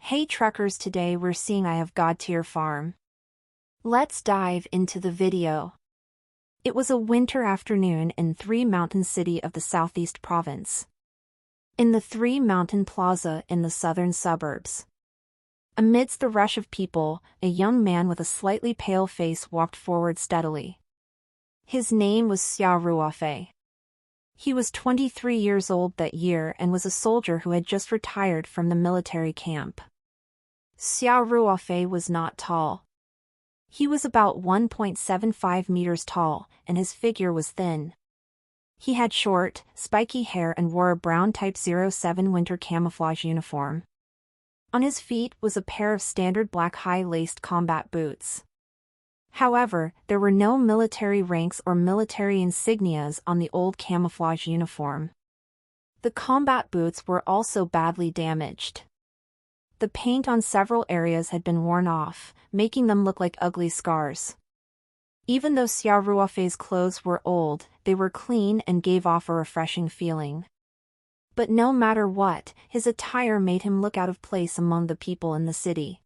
Hey truckers, today we're seeing I Have God Tier Farm. Let's dive into the video. It was a winter afternoon in Three Mountain City of the Southeast Province. In the Three Mountain Plaza in the southern suburbs. Amidst the rush of people, a young man with a slightly pale face walked forward steadily. His name was Xiao Ruofei. He was 23 years old that year and was a soldier who had just retired from the military camp. Xiao Ruofei was not tall. He was about 1.75 meters tall, and his figure was thin. He had short, spiky hair and wore a brown Type 07 winter camouflage uniform. On his feet was a pair of standard black high-laced combat boots. However, there were no military ranks or military insignias on the old camouflage uniform. The combat boots were also badly damaged. The paint on several areas had been worn off, making them look like ugly scars. Even though Xiao Ruofei's clothes were old, they were clean and gave off a refreshing feeling. But no matter what, his attire made him look out of place among the people in the city.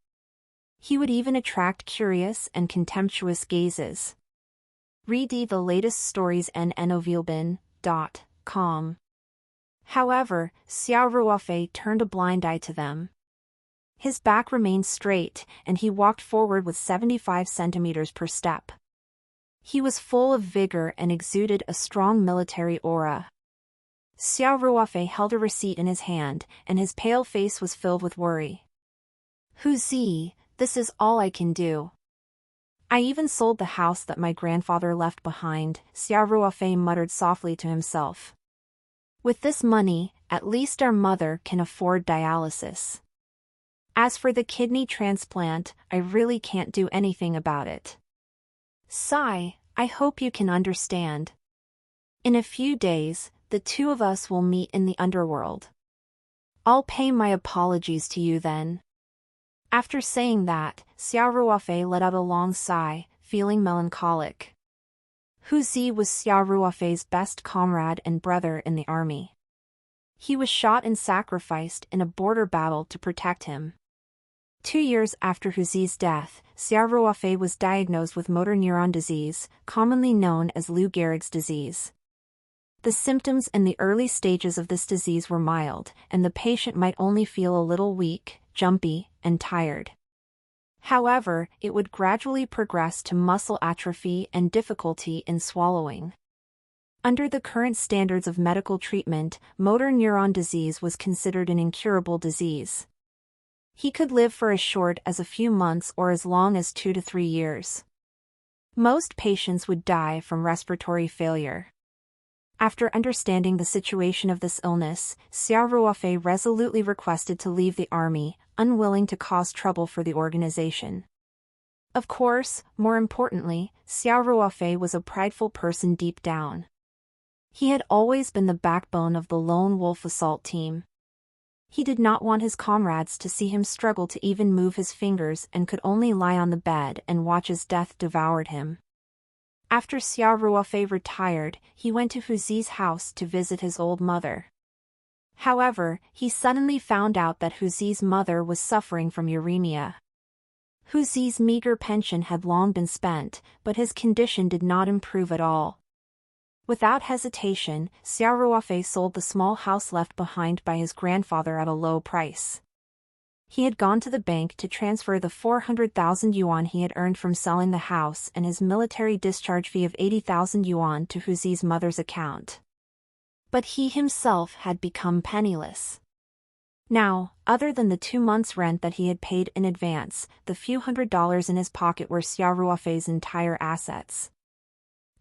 He would even attract curious and contemptuous gazes. Read the latest stories on novilbin.com. However, Xiao Ruofei turned a blind eye to them. His back remained straight, and he walked forward with 75 centimeters per step. He was full of vigor and exuded a strong military aura. Xiao Ruofei held a receipt in his hand, and his pale face was filled with worry. Huzi, this is all I can do. I even sold the house that my grandfather left behind, Xiao Ruofei muttered softly to himself. With this money, at least our mother can afford dialysis. As for the kidney transplant, I really can't do anything about it. Sigh, I hope you can understand. In a few days, the two of us will meet in the underworld. I'll pay my apologies to you then. After saying that, Xiao Ruofei let out a long sigh, feeling melancholic. Huzi was Xiao Ruofei's best comrade and brother in the army. He was shot and sacrificed in a border battle to protect him. 2 years after Huzi's death, Xiao Ruofei was diagnosed with motor neuron disease, commonly known as Lou Gehrig's disease. The symptoms in the early stages of this disease were mild, and the patient might only feel a little weak, jumpy, and tired. However, it would gradually progress to muscle atrophy and difficulty in swallowing. Under the current standards of medical treatment, motor neuron disease was considered an incurable disease. He could live for as short as a few months or as long as 2 to 3 years. Most patients would die from respiratory failure. After understanding the situation of this illness, Xiao Ruofei resolutely requested to leave the army, unwilling to cause trouble for the organization. Of course, more importantly, Xiao Ruofei was a prideful person deep down. He had always been the backbone of the Lone Wolf Assault Team. He did not want his comrades to see him struggle to even move his fingers and could only lie on the bed and watch as death devoured him. After Xiao Ruofei retired, he went to Huzi's house to visit his old mother. However, he suddenly found out that Huzi's mother was suffering from uremia. Huzi's meager pension had long been spent, but his condition did not improve at all. Without hesitation, Xiao Ruofei sold the small house left behind by his grandfather at a low price. He had gone to the bank to transfer the 400,000 yuan he had earned from selling the house and his military discharge fee of 80,000 yuan to Huzi's mother's account. But he himself had become penniless. Now, other than the 2 months' rent that he had paid in advance, the few $100s in his pocket were Xiao Ruofei's entire assets.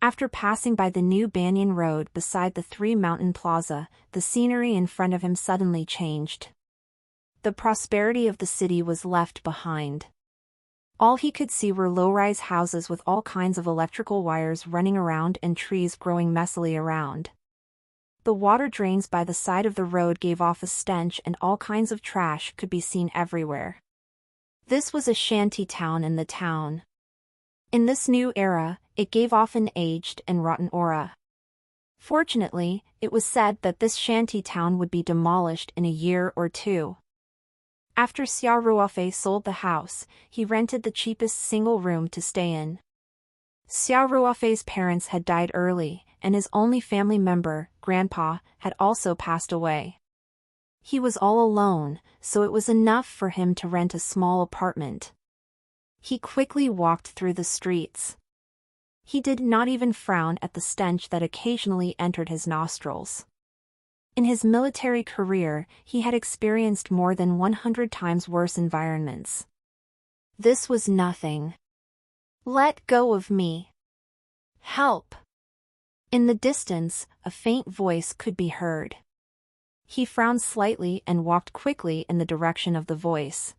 After passing by the new Banyan Road beside the Three Mountain Plaza, the scenery in front of him suddenly changed. The prosperity of the city was left behind. All he could see were low-rise houses with all kinds of electrical wires running around and trees growing messily around. The water drains by the side of the road gave off a stench and all kinds of trash could be seen everywhere. This was a shanty town in the town. In this new era, it gave off an aged and rotten aura. Fortunately, it was said that this shanty town would be demolished in a year or two. After Xiao Ruofei sold the house, he rented the cheapest single room to stay in. Xiao Ruofei's parents had died early, and his only family member, Grandpa, had also passed away. He was all alone, so it was enough for him to rent a small apartment. He quickly walked through the streets. He did not even frown at the stench that occasionally entered his nostrils. In his military career, he had experienced more than 100 times worse environments. This was nothing. Let go of me. Help! In the distance, a faint voice could be heard. He frowned slightly and walked quickly in the direction of the voice.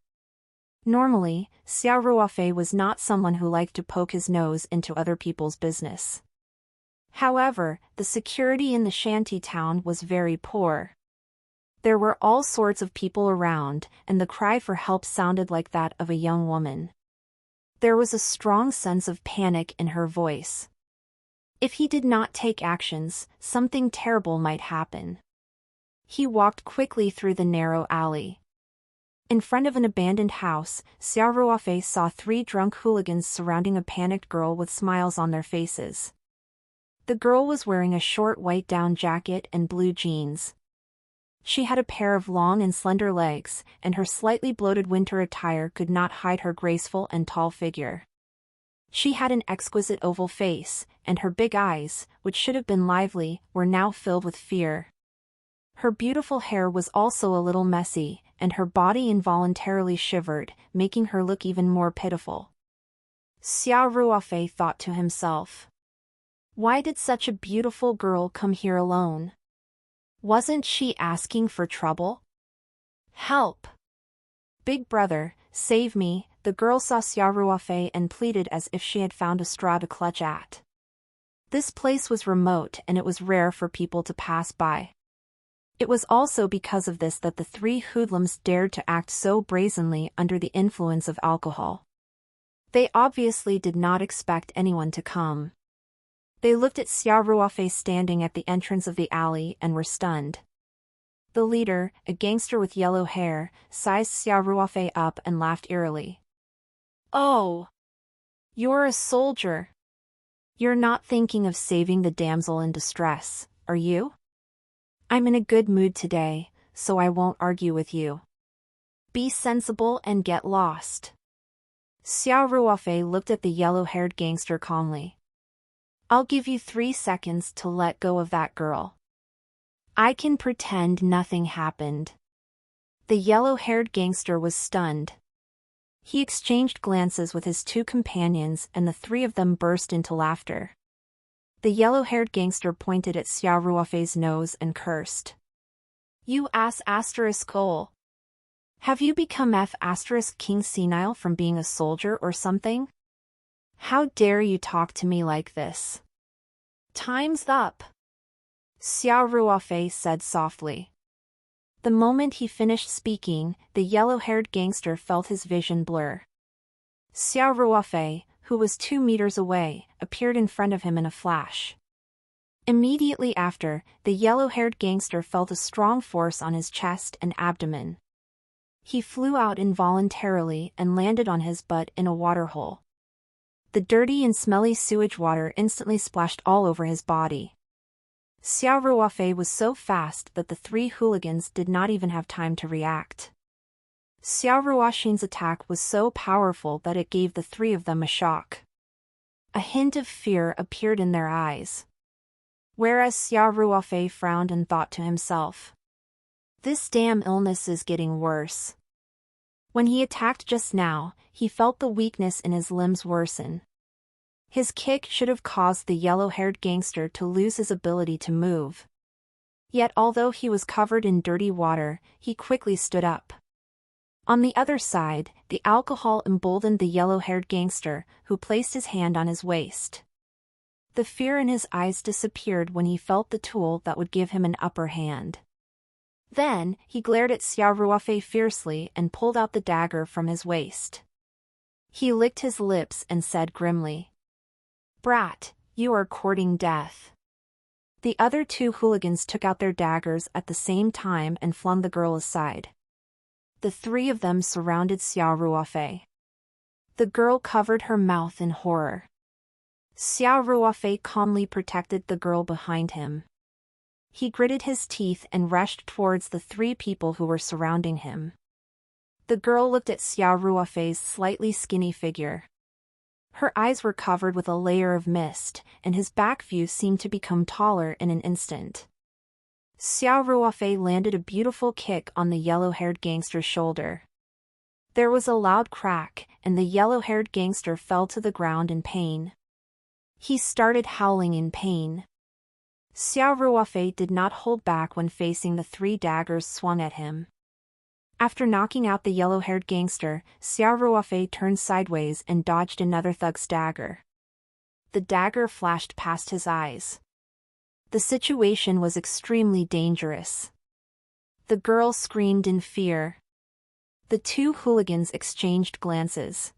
Normally, Xiao Ruofei was not someone who liked to poke his nose into other people's business. However, the security in the shanty town was very poor. There were all sorts of people around, and the cry for help sounded like that of a young woman. There was a strong sense of panic in her voice. If he did not take actions, something terrible might happen. He walked quickly through the narrow alley. In front of an abandoned house, Xiao Ruofei saw 3 drunk hooligans surrounding a panicked girl with smiles on their faces. The girl was wearing a short white down jacket and blue jeans. She had a pair of long and slender legs, and her slightly bloated winter attire could not hide her graceful and tall figure. She had an exquisite oval face, and her big eyes, which should have been lively, were now filled with fear. Her beautiful hair was also a little messy, and her body involuntarily shivered, making her look even more pitiful. Xiao Ruofei thought to himself. Why did such a beautiful girl come here alone? Wasn't she asking for trouble? Help! Big brother, save me, the girl saw Xiao Ruofei and pleaded as if she had found a straw to clutch at. This place was remote and it was rare for people to pass by. It was also because of this that the 3 hoodlums dared to act so brazenly under the influence of alcohol. They obviously did not expect anyone to come. They looked at Xiao Ruofei standing at the entrance of the alley and were stunned. The leader, a gangster with yellow hair, sized Xiao Ruofei up and laughed eerily. Oh! You're a soldier. You're not thinking of saving the damsel in distress, are you? I'm in a good mood today, so I won't argue with you. Be sensible and get lost. Xiao Ruofei looked at the yellow-haired gangster calmly. I'll give you 3 seconds to let go of that girl. I can pretend nothing happened. The yellow-haired gangster was stunned. He exchanged glances with his 2 companions and the 3 of them burst into laughter. The yellow-haired gangster pointed at Xiao Ruofei's nose and cursed. You ass ***. Have you become ***King senile from being a soldier or something? How dare you talk to me like this? Time's up. Xiao Ruofei said softly. The moment he finished speaking, the yellow-haired gangster felt his vision blur. Xiao Ruofei, who was 2 meters away, appeared in front of him in a flash. Immediately after, the yellow-haired gangster felt a strong force on his chest and abdomen. He flew out involuntarily and landed on his butt in a waterhole. The dirty and smelly sewage water instantly splashed all over his body. Xiao Ruofei was so fast that the 3 hooligans did not even have time to react. Xiao Ruoxin's attack was so powerful that it gave the 3 of them a shock. A hint of fear appeared in their eyes. Whereas Xiao Ruofei frowned and thought to himself. This damn illness is getting worse. When he attacked just now, he felt the weakness in his limbs worsen. His kick should have caused the yellow-haired gangster to lose his ability to move. Yet although he was covered in dirty water, he quickly stood up. On the other side, the alcohol emboldened the yellow-haired gangster, who placed his hand on his waist. The fear in his eyes disappeared when he felt the tool that would give him an upper hand. Then, he glared at Xiao Ruofei fiercely and pulled out the dagger from his waist. He licked his lips and said grimly, Brat, you are courting death. The other 2 hooligans took out their daggers at the same time and flung the girl aside. The three of them surrounded Xiao Ruofei. The girl covered her mouth in horror. Xiao Ruofei calmly protected the girl behind him. He gritted his teeth and rushed towards the three people who were surrounding him. The girl looked at Xiao Ruofei's slightly skinny figure. Her eyes were covered with a layer of mist, and his back view seemed to become taller in an instant. Xiao Ruofei landed a beautiful kick on the yellow-haired gangster's shoulder. There was a loud crack, and the yellow-haired gangster fell to the ground in pain. He started howling in pain. Xiao Ruofei did not hold back when facing the three daggers swung at him. After knocking out the yellow-haired gangster, Xiao Ruofei turned sideways and dodged another thug's dagger. The dagger flashed past his eyes. The situation was extremely dangerous. The girl screamed in fear. The two hooligans exchanged glances.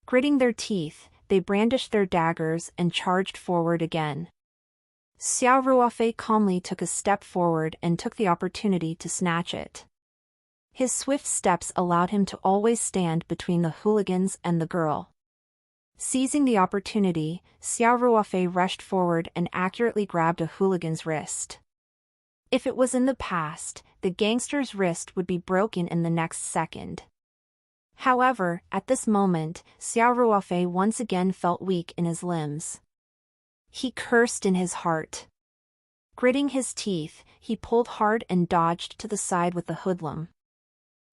Gritting their teeth, they brandished their daggers and charged forward again. Xiao Ruofei calmly took a step forward and took the opportunity to snatch it. His swift steps allowed him to always stand between the hooligans and the girl. Seizing the opportunity, Xiao Ruofei rushed forward and accurately grabbed a hooligan's wrist. If it was in the past, the gangster's wrist would be broken in the next second. However, at this moment, Xiao Ruofei once again felt weak in his limbs. He cursed in his heart. Gritting his teeth, he pulled hard and dodged to the side with the hoodlum.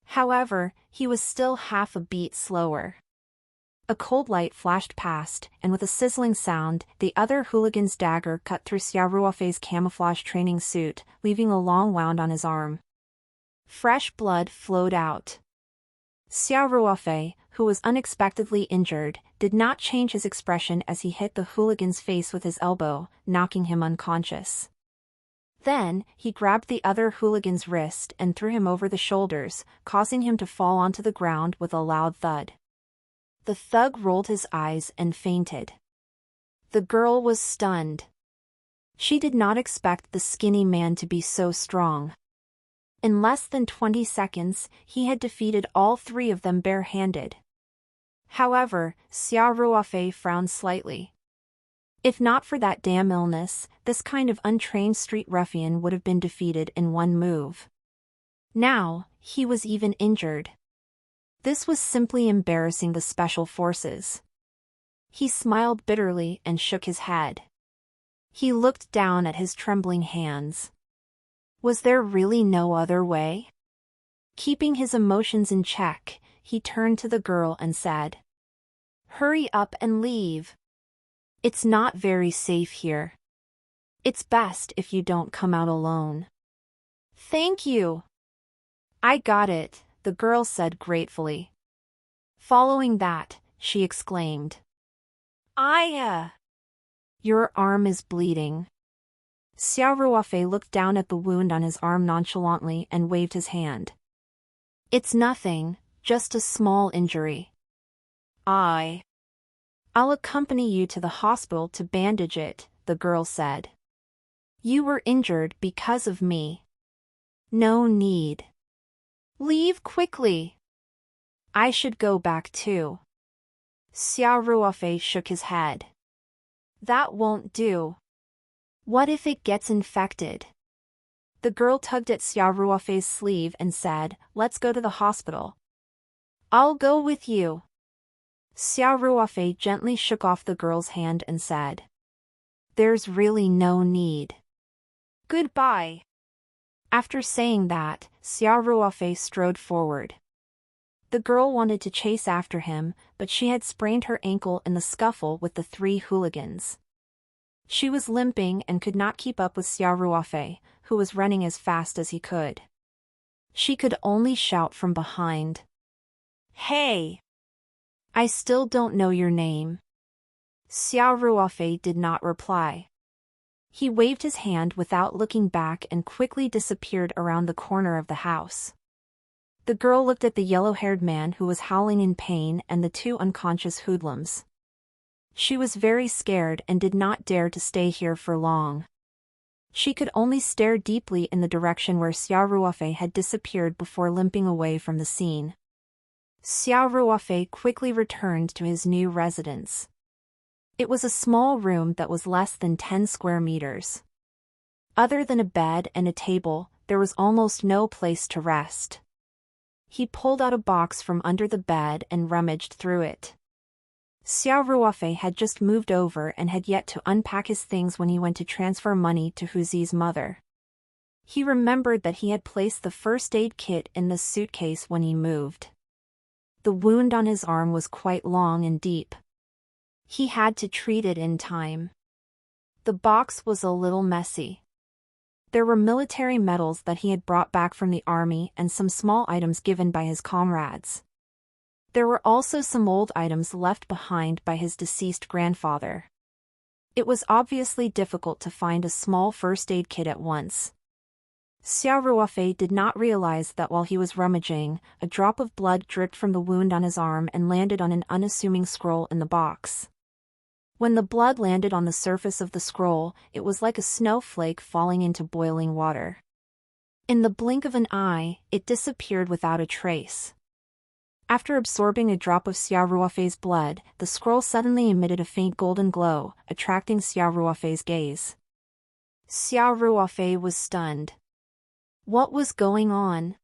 However, he was still half a beat slower. A cold light flashed past, and with a sizzling sound, the other hooligan's dagger cut through Xiao Ruofei's camouflage training suit, leaving a long wound on his arm. Fresh blood flowed out. Xiao Ruofei, who was unexpectedly injured, did not change his expression as he hit the hooligan's face with his elbow, knocking him unconscious. Then, he grabbed the other hooligan's wrist and threw him over the shoulders, causing him to fall onto the ground with a loud thud. The thug rolled his eyes and fainted. The girl was stunned. She did not expect the skinny man to be so strong. In less than 20 seconds, he had defeated all three of them bare-handed. However, Xiao Ruofei frowned slightly. If not for that damn illness, this kind of untrained street ruffian would have been defeated in one move. Now, he was even injured. This was simply embarrassing the special forces. He smiled bitterly and shook his head. He looked down at his trembling hands. Was there really no other way? Keeping his emotions in check, he turned to the girl and said, "Hurry up and leave. It's not very safe here. It's best if you don't come out alone." "Thank you." "I got it," the girl said gratefully. Following that, she exclaimed, Your arm is bleeding." Xiao Ruofei looked down at the wound on his arm nonchalantly and waved his hand. "It's nothing, just a small injury." "I'll accompany you to the hospital to bandage it," the girl said. "You were injured because of me." "No need. Leave quickly." "I should go back too." Xiao Ruofei shook his head. "That won't do. What if it gets infected?" The girl tugged at Xiao Ruofei's sleeve and said, "Let's go to the hospital." "I'll go with you." Xiao Ruofei gently shook off the girl's hand and said, "There's really no need. Goodbye." After saying that, Xiao Ruofei strode forward. The girl wanted to chase after him, but she had sprained her ankle in the scuffle with the three hooligans. She was limping and could not keep up with Xiao Ruofei, who was running as fast as he could. She could only shout from behind, "Hey! I still don't know your name." Xiao Ruofei did not reply. He waved his hand without looking back and quickly disappeared around the corner of the house. The girl looked at the yellow-haired man who was howling in pain and the two unconscious hoodlums. She was very scared and did not dare to stay here for long. She could only stare deeply in the direction where Xiao Ruofei had disappeared before limping away from the scene. Xiao Ruofei quickly returned to his new residence. It was a small room that was less than 10 square meters. Other than a bed and a table, there was almost no place to rest. He pulled out a box from under the bed and rummaged through it. Xiao Ruofei had just moved over and had yet to unpack his things when he went to transfer money to Huzi's mother. He remembered that he had placed the first aid kit in the suitcase when he moved. The wound on his arm was quite long and deep. He had to treat it in time. The box was a little messy. There were military medals that he had brought back from the army and some small items given by his comrades. There were also some old items left behind by his deceased grandfather. It was obviously difficult to find a small first aid kit at once. Xiao Ruofei did not realize that while he was rummaging, a drop of blood dripped from the wound on his arm and landed on an unassuming scroll in the box. When the blood landed on the surface of the scroll, it was like a snowflake falling into boiling water. In the blink of an eye, it disappeared without a trace. After absorbing a drop of Xiao Ruofei's blood, the scroll suddenly emitted a faint golden glow, attracting Xiao Ruofei's gaze. Xiao Ruofei was stunned. What was going on?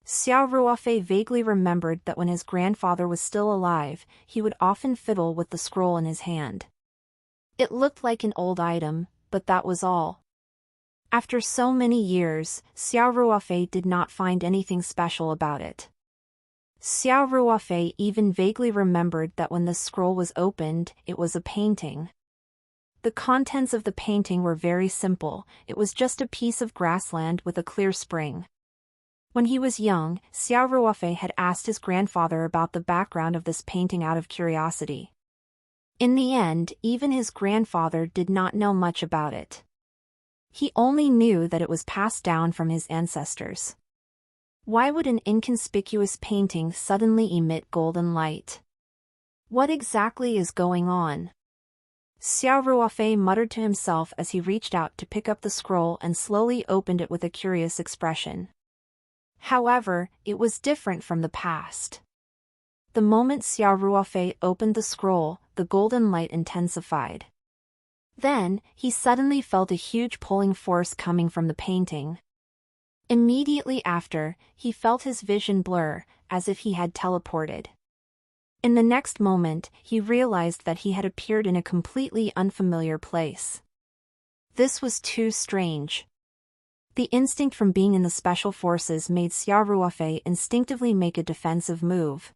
Xiao Ruofei vaguely remembered that when his grandfather was still alive, he would often fiddle with the scroll in his hand. It looked like an old item, but that was all. After so many years, Xiao Ruofei did not find anything special about it. Xiao Ruofei even vaguely remembered that when the scroll was opened, it was a painting. The contents of the painting were very simple. It was just a piece of grassland with a clear spring. When he was young, Xiao Ruofei had asked his grandfather about the background of this painting out of curiosity. In the end, even his grandfather did not know much about it. He only knew that it was passed down from his ancestors. Why would an inconspicuous painting suddenly emit golden light? What exactly is going on? Xiao Ruofei muttered to himself as he reached out to pick up the scroll and slowly opened it with a curious expression. However, it was different from the past. The moment Xiao Ruofei opened the scroll, the golden light intensified. Then, he suddenly felt a huge pulling force coming from the painting. Immediately after, he felt his vision blur, as if he had teleported. In the next moment, he realized that he had appeared in a completely unfamiliar place. This was too strange. The instinct from being in the special forces made Xiao Ruofei instinctively make a defensive move.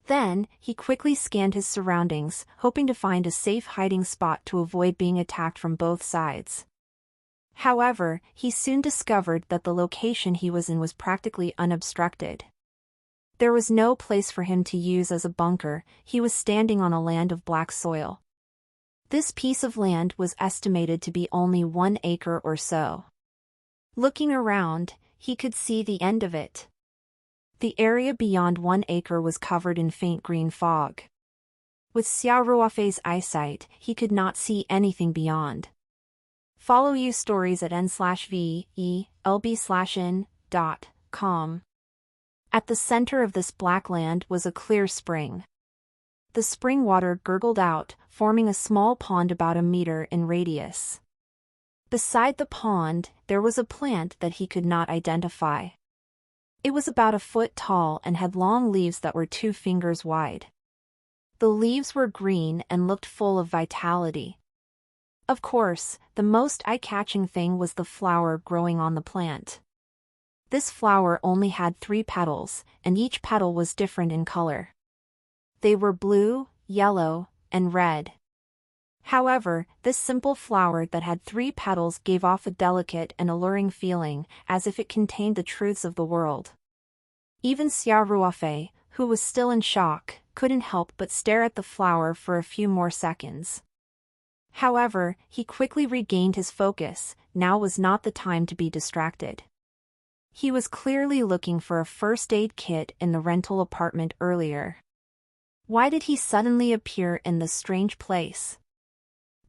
Then, he quickly scanned his surroundings, hoping to find a safe hiding spot to avoid being attacked from both sides. However, he soon discovered that the location he was in was practically unobstructed. There was no place for him to use as a bunker. He was standing on a land of black soil. This piece of land was estimated to be only 1 acre or so. Looking around, he could see the end of it. The area beyond 1 acre was covered in faint green fog. With Xiao Ruofei's eyesight, he could not see anything beyond. Follow uStories at n/VELB/in.com. At the center of this black land was a clear spring. The spring water gurgled out, forming a small pond about a meter in radius. Beside the pond, there was a plant that he could not identify. It was about 1 foot tall and had long leaves that were 2 fingers wide. The leaves were green and looked full of vitality. Of course, the most eye-catching thing was the flower growing on the plant. This flower only had 3 petals, and each petal was different in color. They were blue, yellow, and red. However, this simple flower that had 3 petals gave off a delicate and alluring feeling, as if it contained the truths of the world. Even Xiao Ruofei, who was still in shock, couldn't help but stare at the flower for a few more seconds. However, he quickly regained his focus. Now was not the time to be distracted. He was clearly looking for a first aid kit in the rental apartment earlier. Why did he suddenly appear in this strange place?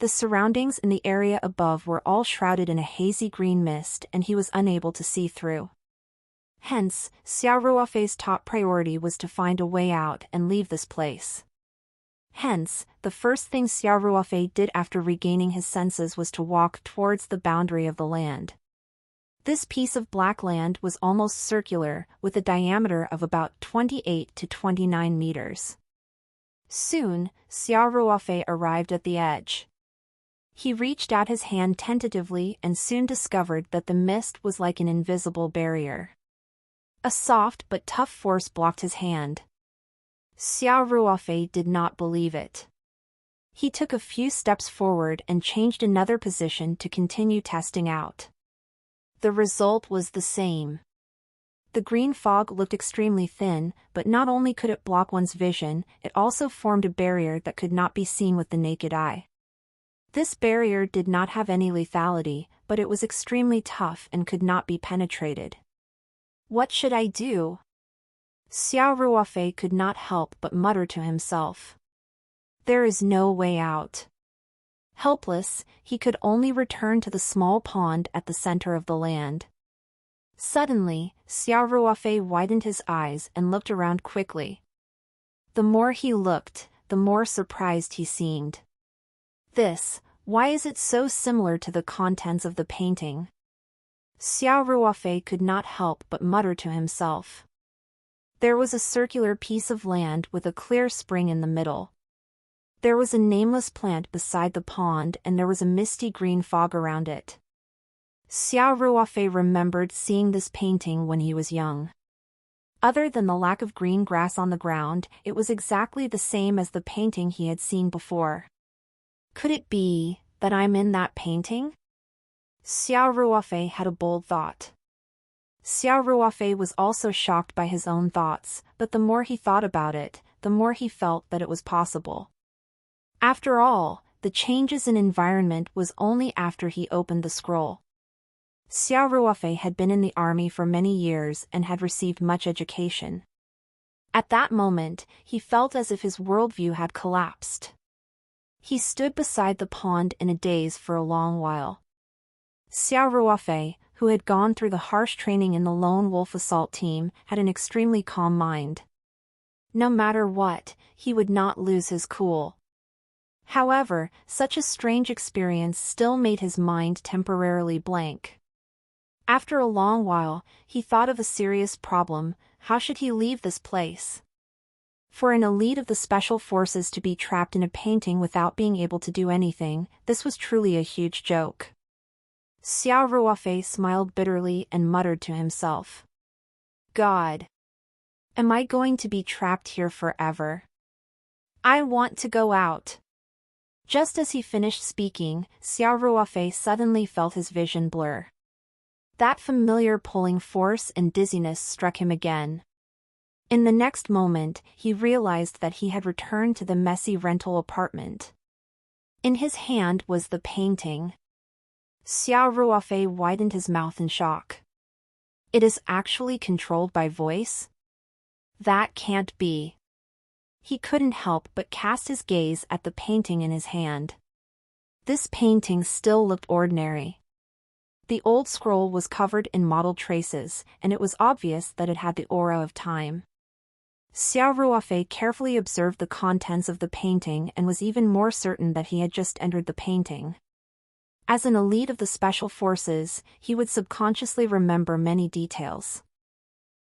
The surroundings in the area above were all shrouded in a hazy green mist and he was unable to see through. Hence, Xiao Ruofei's top priority was to find a way out and leave this place. Hence, the first thing Xiao Ruofei did after regaining his senses was to walk towards the boundary of the land. This piece of black land was almost circular, with a diameter of about 28 to 29 meters. Soon, Xiao Ruofei arrived at the edge. He reached out his hand tentatively and soon discovered that the mist was like an invisible barrier. A soft but tough force blocked his hand. Xiao Ruofei did not believe it. He took a few steps forward and changed another position to continue testing out. The result was the same. The green fog looked extremely thin, but not only could it block one's vision, it also formed a barrier that could not be seen with the naked eye. This barrier did not have any lethality, but it was extremely tough and could not be penetrated. What should I do? Xiao Ruofei could not help but mutter to himself. There is no way out. Helpless, he could only return to the small pond at the center of the land. Suddenly, Xiao Ruofei widened his eyes and looked around quickly. The more he looked, the more surprised he seemed. Why is it so similar to the contents of the painting? Xiao Ruofei could not help but mutter to himself. There was a circular piece of land with a clear spring in the middle. There was a nameless plant beside the pond and there was a misty green fog around it. Xiao Ruofei remembered seeing this painting when he was young. Other than the lack of green grass on the ground, it was exactly the same as the painting he had seen before. Could it be that I'm in that painting? Xiao Ruofei had a bold thought. Xiao Ruofei was also shocked by his own thoughts, but the more he thought about it, the more he felt that it was possible. After all, the changes in environment was only after he opened the scroll. Xiao Ruofei had been in the army for many years and had received much education. At that moment, he felt as if his worldview had collapsed. He stood beside the pond in a daze for a long while. Xiao Ruofei, who had gone through the harsh training in the Lone Wolf Assault Team, had an extremely calm mind. No matter what, he would not lose his cool. However, such a strange experience still made his mind temporarily blank. After a long while, he thought of a serious problem: how should he leave this place? For an elite of the Special Forces to be trapped in a painting without being able to do anything, this was truly a huge joke. Xiao Ruofei smiled bitterly and muttered to himself. God! Am I going to be trapped here forever? I want to go out. Just as he finished speaking, Xiao Ruofei suddenly felt his vision blur. That familiar pulling force and dizziness struck him again. In the next moment, he realized that he had returned to the messy rental apartment. In his hand was the painting. Xiao Ruofei widened his mouth in shock. It is actually controlled by voice? That can't be. He couldn't help but cast his gaze at the painting in his hand. This painting still looked ordinary. The old scroll was covered in mottled traces, and it was obvious that it had the aura of time. Xiao Ruofei carefully observed the contents of the painting and was even more certain that he had just entered the painting. As an elite of the Special Forces, he would subconsciously remember many details.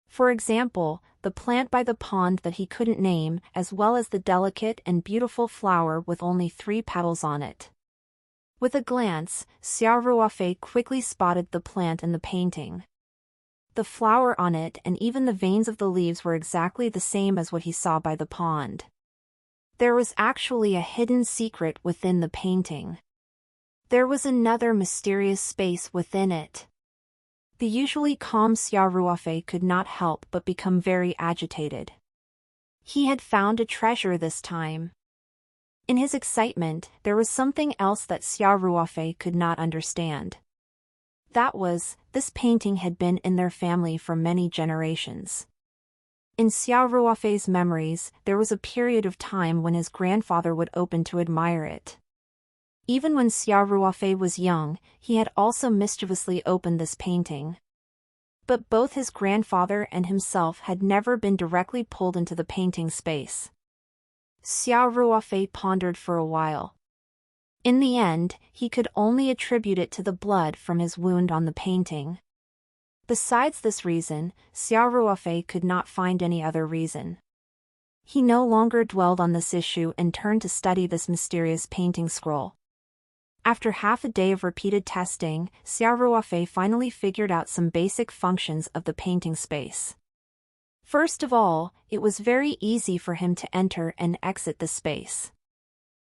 For example, the plant by the pond that he couldn't name, as well as the delicate and beautiful flower with only 3 petals on it. With a glance, Xiao Ruofei quickly spotted the plant in the painting. The flower on it and even the veins of the leaves were exactly the same as what he saw by the pond. There was actually a hidden secret within the painting. There was another mysterious space within it. The usually calm Xiao Ruofei could not help but become very agitated. He had found a treasure this time. In his excitement, there was something else that Xiao Ruofei could not understand. That was, this painting had been in their family for many generations. In Xiao Ruofei's memories, there was a period of time when his grandfather would open to admire it. Even when Xiao Ruofei was young, he had also mischievously opened this painting. But both his grandfather and himself had never been directly pulled into the painting space. Xiao Ruofei pondered for a while. In the end, he could only attribute it to the blood from his wound on the painting. Besides this reason, Xiao Ruofei could not find any other reason. He no longer dwelled on this issue and turned to study this mysterious painting scroll. After half a day of repeated testing, Xiao Ruofei finally figured out some basic functions of the painting space. First of all, it was very easy for him to enter and exit the space.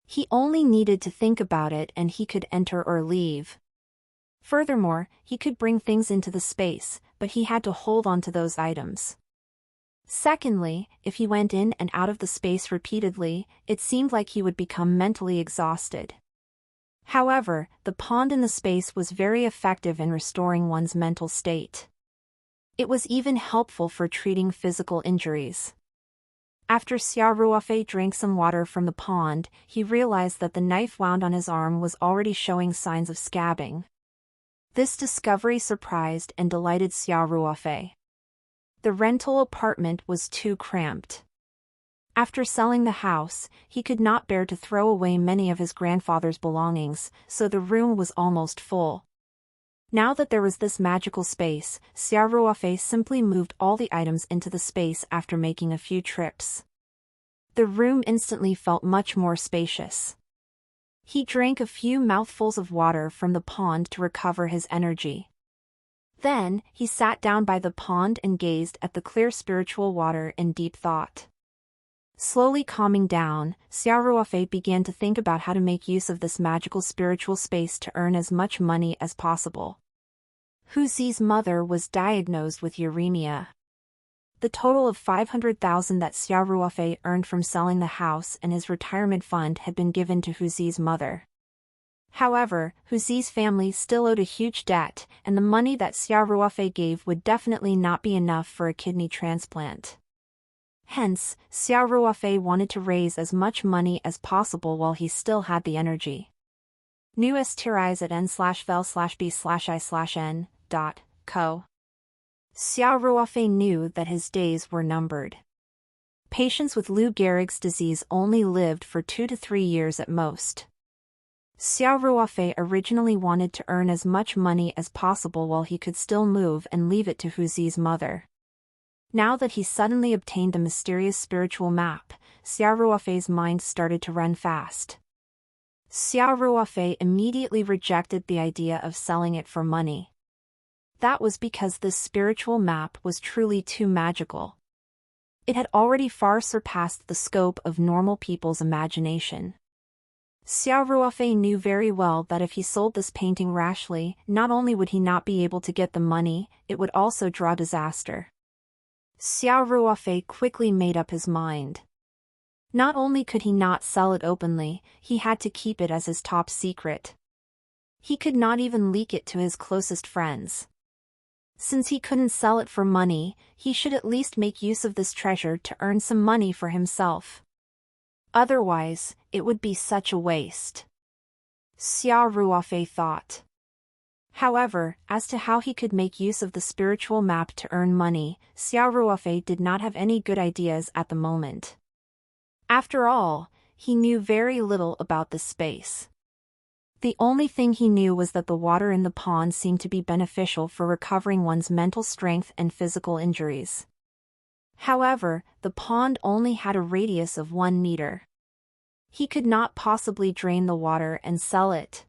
He only needed to think about it and he could enter or leave. Furthermore, he could bring things into the space, but he had to hold on to those items. Secondly, if he went in and out of the space repeatedly, it seemed like he would become mentally exhausted. However, the pond in the space was very effective in restoring one's mental state. It was even helpful for treating physical injuries. After Xiao Ruofei drank some water from the pond, he realized that the knife wound on his arm was already showing signs of scabbing. This discovery surprised and delighted Xiao Ruofei. The rental apartment was too cramped. After selling the house, he could not bear to throw away many of his grandfather's belongings, so the room was almost full. Now that there was this magical space, Xiao Ruofei simply moved all the items into the space after making a few trips. The room instantly felt much more spacious. He drank a few mouthfuls of water from the pond to recover his energy. Then, he sat down by the pond and gazed at the clear spiritual water in deep thought. Slowly calming down, Xiao Ruofei began to think about how to make use of this magical spiritual space to earn as much money as possible. Hu Zi's mother was diagnosed with uremia. The total of 500,000 that Xiao Ruofei earned from selling the house and his retirement fund had been given to Hu Zi's mother. However, Hu Zi's family still owed a huge debt, and the money that Xiao Ruofei gave would definitely not be enough for a kidney transplant. Hence, Xiao Ruofei wanted to raise as much money as possible while he still had the energy. New tirais at n/vel/b/i/n.co. Xiao Ruofei knew that his days were numbered. Patients with Lou Gehrig's disease only lived for 2 to 3 years at most. Xiao Ruofei originally wanted to earn as much money as possible while he could still move and leave it to Hu Zi's mother. Now that he suddenly obtained a mysterious spiritual map, Xiao Ruofei's mind started to run fast. Xiao Ruofei immediately rejected the idea of selling it for money. That was because this spiritual map was truly too magical. It had already far surpassed the scope of normal people's imagination. Xiao Ruofei knew very well that if he sold this painting rashly, not only would he not be able to get the money, it would also draw disaster. Xiao Ruofei quickly made up his mind. Not only could he not sell it openly, he had to keep it as his top secret. He could not even leak it to his closest friends. Since he couldn't sell it for money, he should at least make use of this treasure to earn some money for himself. Otherwise, it would be such a waste. Xiao Ruofei thought. However, as to how he could make use of the spiritual map to earn money, Xiao Ruofei did not have any good ideas at the moment. After all, he knew very little about this space. The only thing he knew was that the water in the pond seemed to be beneficial for recovering one's mental strength and physical injuries. However, the pond only had a radius of 1 meter. He could not possibly drain the water and sell it.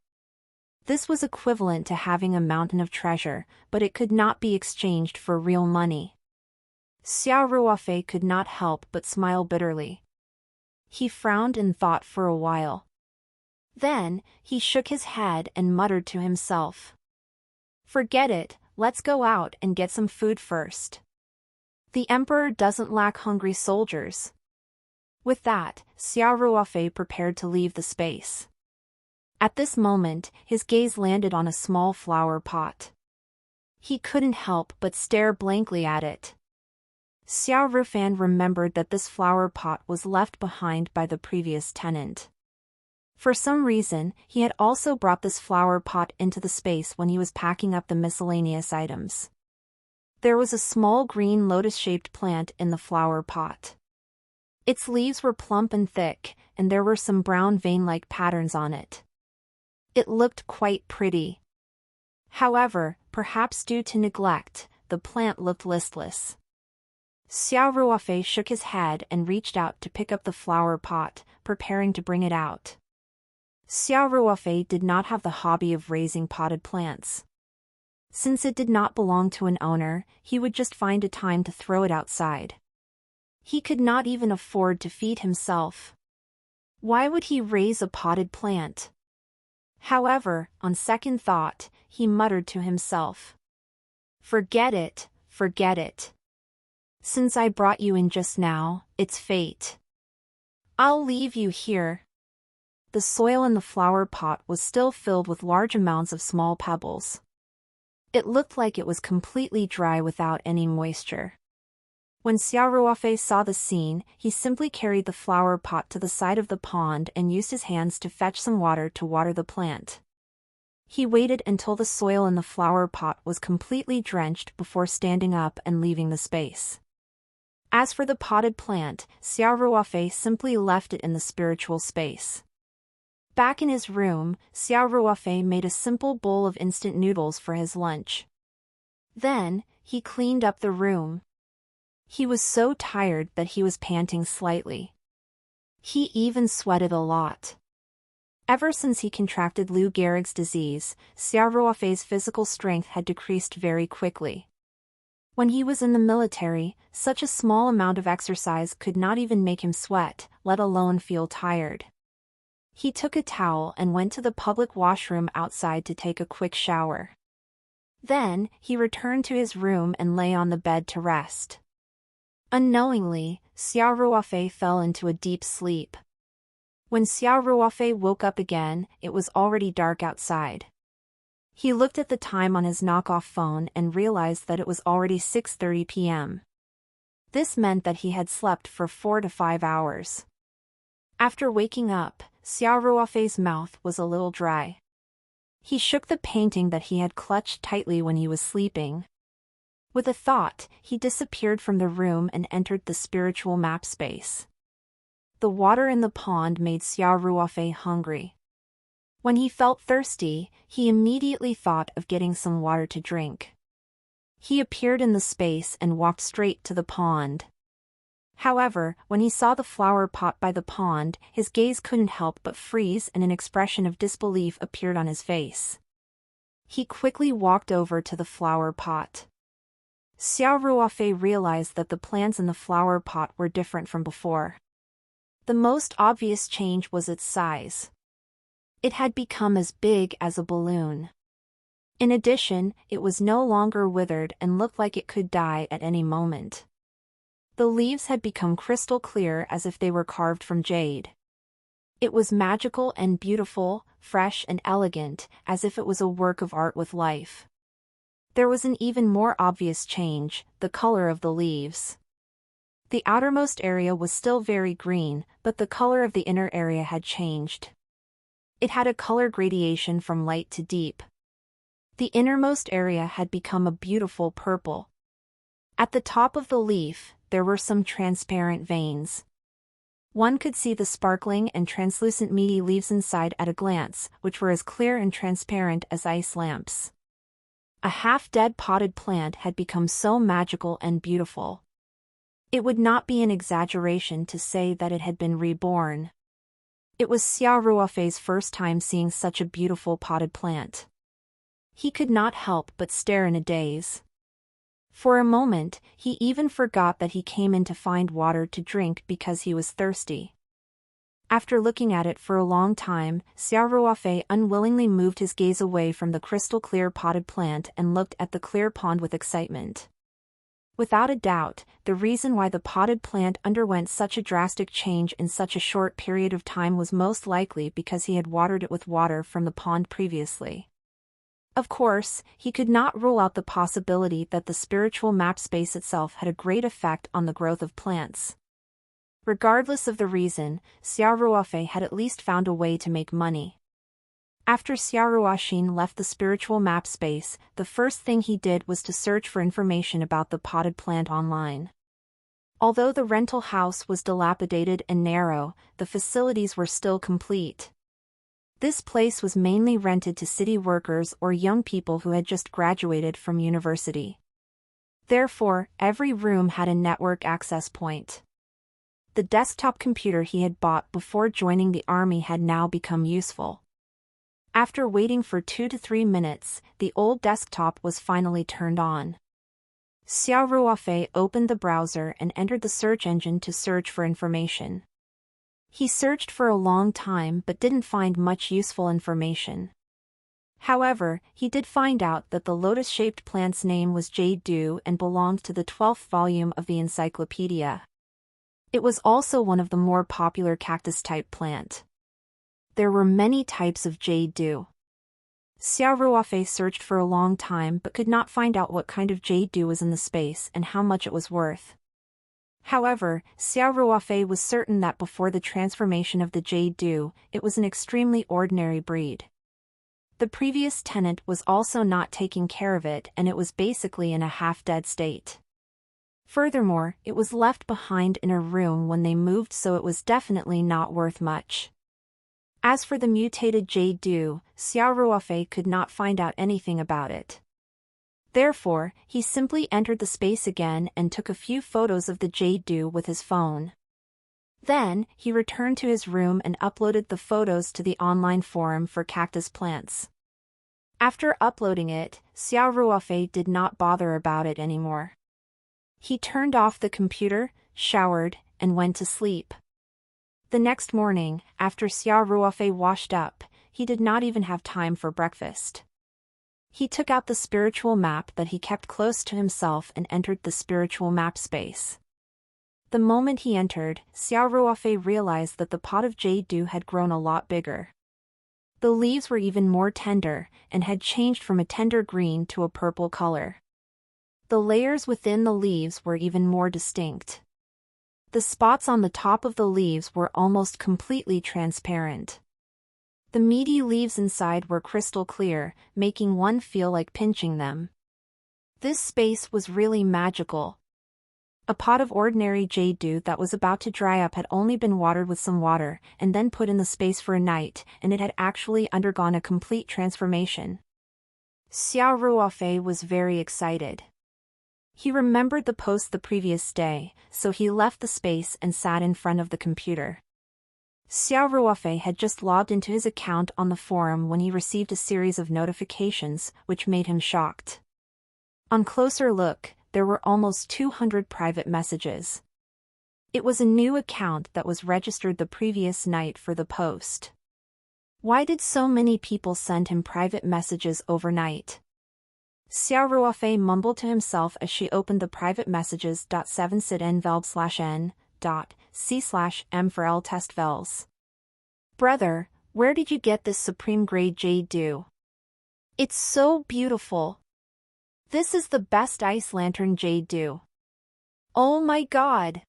This was equivalent to having a mountain of treasure, but it could not be exchanged for real money. Xiao Ruofei could not help but smile bitterly. He frowned in thought for a while. Then, he shook his head and muttered to himself. "Forget it, let's go out and get some food first. The emperor doesn't lack hungry soldiers." With that, Xiao Ruofei prepared to leave the space. At this moment, his gaze landed on a small flower pot. He couldn't help but stare blankly at it. Xiao Rufan remembered that this flower pot was left behind by the previous tenant. For some reason, he had also brought this flower pot into the space when he was packing up the miscellaneous items. There was a small green lotus-shaped plant in the flower pot. Its leaves were plump and thick, and there were some brown vein-like patterns on it. It looked quite pretty. However, perhaps due to neglect, the plant looked listless. Xiao Ruofei shook his head and reached out to pick up the flower pot, preparing to bring it out. Xiao Ruofei did not have the hobby of raising potted plants. Since it did not belong to an owner, he would just find a time to throw it outside. He could not even afford to feed himself. Why would he raise a potted plant? However, on second thought, he muttered to himself. Forget it, forget it. Since I brought you in just now, it's fate. I'll leave you here. The soil in the flower pot was still filled with large amounts of small pebbles. It looked like it was completely dry without any moisture. When Xiao Ruofei saw the scene, he simply carried the flower pot to the side of the pond and used his hands to fetch some water to water the plant. He waited until the soil in the flower pot was completely drenched before standing up and leaving the space. As for the potted plant, Xiao Ruofei simply left it in the spiritual space. Back in his room, Xiao Ruofei made a simple bowl of instant noodles for his lunch. Then, he cleaned up the room. He was so tired that he was panting slightly. He even sweated a lot. Ever since he contracted Lou Gehrig's disease, Xiao Ruofei's physical strength had decreased very quickly. When he was in the military, such a small amount of exercise could not even make him sweat, let alone feel tired. He took a towel and went to the public washroom outside to take a quick shower. Then, he returned to his room and lay on the bed to rest. Unknowingly, Xiao Ruofei fell into a deep sleep. When Xiao Ruofei woke up again, it was already dark outside. He looked at the time on his knockoff phone and realized that it was already 6:30 p.m. This meant that he had slept for 4 to 5 hours. After waking up, Xiao Ruofei's mouth was a little dry. He shook the painting that he had clutched tightly when he was sleeping. With a thought, he disappeared from the room and entered the spiritual map space. The water in the pond made Xiao Ruofei hungry. When he felt thirsty, he immediately thought of getting some water to drink. He appeared in the space and walked straight to the pond. However, when he saw the flower pot by the pond, his gaze couldn't help but freeze and an expression of disbelief appeared on his face. He quickly walked over to the flower pot. Xiao Ruofei realized that the plants in the flower pot were different from before. The most obvious change was its size. It had become as big as a balloon. In addition, it was no longer withered and looked like it could die at any moment. The leaves had become crystal clear as if they were carved from jade. It was magical and beautiful, fresh and elegant, as if it was a work of art with life. There was an even more obvious change, the color of the leaves. The outermost area was still very green, but the color of the inner area had changed. It had a color gradation from light to deep. The innermost area had become a beautiful purple. At the top of the leaf, there were some transparent veins. One could see the sparkling and translucent meaty leaves inside at a glance, which were as clear and transparent as ice lamps. A half-dead potted plant had become so magical and beautiful. It would not be an exaggeration to say that it had been reborn. It was Xiao Ruofei's first time seeing such a beautiful potted plant. He could not help but stare in a daze. For a moment, he even forgot that he came in to find water to drink because he was thirsty. After looking at it for a long time, Xiao Ruofei unwillingly moved his gaze away from the crystal-clear potted plant and looked at the clear pond with excitement. Without a doubt, the reason why the potted plant underwent such a drastic change in such a short period of time was most likely because he had watered it with water from the pond previously. Of course, he could not rule out the possibility that the spiritual map space itself had a great effect on the growth of plants. Regardless of the reason, Xiao Ruofei had at least found a way to make money. After Xiao Ruoxin left the spiritual map space, the first thing he did was to search for information about the potted plant online. Although the rental house was dilapidated and narrow, the facilities were still complete. This place was mainly rented to city workers or young people who had just graduated from university. Therefore, every room had a network access point. The desktop computer he had bought before joining the army had now become useful. After waiting for 2 to 3 minutes, the old desktop was finally turned on. Xiao Ruofei opened the browser and entered the search engine to search for information. He searched for a long time but didn't find much useful information. However, he did find out that the lotus-shaped plant's name was Jade Dew and belonged to the 12th volume of the encyclopedia. It was also one of the more popular cactus-type plant. There were many types of Jade Dew. Xiao Ruofei searched for a long time but could not find out what kind of Jade Dew was in the space and how much it was worth. However, Xiao Ruofei was certain that before the transformation of the Jade Dew, it was an extremely ordinary breed. The previous tenant was also not taking care of it and it was basically in a half-dead state. Furthermore, it was left behind in a room when they moved, so it was definitely not worth much. As for the mutated Jade Dew, Xiao Ruofei could not find out anything about it. Therefore, he simply entered the space again and took a few photos of the Jade Dew with his phone. Then, he returned to his room and uploaded the photos to the online forum for cactus plants. After uploading it, Xiao Ruofei did not bother about it anymore. He turned off the computer, showered, and went to sleep. The next morning, after Xiao Ruofei washed up, he did not even have time for breakfast. He took out the spiritual map that he kept close to himself and entered the spiritual map space. The moment he entered, Xiao Ruofei realized that the pot of Jade Dew had grown a lot bigger. The leaves were even more tender, and had changed from a tender green to a purple color. The layers within the leaves were even more distinct. The spots on the top of the leaves were almost completely transparent. The meaty leaves inside were crystal clear, making one feel like pinching them. This space was really magical. A pot of ordinary Jade Dew that was about to dry up had only been watered with some water and then put in the space for a night, and it had actually undergone a complete transformation. Xiao Ruofei was very excited. He remembered the post the previous day, so he left the space and sat in front of the computer. Xiao Ruofei had just logged into his account on the forum when he received a series of notifications, which made him shocked. On closer look, there were almost 200 private messages. It was a new account that was registered the previous night for the post. Why did so many people send him private messages overnight? Xiao Ruofei mumbled to himself as she opened the private messages. 7 sit n c/m for l test vels. Brother, where did you get this supreme grade Jade Dew? It's so beautiful. This is the best ice lantern Jade Dew. Oh my god!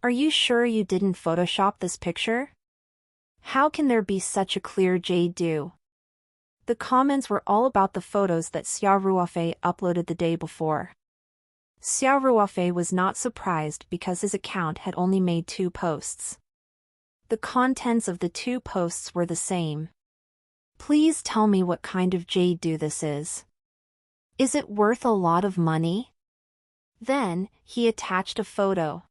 Are you sure you didn't Photoshop this picture? How can there be such a clear Jade Dew? The comments were all about the photos that Xiao Ruofei uploaded the day before. Xiao Ruofei was not surprised because his account had only made 2 posts. The contents of the 2 posts were the same. Please tell me what kind of Jade Dew this is. Is it worth a lot of money? Then, he attached a photo.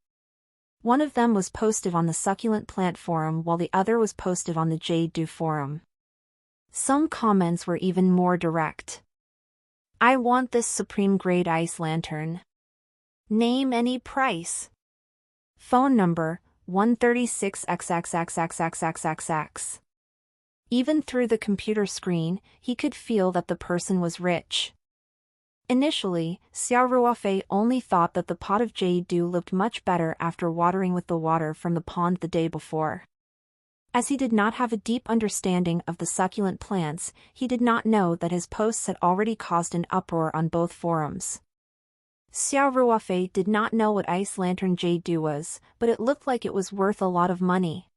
One of them was posted on the Succulent Plant Forum while the other was posted on the Jade Dew Forum. Some comments were even more direct. I want this supreme grade ice lantern. Name any price. Phone number, 136xxxxxxxxx. Even through the computer screen, he could feel that the person was rich. Initially, Xiao Ruofei only thought that the pot of Jade Dew looked much better after watering with the water from the pond the day before. As he did not have a deep understanding of the succulent plants, he did not know that his posts had already caused an uproar on both forums. Xiao Ruofei did not know what Ice Lantern Jade Dew was, but it looked like it was worth a lot of money.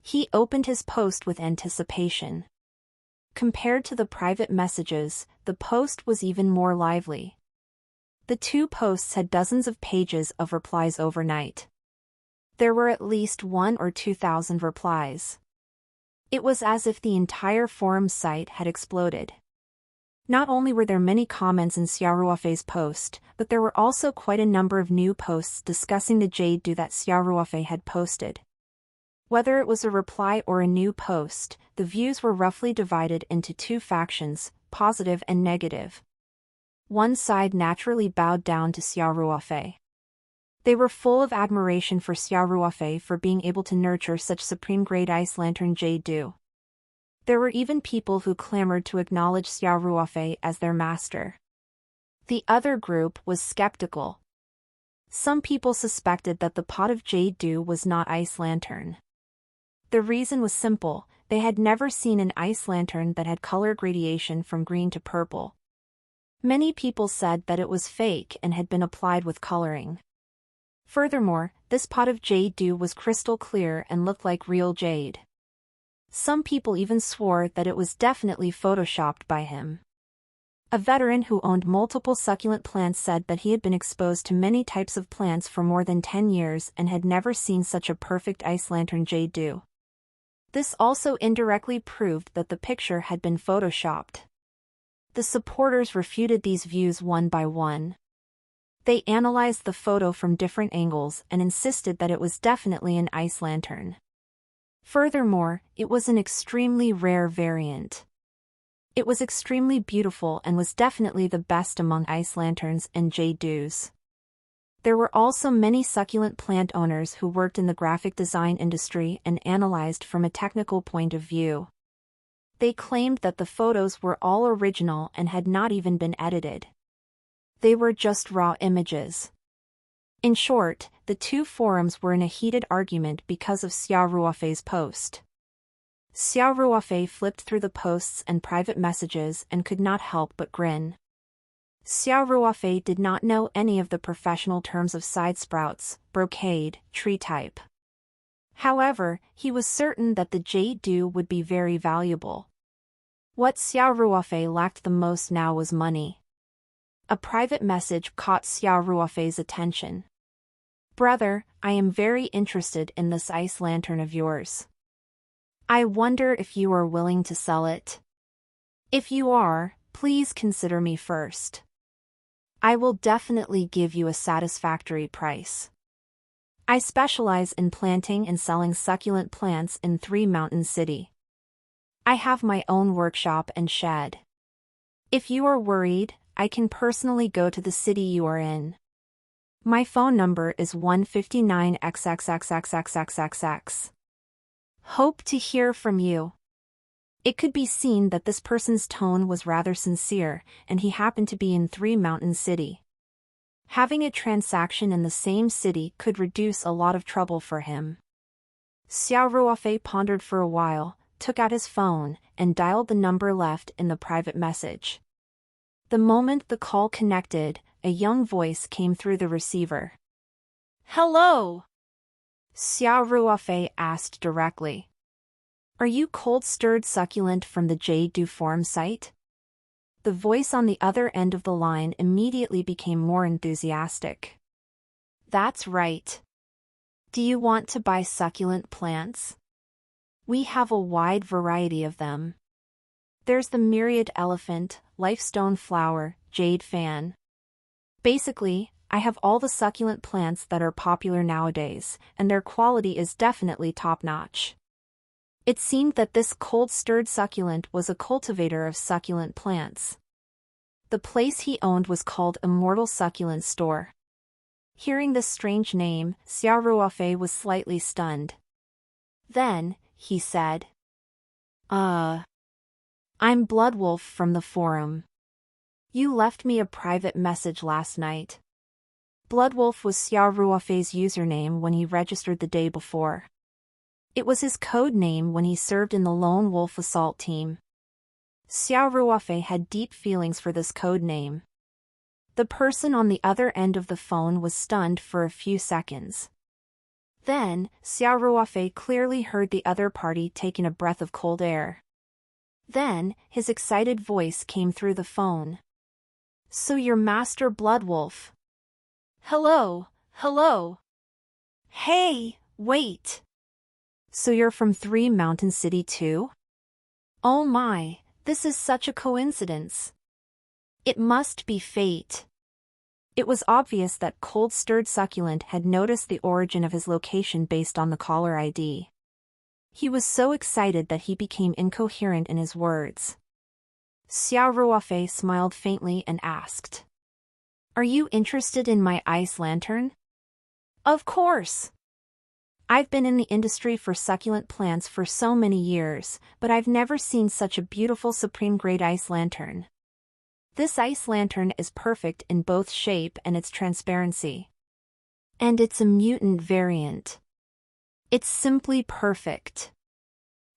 He opened his post with anticipation. Compared to the private messages, the post was even more lively. The two posts had dozens of pages of replies overnight. There were at least 1,000 or 2,000 replies. It was as if the entire forum site had exploded. Not only were there many comments in Xiao Ruofei's post, but there were also quite a number of new posts discussing the Jade Dew that Xiao Ruofei had posted. Whether it was a reply or a new post, the views were roughly divided into two factions, positive and negative. One side naturally bowed down to Xiao Ruofei. They were full of admiration for Xiao Ruofei for being able to nurture such supreme-grade Ice Lantern Jade Dew. There were even people who clamored to acknowledge Xiao Ruofei as their master. The other group was skeptical. Some people suspected that the pot of Jade Dew was not Ice Lantern. The reason was simple: they had never seen an ice lantern that had color gradation from green to purple. Many people said that it was fake and had been applied with coloring. Furthermore, this pot of Jade Dew was crystal clear and looked like real jade. Some people even swore that it was definitely photoshopped by him. A veteran who owned multiple succulent plants said that he had been exposed to many types of plants for more than 10 years and had never seen such a perfect Ice Lantern Jade Dew. This also indirectly proved that the picture had been photoshopped. The supporters refuted these views one by one. They analyzed the photo from different angles and insisted that it was definitely an ice lantern. Furthermore, it was an extremely rare variant. It was extremely beautiful and was definitely the best among ice lanterns and Jade Dews. There were also many succulent plant owners who worked in the graphic design industry and analyzed from a technical point of view. They claimed that the photos were all original and had not even been edited. They were just raw images. In short, the two forums were in a heated argument because of Xiao Ruofei's post. Xiao Ruofei flipped through the posts and private messages and could not help but grin. Xiao Ruofei did not know any of the professional terms of side sprouts, brocade, tree type. However, he was certain that the Jade Dew would be very valuable. What Xiao Ruofei lacked the most now was money. A private message caught Xiao Ruofei's attention. "Brother, I am very interested in this ice lantern of yours. I wonder if you are willing to sell it. If you are, please consider me first. I will definitely give you a satisfactory price. I specialize in planting and selling succulent plants in Three Mountain City. I have my own workshop and shed. If you are worried, I can personally go to the city you are in. My phone number is 159XXXXXXXX. Hope to hear from you." It could be seen that this person's tone was rather sincere, and he happened to be in Three Mountain City. Having a transaction in the same city could reduce a lot of trouble for him. Xiao Ruofei pondered for a while, took out his phone, and dialed the number left in the private message. The moment the call connected, a young voice came through the receiver. "Hello?" Xiao Ruofei asked directly. "Are you cold-stirred succulent from the Jade Dew forum site?" The voice on the other end of the line immediately became more enthusiastic. "That's right. Do you want to buy succulent plants? We have a wide variety of them. There's the myriad elephant, lifestone flower, jade fan. Basically, I have all the succulent plants that are popular nowadays, and their quality is definitely top-notch." It seemed that this cold-stirred succulent was a cultivator of succulent plants. The place he owned was called Immortal Succulent Store. Hearing this strange name, Xiao Ruofei was slightly stunned. Then, he said, I'm Bloodwolf from the forum. You left me a private message last night." Bloodwolf was Xiao Ruofei's username when he registered the day before. It was his code name when he served in the Lone Wolf Assault Team. Xiao Ruofei had deep feelings for this code name. The person on the other end of the phone was stunned for a few seconds. Then, Xiao Ruofei clearly heard the other party taking a breath of cold air. Then, his excited voice came through the phone. "So you're Master Bloodwolf." "Hello, hello." "Hey, wait. So you're from Three Mountain City too?" "Oh my, this is such a coincidence. It must be fate." It was obvious that Cold Stirred Succulent had noticed the origin of his location based on the caller ID. He was so excited that he became incoherent in his words. Xiao Ruofei smiled faintly and asked, "Are you interested in my ice lantern?" "Of course. I've been in the industry for succulent plants for so many years, but I've never seen such a beautiful supreme-grade ice lantern. This ice lantern is perfect in both shape and its transparency. And it's a mutant variant. It's simply perfect."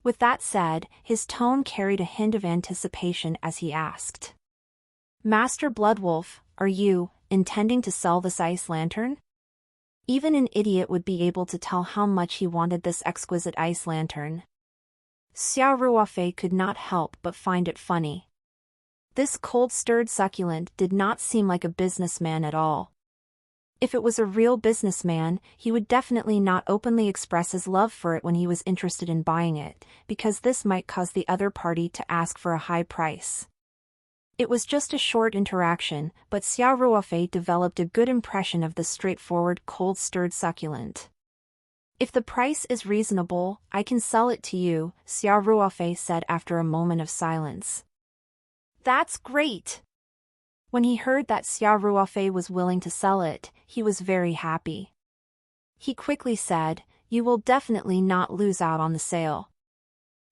With that said, his tone carried a hint of anticipation as he asked, "Master Bloodwolf, are you intending to sell this ice lantern?" Even an idiot would be able to tell how much he wanted this exquisite ice lantern. Xiao Ruofei could not help but find it funny. This cold-stirred succulent did not seem like a businessman at all. If it was a real businessman, he would definitely not openly express his love for it when he was interested in buying it, because this might cause the other party to ask for a high price. It was just a short interaction, but Xiao Ruofei developed a good impression of the straightforward cold-stirred succulent. "If the price is reasonable, I can sell it to you," Xiao Ruofei said after a moment of silence. "That's great." When he heard that Xiao Ruofei was willing to sell it, he was very happy. He quickly said, "You will definitely not lose out on the sale.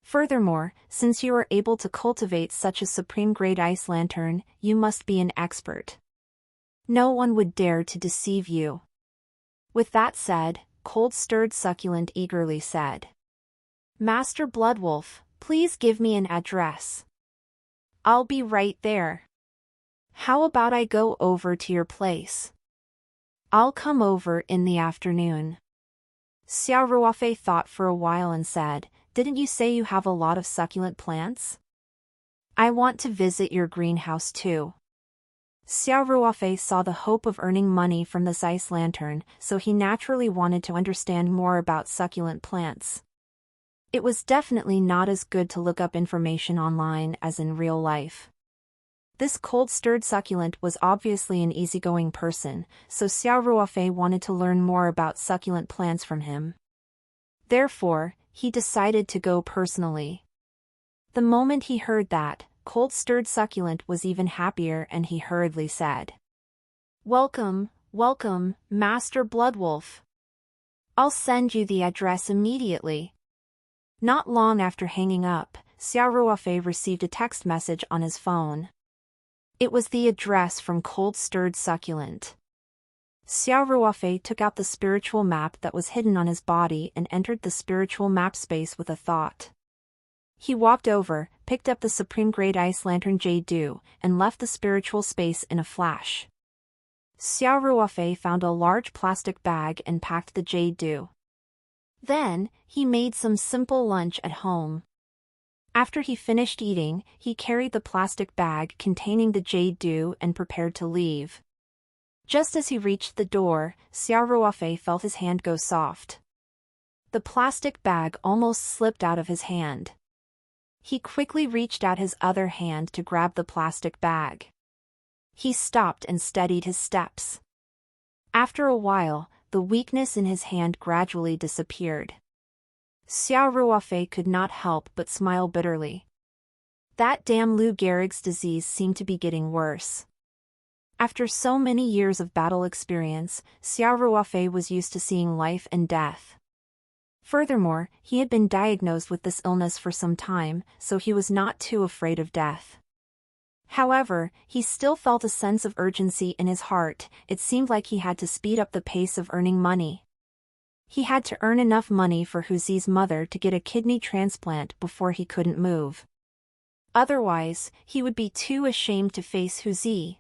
Furthermore, since you are able to cultivate such a supreme-grade ice lantern, you must be an expert. No one would dare to deceive you." With that said, Cold-Stirred Succulent eagerly said, "Master Bloodwolf, please give me an address. I'll be right there. How about I go over to your place? I'll come over in the afternoon." Xiao Ruofei thought for a while and said, "Didn't you say you have a lot of succulent plants? I want to visit your greenhouse too." Xiao Ruofei saw the hope of earning money from this ice lantern, so he naturally wanted to understand more about succulent plants. It was definitely not as good to look up information online as in real life. This cold-stirred succulent was obviously an easygoing person, so Xiao Ruofei wanted to learn more about succulent plants from him. Therefore, he decided to go personally. The moment he heard that, Cold-Stirred Succulent was even happier and he hurriedly said, "Welcome, welcome, Master Bloodwolf. I'll send you the address immediately." Not long after hanging up, Xiao Ruofei received a text message on his phone. It was the address from Cold-Stirred Succulent. Xiao Ruofei took out the spiritual map that was hidden on his body and entered the spiritual map space with a thought. He walked over, picked up the supreme-grade ice lantern Jade Dew, and left the spiritual space in a flash. Xiao Ruofei found a large plastic bag and packed the Jade Dew. Then, he made some simple lunch at home. After he finished eating, he carried the plastic bag containing the Jade Dew and prepared to leave. Just as he reached the door, Xiao Ruofei felt his hand go soft. The plastic bag almost slipped out of his hand. He quickly reached out his other hand to grab the plastic bag. He stopped and steadied his steps. After a while, the weakness in his hand gradually disappeared. Xiao Ruofei could not help but smile bitterly. That damn Lou Gehrig's disease seemed to be getting worse. After so many years of battle experience, Xiao Ruofei was used to seeing life and death. Furthermore, he had been diagnosed with this illness for some time, so he was not too afraid of death. However, he still felt a sense of urgency in his heart. It seemed like he had to speed up the pace of earning money. He had to earn enough money for Huzi's mother to get a kidney transplant before he couldn't move. Otherwise, he would be too ashamed to face Huzi.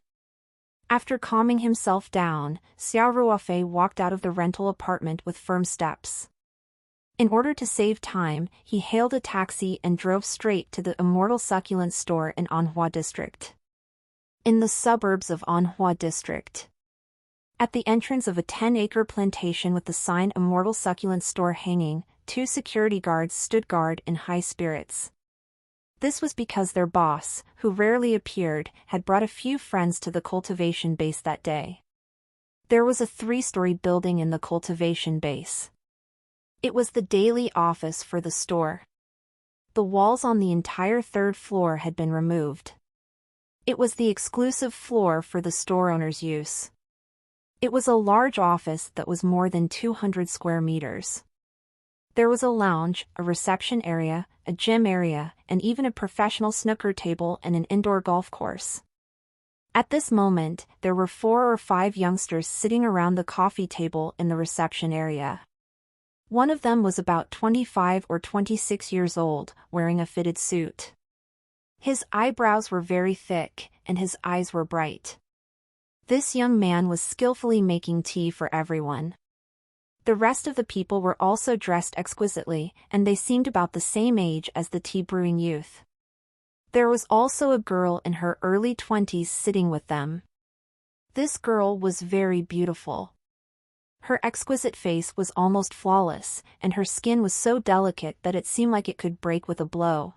After calming himself down, Xiao Ruofei walked out of the rental apartment with firm steps. In order to save time, he hailed a taxi and drove straight to the Immortal Succulent store in Anhua District. In the suburbs of Anhua District. At the entrance of a 10-acre plantation with the sign Immortal Succulent store hanging, 2 security guards stood guard in high spirits. This was because their boss, who rarely appeared, had brought a few friends to the cultivation base that day. There was a 3-story building in the cultivation base. It was the daily office for the store. The walls on the entire 3rd floor had been removed. It was the exclusive floor for the store owner's use. It was a large office that was more than 200 square meters. There was a lounge, a reception area, a gym area, and even a professional snooker table and an indoor golf course. At this moment, there were 4 or 5 youngsters sitting around the coffee table in the reception area. One of them was about 25 or 26 years old, wearing a fitted suit. His eyebrows were very thick, and his eyes were bright. This young man was skillfully making tea for everyone. The rest of the people were also dressed exquisitely, and they seemed about the same age as the tea-brewing youth. There was also a girl in her early 20s sitting with them. This girl was very beautiful. Her exquisite face was almost flawless, and her skin was so delicate that it seemed like it could break with a blow.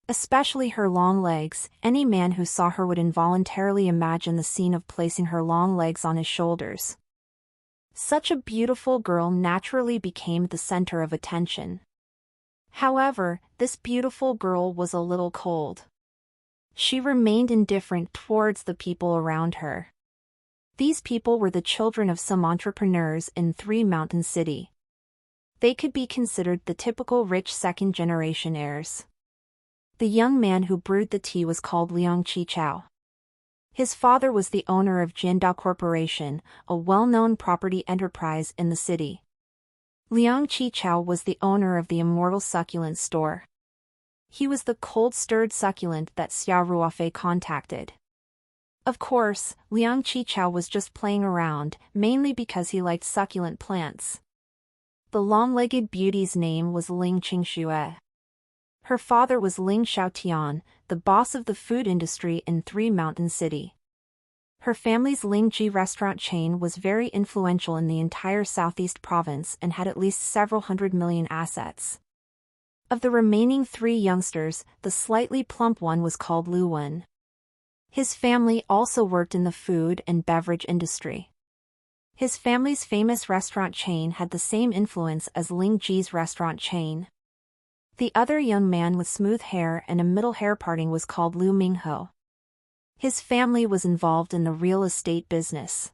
Especially her long legs, any man who saw her would involuntarily imagine the scene of placing her long legs on his shoulders. Such a beautiful girl naturally became the center of attention. However, this beautiful girl was a little cold. She remained indifferent towards the people around her. These people were the children of some entrepreneurs in Three Mountain City. They could be considered the typical rich second-generation heirs. The young man who brewed the tea was called Liang Qichao. His father was the owner of Jiandao Corporation, a well-known property enterprise in the city. Liang Qichao was the owner of the Immortal Succulent store. He was the cold-stirred succulent that Xiao Ruofei contacted. Of course, Liang Qichao was just playing around, mainly because he liked succulent plants. The long-legged beauty's name was Ling Qingxue. Her father was Ling Xiaotian, the boss of the food industry in Three Mountain City. Her family's Lingji restaurant chain was very influential in the entire southeast province and had at least several hundred million assets. Of the remaining 3 youngsters, the slightly plump one was called Lu Wen. His family also worked in the food and beverage industry. His family's famous restaurant chain had the same influence as Ling Ji's restaurant chain. The other young man with smooth hair and a middle hair parting was called Lu Mingho. His family was involved in the real estate business.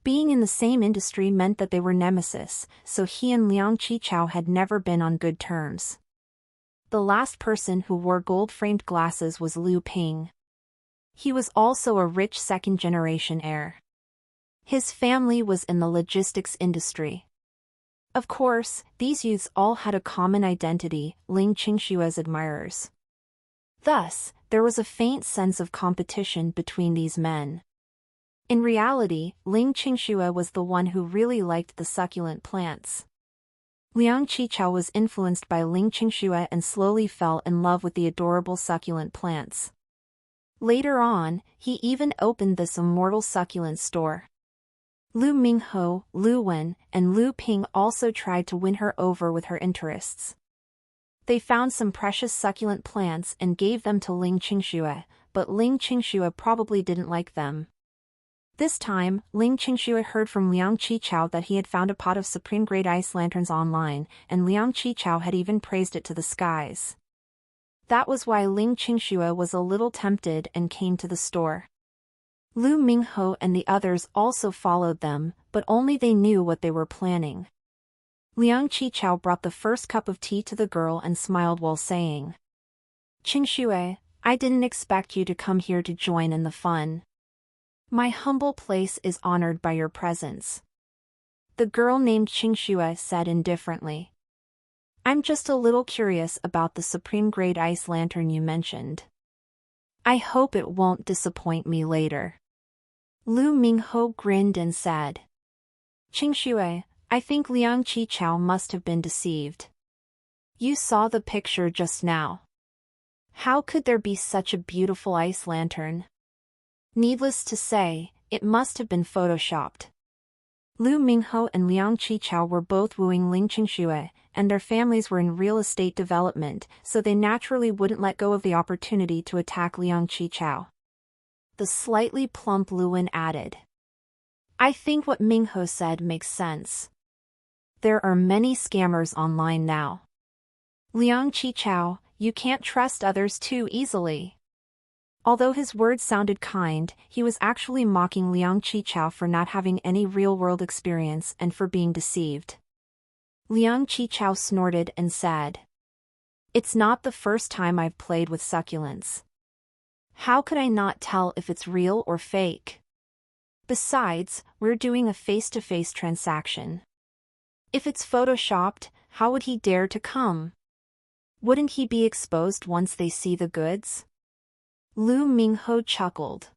Being in the same industry meant that they were nemesis, so he and Liang Qichao had never been on good terms. The last person who wore gold-framed glasses was Liu Ping. He was also a rich second-generation heir. His family was in the logistics industry. Of course, these youths all had a common identity, Ling Qingshue's admirers. Thus, there was a faint sense of competition between these men. In reality, Ling Qingxue was the one who really liked the succulent plants. Liang Qichao was influenced by Ling Qingxue and slowly fell in love with the adorable succulent plants. Later on, he even opened this Immortal Succulent store. Lu Mingho, Lu Wen, and Lu Ping also tried to win her over with her interests. They found some precious succulent plants and gave them to Ling Qingxue, but Ling Qingxue probably didn't like them. This time, Ling Qingxue heard from Liang Qichao that he had found a pot of supreme-grade ice lanterns online, and Liang Qichao had even praised it to the skies. That was why Ling Qingxue was a little tempted and came to the store. Lu Mingho and the others also followed them, but only they knew what they were planning. Liang Qichao brought the first cup of tea to the girl and smiled while saying, "Qingxue, I didn't expect you to come here to join in the fun. My humble place is honored by your presence." The girl named Qingxue said indifferently, "I'm just a little curious about the supreme-grade ice lantern you mentioned. I hope it won't disappoint me later." Lu Mingho grinned and said. Qingxue, I think Liang Qichao must have been deceived. You saw the picture just now. How could there be such a beautiful ice lantern? Needless to say, it must have been photoshopped. Lu Mingho and Liang Qichao were both wooing Ling Qingxue, and their families were in real estate development, so they naturally wouldn't let go of the opportunity to attack Liang Qichao. The slightly plump Luwen added. I think what Mingho said makes sense. There are many scammers online now. Liang Qichao, you can't trust others too easily. Although his words sounded kind, he was actually mocking Liang Qichao for not having any real-world experience and for being deceived. Liang Qichao snorted and said. It's not the first time I've played with succulents. How could I not tell if it's real or fake? Besides, we're doing a face-to-face transaction. If it's photoshopped, how would he dare to come? Wouldn't he be exposed once they see the goods? Lu Mingho chuckled.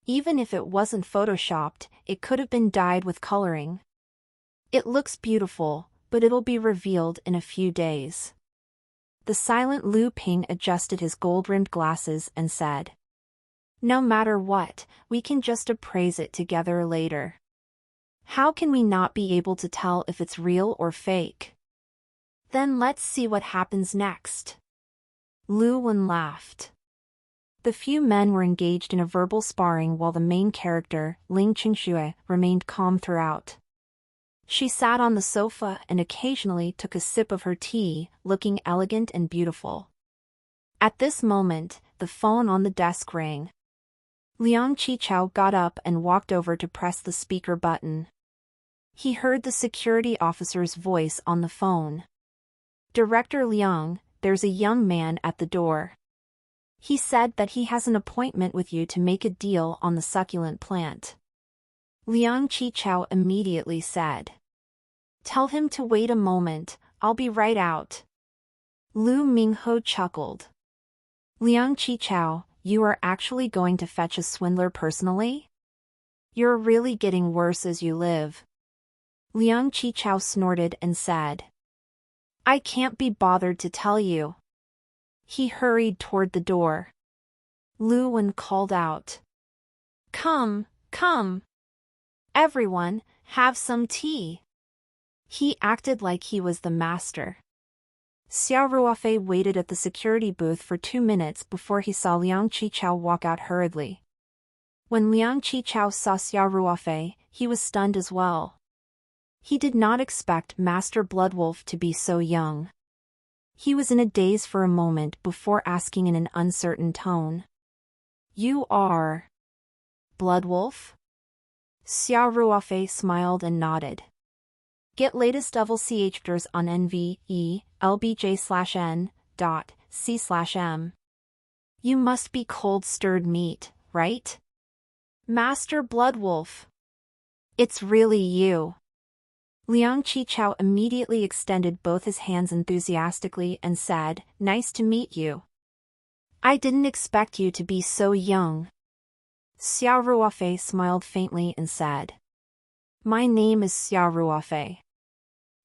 Even if it wasn't photoshopped, it could have been dyed with coloring. It looks beautiful, but it'll be revealed in a few days. The silent Lu Ping adjusted his gold-rimmed glasses and said. No matter what, we can just appraise it together later. How can we not be able to tell if it's real or fake? Then let's see what happens next. Lu Wen laughed. The few men were engaged in a verbal sparring while the main character, Ling Qingxue, remained calm throughout. She sat on the sofa and occasionally took a sip of her tea, looking elegant and beautiful. At this moment, the phone on the desk rang. Liang Qichao got up and walked over to press the speaker button. He heard the security officer's voice on the phone. Director Liang, there's a young man at the door. He said that he has an appointment with you to make a deal on the succulent plant. Liang Qichao immediately said. Tell him to wait a moment, I'll be right out. Lu Mingho chuckled. Liang Qichao, you are actually going to fetch a swindler personally? You're really getting worse as you live. Liang Qichao snorted and said. I can't be bothered to tell you. He hurried toward the door. Lu Wen called out. Come, come. Everyone, have some tea. He acted like he was the master. Xiao Ruofei waited at the security booth for 2 minutes before he saw Liang Qichao walk out hurriedly. When Liang Qichao saw Xiao Ruofei, he was stunned as well. He did not expect Master Bloodwolf to be so young. He was in a daze for a moment before asking in an uncertain tone. You are Bloodwolf? Xiao Ruofei smiled and nodded. Get latest LCHDers on NVE/LBJ/N.C/M. You must be cold stirred meat, right? Master Bloodwolf. It's really you. Liang Qichao immediately extended both his hands enthusiastically and said, Nice to meet you. I didn't expect you to be so young. Xiao Ruofei smiled faintly and said. My name is Xiao Ruofei.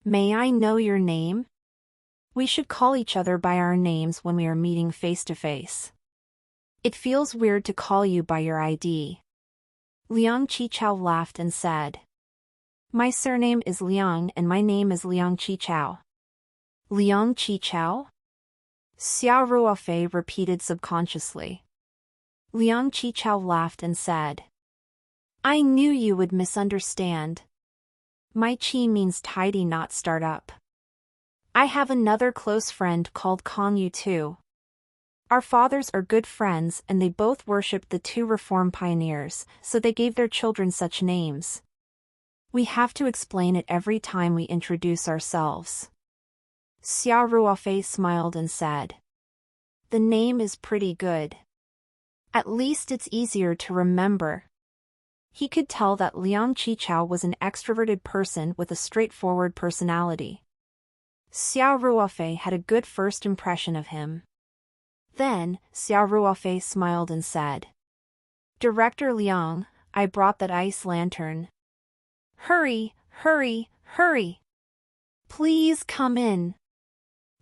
May I know your name? We should call each other by our names when we are meeting face to face. It feels weird to call you by your ID. Liang Qichao laughed and said. My surname is Liang and my name is Liang Qichao. Liang Qichao? Xiao Ruofei repeated subconsciously. Liang Qichao laughed and said. I knew you would misunderstand. My Qi means tidy, not startup. I have another close friend called Kong Yu too. Our fathers are good friends and they both worshipped the 2 reform pioneers, so they gave their children such names. We have to explain it every time we introduce ourselves. Xiao Ruofei smiled and said. The name is pretty good. At least it's easier to remember. He could tell that Liang Qichao was an extroverted person with a straightforward personality. Xiao Ruofei had a good first impression of him. Then, Xiao Ruofei smiled and said. Director Liang, I brought that ice lantern. Hurry, hurry, hurry. Please come in.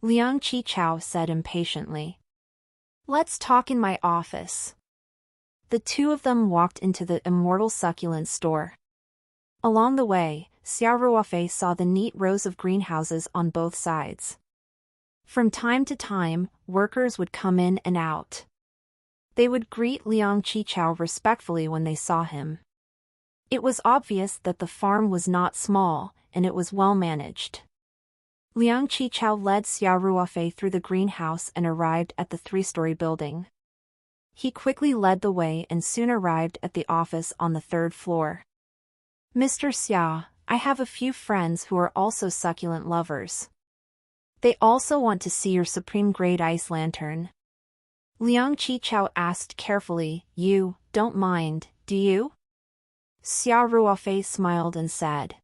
Liang Qichao said impatiently. Let's talk in my office. The two of them walked into the Immortal Succulent store. Along the way, Xiao Ruofei saw the neat rows of greenhouses on both sides. From time to time, workers would come in and out. They would greet Liang Qichao respectfully when they saw him. It was obvious that the farm was not small, and it was well managed. Liang Qichao led Xiao Ruofei through the greenhouse and arrived at the three-story building. He quickly led the way and soon arrived at the office on the third floor. Mr. Xiao, I have a few friends who are also succulent lovers. They also want to see your supreme-grade ice lantern. Liang Qichao asked carefully, You don't mind, do you? Xiao Ruofei smiled and said.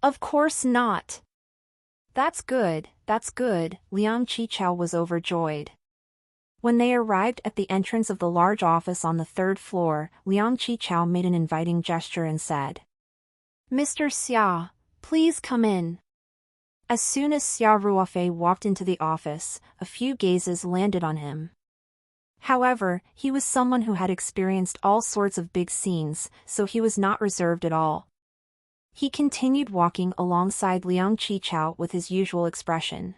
Of course not. That's good, Liang Qichao was overjoyed. When they arrived at the entrance of the large office on the third floor, Liang Qichao made an inviting gesture and said, Mr. Xiao, please come in. As soon as Xiao Ruofei walked into the office, a few gazes landed on him. However, he was someone who had experienced all sorts of big scenes, so he was not reserved at all. He continued walking alongside Liang Qichao with his usual expression.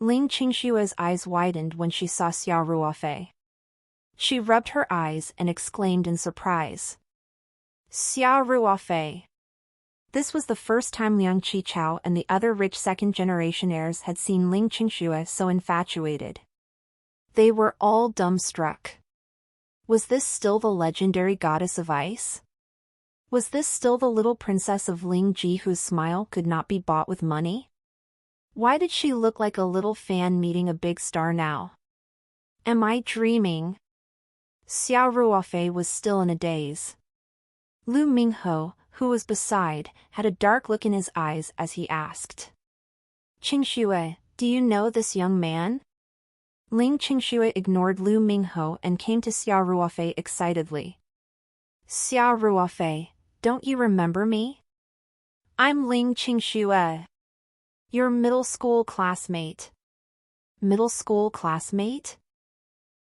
Ling Qingshua's eyes widened when she saw Xiao Ruofei. She rubbed her eyes and exclaimed in surprise. Xiao Ruofei. This was the first time Liang Qichao and the other rich second-generation heirs had seen Ling Qingxue so infatuated. They were all dumbstruck. Was this still the legendary goddess of ice? Was this still the little princess of Lingji whose smile could not be bought with money? Why did she look like a little fan meeting a big star now? Am I dreaming? Xiao Ruofei was still in a daze. Lu Mingho, who was beside, had a dark look in his eyes as he asked. Qingxue, do you know this young man? Ling Qingxue ignored Lu Mingho and came to Xiao Ruofei excitedly. Xiao Ruofei, don't you remember me? I'm Ling Qingxue. Your middle school classmate. Middle school classmate?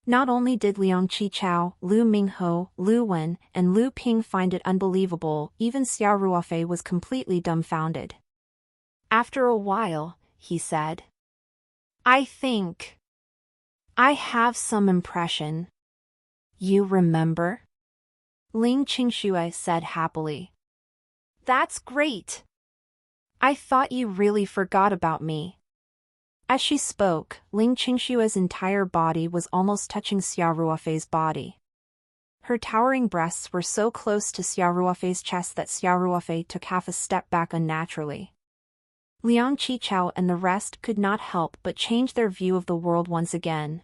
Not only did Liang Qichao, Lu Mingho, Lu Wen, and Lu Ping find it unbelievable, even Xiao Ruofei was completely dumbfounded. After a while, he said. I think I have some impression. You remember? Ling Qingxue said happily. That's great. I thought you really forgot about me. As she spoke, Ling Qingshue's entire body was almost touching Xiao Ruofei's body. Her towering breasts were so close to Xiao Ruofei's chest that Xiao Ruofei took half a step back unnaturally. Liang Qichao and the rest could not help but change their view of the world once again.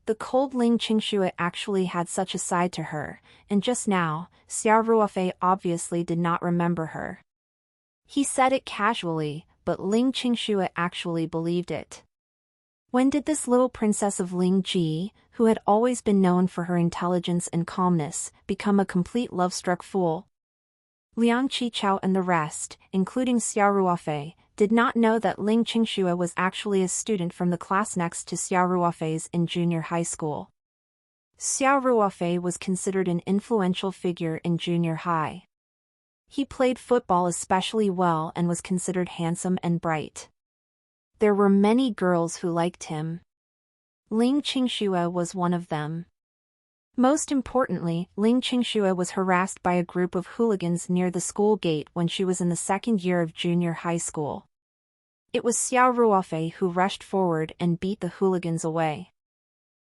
The cold Ling Qingxue actually had such a side to her, and just now, Xiao Ruofei obviously did not remember her. He said it casually, but Ling Qingxue actually believed it. When did this little princess of Lingji, who had always been known for her intelligence and calmness, become a complete love-struck fool? Liang Qichao and the rest, including Xiao Ruofei, did not know that Ling Qingxue was actually a student from the class next to Xiao Ruofei's in junior high school. Xiao Ruofei was considered an influential figure in junior high. He played football especially well and was considered handsome and bright. There were many girls who liked him. Ling Qingxue was one of them. Most importantly, Ling Qingxue was harassed by a group of hooligans near the school gate when she was in the second year of junior high school. It was Xiao Ruofei who rushed forward and beat the hooligans away.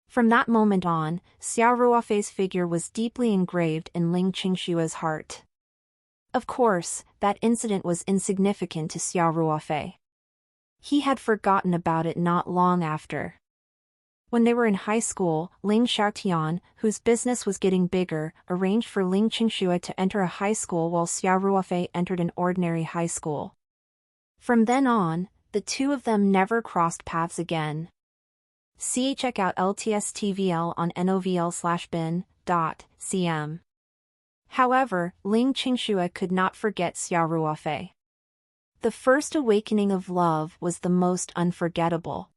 From that moment on, Xiao Ruofei's figure was deeply engraved in Ling Qingshue's heart. Of course, that incident was insignificant to Xiao Ruofei. He had forgotten about it not long after. When they were in high school, Ling Xiaotian, whose business was getting bigger, arranged for Ling Qingxue to enter a high school while Xiao Ruofei entered an ordinary high school. From then on, the two of them never crossed paths again. Check out LTS TVL on novl/bin.cm. However, Ling Qingxue could not forget Xiao Ruofei. The first awakening of love was the most unforgettable.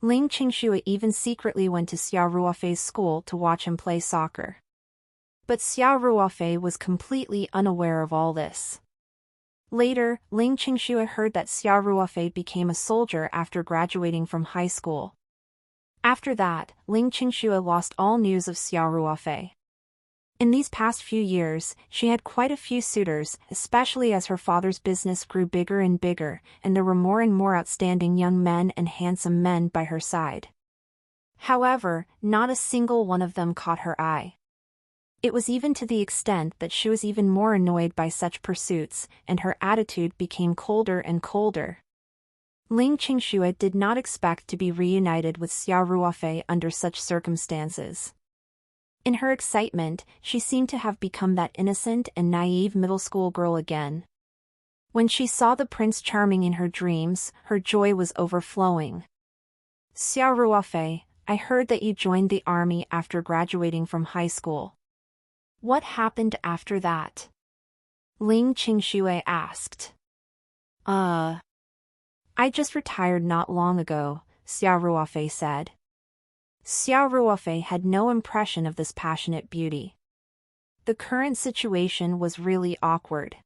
Ling Qingxue even secretly went to Xiao Ruofei's school to watch him play soccer. But Xiao Ruofei was completely unaware of all this. Later, Ling Qingxue heard that Xiao Ruofei became a soldier after graduating from high school. After that, Ling Qingxue lost all news of Xiao Ruofei. In these past few years, she had quite a few suitors, especially as her father's business grew bigger and bigger, and there were more and more outstanding young men and handsome men by her side. However, not a single one of them caught her eye. It was even to the extent that she was even more annoyed by such pursuits, and her attitude became colder and colder. Ling Qingxue did not expect to be reunited with Xiao Ruofei under such circumstances. In her excitement, she seemed to have become that innocent and naive middle school girl again. When she saw the Prince Charming in her dreams, her joy was overflowing. "Xiao Ruofei, I heard that you joined the army after graduating from high school. What happened after that?" Ling Qingxue asked. I just retired not long ago," Xiao Ruofei said. Xiao Ruofei had no impression of this passionate beauty. The current situation was really awkward.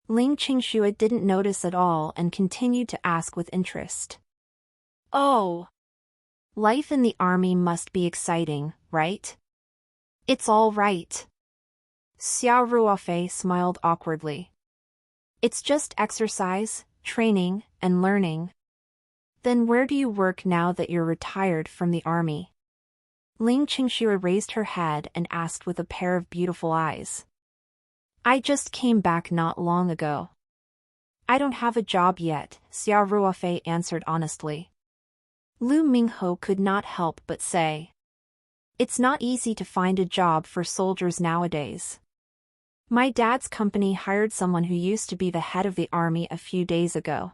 Ling Qingxue didn't notice at all and continued to ask with interest. "Oh, life in the army must be exciting, right?" "It's all right." Xiao Ruofei smiled awkwardly. "It's just exercise, training, and learning." "Then where do you work now that you're retired from the army?" Ling Qingxue raised her head and asked with a pair of beautiful eyes. "I just came back not long ago." "I don't have a job yet," Xiao Ruofei answered honestly. Lu Mingho could not help but say, "It's not easy to find a job for soldiers nowadays. My dad's company hired someone who used to be the head of the army a few days ago.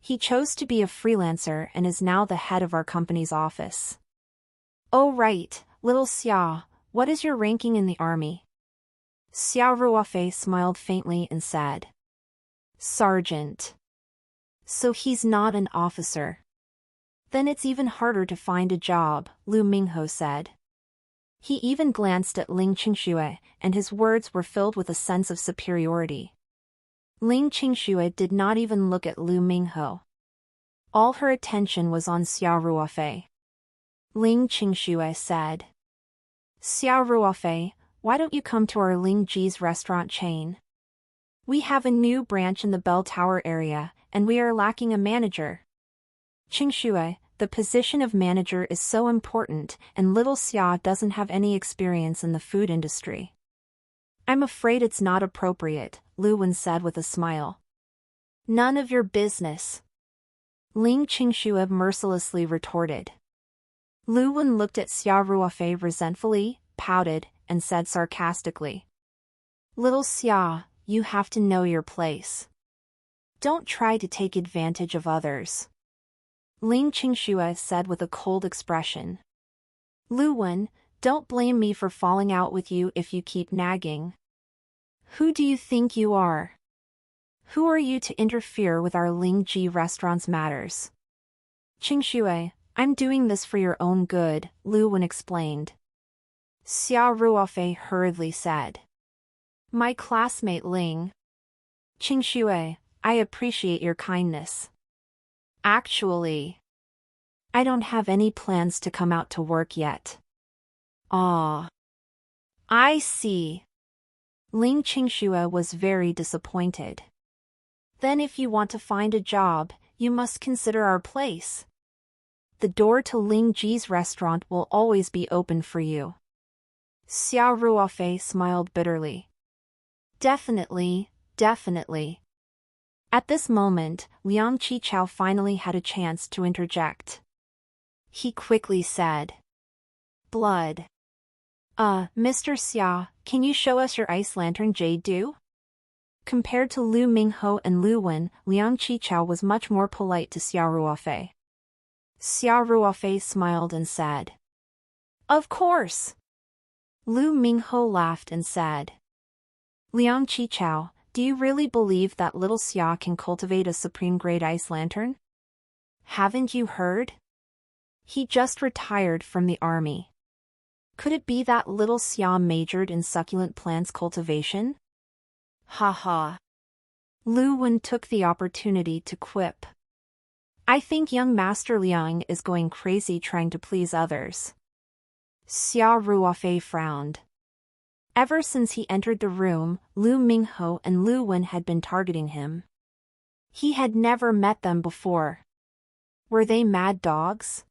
He chose to be a freelancer and is now the head of our company's office." "Oh right, little Xiao, what is your ranking in the army?" Xiao Ruofei smiled faintly and said, "Sergeant." "So he's not an officer. Then it's even harder to find a job," Lu Mingho said. He even glanced at Ling Qingxue, and his words were filled with a sense of superiority. Ling Qingxue did not even look at Lu Mingho. All her attention was on Xiao Ruofei. Ling Qingxue said, "Xiao Ruofei, why don't you come to our Ling Ji's restaurant chain? We have a new branch in the Bell Tower area, and we are lacking a manager." "Qingxue, the position of manager is so important, and little Xia doesn't have any experience in the food industry." "I'm afraid it's not appropriate," Lu Wen said with a smile. "None of your business," Ling Qingxue mercilessly retorted. Lu Wen looked at Xiao Ruofei resentfully, pouted, and said sarcastically, "Little Xia, you have to know your place. Don't try to take advantage of others." Ling Qingxue said with a cold expression. "Lu Wen, don't blame me for falling out with you if you keep nagging. Who do you think you are? Who are you to interfere with our Ling Ji restaurant's matters?" "Qingxue, I'm doing this for your own good," Lu Wen explained. Xiao Ruofei hurriedly said, "My classmate Ling." "Qingxue, I appreciate your kindness. Actually, I don't have any plans to come out to work yet." "Ah, I see." Ling Qingxue was very disappointed. "Then if you want to find a job, you must consider our place. The door to Ling Ji's restaurant will always be open for you." Xiao Ruofei smiled bitterly. "Definitely, definitely." At this moment, Liang Qichao finally had a chance to interject. He quickly said, "Blood. Mr. Xia, can you show us your ice lantern jade dew?" Compared to Lu Mingho and Lu Wen, Liang Qichao was much more polite to Xiao Ruofei. Xiao Ruofei smiled and said, "Of course." Lu Mingho laughed and said. Liang Qichao, do you really believe that little Xia can cultivate a supreme-grade ice lantern? Haven't you heard? He just retired from the army. Could it be that little Xia majored in succulent plants cultivation? Ha ha. Lu Wen took the opportunity to quip. I think young Master Liang is going crazy trying to please others. Xia Ruofei frowned. Ever since he entered the room, Lu Mingho and Lu Wen had been targeting him. He had never met them before. Were they mad dogs?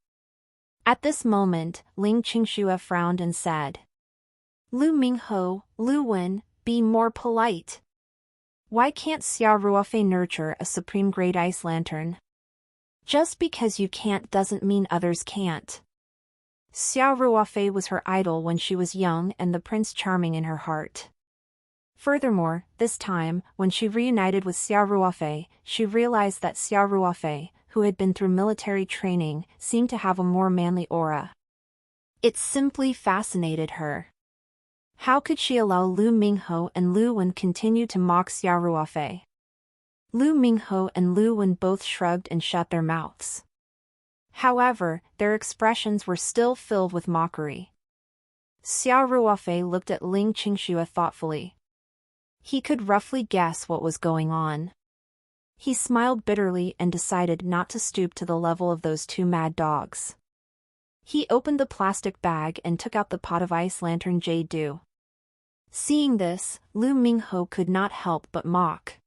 At this moment, Ling Qingxue frowned and said. Lu Mingho, Lu Wen, be more polite. Why can't Xia Ruofei nurture a supreme-grade ice lantern? Just because you can't doesn't mean others can't. Xia Ruofei was her idol when she was young and the Prince Charming in her heart. Furthermore, this time, when she reunited with Xia Ruofei, she realized that Xia Ruofei, who had been through military training, seemed to have a more manly aura. It simply fascinated her. How could she allow Lu Mingho and Lu Wen continue to mock Xia Ruofei? Lu Mingho and Lu Wen both shrugged and shut their mouths. However, their expressions were still filled with mockery. Xia Ruofei looked at Ling Qingxue thoughtfully. He could roughly guess what was going on. He smiled bitterly and decided not to stoop to the level of those two mad dogs. He opened the plastic bag and took out the pot of ice lantern Jade Dew. Seeing this, Lu Mingho could not help but mock.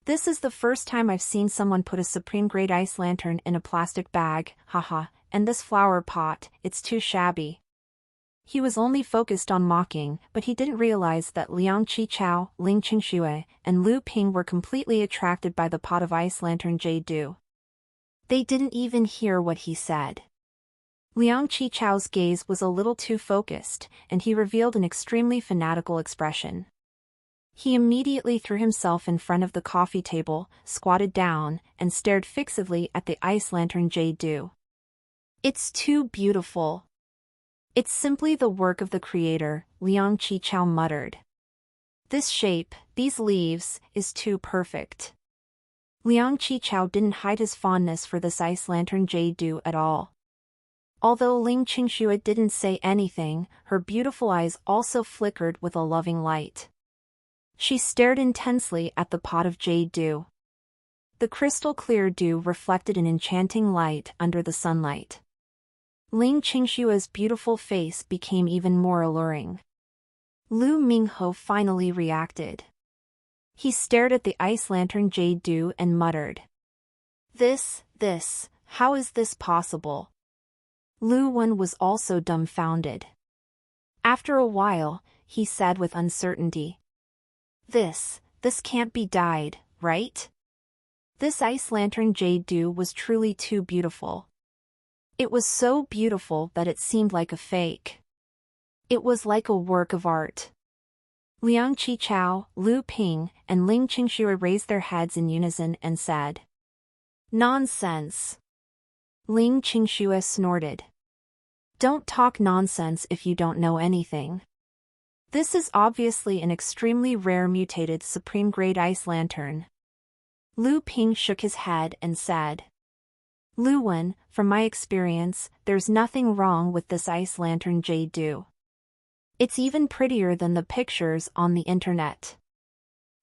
This is the first time I've seen someone put a supreme-grade ice lantern in a plastic bag, haha, and this flower pot, it's too shabby. He was only focused on mocking, but he didn't realize that Liang Qichao, Ling Qingxue, and Lu Ping were completely attracted by the pot of ice lantern Jade Dew. They didn't even hear what he said. Liang Qichao's gaze was a little too focused, and he revealed an extremely fanatical expression. He immediately threw himself in front of the coffee table, squatted down, and stared fixedly at the ice lantern Jade Dew. It's too beautiful. It's simply the work of the creator, Liang Qichao muttered. This shape, these leaves, is too perfect. Liang Qichao didn't hide his fondness for this ice lantern Jade Dew at all. Although Ling Qingxue didn't say anything, her beautiful eyes also flickered with a loving light. She stared intensely at the pot of Jade Dew. The crystal-clear dew reflected an enchanting light under the sunlight. Ling Qingxue's beautiful face became even more alluring. Lu Mingho finally reacted. He stared at the ice lantern Jade Dew and muttered. This, how is this possible? Lu Wen was also dumbfounded. After a while, he said with uncertainty. This can't be dyed, right? This ice lantern Jade Dew was truly too beautiful. It was so beautiful that it seemed like a fake. It was like a work of art. Liang Qichao, Lu Ping, and Ling Qingxue raised their heads in unison and said. Nonsense. Ling Qingxue snorted. Don't talk nonsense if you don't know anything. This is obviously an extremely rare mutated supreme-grade ice lantern. Lu Ping shook his head and said. Lu Wen, from my experience, there's nothing wrong with this ice lantern Jade Dew. It's even prettier than the pictures on the internet.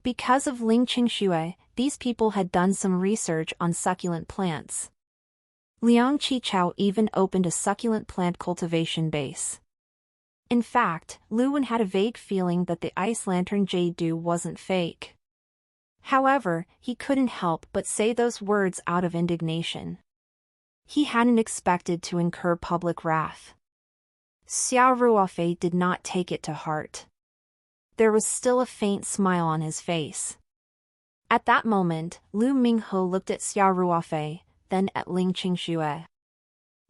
Because of Ling Qingxue, these people had done some research on succulent plants. Liang Qichao even opened a succulent plant cultivation base. In fact, Lu Wen had a vague feeling that the ice lantern Jade Dew wasn't fake. However, he couldn't help but say those words out of indignation. He hadn't expected to incur public wrath. Xia Ruofei did not take it to heart. There was still a faint smile on his face. At that moment, Lu Mingho looked at Xia Ruofei, then at Ling Qingxue.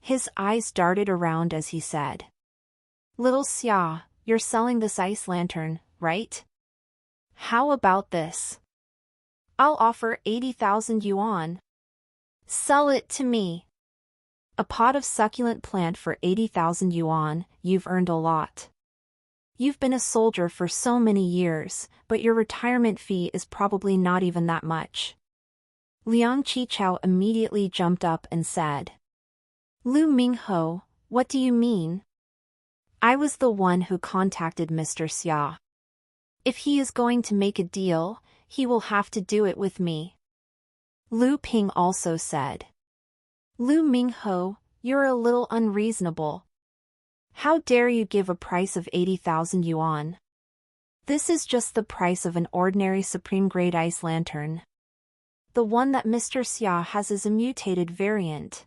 His eyes darted around as he said. Little Xia, you're selling this ice lantern, right? How about this? I'll offer 80,000 yuan. Sell it to me. A pot of succulent plant for 80,000 yuan, you've earned a lot. You've been a soldier for so many years, but your retirement fee is probably not even that much. Liang Qichao immediately jumped up and said. Lu Mingho, what do you mean? I was the one who contacted Mr. Xia. If he is going to make a deal, he will have to do it with me. Lu Ping also said. Lu Mingho, you're a little unreasonable. How dare you give a price of 80,000 yuan? This is just the price of an ordinary supreme-grade ice lantern. The one that Mr. Xia has is a mutated variant.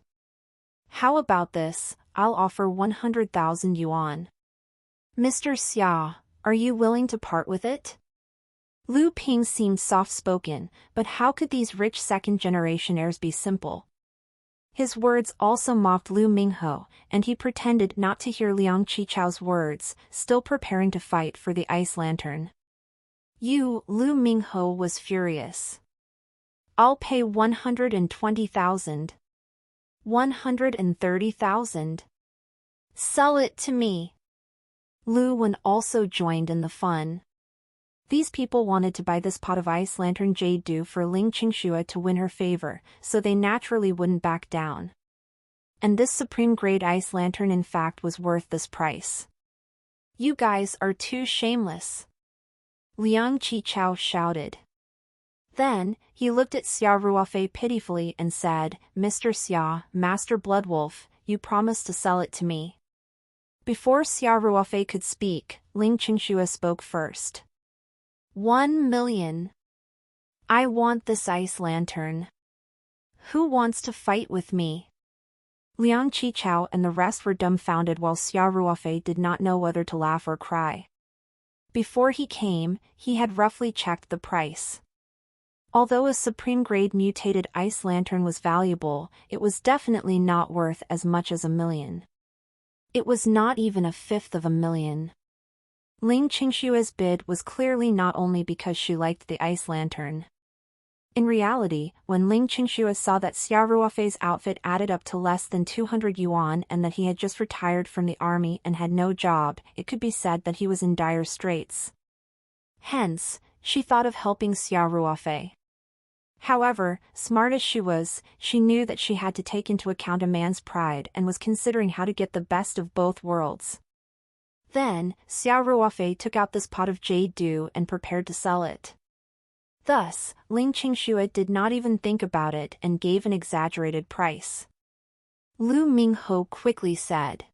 How about this? I'll offer 100,000 yuan. Mr. Xia, are you willing to part with it? Lu Ping seemed soft-spoken, but how could these rich second-generation heirs be simple? His words also mocked Lu Mingho, and he pretended not to hear Liang Qichao's words, still preparing to fight for the ice lantern. Lu Mingho was furious. I'll pay 120,000. 130,000. Sell it to me. Lu Wen also joined in the fun. These people wanted to buy this pot of ice lantern Jade Dew for Ling Qingxue to win her favor, so they naturally wouldn't back down. And this supreme-grade ice lantern in fact was worth this price. You guys are too shameless. Liang Qichao shouted. Then, he looked at Xia Ruofei pitifully and said, Mr. Xia, Master Bloodwolf, you promised to sell it to me. Before Xia Ruofei could speak, Ling Qingxue spoke first. 1 million. I want this ice lantern. Who wants to fight with me? Liang Qichao and the rest were dumbfounded while Xia Ruofei did not know whether to laugh or cry. Before he came, he had roughly checked the price. Although a supreme-grade mutated ice lantern was valuable, it was definitely not worth as much as 1 million. It was not even a fifth of 1 million. Ling Qingxue's bid was clearly not only because she liked the ice lantern. In reality, when Ling Qingxue saw that Xia Ruofei's outfit added up to less than 200 yuan and that he had just retired from the army and had no job, it could be said that he was in dire straits. Hence, she thought of helping Xia Ruofei. However, smart as she was, she knew that she had to take into account a man's pride and was considering how to get the best of both worlds. Then, Xia Ruofei took out this pot of Jade Dew and prepared to sell it. Thus, Ling Qingxue did not even think about it and gave an exaggerated price. Lu Mingho quickly said.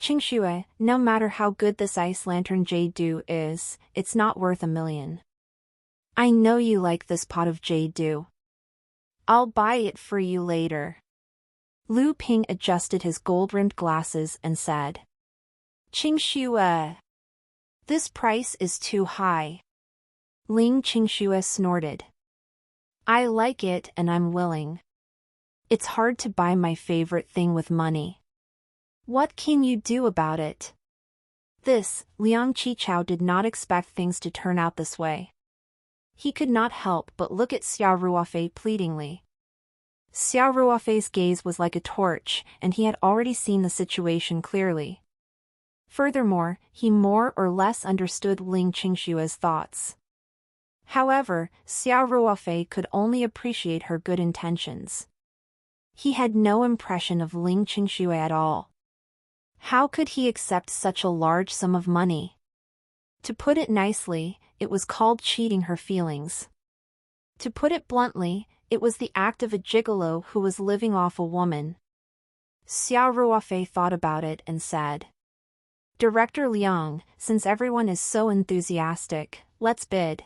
Qingxue, no matter how good this ice lantern Jade Dew is, it's not worth 1 million. I know you like this pot of Jade Dew. I'll buy it for you later. Lu Ping adjusted his gold-rimmed glasses and said. Qingxue. This price is too high. Ling Qingxue snorted. I like it and I'm willing. It's hard to buy my favorite thing with money. What can you do about it? This, Liang Qichao did not expect things to turn out this way. He could not help but look at Xia Ruofei pleadingly. Xia Ruofei's gaze was like a torch, and he had already seen the situation clearly. Furthermore, he more or less understood Ling Qingxue's thoughts. However, Xia Ruofei could only appreciate her good intentions. He had no impression of Ling Qingxue at all. How could he accept such a large sum of money? To put it nicely, it was called cheating her feelings. To put it bluntly, it was the act of a gigolo who was living off a woman. Xia Ruofei thought about it and said. Director Liang, since everyone is so enthusiastic, let's bid.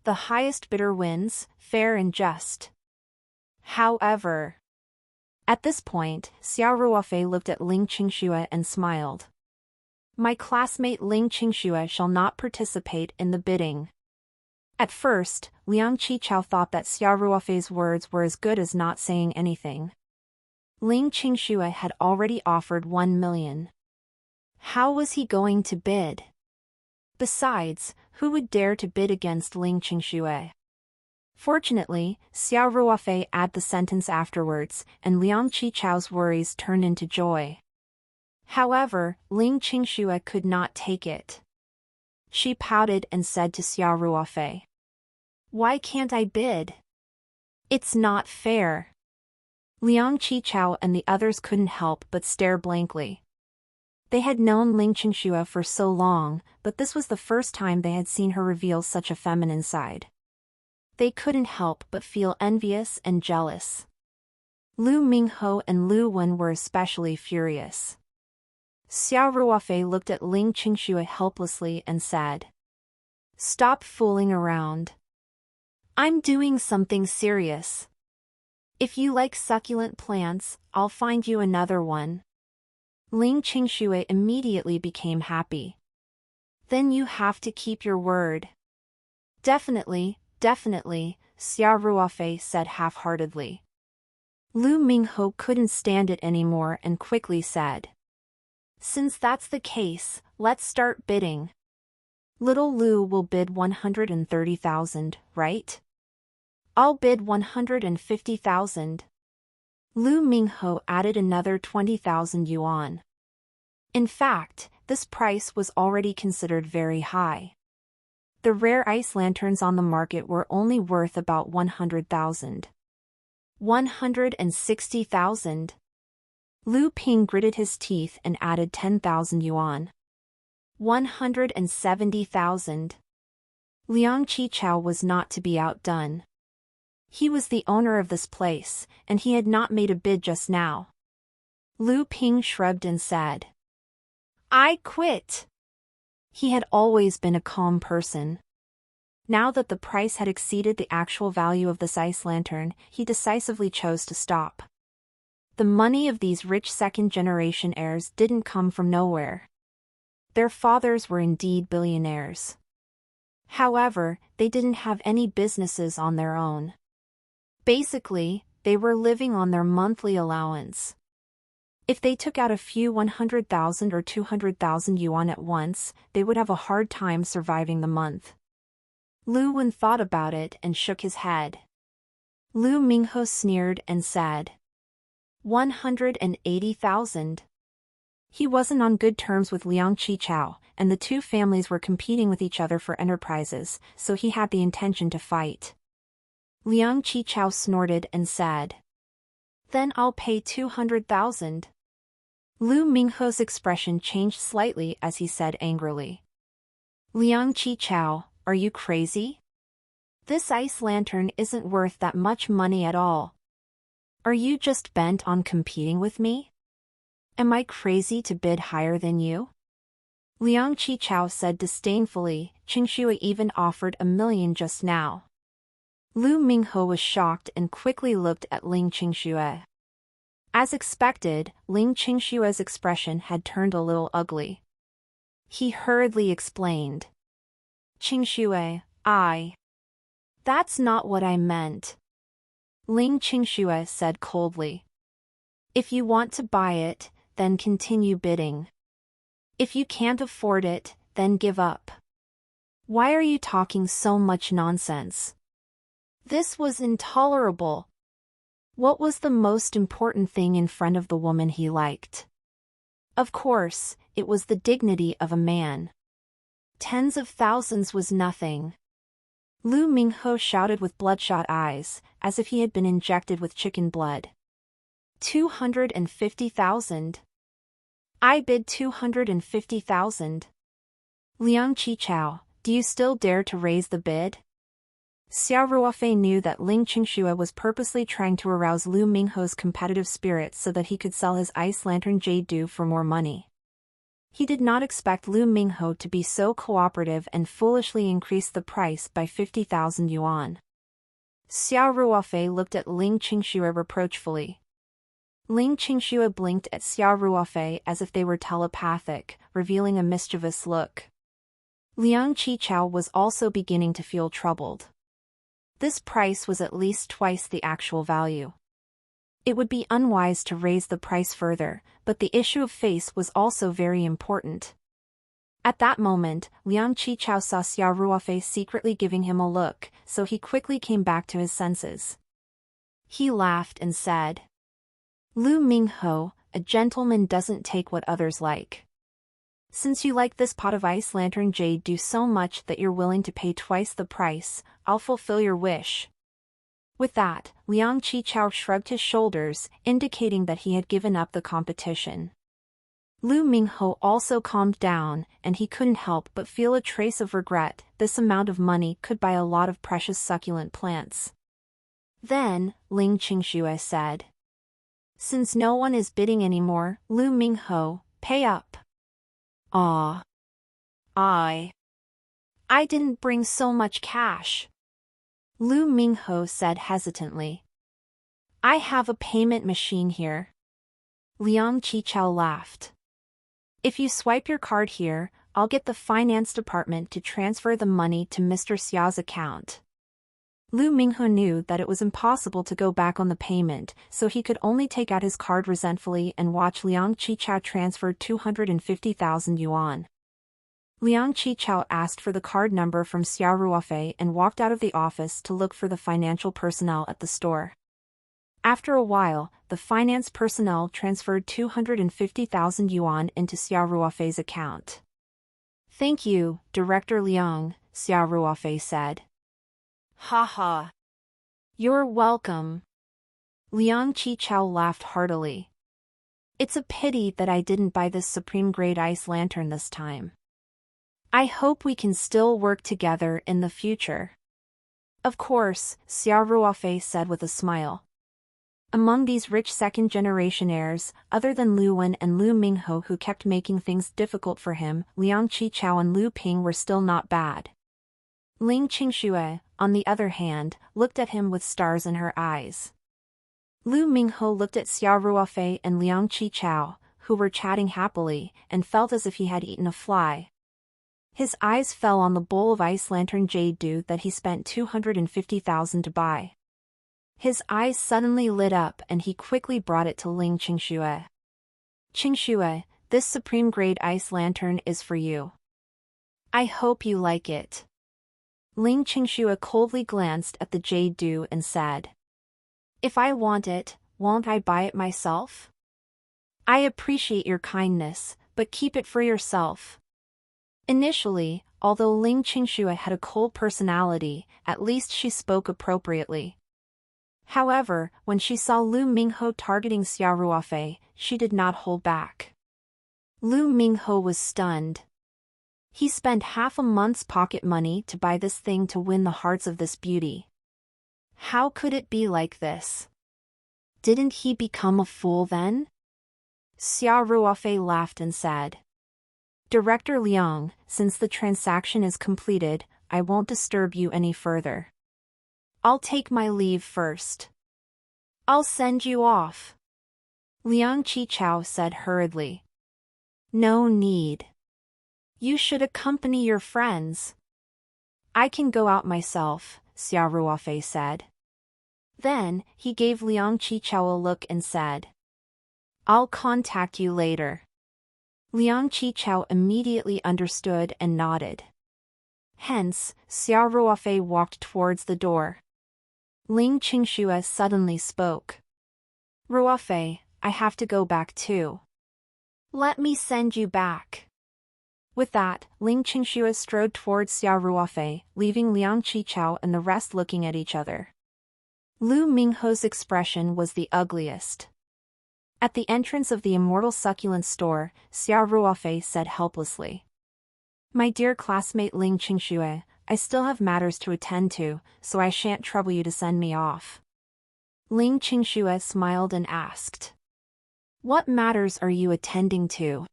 The highest bidder wins, fair and just. However. At this point, Xia Ruofei looked at Ling Qingxue and smiled. My classmate Ling Qingxue shall not participate in the bidding. At first, Liang Qichao thought that Xia Ruofei's words were as good as not saying anything. Ling Qingxue had already offered 1 million. How was he going to bid? Besides, who would dare to bid against Ling Qingxue? Fortunately, Xia Ruofei added the sentence afterwards, and Liang Qichao's worries turned into joy. However, Ling Qingxue could not take it. She pouted and said to Xiao Ruofei, "Why can't I bid? It's not fair." Liang Qichao and the others couldn't help but stare blankly. They had known Ling Qingxue for so long, but this was the first time they had seen her reveal such a feminine side. They couldn't help but feel envious and jealous. Lu Mingho and Lu Wen were especially furious. Xiao Ruofei looked at Ling Qingxue helplessly and said, "Stop fooling around. I'm doing something serious. If you like succulent plants, I'll find you another one." Ling Qingxue immediately became happy. "Then you have to keep your word." Definitely, Xiao Ruofei said half-heartedly. Lu Mingho couldn't stand it anymore and quickly said, "Since that's the case, let's start bidding. Little Lu will bid 130,000, right? I'll bid 150,000. Lu Mingho added another 20,000 yuan. In fact, this price was already considered very high. The rare ice lanterns on the market were only worth about 100,000. 160,000. Lu Ping gritted his teeth and added 10,000 yuan. 170,000. Liang Qichao was not to be outdone. He was the owner of this place, and he had not made a bid just now. Lu Ping shrugged and said, "I quit." He had always been a calm person. Now that the price had exceeded the actual value of this ice lantern, he decisively chose to stop. The money of these rich second-generation heirs didn't come from nowhere. Their fathers were indeed billionaires. However, they didn't have any businesses on their own. Basically, they were living on their monthly allowance. If they took out a few 100,000 or 200,000 yuan at once, they would have a hard time surviving the month. Lu Wen thought about it and shook his head. Lu Mingho sneered and said, 180,000. He wasn't on good terms with Liang Qichao, and the two families were competing with each other for enterprises, so he had the intention to fight. Liang Qichao snorted and said, "Then I'll pay 200,000. Lu Mingho's expression changed slightly as he said angrily, "Liang Qichao, are you crazy? This ice lantern isn't worth that much money at all. Are you just bent on competing with me? Am I crazy to bid higher than you?" Liang Qichao said disdainfully, "Qingxue even offered 1,000,000 just now." Lu Mingho was shocked and quickly looked at Ling Qingxue. As expected, Ling Qingshue's expression had turned a little ugly. He hurriedly explained, "Qingxue, that's not what I meant." Ling Qingxue said coldly, "If you want to buy it, then continue bidding. If you can't afford it, then give up. Why are you talking so much nonsense?" This was intolerable. What was the most important thing in front of the woman he liked? Of course, it was the dignity of a man. Tens of thousands was nothing. Lu Mingho shouted with bloodshot eyes, as if he had been injected with chicken blood. 250,000. I bid 250,000. Liang Qichao, do you still dare to raise the bid? Xiao Ruofei knew that Ling Qingxue was purposely trying to arouse Lu Mingho's competitive spirit so that he could sell his ice lantern Jade Dew for more money. He did not expect Lu Mingho to be so cooperative and foolishly increase the price by 50,000 yuan. Xiao Ruofei looked at Ling Qingxue reproachfully. Ling Qingxue blinked at Xiao Ruofei as if they were telepathic, revealing a mischievous look. Liang Qichao was also beginning to feel troubled. This price was at least twice the actual value. It would be unwise to raise the price further, but the issue of face was also very important. At that moment, Liang Qichao saw Xiao Ruofei secretly giving him a look, so he quickly came back to his senses. He laughed and said, "Lu Mingho, a gentleman doesn't take what others like. Since you like this pot of ice lantern jade do so much that you're willing to pay twice the price, I'll fulfill your wish. With that, Liang Qichao shrugged his shoulders, indicating that he had given up the competition. Lu Mingho also calmed down, and he couldn't help but feel a trace of regret. This amount of money could buy a lot of precious succulent plants. Then, Ling Qingxue said, "Since no one is bidding anymore, Lu Mingho, pay up." "Ah. I didn't bring so much cash," Lu Mingho said hesitantly. "I have a payment machine here." Liang Qichao laughed. "If you swipe your card here, I'll get the finance department to transfer the money to Mr. Xiao's account." Lu Mingho knew that it was impossible to go back on the payment, so he could only take out his card resentfully and watch Liang Qichao transfer 250,000 yuan. Liang Qichao asked for the card number from Xiao Ruofei and walked out of the office to look for the financial personnel at the store. After a while, the finance personnel transferred 250,000 yuan into Xiao Ruofei's account. "Thank you, Director Liang," Xiao Ruofei said. "Ha ha. You're welcome." Liang Qichao laughed heartily. "It's a pity that I didn't buy this supreme-grade ice lantern this time. I hope we can still work together in the future." "Of course," Xiao Ruofei said with a smile. Among these rich second-generation heirs, other than Lu Wen and Lu Mingho who kept making things difficult for him, Liang Qichao and Lu Ping were still not bad. Ling Qingxue, on the other hand, looked at him with stars in her eyes. Lu Mingho looked at Xiao Ruofei and Liang Qichao, who were chatting happily, and felt as if he had eaten a fly. His eyes fell on the bowl of ice lantern jade dew that he spent 250,000 to buy. His eyes suddenly lit up and he quickly brought it to Ling Qingxue. "Qingxue, this supreme-grade ice lantern is for you. I hope you like it." Ling Qingxue coldly glanced at the jade dew and said, "If I want it, won't I buy it myself? I appreciate your kindness, but keep it for yourself." Initially, although Ling Qingxue had a cold personality, at least she spoke appropriately. However, when she saw Lu Mingho targeting Xiao Ruofei, she did not hold back. Lu Mingho was stunned. He spent half a month's pocket money to buy this thing to win the hearts of this beauty. How could it be like this? Didn't he become a fool then? Xiao Ruofei laughed and said, "Director Liang, since the transaction is completed, I won't disturb you any further. I'll take my leave first. I'll send you off." Liang Qichao said hurriedly. "No need. You should accompany your friends." "I can go out myself," Xiao Ruofei said. Then, he gave Liang Qichao a look and said, "I'll contact you later." Liang Qichao immediately understood and nodded. Hence, Xiao Ruofei walked towards the door. Ling Qingxue suddenly spoke. "Ruofei, I have to go back too. Let me send you back." With that, Ling Qingxue strode towards Xiao Ruofei, leaving Liang Qichao and the rest looking at each other. Lu Mingho's expression was the ugliest. At the entrance of the Immortal Succulent store, Xiao Ruofei said helplessly, "My dear classmate Ling Qingxue, I still have matters to attend to, so I shan't trouble you to send me off." Ling Qingxue smiled and asked, "What matters are you attending to?"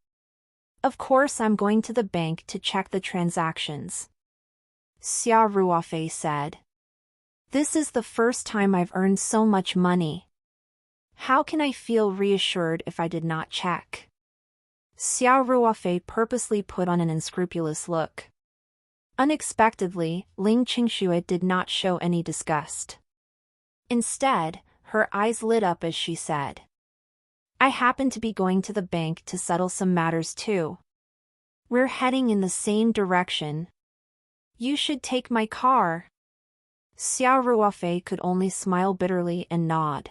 "Of course I'm going to the bank to check the transactions," Xiao Ruofei said. "This is the first time I've earned so much money. How can I feel reassured if I did not check?" Xiao Ruofei purposely put on an unscrupulous look. Unexpectedly, Ling Qingxue did not show any disgust. Instead, her eyes lit up as she said, "I happen to be going to the bank to settle some matters too. We're heading in the same direction. You should take my car." Xiao Ruofei could only smile bitterly and nod.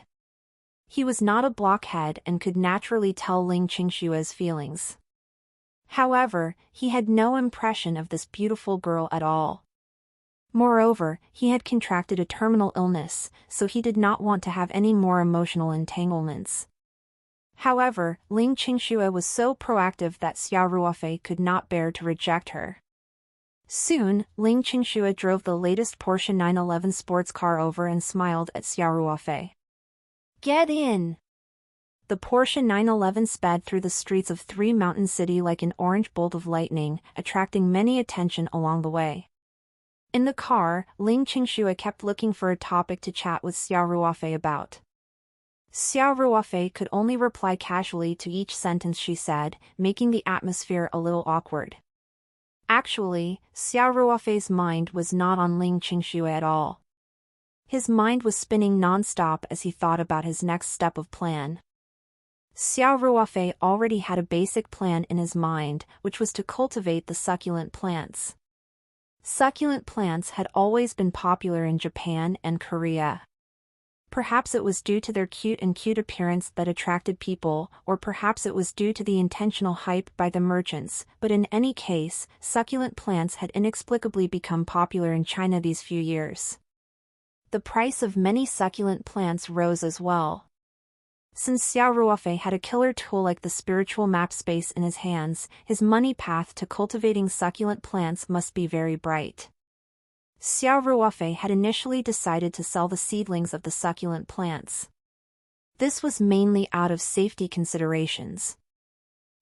He was not a blockhead and could naturally tell Ling Qingshue's feelings. However, he had no impression of this beautiful girl at all. Moreover, he had contracted a terminal illness, so he did not want to have any more emotional entanglements. However, Ling Qingxue was so proactive that Xiao Ruofei could not bear to reject her. Soon, Ling Qingxue drove the latest Porsche 911 sports car over and smiled at Xiao Ruofei. "Get in!" The Porsche 911 sped through the streets of Three Mountain City like an orange bolt of lightning, attracting many attention along the way. In the car, Ling Qingxue kept looking for a topic to chat with Xiao Ruofei about. Xiao Ruofei could only reply casually to each sentence she said, making the atmosphere a little awkward. Actually, Xiao Ruofei's mind was not on Ling Qingxue at all. His mind was spinning non-stop as he thought about his next step of plan. Xiao Ruofei already had a basic plan in his mind, which was to cultivate the succulent plants. Succulent plants had always been popular in Japan and Korea. Perhaps it was due to their cute appearance that attracted people, or perhaps it was due to the intentional hype by the merchants, but in any case, succulent plants had inexplicably become popular in China these few years. The price of many succulent plants rose as well. Since Xiao Ruofei had a killer tool like the spiritual map space in his hands, his money path to cultivating succulent plants must be very bright. Xiao Ruofei had initially decided to sell the seedlings of the succulent plants. This was mainly out of safety considerations.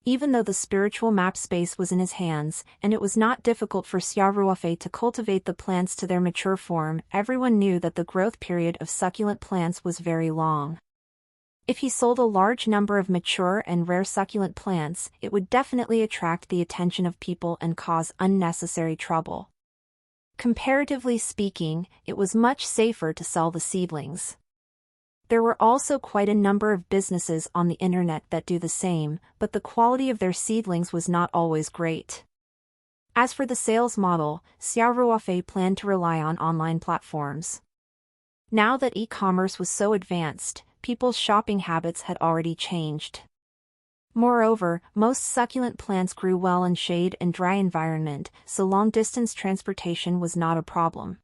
Even though the spiritual map space was in his hands, and it was not difficult for Xiao Ruofei to cultivate the plants to their mature form, everyone knew that the growth period of succulent plants was very long. If he sold a large number of mature and rare succulent plants, it would definitely attract the attention of people and cause unnecessary trouble. Comparatively speaking, it was much safer to sell the seedlings. There were also quite a number of businesses on the internet that do the same, but the quality of their seedlings was not always great. As for the sales model, Xiao Ruofei planned to rely on online platforms. Now that e-commerce was so advanced, people's shopping habits had already changed. Moreover, most succulent plants grew well in shade and dry environment, so long-distance transportation was not a problem.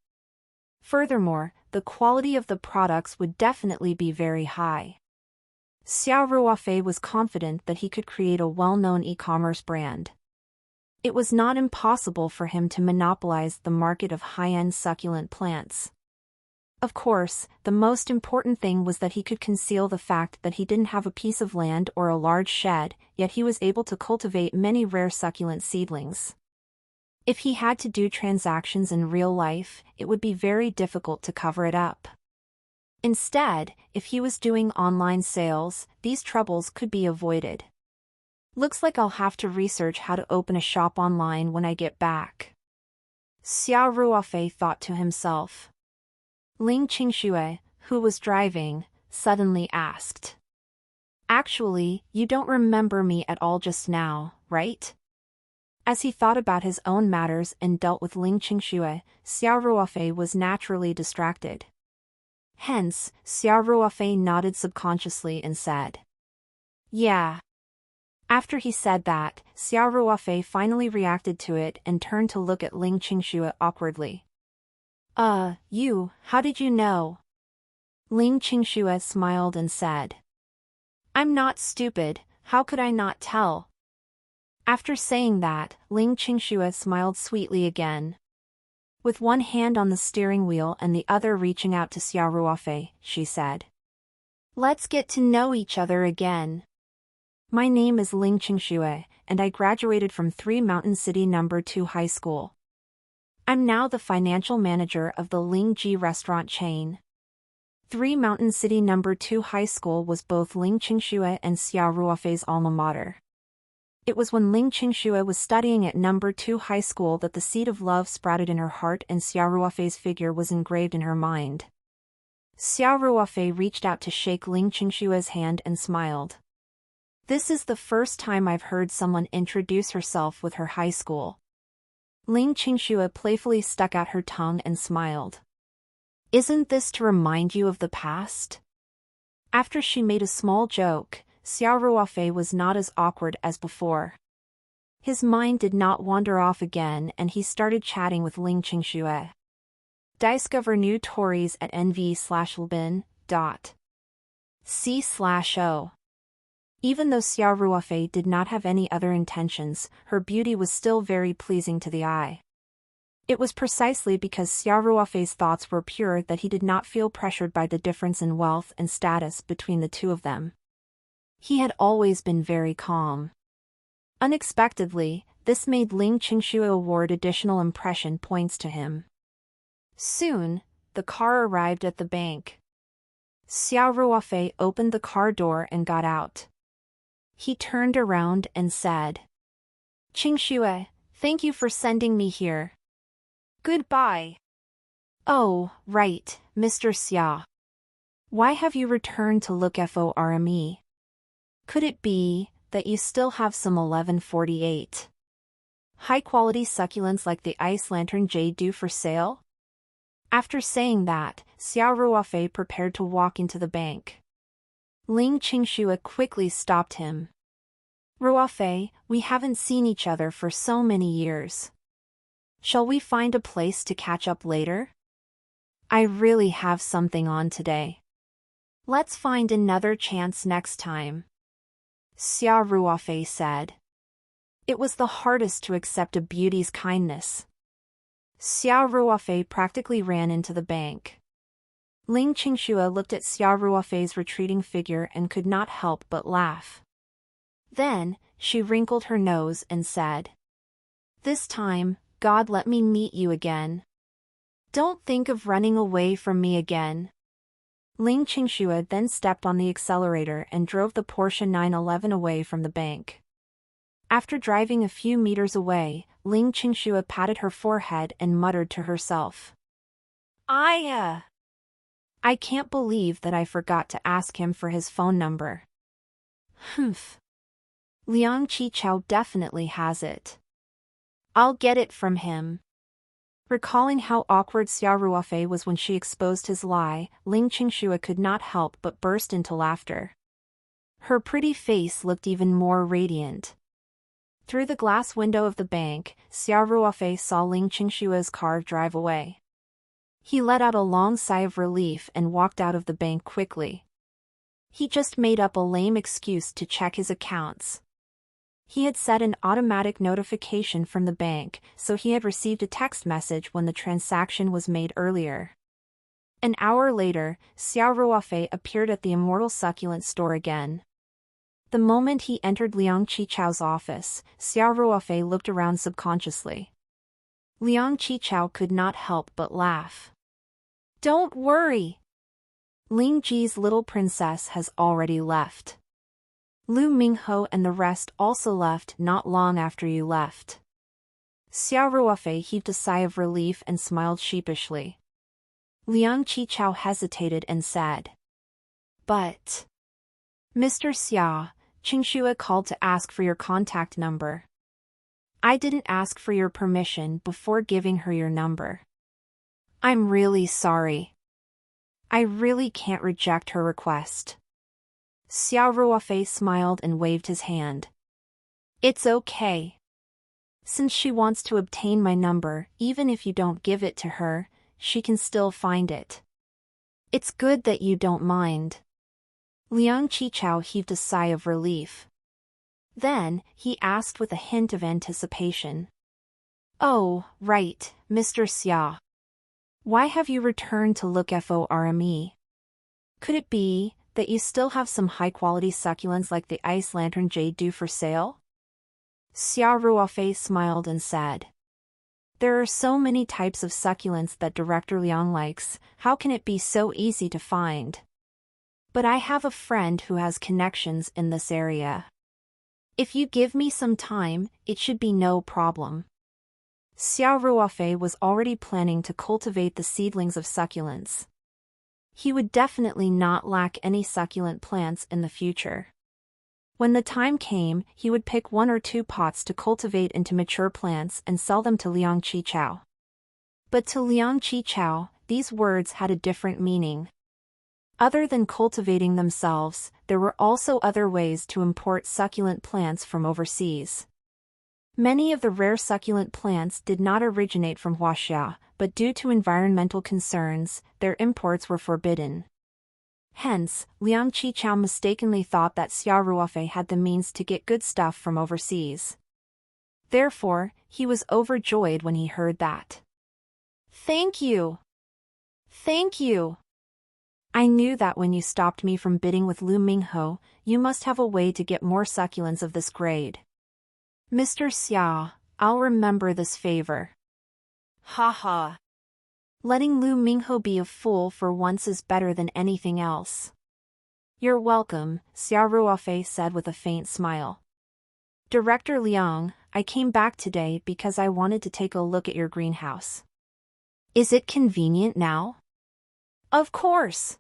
Furthermore, the quality of the products would definitely be very high. Xiao Ruofei was confident that he could create a well-known e-commerce brand. It was not impossible for him to monopolize the market of high-end succulent plants. Of course, the most important thing was that he could conceal the fact that he didn't have a piece of land or a large shed, yet he was able to cultivate many rare succulent seedlings. If he had to do transactions in real life, it would be very difficult to cover it up. Instead, if he was doing online sales, these troubles could be avoided. Looks like I'll have to research how to open a shop online when I get back. Xiao Ruofei thought to himself. Ling Qingxue, who was driving, suddenly asked. "Actually, you don't remember me at all just now, right?" As he thought about his own matters and dealt with Ling Qingxue, Xiao Ruofei was naturally distracted. Hence, Xiao Ruofei nodded subconsciously and said, "Yeah." After he said that, Xiao Ruofei finally reacted to it and turned to look at Ling Qingxue awkwardly. How did you know?" Ling Qingxue smiled and said, "I'm not stupid, how could I not tell?" After saying that, Ling Qingxue smiled sweetly again. With one hand on the steering wheel and the other reaching out to Xiao Ruofei, she said, "Let's get to know each other again. My name is Ling Qingxue, and I graduated from Three Mountain City No. 2 High School. I'm now the financial manager of the Ling Ji restaurant chain." Three Mountain City No. 2 High School was both Ling Qingxue and Xiao Ruofei's alma mater. It was when Ling Qingxue was studying at No. 2 High School that the seed of love sprouted in her heart and Xiao Ruofei's figure was engraved in her mind. Xiao Ruofei reached out to shake Ling Qingxue's hand and smiled. "This is the first time I've heard someone introduce herself with her high school." Ling Qingxue playfully stuck out her tongue and smiled. "Isn't this to remind you of the past?" After she made a small joke, Xiao Ruofei was not as awkward as before. His mind did not wander off again and he started chatting with Ling Qingxue. Discover new stories at nv/lbin.c/o. Even though Xiao Ruofei did not have any other intentions, her beauty was still very pleasing to the eye. It was precisely because Xiao Ruofei's thoughts were pure that he did not feel pressured by the difference in wealth and status between the two of them. He had always been very calm. Unexpectedly, this made Ling Qingxue award additional impression points to him. Soon, the car arrived at the bank. Xiao Ruofei opened the car door and got out. He turned around and said, "Qingxue, thank you for sending me here. Goodbye." "Oh, right, Mr. Xia. Why have you returned to look for me? Could it be that you still have some 1148 high-quality succulents like the ice lantern jade due for sale?" After saying that, Xiao Ruofei prepared to walk into the bank. Ling Qingxue quickly stopped him. "Ruofei, we haven't seen each other for so many years. Shall we find a place to catch up later? I really have something on today. Let's find another chance next time," Xiao Ruofei said. It was the hardest to accept a beauty's kindness. Xiao Ruofei practically ran into the bank. Ling Qingxue looked at Xiao Ruofei's retreating figure and could not help but laugh. Then, she wrinkled her nose and said, "This time, God let me meet you again. Don't think of running away from me again." Ling Qingxue then stepped on the accelerator and drove the Porsche 911 away from the bank. After driving a few meters away, Ling Qingxue patted her forehead and muttered to herself, I can't believe that I forgot to ask him for his phone number. Humph. Liang Qichao definitely has it. I'll get it from him." Recalling how awkward Xiao Ruofei was when she exposed his lie, Ling Qingxue could not help but burst into laughter. Her pretty face looked even more radiant. Through the glass window of the bank, Xiao Ruofei saw Ling Qingxue's car drive away. He let out a long sigh of relief and walked out of the bank quickly. He just made up a lame excuse to check his accounts. He had set an automatic notification from the bank, so he had received a text message when the transaction was made earlier. An hour later, Xiao Ruofei appeared at the Immortal Succulent store again. The moment he entered Liang Qichao's office, Xiao Ruofei looked around subconsciously. Liang Qichao could not help but laugh. "Don't worry. Ling Ji's little princess has already left. Lu Mingho and the rest also left not long after you left." Xiao Ruofei heaved a sigh of relief and smiled sheepishly. Liang Qichao hesitated and said, "But, Mr. Xia, Qingxue called to ask for your contact number. I didn't ask for your permission before giving her your number. I'm really sorry. I really can't reject her request." Xiao Ruofei smiled and waved his hand. "It's okay. Since she wants to obtain my number, even if you don't give it to her, she can still find it. It's good that you don't mind." Liang Qichao heaved a sigh of relief. Then, he asked with a hint of anticipation. "Oh, right, Mr. Xia. Why have you returned to look for me? Could it be that you still have some high-quality succulents like the ice lantern jade due for sale?" Xiao Ruofei smiled and said, "There are so many types of succulents that Director Liang likes, how can it be so easy to find? But I have a friend who has connections in this area. If you give me some time, it should be no problem." Xiao Ruofei was already planning to cultivate the seedlings of succulents. He would definitely not lack any succulent plants in the future. When the time came, he would pick 1 or 2 pots to cultivate into mature plants and sell them to Liang Qichao. But to Liang Qichao, these words had a different meaning. Other than cultivating themselves, there were also other ways to import succulent plants from overseas. Many of the rare succulent plants did not originate from Huaxia, but due to environmental concerns, their imports were forbidden. Hence, Liang Qichao mistakenly thought that Xia Ruofei had the means to get good stuff from overseas. Therefore, he was overjoyed when he heard that. "Thank you! Thank you! I knew that when you stopped me from bidding with Lu Mingho, you must have a way to get more succulents of this grade. Mr. Xia, I'll remember this favor." Ha ha. Letting Lu Mingho be a fool for once is better than anything else. "You're welcome," Xia Ruofei said with a faint smile. "Director Liang, I came back today because I wanted to take a look at your greenhouse. Is it convenient now?" "Of course,"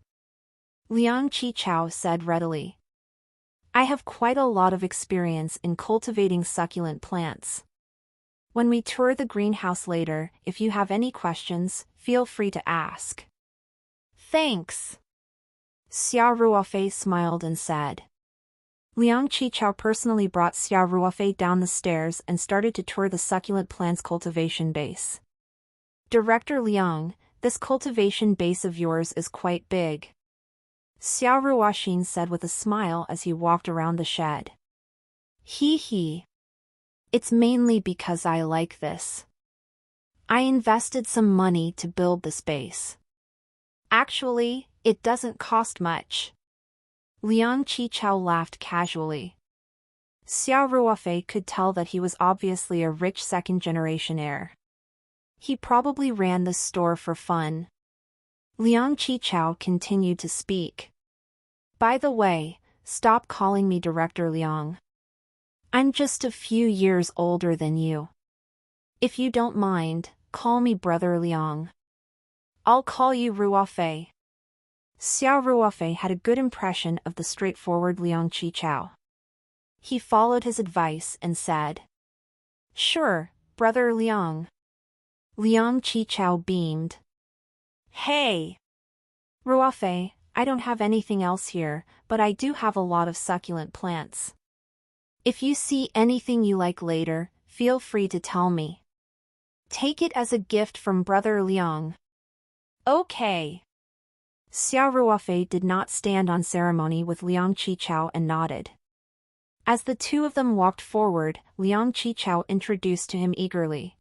Liang Qichao said readily. "I have quite a lot of experience in cultivating succulent plants. When we tour the greenhouse later, if you have any questions, feel free to ask." "Thanks," Xia Ruofei smiled and said. Liang Qichao personally brought Xia Ruofei down the stairs and started to tour the succulent plants cultivation base. "Director Liang, this cultivation base of yours is quite big," Xia Ruoxin said with a smile as he walked around the shed. "Hee hee. It's mainly because I like this. I invested some money to build the space. Actually, it doesn't cost much." Liang Qichao laughed casually. Xia Ruofei could tell that he was obviously a rich second-generation heir. He probably ran this store for fun. Liang Qichao continued to speak. "By the way, stop calling me Director Liang. I'm just a few years older than you. If you don't mind, call me Brother Liang." "I'll call you Ruofei." Xia Ruofei had a good impression of the straightforward Liang Qichao. He followed his advice and said, "Sure, Brother Liang." Liang Qichao beamed. "Hey, Ruofei, I don't have anything else here, but I do have a lot of succulent plants. If you see anything you like later, feel free to tell me. Take it as a gift from Brother Liang." "Okay." Xia Ruofei did not stand on ceremony with Liang Qichao and nodded. As the two of them walked forward, Liang Qichao introduced to him eagerly.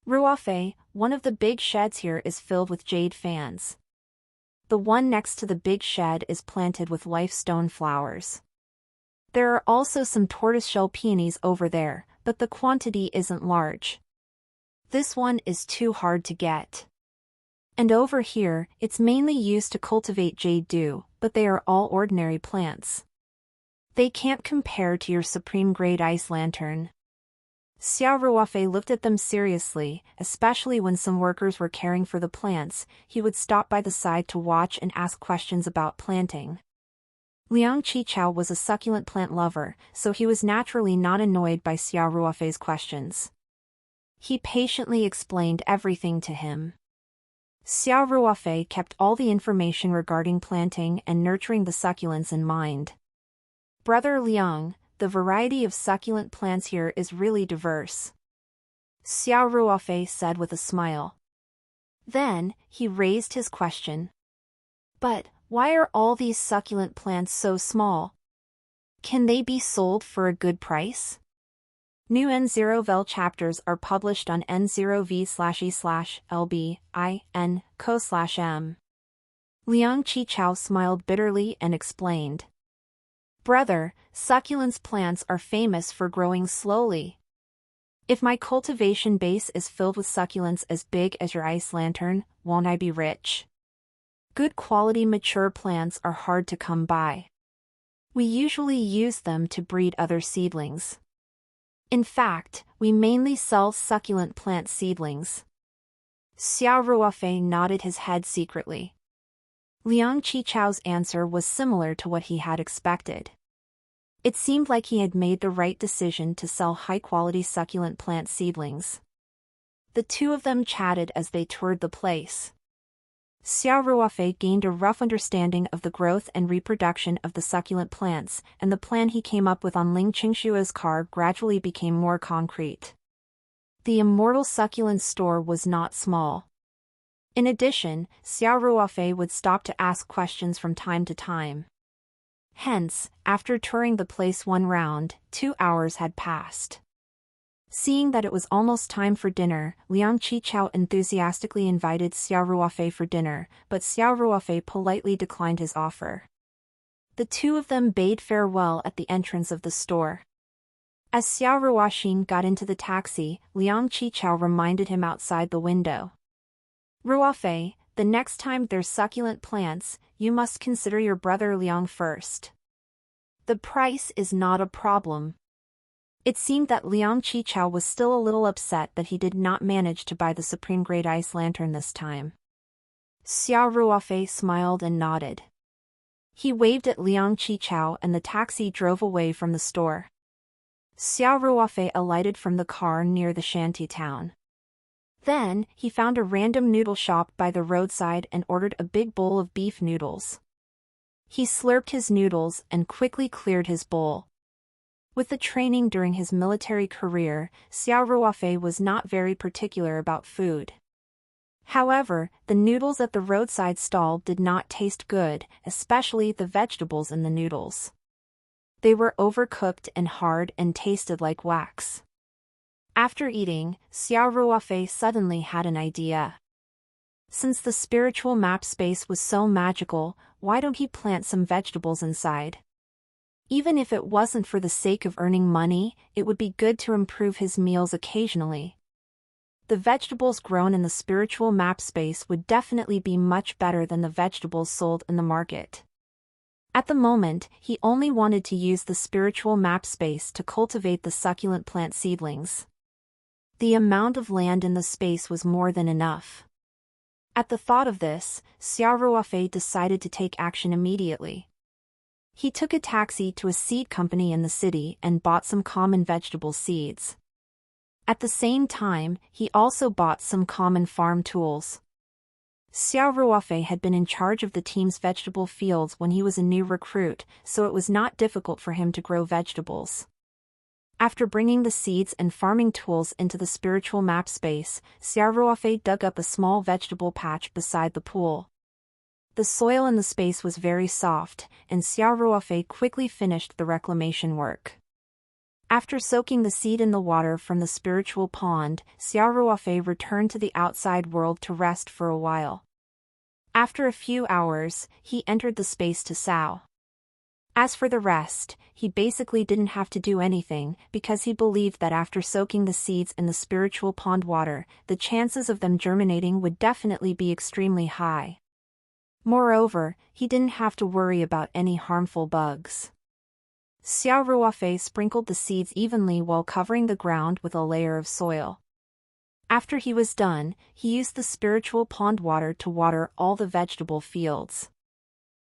"Ruofei, one of the big sheds here is filled with jade fans. The one next to the big shed is planted with lifestone flowers. There are also some tortoiseshell peonies over there, but the quantity isn't large. This one is too hard to get. And over here, it's mainly used to cultivate jade dew, but they are all ordinary plants. They can't compare to your supreme-grade ice lantern." Xia Ruofei looked at them seriously, especially when some workers were caring for the plants. He would stop by the side to watch and ask questions about planting. Liang Qichao was a succulent plant lover, so he was naturally not annoyed by Xia Ruofei's questions. He patiently explained everything to him. Xia Ruofei kept all the information regarding planting and nurturing the succulents in mind. "Brother Liang, the variety of succulent plants here is really diverse," Xia Ruofei said with a smile. Then, he raised his question. "But, why are all these succulent plants so small? Can they be sold for a good price?" New N0vel chapters are published on n0v/e/lbin co/m. Liang Qichao smiled bitterly and explained. "Brother, succulents plants are famous for growing slowly. If my cultivation base is filled with succulents as big as your ice lantern, won't I be rich? Good quality mature plants are hard to come by. We usually use them to breed other seedlings. In fact, we mainly sell succulent plant seedlings." Xia Ruofei nodded his head secretly. Liang Qichao's answer was similar to what he had expected. It seemed like he had made the right decision to sell high-quality succulent plant seedlings. The two of them chatted as they toured the place. Xiao Ruofei gained a rough understanding of the growth and reproduction of the succulent plants, and the plan he came up with on Ling Qingshua's car gradually became more concrete. The immortal succulent store was not small. In addition, Xiao Ruofei would stop to ask questions from time to time. Hence, after touring the place one round, 2 hours had passed. Seeing that it was almost time for dinner, Liang Qichao enthusiastically invited Xiao Ruofei for dinner, but Xiao Ruofei politely declined his offer. The two of them bade farewell at the entrance of the store. As Xiao Ruoxin got into the taxi, Liang Qichao reminded him outside the window. Ruofei, the next time there's succulent plants, you must consider your brother Liang first. The price is not a problem. It seemed that Liang Qichao was still a little upset that he did not manage to buy the Supreme Grade Ice Lantern this time. Xiao Ruofei smiled and nodded. He waved at Liang Qichao and the taxi drove away from the store. Xiao Ruofei alighted from the car near the shanty town. Then, he found a random noodle shop by the roadside and ordered a big bowl of beef noodles. He slurped his noodles and quickly cleared his bowl. With the training during his military career, Xiao Ruofei was not very particular about food. However, the noodles at the roadside stall did not taste good, especially the vegetables in the noodles. They were overcooked and hard and tasted like wax. After eating, Xiao Ruofei suddenly had an idea. Since the spiritual map space was so magical, why don't he plant some vegetables inside? Even if it wasn't for the sake of earning money, it would be good to improve his meals occasionally. The vegetables grown in the spiritual map space would definitely be much better than the vegetables sold in the market. At the moment, he only wanted to use the spiritual map space to cultivate the succulent plant seedlings. The amount of land in the space was more than enough. At the thought of this, Xiao Ruofei decided to take action immediately. He took a taxi to a seed company in the city and bought some common vegetable seeds. At the same time, he also bought some common farm tools. Xiao Ruofei had been in charge of the team's vegetable fields when he was a new recruit, so it was not difficult for him to grow vegetables. After bringing the seeds and farming tools into the spiritual map space, Xiao Ruofei dug up a small vegetable patch beside the pool. The soil in the space was very soft, and Xiao Ruofei quickly finished the reclamation work. After soaking the seed in the water from the spiritual pond, Xiao Ruofei returned to the outside world to rest for a while. After a few hours, he entered the space to sow. As for the rest, he basically didn't have to do anything, because he believed that after soaking the seeds in the spiritual pond water, the chances of them germinating would definitely be extremely high. Moreover, he didn't have to worry about any harmful bugs. Xiao Ruofei sprinkled the seeds evenly while covering the ground with a layer of soil. After he was done, he used the spiritual pond water to water all the vegetable fields.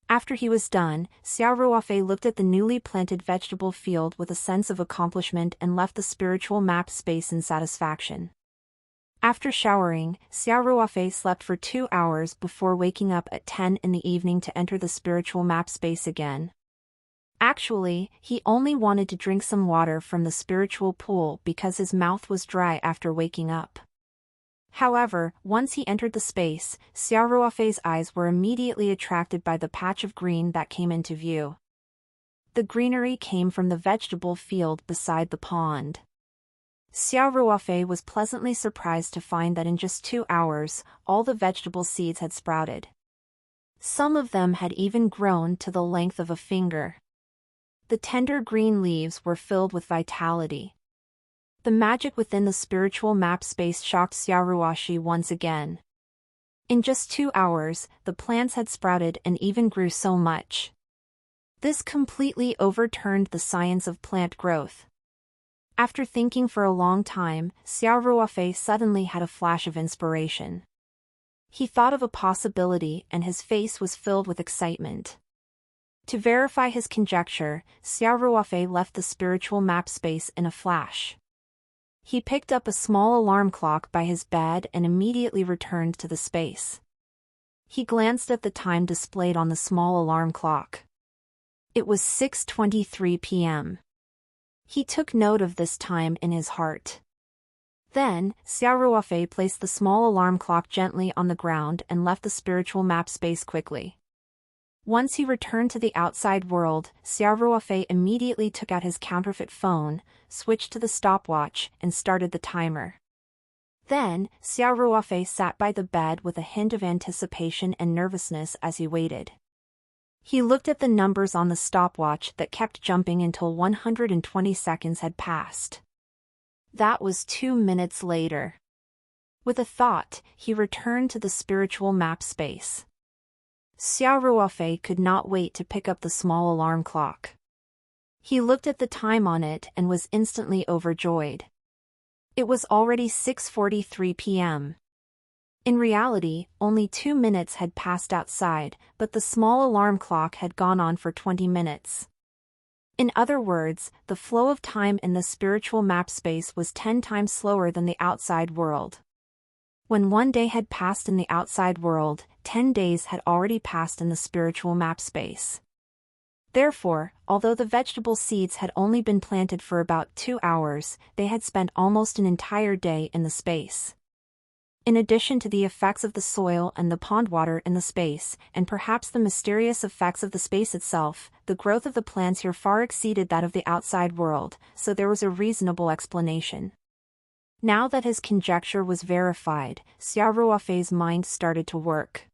After he was done, Xiao Ruofei looked at the newly planted vegetable field with a sense of accomplishment and left the spiritual map space in satisfaction. After showering, Xiao Ruofei slept for 2 hours before waking up at 10 in the evening to enter the spiritual map space again. Actually, he only wanted to drink some water from the spiritual pool because his mouth was dry after waking up. However, once he entered the space, Xiao Ruofei's eyes were immediately attracted by the patch of green that came into view. The greenery came from the vegetable field beside the pond. Xiao Ruofei was pleasantly surprised to find that in just 2 hours, all the vegetable seeds had sprouted. Some of them had even grown to the length of a finger. The tender green leaves were filled with vitality. The magic within the spiritual map space shocked Xiao Ruoxi once again. In just 2 hours, the plants had sprouted and even grew so much. This completely overturned the science of plant growth. After thinking for a long time, Xiao Ruofei suddenly had a flash of inspiration. He thought of a possibility and his face was filled with excitement. To verify his conjecture, Xiao Ruofei left the spiritual map space in a flash. He picked up a small alarm clock by his bed and immediately returned to the space. He glanced at the time displayed on the small alarm clock. It was 6:23 p.m. He took note of this time in his heart. Then, Xiao Ruofei placed the small alarm clock gently on the ground and left the spiritual map space quickly. Once he returned to the outside world, Xiao Ruofei immediately took out his counterfeit phone, switched to the stopwatch, and started the timer. Then, Xiao Ruofei sat by the bed with a hint of anticipation and nervousness as he waited. He looked at the numbers on the stopwatch that kept jumping until 120 seconds had passed. That was 2 minutes later. With a thought, he returned to the spiritual map space. Xiao Ruofei could not wait to pick up the small alarm clock. He looked at the time on it and was instantly overjoyed. It was already 6:43 p.m. In reality, only 2 minutes had passed outside, but the small alarm clock had gone on for 20 minutes. In other words, the flow of time in the spiritual map space was 10 times slower than the outside world. When 1 day had passed in the outside world, 10 days had already passed in the spiritual map space. Therefore, although the vegetable seeds had only been planted for about 2 hours, they had spent almost an entire day in the space. In addition to the effects of the soil and the pond water in the space, and perhaps the mysterious effects of the space itself, the growth of the plants here far exceeded that of the outside world, so there was a reasonable explanation. Now that his conjecture was verified, Xiao Ruofei's mind started to work.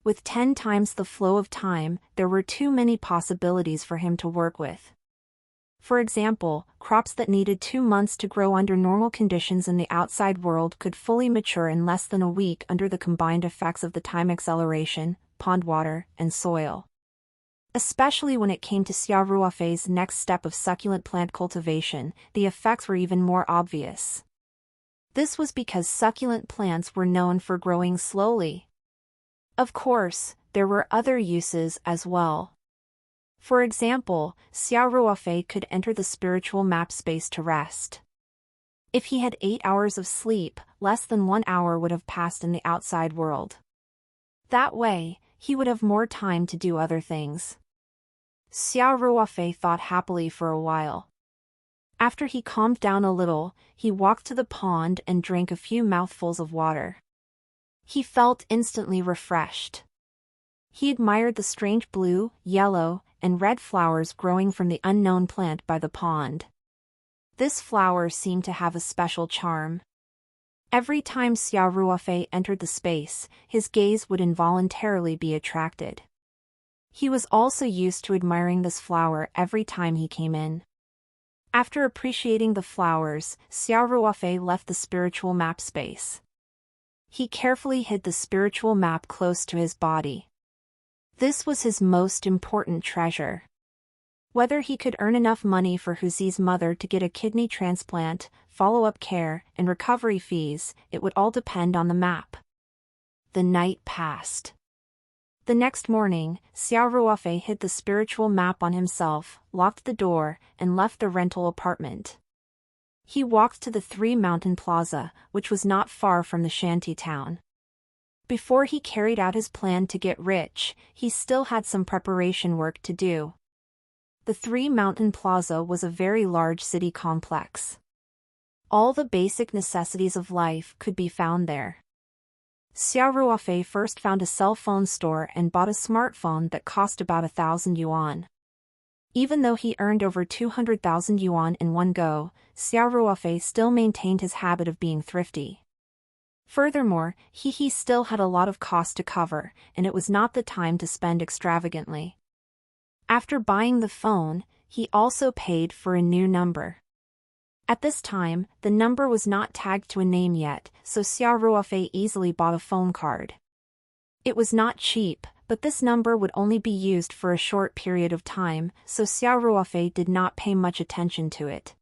With 10 times the flow of time, there were too many possibilities for him to work with. For example, crops that needed 2 months to grow under normal conditions in the outside world could fully mature in less than a week under the combined effects of the time acceleration, pond water, and soil. Especially when it came to Xiao Ruofei's next step of succulent plant cultivation, the effects were even more obvious. This was because succulent plants were known for growing slowly. Of course, there were other uses as well. For example, Xiao Ruofei could enter the spiritual map space to rest. If he had 8 hours of sleep, less than 1 hour would have passed in the outside world. That way, he would have more time to do other things. Xiao Ruofei thought happily for a while. After he calmed down a little, he walked to the pond and drank a few mouthfuls of water. He felt instantly refreshed. He admired the strange blue, yellow, and red flowers growing from the unknown plant by the pond. This flower seemed to have a special charm. Every time Xiao Ruofei entered the space, his gaze would involuntarily be attracted. He was also used to admiring this flower every time he came in. After appreciating the flowers, Xiao Ruofei left the spiritual map space. He carefully hid the spiritual map close to his body. This was his most important treasure. Whether he could earn enough money for Huzi's mother to get a kidney transplant, follow-up care, and recovery fees, it would all depend on the map. The night passed. The next morning, Xiao Ruofei hid the spiritual map on himself, locked the door, and left the rental apartment. He walked to the Three Mountain Plaza, which was not far from the shanty town. Before he carried out his plan to get rich, he still had some preparation work to do. The Three Mountain Plaza was a very large city complex. All the basic necessities of life could be found there. Xiao Ruofei first found a cell phone store and bought a smartphone that cost about 1,000 yuan. Even though he earned over 200,000 yuan in one go, Xiao Ruofei still maintained his habit of being thrifty. Furthermore, he still had a lot of costs to cover, and it was not the time to spend extravagantly. After buying the phone, he also paid for a new number. At this time, the number was not tagged to a name yet, so Xiao Ruofei easily bought a phone card. It was not cheap, but this number would only be used for a short period of time, so Xiao Ruofei did not pay much attention to it.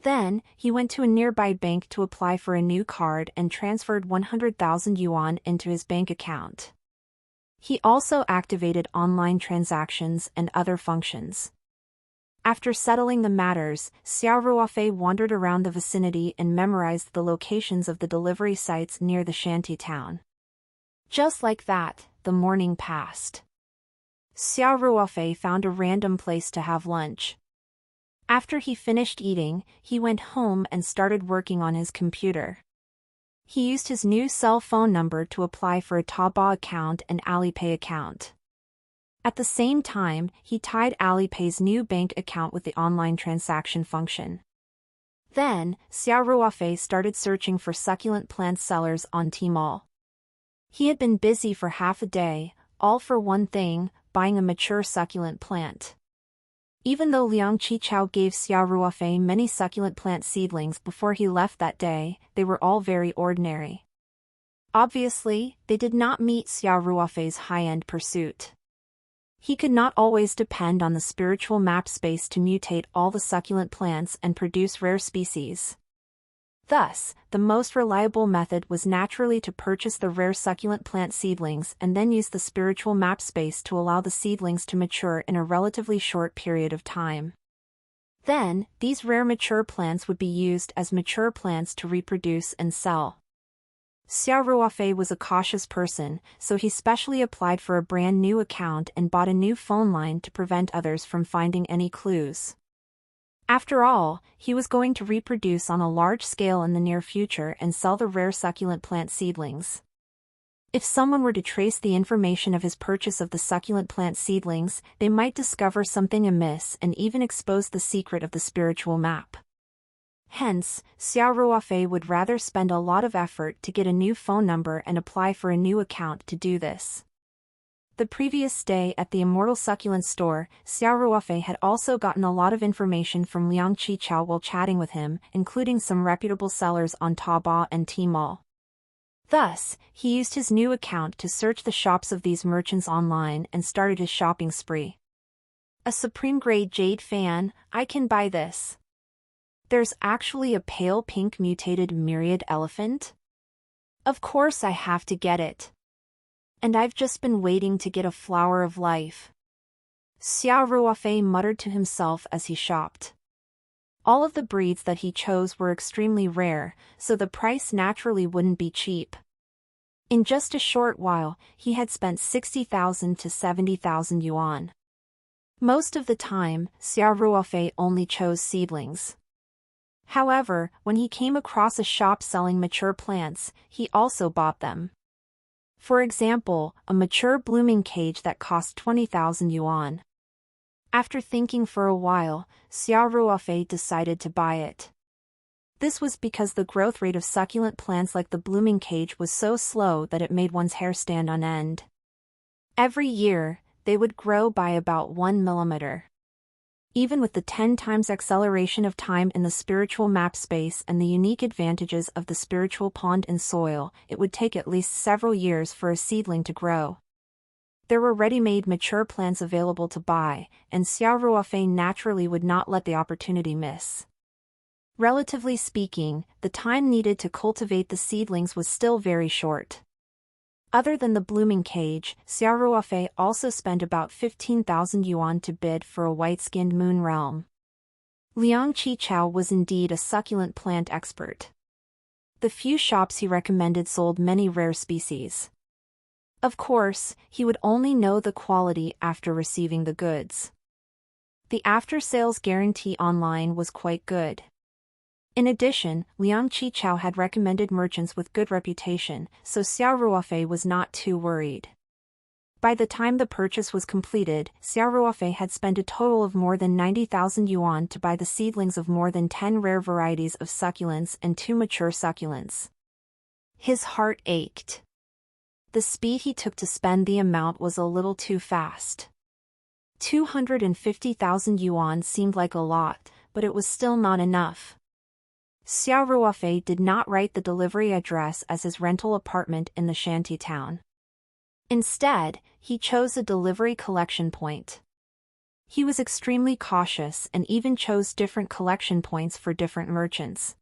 Then, he went to a nearby bank to apply for a new card and transferred 100,000 yuan into his bank account. He also activated online transactions and other functions. After settling the matters, Xiao Ruofei wandered around the vicinity and memorized the locations of the delivery sites near the shanty town. Just like that, the morning passed. Xiao Ruofei found a random place to have lunch. After he finished eating, he went home and started working on his computer. He used his new cell phone number to apply for a Taobao account and Alipay account. At the same time, he tied Alipay's new bank account with the online transaction function. Then, Xiao Ruofei started searching for succulent plant sellers on Tmall. He had been busy for half a day, all for one thing, buying a mature succulent plant. Even though Liang Qichao gave Xiao Ruofei many succulent plant seedlings before he left that day, they were all very ordinary. Obviously, they did not meet Xiao Ruofei's high-end pursuit. He could not always depend on the spiritual map space to mutate all the succulent plants and produce rare species. Thus, the most reliable method was naturally to purchase the rare succulent plant seedlings and then use the spiritual map space to allow the seedlings to mature in a relatively short period of time. Then, these rare mature plants would be used as mature plants to reproduce and sell. Xiao Ruofei was a cautious person, so he specially applied for a brand new account and bought a new phone line to prevent others from finding any clues. After all, he was going to reproduce on a large scale in the near future and sell the rare succulent plant seedlings. If someone were to trace the information of his purchase of the succulent plant seedlings, they might discover something amiss and even expose the secret of the spiritual map. Hence, Xiao Ruofei would rather spend a lot of effort to get a new phone number and apply for a new account to do this. The previous day at the Immortal Succulent store, Xiao Ruofei had also gotten a lot of information from Liang Qichao while chatting with him, including some reputable sellers on Taobao and Tmall. Thus, he used his new account to search the shops of these merchants online and started his shopping spree. A supreme-grade jade fan, I can buy this. There's actually a pale pink mutated myriad elephant? Of course I have to get it. And I've just been waiting to get a flower of life. Xiao Ruofei muttered to himself as he shopped. All of the breeds that he chose were extremely rare, so the price naturally wouldn't be cheap. In just a short while, he had spent 60,000 to 70,000 yuan. Most of the time, Xiao Ruofei only chose seedlings. However, when he came across a shop selling mature plants, he also bought them. For example, a mature blooming cage that cost 20,000 yuan. After thinking for a while, Xiao Ruofei decided to buy it. This was because the growth rate of succulent plants like the blooming cage was so slow that it made one's hair stand on end. Every year, they would grow by about 1 millimeter. Even with the 10 times acceleration of time in the spiritual map space and the unique advantages of the spiritual pond and soil, it would take at least several years for a seedling to grow. There were ready-made mature plants available to buy, and Xiao Ruofei naturally would not let the opportunity miss. Relatively speaking, the time needed to cultivate the seedlings was still very short. Other than the blooming cage, Xiao Ruofei also spent about 15,000 yuan to bid for a white-skinned moon realm. Liang Qichao was indeed a succulent plant expert. The few shops he recommended sold many rare species. Of course, he would only know the quality after receiving the goods. The after-sales guarantee online was quite good. In addition, Liang Qichao had recommended merchants with good reputation, so Xiao Ruofei was not too worried. By the time the purchase was completed, Xiao Ruofei had spent a total of more than 90,000 yuan to buy the seedlings of more than 10 rare varieties of succulents and 2 mature succulents. His heart ached. The speed he took to spend the amount was a little too fast. 250,000 yuan seemed like a lot, but it was still not enough. Xiao Ruofei did not write the delivery address as his rental apartment in the shanty town. Instead, he chose a delivery collection point. He was extremely cautious and even chose different collection points for different merchants.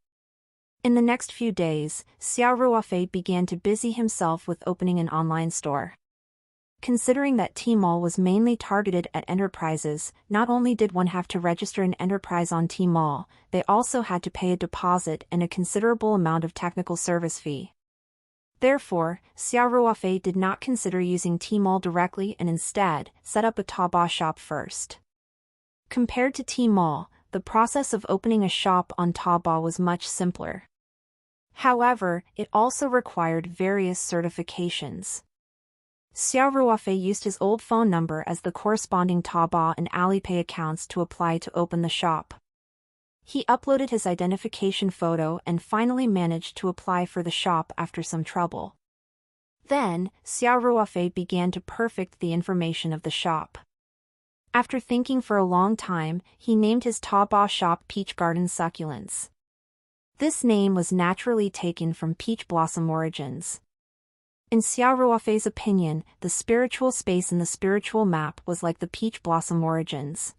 In the next few days, Xiao Ruofei began to busy himself with opening an online store. Considering that Tmall was mainly targeted at enterprises, not only did one have to register an enterprise on Tmall, they also had to pay a deposit and a considerable amount of technical service fee. Therefore, Xiao Ruofei did not consider using Tmall directly and instead set up a Taobao shop first. Compared to Tmall, the process of opening a shop on Taobao was much simpler. However, it also required various certifications. Xiao Ruofei used his old phone number as the corresponding Taobao and Alipay accounts to apply to open the shop. He uploaded his identification photo and finally managed to apply for the shop after some trouble. Then, Xiao Ruofei began to perfect the information of the shop. After thinking for a long time, he named his Taobao shop Peach Garden Succulents. This name was naturally taken from peach blossom origins. In Xiao Ruofei's opinion, the spiritual space in the spiritual map was like the peach blossom origins.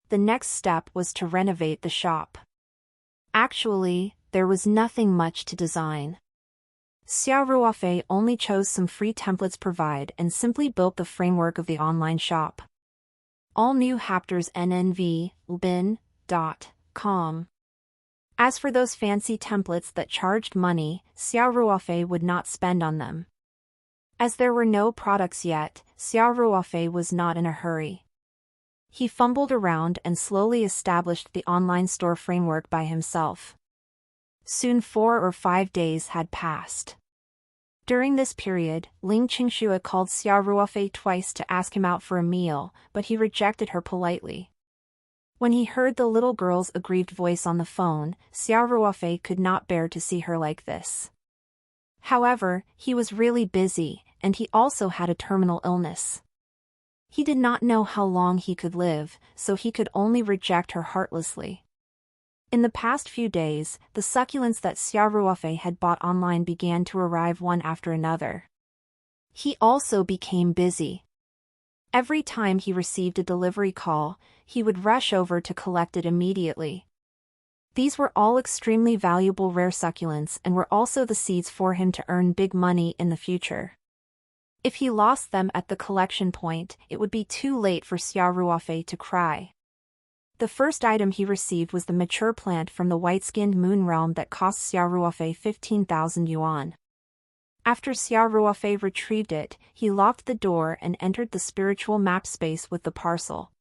The next step was to renovate the shop. Actually, there was nothing much to design. Xiao Ruofei only chose some free templates provided and simply built the framework of the online shop. All new chapters nnv.com. As for those fancy templates that charged money, Xiao Ruofei would not spend on them. As there were no products yet, Xiao Ruofei was not in a hurry. He fumbled around and slowly established the online store framework by himself. Soon 4 or 5 days had passed. During this period, Ling Qingxue called Xiao Ruofei twice to ask him out for a meal, but he rejected her politely. When he heard the little girl's aggrieved voice on the phone, Xiao Ruofei could not bear to see her like this. However, he was really busy, and he also had a terminal illness. He did not know how long he could live, so he could only reject her heartlessly. In the past few days, the succulents that Xiao Ruofei had bought online began to arrive one after another. He also became busy. Every time he received a delivery call, he would rush over to collect it immediately. These were all extremely valuable rare succulents and were also the seeds for him to earn big money in the future. If he lost them at the collection point, it would be too late for Xiao Ruofei to cry. The first item he received was the mature plant from the white-skinned moon realm that cost Xiao Ruofei 15,000 yuan. After Xiao Ruofei retrieved it, he locked the door and entered the spiritual map space with the parcel.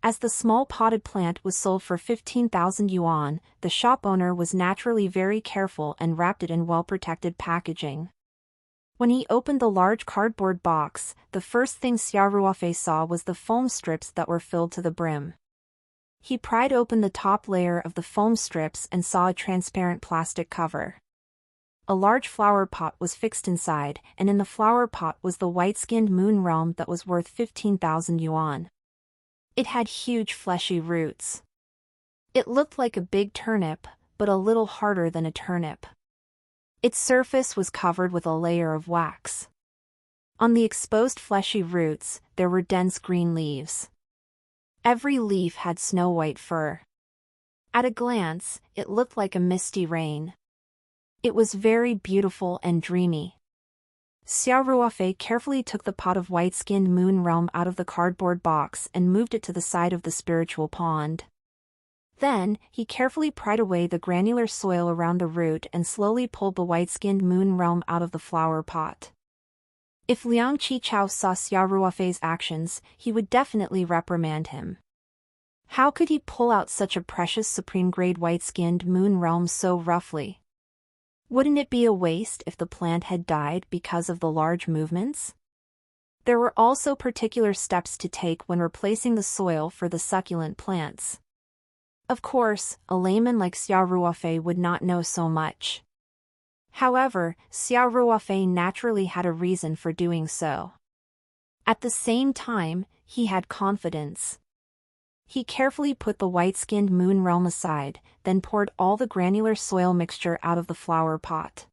As the small potted plant was sold for 15,000 yuan, the shop owner was naturally very careful and wrapped it in well-protected packaging. When he opened the large cardboard box, the first thing Xiao Ruofei saw was the foam strips that were filled to the brim. He pried open the top layer of the foam strips and saw a transparent plastic cover. A large flower pot was fixed inside, and in the flower pot was the white-skinned moon realm that was worth 15,000 yuan. It had huge fleshy roots. It looked like a big turnip, but a little harder than a turnip. Its surface was covered with a layer of wax. On the exposed fleshy roots, there were dense green leaves. Every leaf had snow-white fur. At a glance, it looked like a misty rain. It was very beautiful and dreamy. Xiao Ruofei carefully took the pot of white-skinned moon realm out of the cardboard box and moved it to the side of the spiritual pond. Then, he carefully pried away the granular soil around the root and slowly pulled the white-skinned moon realm out of the flower pot. If Liang Qichao saw Xiao Ruofei's actions, he would definitely reprimand him. How could he pull out such a precious supreme-grade white-skinned moon realm so roughly? Wouldn't it be a waste if the plant had died because of the large movements? There were also particular steps to take when replacing the soil for the succulent plants. Of course, a layman like Xiao Ruofei would not know so much. However, Xiao Ruofei naturally had a reason for doing so. At the same time, he had confidence. He carefully put the white-skinned moon realm aside, then poured all the granular soil mixture out of the flower pot.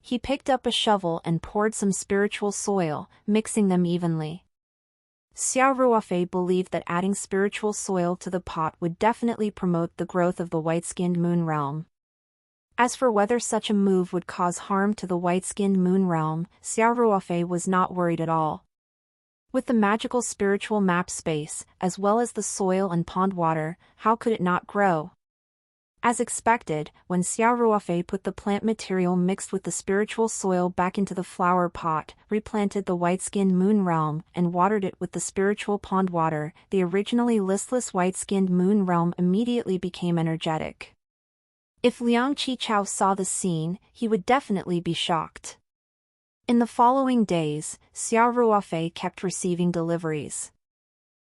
He picked up a shovel and poured some spiritual soil, mixing them evenly. Xiao Ruofei believed that adding spiritual soil to the pot would definitely promote the growth of the white-skinned moon realm. As for whether such a move would cause harm to the white-skinned moon realm, Xiao Ruofei was not worried at all. With the magical spiritual map space, as well as the soil and pond water, how could it not grow? As expected, when Xiao Ruofei put the plant material mixed with the spiritual soil back into the flower pot, replanted the white-skinned moon realm, and watered it with the spiritual pond water, the originally listless white-skinned moon realm immediately became energetic. If Liang Qichao saw the scene, he would definitely be shocked. In the following days, Xiao Ruofei kept receiving deliveries.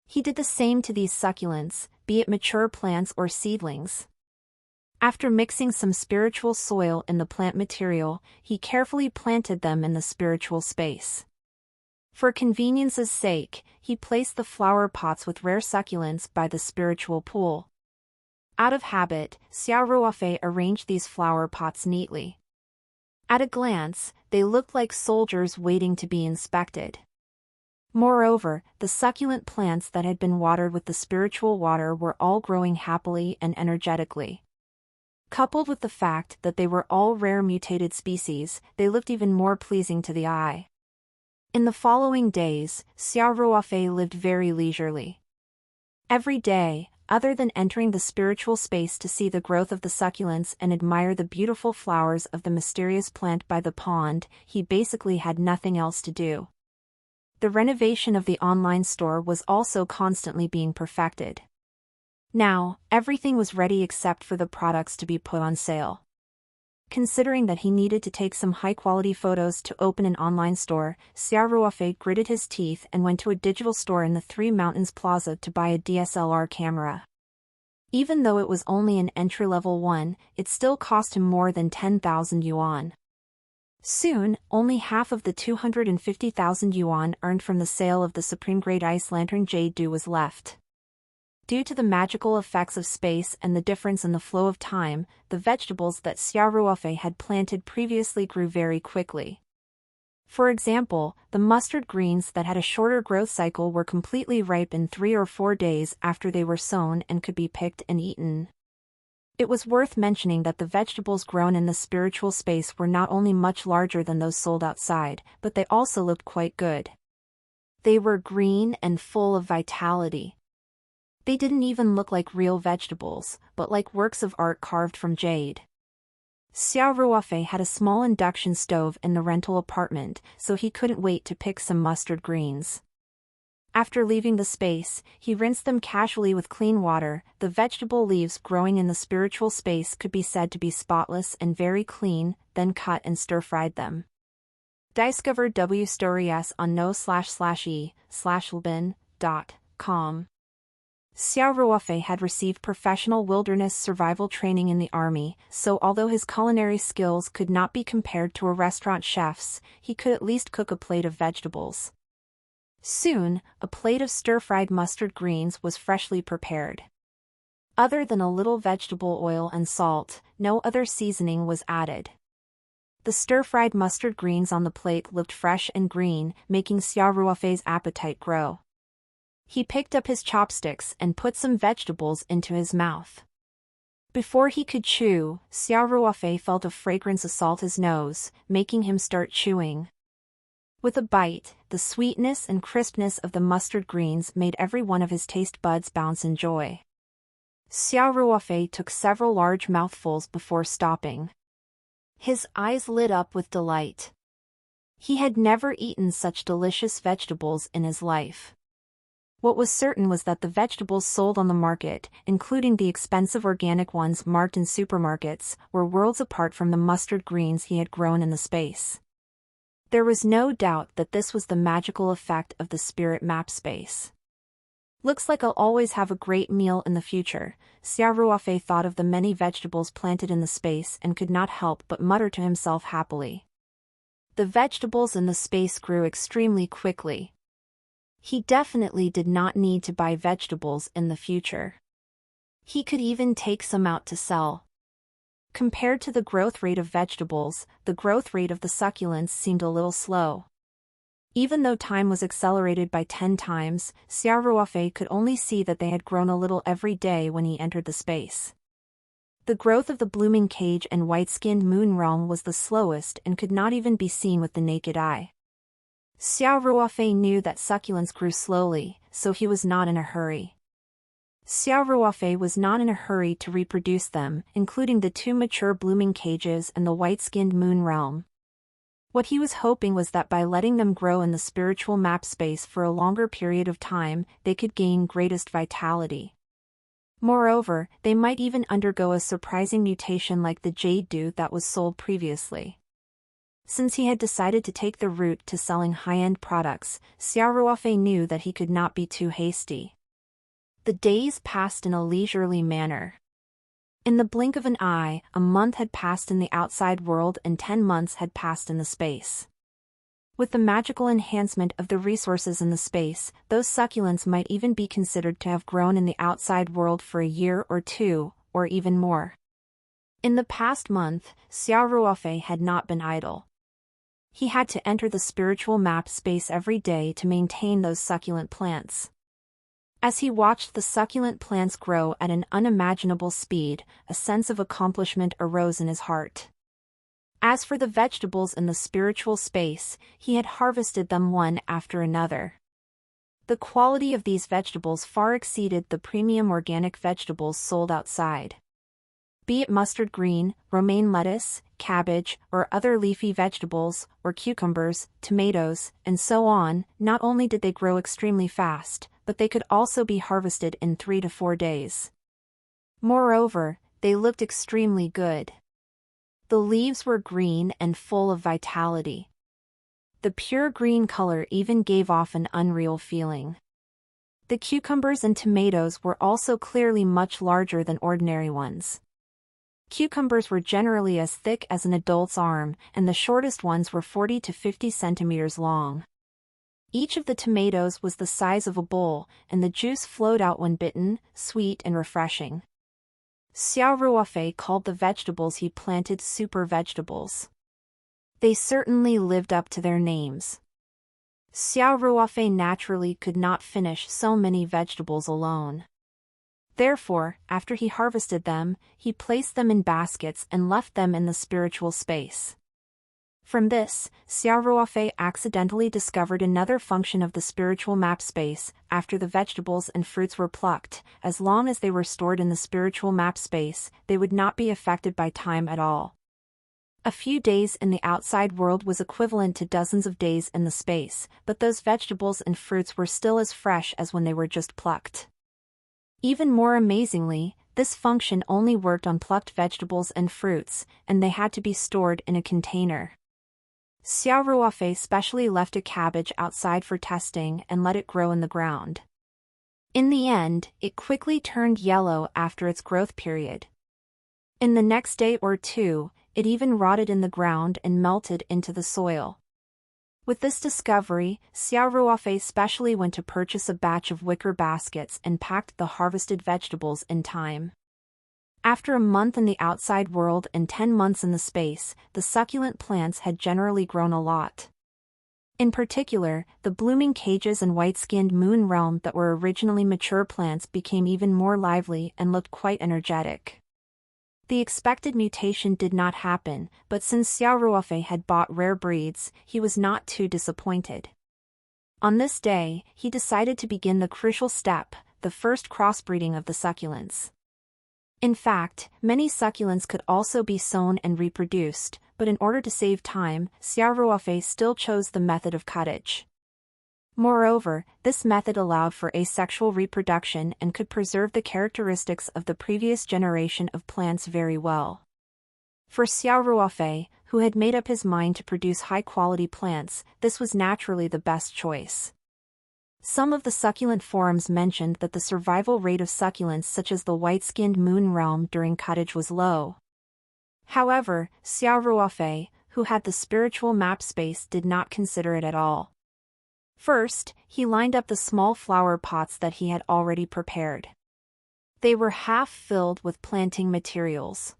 He did the same to these succulents, be it mature plants or seedlings. After mixing some spiritual soil in the plant material, he carefully planted them in the spiritual space. For convenience's sake, he placed the flower pots with rare succulents by the spiritual pool. Out of habit, Xiao Ruofei arranged these flower pots neatly. At a glance, they looked like soldiers waiting to be inspected. Moreover, the succulent plants that had been watered with the spiritual water were all growing happily and energetically. Coupled with the fact that they were all rare mutated species, they looked even more pleasing to the eye. In the following days, Xiao Ruofei lived very leisurely. Every day, other than entering the spiritual space to see the growth of the succulents and admire the beautiful flowers of the mysterious plant by the pond, he basically had nothing else to do. The renovation of the online store was also constantly being perfected. Now, everything was ready except for the products to be put on sale. Considering that he needed to take some high-quality photos to open an online store, Xiao Ruofei gritted his teeth and went to a digital store in the Three Mountains Plaza to buy a DSLR camera. Even though it was only an entry-level one, it still cost him more than 10,000 yuan. Soon, only half of the 250,000 yuan earned from the sale of the supreme-grade ice lantern Jade Dew was left. Due to the magical effects of space and the difference in the flow of time, the vegetables that Xiao Ruofei had planted previously grew very quickly. For example, the mustard greens that had a shorter growth cycle were completely ripe in 3 or 4 days after they were sown and could be picked and eaten. It was worth mentioning that the vegetables grown in the spiritual space were not only much larger than those sold outside, but they also looked quite good. They were green and full of vitality. They didn't even look like real vegetables, but like works of art carved from jade. Xiao Ruofei had a small induction stove in the rental apartment, so he couldn't wait to pick some mustard greens. After leaving the space, he rinsed them casually with clean water. The vegetable leaves growing in the spiritual space could be said to be spotless and very clean, then cut and stir-fried them. Discover W stories on no/e/lbin.com. Xiao Ruofei had received professional wilderness survival training in the army, so although his culinary skills could not be compared to a restaurant chef's, he could at least cook a plate of vegetables. Soon, a plate of stir-fried mustard greens was freshly prepared. Other than a little vegetable oil and salt, no other seasoning was added. The stir-fried mustard greens on the plate looked fresh and green, making Xiao Ruofei's appetite grow. He picked up his chopsticks and put some vegetables into his mouth. Before he could chew, Xiao Ruofei felt a fragrance assault his nose, making him start chewing. With a bite, the sweetness and crispness of the mustard greens made every one of his taste buds bounce in joy. Xiao Ruofei took several large mouthfuls before stopping. His eyes lit up with delight. He had never eaten such delicious vegetables in his life. What was certain was that the vegetables sold on the market, including the expensive organic ones marked in supermarkets, were worlds apart from the mustard greens he had grown in the space. There was no doubt that this was the magical effect of the spirit map space. Looks like I'll always have a great meal in the future. Xiao Ruofei thought of the many vegetables planted in the space and could not help but mutter to himself happily. The vegetables in the space grew extremely quickly. He definitely did not need to buy vegetables in the future. He could even take some out to sell. Compared to the growth rate of vegetables, the growth rate of the succulents seemed a little slow. Even though time was accelerated by 10 times, Xiao Ruofei could only see that they had grown a little every day when he entered the space. The growth of the blooming cage and white-skinned moon realm was the slowest and could not even be seen with the naked eye. Xiao Ruofei knew that succulents grew slowly, so he was not in a hurry. Xiao Ruofei was not in a hurry to reproduce them, including the two mature blooming cages and the white-skinned moon realm. What he was hoping was that by letting them grow in the spiritual map space for a longer period of time, they could gain greatest vitality. Moreover, they might even undergo a surprising mutation like the Jade Dew that was sold previously. Since he had decided to take the route to selling high-end products, Xiao Ruofei knew that he could not be too hasty. The days passed in a leisurely manner. In the blink of an eye, a month had passed in the outside world and 10 months had passed in the space. With the magical enhancement of the resources in the space, those succulents might even be considered to have grown in the outside world for a year or two, or even more. In the past month, Xiao Ruofei had not been idle. He had to enter the spiritual map space every day to maintain those succulent plants. As he watched the succulent plants grow at an unimaginable speed, a sense of accomplishment arose in his heart. As for the vegetables in the spiritual space, he had harvested them one after another. The quality of these vegetables far exceeded the premium organic vegetables sold outside. Be it mustard green, romaine lettuce, cabbage, or other leafy vegetables, or cucumbers, tomatoes, and so on, not only did they grow extremely fast, but they could also be harvested in 3 to 4 days. Moreover, they looked extremely good. The leaves were green and full of vitality. The pure green color even gave off an unreal feeling. The cucumbers and tomatoes were also clearly much larger than ordinary ones. Cucumbers were generally as thick as an adult's arm, and the shortest ones were 40 to 50 centimeters long. Each of the tomatoes was the size of a bowl, and the juice flowed out when bitten, sweet and refreshing. Xiao Ruofei called the vegetables he planted super vegetables. They certainly lived up to their names. Xiao Ruofei naturally could not finish so many vegetables alone. Therefore, after he harvested them, he placed them in baskets and left them in the spiritual space. From this, Xiao Ruofei accidentally discovered another function of the spiritual map space. After the vegetables and fruits were plucked, as long as they were stored in the spiritual map space, they would not be affected by time at all. A few days in the outside world was equivalent to dozens of days in the space, but those vegetables and fruits were still as fresh as when they were just plucked. Even more amazingly, this function only worked on plucked vegetables and fruits, and they had to be stored in a container. Xiao Ruofei specially left a cabbage outside for testing and let it grow in the ground. In the end, it quickly turned yellow after its growth period. In the next day or two, it even rotted in the ground and melted into the soil. With this discovery, Xiao Ruofei specially went to purchase a batch of wicker baskets and packed the harvested vegetables in time. After a month in the outside world and 10 months in the space, the succulent plants had generally grown a lot. In particular, the blooming cages and white-skinned moon realm that were originally mature plants became even more lively and looked quite energetic. The expected mutation did not happen, but since Xiao Ruofei had bought rare breeds, he was not too disappointed. On this day, he decided to begin the crucial step, the first crossbreeding of the succulents. In fact, many succulents could also be sown and reproduced, but in order to save time, Xiao Ruofei still chose the method of cuttage. Moreover, this method allowed for asexual reproduction and could preserve the characteristics of the previous generation of plants very well. For Xiao Ruofei, who had made up his mind to produce high-quality plants, this was naturally the best choice. Some of the succulent forums mentioned that the survival rate of succulents such as the white-skinned moon realm during cuttage was low. However, Xiao Ruofei, who had the spiritual map space, did not consider it at all. First, he lined up the small flower pots that he had already prepared. They were half filled with planting materials.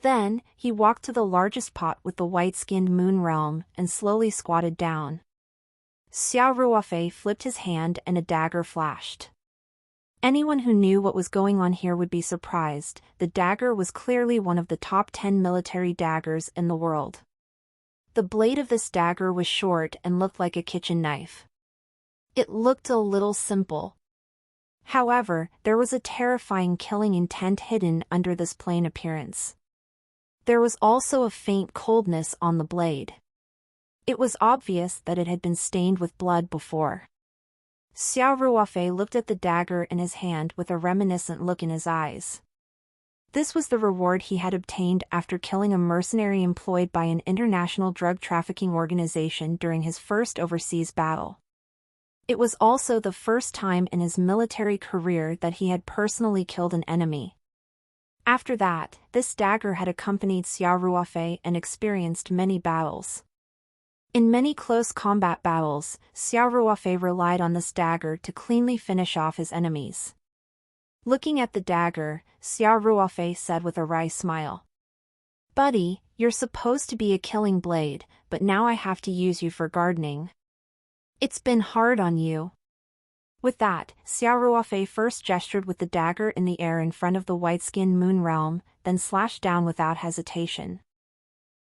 Then, he walked to the largest pot with the white-skinned moon realm and slowly squatted down. Xiao Ruofei flipped his hand and a dagger flashed. Anyone who knew what was going on here would be surprised. The dagger was clearly one of the top 10 military daggers in the world. The blade of this dagger was short and looked like a kitchen knife. It looked a little simple. However, there was a terrifying killing intent hidden under this plain appearance. There was also a faint coldness on the blade. It was obvious that it had been stained with blood before. Xiao Ruofei looked at the dagger in his hand with a reminiscent look in his eyes. This was the reward he had obtained after killing a mercenary employed by an international drug trafficking organization during his first overseas battle. It was also the first time in his military career that he had personally killed an enemy. After that, this dagger had accompanied Xiao Ruofei and experienced many battles. In many close combat battles, Xiao Ruofei relied on this dagger to cleanly finish off his enemies. Looking at the dagger, Xiao Ruofei said with a wry smile, "Buddy, you're supposed to be a killing blade, but now I have to use you for gardening. It's been hard on you." With that, Xiao Ruofei first gestured with the dagger in the air in front of the white-skinned moon realm, then slashed down without hesitation.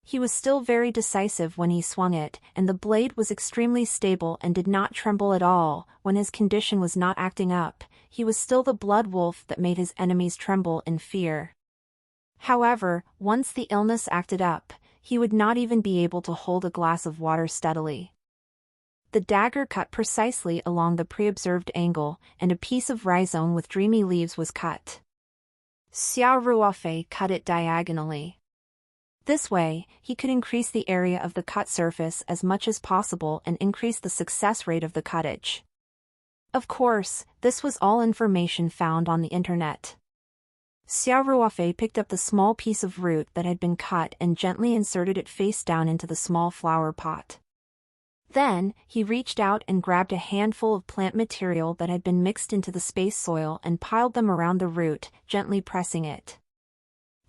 He was still very decisive when he swung it, and the blade was extremely stable and did not tremble at all. When his condition was not acting up, he was still the blood wolf that made his enemies tremble in fear. However, once the illness acted up, he would not even be able to hold a glass of water steadily. The dagger cut precisely along the pre-observed angle, and a piece of rhizome with dreamy leaves was cut. Xiao Ruofei cut it diagonally. This way, he could increase the area of the cut surface as much as possible and increase the success rate of the cuttage. Of course, this was all information found on the internet. Xiao Ruofei picked up the small piece of root that had been cut and gently inserted it face down into the small flower pot. Then, he reached out and grabbed a handful of plant material that had been mixed into the space soil and piled them around the root, gently pressing it.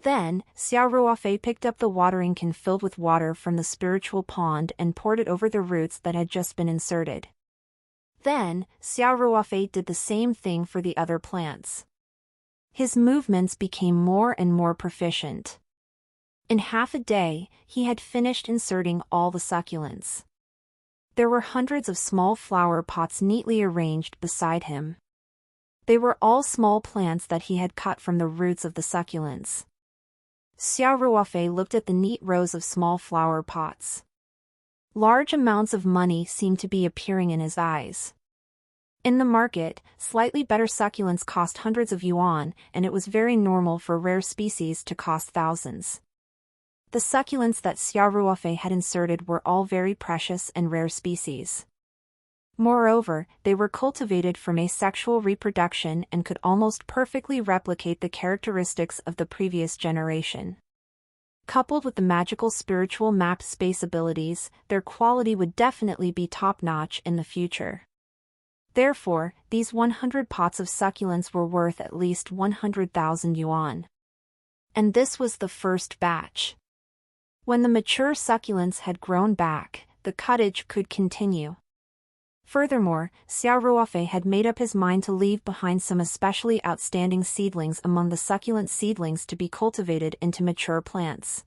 Then, Xiao Ruofei picked up the watering can filled with water from the spiritual pond and poured it over the roots that had just been inserted. Then, Xiao Ruofei did the same thing for the other plants. His movements became more and more proficient. In half a day, he had finished inserting all the succulents. There were hundreds of small flower pots neatly arranged beside him. They were all small plants that he had cut from the roots of the succulents. Xiao Ruofei looked at the neat rows of small flower pots. Large amounts of money seemed to be appearing in his eyes. In the market, slightly better succulents cost hundreds of yuan, and it was very normal for rare species to cost thousands. The succulents that Xiao Ruofei had inserted were all very precious and rare species. Moreover, they were cultivated from asexual reproduction and could almost perfectly replicate the characteristics of the previous generation. Coupled with the magical spiritual map space abilities, their quality would definitely be top-notch in the future. Therefore, these 100 pots of succulents were worth at least 100,000 yuan. And this was the first batch. When the mature succulents had grown back, the cuttage could continue. Furthermore, Xiao Ruofei had made up his mind to leave behind some especially outstanding seedlings among the succulent seedlings to be cultivated into mature plants.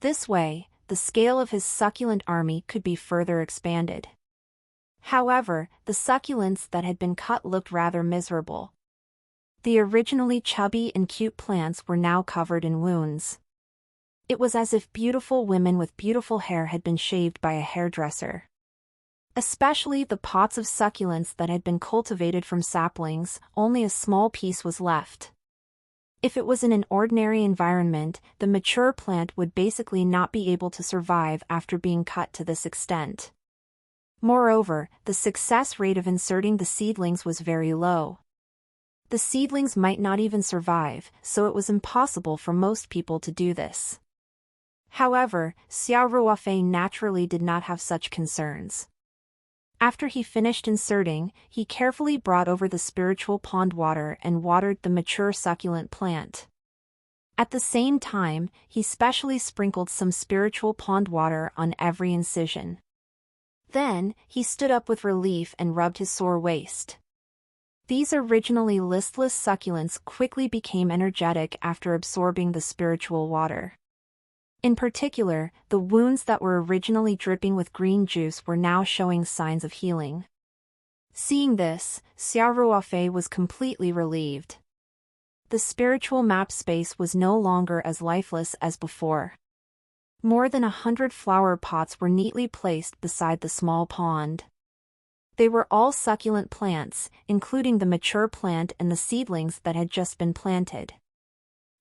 This way, the scale of his succulent army could be further expanded. However, the succulents that had been cut looked rather miserable. The originally chubby and cute plants were now covered in wounds. It was as if beautiful women with beautiful hair had been shaved by a hairdresser. Especially the pots of succulents that had been cultivated from saplings, only a small piece was left. If it was in an ordinary environment, the mature plant would basically not be able to survive after being cut to this extent. Moreover, the success rate of inserting the seedlings was very low. The seedlings might not even survive, so it was impossible for most people to do this. However, Xiao Ruofei naturally did not have such concerns. After he finished inserting, he carefully brought over the spiritual pond water and watered the mature succulent plant. At the same time, he specially sprinkled some spiritual pond water on every incision. Then, he stood up with relief and rubbed his sore waist. These originally listless succulents quickly became energetic after absorbing the spiritual water. In particular, the wounds that were originally dripping with green juice were now showing signs of healing. Seeing this, Xiao Ruofei was completely relieved. The spiritual map space was no longer as lifeless as before. More than 100 flower pots were neatly placed beside the small pond. They were all succulent plants, including the mature plant and the seedlings that had just been planted.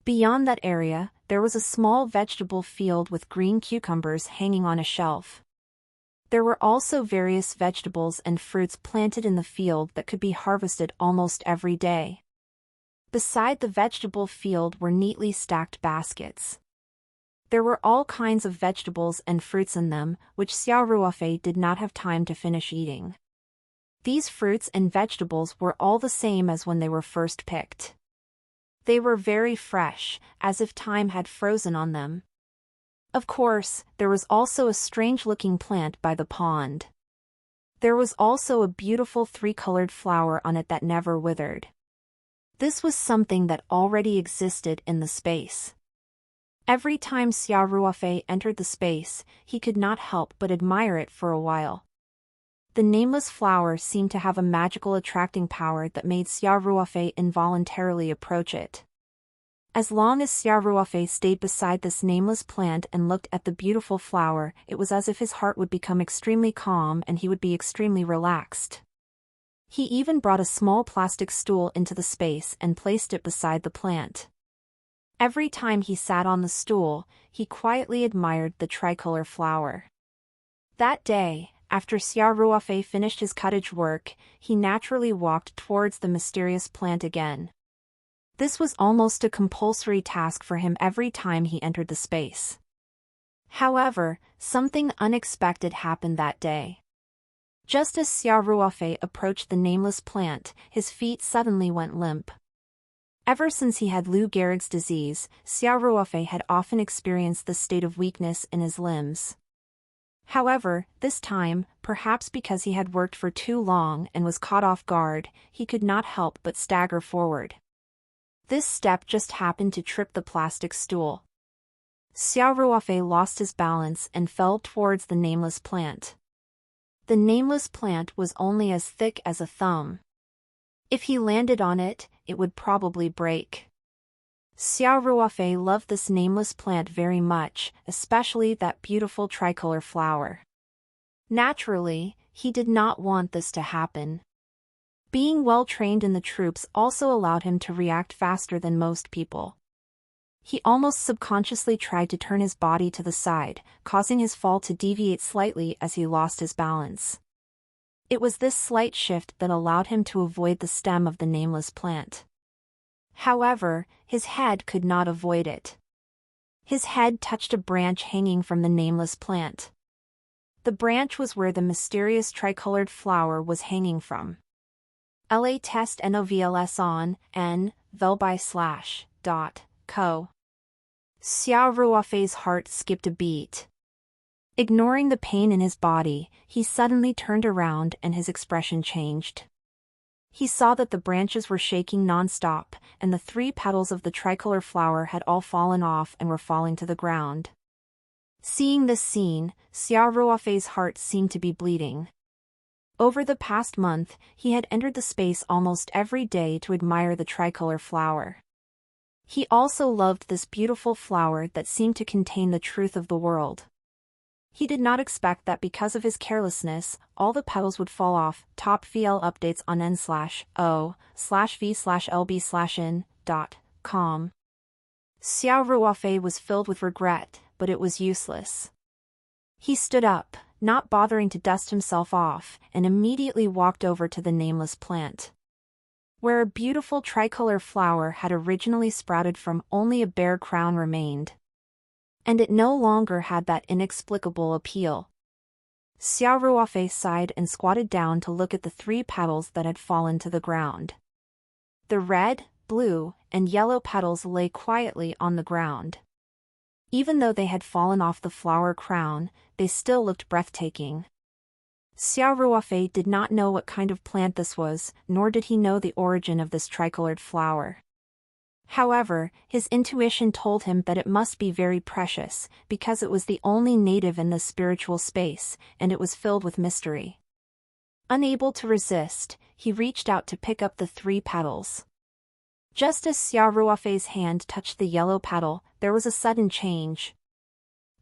Beyond that area, there was a small vegetable field with green cucumbers hanging on a shelf. There were also various vegetables and fruits planted in the field that could be harvested almost every day. Beside the vegetable field were neatly stacked baskets. There were all kinds of vegetables and fruits in them, which Xiao Ruofei did not have time to finish eating. These fruits and vegetables were all the same as when they were first picked. They were very fresh, as if time had frozen on them. Of course, there was also a strange-looking plant by the pond. There was also a beautiful three-colored flower on it that never withered. This was something that already existed in the space. Every time Xiao Ruofei entered the space, he could not help but admire it for a while. The nameless flower seemed to have a magical attracting power that made Xiao Ruofei involuntarily approach it. As long as Xiao Ruofei stayed beside this nameless plant and looked at the beautiful flower, it was as if his heart would become extremely calm and he would be extremely relaxed. He even brought a small plastic stool into the space and placed it beside the plant. Every time he sat on the stool, he quietly admired the tricolor flower. That day, after Xiao Ruofei finished his cottage work, he naturally walked towards the mysterious plant again. This was almost a compulsory task for him every time he entered the space. However, something unexpected happened that day. Just as Xiao Ruofei approached the nameless plant, his feet suddenly went limp. Ever since he had Lou Gehrig's disease, Xiao Ruofei had often experienced this state of weakness in his limbs. However, this time, perhaps because he had worked for too long and was caught off guard, he could not help but stagger forward. This step just happened to trip the plastic stool. Xiao Ruofei lost his balance and fell towards the nameless plant. The nameless plant was only as thick as a thumb. If he landed on it, it would probably break. Xiao Ruofei loved this nameless plant very much, especially that beautiful tricolor flower. Naturally, he did not want this to happen. Being well trained in the troops also allowed him to react faster than most people. He almost subconsciously tried to turn his body to the side, causing his fall to deviate slightly as he lost his balance. It was this slight shift that allowed him to avoid the stem of the nameless plant. However, his head could not avoid it. His head touched a branch hanging from the nameless plant. The branch was where the mysterious tricolored flower was hanging from. La test novls on n velby/.co. Xiao Ruofei's heart skipped a beat. Ignoring the pain in his body, he suddenly turned around and his expression changed. He saw that the branches were shaking non-stop, and the 3 petals of the tricolor flower had all fallen off and were falling to the ground. Seeing this scene, Xiao Ruofei's heart seemed to be bleeding. Over the past month, he had entered the space almost every day to admire the tricolor flower. He also loved this beautiful flower that seemed to contain the truth of the world. He did not expect that because of his carelessness, all the petals would fall off. Top VL updates on n/o/v/lb/in.com. Xiao Ruofei was filled with regret, but it was useless. He stood up, not bothering to dust himself off, and immediately walked over to the nameless plant. Where a beautiful tricolor flower had originally sprouted from, only a bare crown remained. And it no longer had that inexplicable appeal. Xiao Ruofei sighed and squatted down to look at the 3 petals that had fallen to the ground. The red, blue, and yellow petals lay quietly on the ground. Even though they had fallen off the flower crown, they still looked breathtaking. Xiao Ruofei did not know what kind of plant this was, nor did he know the origin of this tricolored flower. However, his intuition told him that it must be very precious, because it was the only native in the spiritual space, and it was filled with mystery. Unable to resist, he reached out to pick up the 3 petals. Just as Xiao Ruofei's hand touched the yellow petal, there was a sudden change.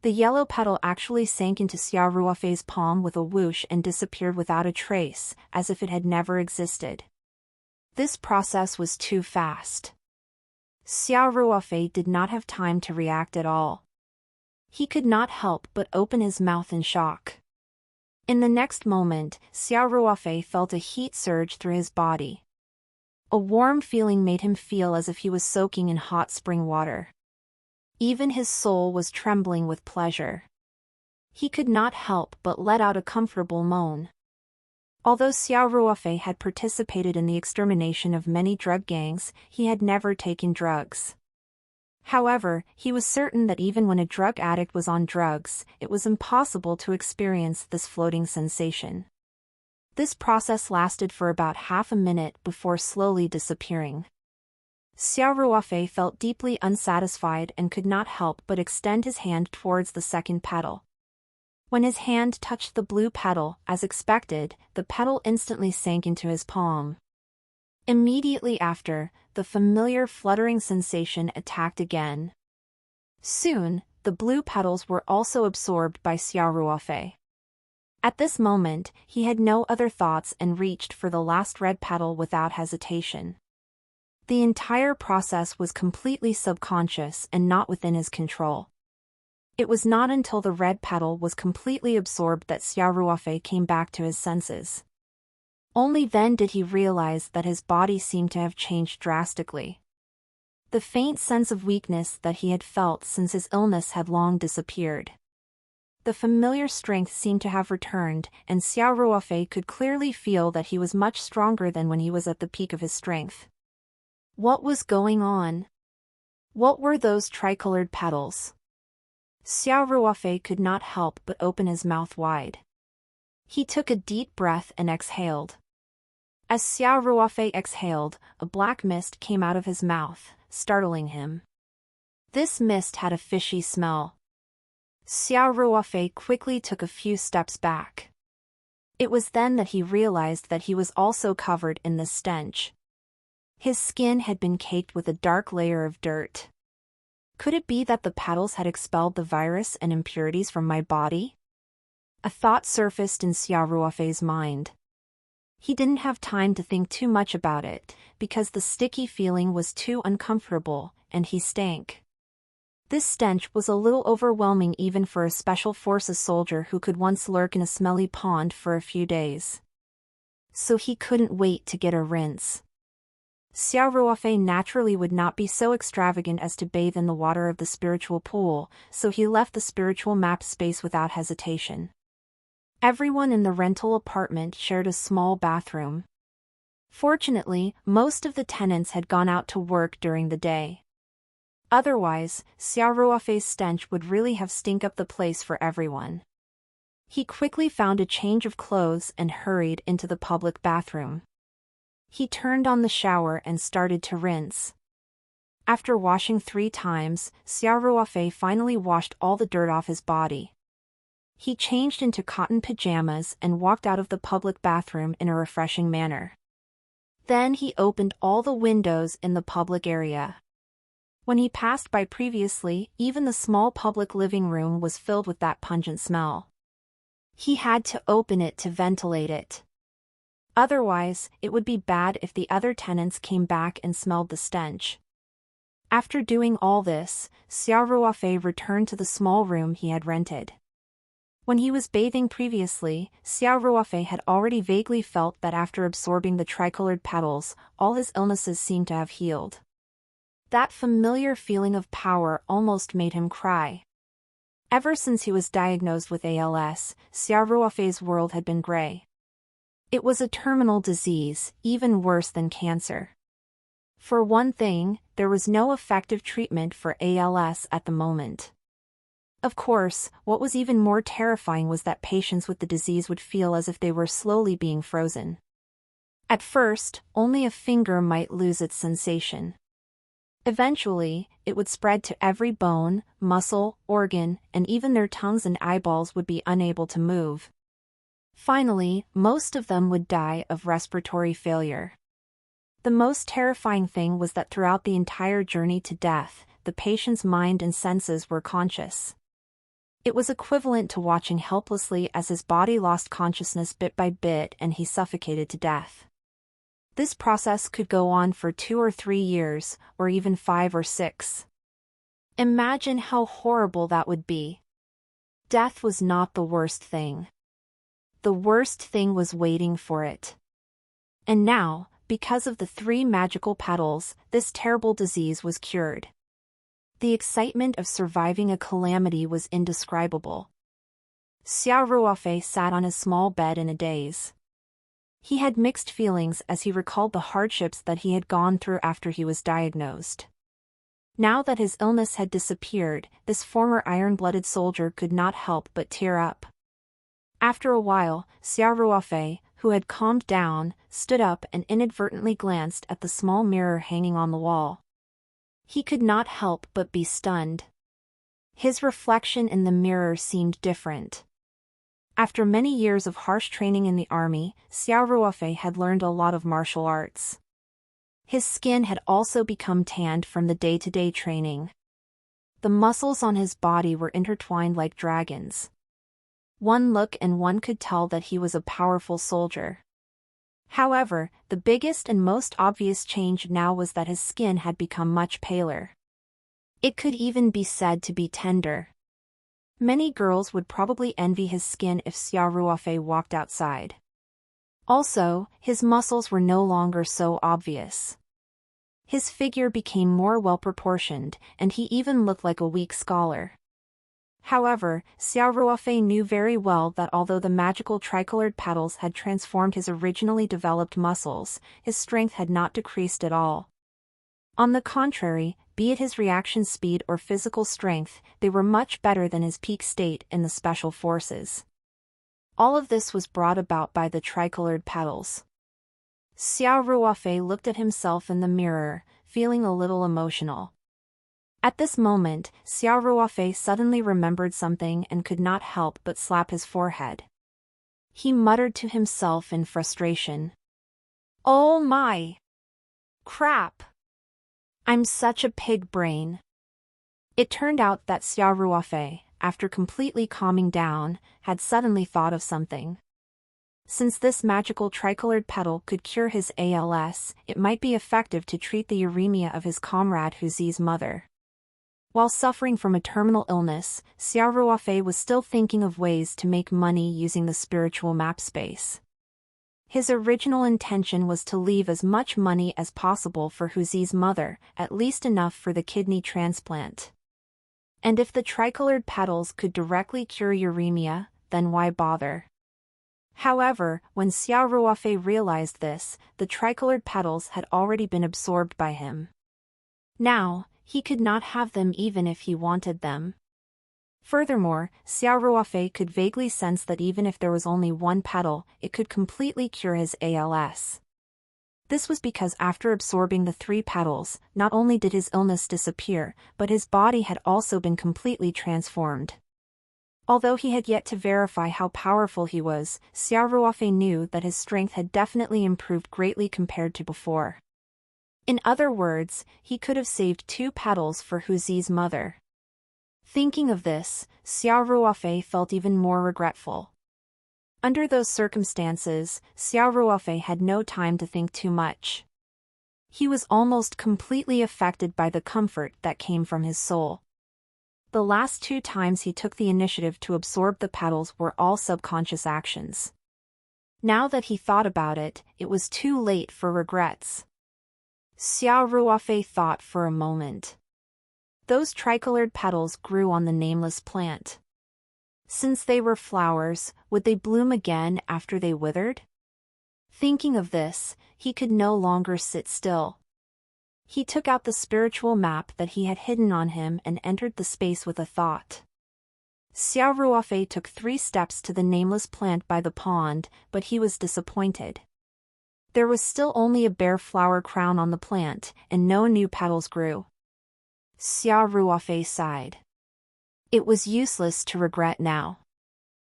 The yellow petal actually sank into Xiao Ruofei's palm with a whoosh and disappeared without a trace, as if it had never existed. This process was too fast. Xiao Ruofei did not have time to react at all. He could not help but open his mouth in shock. In the next moment, Xiao Ruofei felt a heat surge through his body. A warm feeling made him feel as if he was soaking in hot spring water. Even his soul was trembling with pleasure. He could not help but let out a comfortable moan. Although Xiao Ruofei had participated in the extermination of many drug gangs, he had never taken drugs. However, he was certain that even when a drug addict was on drugs, it was impossible to experience this floating sensation. This process lasted for about half a minute before slowly disappearing. Xiao Ruofei felt deeply unsatisfied and could not help but extend his hand towards the second petal. When his hand touched the blue petal, as expected, the petal instantly sank into his palm. Immediately after, the familiar fluttering sensation attacked again. Soon, the blue petals were also absorbed by Xiao Ruofei. At this moment, he had no other thoughts and reached for the last red petal without hesitation. The entire process was completely subconscious and not within his control. It was not until the red petal was completely absorbed that Xiao Ruofei came back to his senses. Only then did he realize that his body seemed to have changed drastically. The faint sense of weakness that he had felt since his illness had long disappeared. The familiar strength seemed to have returned, and Xiao Ruofei could clearly feel that he was much stronger than when he was at the peak of his strength. What was going on? What were those tricolored petals? Xiao Ruofei could not help but open his mouth wide. He took a deep breath and exhaled. As Xiao Ruofei exhaled, a black mist came out of his mouth, startling him. This mist had a fishy smell. Xiao Ruofei quickly took a few steps back. It was then that he realized that he was also covered in this stench. His skin had been caked with a dark layer of dirt. Could it be that the petals had expelled the virus and impurities from my body? A thought surfaced in Xiao Ruofei's mind. He didn't have time to think too much about it, because the sticky feeling was too uncomfortable, and he stank. This stench was a little overwhelming even for a special forces soldier who could once lurk in a smelly pond for a few days. So he couldn't wait to get a rinse. Xiao Ruofei naturally would not be so extravagant as to bathe in the water of the spiritual pool, so he left the spiritual map space without hesitation. Everyone in the rental apartment shared a small bathroom. Fortunately, most of the tenants had gone out to work during the day. Otherwise, Xiao Ruofei's stench would really have stink up the place for everyone. He quickly found a change of clothes and hurried into the public bathroom. He turned on the shower and started to rinse. After washing 3 times, Xiao Ruofei finally washed all the dirt off his body. He changed into cotton pajamas and walked out of the public bathroom in a refreshing manner. Then he opened all the windows in the public area. When he passed by previously, even the small public living room was filled with that pungent smell. He had to open it to ventilate it. Otherwise, it would be bad if the other tenants came back and smelled the stench. After doing all this, Xiao Ruofei returned to the small room he had rented. When he was bathing previously, Xiao Ruofei had already vaguely felt that after absorbing the tricolored petals, all his illnesses seemed to have healed. That familiar feeling of power almost made him cry. Ever since he was diagnosed with ALS, Xiao Ruofei's world had been gray. It was a terminal disease, even worse than cancer. For one thing, there was no effective treatment for ALS at the moment. Of course, what was even more terrifying was that patients with the disease would feel as if they were slowly being frozen. At first, only a finger might lose its sensation. Eventually, it would spread to every bone, muscle, organ, and even their tongues and eyeballs would be unable to move. Finally, most of them would die of respiratory failure. The most terrifying thing was that throughout the entire journey to death, the patient's mind and senses were conscious. It was equivalent to watching helplessly as his body lost consciousness bit by bit and he suffocated to death. This process could go on for 2 or 3 years, or even 5 or 6. Imagine how horrible that would be. Death was not the worst thing. The worst thing was waiting for it. And now, because of the 3 magical petals, this terrible disease was cured. The excitement of surviving a calamity was indescribable. Xiao Ruofei sat on his small bed in a daze. He had mixed feelings as he recalled the hardships that he had gone through after he was diagnosed. Now that his illness had disappeared, this former iron-blooded soldier could not help but tear up. After a while, Xiao Ruofei, who had calmed down, stood up and inadvertently glanced at the small mirror hanging on the wall. He could not help but be stunned. His reflection in the mirror seemed different. After many years of harsh training in the army, Xiao Ruofei had learned a lot of martial arts. His skin had also become tanned from the day-to-day training. The muscles on his body were intertwined like dragons. One look and one could tell that he was a powerful soldier. However, the biggest and most obvious change now was that his skin had become much paler. It could even be said to be tender. Many girls would probably envy his skin if Xiao Ruofei walked outside. Also, his muscles were no longer so obvious. His figure became more well-proportioned, and he even looked like a weak scholar. However, Xiao Ruofei knew very well that although the magical tricolored petals had transformed his originally developed muscles, his strength had not decreased at all. On the contrary, be it his reaction speed or physical strength, they were much better than his peak state in the special forces. All of this was brought about by the tricolored petals. Xiao Ruofei looked at himself in the mirror, feeling a little emotional. At this moment, Xiao Ruofei suddenly remembered something and could not help but slap his forehead. He muttered to himself in frustration. "Oh my! Crap! I'm such a pig brain." It turned out that Xiao Ruofei, after completely calming down, had suddenly thought of something. Since this magical tricolored petal could cure his ALS, it might be effective to treat the uremia of his comrade Huzi's mother. While suffering from a terminal illness, Xiao Ruofei was still thinking of ways to make money using the spiritual map space. His original intention was to leave as much money as possible for Huzi's mother, at least enough for the kidney transplant. And if the tricolored petals could directly cure uremia, then why bother? However, when Xiao Ruofei realized this, the tricolored petals had already been absorbed by him. Now, he could not have them even if he wanted them. Furthermore, Xiao Ruofei could vaguely sense that even if there was only one petal, it could completely cure his ALS. This was because after absorbing the 3 petals, not only did his illness disappear, but his body had also been completely transformed. Although he had yet to verify how powerful he was, Xiao Ruofei knew that his strength had definitely improved greatly compared to before. In other words, he could have saved 2 petals for Huzi's mother. Thinking of this, Xiao Ruofei felt even more regretful. Under those circumstances, Xiao Ruofei had no time to think too much. He was almost completely affected by the comfort that came from his soul. The last 2 times he took the initiative to absorb the petals were all subconscious actions. Now that he thought about it, it was too late for regrets. Xiao Ruofei thought for a moment. Those tricolored petals grew on the nameless plant. Since they were flowers, would they bloom again after they withered? Thinking of this, he could no longer sit still. He took out the spiritual map that he had hidden on him and entered the space with a thought. Xiao Ruofei took 3 steps to the nameless plant by the pond, but he was disappointed. There was still only a bare flower crown on the plant, and no new petals grew. Xiao Ruofei sighed. It was useless to regret now.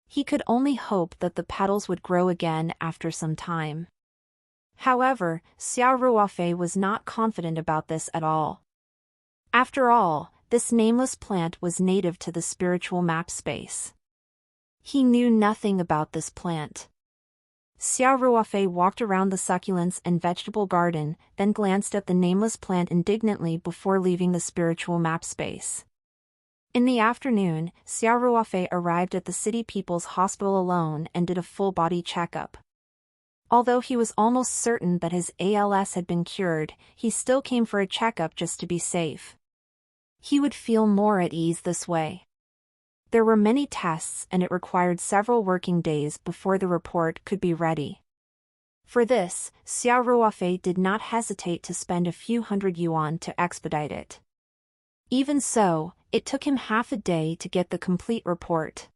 He could only hope that the petals would grow again after some time. However, Xiao Ruofei was not confident about this at all. After all, this nameless plant was native to the spiritual map space. He knew nothing about this plant. Xiao Ruofei walked around the succulents and vegetable garden, then glanced at the nameless plant indignantly before leaving the spiritual map space. In the afternoon, Xiao Ruofei arrived at the city people's hospital alone and did a full-body checkup. Although he was almost certain that his ALS had been cured, he still came for a checkup just to be safe. He would feel more at ease this way. There were many tests and it required several working days before the report could be ready. For this, Xiao Ruofei did not hesitate to spend a few hundred yuan to expedite it. Even so, it took him half a day to get the complete report.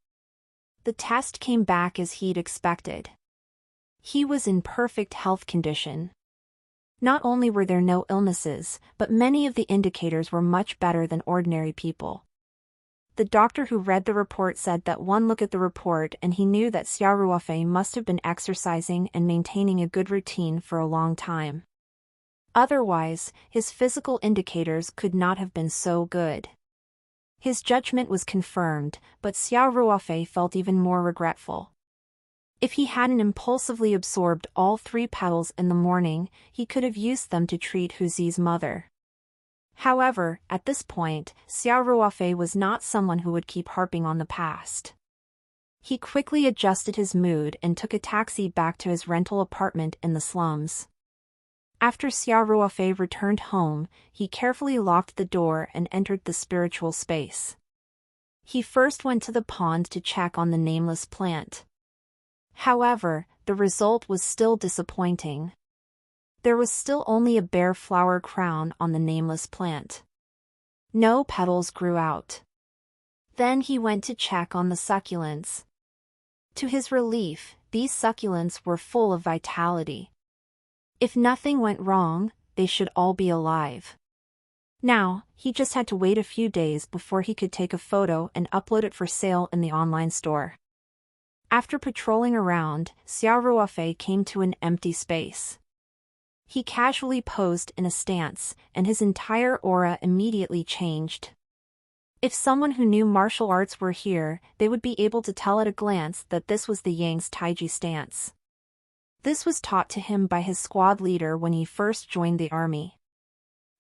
The test came back as he'd expected. He was in perfect health condition. Not only were there no illnesses, but many of the indicators were much better than ordinary people. The doctor who read the report said that one look at the report and he knew that Xiao Ruofei must have been exercising and maintaining a good routine for a long time. Otherwise, his physical indicators could not have been so good. His judgment was confirmed, but Xiao Ruofei felt even more regretful. If he hadn't impulsively absorbed all 3 petals in the morning, he could have used them to treat Hu Zi's mother. However, at this point, Xiao Ruofei was not someone who would keep harping on the past. He quickly adjusted his mood and took a taxi back to his rental apartment in the slums. After Xiao Ruofei returned home, he carefully locked the door and entered the spiritual space. He first went to the pond to check on the nameless plant. However, the result was still disappointing. There was still only a bare flower crown on the nameless plant. No petals grew out. Then he went to check on the succulents. To his relief, these succulents were full of vitality. If nothing went wrong, they should all be alive. Now, he just had to wait a few days before he could take a photo and upload it for sale in the online store. After patrolling around, Xiao Ruofei came to an empty space. He casually posed in a stance, and his entire aura immediately changed. If someone who knew martial arts were here, they would be able to tell at a glance that this was the Yang's Taiji stance. This was taught to him by his squad leader when he first joined the army.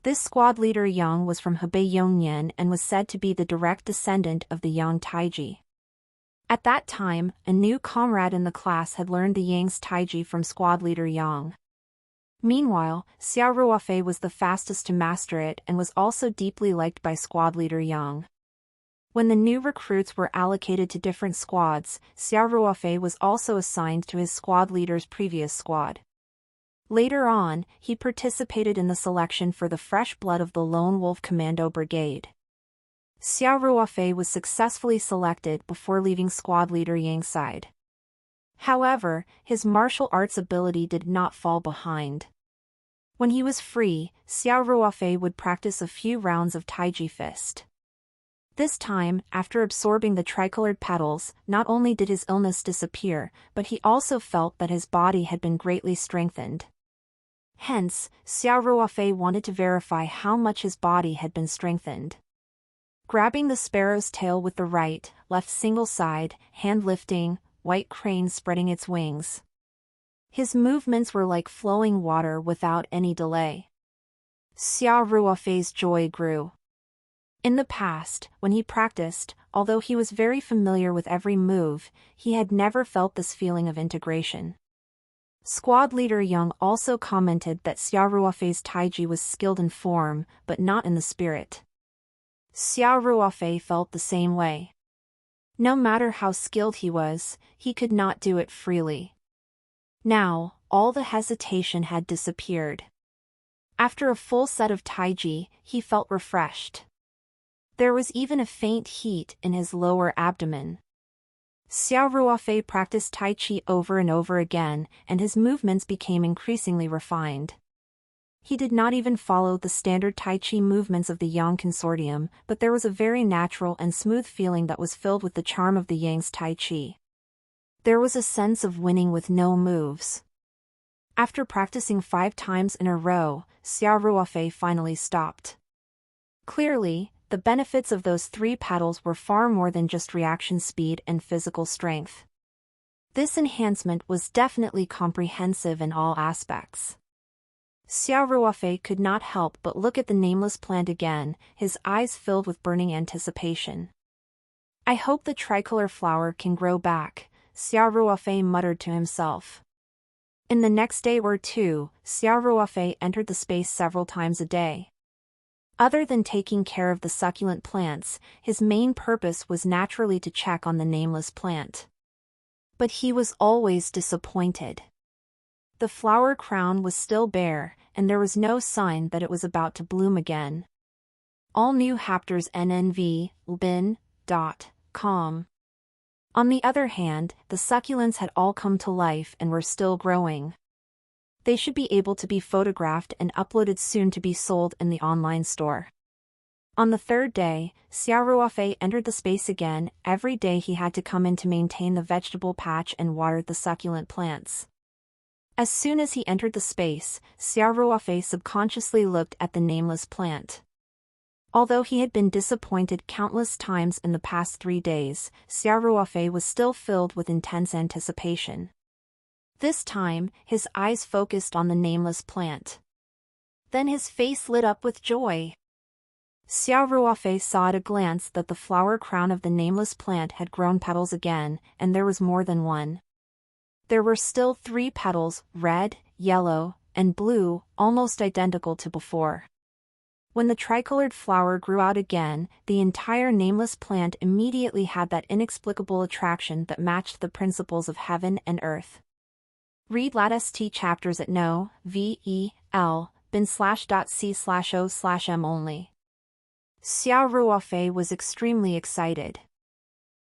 This squad leader Yang was from Hebei Yongnian and was said to be the direct descendant of the Yang Taiji. At that time, a new comrade in the class had learned the Yang's Taiji from squad leader Yang. Meanwhile, Xiao Ruofei was the fastest to master it and was also deeply liked by squad leader Yang. When the new recruits were allocated to different squads, Xiao Ruofei was also assigned to his squad leader's previous squad. Later on, he participated in the selection for the Fresh Blood of the Lone Wolf Commando Brigade. Xiao Ruofei was successfully selected before leaving squad leader Yang's side. However, his martial arts ability did not fall behind. When he was free, Xiao Ruofei would practice a few rounds of Taiji Fist. This time, after absorbing the tricolored petals, not only did his illness disappear, but he also felt that his body had been greatly strengthened. Hence, Xiao Ruofei wanted to verify how much his body had been strengthened. Grabbing the sparrow's tail with the right, left single side, hand lifting, white crane spreading its wings. His movements were like flowing water without any delay. Xiao Ruofei's joy grew. In the past, when he practiced, although he was very familiar with every move, he had never felt this feeling of integration. Squad leader Yang also commented that Xiao Ruofei's Taiji was skilled in form, but not in the spirit. Xiao Ruofei felt the same way. No matter how skilled he was, he could not do it freely. Now, all the hesitation had disappeared. After a full set of Taiji, he felt refreshed. There was even a faint heat in his lower abdomen. Xiao Ruofei practiced Tai Chi over and over again, and his movements became increasingly refined. He did not even follow the standard Tai Chi movements of the Yang Consortium, but there was a very natural and smooth feeling that was filled with the charm of the Yang's Tai Chi. There was a sense of winning with no moves. After practicing 5 times in a row, Xiao Ruofei finally stopped. Clearly, the benefits of those 3 paddles were far more than just reaction speed and physical strength. This enhancement was definitely comprehensive in all aspects. Xiao Ruofei could not help but look at the nameless plant again, his eyes filled with burning anticipation. I hope the tricolor flower can grow back, Xiao Ruofei muttered to himself. In the next day or two, Xiao Ruofei entered the space several times a day. Other than taking care of the succulent plants, his main purpose was naturally to check on the nameless plant. But he was always disappointed. The flower crown was still bare, and there was no sign that it was about to bloom again. All new Haptors NNV.com. On the other hand, the succulents had all come to life and were still growing. They should be able to be photographed and uploaded soon to be sold in the online store. On the 3rd day, Xiao Ruofei entered the space again. Every day he had to come in to maintain the vegetable patch and water the succulent plants. As soon as he entered the space, Xiao Ruofei subconsciously looked at the nameless plant. Although he had been disappointed countless times in the past 3 days, Xiao Ruofei was still filled with intense anticipation. This time, his eyes focused on the nameless plant. Then his face lit up with joy. Xiao Ruofei saw at a glance that the flower crown of the nameless plant had grown petals again, and there was more than one. There were still 3 petals, red, yellow, and blue, almost identical to before. When the tricolored flower grew out again, the entire nameless plant immediately had that inexplicable attraction that matched the principles of heaven and earth. Read latest chapters at no.bin/.c/o/m only. Xiao Ruofei was extremely excited.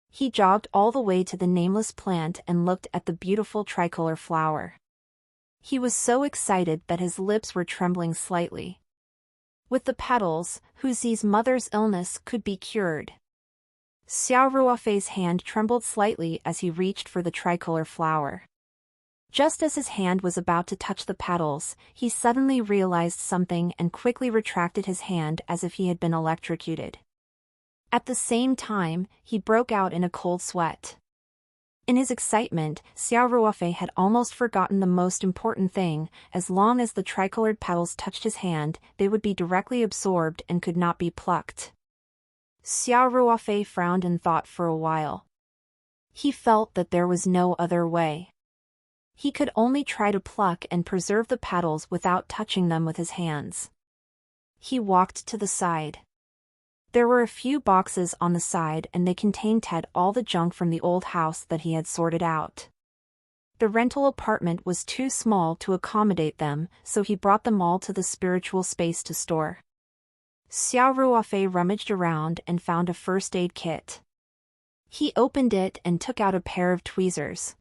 He jogged all the way to the nameless plant and looked at the beautiful tricolor flower. He was so excited that his lips were trembling slightly. With the petals, Huzi's mother's illness could be cured. Xiao Ruofei's hand trembled slightly as he reached for the tricolor flower. Just as his hand was about to touch the petals, he suddenly realized something and quickly retracted his hand as if he had been electrocuted. At the same time, he broke out in a cold sweat. In his excitement, Xiao Ruofei had almost forgotten the most important thing. As long as the tricolored petals touched his hand, they would be directly absorbed and could not be plucked. Xiao Ruofei frowned and thought for a while. He felt that there was no other way. He could only try to pluck and preserve the petals without touching them with his hands. He walked to the side. There were a few boxes on the side and they contained all the junk from the old house that he had sorted out. The rental apartment was too small to accommodate them, so he brought them all to the spiritual space to store. Xiao Ruofei rummaged around and found a first aid kit. He opened it and took out a pair of tweezers.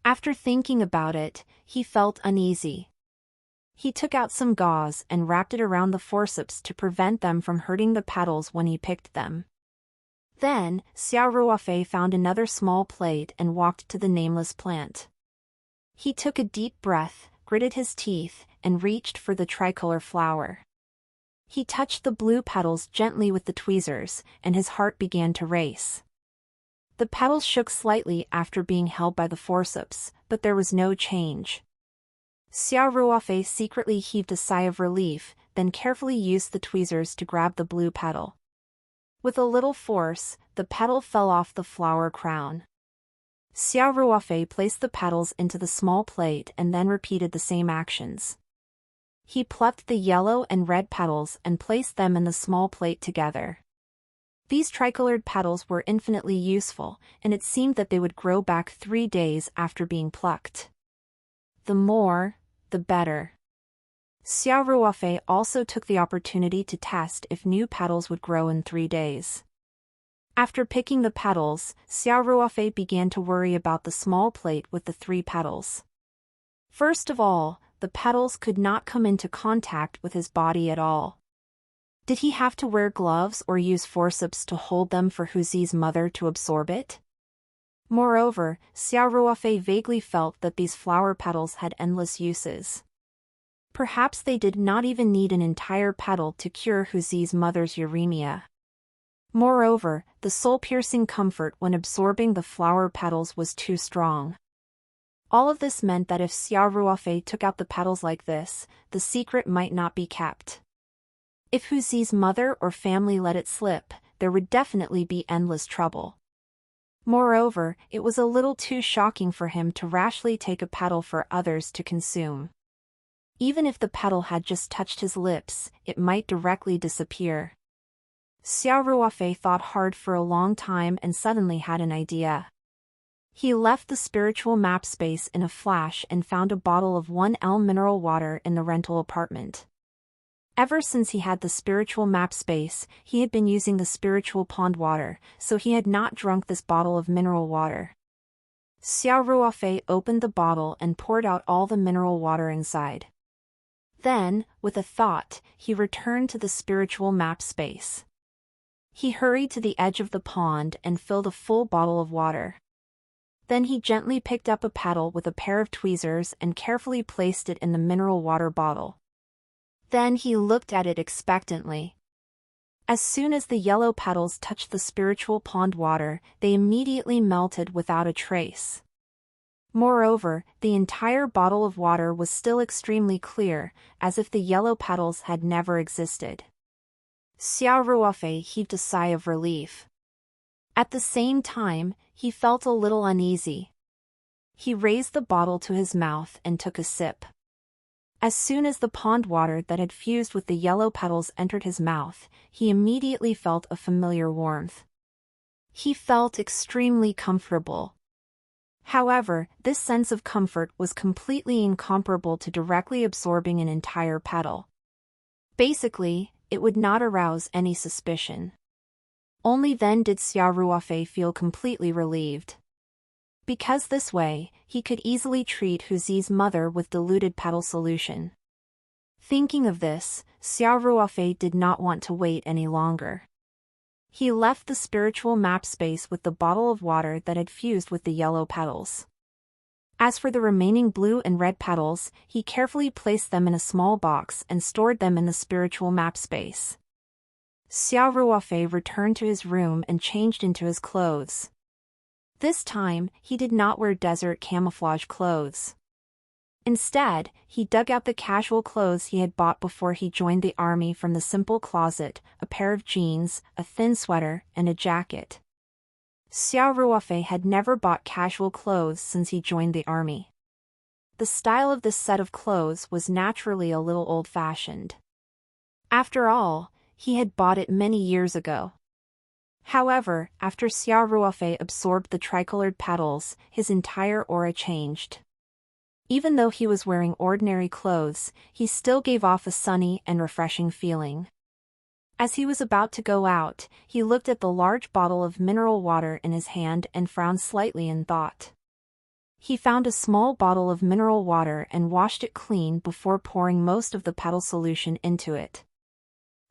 After thinking about it, he felt uneasy. He took out some gauze and wrapped it around the forceps to prevent them from hurting the petals when he picked them. Then, Xiao Ruofei found another small plate and walked to the nameless plant. He took a deep breath, gritted his teeth, and reached for the tricolor flower. He touched the blue petals gently with the tweezers, and his heart began to race. The petals shook slightly after being held by the forceps, but there was no change. Xiao Ruofei secretly heaved a sigh of relief, then carefully used the tweezers to grab the blue petal. With a little force, the petal fell off the flower crown. Xiao Ruofei placed the petals into the small plate and then repeated the same actions. He plucked the yellow and red petals and placed them in the small plate together. These tricolored petals were infinitely useful, and it seemed that they would grow back 3 days after being plucked. The more, the better. Xiao Ruofei also took the opportunity to test if new petals would grow in 3 days. After picking the petals, Xiao Ruofei began to worry about the small plate with the 3 petals. First of all, the petals could not come into contact with his body at all. Did he have to wear gloves or use forceps to hold them for Huzi's mother to absorb it? Moreover, Xiao Ruofei vaguely felt that these flower petals had endless uses. Perhaps they did not even need an entire petal to cure Huzi's mother's uremia. Moreover, the soul-piercing comfort when absorbing the flower petals was too strong. All of this meant that if Xiao Ruofei took out the petals like this, the secret might not be kept. If Huzi's mother or family let it slip, there would definitely be endless trouble. Moreover, it was a little too shocking for him to rashly take a petal for others to consume. Even if the petal had just touched his lips, it might directly disappear. Xiao Ruofei thought hard for a long time and suddenly had an idea. He left the spiritual map space in a flash and found a bottle of 1L mineral water in the rental apartment. Ever since he had the spiritual map space, he had been using the spiritual pond water, so he had not drunk this bottle of mineral water. Xiao Ruofei opened the bottle and poured out all the mineral water inside. Then, with a thought, he returned to the spiritual map space. He hurried to the edge of the pond and filled a full bottle of water. Then he gently picked up a petal with a pair of tweezers and carefully placed it in the mineral water bottle. Then he looked at it expectantly. As soon as the yellow petals touched the spiritual pond water, they immediately melted without a trace. Moreover, the entire bottle of water was still extremely clear, as if the yellow petals had never existed. Xiao Ruofei heaved a sigh of relief. At the same time, he felt a little uneasy. He raised the bottle to his mouth and took a sip. As soon as the pond water that had fused with the yellow petals entered his mouth, he immediately felt a familiar warmth. He felt extremely comfortable. However, this sense of comfort was completely incomparable to directly absorbing an entire petal. Basically, it would not arouse any suspicion. Only then did Xiao Ruofei feel completely relieved. Because this way, he could easily treat Huzi's mother with diluted petal solution. Thinking of this, Xiao Ruofei did not want to wait any longer. He left the spiritual map space with the bottle of water that had fused with the yellow petals. As for the remaining blue and red petals, he carefully placed them in a small box and stored them in the spiritual map space. Xiao Ruofei returned to his room and changed into his clothes. This time, he did not wear desert camouflage clothes. Instead, he dug out the casual clothes he had bought before he joined the army from the simple closet, a pair of jeans, a thin sweater, and a jacket. Xiao Ruofei had never bought casual clothes since he joined the army. The style of this set of clothes was naturally a little old-fashioned. After all, he had bought it many years ago. However, after Xiao Ruofei absorbed the tricolored petals, his entire aura changed. Even though he was wearing ordinary clothes, he still gave off a sunny and refreshing feeling. As he was about to go out, he looked at the large bottle of mineral water in his hand and frowned slightly in thought. He found a small bottle of mineral water and washed it clean before pouring most of the petal solution into it.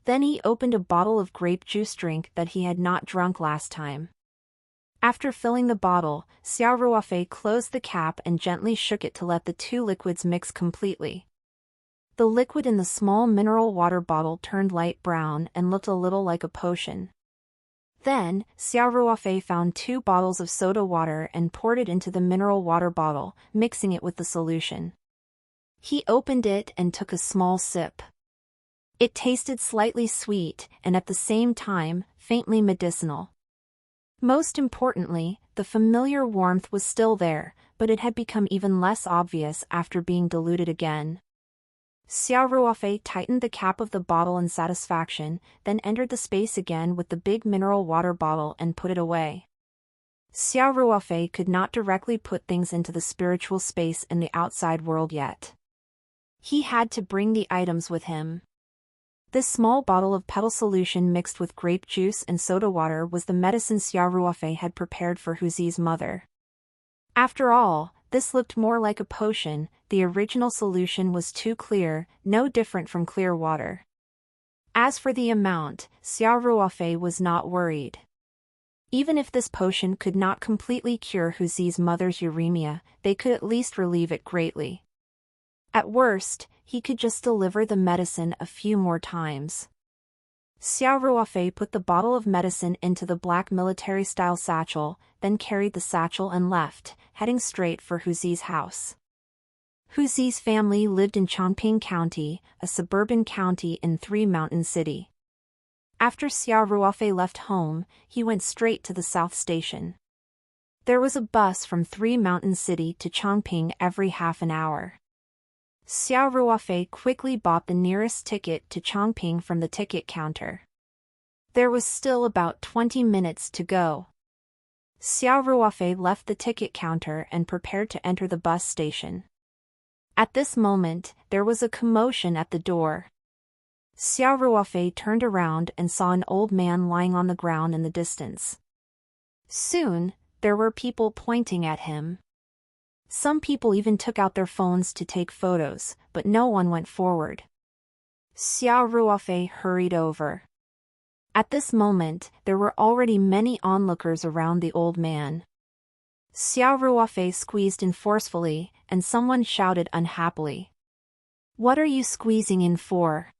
Then he opened a bottle of grape juice drink that he had not drunk last time. After filling the bottle, Xiao Ruofei closed the cap and gently shook it to let the two liquids mix completely. The liquid in the small mineral water bottle turned light brown and looked a little like a potion. Then, Xiao Ruofei found 2 bottles of soda water and poured it into the mineral water bottle, mixing it with the solution. He opened it and took a small sip. It tasted slightly sweet and at the same time, faintly medicinal. Most importantly, the familiar warmth was still there, but it had become even less obvious after being diluted again. Xiao Ruofei tightened the cap of the bottle in satisfaction, then entered the space again with the big mineral water bottle and put it away. Xiao Ruofei could not directly put things into the spiritual space in the outside world yet. He had to bring the items with him. This small bottle of petal solution mixed with grape juice and soda water was the medicine Xiao Ruofei had prepared for Huzi's mother. After all, this looked more like a potion. The original solution was too clear, no different from clear water. As for the amount, Xiao Ruofei was not worried. Even if this potion could not completely cure Huzi's mother's uremia, they could at least relieve it greatly. At worst, he could just deliver the medicine a few more times. Xiao Ruofei put the bottle of medicine into the black military-style satchel, then carried the satchel and left, heading straight for Huzi's house. Huzi's family lived in Chongping County, a suburban county in Three Mountain City. After Xiao Ruofei left home, he went straight to the South Station. There was a bus from Three Mountain City to Chongping every half an hour. Xiao Ruofei quickly bought the nearest ticket to Chongping from the ticket counter. There was still about 20 minutes to go. Xiao Ruofei left the ticket counter and prepared to enter the bus station. At this moment, there was a commotion at the door. Xiao Ruofei turned around and saw an old man lying on the ground in the distance. Soon, there were people pointing at him. Some people even took out their phones to take photos, but no one went forward. Xiao Ruofei hurried over. At this moment, there were already many onlookers around the old man. Xiao Ruofei squeezed in forcefully, and someone shouted unhappily. "What are you squeezing in for?"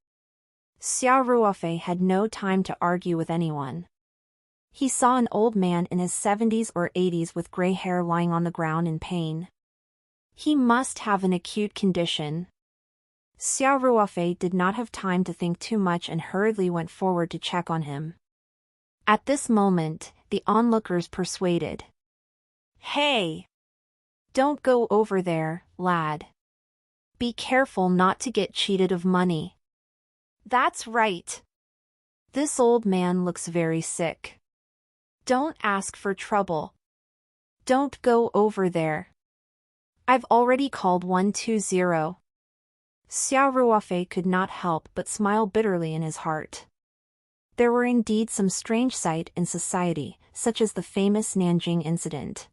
Xiao Ruofei had no time to argue with anyone. He saw an old man in his 70s or 80s with gray hair lying on the ground in pain. He must have an acute condition. Xiao Ruofei did not have time to think too much and hurriedly went forward to check on him. At this moment, the onlookers persuaded. "Hey! Don't go over there, lad. Be careful not to get cheated of money." "That's right. This old man looks very sick. Don't ask for trouble. Don't go over there. I've already called 120. Xiao Ruofei could not help but smile bitterly in his heart. There were indeed some strange sights in society, such as the famous Nanjing incident.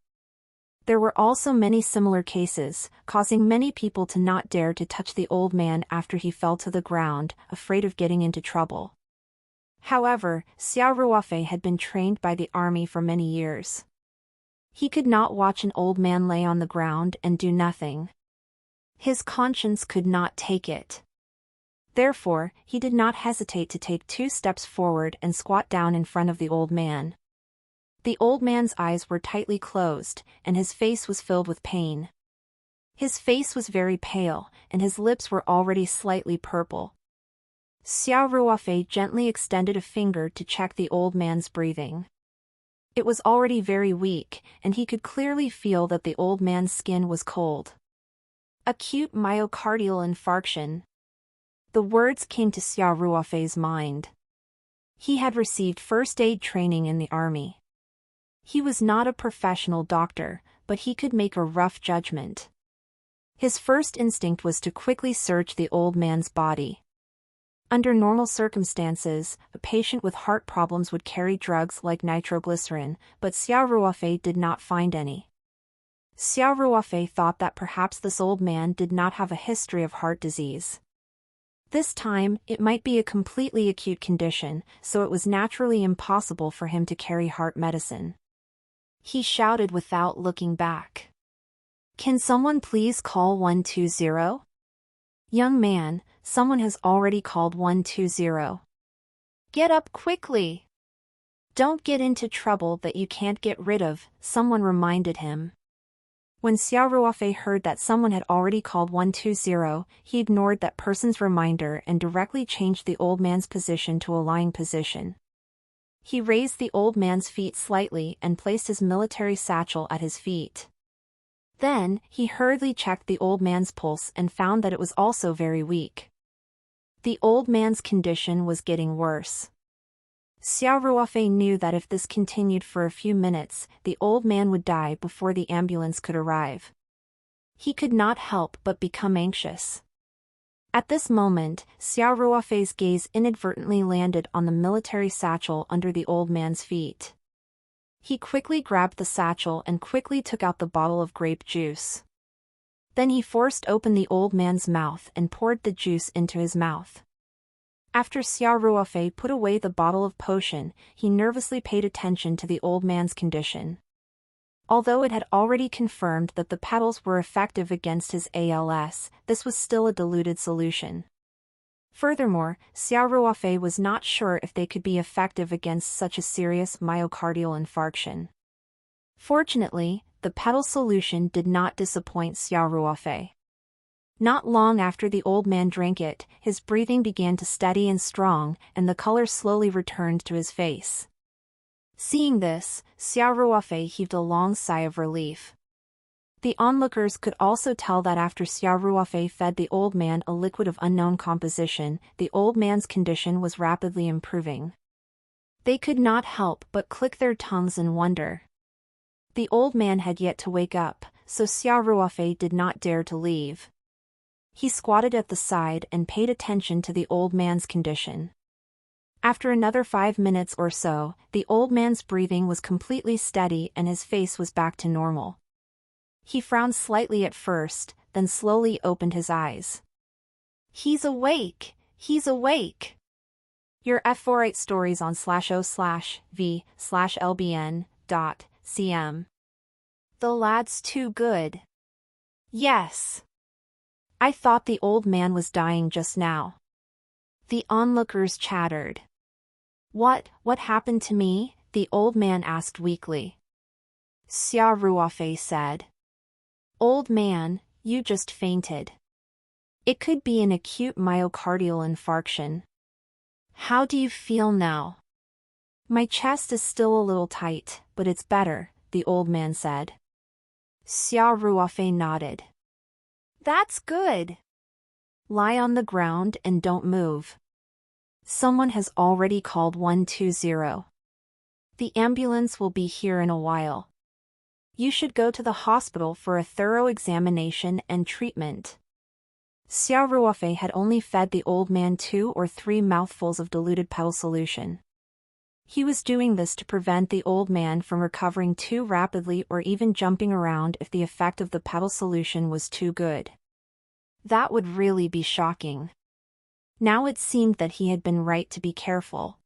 There were also many similar cases, causing many people to not dare to touch the old man after he fell to the ground, afraid of getting into trouble. However, Xiao Ruofei had been trained by the army for many years. He could not watch an old man lay on the ground and do nothing. His conscience could not take it. Therefore, he did not hesitate to take 2 steps forward and squat down in front of the old man. The old man's eyes were tightly closed, and his face was filled with pain. His face was very pale, and his lips were already slightly purple. Xiao Ruofei gently extended a finger to check the old man's breathing. It was already very weak, and he could clearly feel that the old man's skin was cold. Acute myocardial infarction. The words came to Xiao Ruofei's mind. He had received first aid training in the army. He was not a professional doctor, but he could make a rough judgment. His first instinct was to quickly search the old man's body. Under normal circumstances, a patient with heart problems would carry drugs like nitroglycerin, but Xiao Ruofei did not find any. Xiao Ruofei thought that perhaps this old man did not have a history of heart disease. This time, it might be a completely acute condition, so it was naturally impossible for him to carry heart medicine. He shouted without looking back. "Can someone please call 120? Young man, someone has already called 120. Get up quickly. Don't get into trouble that you can't get rid of," someone reminded him. When Xiao Ruofei heard that someone had already called 120, he ignored that person's reminder and directly changed the old man's position to a lying position. He raised the old man's feet slightly and placed his military satchel at his feet. Then, he hurriedly checked the old man's pulse and found that it was also very weak. The old man's condition was getting worse. Xiao Ruofei knew that if this continued for a few minutes, the old man would die before the ambulance could arrive. He could not help but become anxious. At this moment, Xiao Ruofei's gaze inadvertently landed on the military satchel under the old man's feet. He quickly grabbed the satchel and quickly took out the bottle of grape juice. Then he forced open the old man's mouth and poured the juice into his mouth. After Xiao Ruofei put away the bottle of potion, he nervously paid attention to the old man's condition. Although it had already confirmed that the petals were effective against his ALS, this was still a diluted solution. Furthermore, Xiao Ruofei was not sure if they could be effective against such a serious myocardial infarction. Fortunately, the petal solution did not disappoint Xiao Ruofei. Not long after the old man drank it, his breathing began to steady and strong, and the color slowly returned to his face. Seeing this, Xiao Ruofei heaved a long sigh of relief. The onlookers could also tell that after Xiao Ruofei fed the old man a liquid of unknown composition, the old man's condition was rapidly improving. They could not help but click their tongues in wonder. The old man had yet to wake up, so Xiao Ruofei did not dare to leave. He squatted at the side and paid attention to the old man's condition. After another 5 minutes or so, the old man's breathing was completely steady and his face was back to normal. He frowned slightly at first, then slowly opened his eyes. "He's awake! He's awake!" Your F48 stories on /o/v/lbn.cm. The lad's too good. Yes. I thought the old man was dying just now. The onlookers chattered. What happened to me?" the old man asked weakly. Xiao Ruofei said. "Old man, you just fainted. It could be an acute myocardial infarction. How do you feel now?" "My chest is still a little tight, but it's better," the old man said. Xiao Ruofei nodded. "That's good. Lie on the ground and don't move. Someone has already called 120. The ambulance will be here in a while. You should go to the hospital for a thorough examination and treatment." Xiao Ruofei had only fed the old man 2 or 3 mouthfuls of diluted petal solution. He was doing this to prevent the old man from recovering too rapidly or even jumping around if the effect of the petal solution was too good. That would really be shocking. Now it seemed that he had been right to be careful.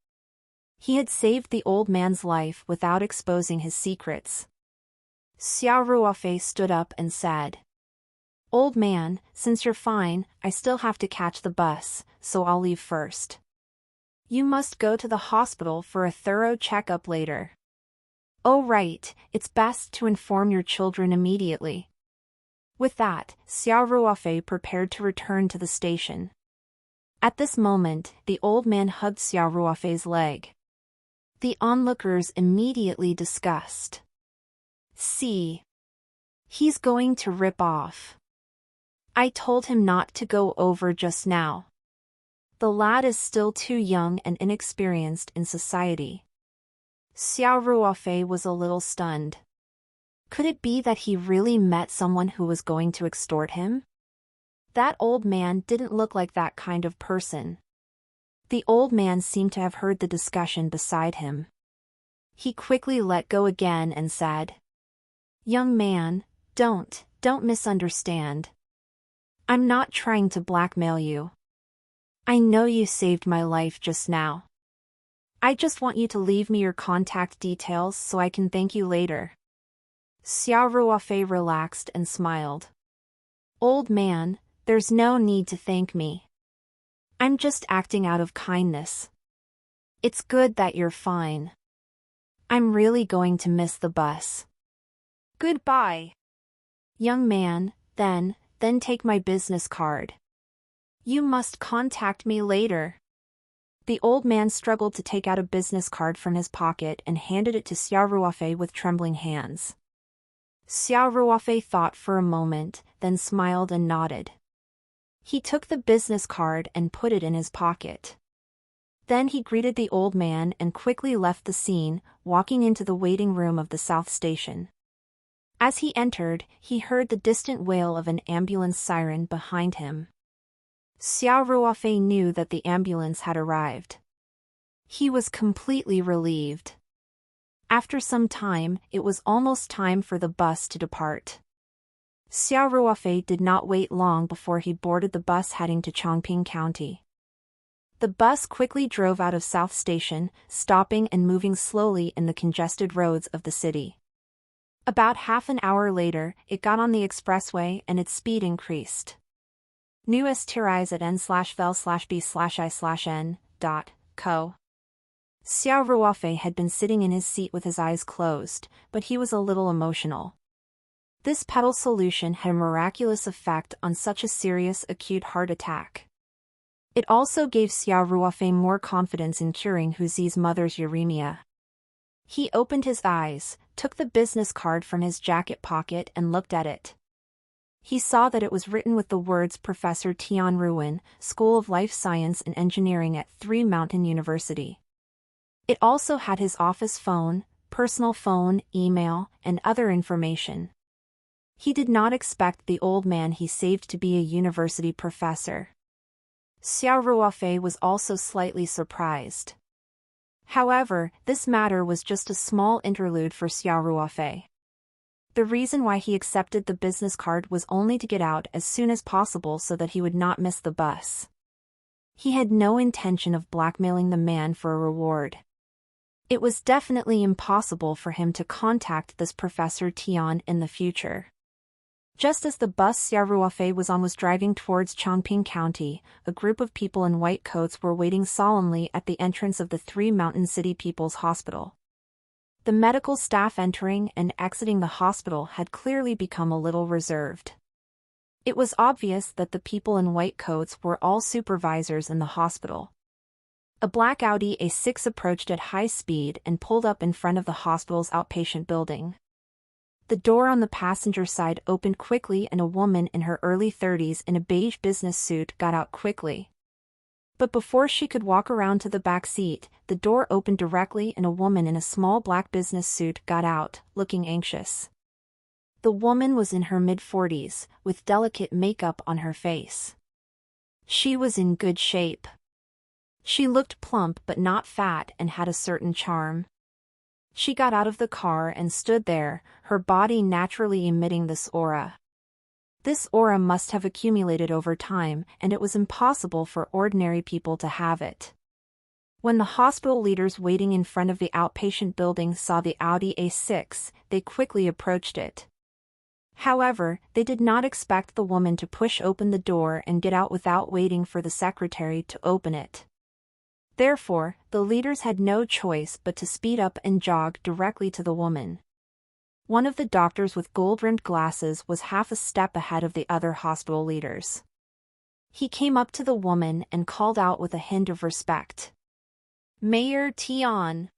He had saved the old man's life without exposing his secrets. Xiao Ruofei stood up and said, "Old man, since you're fine, I still have to catch the bus, so I'll leave first. You must go to the hospital for a thorough checkup later. Oh right, it's best to inform your children immediately." With that, Xiao Ruofei prepared to return to the station. At this moment, the old man hugged Xiao Ruofei's leg. The onlookers immediately discussed. "See. He's going to rip off. I told him not to go over just now. The lad is still too young and inexperienced in society." Xiao Ruofei was a little stunned. Could it be that he really met someone who was going to extort him? That old man didn't look like that kind of person. The old man seemed to have heard the discussion beside him. He quickly let go again and said, "Young man, don't misunderstand. I'm not trying to blackmail you. I know you saved my life just now. I just want you to leave me your contact details so I can thank you later." Xiao Ruofei relaxed and smiled. "Old man, there's no need to thank me. I'm just acting out of kindness. It's good that you're fine. I'm really going to miss the bus. Goodbye." "Young man, then take my business card. You must contact me later." The old man struggled to take out a business card from his pocket and handed it to Xiao Ruofei with trembling hands. Xiao Ruofei thought for a moment, then smiled and nodded. He took the business card and put it in his pocket. Then he greeted the old man and quickly left the scene, walking into the waiting room of the South Station. As he entered, he heard the distant wail of an ambulance siren behind him. Xiao Ruofei knew that the ambulance had arrived. He was completely relieved. After some time, it was almost time for the bus to depart. Xiao Ruofei did not wait long before he boarded the bus heading to Chongping County. The bus quickly drove out of South Station, stopping and moving slowly in the congested roads of the city. About half an hour later, it got on the expressway and its speed increased. New rise at n/vel/b/i/n.co. Xiao Ruofei had been sitting in his seat with his eyes closed, but he was a little emotional. This pedal solution had a miraculous effect on such a serious acute heart attack. It also gave Xiao Ruofei more confidence in curing Hu Zi's mother's uremia. He opened his eyes, took the business card from his jacket pocket and looked at it. He saw that it was written with the words Professor Tian Ruin, School of Life Science and Engineering at Three Mountain University. It also had his office phone, personal phone, email, and other information. He did not expect the old man he saved to be a university professor. Xiao Ruofei was also slightly surprised. However, this matter was just a small interlude for Xiao Ruofei. The reason why he accepted the business card was only to get out as soon as possible so that he would not miss the bus. He had no intention of blackmailing the man for a reward. It was definitely impossible for him to contact this Professor Tian in the future. Just as the bus Xiao Ruofei was on was driving towards Chongping County, a group of people in white coats were waiting solemnly at the entrance of the Three Mountain City People's Hospital. The medical staff entering and exiting the hospital had clearly become a little reserved. It was obvious that the people in white coats were all supervisors in the hospital. A black Audi A6 approached at high speed and pulled up in front of the hospital's outpatient building. The door on the passenger side opened quickly and a woman in her early 30s in a beige business suit got out quickly. But before she could walk around to the back seat, the door opened directly and a woman in a small black business suit got out, looking anxious. The woman was in her mid-40s, with delicate makeup on her face. She was in good shape. She looked plump but not fat and had a certain charm. She got out of the car and stood there, her body naturally emitting this aura. This aura must have accumulated over time, and it was impossible for ordinary people to have it. When the hospital leaders waiting in front of the outpatient building saw the Audi A6, they quickly approached it. However, they did not expect the woman to push open the door and get out without waiting for the secretary to open it. Therefore, the leaders had no choice but to speed up and jog directly to the woman. One of the doctors with gold-rimmed glasses was half a step ahead of the other hospital leaders. He came up to the woman and called out with a hint of respect. "Mayor Tian."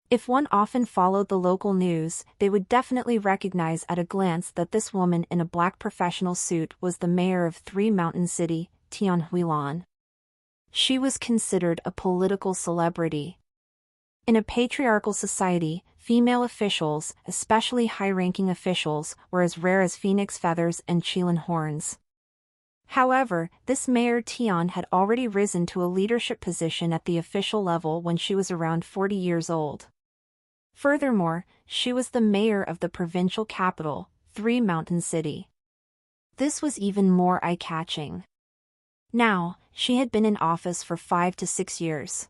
If one often followed the local news, they would definitely recognize at a glance that this woman in a black professional suit was the mayor of Three Mountain City, Tian Huilan. She was considered a political celebrity. In a patriarchal society, female officials, especially high-ranking officials, were as rare as phoenix feathers and qilin horns. However, this Mayor Tian had already risen to a leadership position at the official level when she was around 40 years old. Furthermore, she was the mayor of the provincial capital, Three Mountain City. This was even more eye-catching. Now, she had been in office for 5 to 6 years.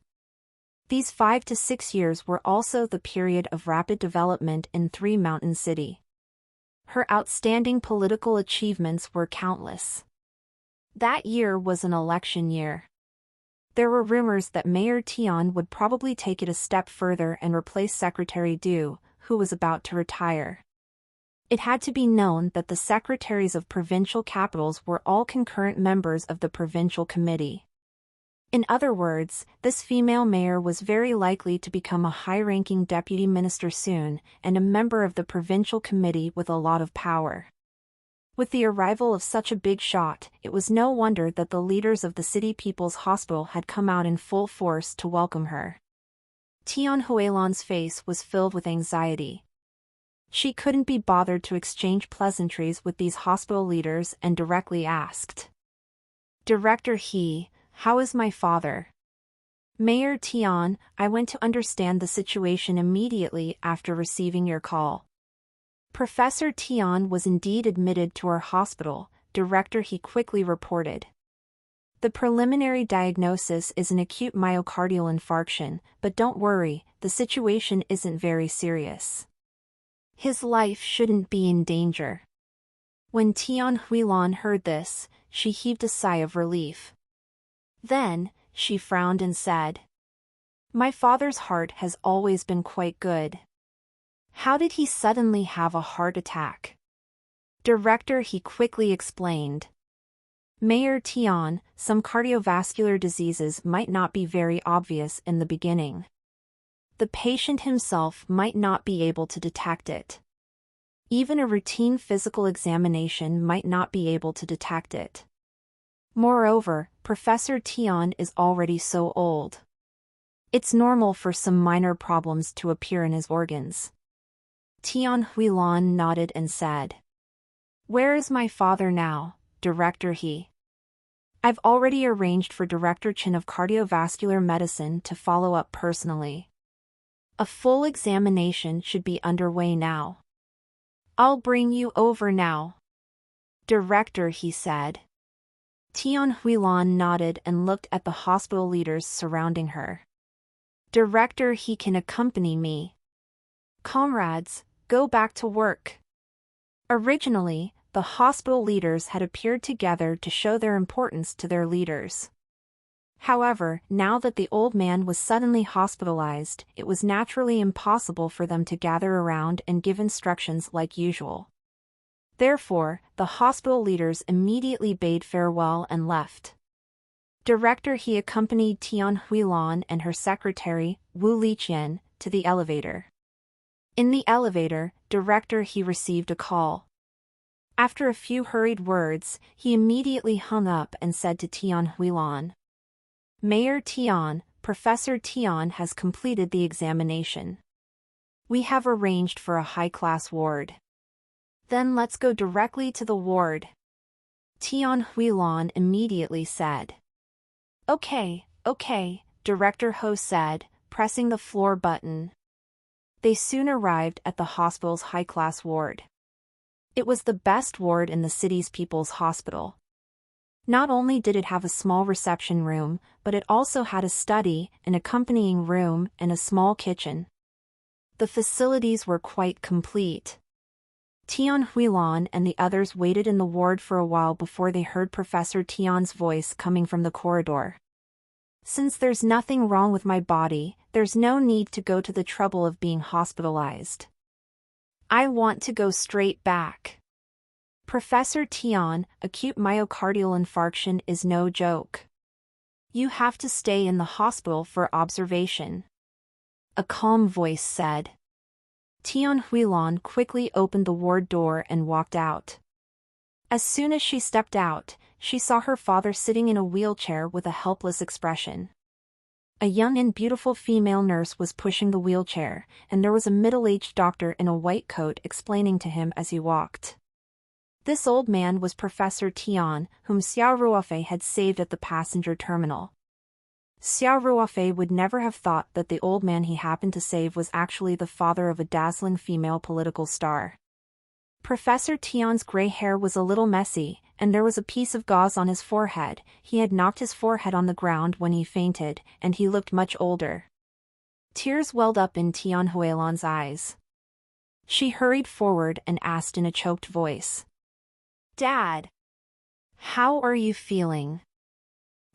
These 5 to 6 years were also the period of rapid development in Three Mountain City. Her outstanding political achievements were countless. That year was an election year. There were rumors that Mayor Tian would probably take it a step further and replace Secretary Du, who was about to retire. It had to be known that the secretaries of provincial capitals were all concurrent members of the provincial committee. In other words, this female mayor was very likely to become a high-ranking deputy minister soon, and a member of the provincial committee with a lot of power. With the arrival of such a big shot, it was no wonder that the leaders of the City People's Hospital had come out in full force to welcome her. Tian Huilan's face was filled with anxiety. She couldn't be bothered to exchange pleasantries with these hospital leaders and directly asked, "Director He, how is my father?" "Mayor Tian, I went to understand the situation immediately after receiving your call." Professor Tian was indeed admitted to our hospital, Director He quickly reported. The preliminary diagnosis is an acute myocardial infarction, but don't worry, the situation isn't very serious. His life shouldn't be in danger. When Tian Huilan heard this, she heaved a sigh of relief. Then, she frowned and said, "My father's heart has always been quite good. How did he suddenly have a heart attack?" "Director," he quickly explained. "Mayor Tian, some cardiovascular diseases might not be very obvious in the beginning. The patient himself might not be able to detect it. Even a routine physical examination might not be able to detect it. Moreover, Professor Tian is already so old. It's normal for some minor problems to appear in his organs." Tian Huilan nodded and said, "Where is my father now, Director?" "I've already arranged for Director Chen of Cardiovascular Medicine to follow up personally. A full examination should be underway now. I'll bring you over now, Director," he said. Tian Huilan nodded and looked at the hospital leaders surrounding her. "Director, he can accompany me. Comrades, go back to work." Originally, the hospital leaders had appeared together to show their importance to their leaders. However, now that the old man was suddenly hospitalized, it was naturally impossible for them to gather around and give instructions like usual. Therefore, the hospital leaders immediately bade farewell and left. Director, he accompanied Tian Huilan and her secretary, Wu Liqian, to the elevator. In the elevator, Director, he received a call. After a few hurried words, he immediately hung up and said to Tian Huilan, "Mayor Tian, Professor Tian has completed the examination. We have arranged for a high-class ward." "Then let's go directly to the ward," Tian Huilan immediately said. Okay, Director Ho said, pressing the floor button. They soon arrived at the hospital's high-class ward. It was the best ward in the city's People's Hospital. Not only did it have a small reception room, but it also had a study, an accompanying room, and a small kitchen. The facilities were quite complete. Tian Huilan and the others waited in the ward for a while before they heard Professor Tian's voice coming from the corridor. "Since there's nothing wrong with my body, there's no need to go to the trouble of being hospitalized. I want to go straight back. Professor Tian, acute myocardial infarction is no joke. You have to stay in the hospital for observation," a calm voice said. Tian Huilan quickly opened the ward door and walked out. As soon as she stepped out, she saw her father sitting in a wheelchair with a helpless expression. A young and beautiful female nurse was pushing the wheelchair, and there was a middle-aged doctor in a white coat explaining to him as he walked. This old man was Professor Tian, whom Xiao Ruofei had saved at the passenger terminal. Xiao Ruofei would never have thought that the old man he happened to save was actually the father of a dazzling female political star. Professor Tian's gray hair was a little messy, and there was a piece of gauze on his forehead. He had knocked his forehead on the ground when he fainted, and he looked much older. Tears welled up in Tian Huilan's eyes. She hurried forward and asked in a choked voice, "Dad, how are you feeling?"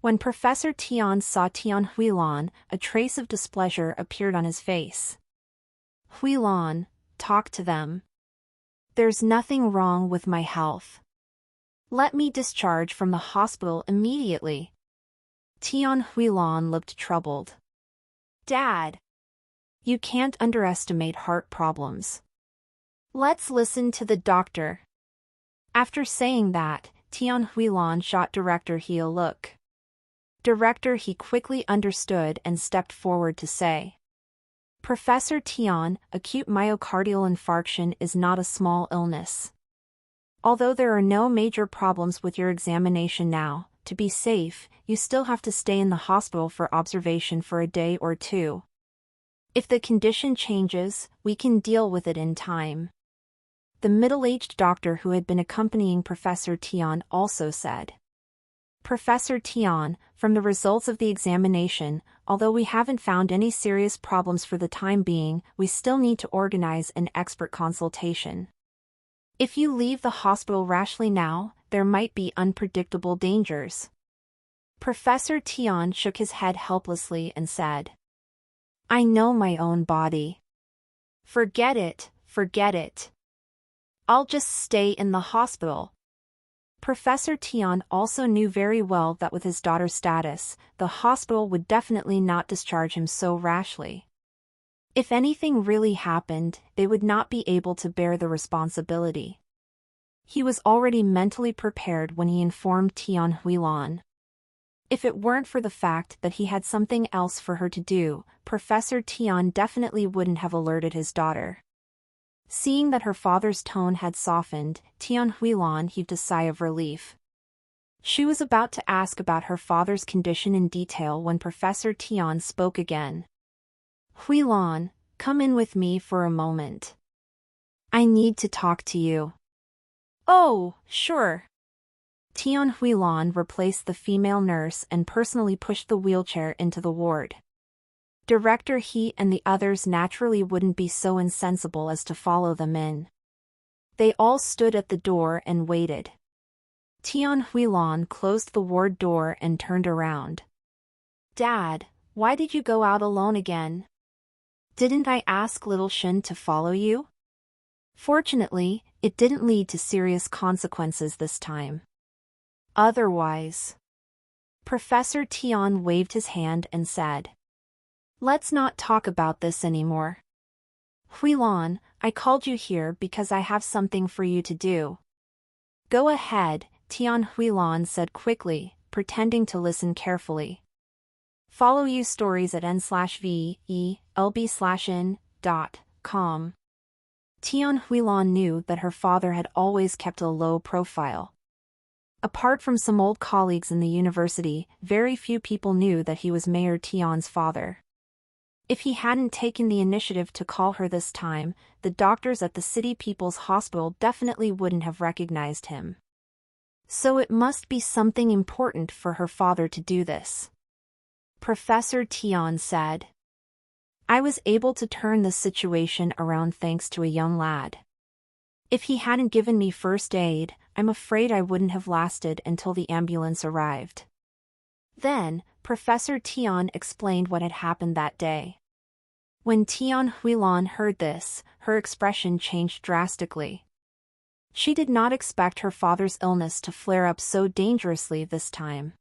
When Professor Tian saw Tian Huilan, a trace of displeasure appeared on his face. "Huilan, talk to them. There's nothing wrong with my health. Let me discharge from the hospital immediately." Tian Huilan looked troubled. "Dad, you can't underestimate heart problems. Let's listen to the doctor." After saying that, Tian Huilan shot Director He a look. Director He quickly understood and stepped forward to say, "Professor Tian, acute myocardial infarction is not a small illness. Although there are no major problems with your examination now, to be safe, you still have to stay in the hospital for observation for a day or two. If the condition changes, we can deal with it in time." The middle-aged doctor who had been accompanying Professor Tian also said. Professor Tian, from the results of the examination, although we haven't found any serious problems for the time being, we still need to organize an expert consultation. If you leave the hospital rashly now, there might be unpredictable dangers. Professor Tian shook his head helplessly and said, I know my own body. Forget it, forget it. I'll just stay in the hospital. Professor Tian also knew very well that with his daughter's status, the hospital would definitely not discharge him so rashly. If anything really happened, they would not be able to bear the responsibility. He was already mentally prepared when he informed Tian Huilan. If it weren't for the fact that he had something else for her to do, Professor Tian definitely wouldn't have alerted his daughter. Seeing that her father's tone had softened, Tian Huilan heaved a sigh of relief. She was about to ask about her father's condition in detail when Professor Tian spoke again. Huilan, come in with me for a moment. I need to talk to you. Oh, sure. Tian Huilan replaced the female nurse and personally pushed the wheelchair into the ward. Director He and the others naturally wouldn't be so insensible as to follow them in. They all stood at the door and waited. Tian Huilan closed the ward door and turned around. Dad, why did you go out alone again? Didn't I ask little Shin to follow you? Fortunately, it didn't lead to serious consequences this time. Otherwise. Professor Tian waved his hand and said, Let's not talk about this anymore. Huilan, I called you here because I have something for you to do. Go ahead, Tian Huilan said quickly, pretending to listen carefully. Follow you stories at n/VELB/in.com. Tian Huilan knew that her father had always kept a low profile. Apart from some old colleagues in the university, very few people knew that he was Mayor Tian's father. If he hadn't taken the initiative to call her this time, the doctors at the City People's Hospital definitely wouldn't have recognized him. So it must be something important for her father to do this. Professor Tian said. I was able to turn the situation around thanks to a young lad. If he hadn't given me first aid, I'm afraid I wouldn't have lasted until the ambulance arrived. Then, Professor Tian explained what had happened that day. When Tian Huilan heard this, her expression changed drastically. She did not expect her father's illness to flare up so dangerously this time.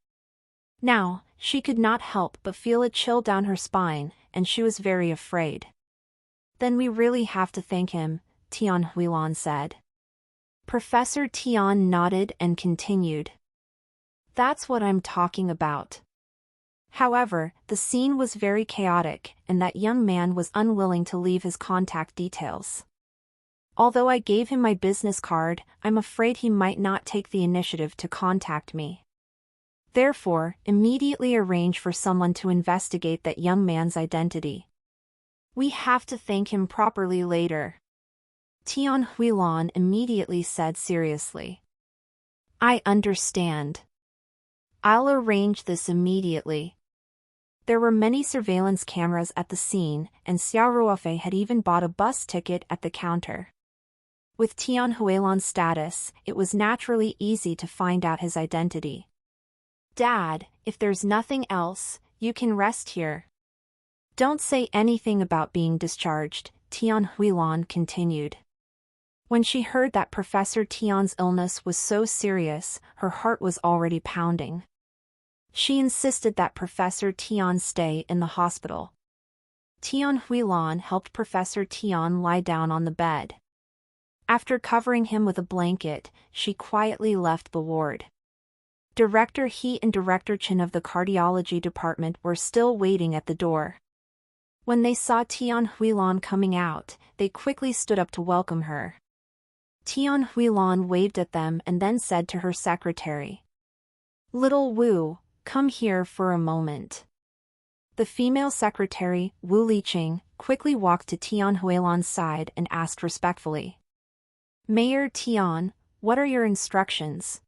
Now, she could not help but feel a chill down her spine, and she was very afraid. Then we really have to thank him, Tian Huilan said. Professor Tian nodded and continued. That's what I'm talking about. However, the scene was very chaotic, and that young man was unwilling to leave his contact details. Although I gave him my business card, I'm afraid he might not take the initiative to contact me. Therefore, immediately arrange for someone to investigate that young man's identity. We have to thank him properly later. Tian Huilan immediately said seriously. I understand. I'll arrange this immediately. There were many surveillance cameras at the scene, and Xiao Ruofei had even bought a bus ticket at the counter. With Tian Huilan's status, it was naturally easy to find out his identity. Dad, if there's nothing else, you can rest here. Don't say anything about being discharged, Tian Huilan continued. When she heard that Professor Tian's illness was so serious, her heart was already pounding. She insisted that Professor Tian stay in the hospital. Tian Huilan helped Professor Tian lie down on the bed. After covering him with a blanket, she quietly left the ward. Director He and Director Chen of the cardiology department were still waiting at the door. When they saw Tian Huilan coming out, they quickly stood up to welcome her. Tian Huilan waved at them and then said to her secretary, Little Wu, come here for a moment. The female secretary, Wu Liqing, quickly walked to Tian Huilan's side and asked respectfully, Mayor Tian, what are your instructions?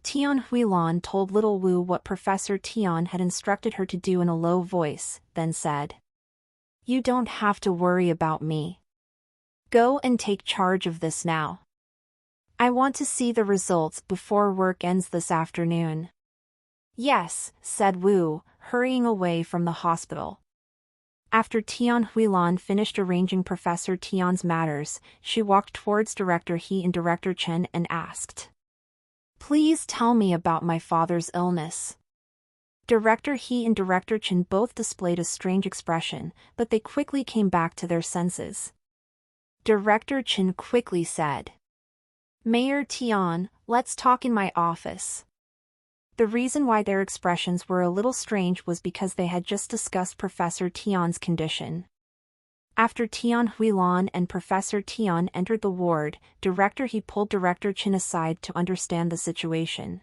Tian Huilan told Little Wu what Professor Tian had instructed her to do in a low voice, then said, "You don't have to worry about me. Go and take charge of this now. I want to see the results before work ends this afternoon." "Yes," said Wu, hurrying away from the hospital. After Tian Huilan finished arranging Professor Tian's matters, she walked towards Director He and Director Chen and asked, "Please tell me about my father's illness." Director He and Director Chen both displayed a strange expression, but they quickly came back to their senses. Director Chen quickly said, "Mayor Tian, let's talk in my office." The reason why their expressions were a little strange was because they had just discussed Professor Tian's condition. After Tian Huilan and Professor Tian entered the ward, Director He pulled Director Chen aside to understand the situation.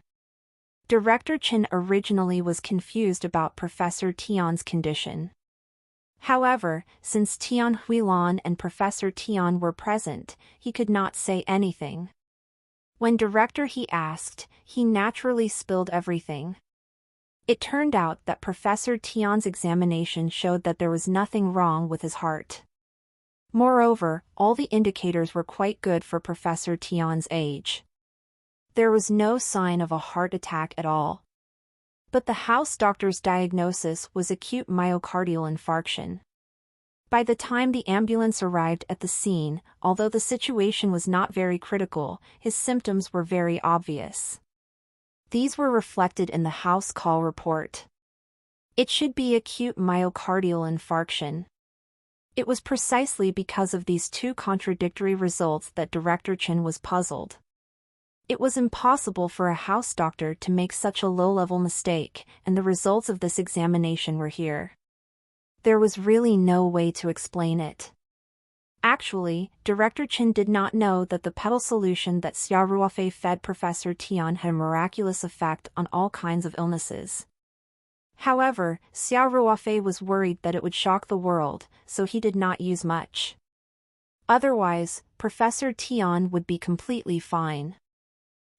Director Chen originally was confused about Professor Tian's condition. However, since Tian Huilan and Professor Tian were present, he could not say anything. When Director He asked, he naturally spilled everything. It turned out that Professor Tian's examination showed that there was nothing wrong with his heart. Moreover, all the indicators were quite good for Professor Tian's age. There was no sign of a heart attack at all. But the house doctor's diagnosis was acute myocardial infarction. By the time the ambulance arrived at the scene, although the situation was not very critical, his symptoms were very obvious. These were reflected in the house call report. It should be acute myocardial infarction. It was precisely because of these two contradictory results that Director Chen was puzzled. It was impossible for a house doctor to make such a low-level mistake, and the results of this examination were here. There was really no way to explain it. Actually, Director Chen did not know that the petal solution that Xia Ruofei fed Professor Tian had a miraculous effect on all kinds of illnesses. However, Xia Ruofei was worried that it would shock the world, so he did not use much. Otherwise, Professor Tian would be completely fine.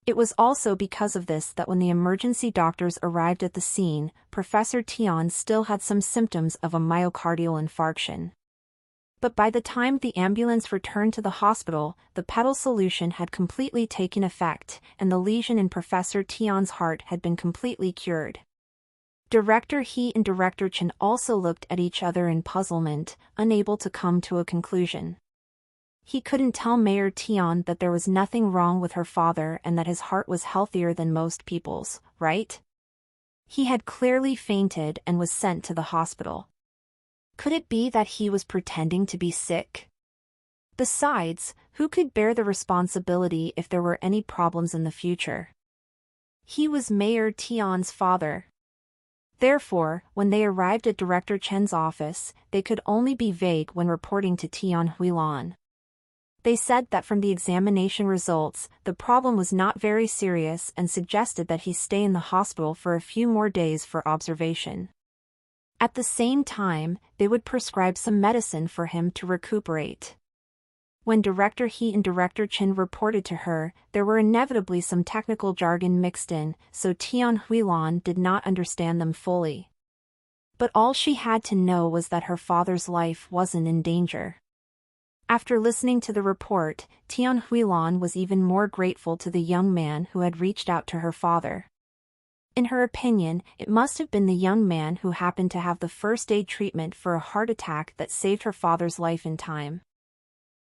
It was also because of this that when the emergency doctors arrived at the scene, Professor Tian still had some symptoms of a myocardial infarction. But by the time the ambulance returned to the hospital, the petal solution had completely taken effect, and the lesion in Professor Tian's heart had been completely cured. Director He and Director Chen also looked at each other in puzzlement, unable to come to a conclusion. He couldn't tell Mayor Tian that there was nothing wrong with her father and that his heart was healthier than most people's, right? He had clearly fainted and was sent to the hospital. Could it be that he was pretending to be sick? Besides, who could bear the responsibility if there were any problems in the future? He was Mayor Tian's father. Therefore, when they arrived at Director Chen's office, they could only be vague when reporting to Tian Huilan. They said that from the examination results, the problem was not very serious and suggested that he stay in the hospital for a few more days for observation. At the same time, they would prescribe some medicine for him to recuperate. When Director He and Director Chen reported to her, there were inevitably some technical jargon mixed in, so Tian Huilan did not understand them fully. But all she had to know was that her father's life wasn't in danger. After listening to the report, Tian Huilan was even more grateful to the young man who had reached out to her father. In her opinion, it must have been the young man who happened to have the first aid treatment for a heart attack that saved her father's life in time.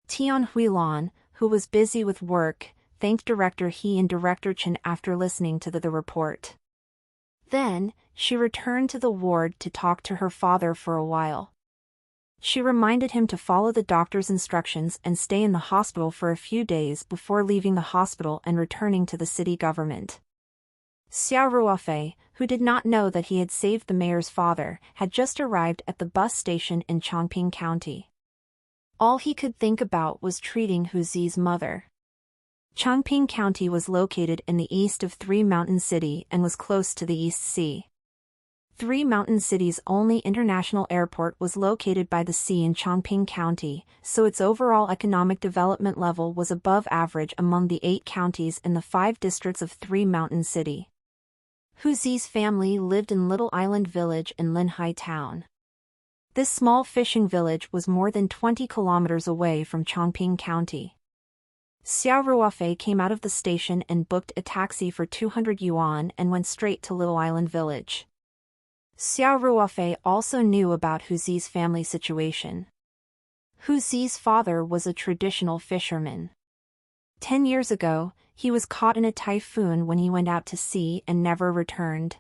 Tian Huilan, who was busy with work, thanked Director He and Director Chen after listening to the report. Then, she returned to the ward to talk to her father for a while. She reminded him to follow the doctor's instructions and stay in the hospital for a few days before leaving the hospital and returning to the city government. Xia Ruofei, who did not know that he had saved the mayor's father, had just arrived at the bus station in Chongqing County. All he could think about was treating Hu Zi's mother. Chongqing County was located in the east of Three Mountain City and was close to the East Sea. Three Mountain City's only international airport was located by the sea in Chongqing County, so its overall economic development level was above average among the 8 counties in the 5 districts of Three Mountain City. Hu Zi's family lived in Little Island Village in Linhai Town. This small fishing village was more than 20 kilometers away from Chongqing County. Xiao Ruofei came out of the station and booked a taxi for 200 yuan and went straight to Little Island Village. Xiao Ruofei also knew about Hu Zi's family situation. Hu Zi's father was a traditional fisherman. 10 years ago, he was caught in a typhoon when he went out to sea and never returned.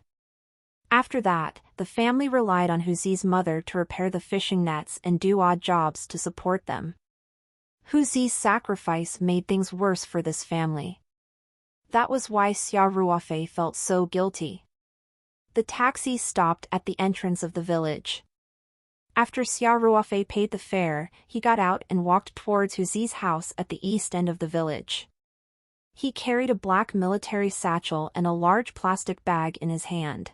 After that, the family relied on Hu Zi's mother to repair the fishing nets and do odd jobs to support them. Hu Zi's sacrifice made things worse for this family. That was why Xiao Ruofei felt so guilty. The taxi stopped at the entrance of the village. After Xiao Ruofei paid the fare, he got out and walked towards Hu Zi's house at the east end of the village. He carried a black military satchel and a large plastic bag in his hand.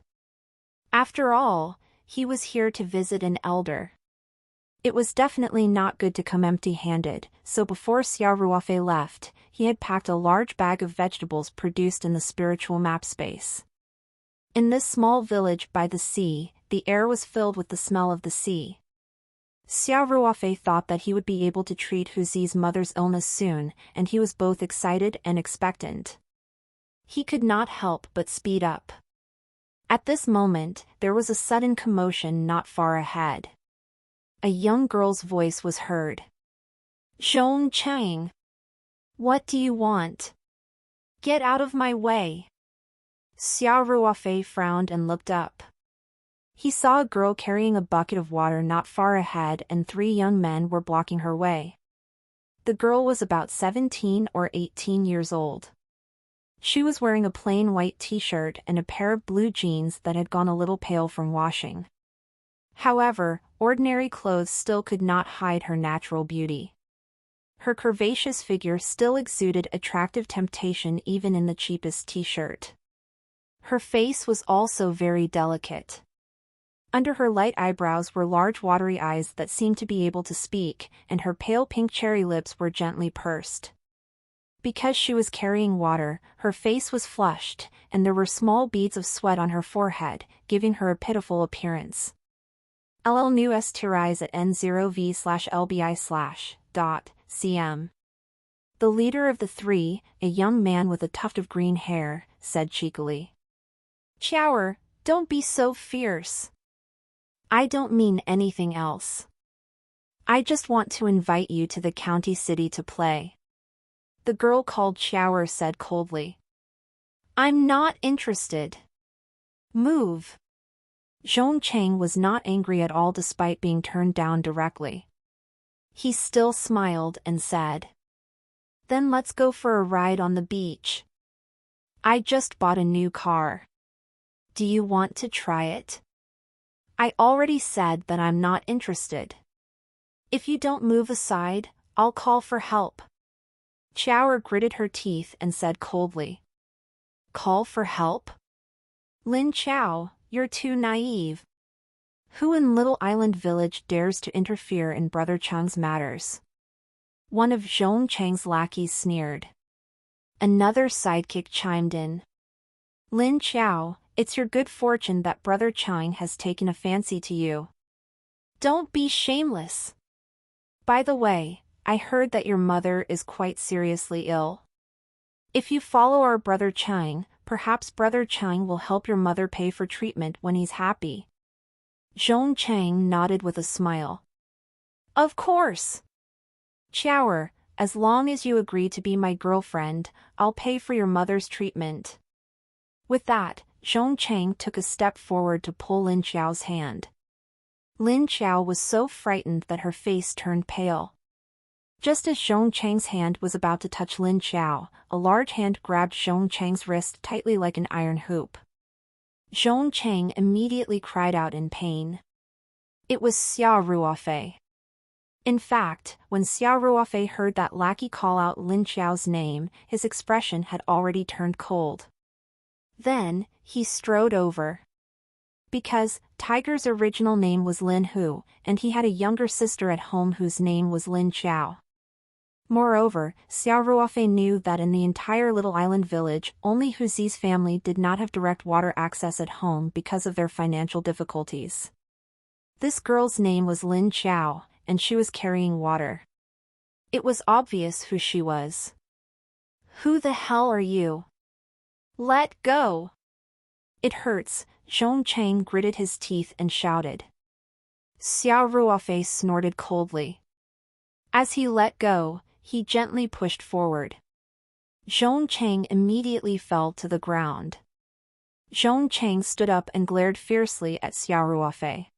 After all, he was here to visit an elder. It was definitely not good to come empty-handed, so before Xiao Ruofei left, he had packed a large bag of vegetables produced in the spiritual map space. In this small village by the sea, the air was filled with the smell of the sea. Xiao Ruofei thought that he would be able to treat Hu Zi's mother's illness soon, and he was both excited and expectant. He could not help but speed up. At this moment, there was a sudden commotion not far ahead. A young girl's voice was heard. "Zhong Cheng! What do you want? Get out of my way!" Xiao Ruofei frowned and looked up. He saw a girl carrying a bucket of water not far ahead and 3 young men were blocking her way. The girl was about 17 or 18 years old. She was wearing a plain white t-shirt and a pair of blue jeans that had gone a little pale from washing. However, ordinary clothes still could not hide her natural beauty. Her curvaceous figure still exuded attractive temptation even in the cheapest t-shirt. Her face was also very delicate. Under her light eyebrows were large watery eyes that seemed to be able to speak, and her pale pink cherry lips were gently pursed. Because she was carrying water, her face was flushed, and there were small beads of sweat on her forehead, giving her a pitiful appearance. LL News Tirais at N0V/LBI/.cm. The leader of the 3, a young man with a tuft of green hair, said cheekily. "Qiao'er, don't be so fierce. I don't mean anything else. I just want to invite you to the county city to play." The girl called Qiao'er said coldly. "I'm not interested. Move." Zhong Cheng was not angry at all despite being turned down directly. He still smiled and said, "Then let's go for a ride on the beach. I just bought a new car. Do you want to try it? I already said that I'm not interested. If you don't move aside, I'll call for help." Qiao'er gritted her teeth and said coldly. "Call for help? Lin Qiao, you're too naive. Who in Little Island Village dares to interfere in Brother Chang's matters?" One of Zhong Cheng's lackeys sneered. Another sidekick chimed in. "Lin Qiao, it's your good fortune that Brother Chang has taken a fancy to you. Don't be shameless. By the way, I heard that your mother is quite seriously ill. If you follow our Brother Chang, perhaps Brother Chang will help your mother pay for treatment when he's happy." Zhong Cheng nodded with a smile. "Of course. Qiao'er, as long as you agree to be my girlfriend, I'll pay for your mother's treatment." With that, Zhong Cheng took a step forward to pull Lin Qiao's hand. Lin Qiao was so frightened that her face turned pale. Just as Zhong Cheng's hand was about to touch Lin Qiao, a large hand grabbed Zhong Cheng's wrist tightly like an iron hoop. Zhong Cheng immediately cried out in pain. It was Xiao Ruofei. In fact, when Xiao Ruofei heard that lackey call out Lin Qiao's name, his expression had already turned cold. Then, he strode over. Because Tiger's original name was Lin Hu, and he had a younger sister at home whose name was Lin Xiao. Moreover, Xiao Ruofei knew that in the entire little island village, only Huzi's family did not have direct water access at home because of their financial difficulties. This girl's name was Lin Xiao, and she was carrying water. It was obvious who she was. "Who the hell are you? Let go!" "It hurts," Zhong Chang gritted his teeth and shouted. Xiao Ruofei snorted coldly. As he let go, he gently pushed forward. Zhong Chang immediately fell to the ground. Zhong Chang stood up and glared fiercely at Xiao Ruofei.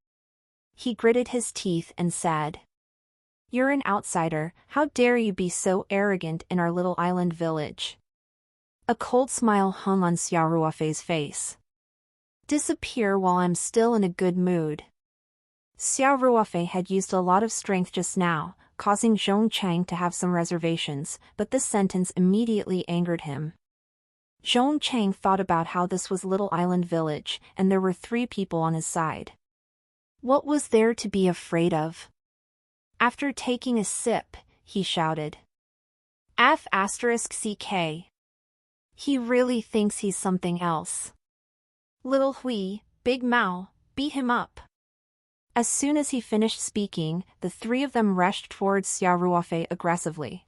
He gritted his teeth and said, "You're an outsider, how dare you be so arrogant in our little island village?" A cold smile hung on Xiao Ruofei's face. "Disappear while I'm still in a good mood." Xiao Ruofei had used a lot of strength just now, causing Zhong Chang to have some reservations, but this sentence immediately angered him. Zhong Chang thought about how this was Little Island Village, and there were 3 people on his side. What was there to be afraid of? After taking a sip, he shouted, F***CK. He really thinks he's something else. Little Hui, Big Mao, beat him up. As soon as he finished speaking, the 3 of them rushed towards Xiao Ruofei aggressively.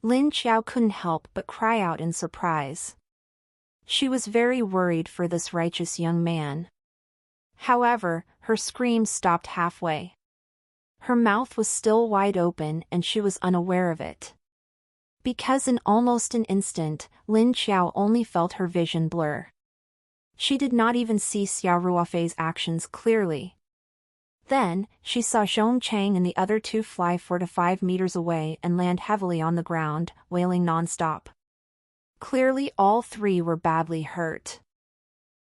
Lin Xiao couldn't help but cry out in surprise. She was very worried for this righteous young man. However, her screams stopped halfway. Her mouth was still wide open and she was unaware of it. Because in almost an instant, Lin Xiao only felt her vision blur. She did not even see Xiao Ruofei's actions clearly. Then, she saw Zhong Chang and the other 2 fly 4 to 5 meters away and land heavily on the ground, wailing non-stop. Clearly all 3 were badly hurt.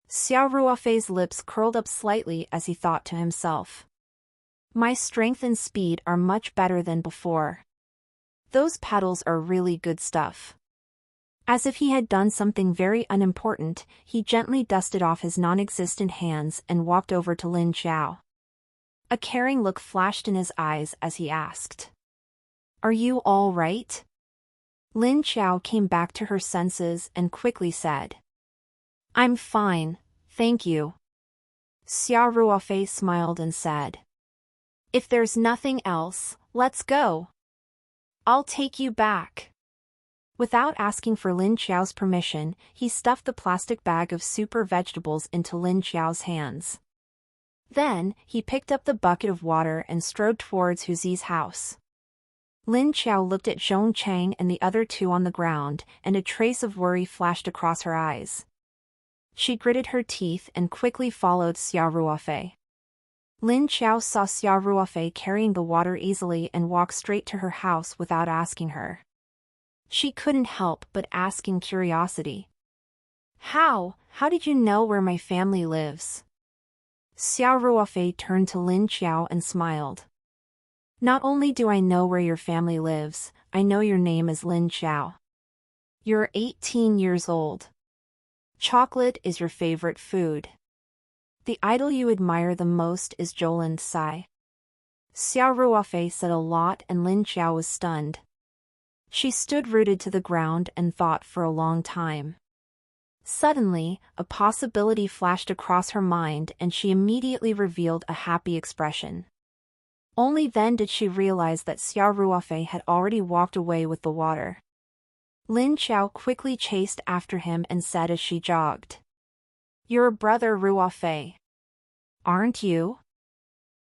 Xiao Ruofei's lips curled up slightly as he thought to himself. My strength and speed are much better than before. Those paddles are really good stuff. As if he had done something very unimportant, he gently dusted off his non-existent hands and walked over to Lin Xiao. A caring look flashed in his eyes as he asked, "Are you all right?" Lin Xiao came back to her senses and quickly said, "I'm fine, thank you." Xiao Ruofei smiled and said, "If there's nothing else, let's go. I'll take you back." Without asking for Lin Xiao's permission, he stuffed the plastic bag of super vegetables into Lin Xiao's hands. Then, he picked up the bucket of water and strode towards Huzi's house. Lin Xiao looked at Zhong Chang and the other 2 on the ground, and a trace of worry flashed across her eyes. She gritted her teeth and quickly followed Xiao Ruofei. Lin Xiao saw Xiao Ruofei carrying the water easily and walked straight to her house without asking her. She couldn't help but ask in curiosity, How did you know where my family lives?" Xiao Ruofei turned to Lin Xiao and smiled. "Not only do I know where your family lives, I know your name is Lin Xiao. You're 18 years old. Chocolate is your favorite food. The idol you admire the most is Jolin Tsai." Xiao Ruofei said a lot and Lin Xiao was stunned. She stood rooted to the ground and thought for a long time. Suddenly, a possibility flashed across her mind and she immediately revealed a happy expression. Only then did she realize that Xiao Ruofei had already walked away with the water. Lin Xiao quickly chased after him and said as she jogged, "You're brother Ruofei, aren't you?"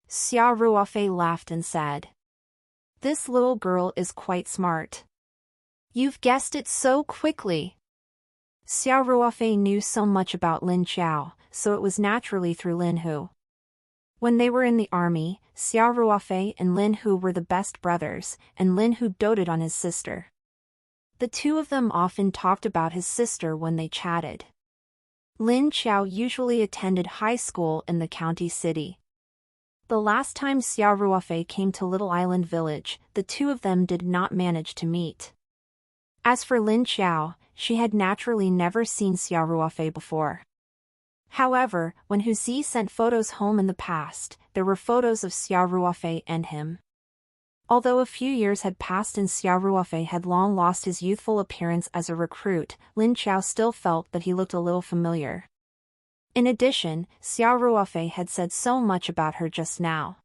Xiao Ruofei laughed and said, "This little girl is quite smart. You've guessed it so quickly." Xiao Ruofei knew so much about Lin Xiao, so it was naturally through Lin Hu. When they were in the army, Xiao Ruofei and Lin Hu were the best brothers, and Lin Hu doted on his sister. The 2 of them often talked about his sister when they chatted. Lin Xiao usually attended high school in the county city. The last time Xiao Ruofei came to Little Island Village, the 2 of them did not manage to meet. As for Lin Xiao, she had naturally never seen Xiao Ruofei before. However, when Hu Zi sent photos home in the past, there were photos of Xiao Ruofei and him. Although a few years had passed and Xiao Ruofei had long lost his youthful appearance as a recruit, Lin Qiao still felt that he looked a little familiar. In addition, Xiao Ruofei had said so much about her just now.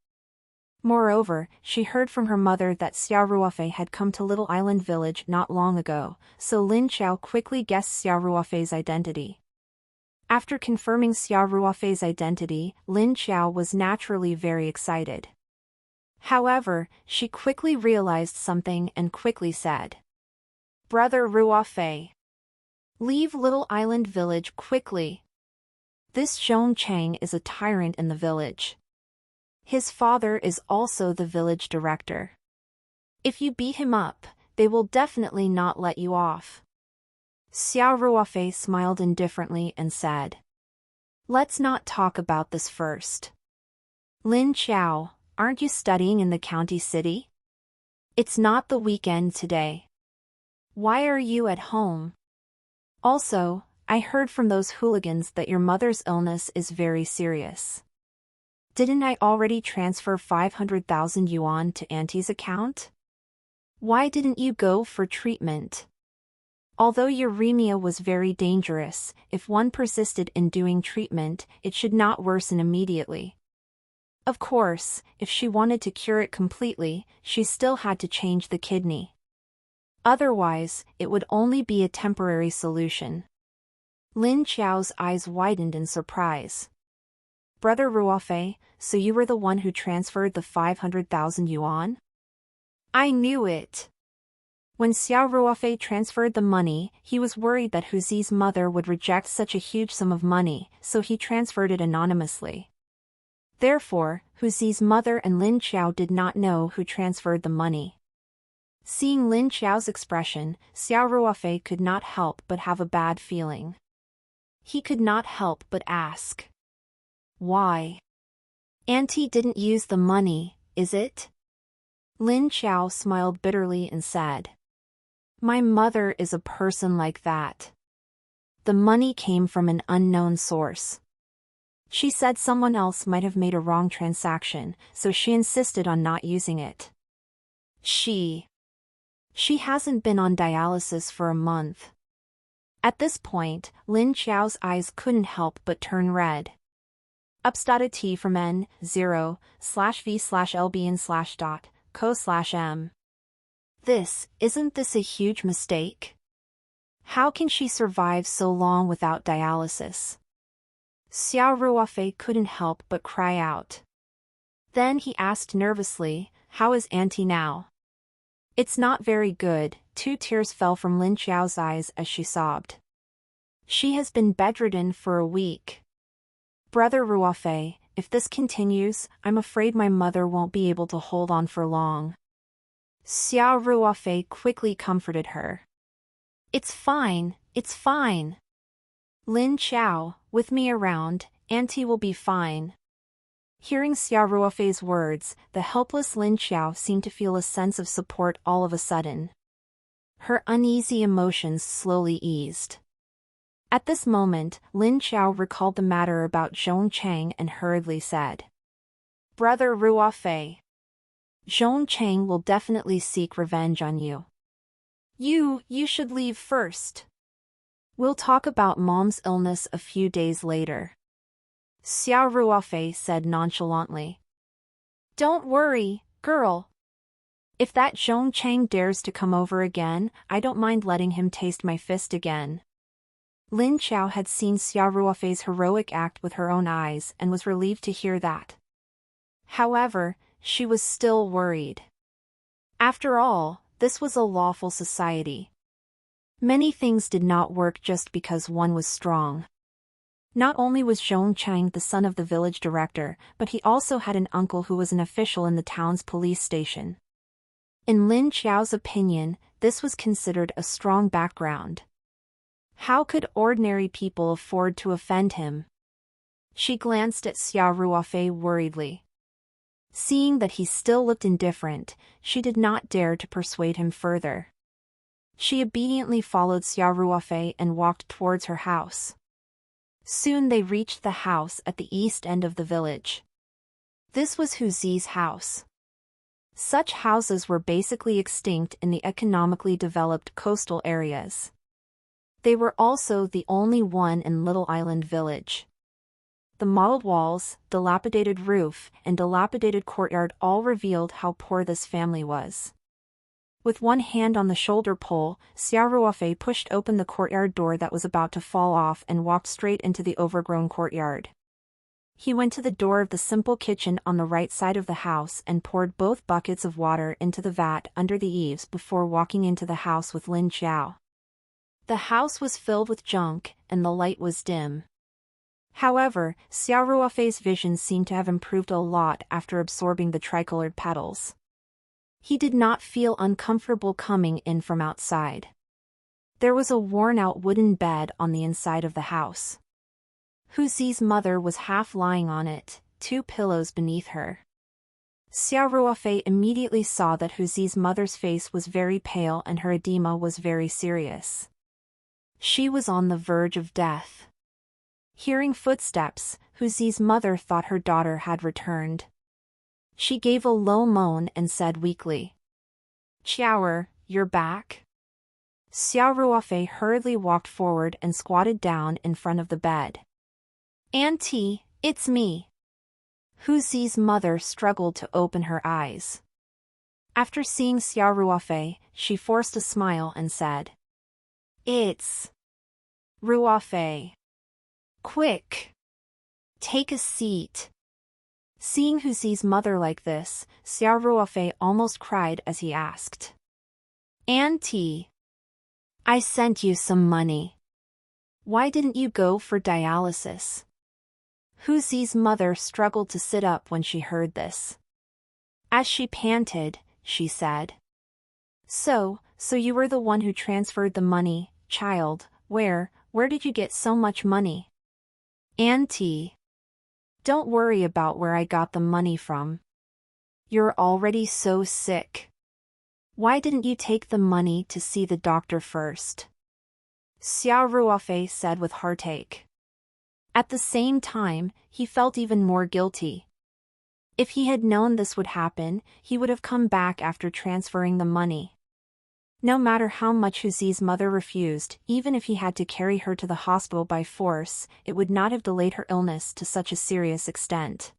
Moreover, she heard from her mother that Xiao Ruofei had come to Little Island Village not long ago, so Lin Qiao quickly guessed Xiao Ruofei's identity. After confirming Xiao Ruofei's identity, Lin Qiao was naturally very excited. However, she quickly realized something and quickly said, "Brother Ruofei, leave Little Island Village quickly. This Zhong Chang is a tyrant in the village. His father is also the village director. If you beat him up, they will definitely not let you off." Xiao Ruofei smiled indifferently and said, "Let's not talk about this first. Lin Qiao, aren't you studying in the county city? It's not the weekend today. Why are you at home? Also, I heard from those hooligans that your mother's illness is very serious. Didn't I already transfer 500,000 yuan to Auntie's account? Why didn't you go for treatment? Although uremia was very dangerous, if one persisted in doing treatment, it should not worsen immediately. Of course, if she wanted to cure it completely, she still had to change the kidney. Otherwise, it would only be a temporary solution." Lin Qiao's eyes widened in surprise. "Brother Ruofei, so you were the one who transferred the 500,000 yuan? I knew it." When Xiao Ruofei transferred the money, he was worried that Hu Zi's mother would reject such a huge sum of money, so he transferred it anonymously. Therefore, Hu Zi's mother and Lin Qiao did not know who transferred the money. Seeing Lin Qiao's expression, Xiao Ruofei could not help but have a bad feeling. He could not help but ask, "Why? Auntie didn't use the money, is it?" Lin Qiao smiled bitterly and said, "My mother is a person like that. The money came from an unknown source. She said someone else might have made a wrong transaction, so she insisted on not using it. She hasn't been on dialysis for a month." At this point, Lin Qiao's eyes couldn't help but turn red. Upstada T from N0/V/LB/.co/M. Isn't this a huge mistake? How can she survive so long without dialysis? Xiao Ruofei couldn't help but cry out. Then he asked nervously, "How is Auntie now?" "It's not very good." 2 tears fell from Lin Qiao's eyes as she sobbed. "She has been bedridden for a week. Brother Ruofei, if this continues, I'm afraid my mother won't be able to hold on for long." Xiao Ruofei quickly comforted her. It's fine. Lin Qiao, with me around, Auntie will be fine." Hearing Xiao Ruofei's words, the helpless Lin Qiao seemed to feel a sense of support all of a sudden. Her uneasy emotions slowly eased. At this moment, Lin Qiao recalled the matter about Zhong Chang and hurriedly said, "Brother Ruofei, Zhong Chang will definitely seek revenge on you. You should leave first. We'll talk about Mom's illness a few days later." Xiao Ruofei said nonchalantly. "Don't worry, girl. If that Zhong Chang dares to come over again, I don't mind letting him taste my fist again." Lin Qiao had seen Xiao Ruofei's heroic act with her own eyes and was relieved to hear that. However, she was still worried. After all, this was a lawful society. Many things did not work just because one was strong. Not only was Zhong Chang the son of the village director, but he also had an uncle who was an official in the town's police station. In Lin Qiao's opinion, this was considered a strong background. How could ordinary people afford to offend him? She glanced at Xiao Ruofei worriedly. Seeing that he still looked indifferent, she did not dare to persuade him further. She obediently followed Xiao Ruofei and walked towards her house. Soon they reached the house at the east end of the village. This was Hu Zi's house. Such houses were basically extinct in the economically developed coastal areas. They were also the only one in Little Island Village. The mottled walls, dilapidated roof, and dilapidated courtyard all revealed how poor this family was. With one hand on the shoulder pole, Xiao Ruofei pushed open the courtyard door that was about to fall off and walked straight into the overgrown courtyard. He went to the door of the simple kitchen on the right side of the house and poured both buckets of water into the vat under the eaves before walking into the house with Lin Qiao. The house was filled with junk, and the light was dim. However, Xiao Ruofei's vision seemed to have improved a lot after absorbing the tricolored petals. He did not feel uncomfortable coming in from outside. There was a worn-out wooden bed on the inside of the house. Hu Zi's mother was half lying on it, 2 pillows beneath her. Xiao Ruofei immediately saw that Hu Zi's mother's face was very pale and her edema was very serious. She was on the verge of death. Hearing footsteps, Hu Zi's mother thought her daughter had returned. She gave a low moan and said weakly, "Qiao'er, you're back?" Xiao Ruofei hurriedly walked forward and squatted down in front of the bed. "Auntie, it's me." Hu Zi's mother struggled to open her eyes. After seeing Xiao Ruofei, she forced a smile and said, "It's Ruofei. Quick! Take a seat." Seeing Hu Zi's mother like this, Xiao Ruofei almost cried as he asked, "Auntie, I sent you some money. Why didn't you go for dialysis?" Hu Zi's mother struggled to sit up when she heard this. As she panted, she said, So you were the one who transferred the money, child. Where did you get so much money?" "Auntie, don't worry about where I got the money from. You're already so sick. Why didn't you take the money to see the doctor first?" Xiao Ruofei said with heartache. At the same time, he felt even more guilty. If he had known this would happen, he would have come back after transferring the money. No matter how much Hu Zi's mother refused, even if he had to carry her to the hospital by force, it would not have delayed her illness to such a serious extent.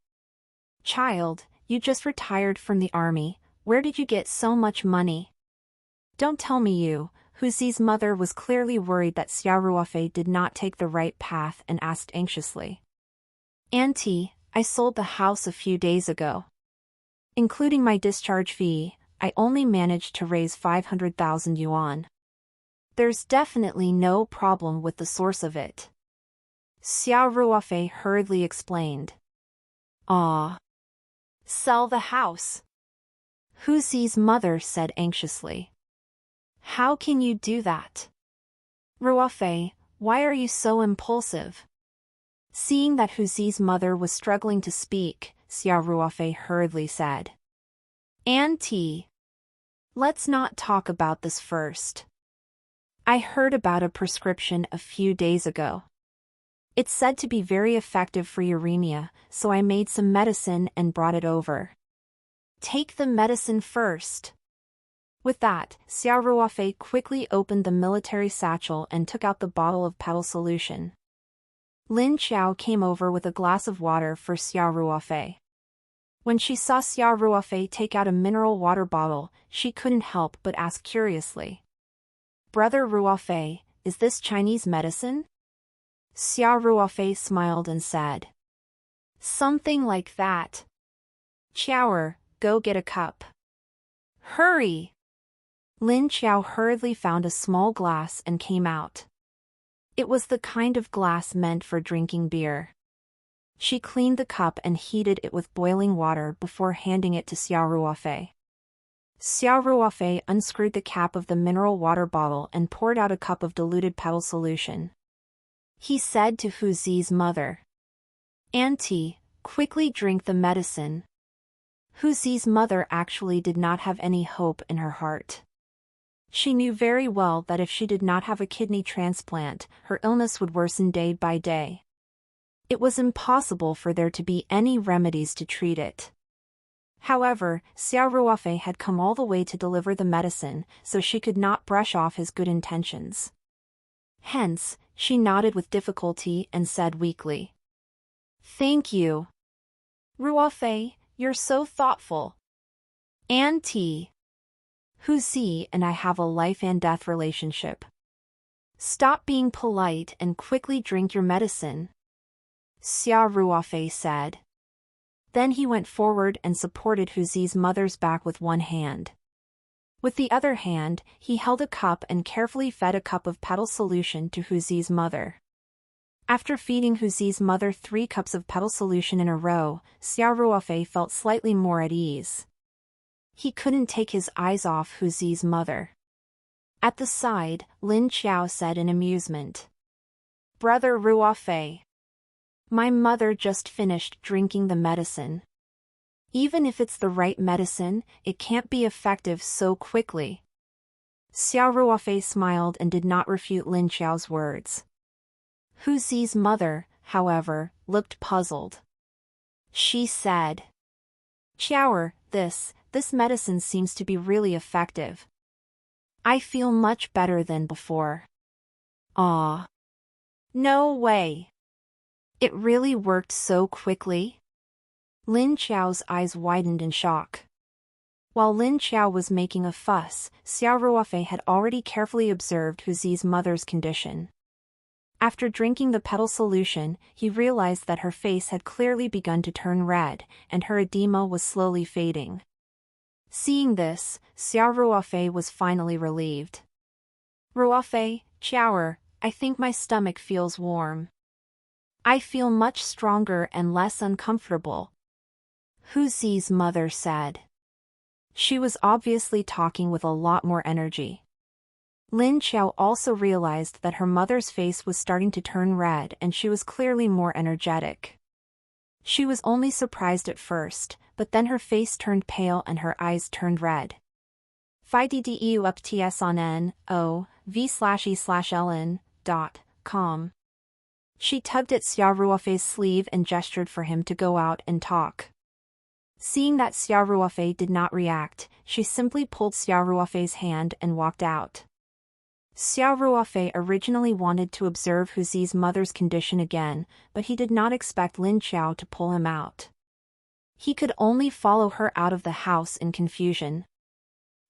"Child, you just retired from the army. Where did you get so much money?" "Don't tell me you." Hu Zi's mother was clearly worried that Xiao Ruofei did not take the right path and asked anxiously. "Auntie, I sold the house a few days ago. Including my discharge fee, I only managed to raise 500,000 yuan. There's definitely no problem with the source of it." Xiao Ruofei hurriedly explained. "Ah. Sell the house," Hu Zi's mother said anxiously. "How can you do that? Ruofei, why are you so impulsive?" Seeing that Hu Zi's mother was struggling to speak, Xiao Ruofei hurriedly said, "Auntie, let's not talk about this first. I heard about a prescription a few days ago. It's said to be very effective for uremia, so I made some medicine and brought it over. Take the medicine first." With that, Xiao Ruofei quickly opened the military satchel and took out the bottle of petal solution. Lin Qiao came over with a glass of water for Xiao Ruofei. When she saw Xiao Ruofei take out a mineral water bottle, she couldn't help but ask curiously, "Brother Ruofei, is this Chinese medicine?" Xiao Ruofei smiled and said, "Something like that. Qiao'er, go get a cup." "Hurry!" Lin Qiao hurriedly found a small glass and came out. It was the kind of glass meant for drinking beer. She cleaned the cup and heated it with boiling water before handing it to Xiao Ruofei. Xiao Ruofei unscrewed the cap of the mineral water bottle and poured out a cup of diluted petal solution. He said to Hu Zi's mother, "Auntie, quickly drink the medicine." Hu Zi's mother actually did not have any hope in her heart. She knew very well that if she did not have a kidney transplant, her illness would worsen day by day. It was impossible for there to be any remedies to treat it. However, Xiao Ruofei had come all the way to deliver the medicine, so she could not brush off his good intentions. Hence, she nodded with difficulty and said weakly, "Thank you. Ruofei, you're so thoughtful. Auntie. Huzi and I have a life and death relationship. Stop being polite and quickly drink your medicine," Xiao Ruofei said. Then he went forward and supported Huzi's mother's back with one hand. With the other hand, he held a cup and carefully fed a cup of petal solution to Huzi's mother. After feeding Huzi's mother 3 cups of petal solution in a row, Xiao Ruofei felt slightly more at ease. He couldn't take his eyes off Huzi's mother. At the side, Lin Qiao said in amusement, "Brother Ruofei. My mother just finished drinking the medicine. Even if it's the right medicine, it can't be effective so quickly." Xiao Ruofei smiled and did not refute Lin Qiao's words. Huzi's mother, however, looked puzzled. She said, "Qiao, this medicine seems to be really effective. I feel much better than before." "Ah. No way. It really worked so quickly?" Lin Qiao's eyes widened in shock. While Lin Qiao was making a fuss, Xiao Ruofei had already carefully observed Huzi's mother's condition. After drinking the petal solution, he realized that her face had clearly begun to turn red, and her edema was slowly fading. Seeing this, Xiao Ruofei was finally relieved. "Ruofei, Qiao, I think my stomach feels warm. I feel much stronger and less uncomfortable," Huzi's mother said. She was obviously talking with a lot more energy. Lin Qiao also realized that her mother's face was starting to turn red and she was clearly more energetic. She was only surprised at first, but then her face turned pale and her eyes turned red. 5ddeu upts on NOV/E/LN.com. She tugged at Xiao Ruofei's sleeve and gestured for him to go out and talk. Seeing that Xiao Ruofei did not react, she simply pulled Xiao Ruofei's hand and walked out. Xiao Ruofei originally wanted to observe Huzi's mother's condition again, but he did not expect Lin Qiao to pull him out. He could only follow her out of the house in confusion.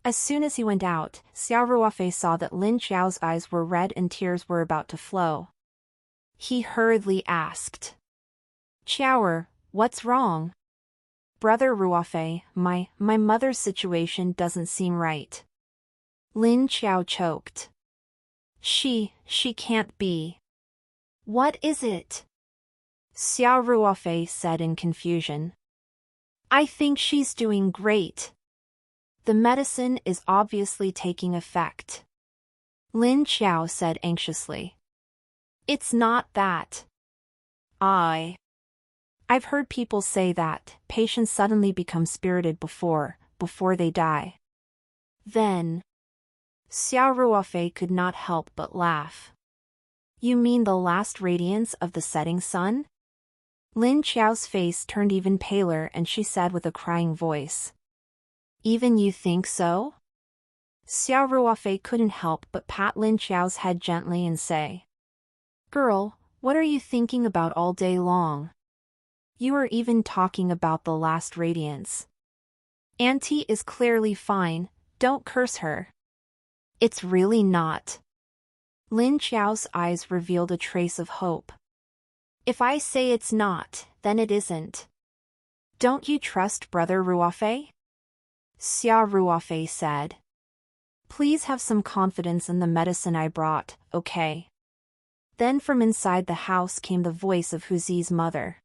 As soon as he went out, Xiao Ruofei saw that Lin Qiao's eyes were red and tears were about to flow. He hurriedly asked, "Qiao, what's wrong?" "Brother Ruofei, my mother's situation doesn't seem right." Lin Qiao choked. She can't be. "What is it?" Xiao Ruofei said in confusion. "I think she's doing great. The medicine is obviously taking effect," Lin Qiao said anxiously. "It's not that. I've heard people say that patients suddenly become spirited before they die." Then, Xiao Ruofei could not help but laugh. "You mean the last radiance of the setting sun?" Lin Qiao's face turned even paler and she said with a crying voice, "Even you think so?" Xiao Ruofei couldn't help but pat Lin Qiao's head gently and say, "Girl, what are you thinking about all day long? You are even talking about the last radiance. Auntie is clearly fine, don't curse her." "It's really not." Lin Qiao's eyes revealed a trace of hope. "If I say it's not, then it isn't. Don't you trust Brother Ruofei?" Xiao Ruofei said. "Please have some confidence in the medicine I brought, okay?" Then from inside the house came the voice of Huzi's mother.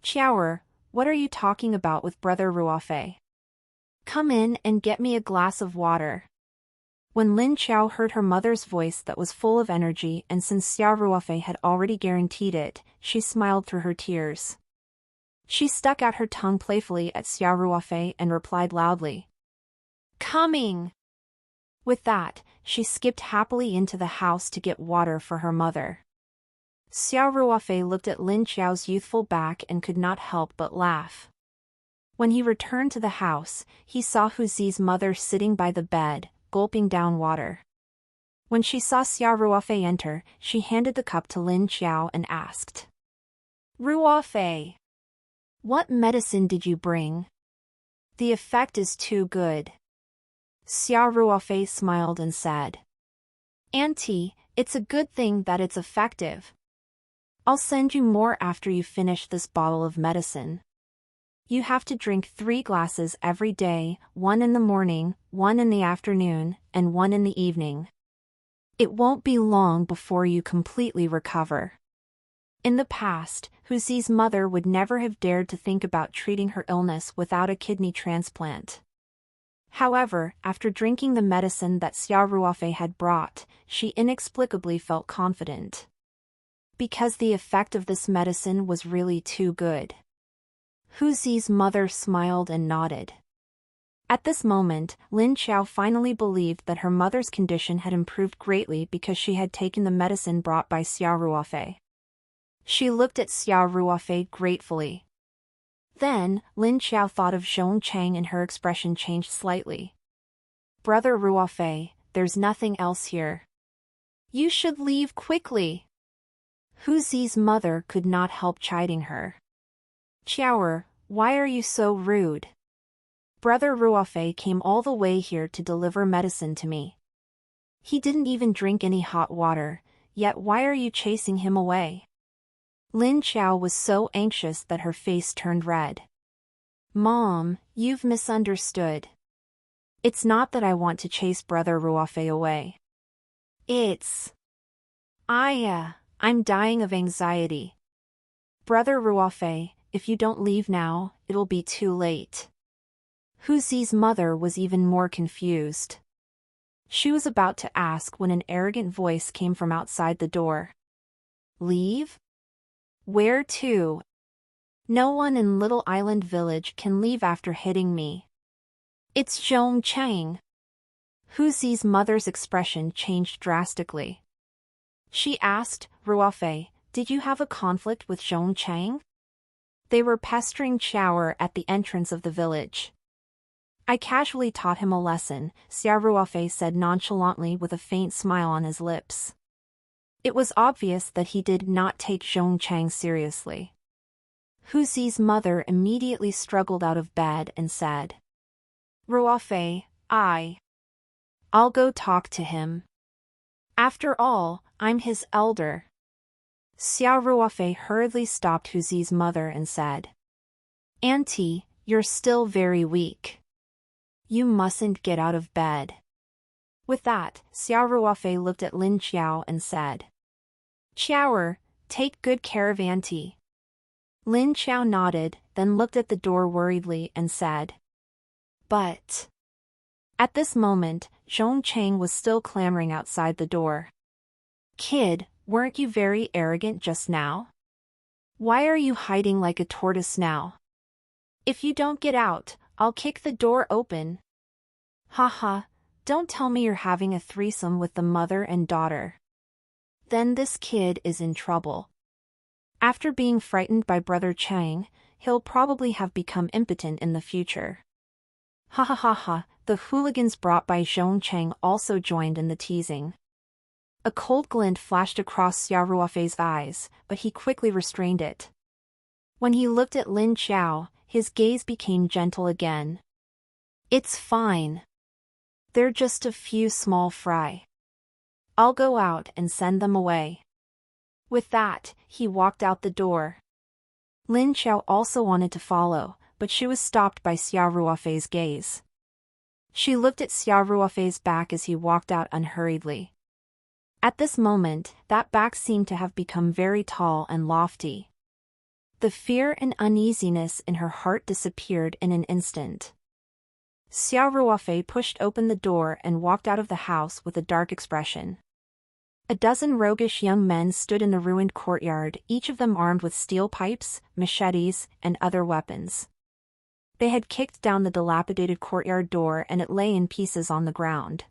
"Qiao, what are you talking about with Brother Ruofei? Come in and get me a glass of water." When Lin Qiao heard her mother's voice that was full of energy and since Xiao Ruofei had already guaranteed it, she smiled through her tears. She stuck out her tongue playfully at Xiao Ruofei and replied loudly, "Coming!" With that, she skipped happily into the house to get water for her mother. Xiao Ruofei looked at Lin Qiao's youthful back and could not help but laugh. When he returned to the house, he saw Hu Zi's mother sitting by the bed, gulping down water. When she saw Xiao Ruofei enter, she handed the cup to Lin Qiao and asked, "Ruofei, what medicine did you bring? The effect is too good." Xiao Ruofei smiled and said, "Auntie, it's a good thing that it's effective. I'll send you more after you finish this bottle of medicine. You have to drink 3 glasses every day, 1 in the morning, 1 in the afternoon, and 1 in the evening. It won't be long before you completely recover." In the past, Hu Zi's mother would never have dared to think about treating her illness without a kidney transplant. However, after drinking the medicine that Xiao Ruofei had brought, she inexplicably felt confident. Because the effect of this medicine was really too good. Hu Zi's mother smiled and nodded. At this moment, Lin Qiao finally believed that her mother's condition had improved greatly because she had taken the medicine brought by Xiao Ruofei. She looked at Xiao Ruofei gratefully. Then, Lin Qiao thought of Zhong Chang and her expression changed slightly. "Brother Ruofei, there's nothing else here. You should leave quickly." Hu Zi's mother could not help chiding her. "Qiaoer, why are you so rude? Brother Ruofei came all the way here to deliver medicine to me. He didn't even drink any hot water, yet why are you chasing him away?" Lin Qiao was so anxious that her face turned red. "Mom, you've misunderstood. It's not that I want to chase Brother Ruofei away. I'm dying of anxiety. Brother Ruofei, if you don't leave now, it'll be too late." Hu Zi's mother was even more confused. She was about to ask when an arrogant voice came from outside the door. "Leave? Where to? No one in Little Island Village can leave after hitting me. It's Zhong Chang." Hu Zi's mother's expression changed drastically. She asked, "Ruofei, did you have a conflict with Zhong Chang? They were pestering Qiaoer at the entrance of the village." "I casually taught him a lesson," Xiao Ruofei said nonchalantly with a faint smile on his lips. It was obvious that he did not take Zhong Chang seriously. Hu Zi's mother immediately struggled out of bed and said, "Ruofei, I'll go talk to him. After all, I'm his elder." Xiao Ruofei hurriedly stopped Hu Zi's mother and said, "Auntie, you're still very weak. You mustn't get out of bed." With that, Xiao Ruofei looked at Lin Qiao and said, "Qiaoer, take good care of Auntie." Lin Qiao nodded, then looked at the door worriedly and said, "But..." At this moment, Zhong Chang was still clamoring outside the door. "Kid, weren't you very arrogant just now? Why are you hiding like a tortoise now? If you don't get out, I'll kick the door open." "Haha, don't tell me you're having a threesome with the mother and daughter. Then this kid is in trouble. After being frightened by Brother Chang, he'll probably have become impotent in the future." Ha ha ha ha, the hooligans brought by Zhong Chang also joined in the teasing. A cold glint flashed across Xiao Ruofei's eyes, but he quickly restrained it. When he looked at Lin Qiao, his gaze became gentle again. "It's fine. They're just a few small fry. I'll go out and send them away." With that, he walked out the door. Lin Qiao also wanted to follow, but she was stopped by Xiao Ruofei's gaze. She looked at Xiao Ruofei's back as he walked out unhurriedly. At this moment, that back seemed to have become very tall and lofty. The fear and uneasiness in her heart disappeared in an instant. Xiao Ruofei pushed open the door and walked out of the house with a dark expression. A dozen roguish young men stood in the ruined courtyard, each of them armed with steel pipes, machetes, and other weapons. They had kicked down the dilapidated courtyard door and it lay in pieces on the ground.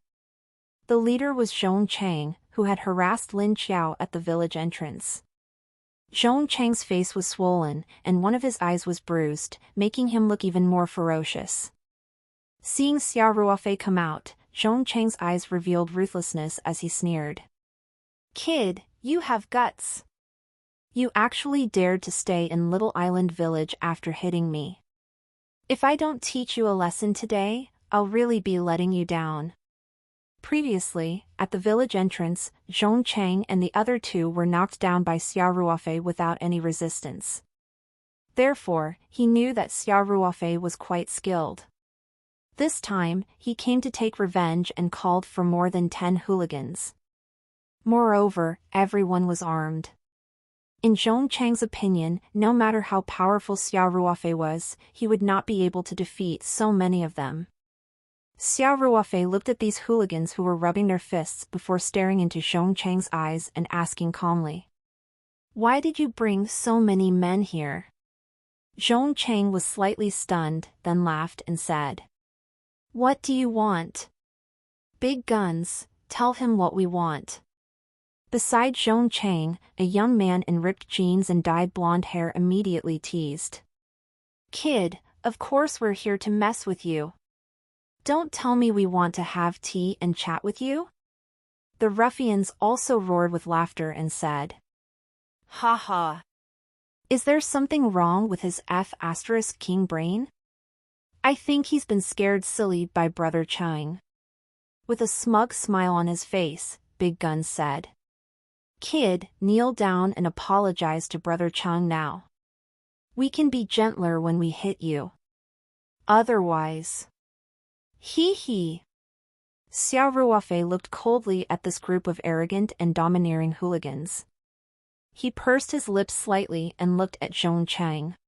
The leader was Zhong Chang, who had harassed Lin Qiao at the village entrance. Zhong Chang's face was swollen, and one of his eyes was bruised, making him look even more ferocious. Seeing Xiao Ruofei come out, Zhong Chang's eyes revealed ruthlessness as he sneered. "Kid, you have guts. You actually dared to stay in Little Island Village after hitting me. If I don't teach you a lesson today, I'll really be letting you down." Previously, at the village entrance, Zhong Chang and the other two were knocked down by Xiao Ruofei without any resistance. Therefore, he knew that Xiao Ruofei was quite skilled. This time, he came to take revenge and called for more than 10 hooligans. Moreover, everyone was armed. In Zhong Chang's opinion, no matter how powerful Xiao Ruofei was, he would not be able to defeat so many of them. Xiao Ruofei looked at these hooligans who were rubbing their fists before staring into Zhong Chang's eyes and asking calmly, "Why did you bring so many men here?" Zhong Chang was slightly stunned, then laughed and said, "What do you want?" "Big guns, tell him what we want." Beside Zhong Chang, a young man in ripped jeans and dyed blonde hair immediately teased. "Kid, of course we're here to mess with you. Don't tell me we want to have tea and chat with you?" The ruffians also roared with laughter and said, "Ha ha. Is there something wrong with his F***king brain? I think he's been scared silly by Brother Chang." With a smug smile on his face, Big Guns said, "Kid, kneel down and apologize to Brother Chang now. We can be gentler when we hit you. Otherwise..." Hee hee. Xiao Ruofei looked coldly at this group of arrogant and domineering hooligans. He pursed his lips slightly and looked at Zhong Chang.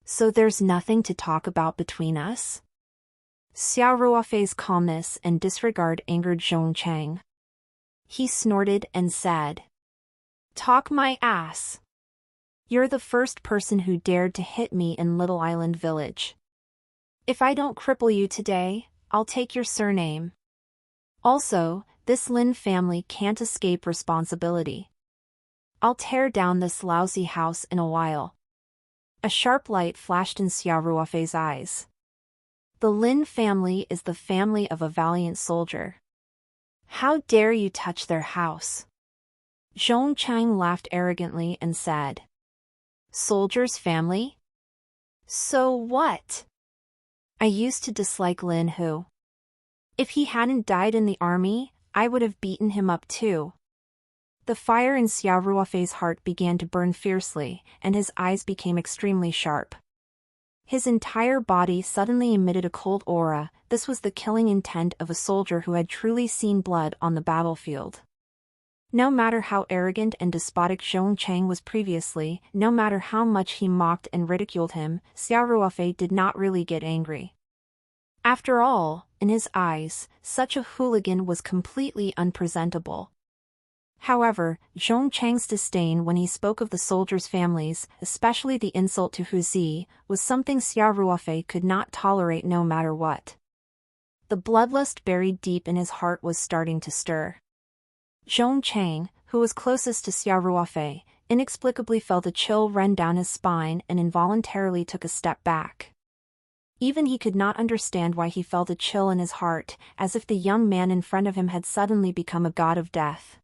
"So there's nothing to talk about between us?" Xiao Ruofei's calmness and disregard angered Zhong Chang. He snorted and said, "Talk my ass. You're the first person who dared to hit me in Little Island Village. If I don't cripple you today, I'll take your surname. Also, this Lin family can't escape responsibility. I'll tear down this lousy house in a while." A sharp light flashed in Xiao Ruofei's eyes. "The Lin family is the family of a valiant soldier. How dare you touch their house?" Zhong Chang laughed arrogantly and said, "Soldier's family? So what? I used to dislike Lin Hu. If he hadn't died in the army, I would have beaten him up too." The fire in Xiao Ruofei's heart began to burn fiercely, and his eyes became extremely sharp. His entire body suddenly emitted a cold aura. This was the killing intent of a soldier who had truly seen blood on the battlefield. No matter how arrogant and despotic Zhong Chang was previously, no matter how much he mocked and ridiculed him, Xiao Ruofei did not really get angry. After all, in his eyes, such a hooligan was completely unpresentable. However, Zhong Chang's disdain when he spoke of the soldiers' families, especially the insult to Hu Zi, was something Xiao Ruofei could not tolerate no matter what. The bloodlust buried deep in his heart was starting to stir. Zhong Chang, who was closest to Xiao Ruofei, inexplicably felt a chill run down his spine and involuntarily took a step back. Even he could not understand why he felt a chill in his heart, as if the young man in front of him had suddenly become a god of death.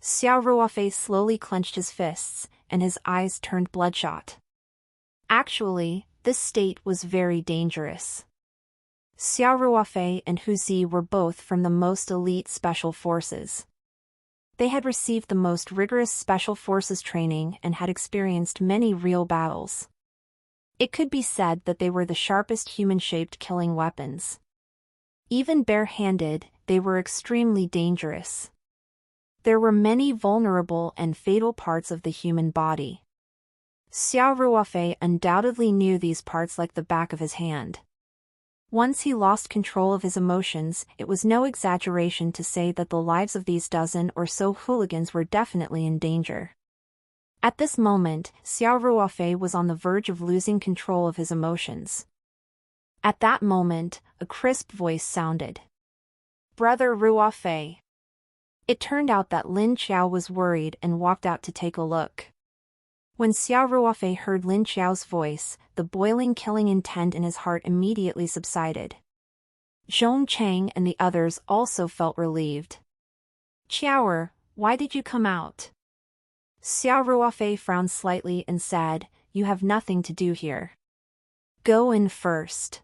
Xiao Ruofei slowly clenched his fists, and his eyes turned bloodshot. Actually, this state was very dangerous. Xiao Ruofei and Hu Zi were both from the most elite special forces. They had received the most rigorous special forces training and had experienced many real battles. It could be said that they were the sharpest human-shaped killing weapons. Even bare-handed, they were extremely dangerous. There were many vulnerable and fatal parts of the human body. Xiao Ruofei undoubtedly knew these parts like the back of his hand. Once he lost control of his emotions, it was no exaggeration to say that the lives of these dozen or so hooligans were definitely in danger. At this moment, Xiao Ruofei was on the verge of losing control of his emotions. At that moment, a crisp voice sounded. "Brother Ruofei." It turned out that Lin Qiao was worried and walked out to take a look. When Xiao Ruofei heard Lin Qiao's voice, the boiling killing intent in his heart immediately subsided. Zhong Chang and the others also felt relieved. "Qiaoer, why did you come out?" Xiao Ruofei frowned slightly and said, "You have nothing to do here. Go in first.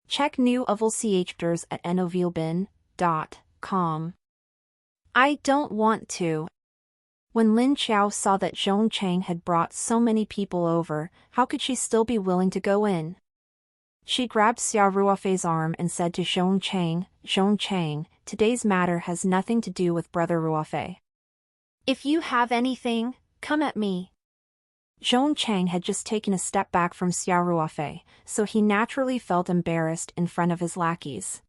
Check new CHPters at novilbin.com. I don't want to." When Lin Qiao saw that Zhong Chang had brought so many people over, how could she still be willing to go in? She grabbed Xiao Ruofei's arm and said to Zhong Chang, "Today's matter has nothing to do with Brother Ruofei. If you have anything, come at me." Zhong Chang had just taken a step back from Xiao Ruofei, so he naturally felt embarrassed in front of his lackeys.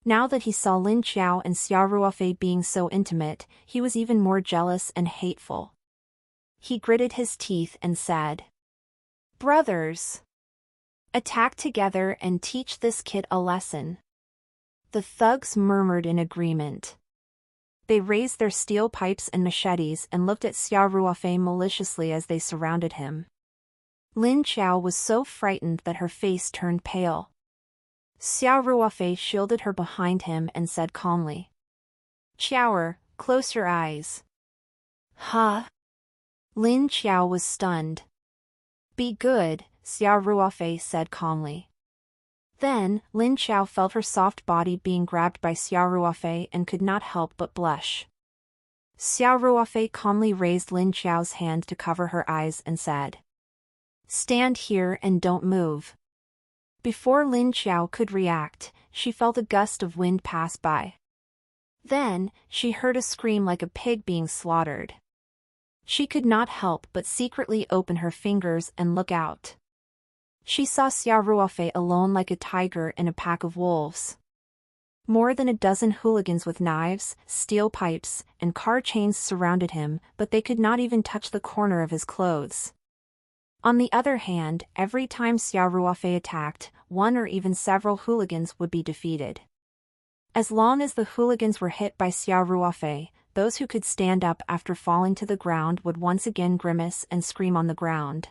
Now that he saw Lin Qiao and Xiao Ruofei being so intimate, he was even more jealous and hateful. He gritted his teeth and said, "Brothers, attack together and teach this kid a lesson." The thugs murmured in agreement. They raised their steel pipes and machetes and looked at Xiao Ruofei maliciously as they surrounded him. Lin Qiao was so frightened that her face turned pale. Xiao Ruofei shielded her behind him and said calmly, "Qiaoer, close your eyes." "Huh?" Lin Qiao was stunned. "Be good," Xiao Ruofei said calmly. Then, Lin Qiao felt her soft body being grabbed by Xiao Ruofei and could not help but blush. Xiao Ruofei calmly raised Lin Qiao's hand to cover her eyes and said, "Stand here and don't move." Before Lin Qiao could react, she felt a gust of wind pass by. Then, she heard a scream like a pig being slaughtered. She could not help but secretly open her fingers and look out. She saw Xiao Ruofei alone like a tiger in a pack of wolves. More than a dozen hooligans with knives, steel pipes, and car chains surrounded him, but they could not even touch the corner of his clothes. On the other hand, every time Xiao Ruofei attacked, one or even several hooligans would be defeated. As long as the hooligans were hit by Xiao Ruofei, those who could stand up after falling to the ground would once again grimace and scream on the ground.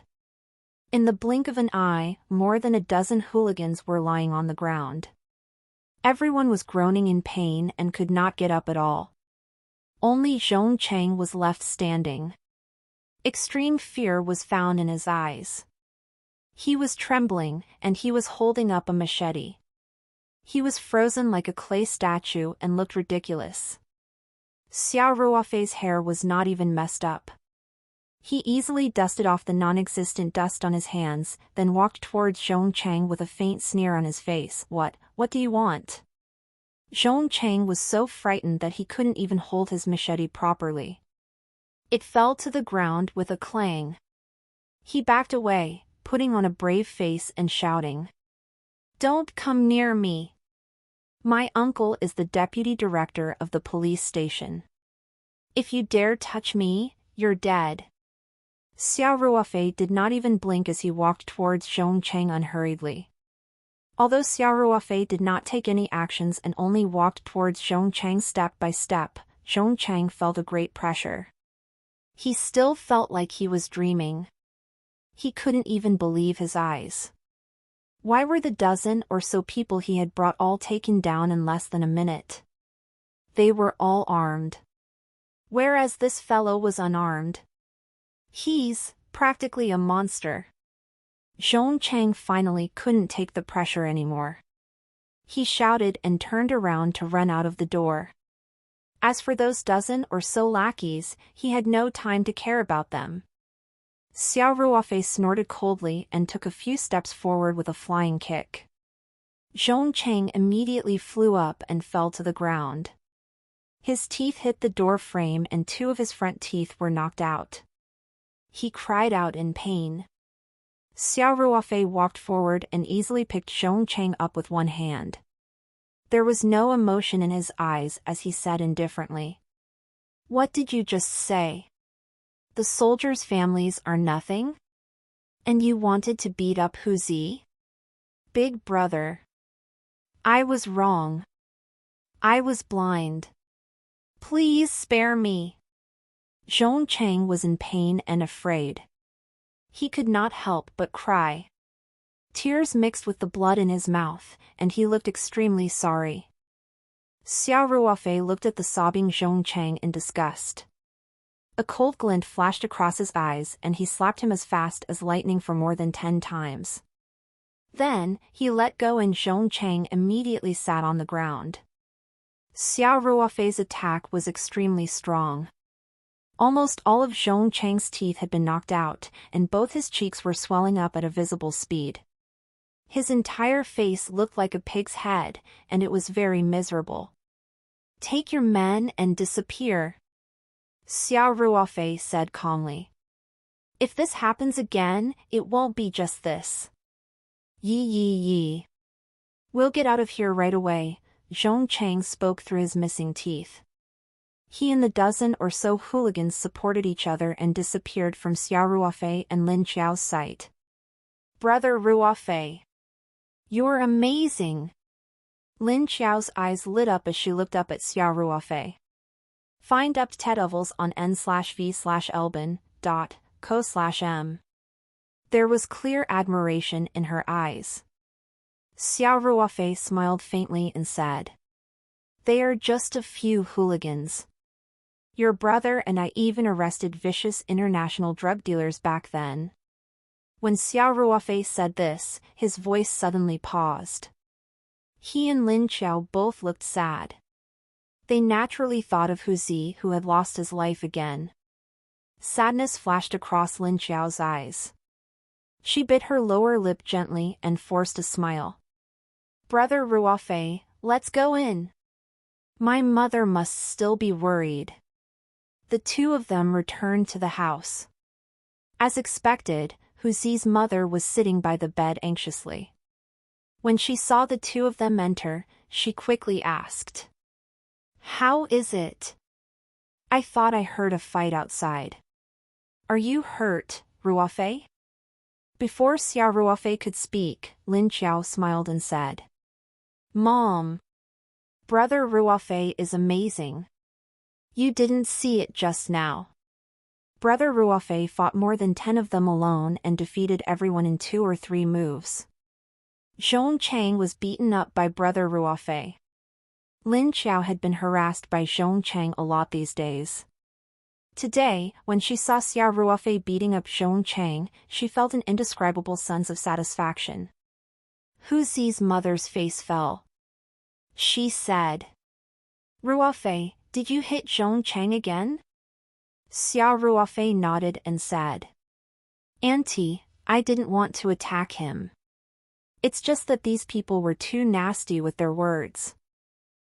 In the blink of an eye, more than a dozen hooligans were lying on the ground. Everyone was groaning in pain and could not get up at all. Only Zhong Chang was left standing. Extreme fear was found in his eyes. He was trembling, and he was holding up a machete. He was frozen like a clay statue and looked ridiculous. Xiao Ruofei's hair was not even messed up. He easily dusted off the non-existent dust on his hands, then walked towards Zhong Chang with a faint sneer on his face. What do you want?" Zhong Chang was so frightened that he couldn't even hold his machete properly. It fell to the ground with a clang. He backed away, putting on a brave face and shouting, "Don't come near me. My uncle is the deputy director of the police station. If you dare touch me, you're dead." Xiao Ruofei did not even blink as he walked towards Zhong Chang unhurriedly. Although Xiao Ruofei did not take any actions and only walked towards Zhong Chang step by step, Zhong Chang felt a great pressure. He still felt like he was dreaming. He couldn't even believe his eyes. Why were the dozen or so people he had brought all taken down in less than a minute? They were all armed. Whereas this fellow was unarmed. He's practically a monster. Zhong Chang finally couldn't take the pressure anymore. He shouted and turned around to run out of the door. As for those dozen or so lackeys, he had no time to care about them. Xiao Ruofei snorted coldly and took a few steps forward with a flying kick. Zhong Chang immediately flew up and fell to the ground. His teeth hit the door frame and 2 of his front teeth were knocked out. He cried out in pain. Xiao Ruofei walked forward and easily picked Zhong Chang up with one hand. There was no emotion in his eyes as he said indifferently, "What did you just say? The soldiers' families are nothing? And you wanted to beat up Huzi? Big brother. I was wrong. I was blind. Please spare me." Zhong Chang was in pain and afraid. He could not help but cry. Tears mixed with the blood in his mouth, and he looked extremely sorry. Xiao Ruofei looked at the sobbing Zhong Chang in disgust. A cold glint flashed across his eyes and he slapped him as fast as lightning for more than 10 times. Then, he let go and Zhong Chang immediately sat on the ground. Xiao Ruofei's attack was extremely strong. Almost all of Zhong Chang's teeth had been knocked out, and both his cheeks were swelling up at a visible speed. His entire face looked like a pig's head, and it was very miserable. "Take your men and disappear," Xiao Ruofei said calmly. "If this happens again, it won't be just this." Yi. "We'll get out of here right away," Zhong Chang spoke through his missing teeth. He and the dozen or so hooligans supported each other and disappeared from Xiao Ruofei and Lin Qiao's sight. "Brother Ruofei, you're amazing!" Lin Qiao's eyes lit up as she looked up at Xiao Ruofei. Find uptetevils on n/v/elbin.co/m. There was clear admiration in her eyes. Xiao Ruofei smiled faintly and said, "They are just a few hooligans. Your brother and I even arrested vicious international drug dealers back then." When Xiao Ruofei said this, his voice suddenly paused. He and Lin Qiao both looked sad. They naturally thought of Hu Zi, who had lost his life again. Sadness flashed across Lin Qiao's eyes. She bit her lower lip gently and forced a smile. "Brother Ruofei, let's go in. My mother must still be worried." The two of them returned to the house. As expected, Hu Zi's mother was sitting by the bed anxiously. When she saw the two of them enter, she quickly asked, "How is it? I thought I heard a fight outside. Are you hurt, Ruofei?" Before Xiao Ruofei could speak, Lin Qiao smiled and said, "Mom, Brother Ruofei is amazing. You didn't see it just now. Brother Ruofei fought more than 10 of them alone and defeated everyone in 2 or 3 moves. Zhong Chang was beaten up by Brother Ruofei. Lin Qiao had been harassed by Zhong Chang a lot these days. Today, when she saw Xiao Ruofei beating up Zhong Chang, she felt an indescribable sense of satisfaction. Hu Zi's mother's face fell. She said, "Ruofei, did you hit Zhong Chang again?" Xiao Ruofei nodded and said, "Auntie, I didn't want to attack him. It's just that these people were too nasty with their words.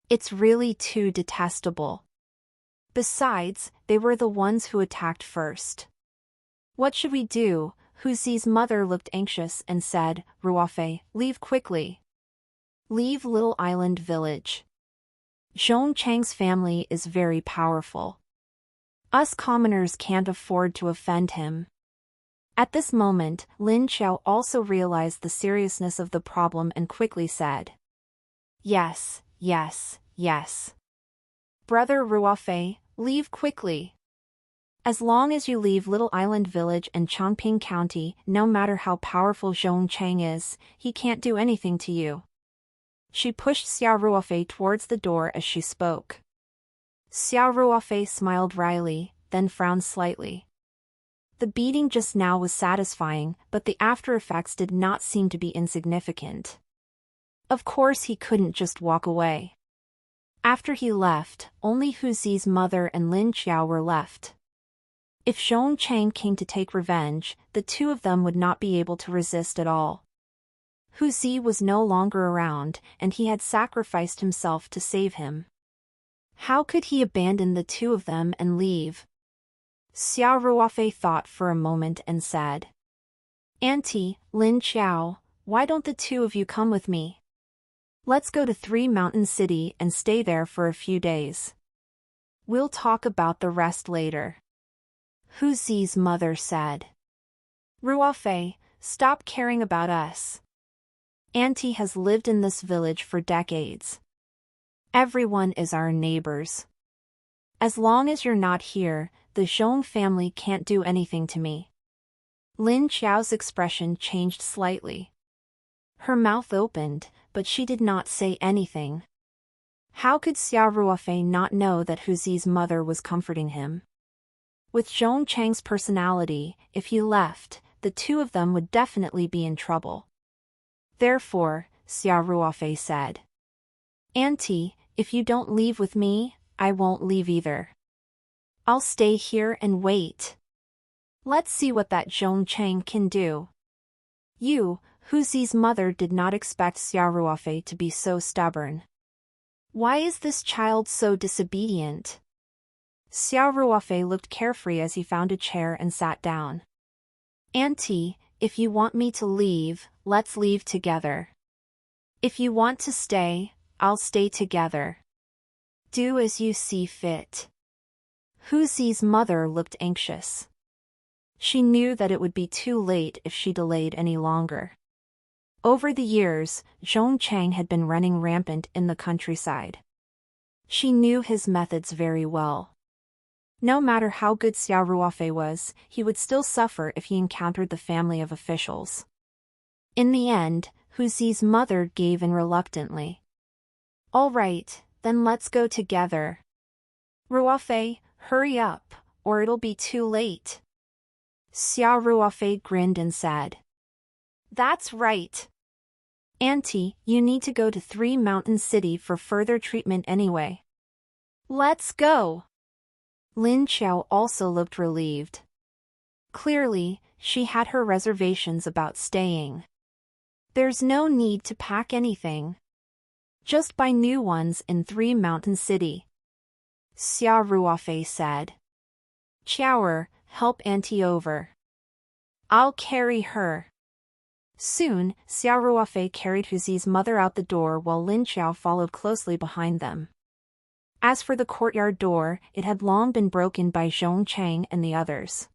It's really too detestable. Besides, they were the ones who attacked first. What should we do?" Hu Zi's mother looked anxious and said, "Ruofei, leave quickly. Leave Little Island Village. Zhong Chang's family is very powerful. Us commoners can't afford to offend him." At this moment, Lin Qiao also realized the seriousness of the problem and quickly said, Yes. Brother Ruofei, leave quickly. As long as you leave Little Island Village and Chongping County, no matter how powerful Zhong Chang is, he can't do anything to you." She pushed Xiao Ruofei towards the door as she spoke. Xiao Ruofei smiled wryly, then frowned slightly. The beating just now was satisfying, but the after effects did not seem to be insignificant. Of course he couldn't just walk away. After he left, only Hu Zi's mother and Lin Qiao were left. If Zhong Chang came to take revenge, the two of them would not be able to resist at all. Hu Zi was no longer around, and he had sacrificed himself to save him. How could he abandon the two of them and leave? Xiao Ruofei thought for a moment and said, "Auntie, Lin Qiao, why don't the two of you come with me? Let's go to 3 Mountain City and stay there for a few days. We'll talk about the rest later." Hu Zi's mother said, "Ruofei, stop caring about us. Auntie has lived in this village for decades. Everyone is our neighbors. As long as you're not here, the Zhong family can't do anything to me." Lin Xiao's expression changed slightly. Her mouth opened, but she did not say anything. How could Xiao Ruofei not know that Hu Zi's mother was comforting him? With Zhong Chang's personality, if he left, the two of them would definitely be in trouble. Therefore, Xiao Ruofei said, "Auntie, if you don't leave with me, I won't leave either. I'll stay here and wait. Let's see what that Zhong Chang can do." Hu Zi's mother did not expect Xiao Ruofei to be so stubborn. Why is this child so disobedient? Xiao Ruofei looked carefree as he found a chair and sat down. "Auntie, if you want me to leave, let's leave together. If you want to stay, I'll stay together. Do as you see fit." Hu Zi's mother looked anxious. She knew that it would be too late if she delayed any longer. Over the years, Zhong Chang had been running rampant in the countryside. She knew his methods very well. No matter how good Xiao Ruofei was, he would still suffer if he encountered the family of officials. In the end, Hu Zi's mother gave in reluctantly. "All right, then let's go together. Ruofei, hurry up, or it'll be too late." Xiao Ruofei grinned and said, "That's right. Auntie, you need to go to Three Mountain City for further treatment anyway. Let's go." Lin Xiao also looked relieved. Clearly, she had her reservations about staying. There's no need to pack anything. Just buy new ones in Three Mountain City. Xiao Ruofei said. "Qiaoer, help Auntie over. I'll carry her." Soon, Xiao Ruofei carried Hu Zi's mother out the door while Lin Xiao followed closely behind them. As for the courtyard door, it had long been broken by Zhong Chang and the others.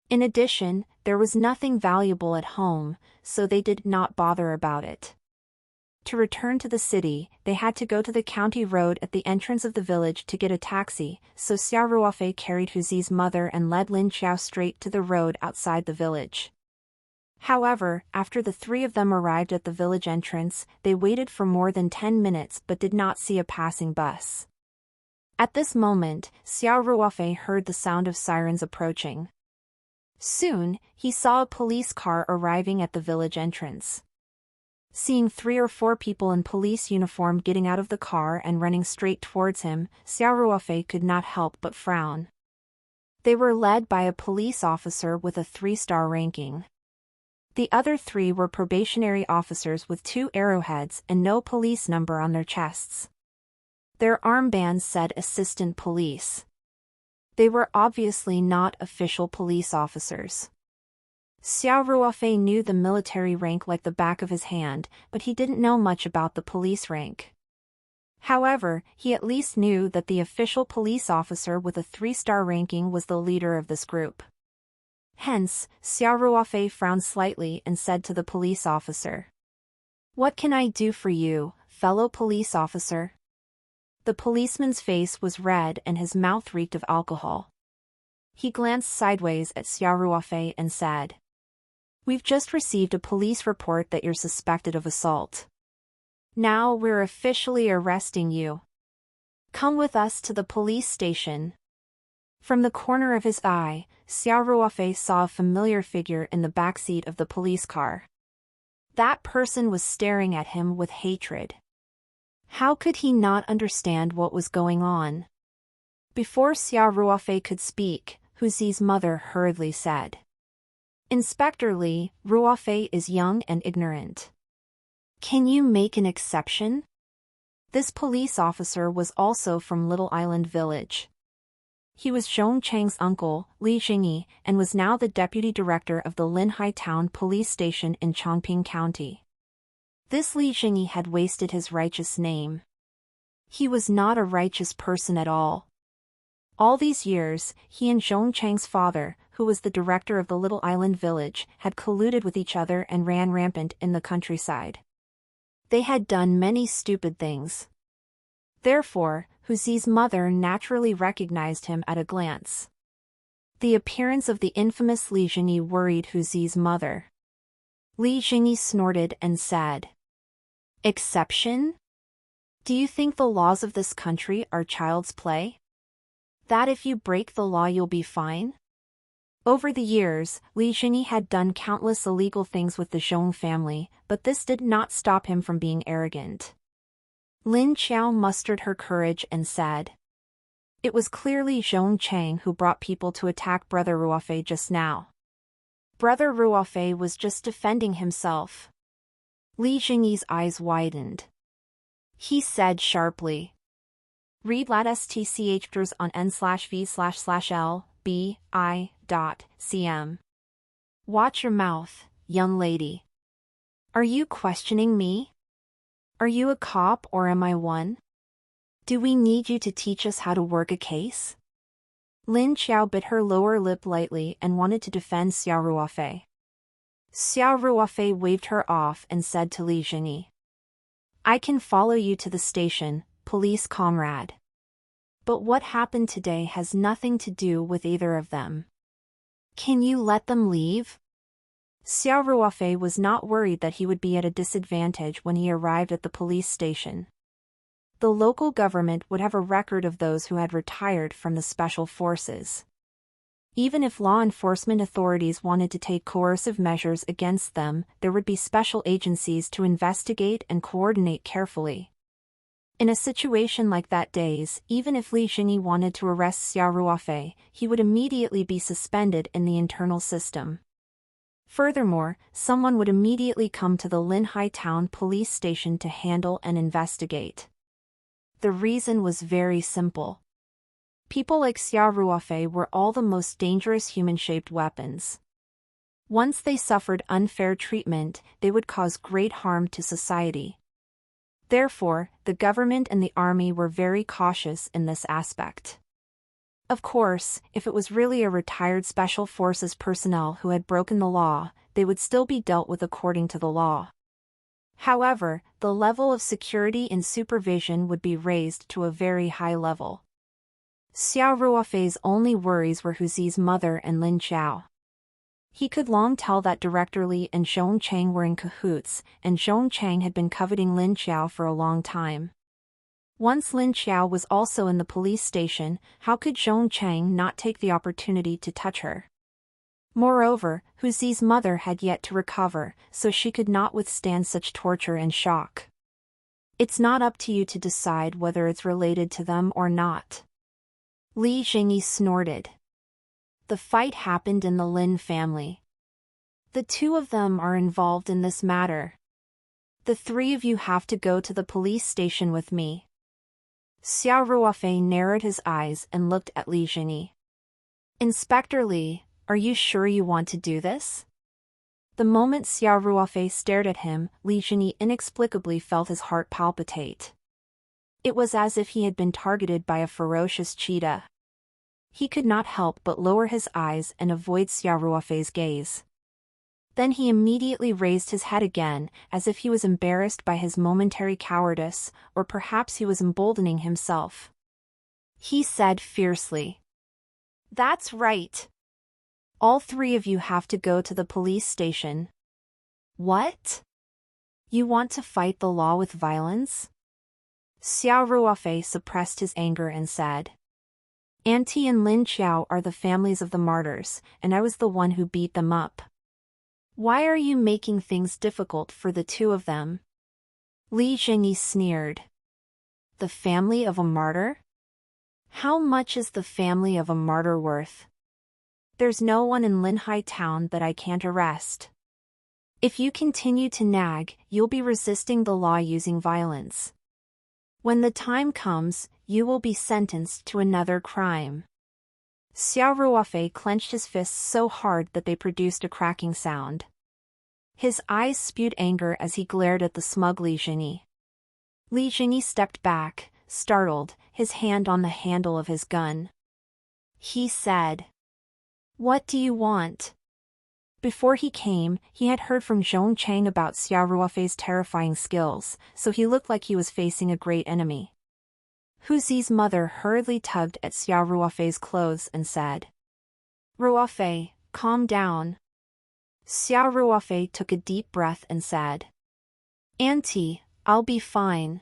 In addition, there was nothing valuable at home, so they did not bother about it. To return to the city, they had to go to the county road at the entrance of the village to get a taxi, so Xiao Ruofei carried Hu Zi's mother and led Lin Xiao straight to the road outside the village. However, after the three of them arrived at the village entrance, they waited for more than 10 minutes but did not see a passing bus. At this moment, Xiao Ruofei heard the sound of sirens approaching. Soon, he saw a police car arriving at the village entrance. Seeing 3 or 4 people in police uniform getting out of the car and running straight towards him, Xiao Ruofei could not help but frown. They were led by a police officer with a 3-star ranking. The other 3 were probationary officers with 2 arrowheads and no police number on their chests. Their armbands said assistant police. They were obviously not official police officers. Xiao Ruofei knew the military rank like the back of his hand, but he didn't know much about the police rank. However, he at least knew that the official police officer with a 3-star ranking was the leader of this group. Hence, Xiao Ruofei frowned slightly and said to the police officer, "What can I do for you, fellow police officer?" The policeman's face was red and his mouth reeked of alcohol. He glanced sideways at Xiao Ruofei and said, "We've just received a police report that you're suspected of assault. Now we're officially arresting you. Come with us to the police station." From the corner of his eye, Xiao Ruofei saw a familiar figure in the backseat of the police car. That person was staring at him with hatred. How could he not understand what was going on? Before Xiao Ruofei could speak, Hu Zi's mother hurriedly said, "Inspector Li, Ruofei is young and ignorant. Can you make an exception?" This police officer was also from Little Island Village. He was Zhong Chang's uncle, Li Jingyi, and was now the deputy director of the Linhai Town Police Station in Chongping County. This Li Jingyi had wasted his righteous name. He was not a righteous person at all. All these years, he and Zhong Chang's father, who was the director of the Little Island Village, had colluded with each other and ran rampant in the countryside. They had done many stupid things. Therefore, Hu Zi's mother naturally recognized him at a glance. The appearance of the infamous Li Jingyi worried Hu Zi's mother. Li Jingyi snorted and said, "Exception? Do you think the laws of this country are child's play? That if you break the law you'll be fine?" Over the years, Li Jingyi had done countless illegal things with the Zhong family, but this did not stop him from being arrogant. Lin Qiao mustered her courage and said, "It was clearly Zhong Chang who brought people to attack Brother Ruofei just now. Brother Ruofei was just defending himself." Li Jingyi's eyes widened. He said sharply, "Read lat stchers on n/v/l/b/i.cm. Watch your mouth, young lady. Are you questioning me? Are you a cop or am I one? Do we need you to teach us how to work a case?" Lin Qiao bit her lower lip lightly and wanted to defend Xiao Ruofei. Xiao Ruofei waved her off and said to Li Jingyi, "I can follow you to the station, police comrade. But what happened today has nothing to do with either of them. Can you let them leave?" Xiao Ruofei was not worried that he would be at a disadvantage when he arrived at the police station. The local government would have a record of those who had retired from the special forces. Even if law enforcement authorities wanted to take coercive measures against them, there would be special agencies to investigate and coordinate carefully. In a situation like that days, even if Li Jingyi wanted to arrest Xiao Ruofei, he would immediately be suspended in the internal system. Furthermore, someone would immediately come to the Linhai Town police station to handle and investigate. The reason was very simple. People like Xiao Ruofei were all the most dangerous human-shaped weapons. Once they suffered unfair treatment, they would cause great harm to society. Therefore, the government and the army were very cautious in this aspect. Of course, if it was really a retired special forces personnel who had broken the law, they would still be dealt with according to the law. However, the level of security and supervision would be raised to a very high level. Xiao Ruofei's only worries were Hu Zi's mother and Lin Qiao. He could long tell that Director Li and Zhong Chang were in cahoots, and Zhong Chang had been coveting Lin Qiao for a long time. Once Lin Qiao was also in the police station, how could Zhong Chang not take the opportunity to touch her? Moreover, Hu Zi's mother had yet to recover, so she could not withstand such torture and shock. It's not up to you to decide whether it's related to them or not. Li Jingyi snorted. The fight happened in the Lin family. The two of them are involved in this matter. The three of you have to go to the police station with me. Xiao Ruofei narrowed his eyes and looked at Li Jingyi. Inspector Li, are you sure you want to do this? The moment Xiao Ruofei stared at him, Li Jingyi inexplicably felt his heart palpitate. It was as if he had been targeted by a ferocious cheetah. He could not help but lower his eyes and avoid Xiao Ruofei's gaze. Then he immediately raised his head again, as if he was embarrassed by his momentary cowardice, or perhaps he was emboldening himself. He said fiercely, "That's right. All three of you have to go to the police station." What? You want to fight the law with violence? Xiao Ruofei suppressed his anger and said, "Auntie and Lin Qiao are the families of the martyrs, and I was the one who beat them up. Why are you making things difficult for the two of them?" Li Jingyi sneered. The family of a martyr? How much is the family of a martyr worth? There's no one in Linhai Town that I can't arrest. If you continue to nag, you'll be resisting the law using violence. When the time comes, you will be sentenced to another crime. Xiao Ruofei clenched his fists so hard that they produced a cracking sound. His eyes spewed anger as he glared at the smug Li Jingyi. Li Jingyi stepped back, startled, his hand on the handle of his gun. He said, "What do you want?" Before he came, he had heard from Zhong Chang about Xiao Ruofei's terrifying skills, so he looked like he was facing a great enemy. Hu Zi's mother hurriedly tugged at Xiao Ruofei's clothes and said, Ruofei, calm down. Xiao Ruofei took a deep breath and said. Auntie, I'll be fine.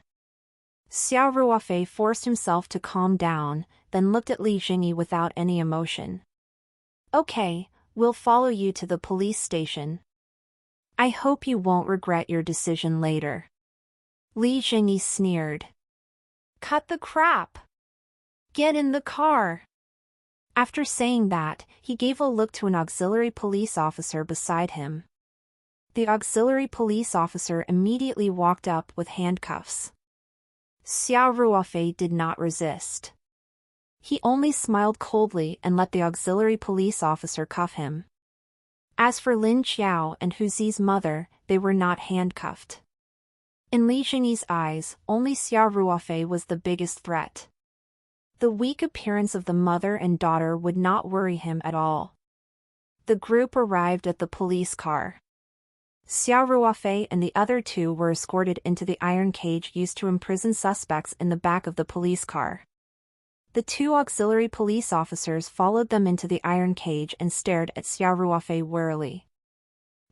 Xiao Ruofei forced himself to calm down, then looked at Li Jingyi without any emotion. Okay, we'll follow you to the police station. I hope you won't regret your decision later. Li Jingyi sneered. Cut the crap! Get in the car! After saying that, he gave a look to an auxiliary police officer beside him. The auxiliary police officer immediately walked up with handcuffs. Xiao Ruofei did not resist. He only smiled coldly and let the auxiliary police officer cuff him. As for Lin Xiao and Hu Zi's mother, they were not handcuffed. In Li Jingyi's eyes, only Xiao Ruofei was the biggest threat. The weak appearance of the mother and daughter would not worry him at all. The group arrived at the police car. Xiao Ruofei and the other two were escorted into the iron cage used to imprison suspects in the back of the police car. The two auxiliary police officers followed them into the iron cage and stared at Xiao Ruofei warily.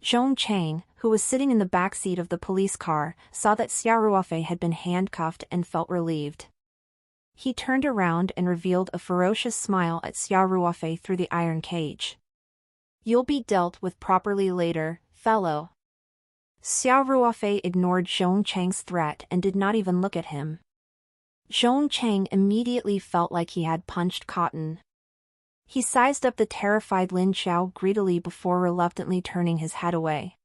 Zhong Chang, who was sitting in the back seat of the police car, saw that Xiao Ruofei had been handcuffed and felt relieved. He turned around and revealed a ferocious smile at Xiao Ruofei through the iron cage. You'll be dealt with properly later, fellow. Xiao Ruofei ignored Zhong Chang's threat and did not even look at him. Zhong Chang immediately felt like he had punched cotton. He sized up the terrified Lin Xiao greedily before reluctantly turning his head away.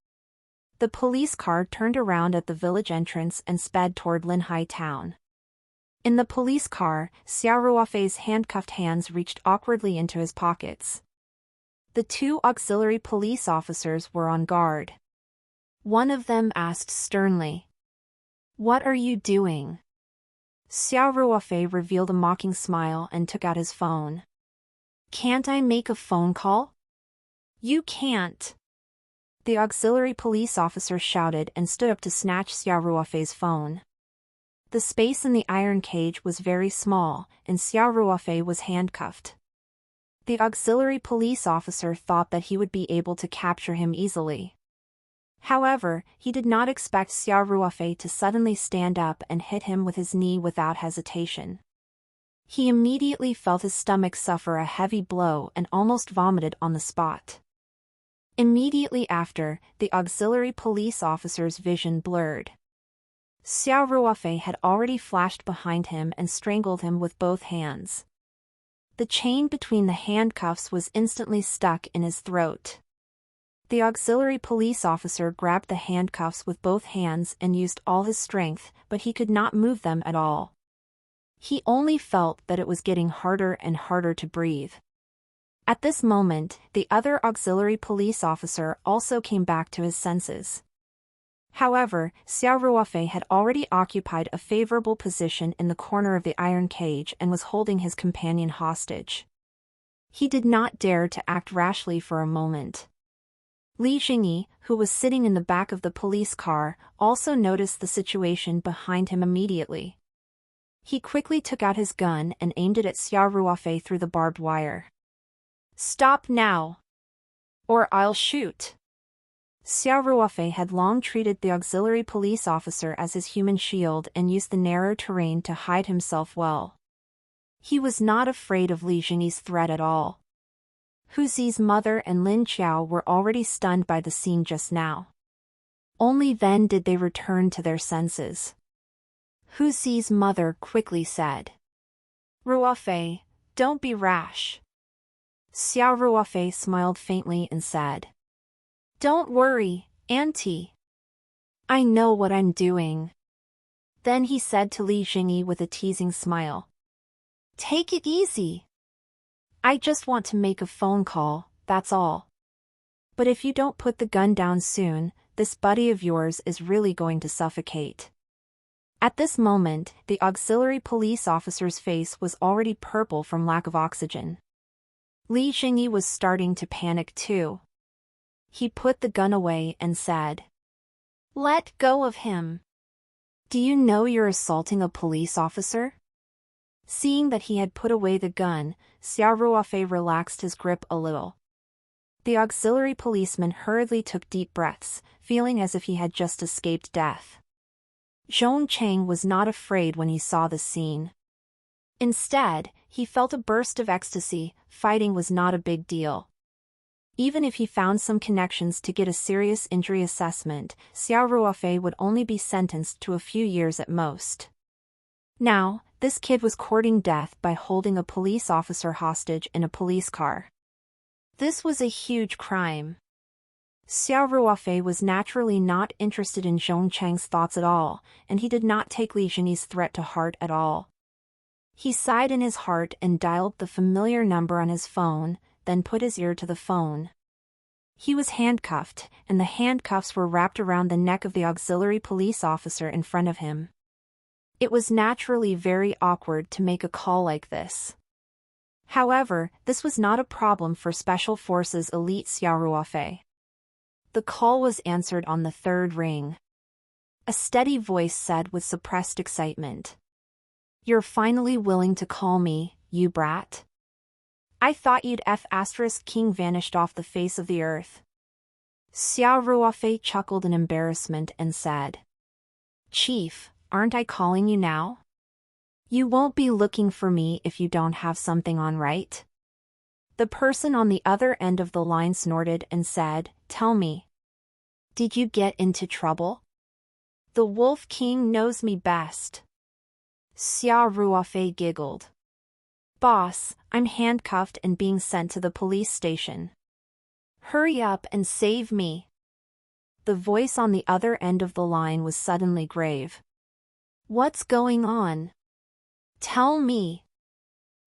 The police car turned around at the village entrance and sped toward Linhai town. In the police car, Xiao Ruofei's handcuffed hands reached awkwardly into his pockets. The two auxiliary police officers were on guard. One of them asked sternly, "What are you doing?" Xiao Ruofei revealed a mocking smile and took out his phone. "Can't I make a phone call?" "You can't." The auxiliary police officer shouted and stood up to snatch Xiao Ruofei's phone. The space in the iron cage was very small, and Xiao Ruofei was handcuffed. The auxiliary police officer thought that he would be able to capture him easily. However, he did not expect Xiao Ruofei to suddenly stand up and hit him with his knee without hesitation. He immediately felt his stomach suffer a heavy blow and almost vomited on the spot. Immediately after, the auxiliary police officer's vision blurred. Xiao Ruofei had already flashed behind him and strangled him with both hands. The chain between the handcuffs was instantly stuck in his throat. The auxiliary police officer grabbed the handcuffs with both hands and used all his strength, but he could not move them at all. He only felt that it was getting harder and harder to breathe. At this moment, the other auxiliary police officer also came back to his senses. However, Xiao Ruofei had already occupied a favorable position in the corner of the iron cage and was holding his companion hostage. He did not dare to act rashly for a moment. Li Jingyi, who was sitting in the back of the police car, also noticed the situation behind him immediately. He quickly took out his gun and aimed it at Xiao Ruofei through the barbed wire. "Stop now! Or I'll shoot!" Xiao Ruofei had long treated the auxiliary police officer as his human shield and used the narrow terrain to hide himself well. He was not afraid of Li Jingyi's threat at all. Hu Zi's mother and Lin Xiao were already stunned by the scene just now. Only then did they return to their senses. Hu Zi's mother quickly said, "Ruofei, don't be rash." Xiao Ruofei smiled faintly and said, "Don't worry, Auntie. I know what I'm doing." Then he said to Li Jingyi with a teasing smile, "Take it easy. I just want to make a phone call, that's all. But if you don't put the gun down soon, this buddy of yours is really going to suffocate." At this moment, the auxiliary police officer's face was already purple from lack of oxygen. Li Jingyi was starting to panic too. He put the gun away and said, "Let go of him. Do you know you're assaulting a police officer?" Seeing that he had put away the gun, Xiao Ruofei relaxed his grip a little. The auxiliary policeman hurriedly took deep breaths, feeling as if he had just escaped death. Zhong Cheng was not afraid when he saw the scene. Instead, he felt a burst of ecstasy. Fighting was not a big deal. Even if he found some connections to get a serious injury assessment, Xiao Ruofei would only be sentenced to a few years at most. Now, this kid was courting death by holding a police officer hostage in a police car. This was a huge crime. Xiao Ruofei was naturally not interested in Zhong Cheng's thoughts at all, and he did not take Li Zhenyi's threat to heart at all. He sighed in his heart and dialed the familiar number on his phone, then put his ear to the phone. He was handcuffed, and the handcuffs were wrapped around the neck of the auxiliary police officer in front of him. It was naturally very awkward to make a call like this. However, this was not a problem for Special Forces elite Xiao Ruofei. The call was answered on the third ring. A steady voice said with suppressed excitement, "You're finally willing to call me, you brat? I thought you'd King vanished off the face of the earth." Xiao Ruofei chuckled in embarrassment and said, "Chief, aren't I calling you now? You won't be looking for me if you don't have something on, right?" The person on the other end of the line snorted and said, "Tell me. Did you get into trouble? The Wolf King knows me best." Xiao Ruofei giggled. "Boss, I'm handcuffed and being sent to the police station. Hurry up and save me." The voice on the other end of the line was suddenly grave. "What's going on? Tell me."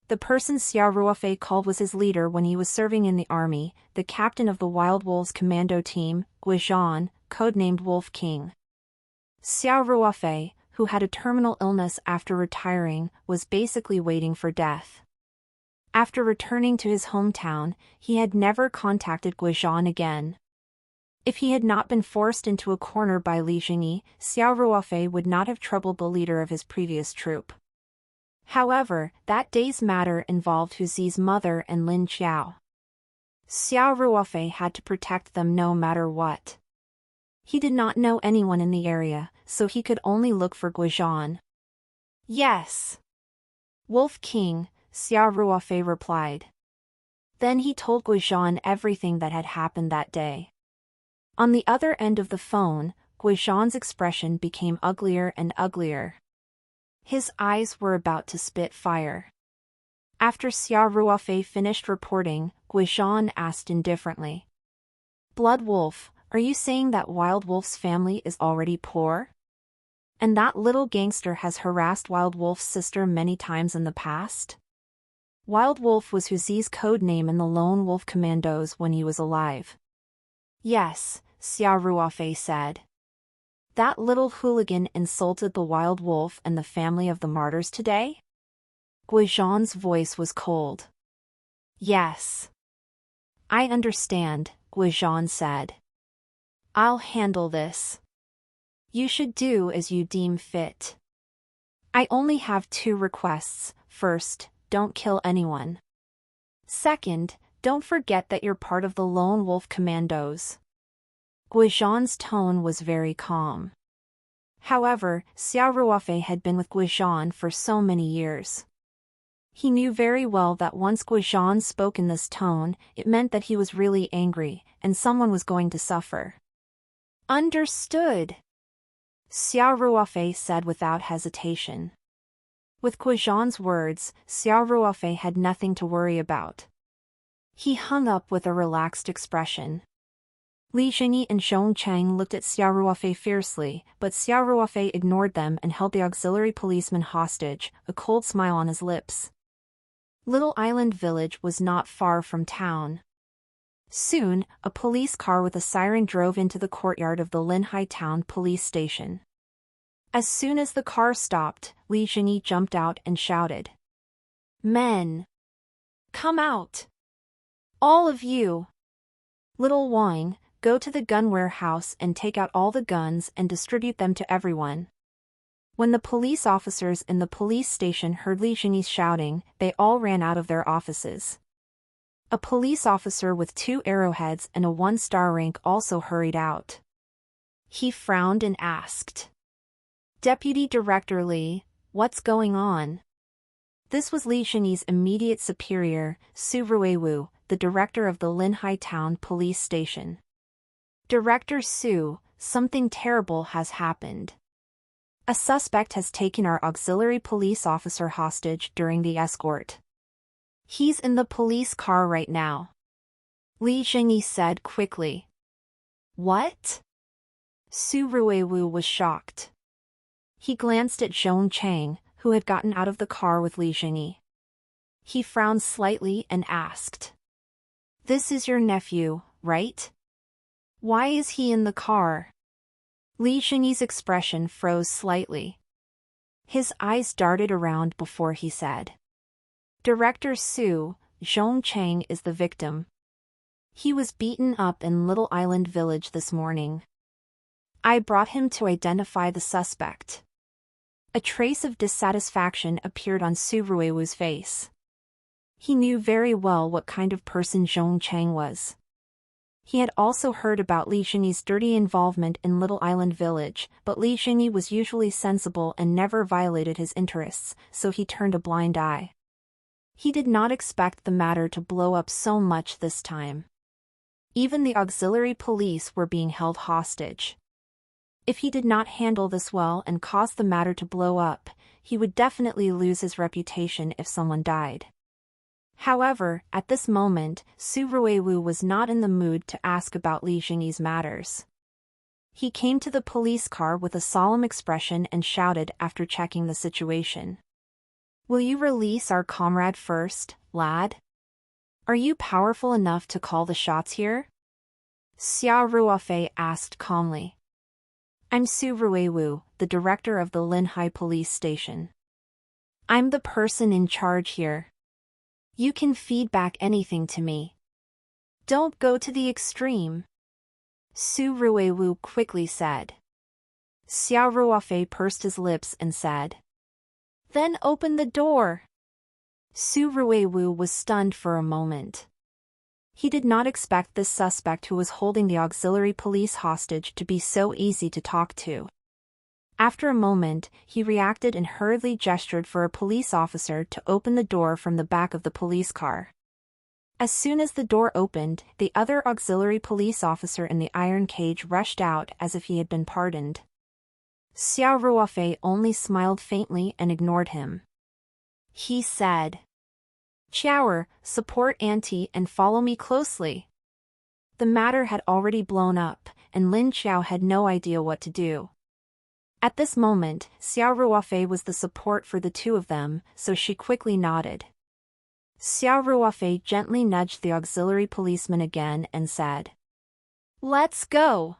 The person Xiao Ruofei called was his leader when he was serving in the army, the captain of the Wild Wolves commando team, Guizhan, codenamed Wolf King. Xiao Ruofei, who had a terminal illness after retiring, was basically waiting for death. After returning to his hometown, he had never contacted Guizhan again. If he had not been forced into a corner by Li Zhenyi, Xiao Ruofei would not have troubled the leader of his previous troop. However, that day's matter involved Hu Zi's mother and Lin Qiao. Xiao Ruofei had to protect them no matter what. He did not know anyone in the area, so he could only look for Guizhan. "Yes. Wolf King," Xiao Ruofei replied. Then he told Guizhan everything that had happened that day. On the other end of the phone, Guizhan's expression became uglier and uglier. His eyes were about to spit fire. After Xiao Ruofei finished reporting, Guizhan asked indifferently, "Blood Wolf, are you saying that Wild Wolf's family is already poor? And that little gangster has harassed Wild Wolf's sister many times in the past?" Wild Wolf was Hu Zi's code name in the Lone Wolf Commandos when he was alive. "Yes," Xiao Ruofei said. "That little hooligan insulted the Wild Wolf and the family of the martyrs today?" Guizhan's voice was cold. "Yes. I understand," Guizhan said. "I'll handle this. You should do as you deem fit. I only have 2 requests. First, don't kill anyone. Second, don't forget that you're part of the Lone Wolf Commandos." Guizhan's tone was very calm. However, Xiao Ruofei had been with Guizhan for so many years. He knew very well that once Guizhan spoke in this tone, it meant that he was really angry, and someone was going to suffer. "Understood," Xiao Ruofei said without hesitation. With Guizhan's words, Xiao Ruofei had nothing to worry about. He hung up with a relaxed expression. Li Zhenyi and Zhong Cheng looked at Xiao Ruofei fiercely, but Xiao Ruofei ignored them and held the auxiliary policeman hostage, a cold smile on his lips. Little Island Village was not far from town. Soon, a police car with a siren drove into the courtyard of the Linhai Town police station. As soon as the car stopped, Li Zhenyi jumped out and shouted, "Men! Come out! All of you! Little Wang, go to the gun warehouse and take out all the guns and distribute them to everyone." When the police officers in the police station heard Li Xinyi shouting, they all ran out of their offices. A police officer with 2 arrowheads and a 1-star rank also hurried out. He frowned and asked, "Deputy Director Li, what's going on?" This was Li Xinyi's immediate superior, Su Ruiwu, the director of the Linhai Town Police Station. "Director Su, something terrible has happened. A suspect has taken our auxiliary police officer hostage during the escort. He's in the police car right now," Li Xinyi said quickly. "What?" Su Ruiwu was shocked. He glanced at Zhong Chang, who had gotten out of the car with Li Xinyi. He frowned slightly and asked, "This is your nephew, right? Why is he in the car?" Li Xinyi's expression froze slightly. His eyes darted around before he said, "Director Su, Zhong Chang is the victim. He was beaten up in Little Island Village this morning. I brought him to identify the suspect." A trace of dissatisfaction appeared on Su Ruiwu's face. He knew very well what kind of person Zhong Chang was. He had also heard about Li Xinyi's dirty involvement in Little Island Village, but Li Xinyi was usually sensible and never violated his interests, so he turned a blind eye. He did not expect the matter to blow up so much this time. Even the auxiliary police were being held hostage. If he did not handle this well and cause the matter to blow up, he would definitely lose his reputation if someone died. However, at this moment, Su Ruiwu was not in the mood to ask about Li Xinyi's matters. He came to the police car with a solemn expression and shouted after checking the situation, "Will you release our comrade first, lad? Are you powerful enough to call the shots here?" Xiao Ruofei asked calmly. "I'm Su Ruiwu, the director of the Linhai Police Station. I'm the person in charge here. You can feed back anything to me. Don't go to the extreme," Su Ruiwu quickly said. Xiao Ruofei pursed his lips and said, "Then open the door." Su Ruiwu was stunned for a moment. He did not expect this suspect who was holding the auxiliary police hostage to be so easy to talk to. After a moment, he reacted and hurriedly gestured for a police officer to open the door from the back of the police car. As soon as the door opened, the other auxiliary police officer in the iron cage rushed out as if he had been pardoned. Xiao Ruofei only smiled faintly and ignored him. He said, "Chower, support Auntie and follow me closely." The matter had already blown up, and Lin Xiao had no idea what to do. At this moment, Xiao Ruofei was the support for the two of them, so she quickly nodded. Xiao Ruofei gently nudged the auxiliary policeman again and said, "Let's go."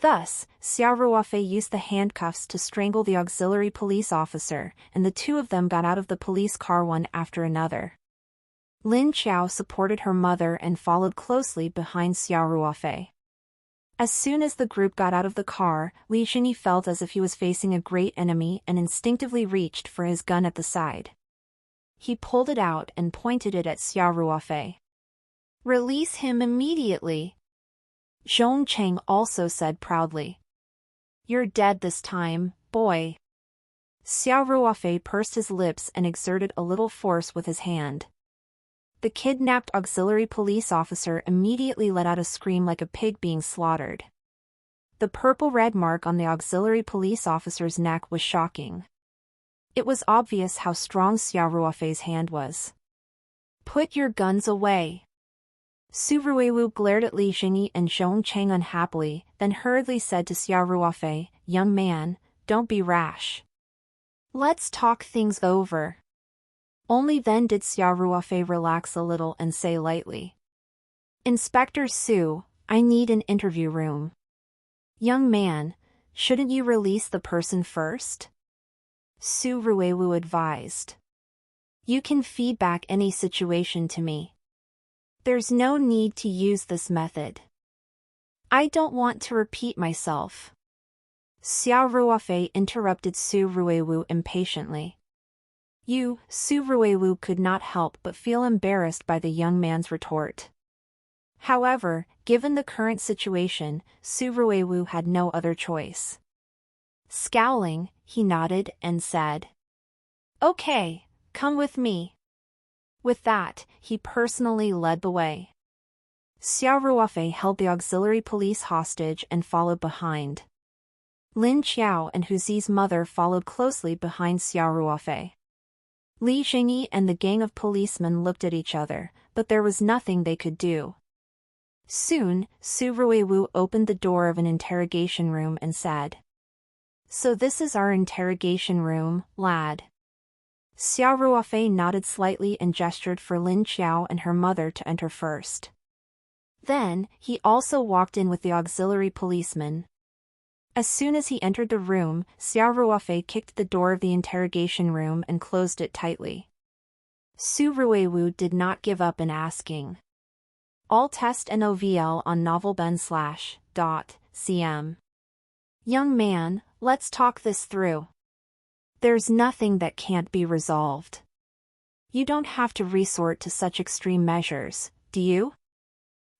Thus, Xiao Ruofei used the handcuffs to strangle the auxiliary police officer, and the two of them got out of the police car one after another. Lin Xiao supported her mother and followed closely behind Xiao Ruofei. As soon as the group got out of the car, Li Xinyi felt as if he was facing a great enemy and instinctively reached for his gun at the side. He pulled it out and pointed it at Xiao Ruofei. "Release him immediately," Zhong Chang also said proudly. "You're dead this time, boy." Xiao Ruofei pursed his lips and exerted a little force with his hand. The kidnapped auxiliary police officer immediately let out a scream like a pig being slaughtered. The purple-red mark on the auxiliary police officer's neck was shocking. It was obvious how strong Xiao Ruofei's hand was. "Put your guns away." Su Ruiwu glared at Li Xinyi and Zhong Chang unhappily, then hurriedly said to Xiao Ruofei, "Young man, don't be rash. Let's talk things over." Only then did Xiao Ruofei relax a little and say lightly, "Inspector Su, I need an interview room." "Young man, shouldn't you release the person first?" Su Ruiwu advised. "You can feed back any situation to me. There's no need to use this method." "I don't want to repeat myself." Xiao Ruofei interrupted Su Ruiwu impatiently. Su Ruiwu could not help but feel embarrassed by the young man's retort. However, given the current situation, Su Ruiwu had no other choice. Scowling, he nodded and said, "Okay, come with me." With that, he personally led the way. Xiao Ruofei held the auxiliary police hostage and followed behind. Lin Qiao and Huzi's mother followed closely behind Xiao Ruofei. Li Jingyi and the gang of policemen looked at each other, but there was nothing they could do. Soon, Su Ruiwu opened the door of an interrogation room and said, "So this is our interrogation room, lad." Xiao Ruofei nodded slightly and gestured for Lin Qiao and her mother to enter first. Then, he also walked in with the auxiliary policeman. As soon as he entered the room, Xiao Ruofei kicked the door of the interrogation room and closed it tightly. Su Ruiwu did not give up in asking. All test NOVL on novelben/.cm. Young man, let's talk this through. There's nothing that can't be resolved. You don't have to resort to such extreme measures, do you?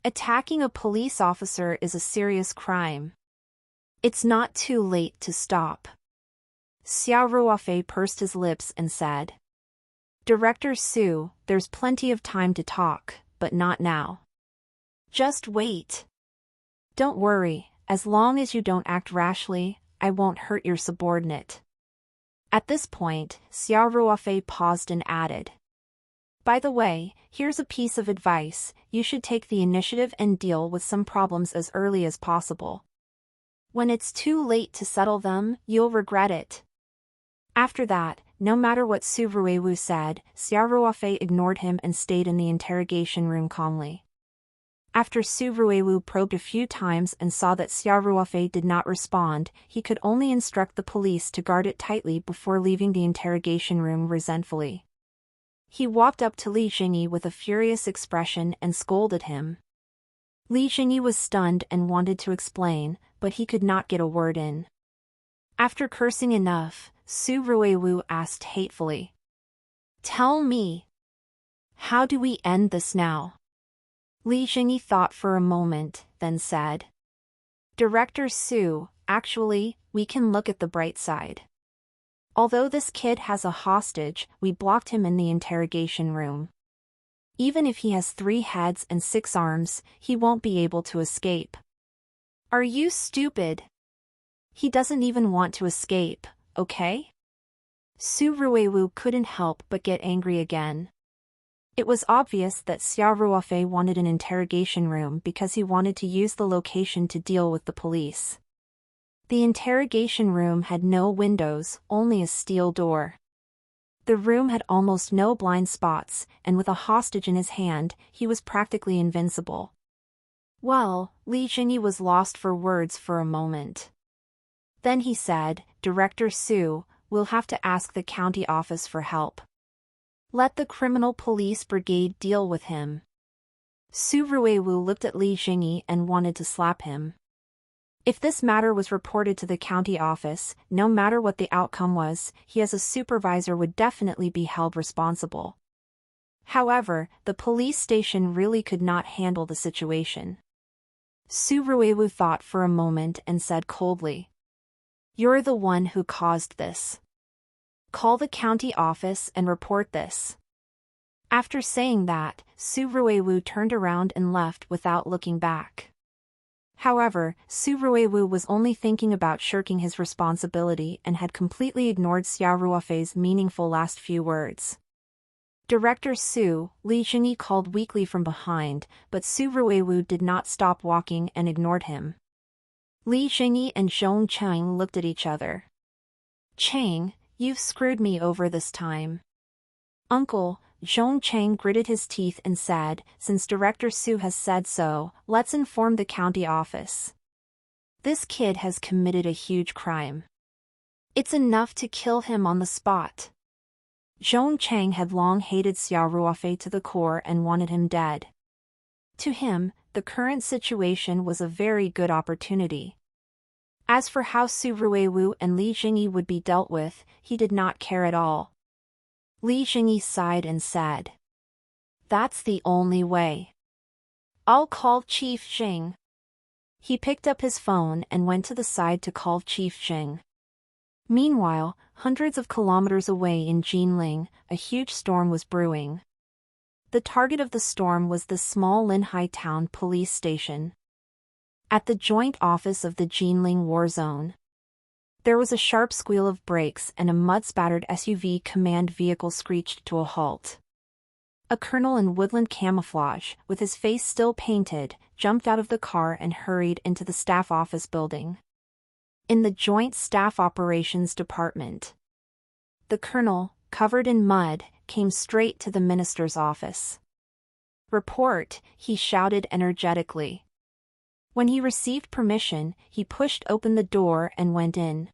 Attacking a police officer is a serious crime. It's not too late to stop. Xiao Ruofei pursed his lips and said, "Director Su, there's plenty of time to talk, but not now. Just wait. Don't worry, as long as you don't act rashly, I won't hurt your subordinate." At this point, Xiao Ruofei paused and added, "By the way, here's a piece of advice, you should take the initiative and deal with some problems as early as possible. When it's too late to settle them, you'll regret it." After that, no matter what Su Ruiwu said, Xiao Ruofei ignored him and stayed in the interrogation room calmly. After Su Ruiwu probed a few times and saw that Xiao Ruofei did not respond, he could only instruct the police to guard it tightly before leaving the interrogation room resentfully. He walked up to Li Jingyi with a furious expression and scolded him. Li Jingyi was stunned and wanted to explain, but he could not get a word in. After cursing enough, Su Ruiwu asked hatefully, "Tell me, how do we end this now?" Li Jingyi thought for a moment, then said, "Director Su, actually, we can look at the bright side. Although this kid has a hostage, we blocked him in the interrogation room. Even if he has 3 heads and 6 arms, he won't be able to escape." "Are you stupid? He doesn't even want to escape, okay?" Su Ruiwu couldn't help but get angry again. It was obvious that Xiao Ruofei wanted an interrogation room because he wanted to use the location to deal with the police. The interrogation room had no windows, only a steel door. The room had almost no blind spots, and with a hostage in his hand, he was practically invincible. Well, Li Jingyi was lost for words for a moment. Then he said, "Director Su, we'll have to ask the county office for help. Let the criminal police brigade deal with him." Su Ruiwu looked at Li Jingyi and wanted to slap him. If this matter was reported to the county office, no matter what the outcome was, he as a supervisor would definitely be held responsible. However, the police station really could not handle the situation. Su Ruiwu thought for a moment and said coldly, "You're the one who caused this. Call the county office and report this." After saying that, Su Ruiwu turned around and left without looking back. However, Su Ruiwu was only thinking about shirking his responsibility and had completely ignored Xiao Ruofei's meaningful last few words. "Director Su," Li Jingyi called weakly from behind, but Su Ruiwu did not stop walking and ignored him. Li Jingyi and Zhong Cheng looked at each other. "Cheng, you've screwed me over this time." "Uncle," Zhong Cheng gritted his teeth and said, "Since Director Su has said so, let's inform the county office. This kid has committed a huge crime. It's enough to kill him on the spot." Zhong Cheng had long hated Xiao Ruofei to the core and wanted him dead. To him, the current situation was a very good opportunity. As for how Su Ruiwu and Li Jingyi would be dealt with, he did not care at all. Li Jingyi sighed and said, "That's the only way. I'll call Chief Jing." He picked up his phone and went to the side to call Chief Jing. Meanwhile, hundreds of kilometers away in Jinling, a huge storm was brewing. The target of the storm was the small Linhai Town police station. At the joint office of the Jinling war zone, there was a sharp squeal of brakes and a mud-spattered SUV command vehicle screeched to a halt. A colonel in woodland camouflage, with his face still painted, jumped out of the car and hurried into the staff office building. In the Joint Staff Operations Department, the colonel, covered in mud, came straight to the minister's office. "Report," he shouted energetically. When he received permission, he pushed open the door and went in.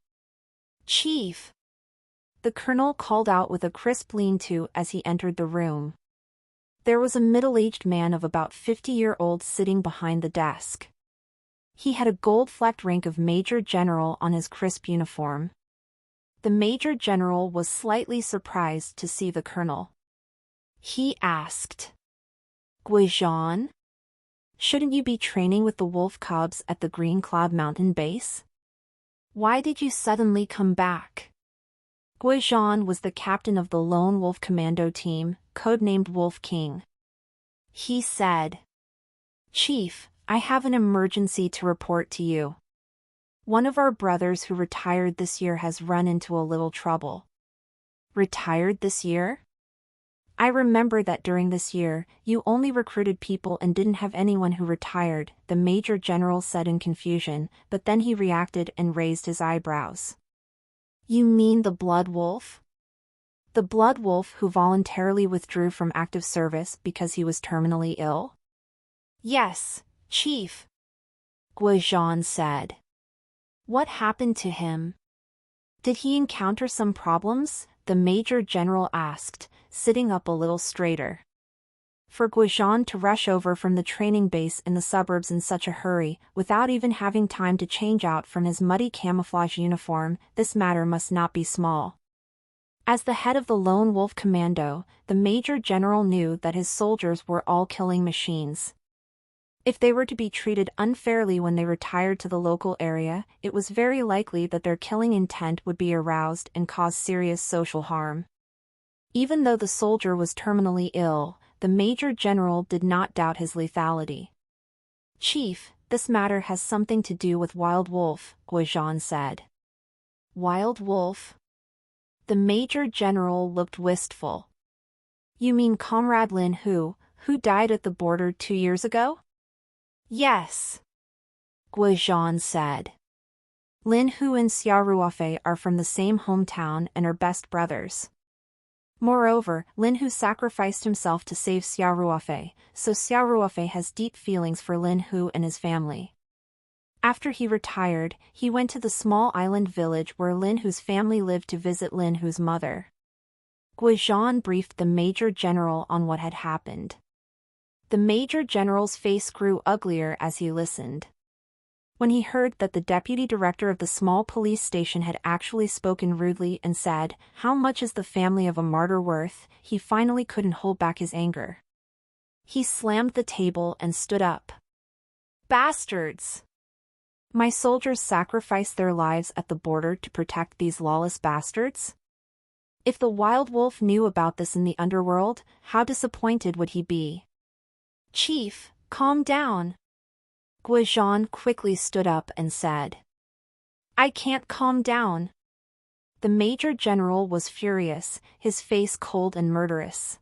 "Chief!" the colonel called out with a crisp lean-to as he entered the room. There was a middle-aged man of about 50-year-old sitting behind the desk. He had a gold-flecked rank of Major General on his crisp uniform. The Major General was slightly surprised to see the colonel. He asked, "Guizhan? Shouldn't you be training with the wolf cubs at the Green Cloud Mountain base? Why did you suddenly come back?" Guizhan was the captain of the Lone Wolf Commando team, codenamed Wolf King. He said, "Chief, I have an emergency to report to you. One of our brothers who retired this year has run into a little trouble." "Retired this year? I remember that during this year, you only recruited people and didn't have anyone who retired," the Major General said in confusion, but then he reacted and raised his eyebrows. "You mean the Blood Wolf? The Blood Wolf who voluntarily withdrew from active service because he was terminally ill?" "Yes, Chief," Guizhan said. "What happened to him? Did he encounter some problems?" the Major General asked, sitting up a little straighter. For Guizhan to rush over from the training base in the suburbs in such a hurry, without even having time to change out from his muddy camouflage uniform, this matter must not be small. As the head of the Lone Wolf Commando, the Major General knew that his soldiers were all killing machines. If they were to be treated unfairly when they retired to the local area, it was very likely that their killing intent would be aroused and cause serious social harm. Even though the soldier was terminally ill, the Major General did not doubt his lethality. "Chief, this matter has something to do with Wild Wolf," Guizhan said. "Wild Wolf?" The Major General looked wistful. "You mean Comrade Lin Hu died at the border 2 years ago?" "Yes," Guizhan said. "Lin Hu and Xiao Ruofei are from the same hometown and are best brothers. Moreover, Lin Hu sacrificed himself to save Xiao Ruofei, so Xiao Ruofei has deep feelings for Lin Hu and his family. After he retired, he went to the small island village where Lin Hu's family lived to visit Lin Hu's mother." Guizhan briefed the Major General on what had happened. The Major General's face grew uglier as he listened. When he heard that the deputy director of the small police station had actually spoken rudely and said, "How much is the family of a martyr worth?" he finally couldn't hold back his anger. He slammed the table and stood up. "Bastards! My soldiers sacrificed their lives at the border to protect these lawless bastards? If the Wild Wolf knew about this in the underworld, how disappointed would he be?" "Chief, calm down." Guizhan quickly stood up and said. "I can't calm down." The Major General was furious, his face cold and murderous.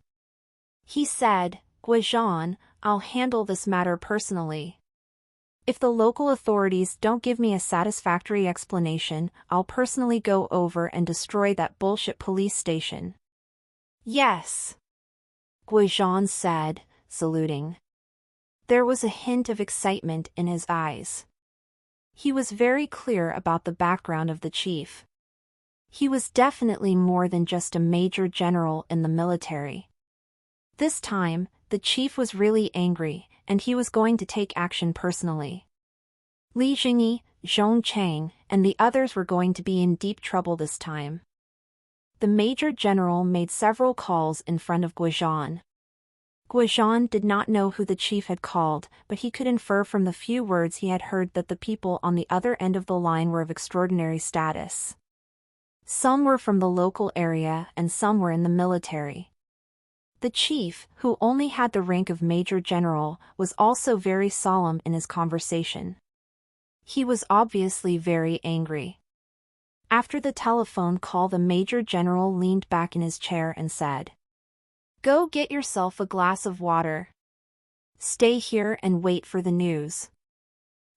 He said, "Guizhan, I'll handle this matter personally. If the local authorities don't give me a satisfactory explanation, I'll personally go over and destroy that bullshit police station." "Yes," Guizhan said, saluting. There was a hint of excitement in his eyes. He was very clear about the background of the chief. He was definitely more than just a major general in the military. This time, the chief was really angry, and he was going to take action personally. "Li Jingyi, Zhong Chang, and the others were going to be in deep trouble this time. The Major General made several calls in front of Guizhan. Guizhan did not know who the chief had called, but he could infer from the few words he had heard that the people on the other end of the line were of extraordinary status. Some were from the local area and some were in the military. The chief, who only had the rank of Major General, was also very solemn in his conversation. He was obviously very angry. After the telephone call, the Major General leaned back in his chair and said, "Go get yourself a glass of water. Stay here and wait for the news.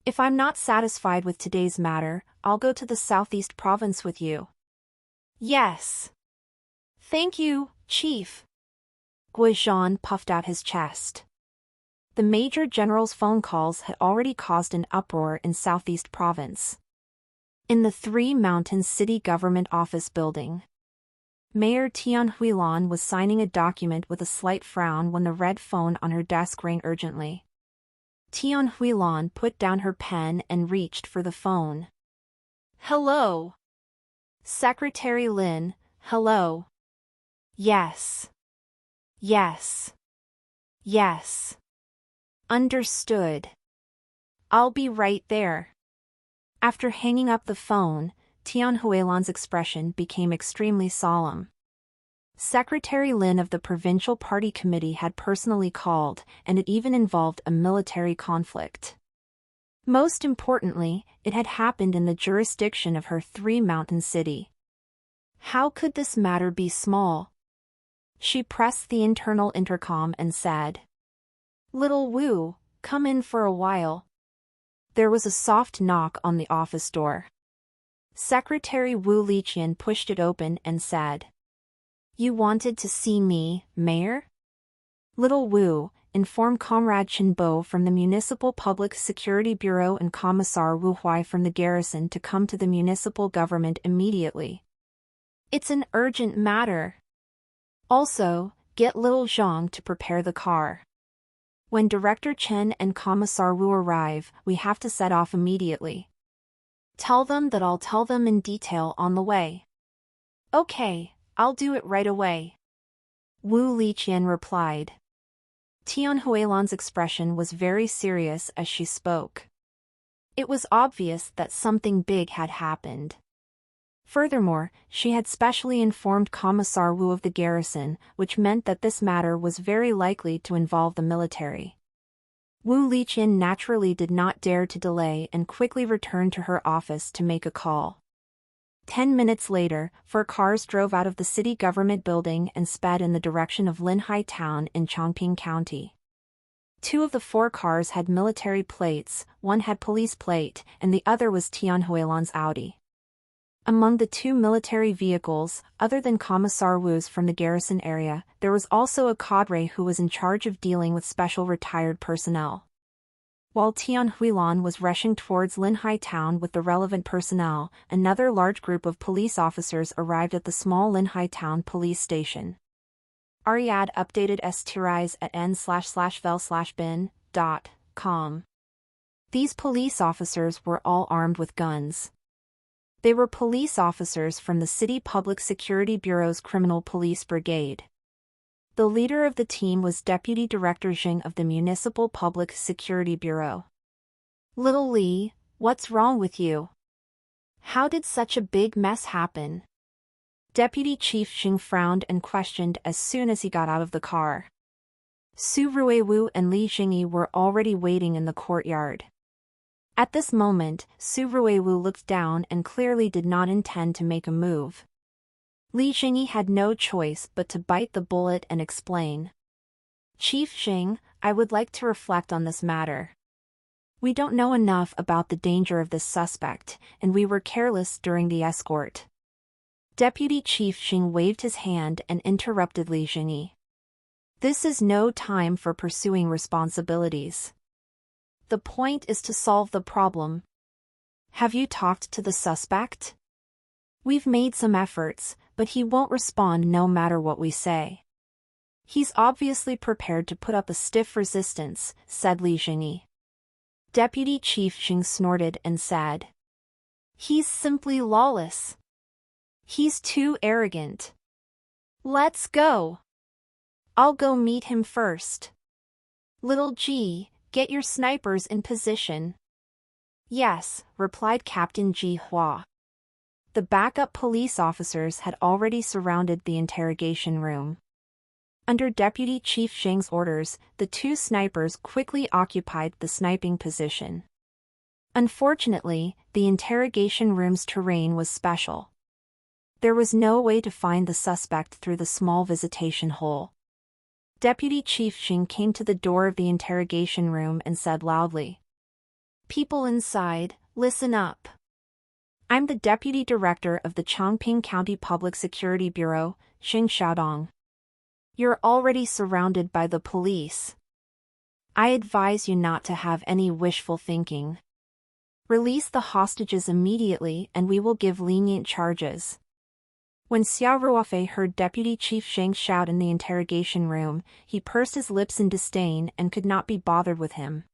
If I'm not satisfied with today's matter, I'll go to the Southeast Province with you." "Yes. Thank you, Chief." Guizhan puffed out his chest. The Major General's phone calls had already caused an uproar in Southeast Province. In the Three Mountains City Government Office building, Mayor Tian Huilan was signing a document with a slight frown when the red phone on her desk rang urgently. Tian Huilan put down her pen and reached for the phone. "Hello. Secretary Lin, hello. Yes. Yes. Yes. Understood. I'll be right there." After hanging up the phone, Tian Huilan's expression became extremely solemn. Secretary Lin of the Provincial Party Committee had personally called, and it even involved a military conflict. Most importantly, it had happened in the jurisdiction of her Three Mountain City. How could this matter be small? She pressed the internal intercom and said, "Little Wu, come in for a while." There was a soft knock on the office door. Secretary Wu Liqian pushed it open and said, "You wanted to see me, Mayor?" "Little Wu, inform Comrade Chen Bo from the Municipal Public Security Bureau and Commissar Wu Huai from the garrison to come to the municipal government immediately. It's an urgent matter. Also, get Little Zhang to prepare the car. When Director Chen and Commissar Wu arrive, we have to set off immediately. Tell them that I'll tell them in detail on the way." "Okay, I'll do it right away," Wu Liqian replied. Tian Huilan's expression was very serious as she spoke. It was obvious that something big had happened. Furthermore, she had specially informed Commissar Wu of the garrison, which meant that this matter was very likely to involve the military. Wu Liqian naturally did not dare to delay and quickly returned to her office to make a call. 10 minutes later, 4 cars drove out of the city government building and sped in the direction of Linhai Town in Chongping County. 2 of the 4 cars had military plates, 1 had police plate, and the other was Tian Huilan's Audi. Among the 2 military vehicles, other than Commissar Wu's from the garrison area, there was also a cadre who was in charge of dealing with special retired personnel. While Tian Huilan was rushing towards Linhai Town with the relevant personnel, another large group of police officers arrived at the small Linhai Town police station. Ariad updated stirise at n/vel/bin.com. These police officers were all armed with guns. They were police officers from the City Public Security Bureau's Criminal Police Brigade. The leader of the team was Deputy Director Xing of the Municipal Public Security Bureau. "Little Li, what's wrong with you? How did such a big mess happen?" Deputy Chief Xing frowned and questioned as soon as he got out of the car. Su Ruiwu and Li Jingyi were already waiting in the courtyard. At this moment, Su Ruiwu looked down and clearly did not intend to make a move. Li Jingyi had no choice but to bite the bullet and explain. "Chief Xing, I would like to reflect on this matter. We don't know enough about the danger of this suspect, and we were careless during the escort." Deputy Chief Xing waved his hand and interrupted Li Jingyi. "This is no time for pursuing responsibilities. The point is to solve the problem. Have you talked to the suspect?" "We've made some efforts, but he won't respond no matter what we say. He's obviously prepared to put up a stiff resistance," said Li Jingyi. Deputy Chief Xing snorted and said, He's simply lawless. He's too arrogant. Let's go. I'll go meet him first. Little G, get your snipers in position. Yes, replied Captain Ji Hua. The backup police officers had already surrounded the interrogation room. Under Deputy Chief Sheng's orders, the two snipers quickly occupied the sniping position. Unfortunately, the interrogation room's terrain was special. There was no way to find the suspect through the small visitation hole. Deputy Chief Sheng came to the door of the interrogation room and said loudly, "People inside, listen up. I'm the Deputy Director of the Chongping County Public Security Bureau, Xing Xiaodong. You're already surrounded by the police. I advise you not to have any wishful thinking. Release the hostages immediately and we will give lenient charges." When Xiao Ruofei heard Deputy Chief Sheng shout in the interrogation room, he pursed his lips in disdain and could not be bothered with him.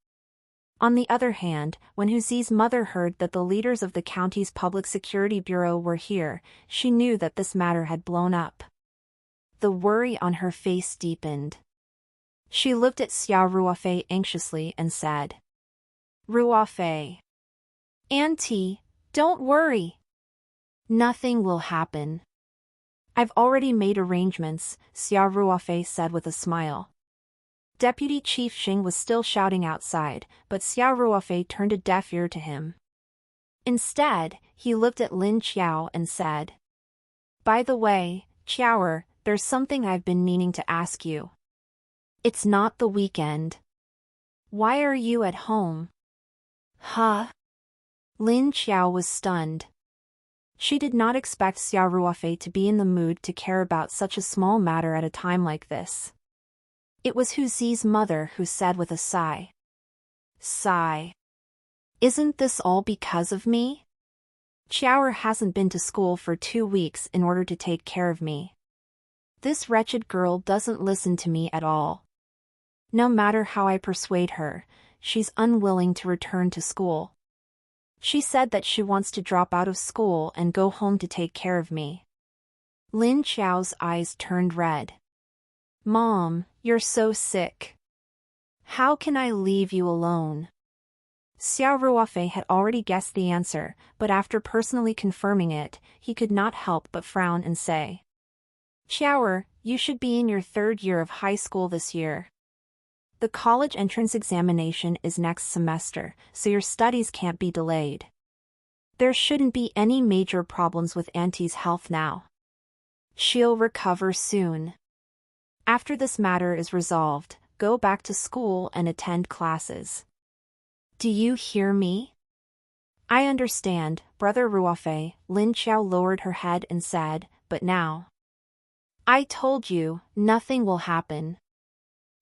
On the other hand, when Hu Zi's mother heard that the leaders of the county's Public Security Bureau were here, she knew that this matter had blown up. The worry on her face deepened. She looked at Xiao Ruofei anxiously and said, "Ruofei. Auntie, don't worry. Nothing will happen." "I've already made arrangements," Xiao Ruofei said with a smile. Deputy Chief Sheng was still shouting outside, but Xiao Ruofei turned a deaf ear to him. Instead, he looked at Lin Qiao and said, "By the way, Qiaoer, there's something I've been meaning to ask you. It's not the weekend. Why are you at home?" "Huh?" Lin Qiao was stunned. She did not expect Xiao Ruofei to be in the mood to care about such a small matter at a time like this. It was Hu Zi's mother who said with a sigh. "Sigh. Isn't this all because of me? Qiaoer hasn't been to school for 2 weeks in order to take care of me. This wretched girl doesn't listen to me at all. No matter how I persuade her, she's unwilling to return to school. She said that she wants to drop out of school and go home to take care of me." Lin Qiao's eyes turned red. "Mom, you're so sick. How can I leave you alone?" Xiao Ruofei had already guessed the answer, but after personally confirming it, he could not help but frown and say, "Qiaoer, you should be in your 3rd year of high school this year. The college entrance examination is next semester, so your studies can't be delayed. There shouldn't be any major problems with Auntie's health now. She'll recover soon. After this matter is resolved, go back to school and attend classes. Do you hear me?" "I understand, Brother Ruofei," Lin Qiao lowered her head and said, "but now." "I told you, nothing will happen."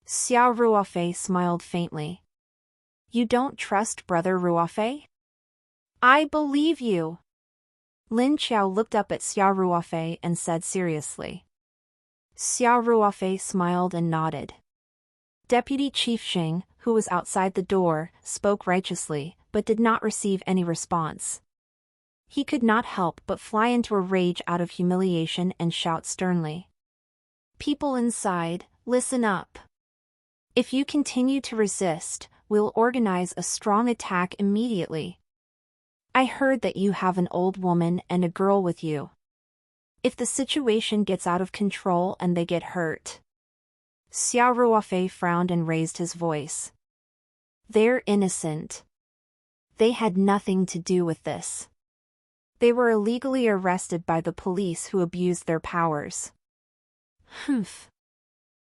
Xiao Ruofei smiled faintly. "You don't trust Brother Ruofei?" "I believe you." Lin Qiao looked up at Xiao Ruofei and said seriously. Xiao Ruofei smiled and nodded. Deputy Chief Sheng, who was outside the door, spoke righteously, but did not receive any response. He could not help but fly into a rage out of humiliation and shout sternly, "People inside, listen up. If you continue to resist, we'll organize a strong attack immediately. I heard that you have an old woman and a girl with you. If the situation gets out of control and they get hurt..." Xiao Ruofei frowned and raised his voice. "They're innocent. They had nothing to do with this. They were illegally arrested by the police who abused their powers. Humph.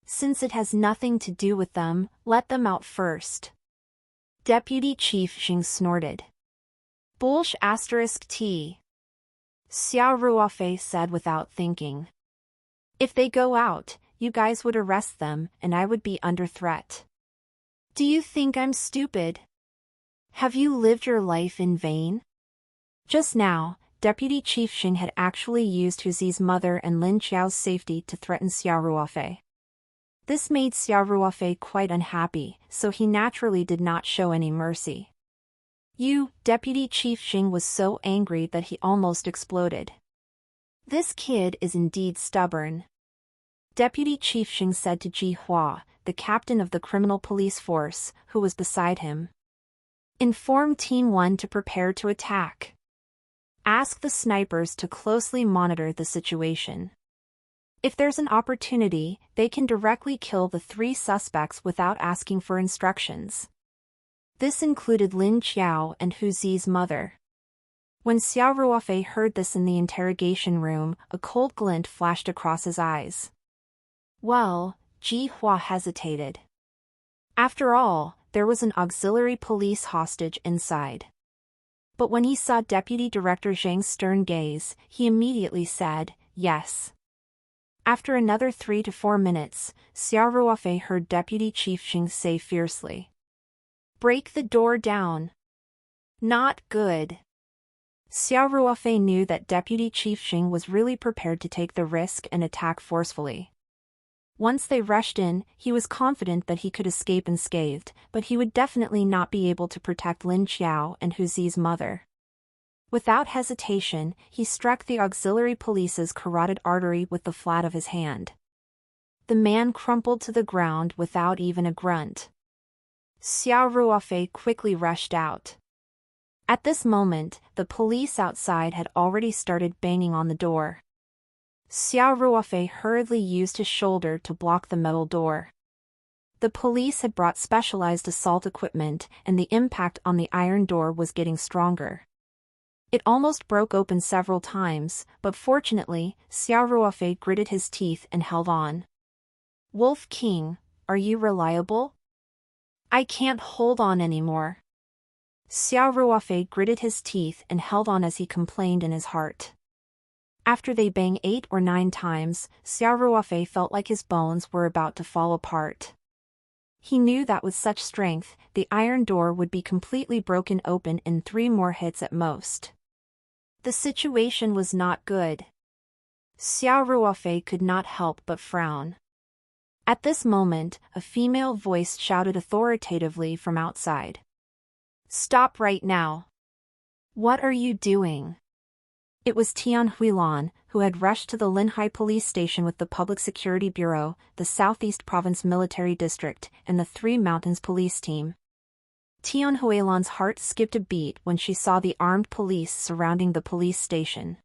Since it has nothing to do with them, let them out first." Deputy Chief Sheng snorted. Bullsh *T. Xiao Ruofei said without thinking. "If they go out, you guys would arrest them and I would be under threat. Do you think I'm stupid? Have you lived your life in vain?" Just now, Deputy Chief Sheng had actually used Hu Zi's mother and Lin Qiao's safety to threaten Xiao Ruofei. This made Xiao Ruofei quite unhappy, so he naturally did not show any mercy. Deputy Chief Xing was so angry that he almost exploded. This kid is indeed stubborn. Deputy Chief Xing said to Ji Hua, the captain of the criminal police force, who was beside him. Inform Team 1 to prepare to attack. Ask the snipers to closely monitor the situation. If there's an opportunity, they can directly kill the 3 suspects without asking for instructions. This included Lin Qiao and Hu Zi's mother. When Xiao Ruofei heard this in the interrogation room, a cold glint flashed across his eyes. Well, Ji Hua hesitated. After all, there was an auxiliary police hostage inside. But when he saw Deputy Director Zhang's stern gaze, he immediately said, yes. After another 3 to 4 minutes, Xiao Ruofei heard Deputy Chief Xing say fiercely. Break the door down. Not good. Xiao Ruofei knew that Deputy Chief Xing was really prepared to take the risk and attack forcefully. Once they rushed in, he was confident that he could escape unscathed, but he would definitely not be able to protect Lin Qiao and Hu Zi's mother. Without hesitation, he struck the auxiliary police's carotid artery with the flat of his hand. The man crumpled to the ground without even a grunt. Xiao Ruofei quickly rushed out. At this moment, the police outside had already started banging on the door. Xiao Ruofei hurriedly used his shoulder to block the metal door. The police had brought specialized assault equipment, and the impact on the iron door was getting stronger. It almost broke open several times, but fortunately, Xiao Ruofei gritted his teeth and held on. Wolf King, are you reliable? I can't hold on anymore. Xiao Ruofei gritted his teeth and held on as he complained in his heart. After they banged 8 or 9 times, Xiao Ruofei felt like his bones were about to fall apart. He knew that with such strength, the iron door would be completely broken open in 3 more hits at most. The situation was not good. Xiao Ruofei could not help but frown. At this moment, a female voice shouted authoritatively from outside. Stop right now. What are you doing? It was Tian Huilan, who had rushed to the Linhai police station with the Public Security Bureau, the Southeast Province Military District, and the 3 Mountains police team. Tian Huilan's heart skipped a beat when she saw the armed police surrounding the police station.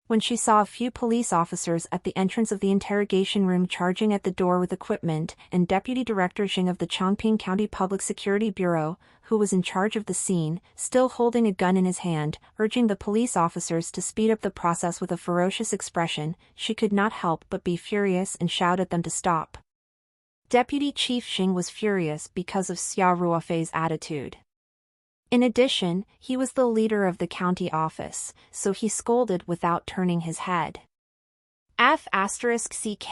When she saw a few police officers at the entrance of the interrogation room charging at the door with equipment, and Deputy Director Xing of the Chongping County Public Security Bureau, who was in charge of the scene, still holding a gun in his hand, urging the police officers to speed up the process with a ferocious expression, she could not help but be furious and shout at them to stop. Deputy Chief Xing was furious because of Xiao Ruofei's attitude. In addition, he was the leader of the county office, so he scolded without turning his head. F***CK.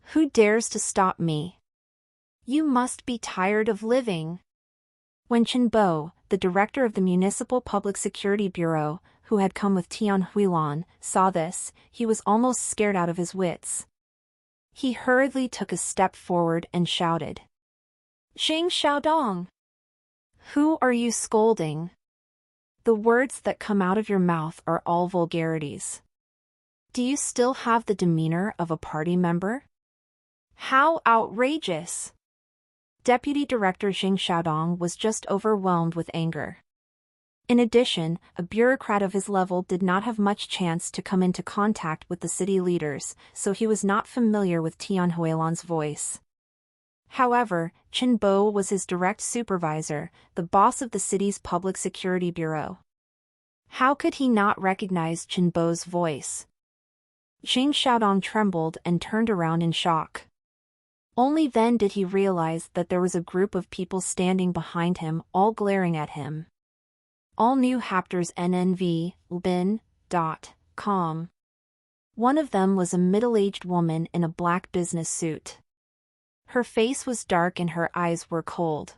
Who dares to stop me? You must be tired of living. When Chen Bo, the director of the Municipal Public Security Bureau, who had come with Tian Huilan, saw this, he was almost scared out of his wits. He hurriedly took a step forward and shouted. Xing Xiaodong! Who are you scolding? The words that come out of your mouth are all vulgarities. Do you still have the demeanor of a party member? How outrageous! Deputy Director Xing Xiaodong was just overwhelmed with anger. In addition, a bureaucrat of his level did not have much chance to come into contact with the city leaders, so he was not familiar with Tian Huilan's voice. However, Chen Bo was his direct supervisor, the boss of the city's Public Security Bureau. How could he not recognize Chen Bo's voice? Xing Xiaodong trembled and turned around in shock. Only then did he realize that there was a group of people standing behind him, all glaring at him. All new Haptors NNV.com. One of them was a middle-aged woman in a black business suit. Her face was dark and her eyes were cold.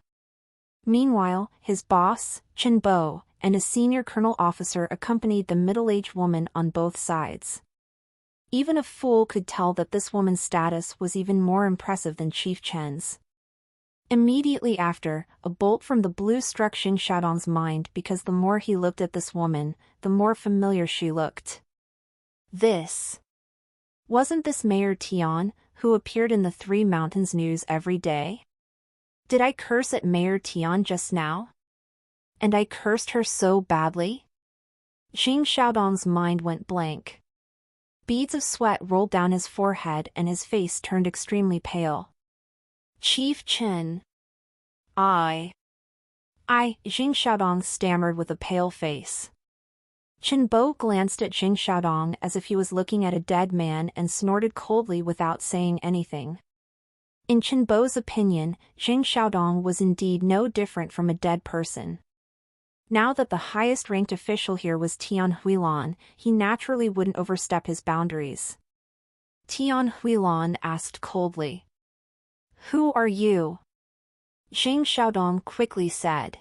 Meanwhile, his boss, Chen Bo, and a senior colonel officer accompanied the middle-aged woman on both sides. Even a fool could tell that this woman's status was even more impressive than Chief Chen's. Immediately after, a bolt from the blue struck Xing Xiaodong's mind because the more he looked at this woman, the more familiar she looked. Wasn't this Mayor Tian, who appeared in the Three Mountains news every day? Did I curse at Mayor Tian just now? And I cursed her so badly? Xing Xiaodong's mind went blank. Beads of sweat rolled down his forehead and his face turned extremely pale. Chief Chen. Xing Xiaodong stammered with a pale face. Chen Bo glanced at Xing Xiaodong as if he was looking at a dead man and snorted coldly without saying anything. In Chen Bo's opinion, Xing Xiaodong was indeed no different from a dead person. Now that the highest-ranked official here was Tian Huilan, he naturally wouldn't overstep his boundaries. Tian Huilan asked coldly. "Who are you?" Xing Xiaodong quickly said.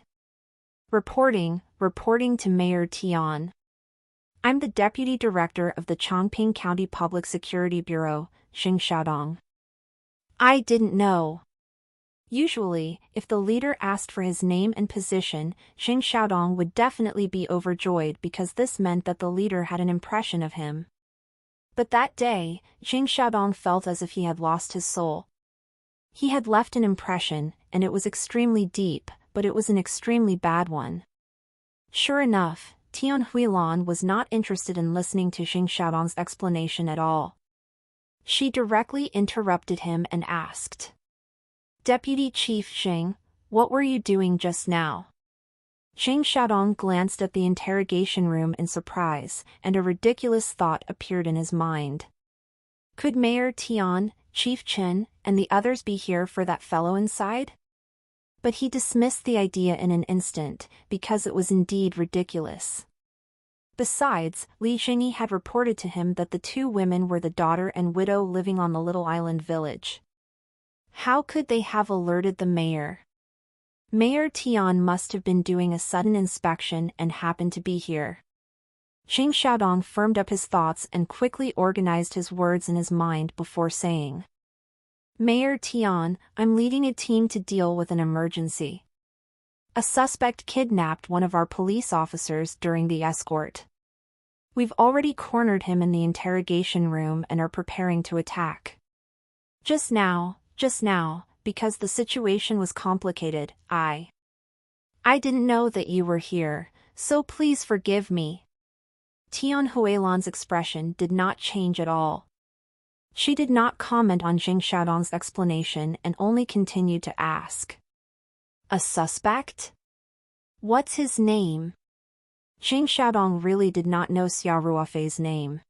Reporting to Mayor Tian. I'm the Deputy Director of the Chongqing County Public Security Bureau, Xing Xiaodong. I didn't know. Usually, if the leader asked for his name and position, Xing Xiaodong would definitely be overjoyed because this meant that the leader had an impression of him. But that day, Xing Xiaodong felt as if he had lost his soul. He had left an impression, and it was extremely deep, but it was an extremely bad one. Sure enough, Tian Huilan was not interested in listening to Xing Xiaodong's explanation at all. She directly interrupted him and asked. Deputy Chief Xing, what were you doing just now? Xing Xiaodong glanced at the interrogation room in surprise, and a ridiculous thought appeared in his mind. Could Mayor Tian, Chief Chen, and the others be here for that fellow inside? But he dismissed the idea in an instant, because it was indeed ridiculous. Besides, Li Xingyi had reported to him that the two women were the daughter and widow living on the little island village. How could they have alerted the mayor? Mayor Tian must have been doing a sudden inspection and happened to be here. Xing Xiaodong firmed up his thoughts and quickly organized his words in his mind before saying. Mayor Tian, I'm leading a team to deal with an emergency. A suspect kidnapped one of our police officers during the escort. We've already cornered him in the interrogation room and are preparing to attack. Just now, because the situation was complicated, I didn't know that you were here, so please forgive me. Tian Huilan's expression did not change at all. She did not comment on Xing Xiaodong's explanation and only continued to ask. A suspect? What's his name? Xing Xiaodong really did not know Xia Ruofei's name.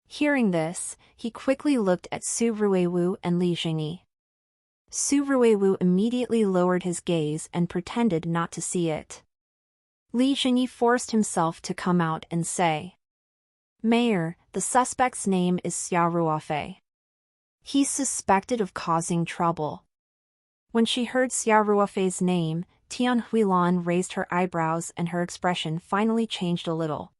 Hearing this, he quickly looked at Su Ruiwu and Li Xingyi. Su Ruiwu immediately lowered his gaze and pretended not to see it. Li Xingyi forced himself to come out and say. Mayor, the suspect's name is Xia Ruofei. He's suspected of causing trouble. When she heard Xia Ruofei's name, Tian Huilan raised her eyebrows and her expression finally changed a little.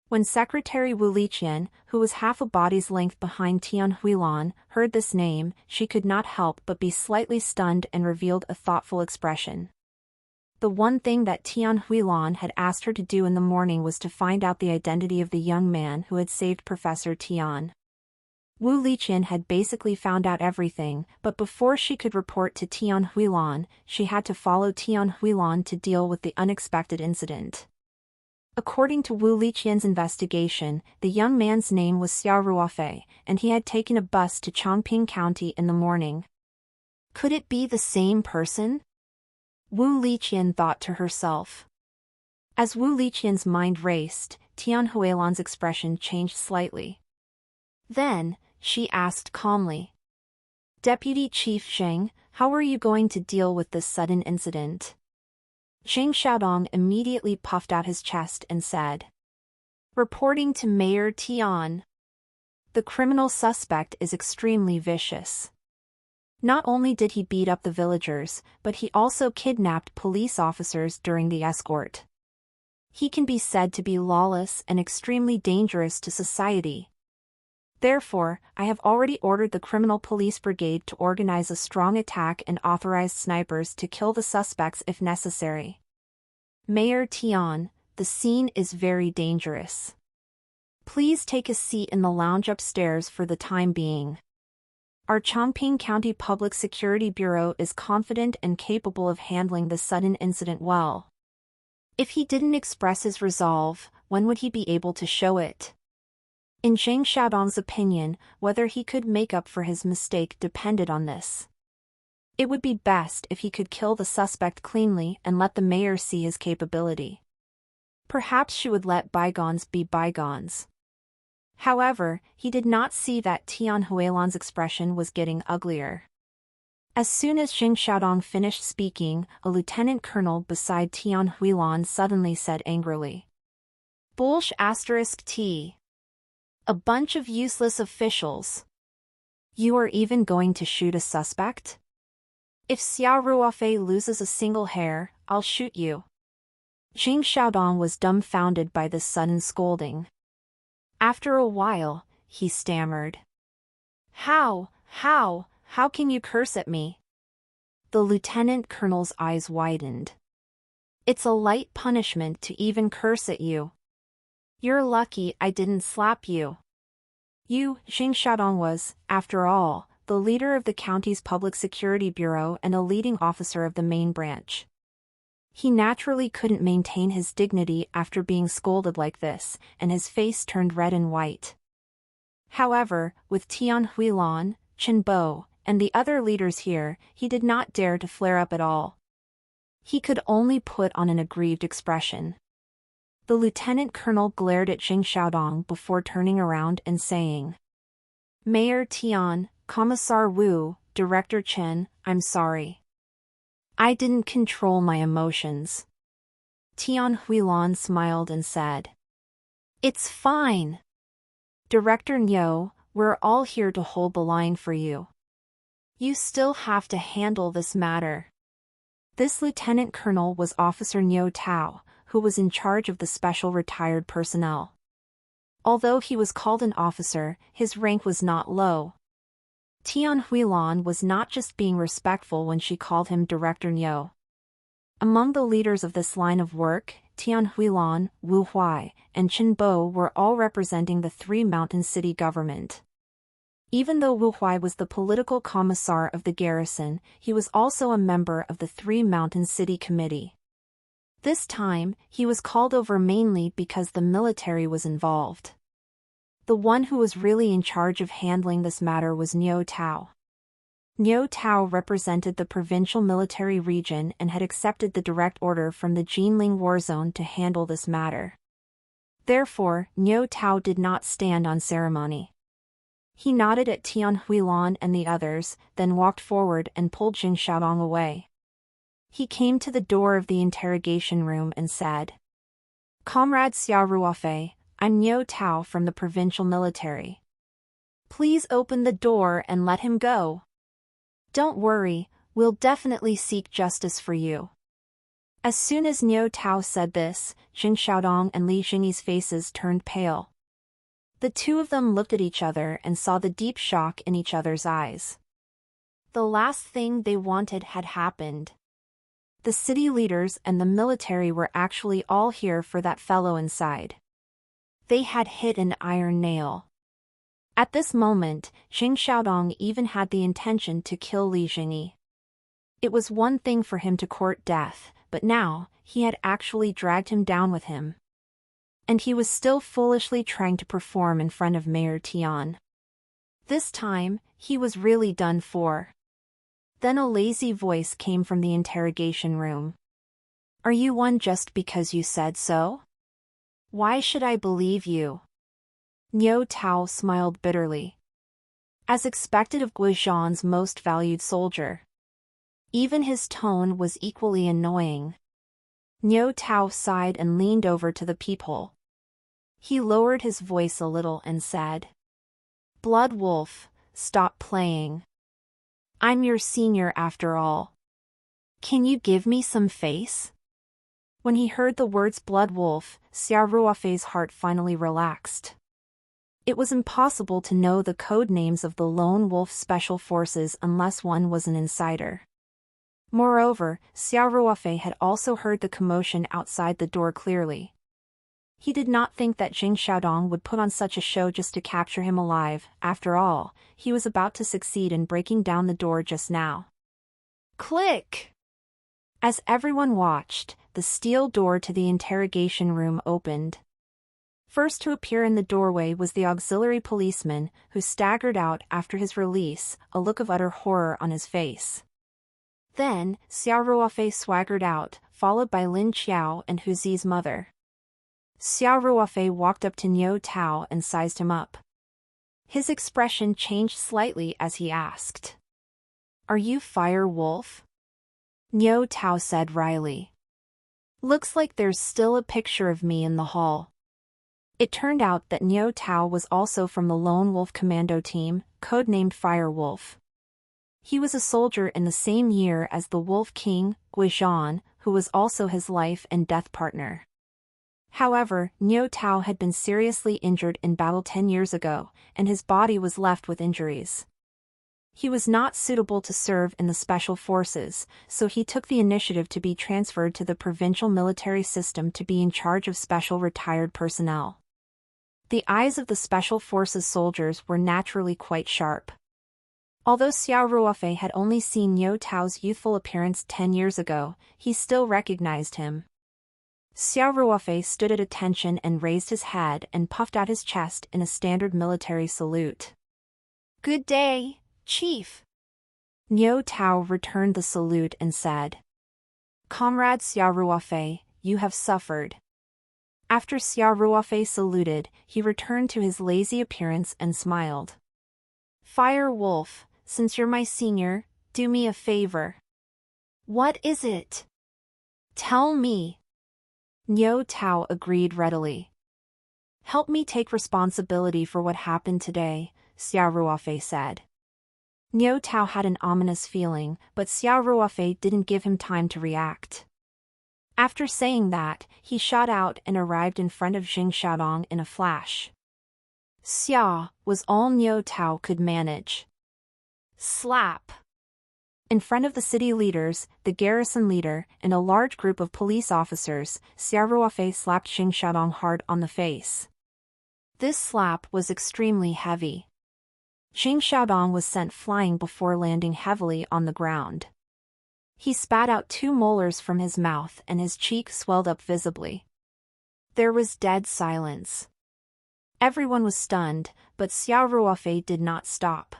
When Secretary Wu Liqian, who was half a body's length behind Tian Huilan, heard this name, she could not help but be slightly stunned and revealed a thoughtful expression. The one thing that Tian Huilan had asked her to do in the morning was to find out the identity of the young man who had saved Professor Tian. Wu Liqian had basically found out everything, but before she could report to Tian Huilan, she had to follow Tian Huilan to deal with the unexpected incident. According to Wu Liqian's investigation, the young man's name was Xia Ruofei, and he had taken a bus to Chongqing County in the morning. Could it be the same person? Wu Liqian thought to herself. As Wu Liqian's mind raced, Tian Huilan's expression changed slightly. Then, she asked calmly. Deputy Chief Xing, how are you going to deal with this sudden incident? Xing Xiaodong immediately puffed out his chest and said. Reporting to Mayor Tian. The criminal suspect is extremely vicious. Not only did he beat up the villagers, but he also kidnapped police officers during the escort. He can be said to be lawless and extremely dangerous to society. Therefore, I have already ordered the Criminal Police Brigade to organize a strong attack and authorized snipers to kill the suspects if necessary. Mayor Tian, the scene is very dangerous. Please take a seat in the lounge upstairs for the time being. Our Chongping County Public Security Bureau is confident and capable of handling this sudden incident well. If he didn't express his resolve, when would he be able to show it? In Zheng Xiaodong's opinion, whether he could make up for his mistake depended on this. It would be best if he could kill the suspect cleanly and let the mayor see his capability. Perhaps she would let bygones be bygones. However, he did not see that Tian Huilan's expression was getting uglier. As soon as Zheng Xiaodong finished speaking, a lieutenant colonel beside Tian Huilan suddenly said angrily, "T. A bunch of useless officials. You are even going to shoot a suspect? If Xiao Ruofei loses a single hair, I'll shoot you." Zheng Xiaodong was dumbfounded by this sudden scolding. After a while, he stammered, How can you curse at me?" The lieutenant colonel's eyes widened. "It's a light punishment to even curse at you. You're lucky I didn't slap you." Zheng Xiaodong was, after all, the leader of the county's Public Security Bureau and a leading officer of the main branch. He naturally couldn't maintain his dignity after being scolded like this, and his face turned red and white. However, with Tian Huilan, Chen Bo, and the other leaders here, he did not dare to flare up at all. He could only put on an aggrieved expression. The lieutenant colonel glared at Zheng Xiaodong before turning around and saying, "Mayor Tian, Commissar Wu, Director Chen, I'm sorry. I didn't control my emotions." Tian Huilan smiled and said, "It's fine. Director Niu, we're all here to hold the line for you. You still have to handle this matter." This lieutenant colonel was Officer Niu Tao, who was in charge of the special retired personnel. Although he was called an officer, his rank was not low. Tian Huilan was not just being respectful when she called him Director Niu. Among the leaders of this line of work, Tian Huilan, Wu Huai, and Chen Bo were all representing the Three Mountain City government. Even though Wu Huai was the political commissar of the garrison, he was also a member of the Three Mountain City Committee. This time, he was called over mainly because the military was involved. The one who was really in charge of handling this matter was Niu Tao. Niu Tao represented the provincial military region and had accepted the direct order from the Jinling War Zone to handle this matter. Therefore, Niu Tao did not stand on ceremony. He nodded at Tian Huilan and the others, then walked forward and pulled Zheng Xiaodong away. He came to the door of the interrogation room and said, "Comrade Xiao Ruofei, I'm Niu Tao from the provincial military. Please open the door and let him go. Don't worry, we'll definitely seek justice for you." As soon as Niu Tao said this, Zheng Xiaodong and Li Jingyi's faces turned pale. The two of them looked at each other and saw the deep shock in each other's eyes. The last thing they wanted had happened. The city leaders and the military were actually all here for that fellow inside. They had hit an iron nail. At this moment, Zheng Xiaodong even had the intention to kill Li Jingyi. It was one thing for him to court death, but now, he had actually dragged him down with him. And he was still foolishly trying to perform in front of Mayor Tian. This time, he was really done for. Then a lazy voice came from the interrogation room. "Are you one just because you said so? Why should I believe you?" Niu Tao smiled bitterly. As expected of Guizhan's most valued soldier. Even his tone was equally annoying. Niu Tao sighed and leaned over to the peephole. He lowered his voice a little and said, "Blood Wolf, stop playing. I'm your senior after all. Can you give me some face?" When he heard the words Blood Wolf, Xiao Ruofei's heart finally relaxed. It was impossible to know the code names of the Lone Wolf Special Forces unless one was an insider. Moreover, Xiao Ruofei had also heard the commotion outside the door clearly. He did not think that Jing Xiaodong would put on such a show just to capture him alive. After all, he was about to succeed in breaking down the door just now. Click! As everyone watched, the steel door to the interrogation room opened. First to appear in the doorway was the auxiliary policeman, who staggered out after his release, a look of utter horror on his face. Then, Xiao Ruofei swaggered out, followed by Lin Qiao and Hu Zi's mother. Xiao Ruofei walked up to Niu Tao and sized him up. His expression changed slightly as he asked, "Are you Fire Wolf?" Niu Tao said wryly, "Looks like there's still a picture of me in the hall." It turned out that Niu Tao was also from the Lone Wolf Commando team, codenamed Fire Wolf. He was a soldier in the same year as the Wolf King, Guizhan, who was also his life and death partner. However, Niu Tao had been seriously injured in battle 10 years ago, and his body was left with injuries. He was not suitable to serve in the special forces, so he took the initiative to be transferred to the provincial military system to be in charge of special retired personnel. The eyes of the special forces soldiers were naturally quite sharp. Although Xiao Ruofei had only seen Niu Tao's youthful appearance 10 years ago, he still recognized him. Xiao Ruofei stood at attention and raised his head and puffed out his chest in a standard military salute. "Good day, Chief." Niu Tao returned the salute and said, "Comrade Xiao Ruofei, you have suffered." After Xiao Ruofei saluted, he returned to his lazy appearance and smiled. "Fire Wolf, since you're my senior, do me a favor." "What is it?" "Tell me." Niu Tao agreed readily. "Help me take responsibility for what happened today," Xiao Ruofei said. Niu Tao had an ominous feeling, but Xiao Ruofei didn't give him time to react. After saying that, he shot out and arrived in front of Jing Xiaodong in a flash. "Xiao" was all Niu Tao could manage. Slap! In front of the city leaders, the garrison leader, and a large group of police officers, Xiao Ruofei slapped Jing Xiaodong hard on the face. This slap was extremely heavy. Jing Xiaodong was sent flying before landing heavily on the ground. He spat out 2 molars from his mouth and his cheek swelled up visibly. There was dead silence. Everyone was stunned, but Xiao Ruofei did not stop.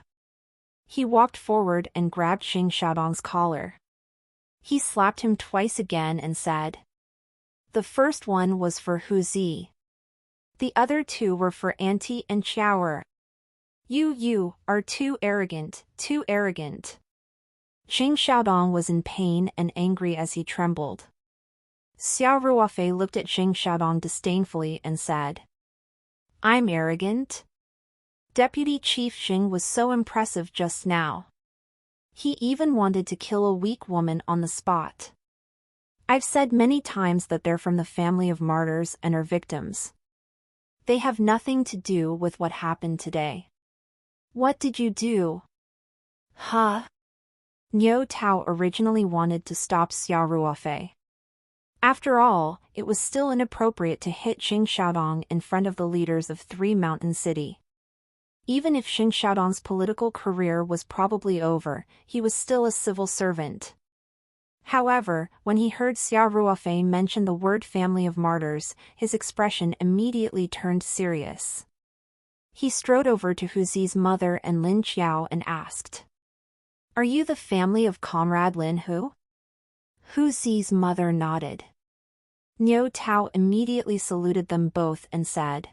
He walked forward and grabbed Jing Xiaodong's collar. He slapped him twice again and said, "The first one was for Hu Zi. The other 2 were for Auntie and Qiao. You are too arrogant, too arrogant." Jing Xiaodong was in pain and angry as he trembled. Xiao Ruofei looked at Jing Xiaodong disdainfully and said, "I'm arrogant?" Deputy Chief Jing was so impressive just now. He even wanted to kill a weak woman on the spot. I've said many times that they're from the family of martyrs and are victims. They have nothing to do with what happened today. What did you do? Huh? Niu Tao originally wanted to stop Xiao Ruofei. After all, it was still inappropriate to hit Jing Xiaodong in front of the leaders of Three Mountain City. Even if Jing Xiaodong's political career was probably over, he was still a civil servant. However, when he heard Xiao Ruofei mention the word family of martyrs, his expression immediately turned serious. He strode over to Hu Zi's mother and Lin Qiao and asked, "Are you the family of Comrade Lin Hu?" Hu Zi's mother nodded. Niu Tao immediately saluted them both and said,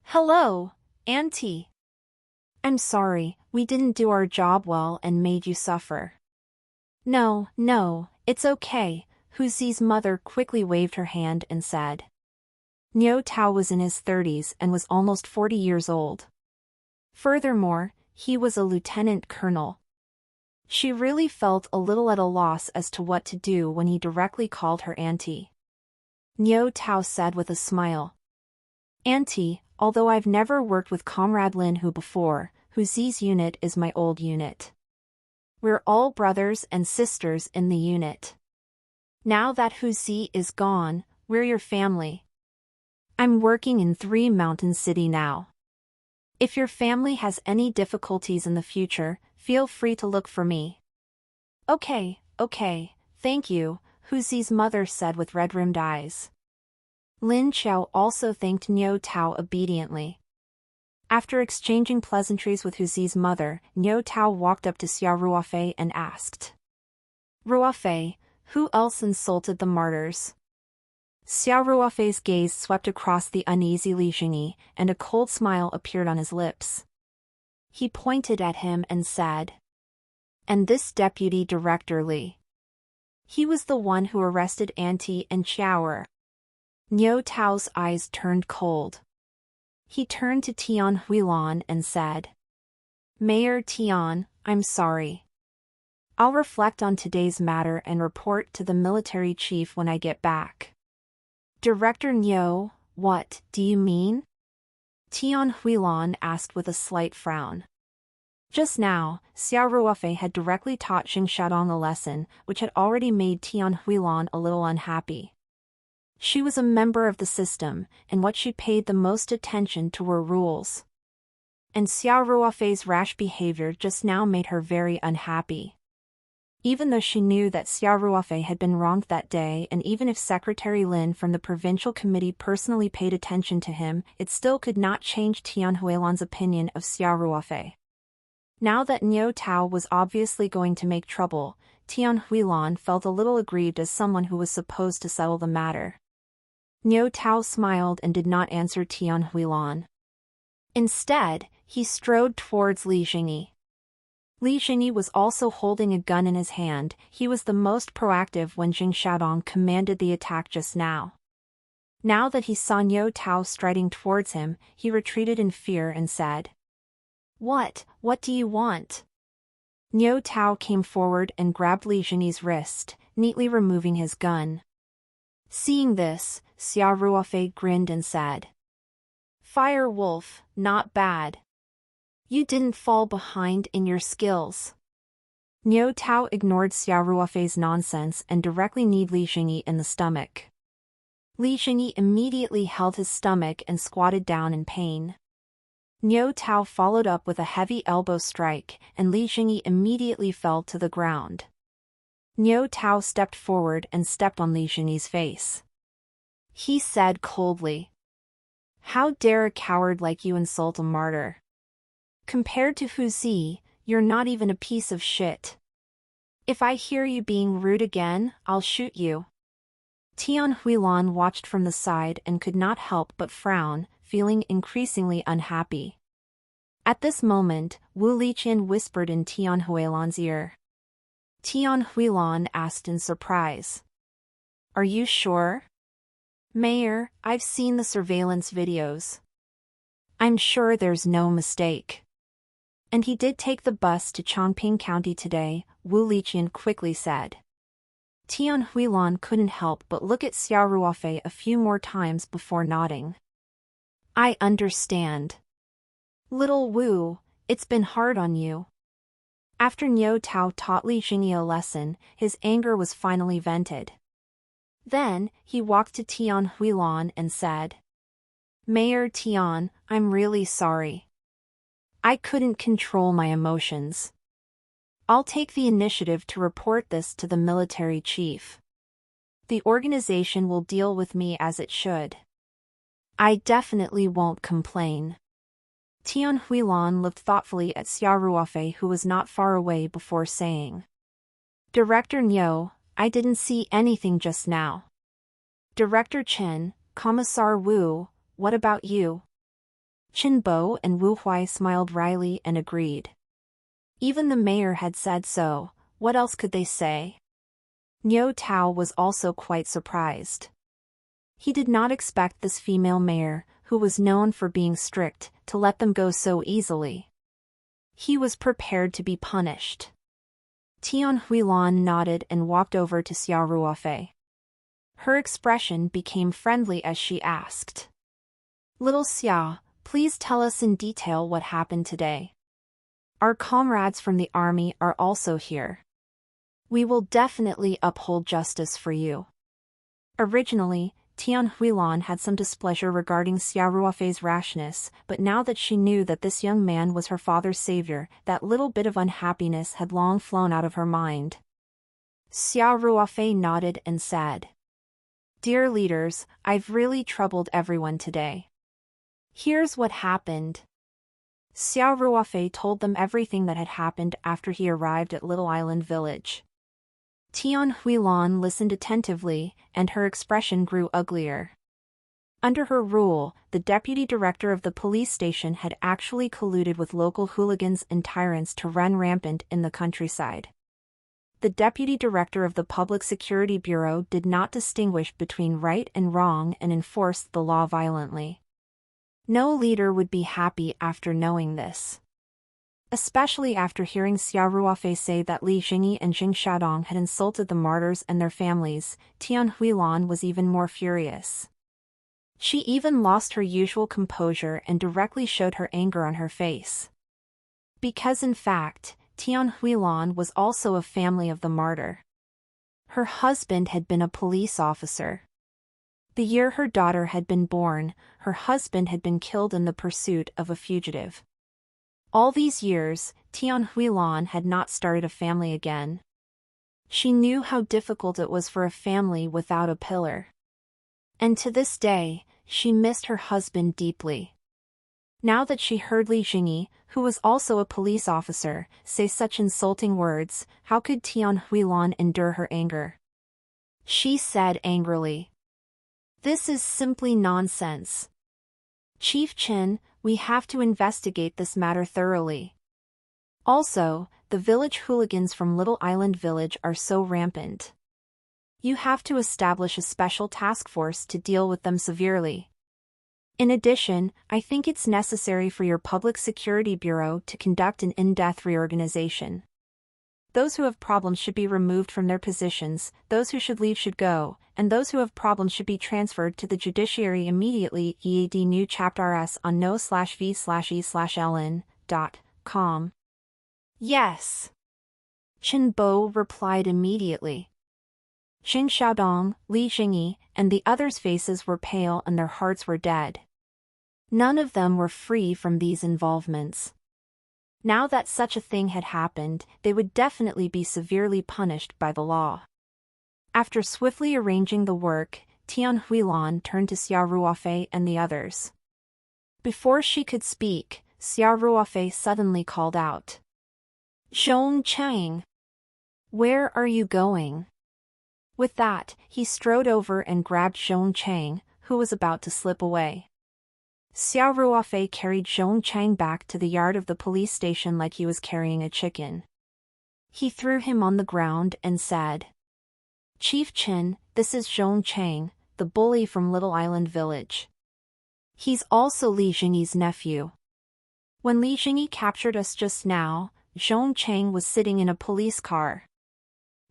"Hello, Auntie. I'm sorry, we didn't do our job well and made you suffer." No, it's okay," Hu Zi's mother quickly waved her hand and said. Niu Tao was in his 30s and was almost 40 years old. Furthermore, he was a lieutenant colonel. She really felt a little at a loss as to what to do when he directly called her auntie. Niu Tao said with a smile, "Auntie, although I've never worked with Comrade Lin Hu before, Huzi's unit is my old unit. We're all brothers and sisters in the unit. Now that Huzi is gone, we're your family. I'm working in Three Mountain City now. If your family has any difficulties in the future, feel free to look for me. Okay, thank you, Huzi's mother said with red-rimmed eyes. Lin Qiao also thanked Niu Tao obediently. After exchanging pleasantries with Huzi's mother, Niu Tao walked up to Xiao Ruofei and asked. Ruofei, who else insulted the martyrs? Xiao Ruofei's gaze swept across the uneasy Li Jingyi, and a cold smile appeared on his lips. He pointed at him and said. And this Deputy Director Li. He was the one who arrested Anti and Qiaoer. Niu Tao's eyes turned cold. He turned to Tian Huilan and said. Mayor Tian, I'm sorry. I'll reflect on today's matter and report to the military chief when I get back. Director Niu, what do you mean? Tian Huilan asked with a slight frown. Just now, Xiao Ruofei had directly taught Xing Xiaodong a lesson, which had already made Tian Huilan a little unhappy. She was a member of the system, and what she paid the most attention to were rules. And Xiao Ruofei's rash behavior just now made her very unhappy. Even though she knew that Xiao Ruofei had been wronged that day, and even if Secretary Lin from the provincial committee personally paid attention to him, it still could not change Tian Huilan's opinion of Xiao Ruofei. Now that Niu Tao was obviously going to make trouble, Tian Huilan felt a little aggrieved as someone who was supposed to settle the matter. Niu Tao smiled and did not answer Tian Huilan. Instead, he strode towards Li Jingyi. Li Jingyi was also holding a gun in his hand. He was the most proactive when Xing Xiaodong commanded the attack just now. Now that he saw Niu Tao striding towards him, he retreated in fear and said. What do you want? Niu Tao came forward and grabbed Li Jingyi's wrist, neatly removing his gun. Seeing this, Xiao Ruofei grinned and said. Fire Wolf, not bad. You didn't fall behind in your skills. Niu Tao ignored Xiao Ruofei's nonsense and directly kneed Li Jingyi in the stomach. Li Jingyi immediately held his stomach and squatted down in pain. Niu Tao followed up with a heavy elbow strike, and Li Jingyi immediately fell to the ground. Niu Tao stepped forward and stepped on Li Jingyi's face. He said coldly. How dare a coward like you insult a martyr? Compared to Huzi, you're not even a piece of shit. If I hear you being rude again, I'll shoot you. Tian Huilan watched from the side and could not help but frown, feeling increasingly unhappy. At this moment, Wu Liqian whispered in Tian Huilan's ear. Tian Huilan asked in surprise. Are you sure? Mayor, I've seen the surveillance videos. I'm sure there's no mistake. And he did take the bus to Chongping County today, Wu Liqian quickly said. Tian Huilan couldn't help but look at Xiao Ruofei a few more times before nodding. I understand. Little Wu, it's been hard on you. After Niu Tao taught Li Jingyi a lesson, his anger was finally vented. Then, he walked to Tian Huilan and said. Mayor Tian, I'm really sorry. I couldn't control my emotions. I'll take the initiative to report this to the military chief. The organization will deal with me as it should. I definitely won't complain. Tian Huilan looked thoughtfully at Xiao Ruofei, who was not far away, before saying. Director Niu, I didn't see anything just now. Director Chen, Commissar Wu, what about you? Qin Bo and Wu Huai smiled wryly and agreed. Even the mayor had said so, what else could they say? Niu Tao was also quite surprised. He did not expect this female mayor, who was known for being strict, to let them go so easily. He was prepared to be punished. Tian Huilan nodded and walked over to Xiao Ruofei. Her expression became friendly as she asked. Little Xiao, Please tell us in detail what happened today. Our comrades from the army are also here. We will definitely uphold justice for you. Originally, Tian Huilan had some displeasure regarding Xiao Ruofei's rashness, but now that she knew that this young man was her father's savior, that little bit of unhappiness had long flown out of her mind. Xiao Ruofei nodded and said, "Dear leaders, I've really troubled everyone today. Here's what happened." Xiao Ruofei told them everything that had happened after he arrived at Little Island Village. Tian Huilan listened attentively, and her expression grew uglier. Under her rule, the deputy director of the police station had actually colluded with local hooligans and tyrants to run rampant in the countryside. The deputy director of the Public Security Bureau did not distinguish between right and wrong and enforced the law violently. No leader would be happy after knowing this. Especially after hearing Xiao Ruofei say that Li Jingyi and Jing Xiaodong had insulted the martyrs and their families, Tian Huilan was even more furious. She even lost her usual composure and directly showed her anger on her face. Because in fact, Tian Huilan was also a family of the martyr. Her husband had been a police officer. The year her daughter had been born, her husband had been killed in the pursuit of a fugitive. All these years, Tian Huilan had not started a family again. She knew how difficult it was for a family without a pillar. And to this day, she missed her husband deeply. Now that she heard Li Jingyi, who was also a police officer, say such insulting words, how could Tian Huilan endure her anger? She said angrily, "This is simply nonsense. Chief Chen, we have to investigate this matter thoroughly. Also, the village hooligans from Little Island Village are so rampant. You have to establish a special task force to deal with them severely. In addition, I think it's necessary for your Public Security Bureau to conduct an in-depth reorganization. Those who have problems should be removed from their positions, those who should leave should go, and those who have problems should be transferred to the judiciary immediately." EAD New Chapter RS on no/v/e/ln.com. Yes. Chen Bo replied immediately. Jing Xiaodong, Li Jingyi, and the others' faces were pale and their hearts were dead. None of them were free from these involvements. Now that such a thing had happened, they would definitely be severely punished by the law. After swiftly arranging the work, Tian Huilan turned to Xiao Ruofei and the others. Before she could speak, Xiao Ruofei suddenly called out, "Zhong Cheng! Where are you going?" With that, he strode over and grabbed Zhong Cheng, who was about to slip away. Xiao Ruofei carried Zhong Cheng back to the yard of the police station like he was carrying a chicken. He threw him on the ground and said, "Chief Chen, this is Zhong Cheng, the bully from Little Island Village. He's also Li Jingyi's nephew. When Li Jingyi captured us just now, Zhong Cheng was sitting in a police car."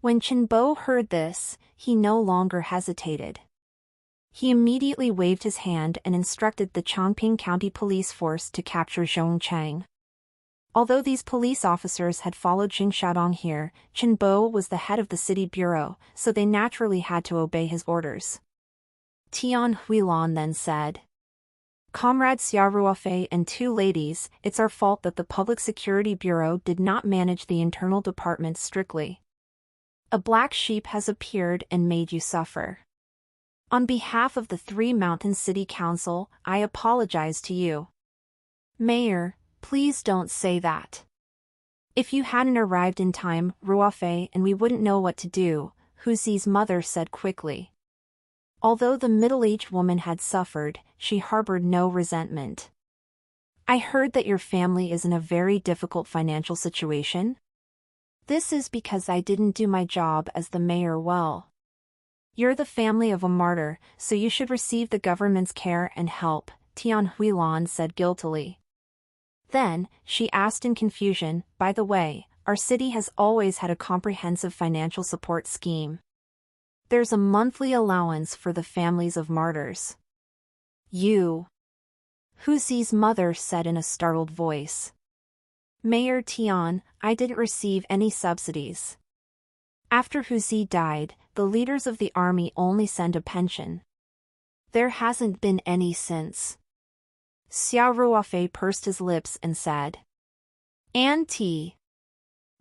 When Chen Bo heard this, he no longer hesitated. He immediately waved his hand and instructed the Chongping County Police Force to capture Zhong Cheng. Although these police officers had followed Jing Xiaodong here, Chen Bo was the head of the city bureau, so they naturally had to obey his orders. Tian Huilan then said, "Comrade Xiao Ruofei and two ladies, it's our fault that the Public Security Bureau did not manage the internal department strictly. A black sheep has appeared and made you suffer. On behalf of the Three Mountains City Council, I apologize to you. Mayor, please don't say that. If you hadn't arrived in time, Ruofei, and we wouldn't know what to do," Huzi's mother said quickly. Although the middle-aged woman had suffered, she harbored no resentment. "I heard that your family is in a very difficult financial situation. This is because I didn't do my job as the mayor well. You're the family of a martyr, so you should receive the government's care and help," Tian Huilan said guiltily. Then, she asked in confusion, "By the way, our city has always had a comprehensive financial support scheme. There's a monthly allowance for the families of martyrs. You Huzi's mother said in a startled voice. Mayor Tian, I didn't receive any subsidies. After Huzi died, the leaders of the army only send a pension. There hasn't been any since. Xiao Ruofei pursed his lips and said. Auntie.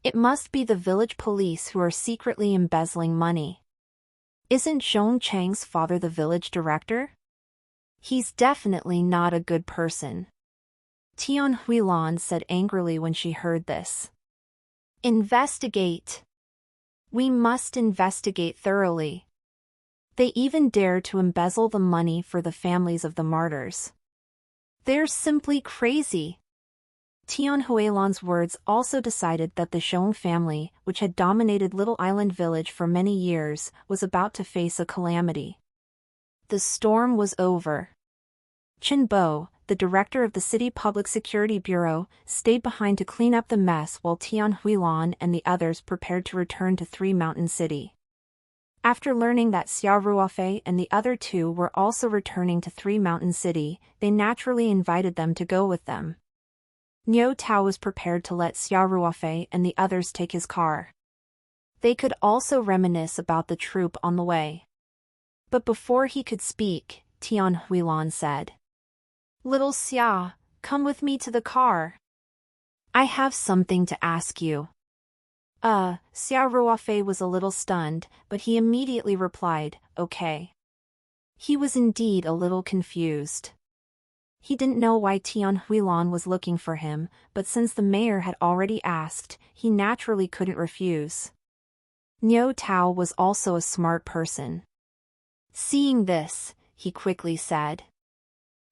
It must be the village police who are secretly embezzling money. Isn't Zhong Cheng's father the village director? He's definitely not a good person. Tian Huilan said angrily when she heard this. Investigate. We must investigate thoroughly. They even dare to embezzle the money for the families of the martyrs. They're simply crazy. Tian Huilan's words also decided that the Zhong family, which had dominated Little Island Village for many years, was about to face a calamity. The storm was over. Chen Bo, the director of the City Public Security Bureau, stayed behind to clean up the mess while Tian Huilan and the others prepared to return to Three Mountain City. After learning that Xiao Ruofei and the other two were also returning to Three Mountain City, they naturally invited them to go with them. Niu Tao was prepared to let Xiao Ruofei and the others take his car. They could also reminisce about the troop on the way. But before he could speak, Tian Huilan said. Little Xia, come with me to the car. I have something to ask you. Xiao Ruofei was a little stunned, but he immediately replied, okay. He was indeed a little confused. He didn't know why Tian Huilan was looking for him, but since the mayor had already asked, he naturally couldn't refuse. Niu Tao was also a smart person. Seeing this, he quickly said.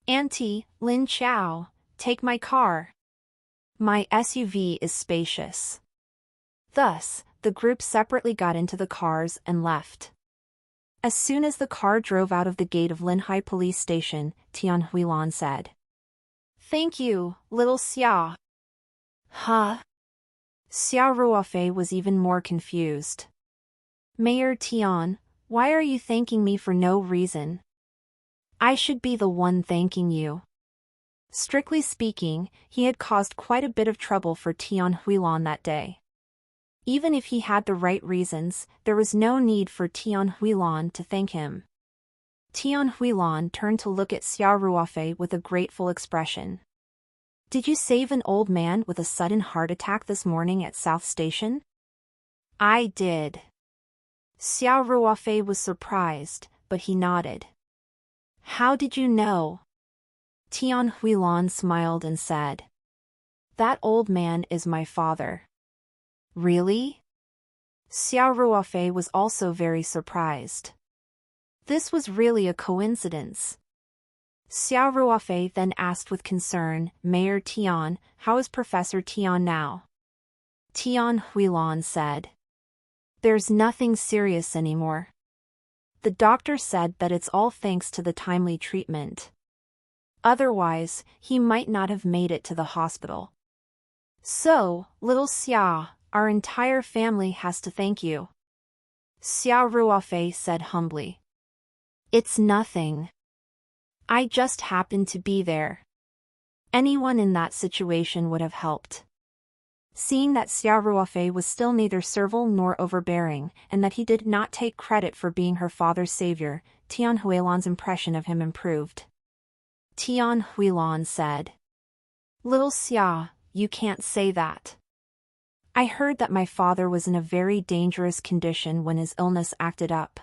Auntie, Lin Chao, take my car. My SUV is spacious. Thus, the group separately got into the cars and left. As soon as the car drove out of the gate of Linhai Police Station, Tian Huilan said. Thank you, little Xia. Huh? Xiao Ruofei was even more confused. Mayor Tian, why are you thanking me for no reason? I should be the one thanking you. Strictly speaking, he had caused quite a bit of trouble for Tian Huilan that day. Even if he had the right reasons, there was no need for Tian Huilan to thank him. Tian Huilan turned to look at Xiao Ruofei with a grateful expression. Did you save an old man with a sudden heart attack this morning at South Station? I did. Xiao Ruofei was surprised, but he nodded. How did you know? Tian Huilan smiled and said. That old man is my father. Really? Xiao Ruofei was also very surprised. This was really a coincidence. Xiao Ruofei then asked with concern, Mayor Tian, how is Professor Tian now? Tian Huilan said. There's nothing serious anymore. The doctor said that it's all thanks to the timely treatment. Otherwise, he might not have made it to the hospital. So, little Xia, our entire family has to thank you. Xiao Ruofei said humbly. It's nothing. I just happened to be there. Anyone in that situation would have helped. Seeing that Xiao Ruofei was still neither servile nor overbearing, and that he did not take credit for being her father's savior, Tian Huilan's impression of him improved. Tian Huilan said. Little Xia, you can't say that. I heard that my father was in a very dangerous condition when his illness acted up.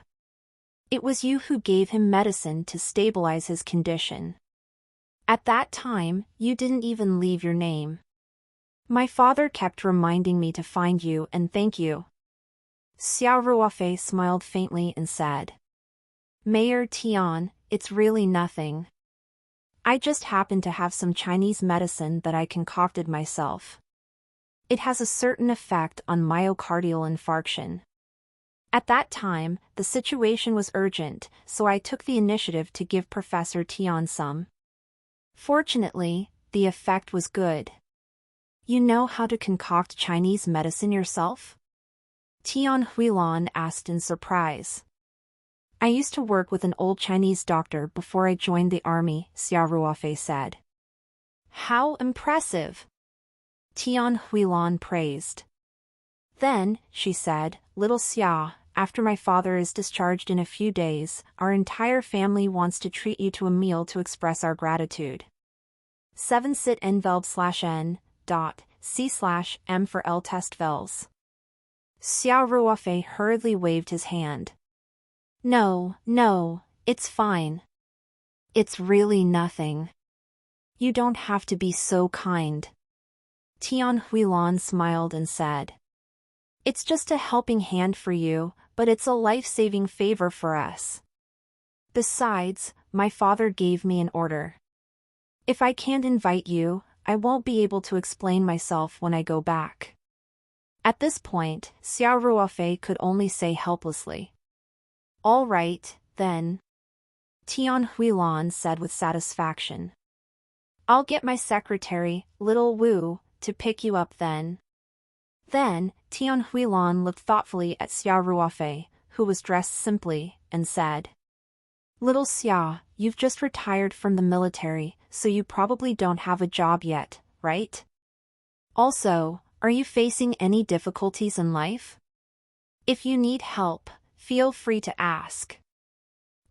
It was you who gave him medicine to stabilize his condition. At that time, you didn't even leave your name. My father kept reminding me to find you and thank you. Xiao Ruofei smiled faintly and said. Mayor Tian, it's really nothing. I just happen to have some Chinese medicine that I concocted myself. It has a certain effect on myocardial infarction. At that time, the situation was urgent, so I took the initiative to give Professor Tian some. Fortunately, the effect was good. You know how to concoct Chinese medicine yourself? Tian Huilan asked in surprise. I used to work with an old Chinese doctor before I joined the army, Xiao Ruofei said. How impressive! Tian Huilan praised. Then, she said, Little Xia, after my father is discharged in a few days, our entire family wants to treat you to a meal to express our gratitude. 7 sit envelb/n, c/m for L test vels. Xiao Ruofei hurriedly waved his hand. No, it's fine. It's really nothing. You don't have to be so kind. Tian Huilan smiled and said. It's just a helping hand for you, but it's a life-saving favor for us. Besides, my father gave me an order. If I can't invite you, I won't be able to explain myself when I go back. At this point, Xiao Ruofei could only say helplessly. All right, then. Tian Huilan said with satisfaction. I'll get my secretary, Little Wu, to pick you up then. Then, Tian Huilan looked thoughtfully at Xiao Ruofei, who was dressed simply, and said. Little Xia, you've just retired from the military, so you probably don't have a job yet, right? Also, are you facing any difficulties in life? If you need help, feel free to ask.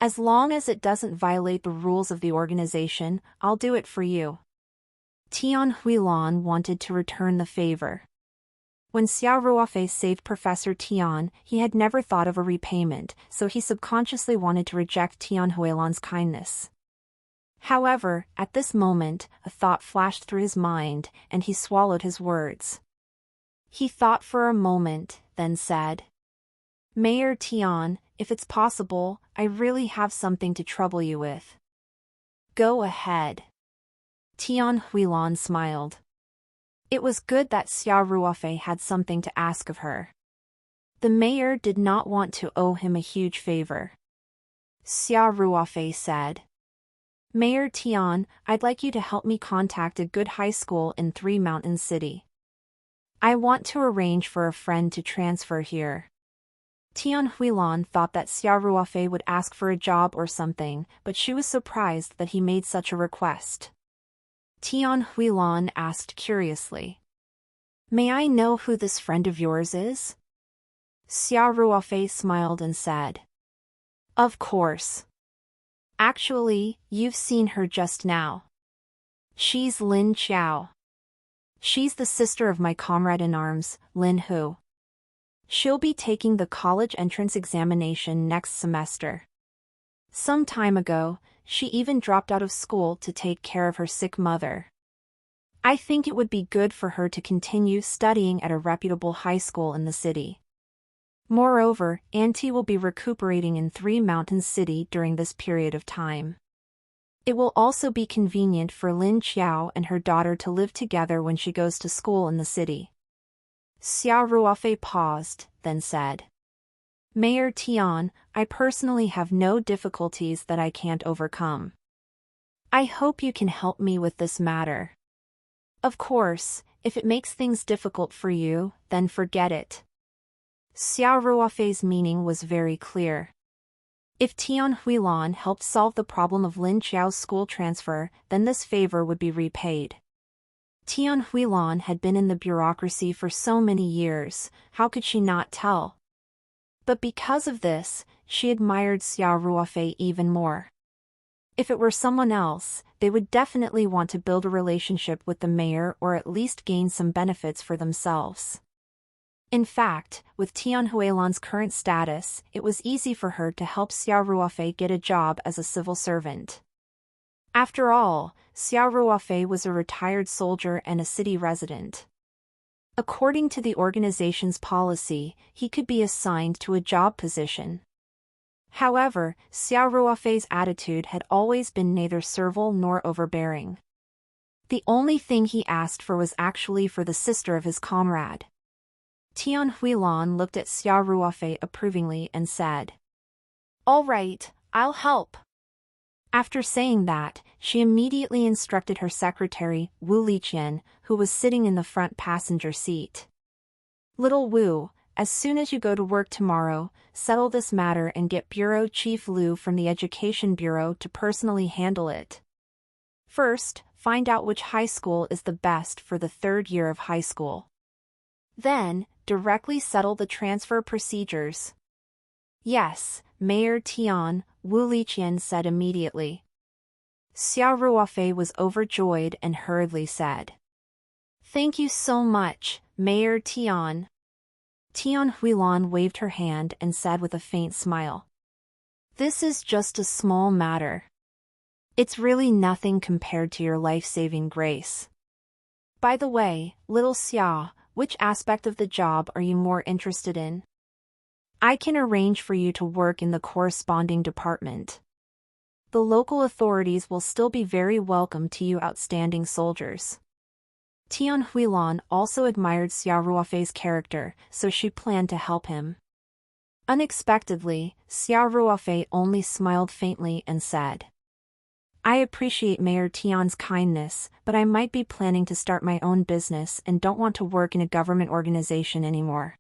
As long as it doesn't violate the rules of the organization, I'll do it for you. Tian Huilan wanted to return the favor. When Xiao Ruofei saved Professor Tian, he had never thought of a repayment, so he subconsciously wanted to reject Tian Huilan's kindness. However, at this moment, a thought flashed through his mind, and he swallowed his words. He thought for a moment, then said, Mayor Tian, if it's possible, I really have something to trouble you with. Go ahead. Tian Huilan smiled. It was good that Xiao Ruofei had something to ask of her. The mayor did not want to owe him a huge favor. Xiao Ruofei said, Mayor Tian, I'd like you to help me contact a good high school in Three Mountains City. I want to arrange for a friend to transfer here. Tian Huilan thought that Xiao Ruofei would ask for a job or something, but she was surprised that he made such a request. Tian Huilan asked curiously. May I know who this friend of yours is? Xiao Ruofei smiled and said. Of course. Actually, you've seen her just now. She's Lin Qiao. She's the sister of my comrade in arms, Lin Hu. She'll be taking the college entrance examination next semester. Some time ago, she even dropped out of school to take care of her sick mother. I think it would be good for her to continue studying at a reputable high school in the city. Moreover, Auntie will be recuperating in Three Mountains City during this period of time. It will also be convenient for Lin Qiao and her daughter to live together when she goes to school in the city. Xiao Ruofei paused, then said. Mayor Tian, I personally have no difficulties that I can't overcome. I hope you can help me with this matter. Of course, if it makes things difficult for you, then forget it. Xiao Ruofei's meaning was very clear. If Tian Huilan helped solve the problem of Lin Qiao's school transfer, then this favor would be repaid. Tian Huilan had been in the bureaucracy for so many years, how could she not tell? But because of this, she admired Xiao Ruofei even more. If it were someone else, they would definitely want to build a relationship with the mayor or at least gain some benefits for themselves. In fact, with Tian Huilan's current status, it was easy for her to help Xiao Ruofei get a job as a civil servant. After all, Xiao Ruofei was a retired soldier and a city resident. According to the organization's policy, he could be assigned to a job position. However, Xiao Ruofei's attitude had always been neither servile nor overbearing. The only thing he asked for was actually for the sister of his comrade. Tian Huilan looked at Xiao Ruofei approvingly and said, All right, I'll help. After saying that, she immediately instructed her secretary, Wu Liqian, who was sitting in the front passenger seat. Little Wu, as soon as you go to work tomorrow, settle this matter and get Bureau Chief Liu from the Education Bureau to personally handle it. First, find out which high school is the best for the third year of high school. Then, directly settle the transfer procedures. Yes, Mayor Tian, Wu Liqian said immediately. Xiao Ruofei was overjoyed and hurriedly said, "Thank you so much, Mayor Tian." Tian Huilan waved her hand and said with a faint smile, "This is just a small matter. It's really nothing compared to your life-saving grace. By the way, little Xiao, which aspect of the job are you more interested in? I can arrange for you to work in the corresponding department. The local authorities will still be very welcome to you outstanding soldiers." Tian Huilan also admired Xiao Ruofei's character, so she planned to help him. Unexpectedly, Xiao Ruofei only smiled faintly and said, "I appreciate Mayor Tian's kindness, but I might be planning to start my own business and don't want to work in a government organization anymore."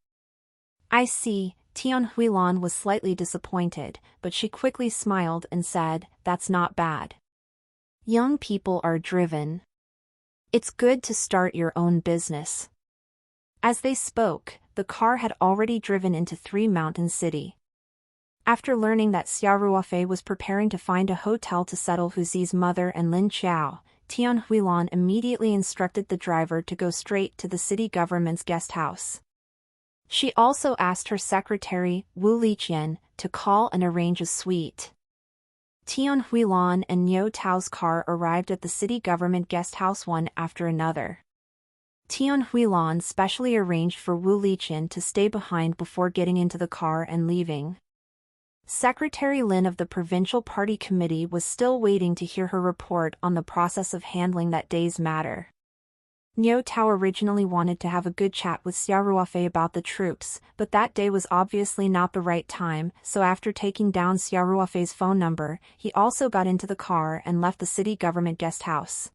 "I see." Tian Huilan was slightly disappointed, but she quickly smiled and said, "That's not bad. Young people are driven. It's good to start your own business." As they spoke, the car had already driven into Three Mountain City. After learning that Xiao Ruofei was preparing to find a hotel to settle Huzi's mother and Lin Qiao, Tian Huilan immediately instructed the driver to go straight to the city government's guest house. She also asked her secretary, Wu Liqian, to call and arrange a suite. Tian Huilan and Niu Tao's car arrived at the city government guest house one after another. Tian Huilan specially arranged for Wu Liqian to stay behind before getting into the car and leaving. Secretary Lin of the Provincial Party Committee was still waiting to hear her report on the process of handling that day's matter. Niu Tao originally wanted to have a good chat with Xiao Ruofei about the troops, but that day was obviously not the right time, so after taking down Xiao Ruofei's phone number, he also got into the car and left the city government guest house.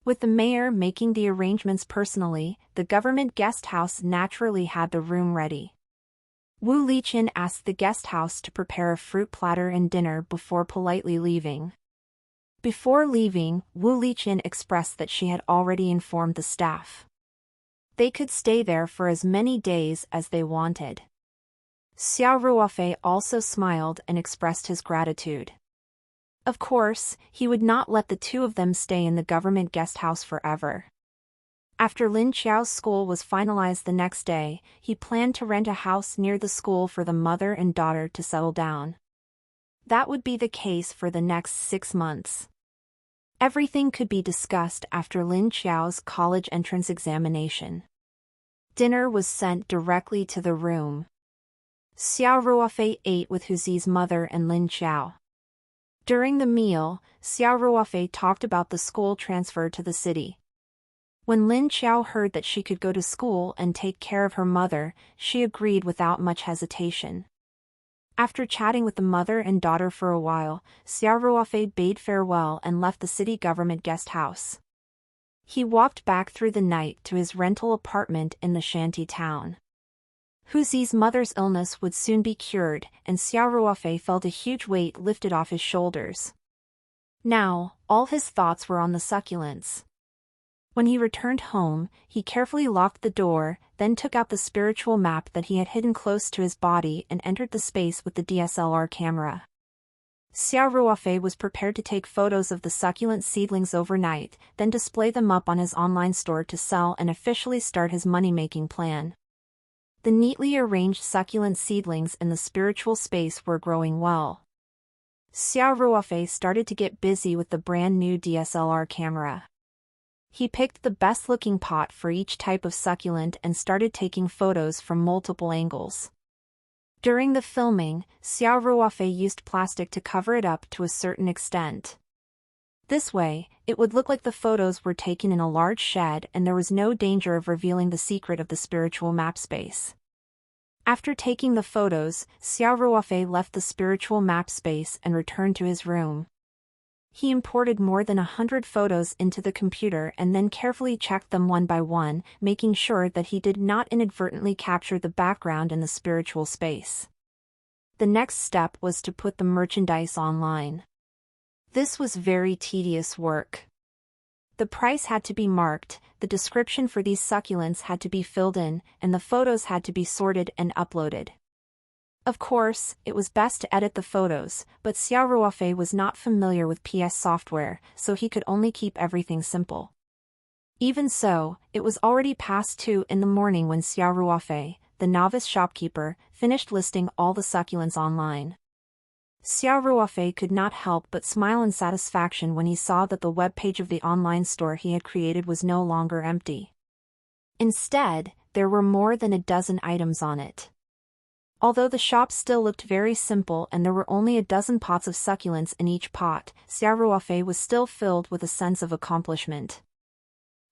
With the mayor making the arrangements personally, the government guest house naturally had the room ready. Wu Liqian asked the guest house to prepare a fruit platter and dinner before politely leaving. Before leaving, Wu Liqian expressed that she had already informed the staff. They could stay there for as many days as they wanted. Xiao Ruofei also smiled and expressed his gratitude. Of course, he would not let the two of them stay in the government guest house forever. After Lin Qiao's school was finalized the next day, he planned to rent a house near the school for the mother and daughter to settle down. That would be the case for the next 6 months. Everything could be discussed after Lin Qiao's college entrance examination. Dinner was sent directly to the room. Xiao Ruofei ate with Huzi's mother and Lin Qiao. During the meal, Xiao Ruofei talked about the school transfer to the city. When Lin Qiao heard that she could go to school and take care of her mother, she agreed without much hesitation. After chatting with the mother and daughter for a while, Xiao Ruofei bade farewell and left the city government guest house. He walked back through the night to his rental apartment in the shanty town. Huzi's mother's illness would soon be cured, and Xiao Ruofei felt a huge weight lifted off his shoulders. Now, all his thoughts were on the succulents. When he returned home, he carefully locked the door, then took out the spiritual map that he had hidden close to his body and entered the space with the DSLR camera. Xiao Ruofei was prepared to take photos of the succulent seedlings overnight, then display them up on his online store to sell and officially start his money-making plan. The neatly arranged succulent seedlings in the spiritual space were growing well. Xiao Ruofei started to get busy with the brand new DSLR camera. He picked the best-looking pot for each type of succulent and started taking photos from multiple angles. During the filming, Xiao Ruofei used plastic to cover it up to a certain extent. This way, it would look like the photos were taken in a large shed and there was no danger of revealing the secret of the spiritual map space. After taking the photos, Xiao Ruofei left the spiritual map space and returned to his room. He imported more than 100 photos into the computer and then carefully checked them one by one, making sure that he did not inadvertently capture the background in the spiritual space. The next step was to put the merchandise online. This was very tedious work. The price had to be marked, the description for these succulents had to be filled in, and the photos had to be sorted and uploaded. Of course, it was best to edit the photos, but Xiao Ruofei was not familiar with PS software, so he could only keep everything simple. Even so, it was already past 2 in the morning when Xiao Ruofei, the novice shopkeeper, finished listing all the succulents online. Xiao Ruofei could not help but smile in satisfaction when he saw that the web page of the online store he had created was no longer empty. Instead, there were more than a dozen items on it. Although the shop still looked very simple and there were only a dozen pots of succulents in each pot, Xiao Ruofei was still filled with a sense of accomplishment.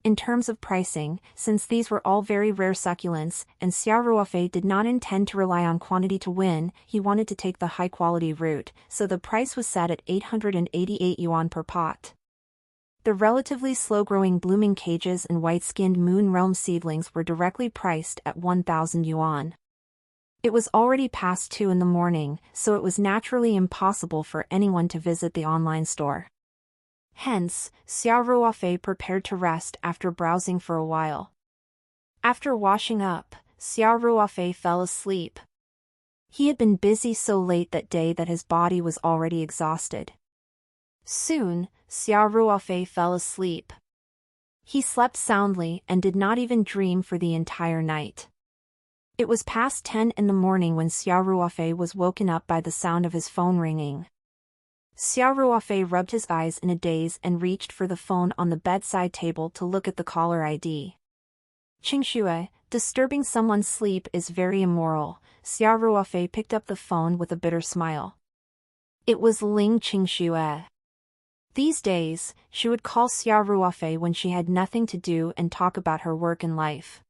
In terms of pricing, since these were all very rare succulents, and Xiao Ruofei did not intend to rely on quantity to win, he wanted to take the high-quality route, so the price was set at 888 yuan per pot. The relatively slow-growing blooming cages and white-skinned moon realm seedlings were directly priced at 1,000 yuan. It was already past 2 in the morning, so it was naturally impossible for anyone to visit the online store. Hence, Xiao Ruofei prepared to rest after browsing for a while. After washing up, Xiao Ruofei fell asleep. He had been busy so late that day that his body was already exhausted. Soon, Xiao Ruofei fell asleep. He slept soundly and did not even dream for the entire night. It was past 10 in the morning when Xiao Ruofei was woken up by the sound of his phone ringing. Xiao Ruofei rubbed his eyes in a daze and reached for the phone on the bedside table to look at the caller ID. Qingxue, disturbing someone's sleep is very immoral. Xiao Ruofei picked up the phone with a bitter smile. It was Ling Qingxue. These days, she would call Xiao Ruofei when she had nothing to do and talk about her work and life.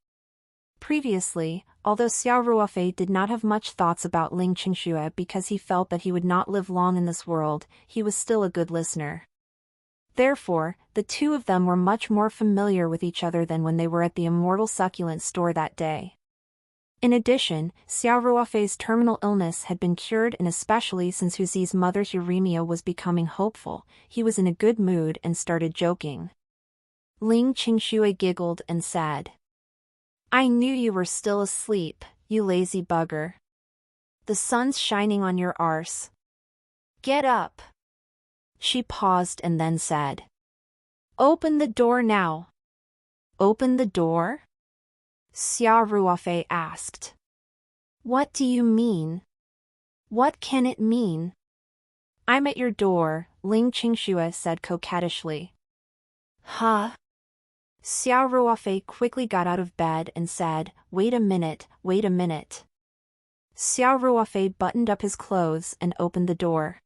Previously, although Xiao Ruofei did not have much thoughts about Ling Qingxue because he felt that he would not live long in this world, he was still a good listener. Therefore, the two of them were much more familiar with each other than when they were at the Immortal Succulent store that day. In addition, Xiao Ruofei's terminal illness had been cured, and especially since Huzi's mother's uremia was becoming hopeful, he was in a good mood and started joking. Ling Qingxue giggled and said, "I knew you were still asleep, you lazy bugger. The sun's shining on your arse. Get up." She paused and then said, "Open the door now." "Open the door?" Xiao Ruofei asked. "What do you mean? What can it mean?" "I'm at your door," Ling Qingxue said coquettishly. "Huh?" Xiao Ruofei quickly got out of bed and said, wait a minute. Xiao Ruofei buttoned up his clothes and opened the door.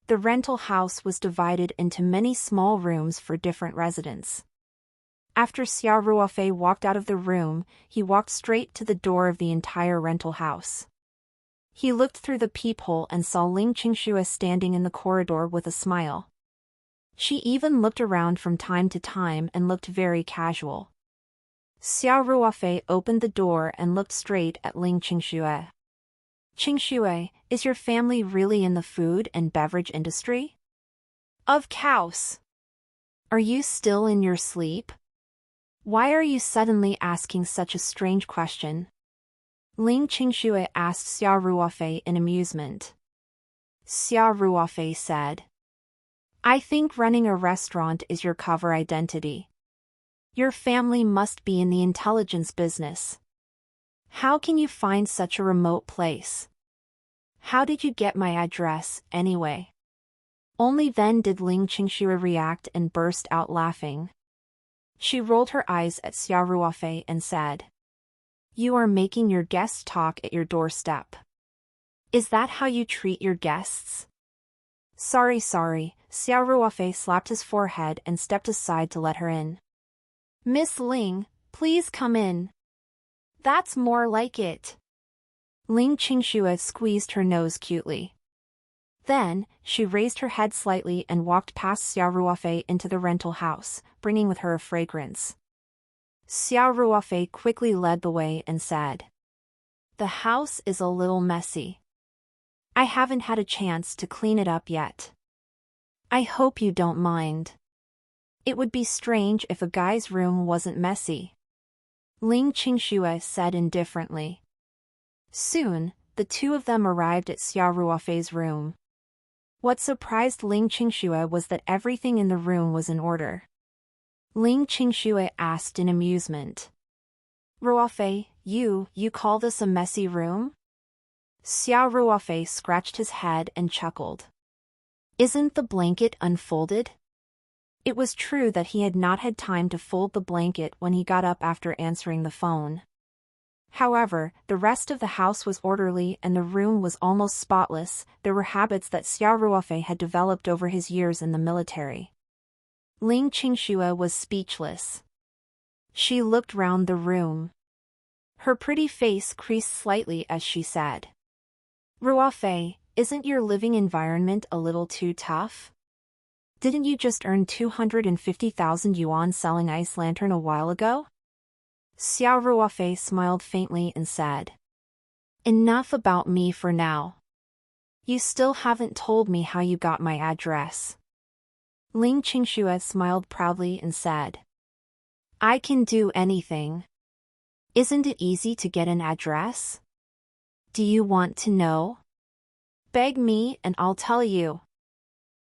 The rental house was divided into many small rooms for different residents. After Xiao Ruofei walked out of the room, he walked straight to the door of the entire rental house. He looked through the peephole and saw Ling Qingxue standing in the corridor with a smile. She even looked around from time to time and looked very casual. Xiao Ruofei opened the door and looked straight at Ling Qingxue. "Qingxue, is your family really in the food and beverage industry?" "Of course." "Are you still in your sleep? Why are you suddenly asking such a strange question?" Ling Qingxue asked Xiao Ruofei in amusement. Xiao Ruofei said, "I think running a restaurant is your cover identity. Your family must be in the intelligence business. How can you find such a remote place? How did you get my address, anyway?" Only then did Ling Qingxue react and burst out laughing. She rolled her eyes at Xiao Ruofei and said, "You are making your guests talk at your doorstep. Is that how you treat your guests?" Sorry, Xiao Ruofei slapped his forehead and stepped aside to let her in. "Miss Ling, please come in." "That's more like it." Ling Qingxue squeezed her nose cutely. Then, she raised her head slightly and walked past Xiao Ruofei into the rental house, bringing with her a fragrance. Xiao Ruofei quickly led the way and said, "The house is a little messy. I haven't had a chance to clean it up yet. I hope you don't mind." It would be strange if a guy's room wasn't messy. Ling Qingxue said indifferently. Soon, the two of them arrived at Xiao Ruofei's room. What surprised Ling Qingxue was that everything in the room was in order. Ling Qingxue asked in amusement. Ruofei, you call this a messy room? Xiao Ruofei scratched his head and chuckled. Isn't the blanket unfolded? It was true that he had not had time to fold the blanket when he got up after answering the phone. However, the rest of the house was orderly and the room was almost spotless. There were habits that Xiao Ruofei had developed over his years in the military. Ling Qingxue was speechless. She looked round the room. Her pretty face creased slightly as she said, Ruofei, isn't your living environment a little too tough? Didn't you just earn 250,000 yuan selling ice lantern a while ago? Xiao Ruofei smiled faintly and said, Enough about me for now. You still haven't told me how you got my address. Ling Qingxue smiled proudly and said, I can do anything. Isn't it easy to get an address? Do you want to know? Beg me and I'll tell you.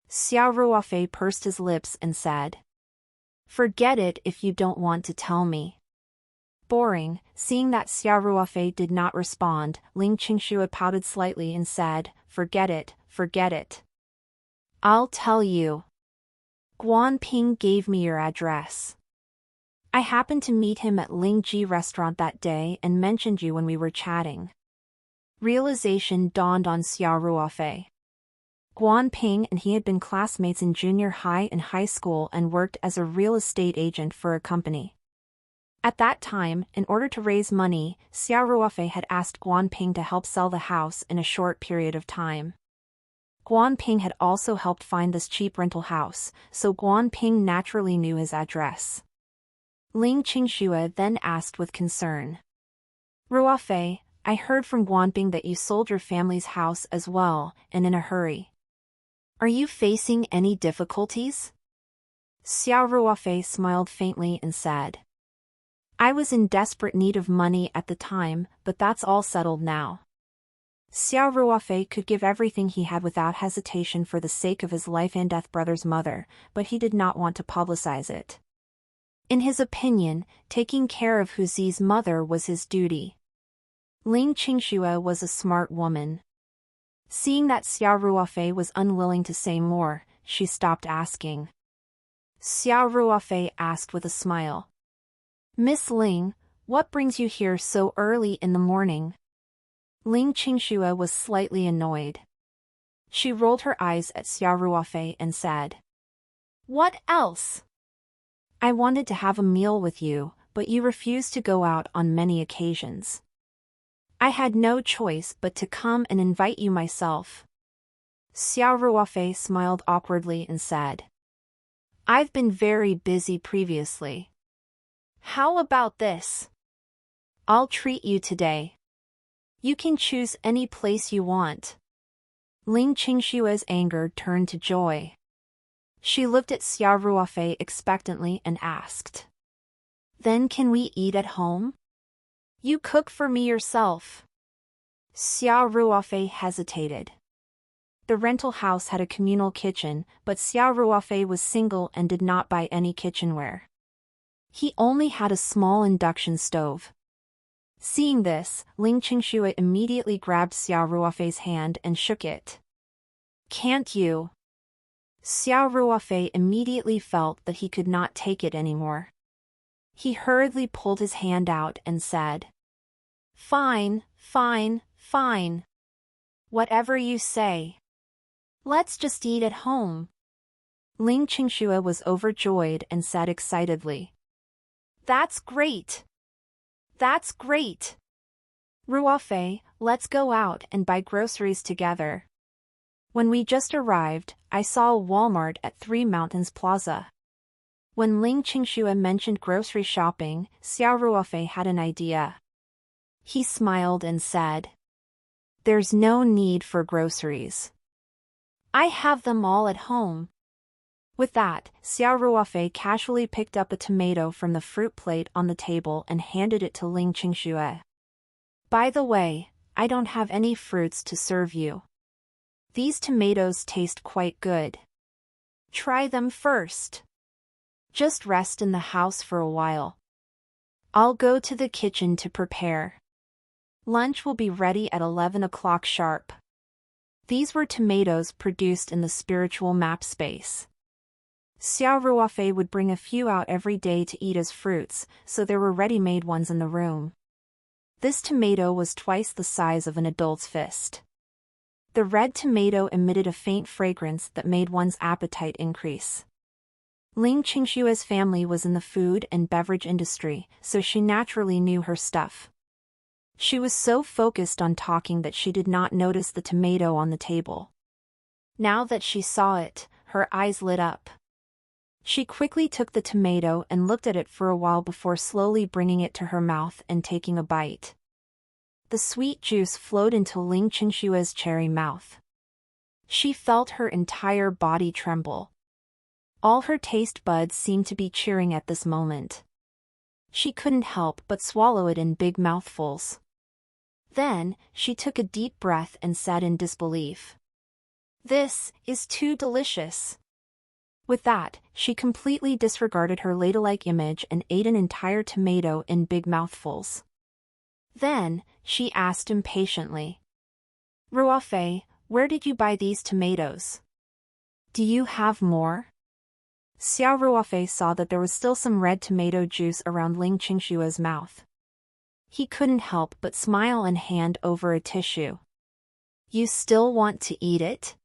Xiao Ruofei pursed his lips and said, Forget it if you don't want to tell me. Boring. Seeing that Xiao Ruofei did not respond, Ling Qingxue pouted slightly and said, Forget it, forget it. I'll tell you. Guan Ping gave me your address. I happened to meet him at Ling Ji restaurant that day and mentioned you when we were chatting. Realization dawned on Xiao Ruofei. Guan Ping and he had been classmates in junior high and high school and worked as a real estate agent for a company. At that time, in order to raise money, Xiao Ruofei had asked Guan Ping to help sell the house in a short period of time. Guan Ping had also helped find this cheap rental house, so Guan Ping naturally knew his address. Ling Qingxue then asked with concern. Ruofei, I heard from Guan Ping that you sold your family's house as well, and in a hurry. Are you facing any difficulties? Xiao Ruofei smiled faintly and said, I was in desperate need of money at the time, but that's all settled now. Xiao Ruofei could give everything he had without hesitation for the sake of his life and death brother's mother, but he did not want to publicize it. In his opinion, taking care of Hu Zi's mother was his duty. Ling Qingxue was a smart woman. Seeing that Xiao Ruofei was unwilling to say more, she stopped asking. Xiao Ruofei asked with a smile. Miss Ling, what brings you here so early in the morning? Ling Qingxue was slightly annoyed. She rolled her eyes at Xiao Ruofei and said, What else? I wanted to have a meal with you, but you refused to go out on many occasions. I had no choice but to come and invite you myself. Xiao Ruofei smiled awkwardly and said, I've been very busy previously. How about this? I'll treat you today. You can choose any place you want. Ling Qingxue's anger turned to joy. She looked at Xiao Ruofei expectantly and asked, Then can we eat at home? You cook for me yourself. Xiao Ruofei hesitated. The rental house had a communal kitchen, but Xiao Ruofei was single and did not buy any kitchenware. He only had a small induction stove. Seeing this, Ling Qingxue immediately grabbed Xiao Ruofei's hand and shook it. Can't you? Xiao Ruofei immediately felt that he could not take it anymore. He hurriedly pulled his hand out and said, Fine, fine, fine. Whatever you say. Let's just eat at home. Ling Qingxue was overjoyed and said excitedly, That's great! That's great! Ruofei, let's go out and buy groceries together. When we just arrived, I saw a Walmart at Three Mountains Plaza. When Ling Qingxue mentioned grocery shopping, Xiao Ruofei had an idea. He smiled and said, There's no need for groceries. I have them all at home. With that, Xiao Ruofei casually picked up a tomato from the fruit plate on the table and handed it to Ling Qingxue. By the way, I don't have any fruits to serve you. These tomatoes taste quite good. Try them first. Just rest in the house for a while. I'll go to the kitchen to prepare. Lunch will be ready at 11 o'clock sharp. These were tomatoes produced in the spiritual map space. Xiao Ruofei would bring a few out every day to eat as fruits, so there were ready-made ones in the room. This tomato was twice the size of an adult's fist. The red tomato emitted a faint fragrance that made one's appetite increase. Ling Qingshue's family was in the food and beverage industry, so she naturally knew her stuff. She was so focused on talking that she did not notice the tomato on the table. Now that she saw it, her eyes lit up. She quickly took the tomato and looked at it for a while before slowly bringing it to her mouth and taking a bite. The sweet juice flowed into Ling Qingshue's cherry mouth. She felt her entire body tremble. All her taste buds seemed to be cheering at this moment. She couldn't help but swallow it in big mouthfuls. Then, she took a deep breath and said in disbelief, "This is too delicious." With that, she completely disregarded her ladle-like image and ate an entire tomato in big mouthfuls. Then, she asked impatiently, "Ruofei, where did you buy these tomatoes? Do you have more?" Xiao Ruofei saw that there was still some red tomato juice around Ling Qingshue's mouth. He couldn't help but smile and hand over a tissue. "You still want to eat it?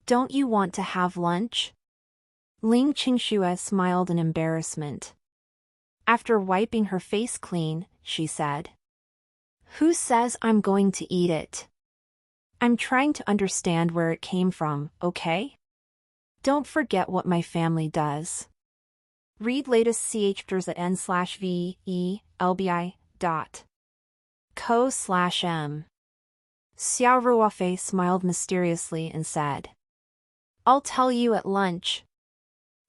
Don't you want to have lunch?" Ling Qingxue smiled in embarrassment. After wiping her face clean, she said, "Who says I'm going to eat it? I'm trying to understand where it came from, okay? Don't forget what my family does." Read latest chapters at n/velbi.co/m. Xiao Ruofei smiled mysteriously and said, "I'll tell you at lunch.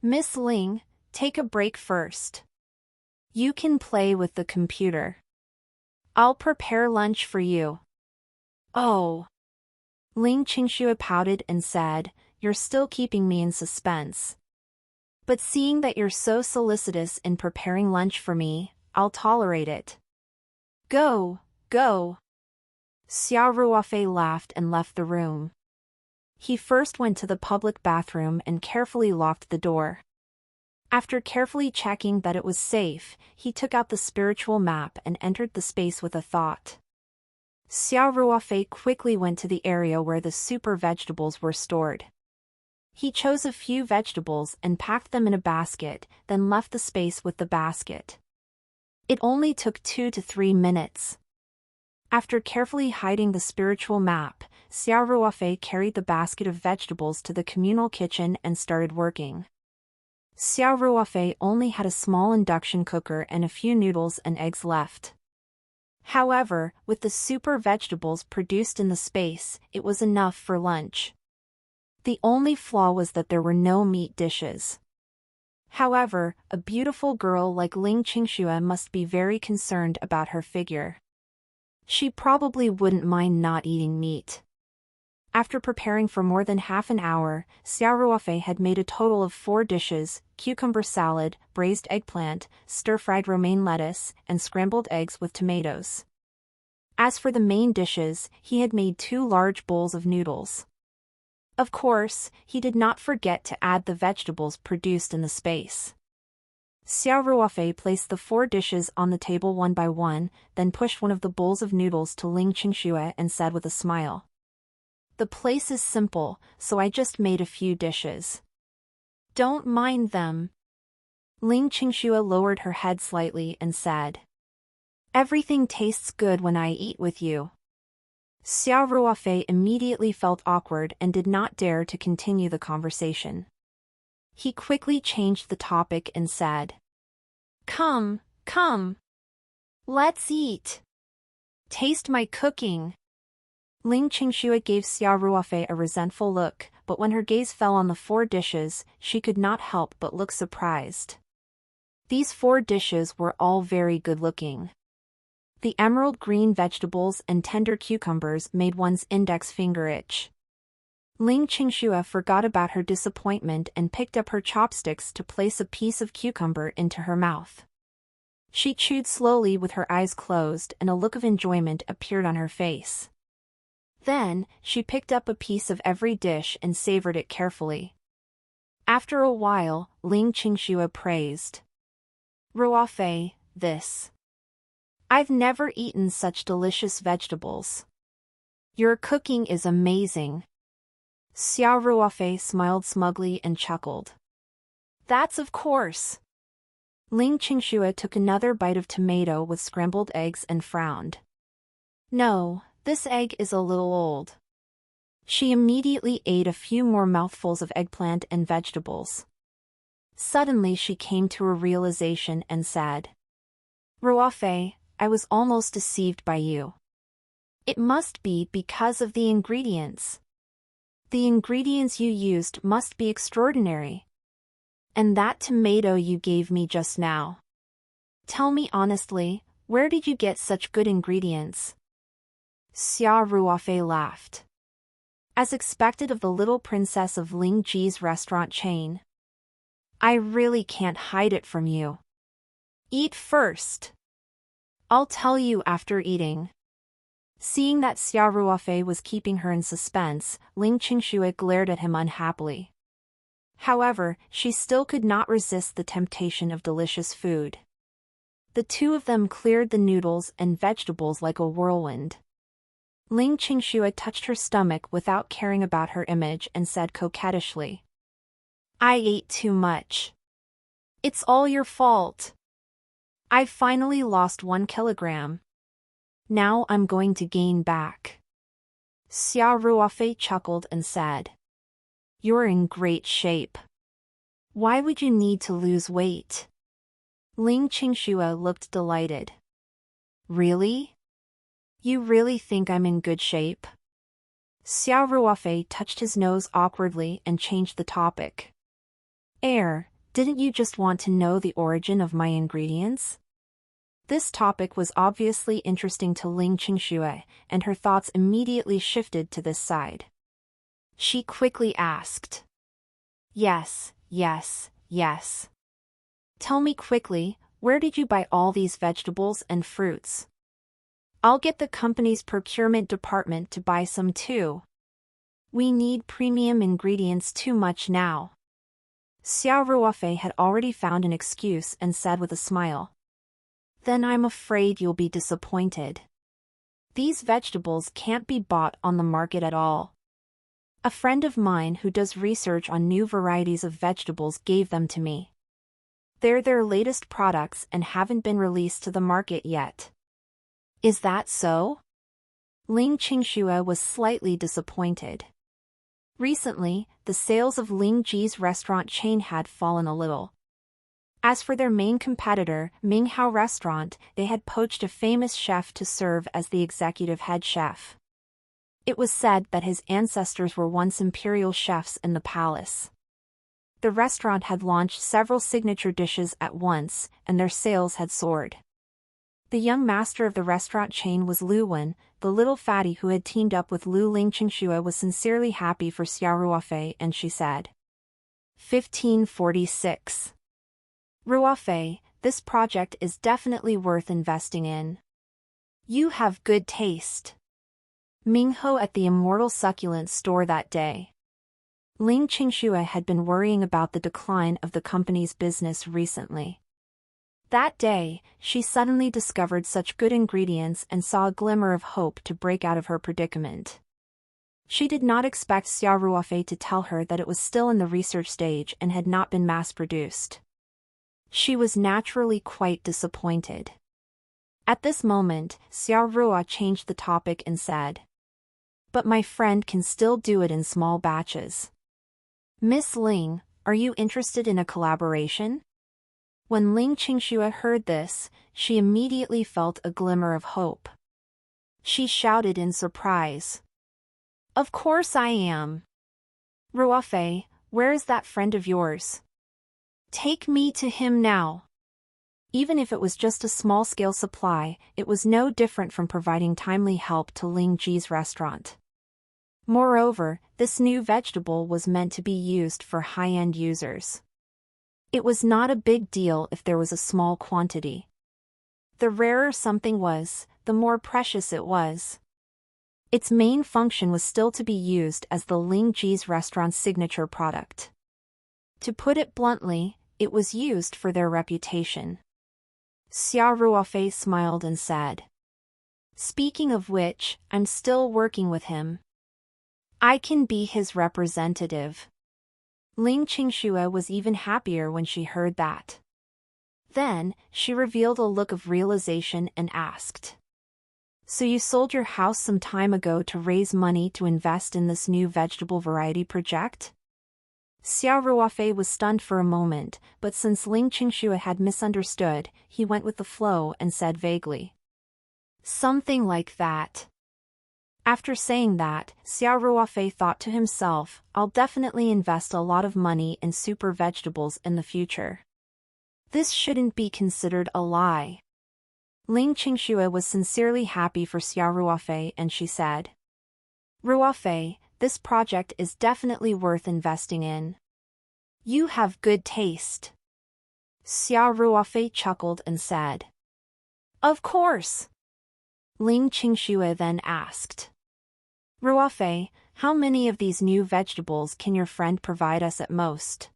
Miss Ling, take a break first. You can play with the computer. I'll prepare lunch for you." "Oh." Ling Qingxue pouted and said, "You're still keeping me in suspense. But seeing that you're so solicitous in preparing lunch for me, I'll tolerate it. Go, go." Xiao Ruofei laughed and left the room. He first went to the public bathroom and carefully locked the door. After carefully checking that it was safe, he took out the spiritual map and entered the space with a thought. Xiao Ruofei quickly went to the area where the super vegetables were stored. He chose a few vegetables and packed them in a basket, then left the space with the basket. It only took 2 to 3 minutes. After carefully hiding the spiritual map, Xiao Ruofei carried the basket of vegetables to the communal kitchen and started working. Xiao Ruofei only had a small induction cooker and a few noodles and eggs left. However, with the super vegetables produced in the space, it was enough for lunch. The only flaw was that there were no meat dishes. However, a beautiful girl like Ling Qingxue must be very concerned about her figure. She probably wouldn't mind not eating meat. After preparing for more than half an hour, Xiao Ruofei had made a total of 4 dishes: cucumber salad, braised eggplant, stir-fried romaine lettuce, and scrambled eggs with tomatoes. As for the main dishes, he had made 2 large bowls of noodles. Of course, he did not forget to add the vegetables produced in the space. Xiao Ruofei placed the 4 dishes on the table one by one, then pushed one of the bowls of noodles to Ling Qingxue and said with a smile, "The place is simple, so I just made a few dishes. Don't mind them." Ling Qingxue lowered her head slightly and said, "Everything tastes good when I eat with you." Xiao Ruofei immediately felt awkward and did not dare to continue the conversation. He quickly changed the topic and said, "Come, come. Let's eat. Taste my cooking." Ling Qingxue gave Xiao Ruofei a resentful look, but when her gaze fell on the 4 dishes, she could not help but look surprised. These 4 dishes were all very good-looking. The emerald green vegetables and tender cucumbers made one's index finger itch. Ling Qingxue forgot about her disappointment and picked up her chopsticks to place a piece of cucumber into her mouth. She chewed slowly with her eyes closed, and a look of enjoyment appeared on her face. Then, she picked up a piece of every dish and savored it carefully. After a while, Ling Qingxue praised. "Ruofei, this. I've never eaten such delicious vegetables. Your cooking is amazing." Xiao Ruofei smiled smugly and chuckled. "That's of course." Ling Qingxue took another bite of tomato with scrambled eggs and frowned. "No, this egg is a little old." She immediately ate a few more mouthfuls of eggplant and vegetables. Suddenly she came to a realization and said, "Ruofei, I was almost deceived by you. It must be because of the ingredients. The ingredients you used must be extraordinary. And that tomato you gave me just now. Tell me honestly, where did you get such good ingredients?" Xia Ruofei laughed. As expected of the little princess of Ling Ji's restaurant chain. "I really can't hide it from you. Eat first. I'll tell you after eating." Seeing that Xia Ruofei was keeping her in suspense, Ling Qingxue glared at him unhappily. However, she still could not resist the temptation of delicious food. The two of them cleared the noodles and vegetables like a whirlwind. Ling Qingxue touched her stomach without caring about her image and said coquettishly, "I ate too much. It's all your fault. I've finally lost 1 kilogram. Now I'm going to gain back." Xia Ruofei chuckled and said, "You're in great shape. Why would you need to lose weight?" Ling Qingxue looked delighted. "Really? You really think I'm in good shape?" Xia Ruofei touched his nose awkwardly and changed the topic. Didn't you just want to know the origin of my ingredients?" This topic was obviously interesting to Ling Qingxue, and her thoughts immediately shifted to this side. She quickly asked, Yes. Tell me quickly, where did you buy all these vegetables and fruits? I'll get the company's procurement department to buy some too. We need premium ingredients too much now." Xiao Ruofei had already found an excuse and said with a smile, "Then I'm afraid you'll be disappointed. These vegetables can't be bought on the market at all. A friend of mine who does research on new varieties of vegetables gave them to me. They're their latest products and haven't been released to the market yet." "Is that so?" Ling Qingxue was slightly disappointed. Recently, the sales of Ling Ji's restaurant chain had fallen a little. As for their main competitor, Ming Hao Restaurant, they had poached a famous chef to serve as the executive head chef. It was said that his ancestors were once imperial chefs in the palace. The restaurant had launched several signature dishes at once, and their sales had soared. The young master of the restaurant chain was Lu Wen, the little fatty who had teamed up with Ling Qingxue was sincerely happy for Xia Ruofei, and she said, 1546. "Ruofei, this project is definitely worth investing in. You have good taste." Mingho at the Immortal Succulent store that day. Ling Qingxue had been worrying about the decline of the company's business recently. That day, she suddenly discovered such good ingredients and saw a glimmer of hope to break out of her predicament. She did not expect Xia Ruofei to tell her that it was still in the research stage and had not been mass-produced. She was naturally quite disappointed. At this moment, Xia Ruo changed the topic and said, "But my friend can still do it in small batches. Miss Ling, are you interested in a collaboration?" When Ling Qingxue heard this, she immediately felt a glimmer of hope. She shouted in surprise, "Of course I am. Ruofei, where is that friend of yours? Take me to him now. Even if it was just a small-scale supply, it was no different from providing timely help to Ling Ji's restaurant. Moreover, this new vegetable was meant to be used for high-end users. It was not a big deal if there was a small quantity. The rarer something was, the more precious it was. Its main function was still to be used as the Ling Ji's restaurant's signature product. To put it bluntly, it was used for their reputation. Xiao Ruofei smiled and said, "Speaking of which, I'm still working with him. I can be his representative." Ling Qingxue was even happier when she heard that. Then, she revealed a look of realization and asked, "So you sold your house some time ago to raise money to invest in this new vegetable variety project?" Xiao Ruofei was stunned for a moment, but since Ling Qingxue had misunderstood, he went with the flow and said vaguely, "Something like that." After saying that, Xiao Ruofei thought to himself, "I'll definitely invest a lot of money in super vegetables in the future. This shouldn't be considered a lie." Ling Qingxue was sincerely happy for Xiao Ruofei and she said, "Ruofei, this project is definitely worth investing in. You have good taste." Xiao Ruofei chuckled and said, "Of course." Ling Qingxue then asked, "Ruofei, how many of these new vegetables can your friend provide us at most?"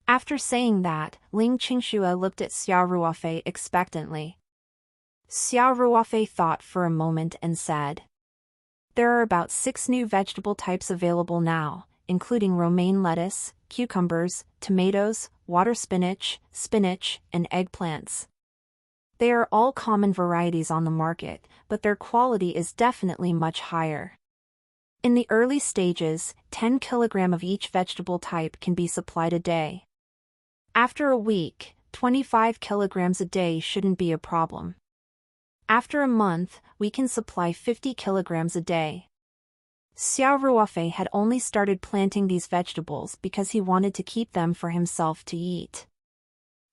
After saying that, Ling Qingxue looked at Xiao Ruofei expectantly. Xiao Ruofei thought for a moment and said, "There are about 6 new vegetable types available now, including romaine lettuce, cucumbers, tomatoes, water spinach, and eggplants. They are all common varieties on the market, but their quality is definitely much higher. In the early stages, 10 kg of each vegetable type can be supplied a day. After a week, 25 kg a day shouldn't be a problem. After a month, we can supply 50 kg a day." Xiao Ruofei had only started planting these vegetables because he wanted to keep them for himself to eat.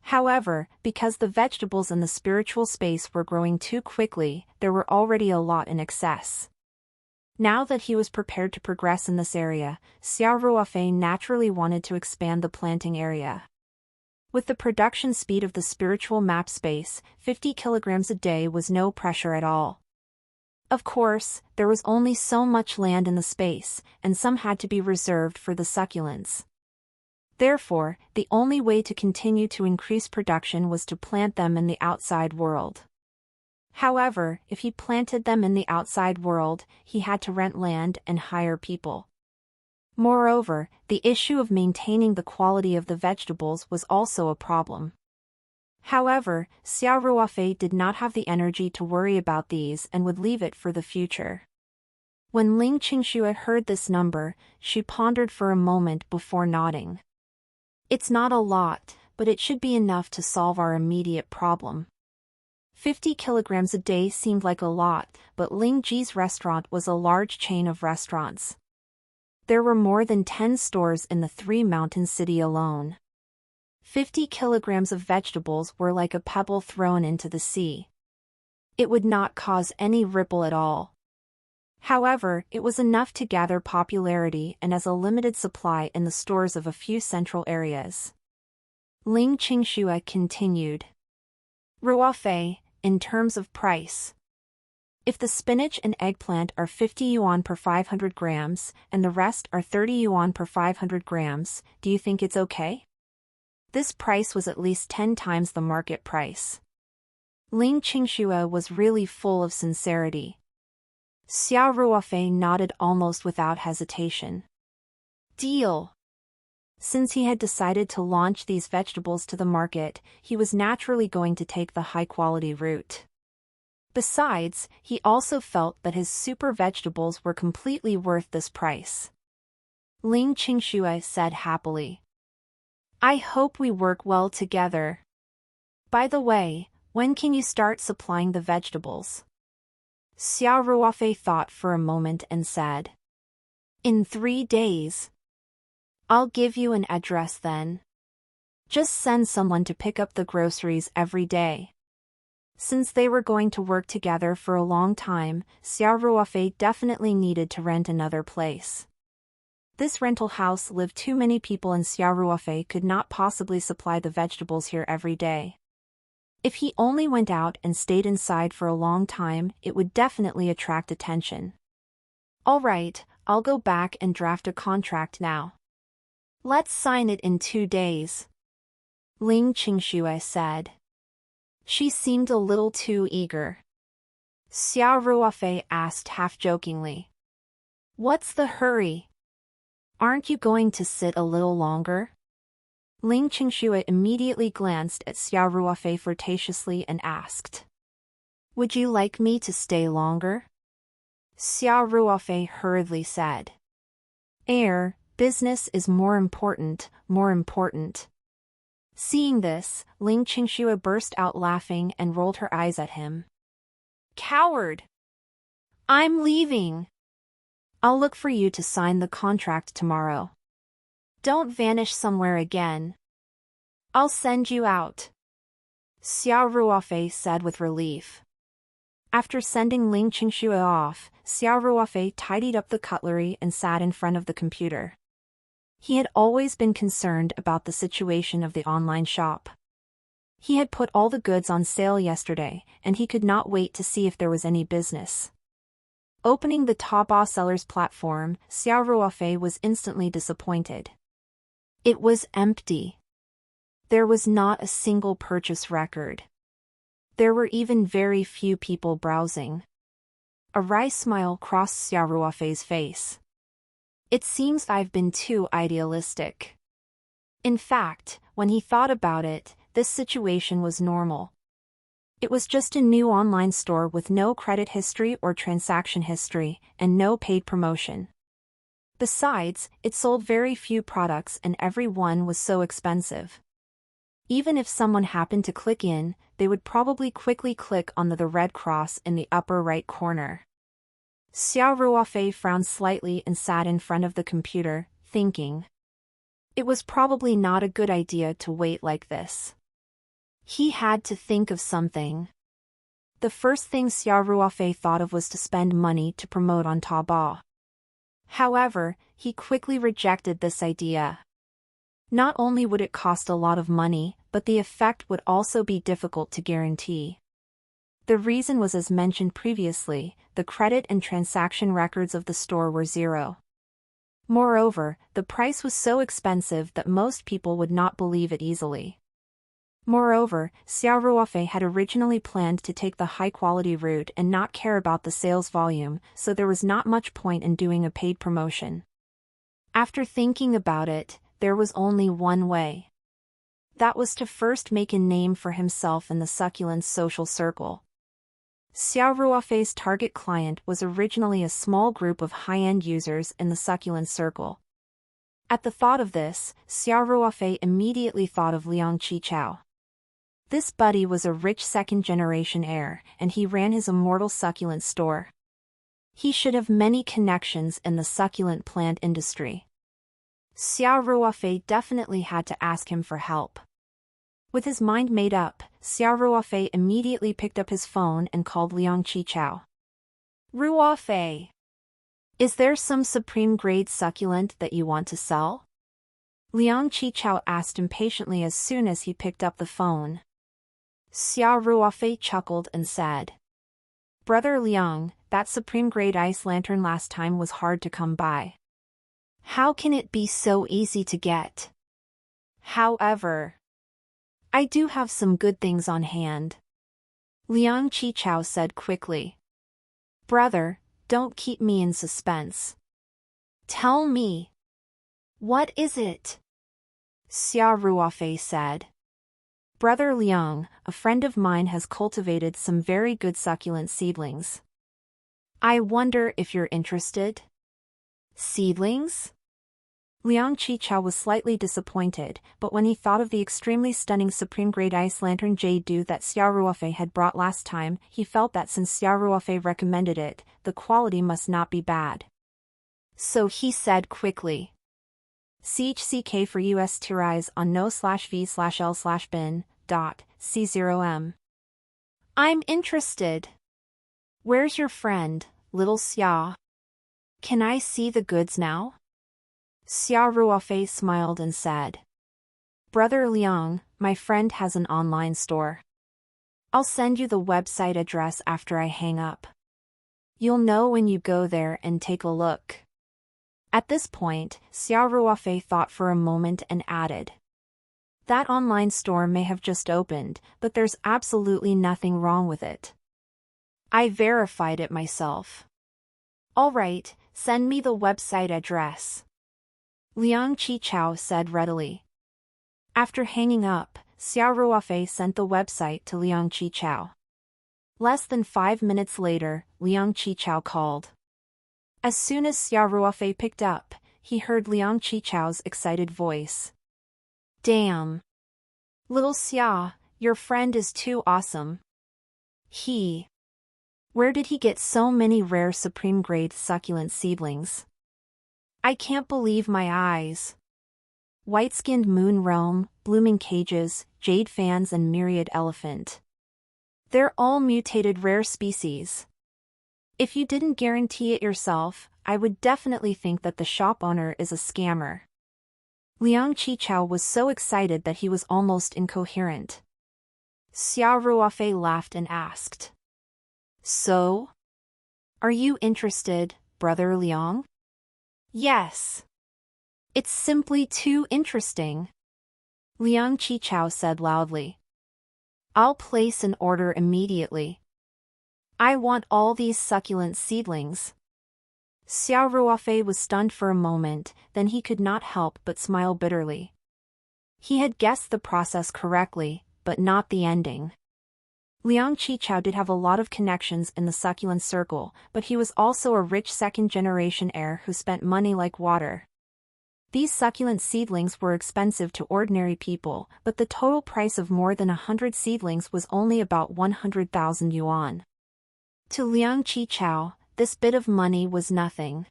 However, because the vegetables in the spiritual space were growing too quickly, there were already a lot in excess. Now that he was prepared to progress in this area, Xiao Ruofei naturally wanted to expand the planting area. With the production speed of the spiritual map space, 50 kg a day was no pressure at all. Of course, there was only so much land in the space, and some had to be reserved for the succulents. Therefore, the only way to continue to increase production was to plant them in the outside world. However, if he planted them in the outside world, he had to rent land and hire people. Moreover, the issue of maintaining the quality of the vegetables was also a problem. However, Xiao Ruofei did not have the energy to worry about these and would leave it for the future. When Ling Qingxue heard this number, she pondered for a moment before nodding. "It's not a lot, but it should be enough to solve our immediate problem." 50 kg a day seemed like a lot, but Ling Ji's restaurant was a large chain of restaurants. There were more than 10 stores in the Three Mountain City alone. 50 kilograms of vegetables were like a pebble thrown into the sea. It would not cause any ripple at all. However, it was enough to gather popularity and as a limited supply in the stores of a few central areas. Ling Qingxue continued. "Ruofei, in terms of price. If the spinach and eggplant are 50 yuan per 500 grams, and the rest are 30 yuan per 500 grams, do you think it's okay?" This price was at least 10 times the market price. Ling Qingxue was really full of sincerity. Xiao Ruofei nodded almost without hesitation. "Deal." Since he had decided to launch these vegetables to the market, he was naturally going to take the high-quality route. Besides, he also felt that his super vegetables were completely worth this price. Ling Qingxue said happily, "I hope we work well together. By the way, when can you start supplying the vegetables?" Xiao Ruofei thought for a moment and said, "In 3 days. I'll give you an address then. Just send someone to pick up the groceries every day. Since they were going to work together for a long time, Xiao Ruofei definitely needed to rent another place. This rental house lived too many people and Xiao Ruofei could not possibly supply the vegetables here every day. If he only went out and stayed inside for a long time, it would definitely attract attention. All right, I'll go back and draft a contract now. Let's sign it in 2 days. Ling Qingxue said. She seemed a little too eager. Xiao Ruofei asked half-jokingly. What's the hurry? Aren't you going to sit a little longer? Ling Qingxue immediately glanced at Xiao Ruofei flirtatiously and asked. Would you like me to stay longer? Xiao Ruofei hurriedly said. Business is more important, more important. Seeing this, Ling Qingxue burst out laughing and rolled her eyes at him. Coward! I'm leaving. I'll look for you to sign the contract tomorrow. Don't vanish somewhere again. I'll send you out. Xiao Ruofei said with relief. After sending Ling Qingxue off, Xiao Ruofei tidied up the cutlery and sat in front of the computer. He had always been concerned about the situation of the online shop. He had put all the goods on sale yesterday, and he could not wait to see if there was any business. Opening the Taobao sellers platform, Xiao Ruofei was instantly disappointed. It was empty. There was not a single purchase record. There were even very few people browsing. A wry smile crossed Xiao Ruofei's face. It seems I've been too idealistic. In fact, when he thought about it, this situation was normal. It was just a new online store with no credit history or transaction history, and no paid promotion. Besides, it sold very few products and every one was so expensive. Even if someone happened to click in, they would probably quickly click on the red cross in the upper right corner. Xiao Ruofei frowned slightly and sat in front of the computer, thinking. It was probably not a good idea to wait like this. He had to think of something. The first thing Xiao Ruofei thought of was to spend money to promote on Taobao. However, he quickly rejected this idea. Not only would it cost a lot of money, but the effect would also be difficult to guarantee. The reason was, as mentioned previously, the credit and transaction records of the store were zero. Moreover, the price was so expensive that most people would not believe it easily. Moreover, Xiao Ruofei had originally planned to take the high-quality route and not care about the sales volume, so there was not much point in doing a paid promotion. After thinking about it, there was only one way. That was to first make a name for himself in the succulent social circle. Xiao Ruofei's target client was originally a small group of high-end users in the succulent circle. At the thought of this, Xiao Ruofei immediately thought of Liang Qichao. This buddy was a rich second-generation heir, and he ran his immortal succulent store. He should have many connections in the succulent plant industry. Xiao Ruofei definitely had to ask him for help. With his mind made up, Xiao Ruofei immediately picked up his phone and called Liang Qichao. Ruofei, is there some supreme-grade succulent that you want to sell? Liang Qichao asked impatiently as soon as he picked up the phone. Xiao Ruofei chuckled and said, Brother Liang, that supreme-grade ice lantern last time was hard to come by. How can it be so easy to get? However, I do have some good things on hand. Liang Qichao said quickly. Brother, don't keep me in suspense. Tell me. What is it? Xiao Ruofei said. Brother Liang, a friend of mine has cultivated some very good succulent seedlings. I wonder if you're interested? Seedlings? Liang Qichao was slightly disappointed, but when he thought of the extremely stunning supreme-grade ice lantern Jade that Xiao Ruofei had brought last time, he felt that since Xiao Ruofei recommended it, the quality must not be bad. So he said quickly. CHCK for US Tirais on no/v/l/bin.c0m. I'm interested. Where's your friend, little Xia? Can I see the goods now? Xia Ruofei smiled and said. Brother Liang, my friend has an online store. I'll send you the website address after I hang up. You'll know when you go there and take a look. At this point, Xia Ruofei thought for a moment and added. That online store may have just opened, but there's absolutely nothing wrong with it. I verified it myself. All right, send me the website address. Liang Qichao said readily. After hanging up, Xia Ruofei sent the website to Liang Qichao. Less than 5 minutes later, Liang Qichao called. As soon as Xia Ruofei picked up, he heard Liang Qichao's excited voice. Damn. Little Xia, your friend is too awesome. Where did he get so many rare supreme-grade succulent seedlings? I can't believe my eyes. White-skinned moon realm, blooming cages, jade fans and myriad elephant. They're all mutated rare species. If you didn't guarantee it yourself, I would definitely think that the shop owner is a scammer. Liang Qichao was so excited that he was almost incoherent. Xia Ruofei laughed and asked. So? Are you interested, Brother Liang? Yes. It's simply too interesting. Liang Qichao said loudly. I'll place an order immediately. I want all these succulent seedlings. Xia Ruofei was stunned for a moment, then he could not help but smile bitterly. He had guessed the process correctly, but not the ending. Liang Qichao did have a lot of connections in the succulent circle, but he was also a rich second-generation heir who spent money like water. These succulent seedlings were expensive to ordinary people, but the total price of more than 100 seedlings was only about 100,000 yuan. To Liang Qichao, this bit of money was nothing.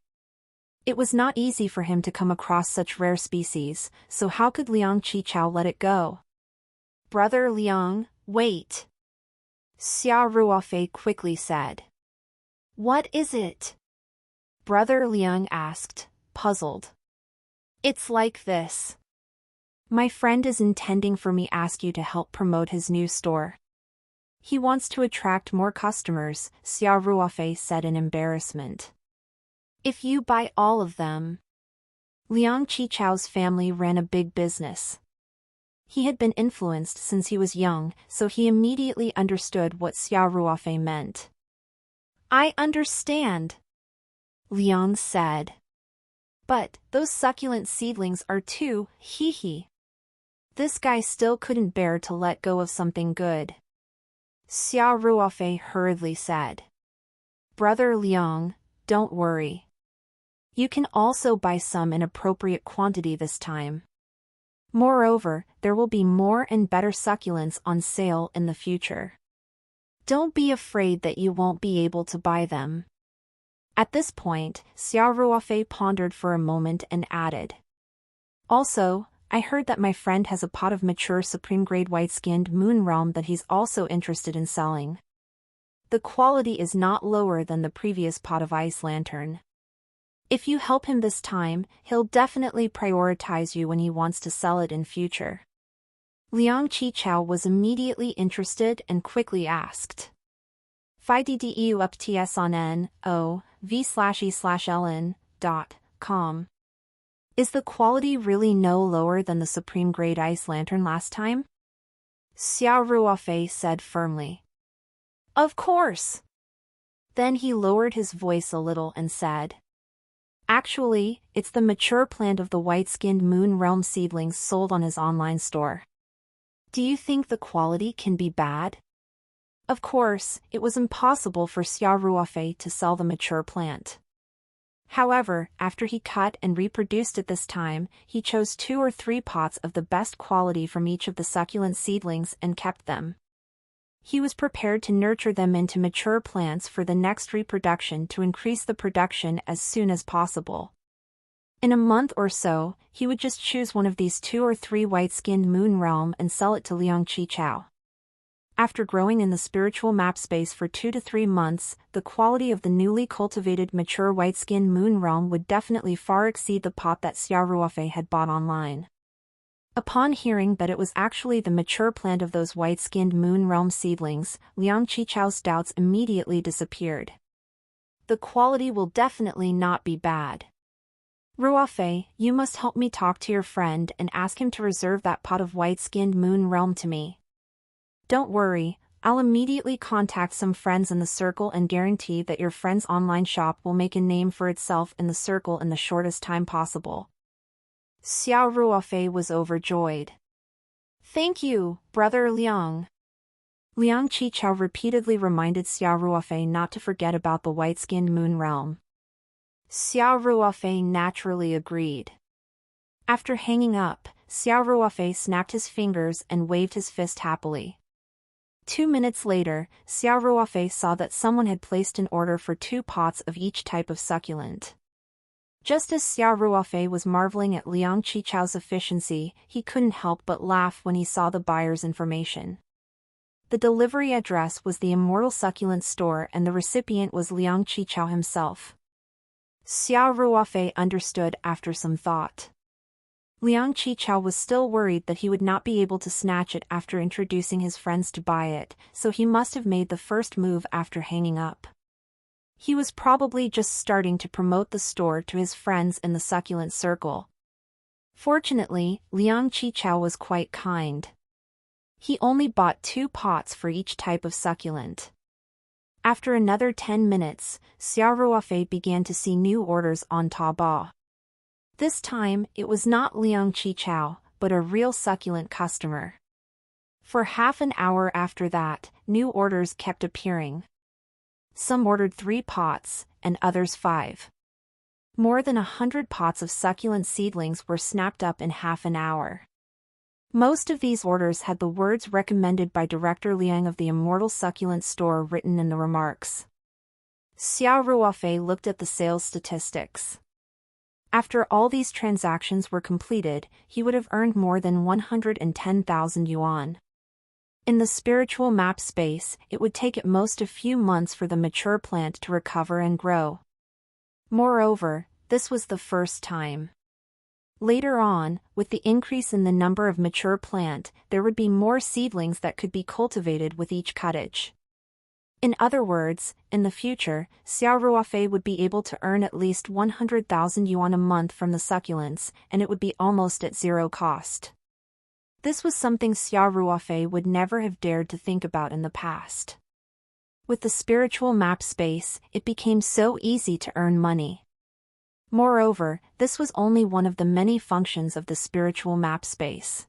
It was not easy for him to come across such rare species, so how could Liang Qichao let it go? Brother Liang, wait. Xia Ruofei quickly said. What is it? Brother Liang asked, puzzled. It's like this. My friend is intending for me ask you to help promote his new store. He wants to attract more customers, Xia Ruofei said in embarrassment. If you buy all of them. Liang Qichao's family ran a big business. He had been influenced since he was young, so he immediately understood what Xia Ruofei meant. I understand, Liang said. But those succulent seedlings are too, hee. This guy still couldn't bear to let go of something good. Xia Ruofei hurriedly said. Brother Liang, don't worry. You can also buy some in appropriate quantity this time. Moreover, there will be more and better succulents on sale in the future. Don't be afraid that you won't be able to buy them. At this point, Xia Ruofei pondered for a moment and added. Also, I heard that my friend has a pot of mature supreme-grade white-skinned moon realm that he's also interested in selling. The quality is not lower than the previous pot of ice lantern. If you help him this time, he'll definitely prioritize you when he wants to sell it in future. Liang Qichao was immediately interested and quickly asked. 5DDEU UPTS on NOV/E/LN.com. Is the quality really no lower than the supreme grade ice lantern last time? Xia Ruofei said firmly. Of course. Then he lowered his voice a little and said. Actually, it's the mature plant of the white-skinned moon realm seedlings sold on his online store. Do you think the quality can be bad? Of course, it was impossible for Xia Ruofei to sell the mature plant. However, after he cut and reproduced it this time, he chose 2 or 3 pots of the best quality from each of the succulent seedlings and kept them. He was prepared to nurture them into mature plants for the next reproduction to increase the production as soon as possible. In a month or so, he would just choose one of these 2 or 3 white-skinned moon realm and sell it to Liang Qichao. After growing in the spiritual map space for 2 to 3 months, the quality of the newly cultivated mature white-skinned moon realm would definitely far exceed the pot that Xiao Ruofei had bought online. Upon hearing that it was actually the mature plant of those white-skinned moon realm seedlings, Liang Qichao's doubts immediately disappeared. The quality will definitely not be bad. Ruofei, you must help me talk to your friend and ask him to reserve that pot of white-skinned moon realm to me. Don't worry, I'll immediately contact some friends in the circle and guarantee that your friend's online shop will make a name for itself in the circle in the shortest time possible. Xiao Ruofei was overjoyed. Thank you, Brother Liang. Liang Qichao repeatedly reminded Xiao Ruofei not to forget about the white-skinned moon realm. Xiao Ruofei naturally agreed. After hanging up, Xiao Ruofei snapped his fingers and waved his fist happily. 2 minutes later, Xiao Ruofei saw that someone had placed an order for 2 pots of each type of succulent. Just as Xiao Ruofei was marveling at Liang Qichao's efficiency, he couldn't help but laugh when he saw the buyer's information. The delivery address was the Immortal Succulent Store and the recipient was Liang Qichao himself. Xiao Ruofei understood after some thought. Liang Qichao was still worried that he would not be able to snatch it after introducing his friends to buy it, so he must have made the first move after hanging up. He was probably just starting to promote the store to his friends in the succulent circle. Fortunately, Liang Qichao was quite kind. He only bought 2 pots for each type of succulent. After another 10 minutes, Xiao Ruofei began to see new orders on Taobao. This time, it was not Liang Qichao, but a real succulent customer. For half an hour after that, new orders kept appearing. Some ordered 3 pots, and others 5. More than 100 pots of succulent seedlings were snapped up in half an hour. Most of these orders had the words recommended by Director Liang of the Immortal Succulent Store written in the remarks. Xiao Ruofei looked at the sales statistics. After all these transactions were completed, he would have earned more than 110,000 yuan. In the spiritual map space, it would take at most a few months for the mature plant to recover and grow. Moreover, this was the first time. Later on, with the increase in the number of mature plant, there would be more seedlings that could be cultivated with each cottage. In other words, in the future, Xiao Ruofei would be able to earn at least 100,000 yuan a month from the succulents, and it would be almost at zero cost. This was something Xiao Ruofei would never have dared to think about in the past. With the spiritual map space, it became so easy to earn money. Moreover, this was only one of the many functions of the spiritual map space.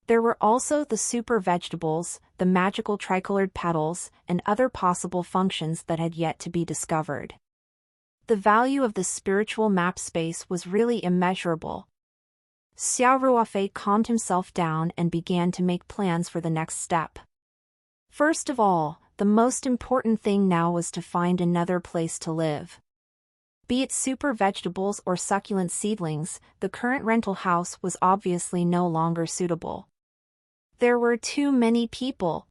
There were also the super vegetables, the magical tricolored petals, and other possible functions that had yet to be discovered. The value of the spiritual map space was really immeasurable. Xiao Ruofei calmed himself down and began to make plans for the next step. First of all, the most important thing now was to find another place to live. Be it super vegetables or succulent seedlings, the current rental house was obviously no longer suitable. There were too many people.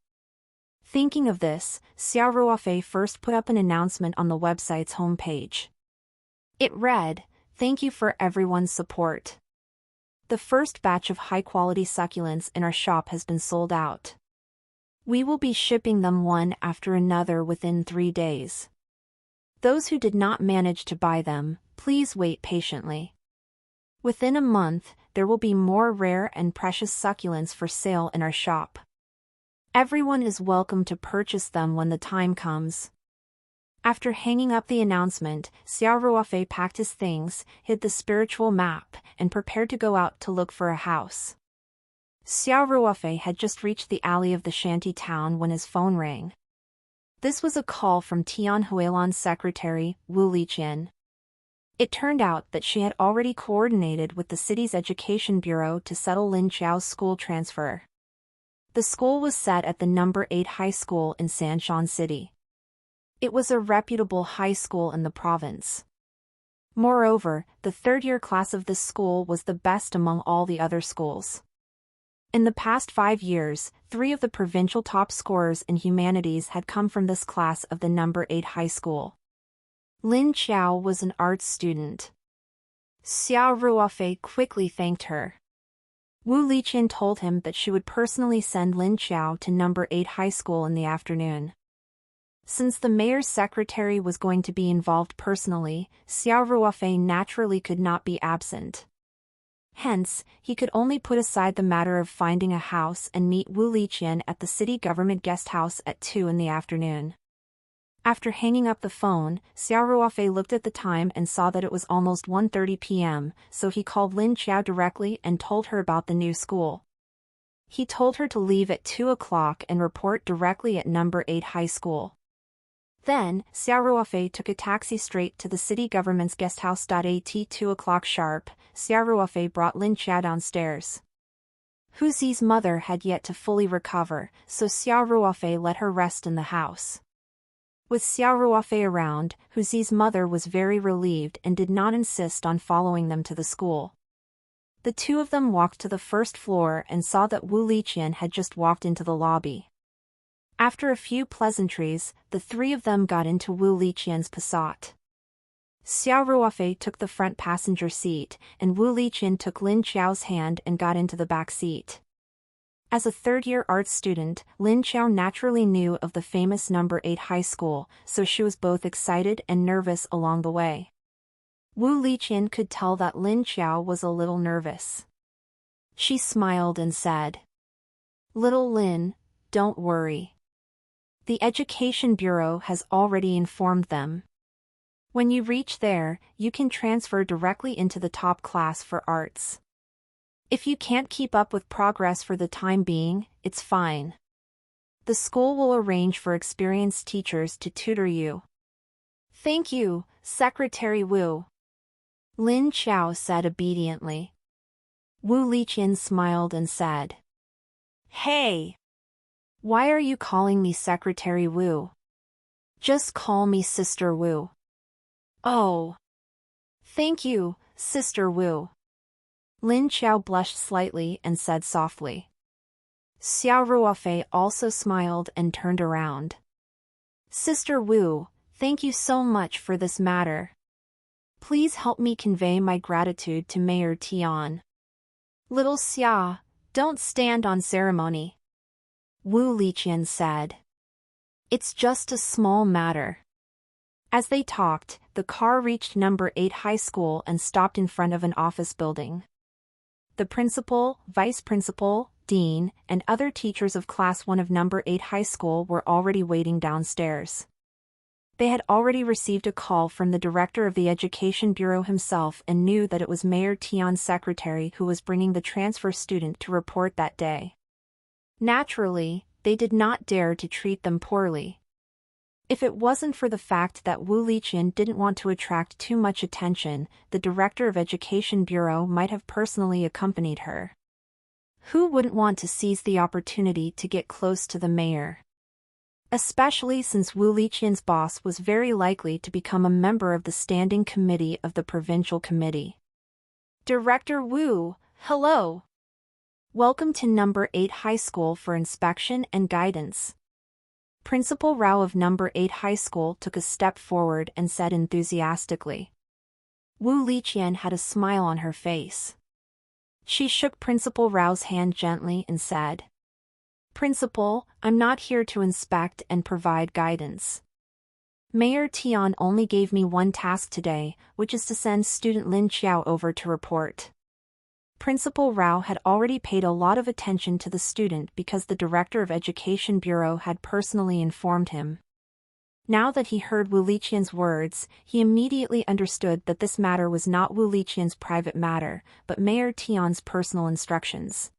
Thinking of this, Xiao Ruofei first put up an announcement on the website's homepage. It read, "Thank you for everyone's support. The first batch of high-quality succulents in our shop has been sold out. We will be shipping them one after another within 3 days. Those who did not manage to buy them, please wait patiently. Within a month, there will be more rare and precious succulents for sale in our shop. Everyone is welcome to purchase them when the time comes." After hanging up the announcement, Xiao Ruofei packed his things, hid the spiritual map, and prepared to go out to look for a house. Xiao Ruofei had just reached the alley of the shanty town when his phone rang. This was a call from Tian Huilan's secretary, Wu Liqian. It turned out that she had already coordinated with the city's education bureau to settle Lin Xiao's school transfer. The school was set at the number 8 high school in Sanshan City. It was a reputable high school in the province. Moreover, the third-year class of this school was the best among all the other schools. In the past 5 years, 3 of the provincial top scorers in humanities had come from this class of the number 8 high school. Lin Qiao was an arts student. Xiao Ruofei quickly thanked her. Wu Liqian told him that she would personally send Lin Qiao to number 8 high school in the afternoon. Since the mayor's secretary was going to be involved personally, Xiao Ruofei naturally could not be absent. Hence, he could only put aside the matter of finding a house and meet Wu Liqian at the city government guest house at 2 in the afternoon. After hanging up the phone, Xiao Ruofei looked at the time and saw that it was almost 1:30 p.m., so he called Lin Qiao directly and told her about the new school. He told her to leave at 2 o'clock and report directly at number 8 high school. Then, Xiao Ruofei took a taxi straight to the city government's guest house. At 2 o'clock sharp, Xiao Ruofei brought Lin Qiao downstairs. Hu Zi's mother had yet to fully recover, so Xiao Ruofei let her rest in the house. With Xiao Ruofei around, Hu Zi's mother was very relieved and did not insist on following them to the school. The two of them walked to the first floor and saw that Wu Liqian had just walked into the lobby. After a few pleasantries, the 3 of them got into Wu Liqian's Passat. Xiao Ruofei took the front passenger seat, and Wu Liqian took Lin Qiao's hand and got into the back seat. As a third-year arts student, Lin Qiao naturally knew of the famous number 8 high school, so she was both excited and nervous along the way. Wu Liqian could tell that Lin Qiao was a little nervous. She smiled and said, "Little Lin, don't worry. The Education Bureau has already informed them. When you reach there, you can transfer directly into the top class for arts. If you can't keep up with progress for the time being, it's fine. The school will arrange for experienced teachers to tutor you." "Thank you, Secretary Wu," Lin Qiao said obediently. Wu Liqian smiled and said, "Hey! Why are you calling me Secretary Wu? Just call me Sister Wu." "Oh. Thank you, Sister Wu." Lin Qiao blushed slightly and said softly. Xiao Ruofei also smiled and turned around. "Sister Wu, thank you so much for this matter. Please help me convey my gratitude to Mayor Tian." "Little Xia, don't stand on ceremony," Wu Liqian said. "It's just a small matter." As they talked, the car reached number 8 high school and stopped in front of an office building. The principal, vice principal, dean, and other teachers of class 1 of number 8 high school were already waiting downstairs. They had already received a call from the director of the Education Bureau himself and knew that it was Mayor Tian's secretary who was bringing the transfer student to report that day. Naturally, they did not dare to treat them poorly. If it wasn't for the fact that Wu Liqian didn't want to attract too much attention, the director of Education Bureau might have personally accompanied her. Who wouldn't want to seize the opportunity to get close to the mayor? Especially since Wu Liqian's boss was very likely to become a member of the standing committee of the provincial committee. "Director Wu, hello. Welcome to number 8 high school for inspection and guidance." Principal Rao of number 8 high school took a step forward and said enthusiastically. Wu Liqian had a smile on her face. She shook Principal Rao's hand gently and said, "Principal, I'm not here to inspect and provide guidance. Mayor Tian only gave me one task today, which is to send student Lin Qiao over to report." Principal Rao had already paid a lot of attention to the student because the director of Education Bureau had personally informed him. Now that he heard Wu Liqian's words, he immediately understood that this matter was not Wu Liqian's private matter, but Mayor Tian's personal instructions.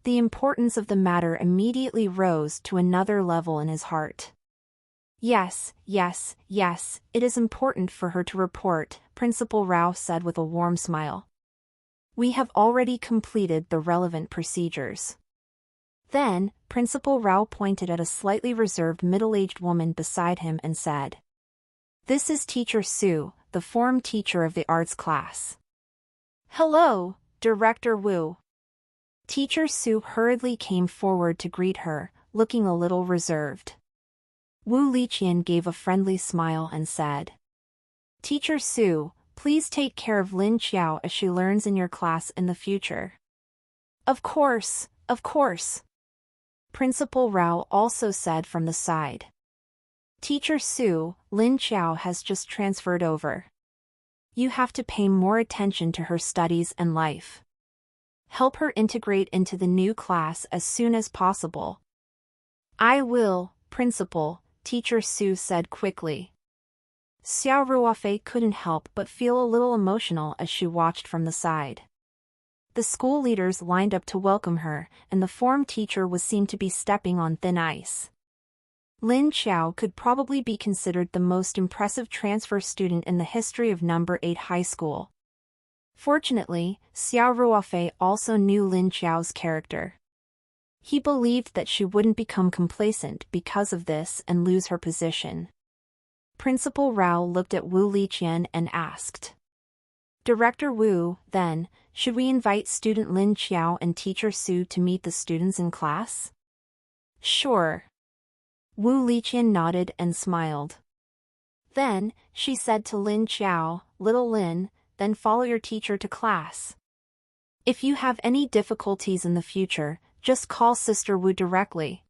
The importance of the matter immediately rose to another level in his heart. Yes, it is important for her to report," Principal Rao said with a warm smile. "We have already completed the relevant procedures." Then, Principal Rao pointed at a slightly reserved middle-aged woman beside him and said, "This is Teacher Su, the the form teacher of the arts class. "Hello, Director Wu." Teacher Su hurriedly came forward to greet her, looking a little reserved. Wu Liqian gave a friendly smile and said, "Teacher Su, please take care of Lin Qiao as she learns in your class in the future." Of course, of course," Principal Rao also said from the side. "Teacher Su, Lin Qiao has just transferred over. You have to pay more attention to her studies and life. Help her integrate into the new class as soon as possible." "I will, Principal," Teacher Su said quickly. Xiao Ruofei couldn't help but feel a little emotional as she watched from the side. The school leaders lined up to welcome her, and the form teacher was seen to be stepping on thin ice. Lin Qiao could probably be considered the most impressive transfer student in the history of No. 8 High School. Fortunately, Xiao Ruofei also knew Lin Qiao's character. He believed that she wouldn't become complacent because of this and lose her position. Principal Rao looked at Wu Liqian and asked, "Director Wu, then, should we invite student Lin Qiao and teacher Su to meet the students in class?" "Sure." Wu Liqian nodded and smiled. Then, she said to Lin Qiao, "Little Lin, then follow your teacher to class. If you have any difficulties in the future, just call Sister Wu directly."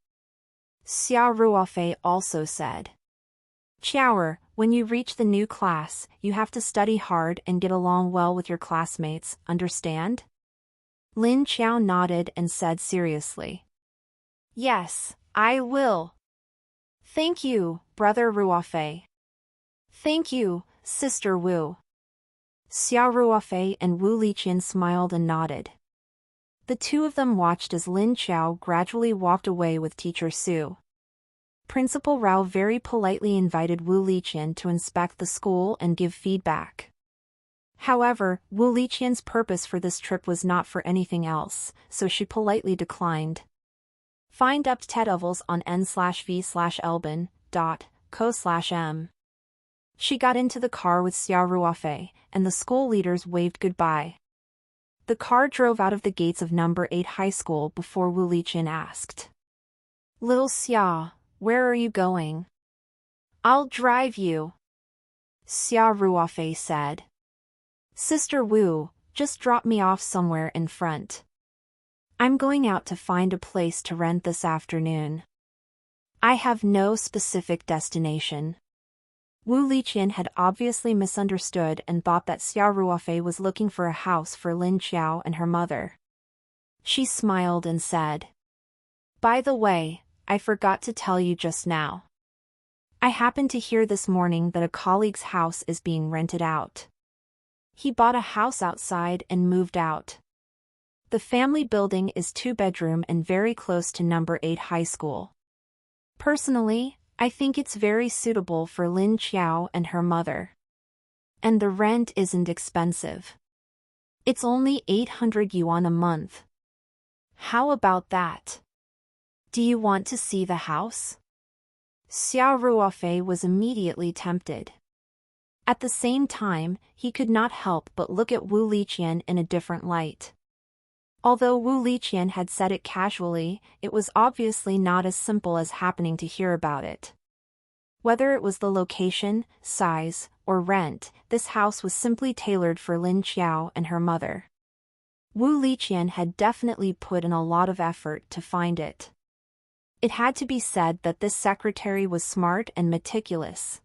Xiao Ruofei also said, "Qiao, when you reach the new class, you have to study hard and get along well with your classmates, understand?" Lin Qiao nodded and said seriously, "Yes, I will." "Thank you, Brother Ruofei." "Thank you, Sister Wu." Xiao Ruofei and Wu Liqian smiled and nodded. The two of them watched as Lin Qiao gradually walked away with teacher Su. Principal Rao very politely invited Wu Liqian to inspect the school and give feedback. However, Wu Liqian's purpose for this trip was not for anything else, so she politely declined. Find updates on n/v/elbin.co/m. She got into the car with Xiao Ruofei, and the school leaders waved goodbye. The car drove out of the gates of No. 8 High School before Wu Liqian asked, "Little Xiao, where are you going?" "I'll drive you," Xiao Ruofei said. "Sister Wu, just drop me off somewhere in front. I'm going out to find a place to rent this afternoon. I have no specific destination." Wu Liqian had obviously misunderstood and thought that Xiao Ruofei was looking for a house for Lin Qiao and her mother. She smiled and said, "By the way, I forgot to tell you just now. I happened to hear this morning that a colleague's house is being rented out. He bought a house outside and moved out. The family building is 2-bedroom and very close to No. 8 High School. Personally, I think it's very suitable for Lin Qiao and her mother. And the rent isn't expensive. It's only 800 yuan a month. How about that? Do you want to see the house?" Xiao Ruofei was immediately tempted. At the same time, he could not help but look at Wu Liqian in a different light. Although Wu Liqian had said it casually, it was obviously not as simple as happening to hear about it. Whether it was the location, size, or rent, this house was simply tailored for Lin Qiao and her mother. Wu Liqian had definitely put in a lot of effort to find it. It had to be said that this secretary was smart and meticulous.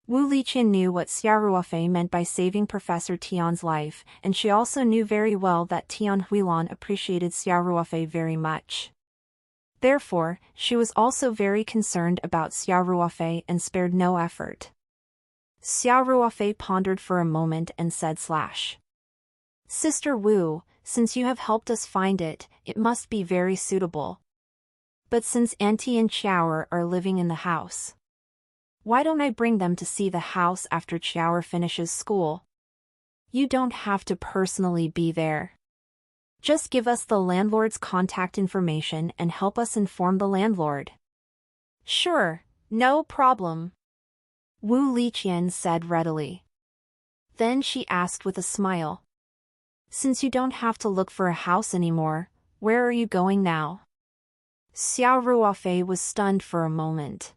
Wu Liqian knew what Xiao Ruofei meant by saving Professor Tian's life, and she also knew very well that Tian Huilan appreciated Xiao Ruofei very much. Therefore, she was also very concerned about Xiao Ruofei and spared no effort. Xiao Ruofei pondered for a moment and said Sister Wu, since you have helped us find it, it must be very suitable. But since Auntie and Qiao are living in the house, why don't I bring them to see the house after Qiao finishes school? You don't have to personally be there. Just give us the landlord's contact information and help us inform the landlord." "Sure, no problem," Wu Liqian said readily. Then she asked with a smile. Since you don't have to look for a house anymore, where are you going now? Xiao Ruofei was stunned for a moment.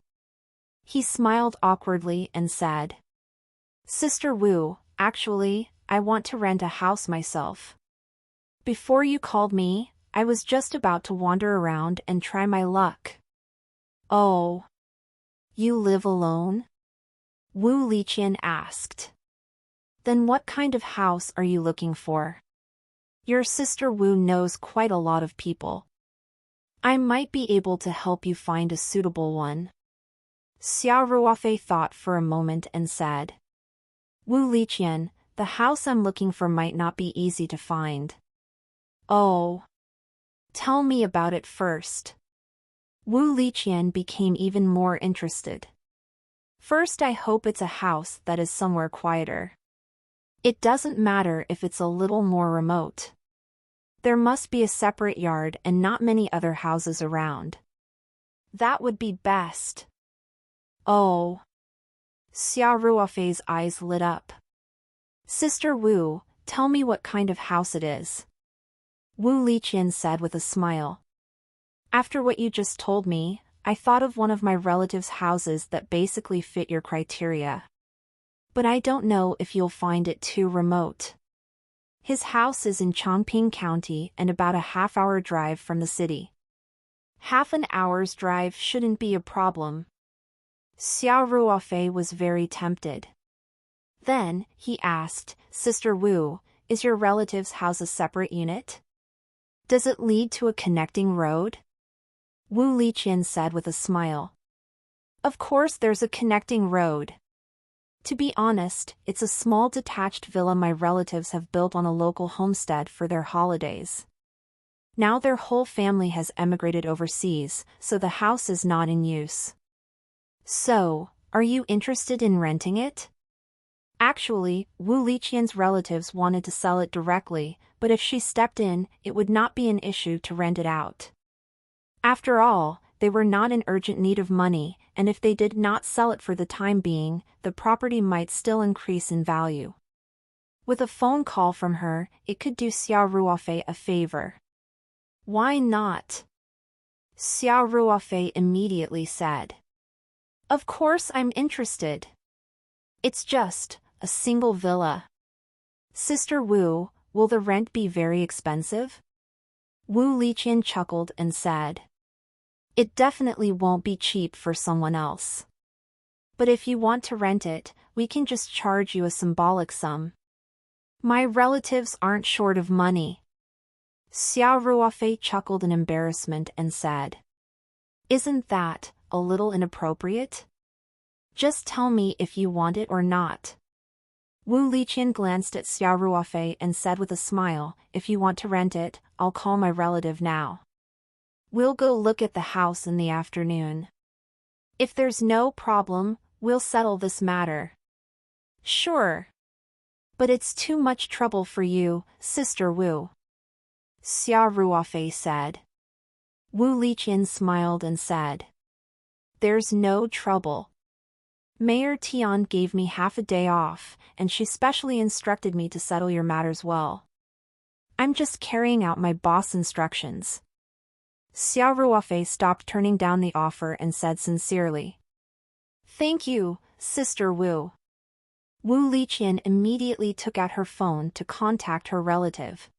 He smiled awkwardly and said, Sister Wu, actually, I want to rent a house myself. Before you called me, I was just about to wander around and try my luck. Oh. You live alone? Wu Liqian asked. Then what kind of house are you looking for? Your sister Wu knows quite a lot of people. I might be able to help you find a suitable one. Xiao Ruofei thought for a moment and said, Wu Liqian, the house I'm looking for might not be easy to find. Oh. Tell me about it first. Wu Liqian became even more interested. First, I hope it's a house that is somewhere quieter. It doesn't matter if it's a little more remote. There must be a separate yard and not many other houses around. That would be best. Oh. Xiao Ruofei's eyes lit up. Sister Wu, tell me what kind of house it is. Wu Liqian said with a smile. After what you just told me, I thought of one of my relatives' houses that basically fit your criteria. But I don't know if you'll find it too remote. His house is in Chongqing County and about a half-hour drive from the city. Half an hour's drive shouldn't be a problem. Xiao Ruofei was very tempted. Then, he asked, Sister Wu, is your relative's house a separate unit? Does it lead to a connecting road? Wu Liqian said with a smile. Of course there's a connecting road. To be honest, it's a small detached villa my relatives have built on a local homestead for their holidays. Now their whole family has emigrated overseas, so the house is not in use. So, are you interested in renting it? Actually, Wu Liqian's relatives wanted to sell it directly, but if she stepped in, it would not be an issue to rent it out. After all, they were not in urgent need of money, and if they did not sell it for the time being, the property might still increase in value. With a phone call from her, it could do Xiao Ruofei a favor. Why not? Xiao Ruofei immediately said. Of course I'm interested. It's just a single villa. Sister Wu, will the rent be very expensive? Wu Liqian chuckled and said. It definitely won't be cheap for someone else. But if you want to rent it, we can just charge you a symbolic sum. My relatives aren't short of money. Xiao Ruofei chuckled in embarrassment and said. Isn't that a little inappropriate? Just tell me if you want it or not. Wu Liqian glanced at Xiao Ruofei and said with a smile, if you want to rent it, I'll call my relative now. We'll go look at the house in the afternoon. If there's no problem, we'll settle this matter. Sure. But it's too much trouble for you, Sister Wu. Xiao Ruofei said. Wu Liqian smiled and said. There's no trouble. Mayor Tian gave me half a day off, and she specially instructed me to settle your matters well. I'm just carrying out my boss' instructions. Xiao Ruofei stopped turning down the offer and said sincerely. Thank you, Sister Wu. Wu Liqian immediately took out her phone to contact her relative.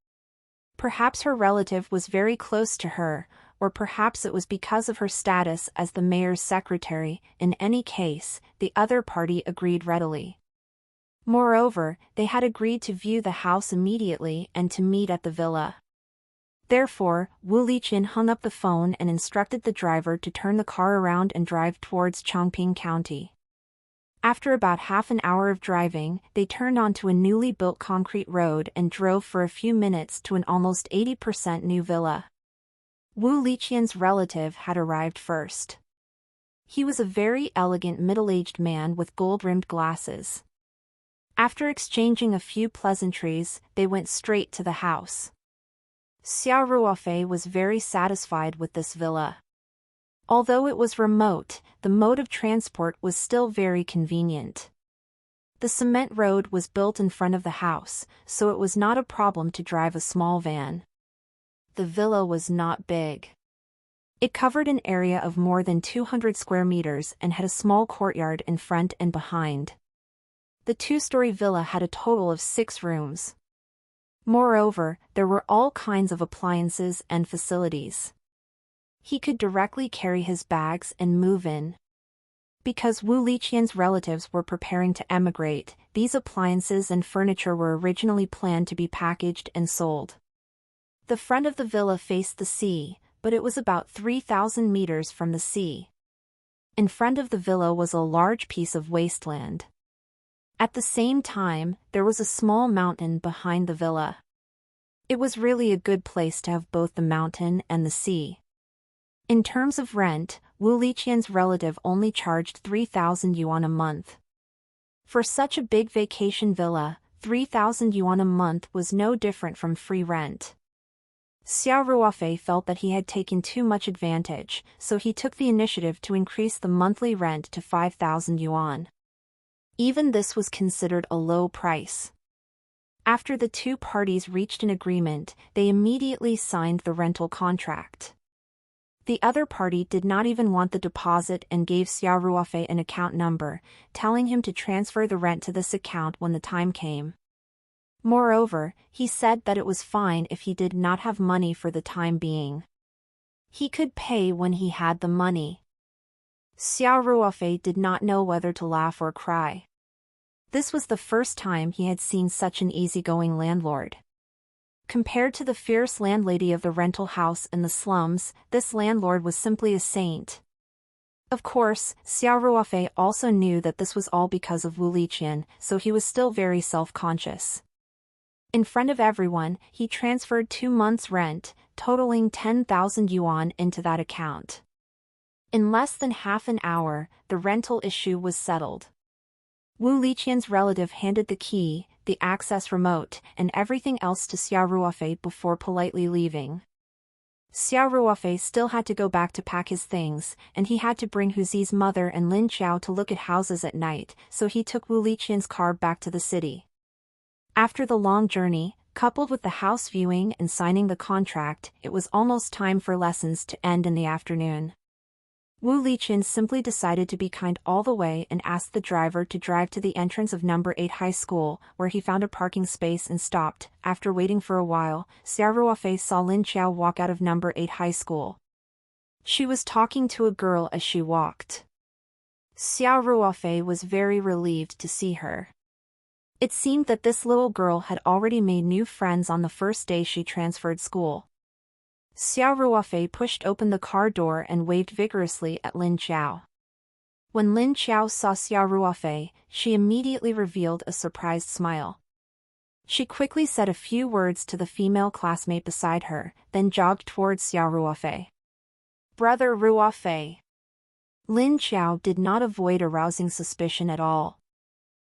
Perhaps her relative was very close to her, or perhaps it was because of her status as the mayor's secretary. In any case, the other party agreed readily. Moreover, they had agreed to view the house immediately and to meet at the villa. Therefore, Wu Liqian hung up the phone and instructed the driver to turn the car around and drive towards Chongqing County. After about half an hour of driving, they turned onto a newly built concrete road and drove for a few minutes to an almost 80% new villa. Wu Liqian's relative had arrived first. He was a very elegant middle-aged man with gold-rimmed glasses. After exchanging a few pleasantries, they went straight to the house. Xiao Ruofei was very satisfied with this villa. Although it was remote, the mode of transport was still very convenient. The cement road was built in front of the house, so it was not a problem to drive a small van. The villa was not big. It covered an area of more than 200 square meters and had a small courtyard in front and behind. The two-story villa had a total of 6 rooms. Moreover, there were all kinds of appliances and facilities. He could directly carry his bags and move in. Because Wu Liqian's relatives were preparing to emigrate, these appliances and furniture were originally planned to be packaged and sold. The front of the villa faced the sea, but it was about 3,000 meters from the sea. In front of the villa was a large piece of wasteland. At the same time, there was a small mountain behind the villa. It was really a good place to have both the mountain and the sea. In terms of rent, Wu Liqian's relative only charged 3,000 yuan a month. For such a big vacation villa, 3,000 yuan a month was no different from free rent. Xiao Ruofei felt that he had taken too much advantage, so he took the initiative to increase the monthly rent to 5,000 yuan. Even this was considered a low price. After the two parties reached an agreement, they immediately signed the rental contract. The other party did not even want the deposit and gave Xiao Ruofei an account number, telling him to transfer the rent to this account when the time came. Moreover, he said that it was fine if he did not have money for the time being. He could pay when he had the money. Xiao Ruofei did not know whether to laugh or cry. This was the first time he had seen such an easygoing landlord. Compared to the fierce landlady of the rental house in the slums, this landlord was simply a saint. Of course, Xiao Ruofei also knew that this was all because of Wu Liqian, so he was still very self-conscious. In front of everyone, he transferred 2 months' rent, totaling 10,000 yuan into that account. In less than half an hour, the rental issue was settled. Wu Liqian's relative handed the key, the access remote, and everything else to Xiao Ruofei before politely leaving. Xiao Ruofei still had to go back to pack his things, and he had to bring Huzi's mother and Lin Qiao to look at houses at night, so he took Wu Liqian's car back to the city. After the long journey, coupled with the house viewing and signing the contract, it was almost time for lessons to end in the afternoon. Wu Liqian simply decided to be kind all the way and asked the driver to drive to the entrance of No. 8 High School, where he found a parking space and stopped. After waiting for a while, Xiao Ruofei saw Lin Qiao walk out of No. 8 High School. She was talking to a girl as she walked. Xiao Ruofei was very relieved to see her. It seemed that this little girl had already made new friends on the first day she transferred school. Xiao Ruofei pushed open the car door and waved vigorously at Lin Qiao. When Lin Qiao saw Xiao Ruofei, she immediately revealed a surprised smile. She quickly said a few words to the female classmate beside her, then jogged towards Xiao Ruofei. "Brother Ruofei." Lin Qiao did not avoid arousing suspicion at all.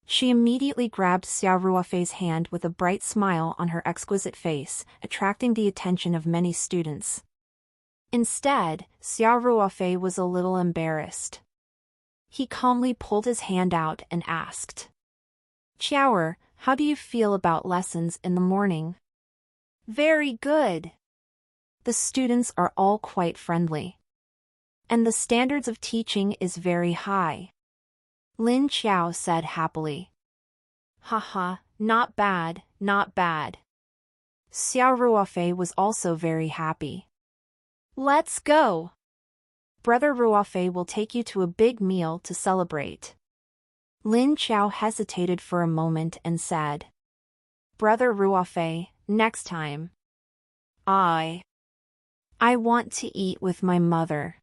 She immediately grabbed Xiao Ruofei's hand with a bright smile on her exquisite face, attracting the attention of many students. Instead, Xiao Ruofei was a little embarrassed. He calmly pulled his hand out and asked, "Qiaoer, how do you feel about lessons in the morning?" "Very good. The students are all quite friendly. And the standards of teaching is very high," Lin Qiao said happily. "Haha, not bad, not bad." Xiao Ruofei was also very happy. "Let's go. Brother Ruofei will take you to a big meal to celebrate." Lin Qiao hesitated for a moment and said, "Brother Ruofei, next time. I want to eat with my mother."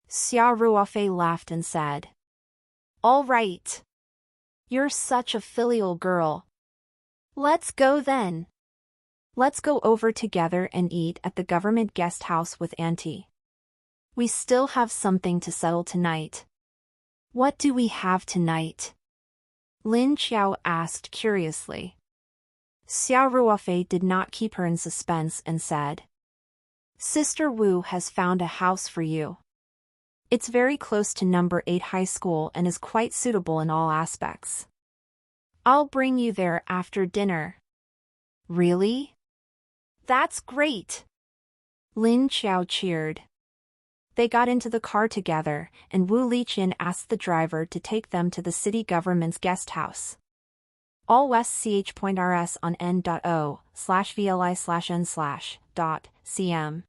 Xiao Ruofei laughed and said, "All right. You're such a filial girl. Let's go then. Let's go over together and eat at the government guest house with Auntie. We still have something to settle tonight." "What do we have tonight?" Lin Qiao asked curiously. Xiao Ruofei did not keep her in suspense and said, "Sister Wu has found a house for you. It's very close to No. 8 High School and is quite suitable in all aspects. I'll bring you there after dinner. Really? That's great! Lin Xiao cheered. They got into the car together, and Wu Liqian asked the driver to take them to the city government's guest house. All west ch.rs on n.o/vli/n/.cm.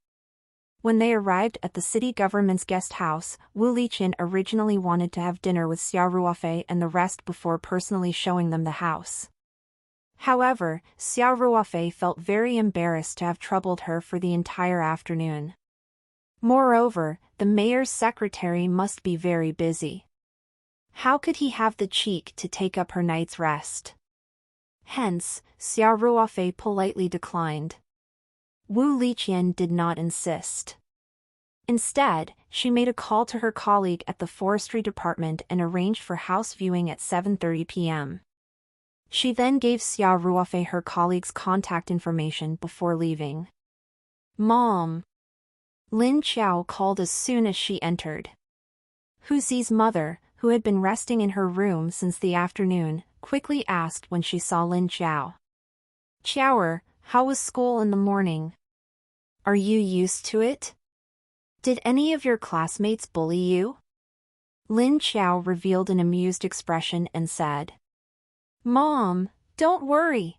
When they arrived at the city government's guest house, Wu Liqian originally wanted to have dinner with Xiao Ruofei and the rest before personally showing them the house. However, Xiao Ruofei felt very embarrassed to have troubled her for the entire afternoon. Moreover, the mayor's secretary must be very busy. How could he have the cheek to take up her night's rest? Hence, Xiao Ruofei politely declined. Wu Liqian did not insist. Instead, she made a call to her colleague at the forestry department and arranged for house viewing at 7:30 p.m. She then gave Xiao Ruofei her colleague's contact information before leaving. "Mom!" Lin Xiao called as soon as she entered. Huzi's mother, who had been resting in her room since the afternoon, quickly asked when she saw Lin Xiao. "Xiaoer, how was school in the morning? Are you used to it? Did any of your classmates bully you?" Lin Xiao revealed an amused expression and said, "Mom, don't worry.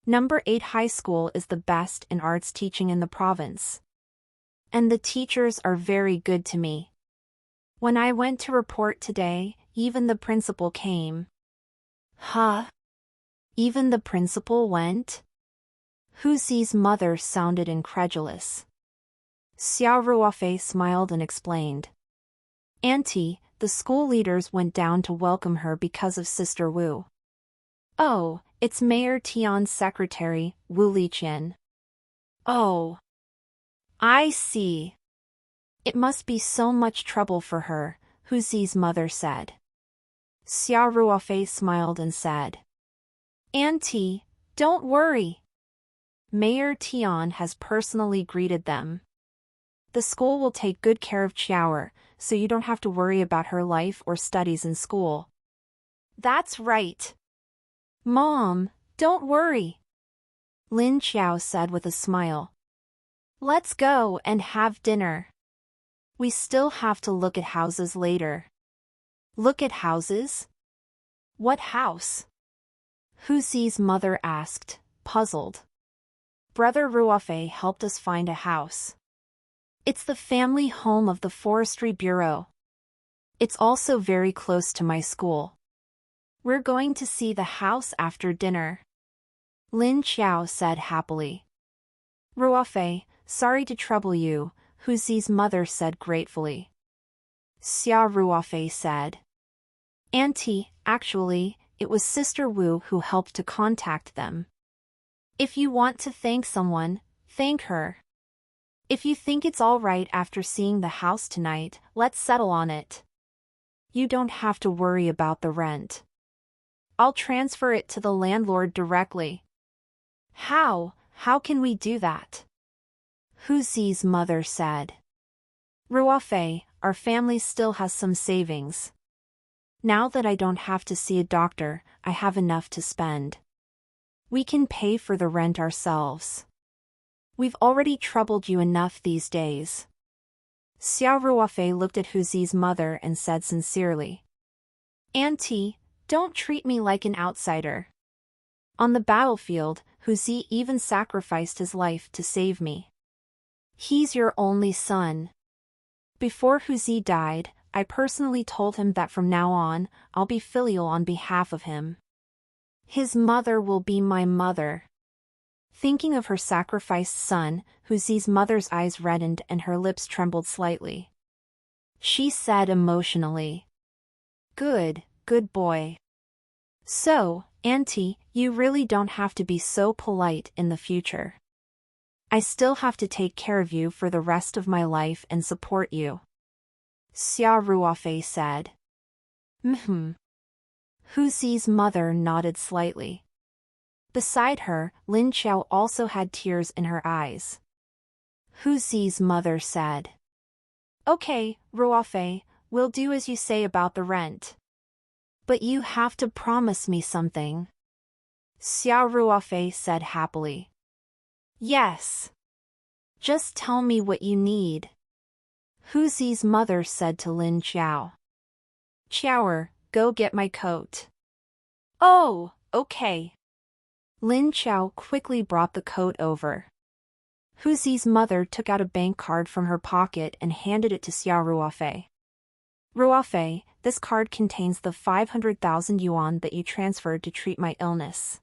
Number 8 high school is the best in arts teaching in the province. And the teachers are very good to me. When I went to report today, even the principal came." "Huh? Even the principal went?" Huzi's mother sounded incredulous. Xiao Ruofei smiled and explained. "Auntie, the school leaders went down to welcome her because of Sister Wu." "Oh, it's Mayor Tian's secretary, Wu Liqian." "Oh. I see. It must be so much trouble for her," Huzi's mother said. Xiao Ruofei smiled and said, "Auntie, don't worry. Mayor Tian has personally greeted them. The school will take good care of Xiaoer, so you don't have to worry about her life or studies in school." "That's right. Mom, don't worry," Lin Xiao said with a smile. "Let's go and have dinner. We still have to look at houses later." "Look at houses? What house?" Huzi's mother asked, puzzled. "Brother Ruofei helped us find a house. It's the family home of the Forestry Bureau. It's also very close to my school. We're going to see the house after dinner," Lin Xiao said happily. "Ruofei, sorry to trouble you," Huzi's mother said gratefully. Xiao Ruofei said, "Auntie, actually, it was Sister Wu who helped to contact them. If you want to thank someone, thank her. If you think it's all right after seeing the house tonight, let's settle on it. You don't have to worry about the rent. I'll transfer it to the landlord directly." "How? How can we do that?" Huzi's mother said. "Ruofei, our family still has some savings. Now that I don't have to see a doctor, I have enough to spend. We can pay for the rent ourselves. We've already troubled you enough these days." Xiao Ruofei looked at Huzi's mother and said sincerely, "Auntie, don't treat me like an outsider. On the battlefield, Huzi even sacrificed his life to save me. He's your only son. Before Huzi died, I personally told him that from now on, I'll be filial on behalf of him. His mother will be my mother." Thinking of her sacrificed son, Huzi's mother's eyes reddened and her lips trembled slightly. She said emotionally, "Good, good boy. So, Auntie, you really don't have to be so polite in the future. I still have to take care of you for the rest of my life and support you." Xiao Ruofei said. Huzi's mother nodded slightly. Beside her, Lin Xiao also had tears in her eyes. Huzi's mother said, "Okay, Ruofei, we'll do as you say about the rent. But you have to promise me something, Xiao Ruofei said happily. Yes. Just tell me what you need, Hu Zi's mother said to Lin Qiao. Qiaoer, go get my coat. Oh, okay. Lin Qiao quickly brought the coat over. Hu Zi's mother took out a bank card from her pocket and handed it to Xiao Ruofei. Ruofei, this card contains the 500,000 yuan that you transferred to treat my illness.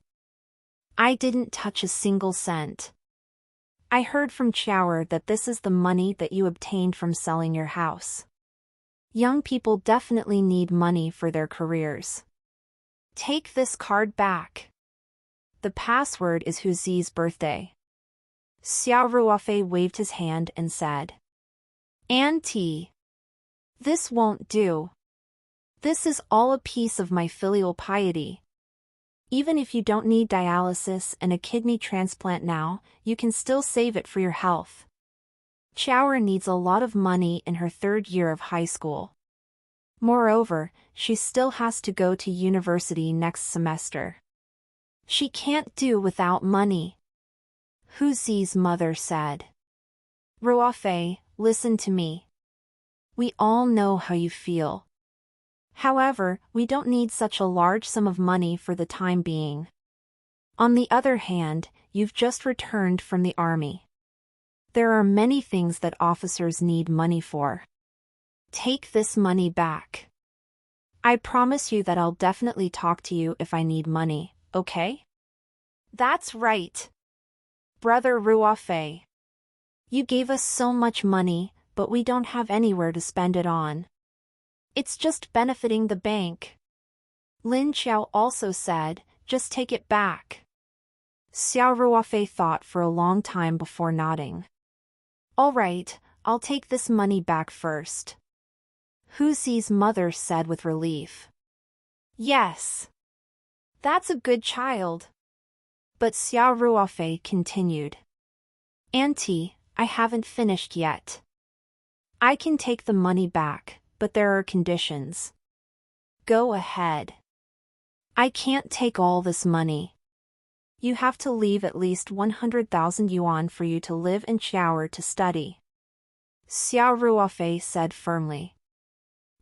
I didn't touch a single cent. I heard from Qiaoer that this is the money that you obtained from selling your house. Young people definitely need money for their careers. Take this card back. The password is Hu Zi's birthday. Xiao Ruofei waved his hand and said, Auntie, this won't do. This is all a piece of my filial piety. Even if you don't need dialysis and a kidney transplant now, you can still save it for your health. Qiaoer needs a lot of money in her 3rd year of high school. Moreover, she still has to go to university next semester. She can't do without money, Hu Zi's mother said. Ruofei, listen to me. We all know how you feel. However, we don't need such a large sum of money for the time being. On the other hand, you've just returned from the army. There are many things that officers need money for. Take this money back. I promise you that I'll definitely talk to you if I need money, okay? That's right. Brother Ruofei. You gave us so much money, but we don't have anywhere to spend it on. It's just benefiting the bank. Lin Qiao also said, just take it back. Xiao Ruofei thought for a long time before nodding. All right, I'll take this money back first, Hu Zi's mother said with relief. Yes. That's a good child. But Xiao Ruofei continued. Auntie, I haven't finished yet. I can take the money back, but there are conditions. Go ahead. I can't take all this money. You have to leave at least 100,000 yuan for you to live in Qiaoer to study, Xiao Ruofei said firmly.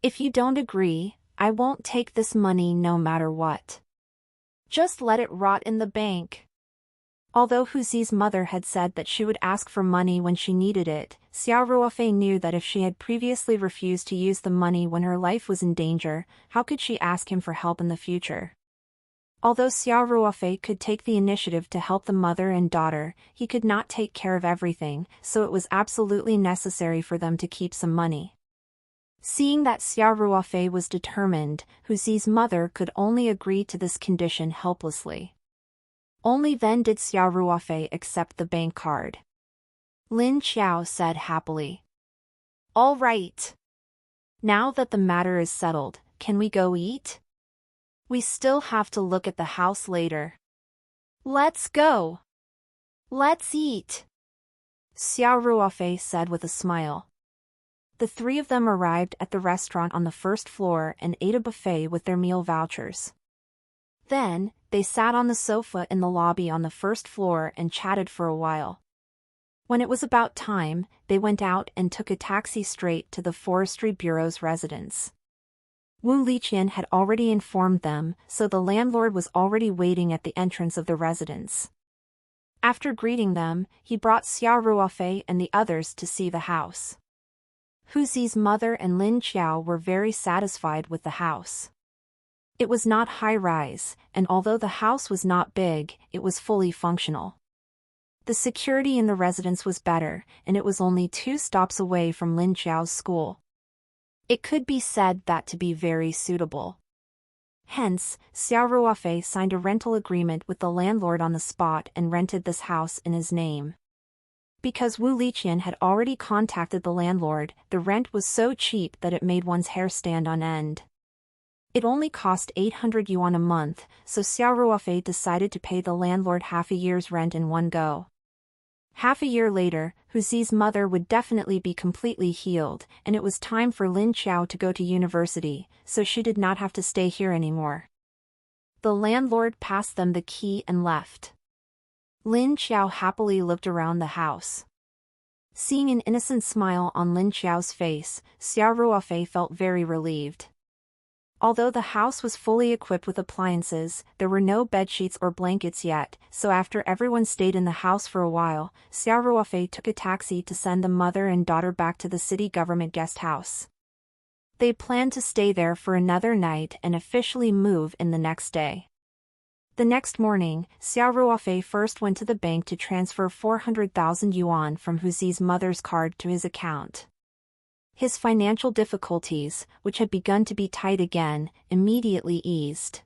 If you don't agree, I won't take this money no matter what. Just let it rot in the bank. Although Hu Zi's mother had said that she would ask for money when she needed it, Xiao Ruofei knew that if she had previously refused to use the money when her life was in danger, how could she ask him for help in the future? Although Xiao Ruofei could take the initiative to help the mother and daughter, he could not take care of everything, so it was absolutely necessary for them to keep some money. Seeing that Xiao Ruofei was determined, Hu Zi's mother could only agree to this condition helplessly. Only then did Xiao Ruofei accept the bank card. Lin Qiao said happily. All right. Now that the matter is settled, can we go eat? We still have to look at the house later. Let's go. Let's eat, Xiao Ruofei said with a smile. The 3 of them arrived at the restaurant on the 1st floor and ate a buffet with their meal vouchers. Then, they sat on the sofa in the lobby on the 1st floor and chatted for a while. When it was about time, they went out and took a taxi straight to the Forestry Bureau's residence. Wu Liqian had already informed them, so the landlord was already waiting at the entrance of the residence. After greeting them, he brought Xiao Ruofei and the others to see the house. Hu Zi's mother and Lin Qiao were very satisfied with the house. It was not high-rise, and although the house was not big, it was fully functional. The security in the residence was better, and it was only 2 stops away from Lin Qiao's school. It could be said that to be very suitable. Hence, Xiao Ruofei signed a rental agreement with the landlord on the spot and rented this house in his name. Because Wu Liqian had already contacted the landlord, the rent was so cheap that it made one's hair stand on end. It only cost 800 yuan a month, so Xiao Ruofei decided to pay the landlord half a year's rent in one go. Half a year later, Huzi's mother would definitely be completely healed, and it was time for Lin Xiao to go to university, so she did not have to stay here anymore. The landlord passed them the key and left. Lin Xiao happily looked around the house. Seeing an innocent smile on Lin Xiao's face, Xiao Ruofei felt very relieved. Although the house was fully equipped with appliances, there were no bedsheets or blankets yet, so after everyone stayed in the house for a while, Xiao Ruofei took a taxi to send the mother and daughter back to the city government guest house. They planned to stay there for another night and officially move in the next day. The next morning, Xiao Ruofei first went to the bank to transfer 400,000 yuan from Huzi's mother's card to his account. His financial difficulties, which had begun to be tight again, immediately eased.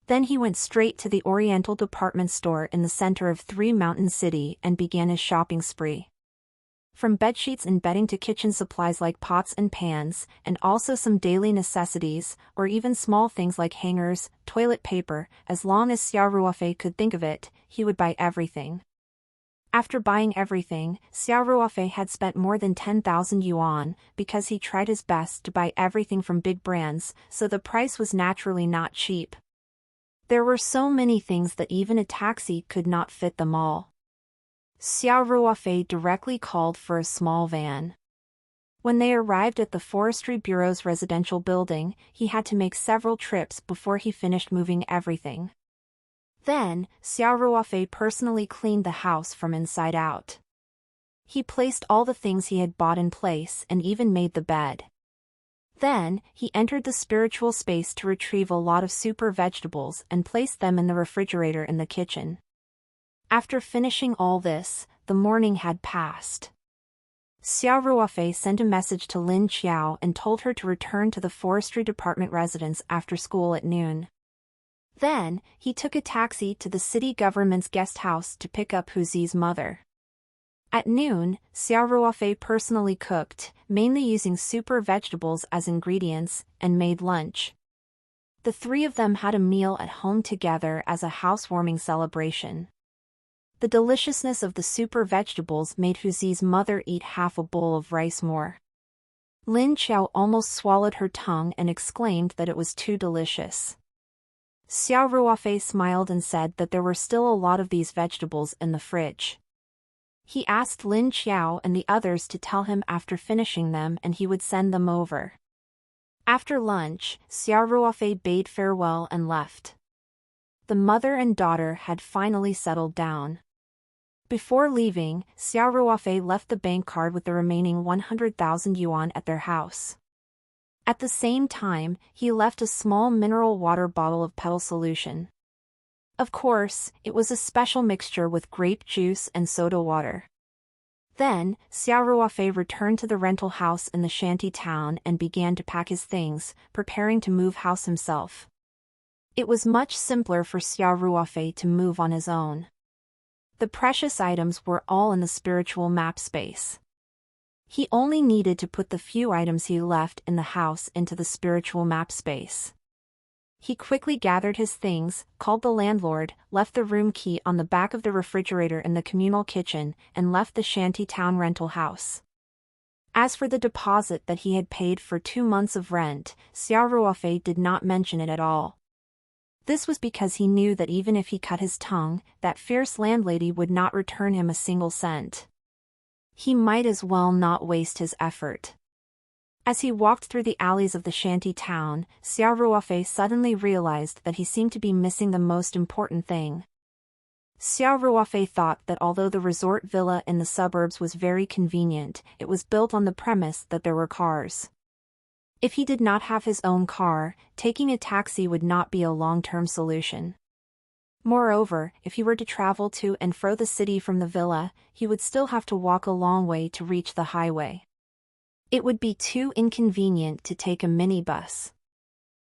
Then he went straight to the Oriental department store in the center of Three Mountain City and began his shopping spree. From bedsheets and bedding to kitchen supplies like pots and pans, and also some daily necessities, or even small things like hangers, toilet paper, as long as Xiao Ruofei could think of it, he would buy everything. After buying everything, Xiao Ruofei had spent more than 10,000 yuan, because he tried his best to buy everything from big brands, so the price was naturally not cheap. There were so many things that even a taxi could not fit them all. Xiao Ruofei directly called for a small van. When they arrived at the Forestry Bureau's residential building, he had to make several trips before he finished moving everything. Then, Xiao Ruofei personally cleaned the house from inside out. He placed all the things he had bought in place and even made the bed. Then, he entered the spiritual space to retrieve a lot of super vegetables and placed them in the refrigerator in the kitchen. After finishing all this, the morning had passed. Xiao Ruofei sent a message to Lin Xiao and told her to return to the forestry department residence after school at noon. Then, he took a taxi to the city government's guest house to pick up Huzi's mother. At noon, Xiao Ruofei personally cooked, mainly using super vegetables as ingredients, and made lunch. The three of them had a meal at home together as a housewarming celebration. The deliciousness of the super vegetables made Huzi's mother eat half a bowl of rice more. Lin Xiao almost swallowed her tongue and exclaimed that it was too delicious. Xiao Ruofei smiled and said that there were still a lot of these vegetables in the fridge. He asked Lin Xiao and the others to tell him after finishing them and he would send them over. After lunch, Xiao Ruofei bade farewell and left. The mother and daughter had finally settled down. Before leaving, Xiao Ruofei left the bank card with the remaining 100,000 yuan at their house. At the same time, he left a small mineral water bottle of petal solution. Of course, it was a special mixture with grape juice and soda water. Then, Xiao Ruofei returned to the rental house in the shanty town and began to pack his things, preparing to move house himself. It was much simpler for Xiao Ruofei to move on his own. The precious items were all in the spiritual map space. He only needed to put the few items he left in the house into the spiritual map space. He quickly gathered his things, called the landlord, left the room key on the back of the refrigerator in the communal kitchen, and left the shanty town rental house. As for the deposit that he had paid for 2 months of rent, Xiao Ruofei did not mention it at all. This was because he knew that even if he cut his tongue, that fierce landlady would not return him a single cent. He might as well not waste his effort. As he walked through the alleys of the shanty town, Xiao Ruofei suddenly realized that he seemed to be missing the most important thing. Xiao Ruofei thought that although the resort villa in the suburbs was very convenient, it was built on the premise that there were cars. If he did not have his own car, taking a taxi would not be a long-term solution. Moreover, if he were to travel to and fro the city from the villa, he would still have to walk a long way to reach the highway. It would be too inconvenient to take a minibus.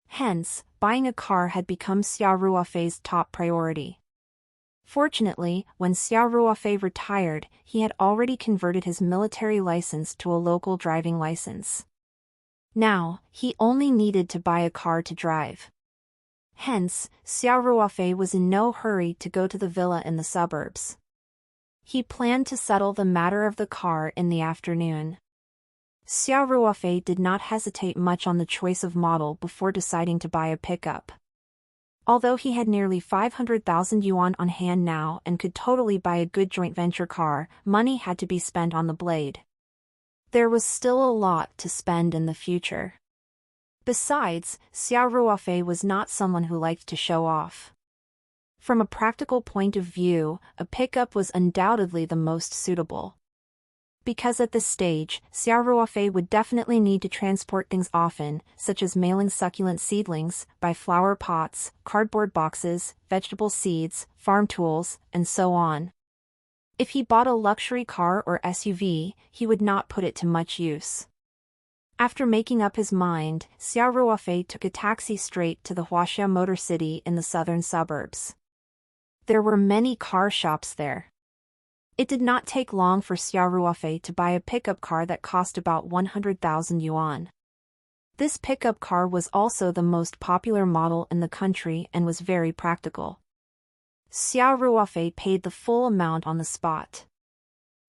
Hence, buying a car had become Xiao Ruofei's top priority. Fortunately, when Xiao Ruofei retired, he had already converted his military license to a local driving license. Now, he only needed to buy a car to drive. Hence, Xiao Ruofei was in no hurry to go to the villa in the suburbs. He planned to settle the matter of the car in the afternoon. Xiao Ruofei did not hesitate much on the choice of model before deciding to buy a pickup. Although he had nearly 500,000 yuan on hand now and could totally buy a good joint venture car, money had to be spent on the Blade. There was still a lot to spend in the future. Besides, Xiao Ruofei was not someone who liked to show off. From a practical point of view, a pickup was undoubtedly the most suitable. Because at this stage, Xiao Ruofei would definitely need to transport things often, such as mailing succulent seedlings, buy flower pots, cardboard boxes, vegetable seeds, farm tools, and so on. If he bought a luxury car or SUV, he would not put it to much use. After making up his mind, Xiao Ruofei took a taxi straight to the Huaxia Motor City in the southern suburbs. There were many car shops there. It did not take long for Xiao Ruofei to buy a pickup car that cost about 100,000 yuan. This pickup car was also the most popular model in the country and was very practical. Xiao Ruofei paid the full amount on the spot.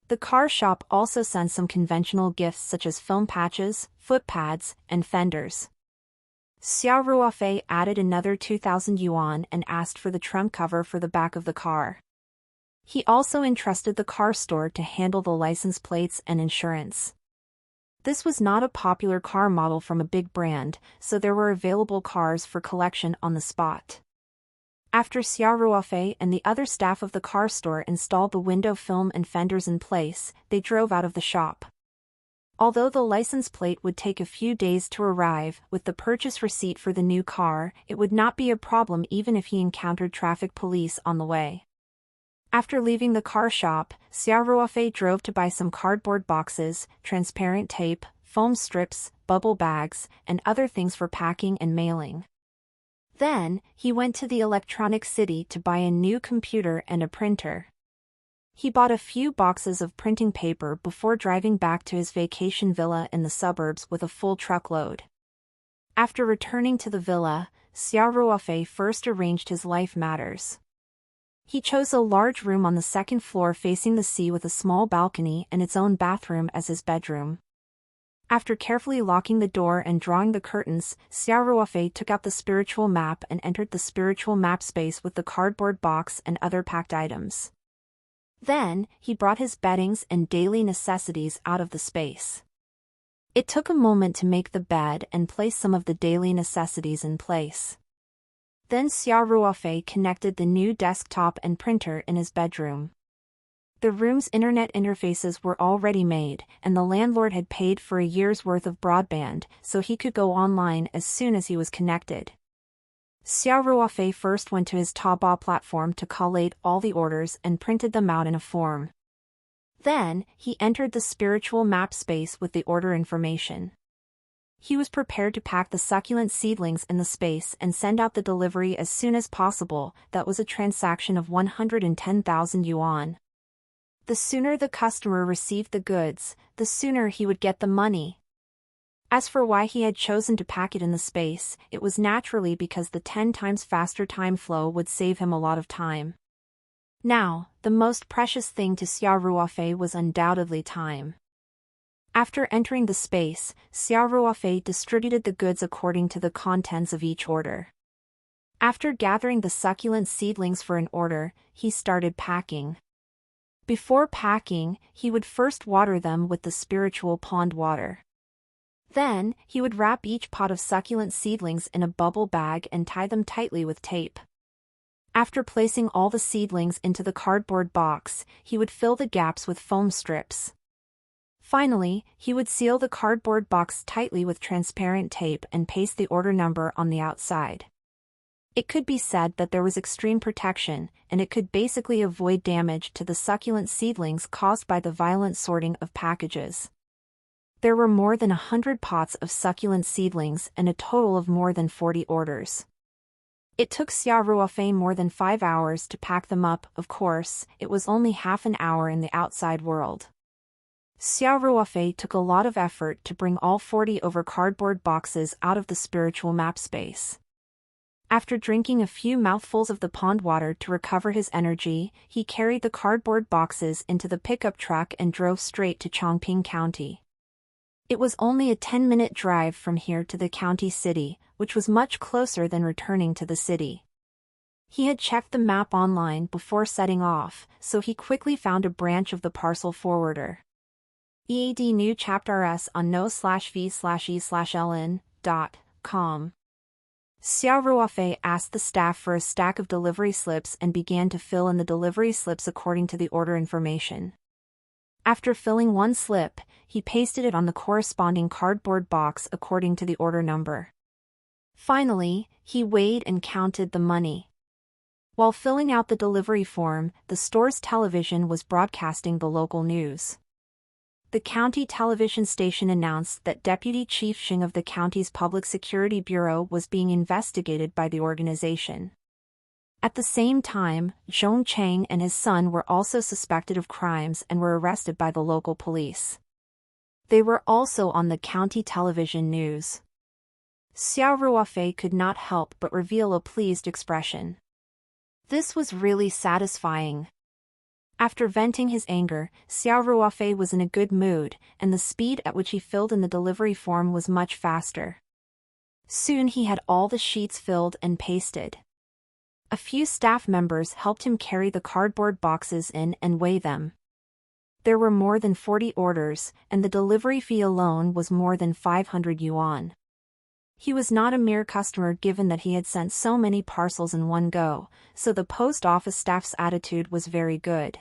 The car shop also sent some conventional gifts such as film patches, foot pads, and fenders. Xiao Ruofei added another 2,000 yuan and asked for the trunk cover for the back of the car. He also entrusted the car store to handle the license plates and insurance. This was not a popular car model from a big brand, so there were available cars for collection on the spot. After Xiao Ruofei and the other staff of the car store installed the window film and fenders in place, they drove out of the shop. Although the license plate would take a few days to arrive, with the purchase receipt for the new car, it would not be a problem even if he encountered traffic police on the way. After leaving the car shop, Xiao Ruofei drove to buy some cardboard boxes, transparent tape, foam strips, bubble bags, and other things for packing and mailing. Then, he went to the Electronic City to buy a new computer and a printer. He bought a few boxes of printing paper before driving back to his vacation villa in the suburbs with a full truckload. After returning to the villa, Xiao Ruofei first arranged his life matters. He chose a large room on the second floor facing the sea with a small balcony and its own bathroom as his bedroom. After carefully locking the door and drawing the curtains, Xiao Ruofei took out the spiritual map and entered the spiritual map space with the cardboard box and other packed items. Then, he brought his beddings and daily necessities out of the space. It took a moment to make the bed and place some of the daily necessities in place. Then Xiao Ruofei connected the new desktop and printer in his bedroom. The room's internet interfaces were already made, and the landlord had paid for a year's worth of broadband, so he could go online as soon as he was connected. Xiao Ruofei first went to his Taobao platform to collate all the orders and printed them out in a form. Then, he entered the spiritual map space with the order information. He was prepared to pack the succulent seedlings in the space and send out the delivery as soon as possible. That was a transaction of 110,000 yuan. The sooner the customer received the goods, the sooner he would get the money. As for why he had chosen to pack it in the space, it was naturally because the 10 times faster time flow would save him a lot of time. Now, the most precious thing to Xiao Ruofei was undoubtedly time. After entering the space, Xiao Ruofei distributed the goods according to the contents of each order. After gathering the succulent seedlings for an order, he started packing. Before packing, he would first water them with the spiritual pond water. Then, he would wrap each pot of succulent seedlings in a bubble bag and tie them tightly with tape. After placing all the seedlings into the cardboard box, he would fill the gaps with foam strips. Finally, he would seal the cardboard box tightly with transparent tape and paste the order number on the outside. It could be said that there was extreme protection, and it could basically avoid damage to the succulent seedlings caused by the violent sorting of packages. There were more than 100 pots of succulent seedlings and a total of more than 40 orders. It took Xiao Ruofei more than 5 hours to pack them up. Of course, it was only half an hour in the outside world. Xiao Ruofei took a lot of effort to bring all 40 over cardboard boxes out of the spiritual map space. After drinking a few mouthfuls of the pond water to recover his energy, he carried the cardboard boxes into the pickup truck and drove straight to Chongping County. It was only a 10-minute drive from here to the county city, which was much closer than returning to the city. He had checked the map online before setting off, so he quickly found a branch of the parcel forwarder. EAD new chapter S on no/v/e/ln.com. Xiao Ruofei asked the staff for a stack of delivery slips and began to fill in the delivery slips according to the order information. After filling one slip, he pasted it on the corresponding cardboard box according to the order number. Finally, he weighed and counted the money. While filling out the delivery form, the store's television was broadcasting the local news. The county television station announced that Deputy Chief Xing of the county's Public Security Bureau was being investigated by the organization. At the same time, Zhong Cheng and his son were also suspected of crimes and were arrested by the local police. They were also on the county television news. Xiao Ruofei could not help but reveal a pleased expression. This was really satisfying. After venting his anger, Xiao Ruofei was in a good mood, and the speed at which he filled in the delivery form was much faster. Soon he had all the sheets filled and pasted. A few staff members helped him carry the cardboard boxes in and weigh them. There were more than 40 orders, and the delivery fee alone was more than 500 yuan. He was not a mere customer given that he had sent so many parcels in one go, so the post office staff's attitude was very good.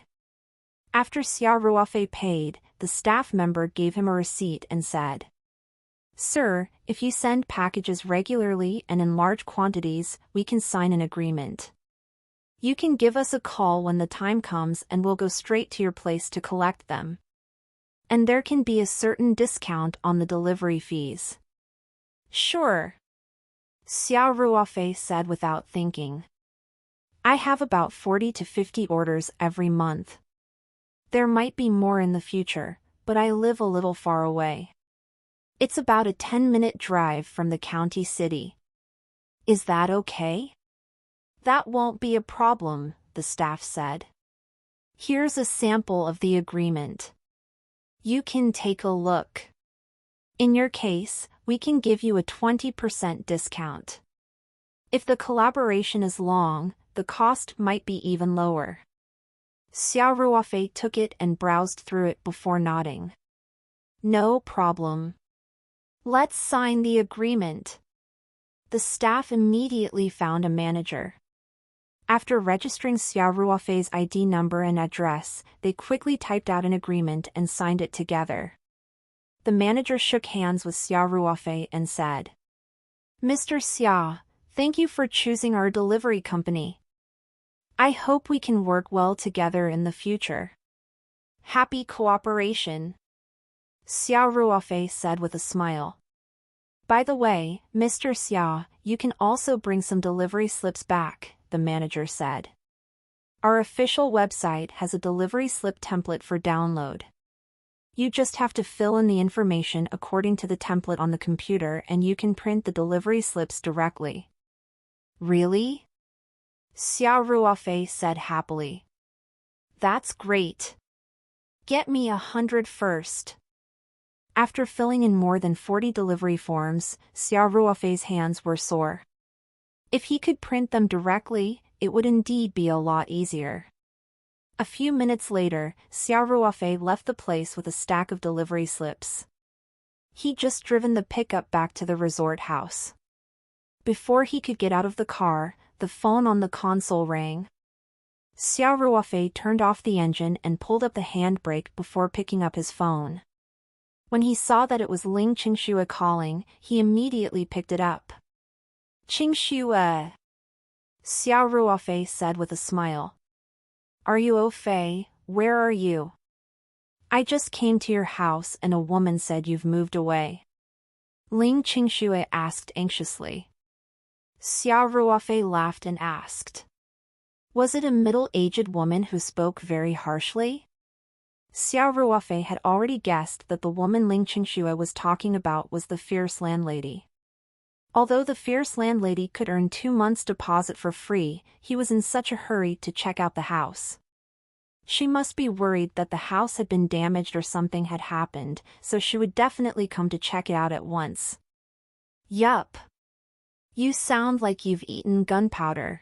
After Xiao Ruofei paid, the staff member gave him a receipt and said, "Sir, if you send packages regularly and in large quantities, we can sign an agreement. You can give us a call when the time comes and we'll go straight to your place to collect them. And there can be a certain discount on the delivery fees." "Sure," Xiao Ruofei said without thinking. "I have about 40 to 50 orders every month. There might be more in the future, but I live a little far away. It's about a 10-minute drive from the county city. Is that okay?" "That won't be a problem," the staff said. "Here's a sample of the agreement. You can take a look. In your case, we can give you a 20% discount. If the collaboration is long, the cost might be even lower." Xiao Ruofei took it and browsed through it before nodding. "No problem. Let's sign the agreement." The staff immediately found a manager. After registering Xiao Ruofei's ID number and address, they quickly typed out an agreement and signed it together. The manager shook hands with Xiao Ruofei and said, "Mr. Xia, thank you for choosing our delivery company. I hope we can work well together in the future. Happy cooperation," Xiao Ruofei said with a smile. "By the way, Mr. Xia, you can also bring some delivery slips back," the manager said. "Our official website has a delivery slip template for download. You just have to fill in the information according to the template on the computer and you can print the delivery slips directly." "Really?" Xiao Ruofei said happily. "That's great. Get me 100 first." After filling in more than 40 delivery forms, Xiao Ruofei's hands were sore. If he could print them directly, it would indeed be a lot easier. A few minutes later, Xiao Ruofei left the place with a stack of delivery slips. He'd just driven the pickup back to the resort house. Before he could get out of the car, the phone on the console rang. Xiao Ruofei turned off the engine and pulled up the handbrake before picking up his phone. When he saw that it was Ling Qingxue calling, he immediately picked it up. "Qingxue," Xiao Ruofei said with a smile. "Are you Ofei? Where are you? I just came to your house and a woman said you've moved away." Ling Qingxue asked anxiously. Xiao Ruofei laughed and asked, "Was it a middle-aged woman who spoke very harshly?" Xiao Ruofei had already guessed that the woman Ling Qingxue was talking about was the fierce landlady. Although the fierce landlady could earn 2 months' deposit for free, he was in such a hurry to check out the house. She must be worried that the house had been damaged or something had happened, so she would definitely come to check it out at once. Yup. You sound like you've eaten gunpowder.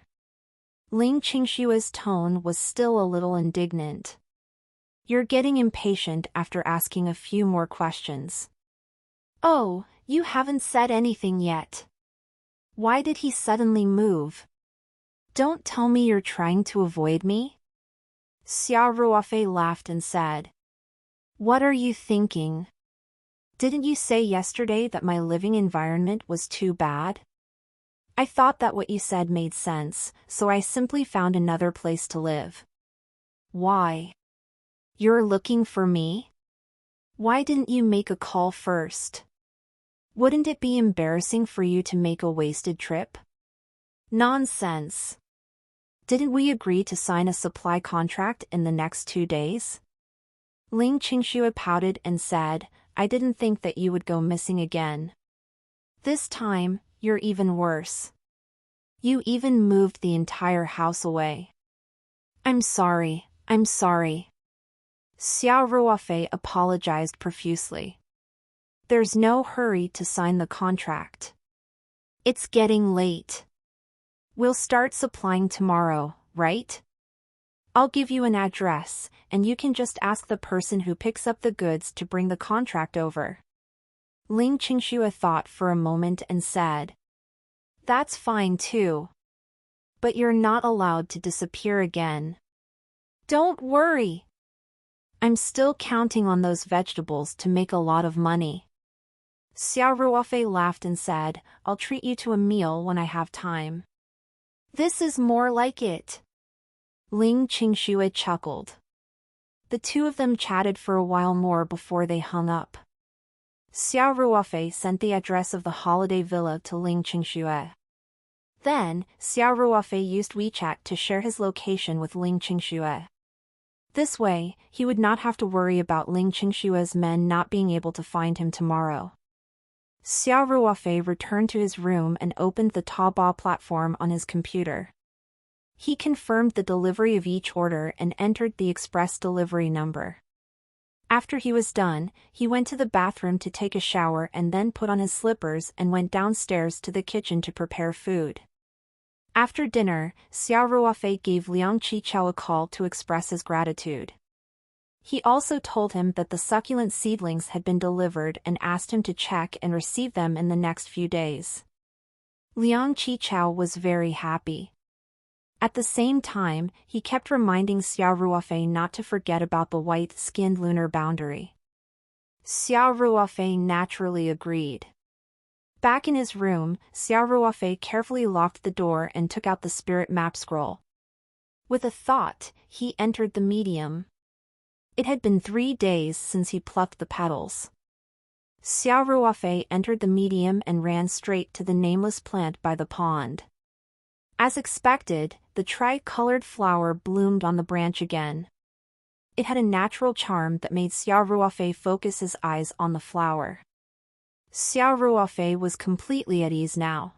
Ling Qingshua's tone was still a little indignant. You're getting impatient after asking a few more questions. Oh, you haven't said anything yet. Why did he suddenly move? Don't tell me you're trying to avoid me? Xia Ruofei laughed and said. What are you thinking? Didn't you say yesterday that my living environment was too bad? I thought that what you said made sense, so I simply found another place to live. Why? You're looking for me? Why didn't you make a call first? Wouldn't it be embarrassing for you to make a wasted trip? Nonsense. Didn't we agree to sign a supply contract in the next 2 days? Ling Qingxue pouted and said, I didn't think that you would go missing again. This time, you're even worse. You even moved the entire house away. I'm sorry. Xia Ruofei apologized profusely. There's no hurry to sign the contract. It's getting late. We'll start supplying tomorrow, right? I'll give you an address, and you can just ask the person who picks up the goods to bring the contract over. Ling Qingxue thought for a moment and said. That's fine too. But you're not allowed to disappear again. Don't worry. I'm still counting on those vegetables to make a lot of money. Xia Ruofei laughed and said, I'll treat you to a meal when I have time. This is more like it. Ling Qingxue chuckled. The two of them chatted for a while more before they hung up. Xia Ruofei sent the address of the holiday villa to Ling Qingxue. Then, Xia Ruofei used WeChat to share his location with Ling Qingxue. This way, he would not have to worry about Ling Qingshue's men not being able to find him tomorrow. Xia Ruofei returned to his room and opened the Taobao platform on his computer. He confirmed the delivery of each order and entered the express delivery number. After he was done, he went to the bathroom to take a shower and then put on his slippers and went downstairs to the kitchen to prepare food. After dinner, Xia Ruofei gave Liang Qichao a call to express his gratitude. He also told him that the succulent seedlings had been delivered and asked him to check and receive them in the next few days. Liang Qichao was very happy. At the same time, he kept reminding Xia Ruofei not to forget about the white-skinned lunar boundary. Xia Ruofei naturally agreed. Back in his room, Xia Ruofei carefully locked the door and took out the spirit map scroll. With a thought, he entered the medium. It had been 3 days since he plucked the petals. Xia Ruofei entered the medium and ran straight to the nameless plant by the pond. As expected, the tri-colored flower bloomed on the branch again. It had a natural charm that made Xia Ruofei focus his eyes on the flower. Xia Ruofei was completely at ease now.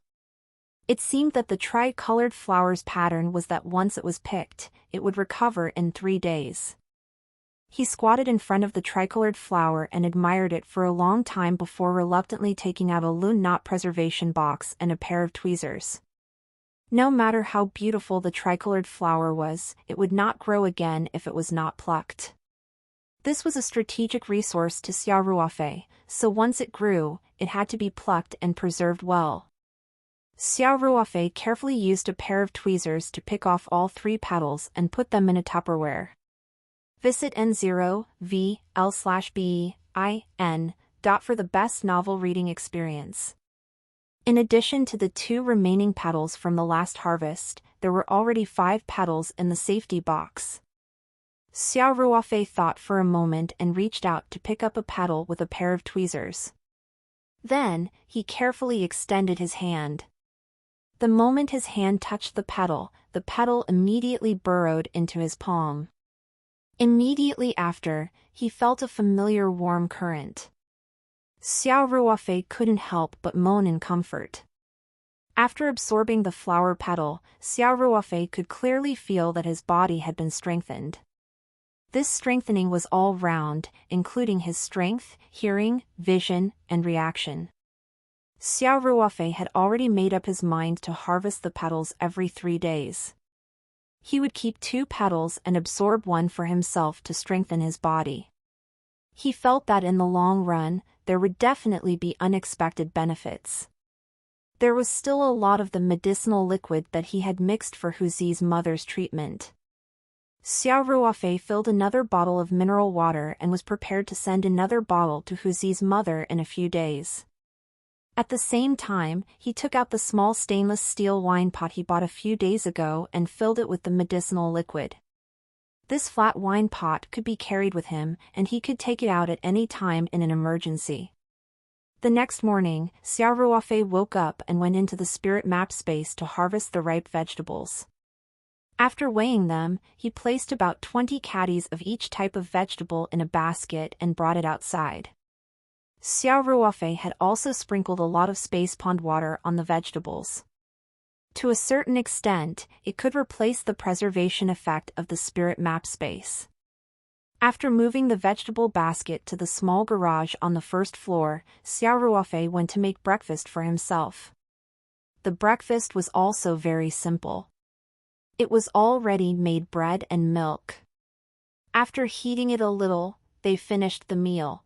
It seemed that the tri-colored flower's pattern was that once it was picked, it would recover in 3 days. He squatted in front of the tricolored flower and admired it for a long time before reluctantly taking out a loon knot preservation box and a pair of tweezers. No matter how beautiful the tricolored flower was, it would not grow again if it was not plucked. This was a strategic resource to Xia Ruofei, so once it grew, it had to be plucked and preserved well. Xia Ruofei carefully used a pair of tweezers to pick off all 3 petals and put them in a Tupperware. Visit N0VL/BEIN. For the best novel reading experience. In addition to the 2 remaining petals from the last harvest, there were already 5 petals in the safety box. Xia Ruofei thought for a moment and reached out to pick up a petal with a pair of tweezers. Then, he carefully extended his hand. The moment his hand touched the petal immediately burrowed into his palm. Immediately after, he felt a familiar warm current. Xia Ruofei couldn't help but moan in comfort. After absorbing the flower petal, Xiao Ruofei could clearly feel that his body had been strengthened. This strengthening was all round, including his strength, hearing, vision, and reaction. Xiao Ruofei had already made up his mind to harvest the petals every 3 days. He would keep 2 petals and absorb one for himself to strengthen his body. He felt that in the long run, there would definitely be unexpected benefits. There was still a lot of the medicinal liquid that he had mixed for Huzi's mother's treatment. Xiao Ruofei filled another bottle of mineral water and was prepared to send another bottle to Huzi's mother in a few days. At the same time, he took out the small stainless steel wine pot he bought a few days ago and filled it with the medicinal liquid. This flat wine pot could be carried with him, and he could take it out at any time in an emergency. The next morning, Xiao Ruofei woke up and went into the spirit map space to harvest the ripe vegetables. After weighing them, he placed about 20 caddies of each type of vegetable in a basket and brought it outside. Xiao Ruofei had also sprinkled a lot of space pond water on the vegetables. To a certain extent, it could replace the preservation effect of the spirit map space. After moving the vegetable basket to the small garage on the first floor, Xiao Ruofei went to make breakfast for himself. The breakfast was also very simple. It was already made bread and milk. After heating it a little, they finished the meal.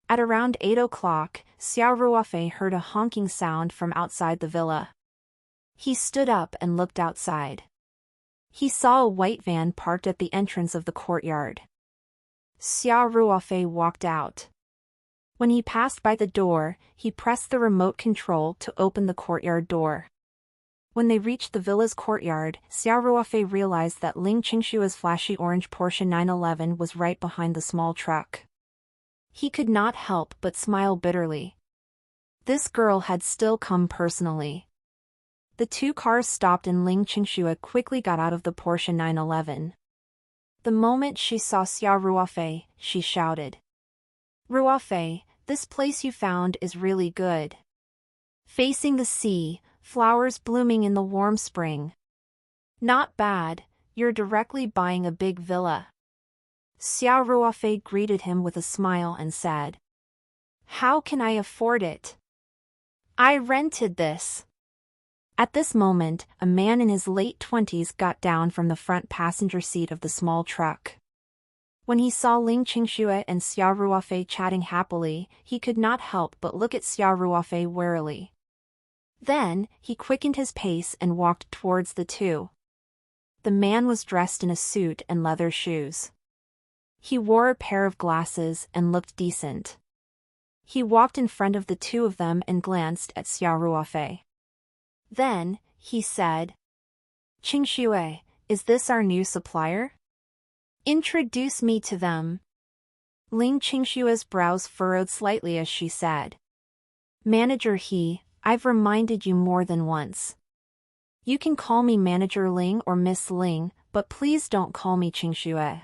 At around 8 o'clock, Xiao Ruofei heard a honking sound from outside the villa. He stood up and looked outside. He saw a white van parked at the entrance of the courtyard. Xiao Ruofei walked out. When he passed by the door, he pressed the remote control to open the courtyard door. When they reached the villa's courtyard, Xiao Ruofei realized that Ling Qingshua's flashy orange Porsche 911 was right behind the small truck. He could not help but smile bitterly. This girl had still come personally. The 2 cars stopped and Ling Qingxue quickly got out of the Porsche 911. The moment she saw Xiao Ruofei, she shouted, "Ruofei, this place you found is really good. Facing the sea, flowers blooming in the warm spring. Not bad, you're directly buying a big villa." Xiao Ruofei greeted him with a smile and said, "How can I afford it? I rented this." At this moment, a man in his late 20s got down from the front passenger seat of the small truck. When he saw Ling Qingxue and Xiao Ruofei chatting happily, he could not help but look at Xiao Ruofei warily. Then, he quickened his pace and walked towards the 2. The man was dressed in a suit and leather shoes. He wore a pair of glasses and looked decent. He walked in front of the 2 of them and glanced at Xiao Ruofei. Then, he said, "Qingxue, is this our new supplier? Introduce me to them." Ling Qingshue's brows furrowed slightly as she said, "Manager He, I've reminded you more than once. You can call me Manager Ling or Miss Ling, but please don't call me Qingxue.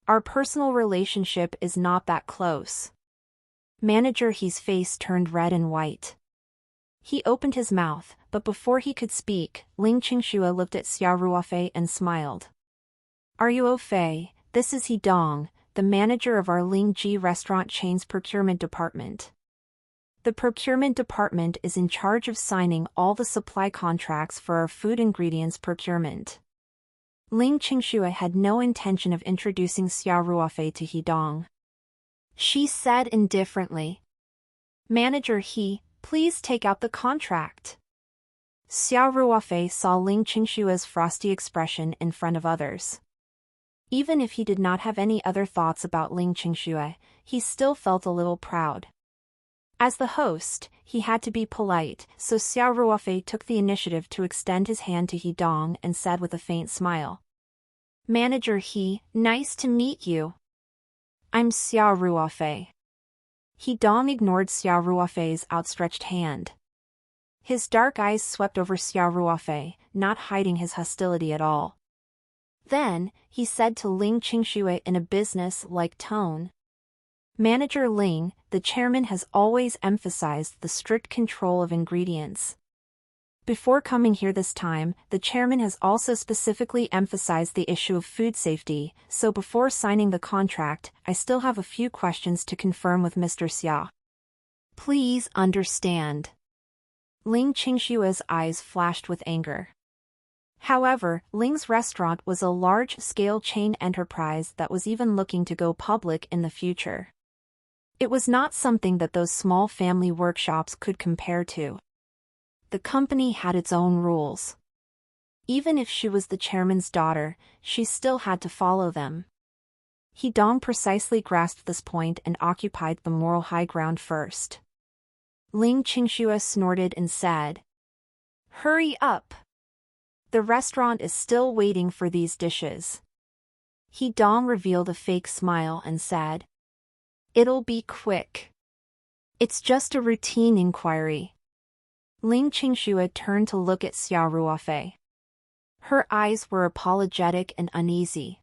Our personal relationship is not that close." Manager He's face turned red and white. He opened his mouth, but before he could speak, Ling Qingxue looked at Xiao Ruofei and smiled. "Are you au fait? This is He Dong, the manager of our Ling Ji restaurant chain's procurement department. The procurement department is in charge of signing all the supply contracts for our food ingredients procurement." Ling Qingxue had no intention of introducing Xiao Ruofei to He Dong. She said indifferently, "Manager He, please take out the contract." Xiao Ruofei saw Ling Qingshue's frosty expression in front of others. Even if he did not have any other thoughts about Ling Qingxue, he still felt a little proud. As the host, he had to be polite, so Xiao Ruofei took the initiative to extend his hand to He Dong and said with a faint smile, "Manager He, nice to meet you. I'm Xiao Ruofei." He Dong ignored Xiao Ruofei's outstretched hand. His dark eyes swept over Xiao Ruofei, not hiding his hostility at all. Then, he said to Ling Qingxue in a business-like tone, "Manager Ling, the chairman has always emphasized the strict control of ingredients. Before coming here this time, the chairman has also specifically emphasized the issue of food safety, so before signing the contract, I still have a few questions to confirm with Mr. Xia. Please understand. Ling Qingshua's eyes flashed with anger. However, Ling's restaurant was a large-scale chain enterprise that was even looking to go public in the future. It was not something that those small family workshops could compare to. The company had its own rules. Even if she was the chairman's daughter, she still had to follow them. He Dong precisely grasped this point and occupied the moral high ground first. Ling Qingxue snorted and said, "Hurry up! The restaurant is still waiting for these dishes." He Dong revealed a fake smile and said, "It'll be quick. It's just a routine inquiry." Ling Qingxue turned to look at Xiao Ruofei. Her eyes were apologetic and uneasy.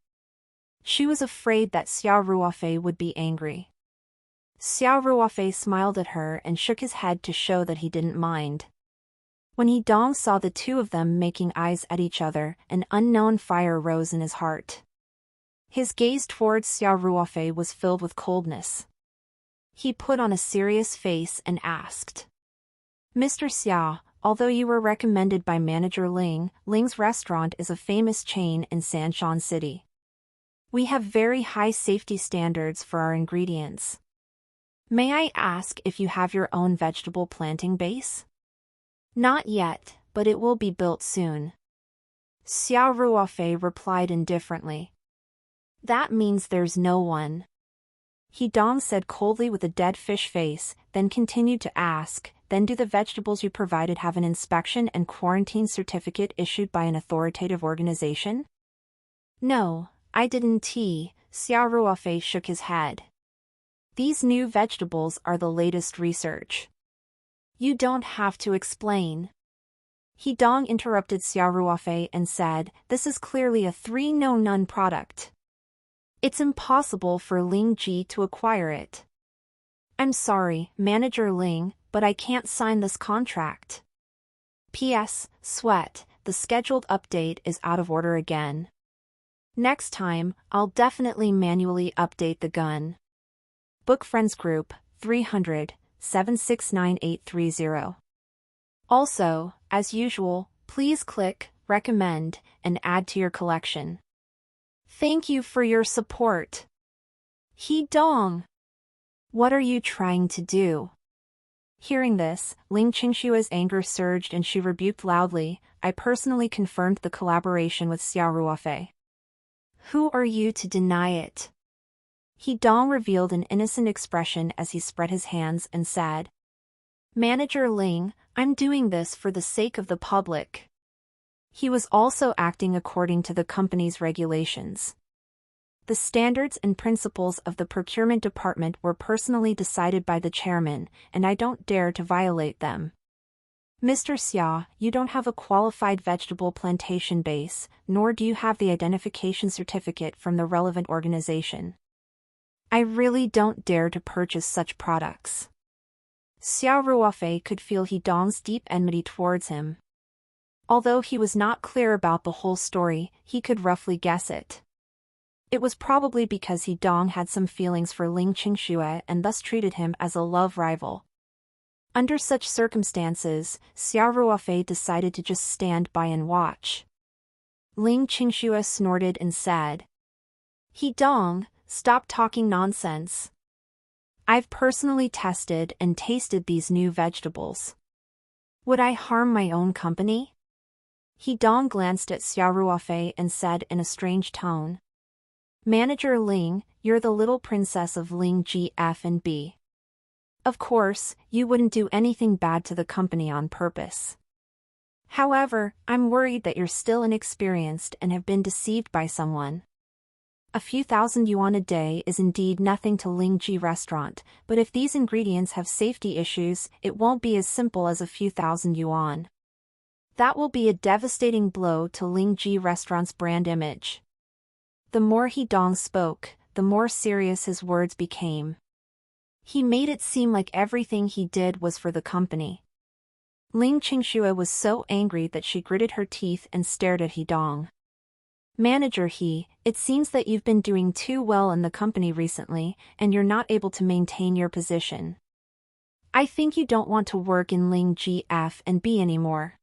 She was afraid that Xiao Ruofei would be angry. Xiao Ruofei smiled at her and shook his head to show that he didn't mind. When He Dong saw the two of them making eyes at each other, an unknown fire rose in his heart. His gaze towards Xiao Ruofei was filled with coldness. He put on a serious face and asked, "Mr. Xia, although you were recommended by manager Ling, Ling's restaurant is a famous chain in Sanshan City. We have very high safety standards for our ingredients. May I ask if you have your own vegetable planting base?" "Not yet, but it will be built soon." Xiao Ruofei replied indifferently. "That means there's no one." He Dong said coldly with a dead fish face, then continued to ask, "Then do the vegetables you provided have an inspection and quarantine certificate issued by an authoritative organization?" "No, I didn't." Xiao Ruofei shook his head. "These new vegetables are the latest research. You don't have to explain." He Dong interrupted Xiao Ruofei and said, "This is clearly a 3-no-none product. It's impossible for Ling Ji to acquire it." "I'm sorry, Manager Ling, but I can't sign this contract. P.S. Sweat, the scheduled update is out of order again. Next time, I'll definitely manually update the gun." Book Friends Group, 300-769-830. Also, as usual, please click recommend and add to your collection. Thank you for your support. He Dong. What are you trying to do? Hearing this, Ling Qingshua's anger surged and she rebuked loudly, "I personally confirmed the collaboration with Xiao Ruofei. Who are you to deny it?" He Dong revealed an innocent expression as he spread his hands and said, "Manager Ling, I'm doing this for the sake of the public." He was also acting according to the company's regulations. The standards and principles of the procurement department were personally decided by the chairman, and I don't dare to violate them. Mr. Xia, you don't have a qualified vegetable plantation base, nor do you have the identification certificate from the relevant organization. I really don't dare to purchase such products. Xiao Ruofei could feel He Dong's deep enmity towards him. Although he was not clear about the whole story, he could roughly guess it. It was probably because He Dong had some feelings for Ling Qingshuo and thus treated him as a love rival. Under such circumstances, Xiao Ruofei decided to just stand by and watch. Ling Qingshuo snorted and said, "He Dong, stop talking nonsense. I've personally tested and tasted these new vegetables. Would I harm my own company?" He Dong glanced at Xiao Ruofei and said in a strange tone, "Manager Ling, you're the little princess of Ling GF&B. Of course, you wouldn't do anything bad to the company on purpose. However, I'm worried that you're still inexperienced and have been deceived by someone. A few thousand yuan a day is indeed nothing to Ling Ji restaurant, but if these ingredients have safety issues, it won't be as simple as a few thousand yuan. That will be a devastating blow to Ling Ji restaurant's brand image." The more He Dong spoke, the more serious his words became. He made it seem like everything he did was for the company. Ling Qingxue was so angry that she gritted her teeth and stared at He Dong. Manager He, it seems that you've been doing too well in the company recently, and you're not able to maintain your position. I think you don't want to work in Ling GF&B anymore.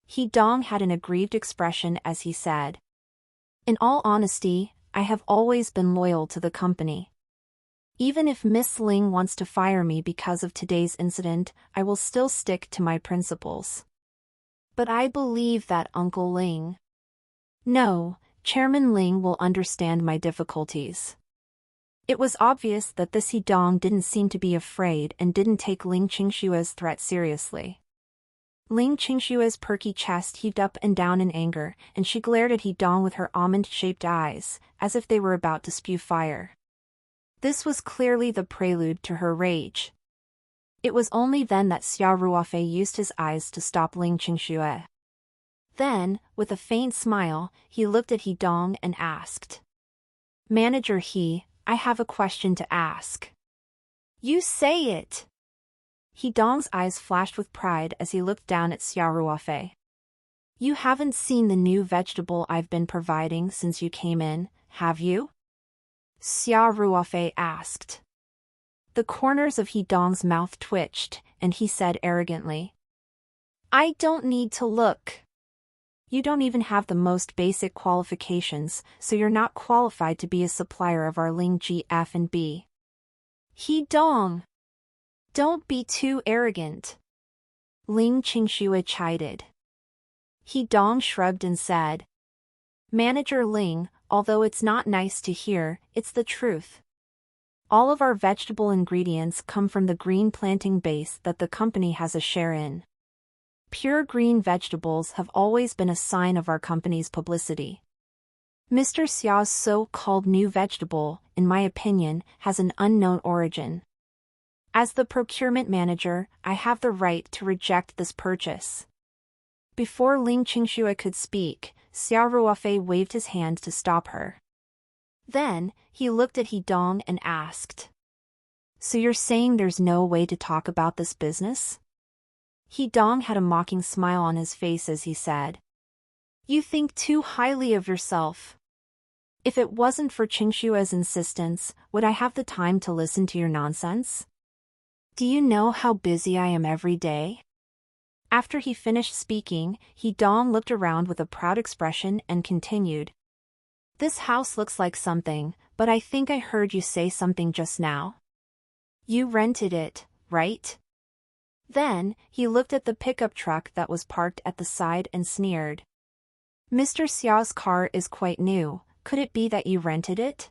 He Dong had an aggrieved expression as he said. In all honesty, I have always been loyal to the company. Even if Miss Ling wants to fire me because of today's incident, I will still stick to my principles. But I believe that Uncle Ling. No, Chairman Ling will understand my difficulties. It was obvious that this He Dong didn't seem to be afraid and didn't take Ling Qingshue's threat seriously. Ling Qingshue's perky chest heaved up and down in anger, and she glared at He Dong with her almond-shaped eyes, as if they were about to spew fire. This was clearly the prelude to her rage. It was only then that Xiao Ruofei used his eyes to stop Ling Qingxue. Then, with a faint smile, he looked at He Dong and asked. Manager He, I have a question to ask. You say it! He Dong's eyes flashed with pride as he looked down at Xiao Ruofei. You haven't seen the new vegetable I've been providing since you came in, have you? Xiao Ruofei asked. The corners of He Dong's mouth twitched, and he said arrogantly. I don't need to look. You don't even have the most basic qualifications, so you're not qualified to be a supplier of our Ling GF&B. He Dong! Don't be too arrogant. Ling Qingxue chided. He Dong shrugged and said. Manager Ling, although it's not nice to hear, it's the truth. All of our vegetable ingredients come from the green planting base that the company has a share in. Pure green vegetables have always been a sign of our company's publicity. Mr. Xiao's so-called new vegetable, in my opinion, has an unknown origin. As the procurement manager, I have the right to reject this purchase. Before Ling Qingxue could speak, Xiao Ruofei waved his hand to stop her. Then, he looked at He Dong and asked. So you're saying there's no way to talk about this business? He Dong had a mocking smile on his face as he said. You think too highly of yourself. If it wasn't for Qingshue's insistence, would I have the time to listen to your nonsense? Do you know how busy I am every day? After he finished speaking, He Dong looked around with a proud expression and continued. This house looks like something, but I think I heard you say something just now. You rented it, right? Then, he looked at the pickup truck that was parked at the side and sneered. Mr. Xiao's car is quite new, could it be that you rented it?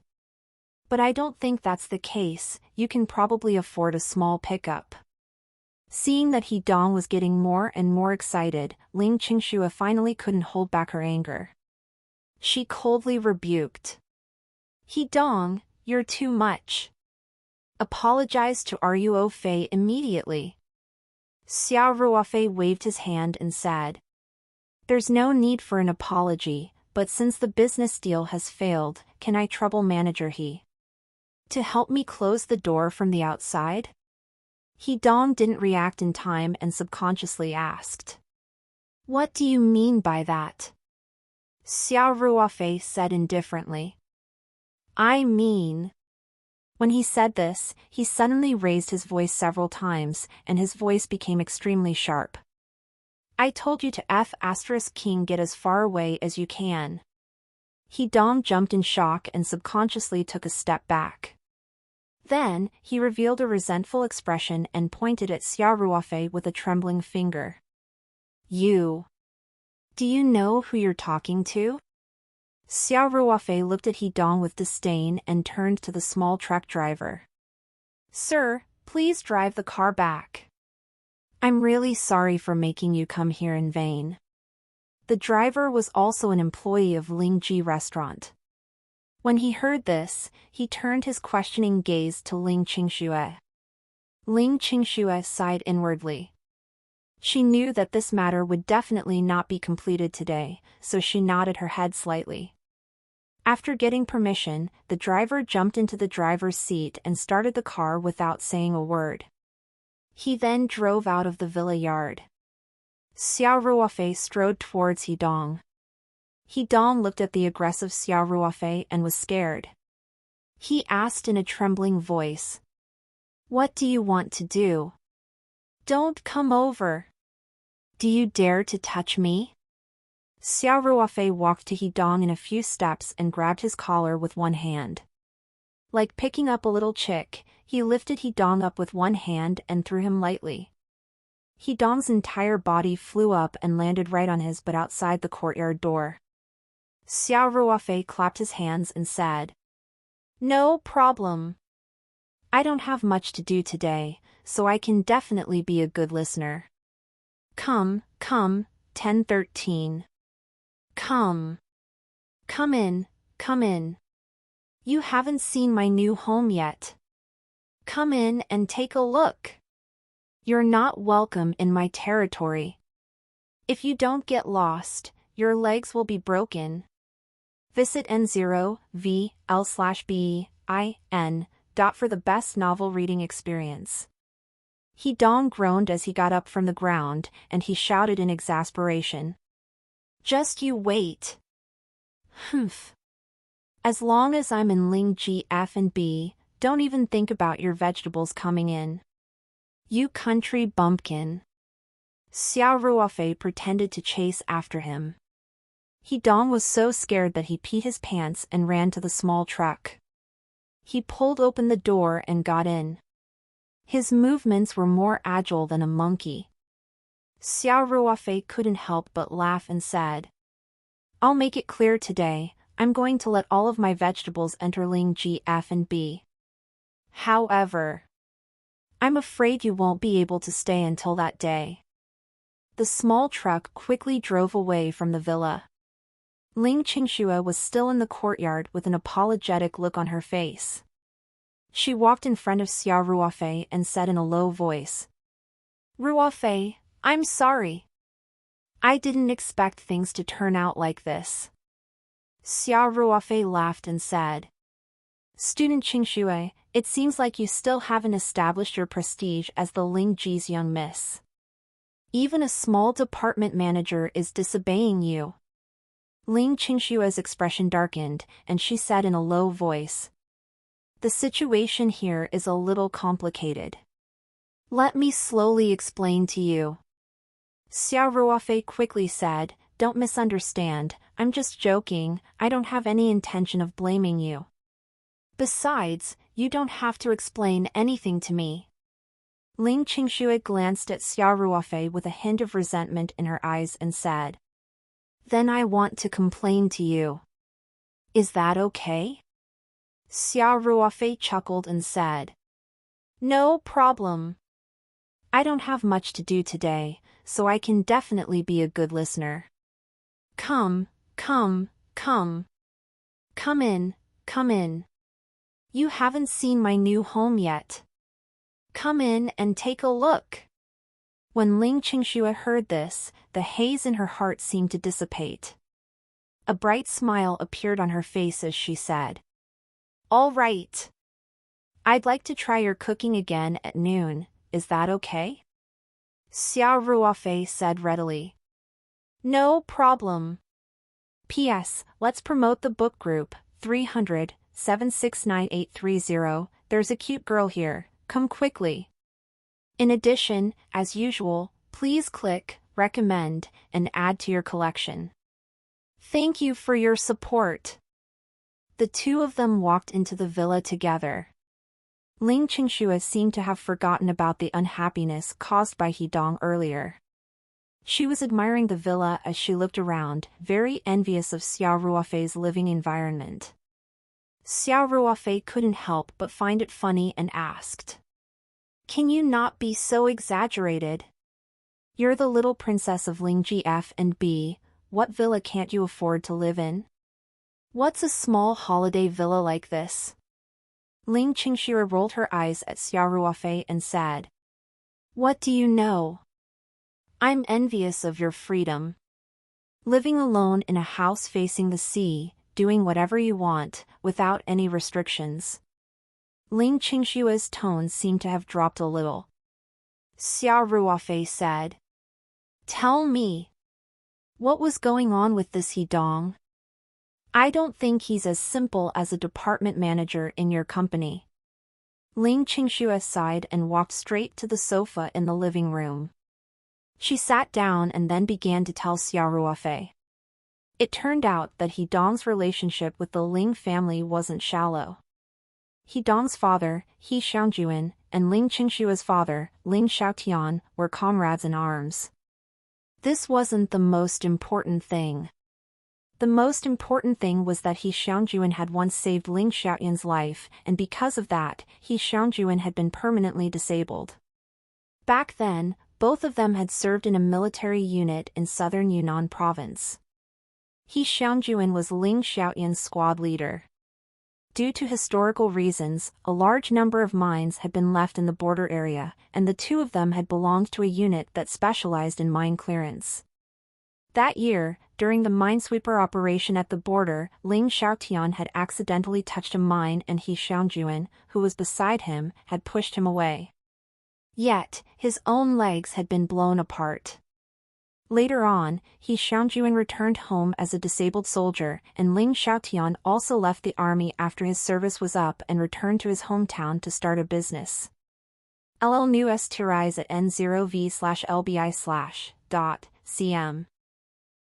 But I don't think that's the case, you can probably afford a small pickup. Seeing that He Dong was getting more and more excited, Ling Qingxue finally couldn't hold back her anger. She coldly rebuked. He Dong, you're too much. Apologize to Ruo Fei immediately. Xiao Ruofei waved his hand and said. There's no need for an apology, but since the business deal has failed, can I trouble Manager He to help me close the door from the outside? He Dong didn't react in time and subconsciously asked. What do you mean by that? Xiao Ruofei said indifferently. I mean. When he said this, he suddenly raised his voice several times, and his voice became extremely sharp. I told you to F*King get as far away as you can. He Dong jumped in shock and subconsciously took a step back. Then, he revealed a resentful expression and pointed at Xiao Ruofei with a trembling finger. You. Do you know who you're talking to? Xiao Ruofei looked at He Dong with disdain and turned to the small truck driver. Sir, please drive the car back. I'm really sorry for making you come here in vain. The driver was also an employee of Ling Ji Restaurant. When he heard this, he turned his questioning gaze to Ling Qingxue. Ling Qingxue sighed inwardly. She knew that this matter would definitely not be completed today, so she nodded her head slightly. After getting permission, the driver jumped into the driver's seat and started the car without saying a word. He then drove out of the villa yard. Xiao Ruofei strode towards Hidong. Hidong looked at the aggressive Xiao Ruofei and was scared. He asked in a trembling voice. What do you want to do? Don't come over. Do you dare to touch me? Xiao Ruofei walked to Hidong in a few steps and grabbed his collar with one hand. Like picking up a little chick, he lifted Hidong up with one hand and threw him lightly. Hidong's entire body flew up and landed right on his butt outside the courtyard door. Xiao Ruofei clapped his hands and said, No problem. I don't have much to do today, so I can definitely be a good listener. Come, 1013. Come. Come in, come in. You haven't seen my new home yet. Come in and take a look. You're not welcome in my territory. If you don't get lost, your legs will be broken. Visit N0VL/BEIN. For the best novel reading experience. Hidong groaned as he got up from the ground, and he shouted in exasperation. Just you wait. Humph. As long as I'm in Ling G, F and B, don't even think about your vegetables coming in. You country bumpkin. Xiao Ruofei pretended to chase after him. Hidong was so scared that he peed his pants and ran to the small truck. He pulled open the door and got in. His movements were more agile than a monkey. Xiao Ruofei couldn't help but laugh and said, I'll make it clear today, I'm going to let all of my vegetables enter Ling G, F and B. However, I'm afraid you won't be able to stay until that day. The small truck quickly drove away from the villa. Ling Qingxue was still in the courtyard with an apologetic look on her face. She walked in front of Xiao Ruofei and said in a low voice, Ruofei, I'm sorry. I didn't expect things to turn out like this. Xiao Ruofei laughed and said, Student Qingxue, it seems like you still haven't established your prestige as the Ling Ji's young miss. Even a small department manager is disobeying you. Ling Qingxue's expression darkened, and she said in a low voice, The situation here is a little complicated. Let me slowly explain to you. Xiao Ruofei quickly said, Don't misunderstand, I'm just joking, I don't have any intention of blaming you. Besides, you don't have to explain anything to me. Ling Qingxue glanced at Xiao Ruofei with a hint of resentment in her eyes and said, Then I want to complain to you. Is that okay? Xiao Ruofei chuckled and said, No problem. I don't have much to do today, so I can definitely be a good listener. Come in, come in. You haven't seen my new home yet. Come in and take a look. When Ling Qingxue heard this, the haze in her heart seemed to dissipate. A bright smile appeared on her face as she said, All right. I'd like to try your cooking again at noon, is that okay? Xiao Ruofei said readily. No problem. P.S. Let's promote the book group, 300-769-830, there's a cute girl here, come quickly. In addition, as usual, please click, recommend, and add to your collection. Thank you for your support. The two of them walked into the villa together. Ling Qingxue seemed to have forgotten about the unhappiness caused by Hidong earlier. She was admiring the villa as she looked around, very envious of Xiao Ruofei's living environment. Xiao Ruofei couldn't help but find it funny and asked, Can you not be so exaggerated? You're the little princess of Ling G F and B, what villa can't you afford to live in? What's a small holiday villa like this? Ling Qingxue rolled her eyes at Xiao Ruofei and said, What do you know? I'm envious of your freedom. Living alone in a house facing the sea, doing whatever you want, without any restrictions. Ling Qingxue's tone seemed to have dropped a little. Xiao Ruofei said, Tell me. What was going on with this Hidong? I don't think he's as simple as a department manager in your company. Ling Qingxue sighed and walked straight to the sofa in the living room. She sat down and then began to tell Xiao Ruofei. It turned out that Hidong's relationship with the Ling family wasn't shallow. Hidong's father, He Xiangjuan, and Ling Qingshua's father, Ling Xiaotian, were comrades in arms. This wasn't the most important thing. The most important thing was that He Xiangjuan had once saved Ling Xiaotian's life, and because of that, He Xiangjuan had been permanently disabled. Back then, both of them had served in a military unit in southern Yunnan province. He Xiangjuan was Ling Xiaotian's squad leader. Due to historical reasons, a large number of mines had been left in the border area, and the two of them had belonged to a unit that specialized in mine clearance. That year, during the minesweeper operation at the border, Ling Xiaotian had accidentally touched a mine and He Xiangjuan, who was beside him, had pushed him away. Yet, his own legs had been blown apart. Later on, He Xiangjuan returned home as a disabled soldier, and Ling Xiaotian also left the army after his service was up and returned to his hometown to start a business. LL News Tirais at N0V/LBI/.cm.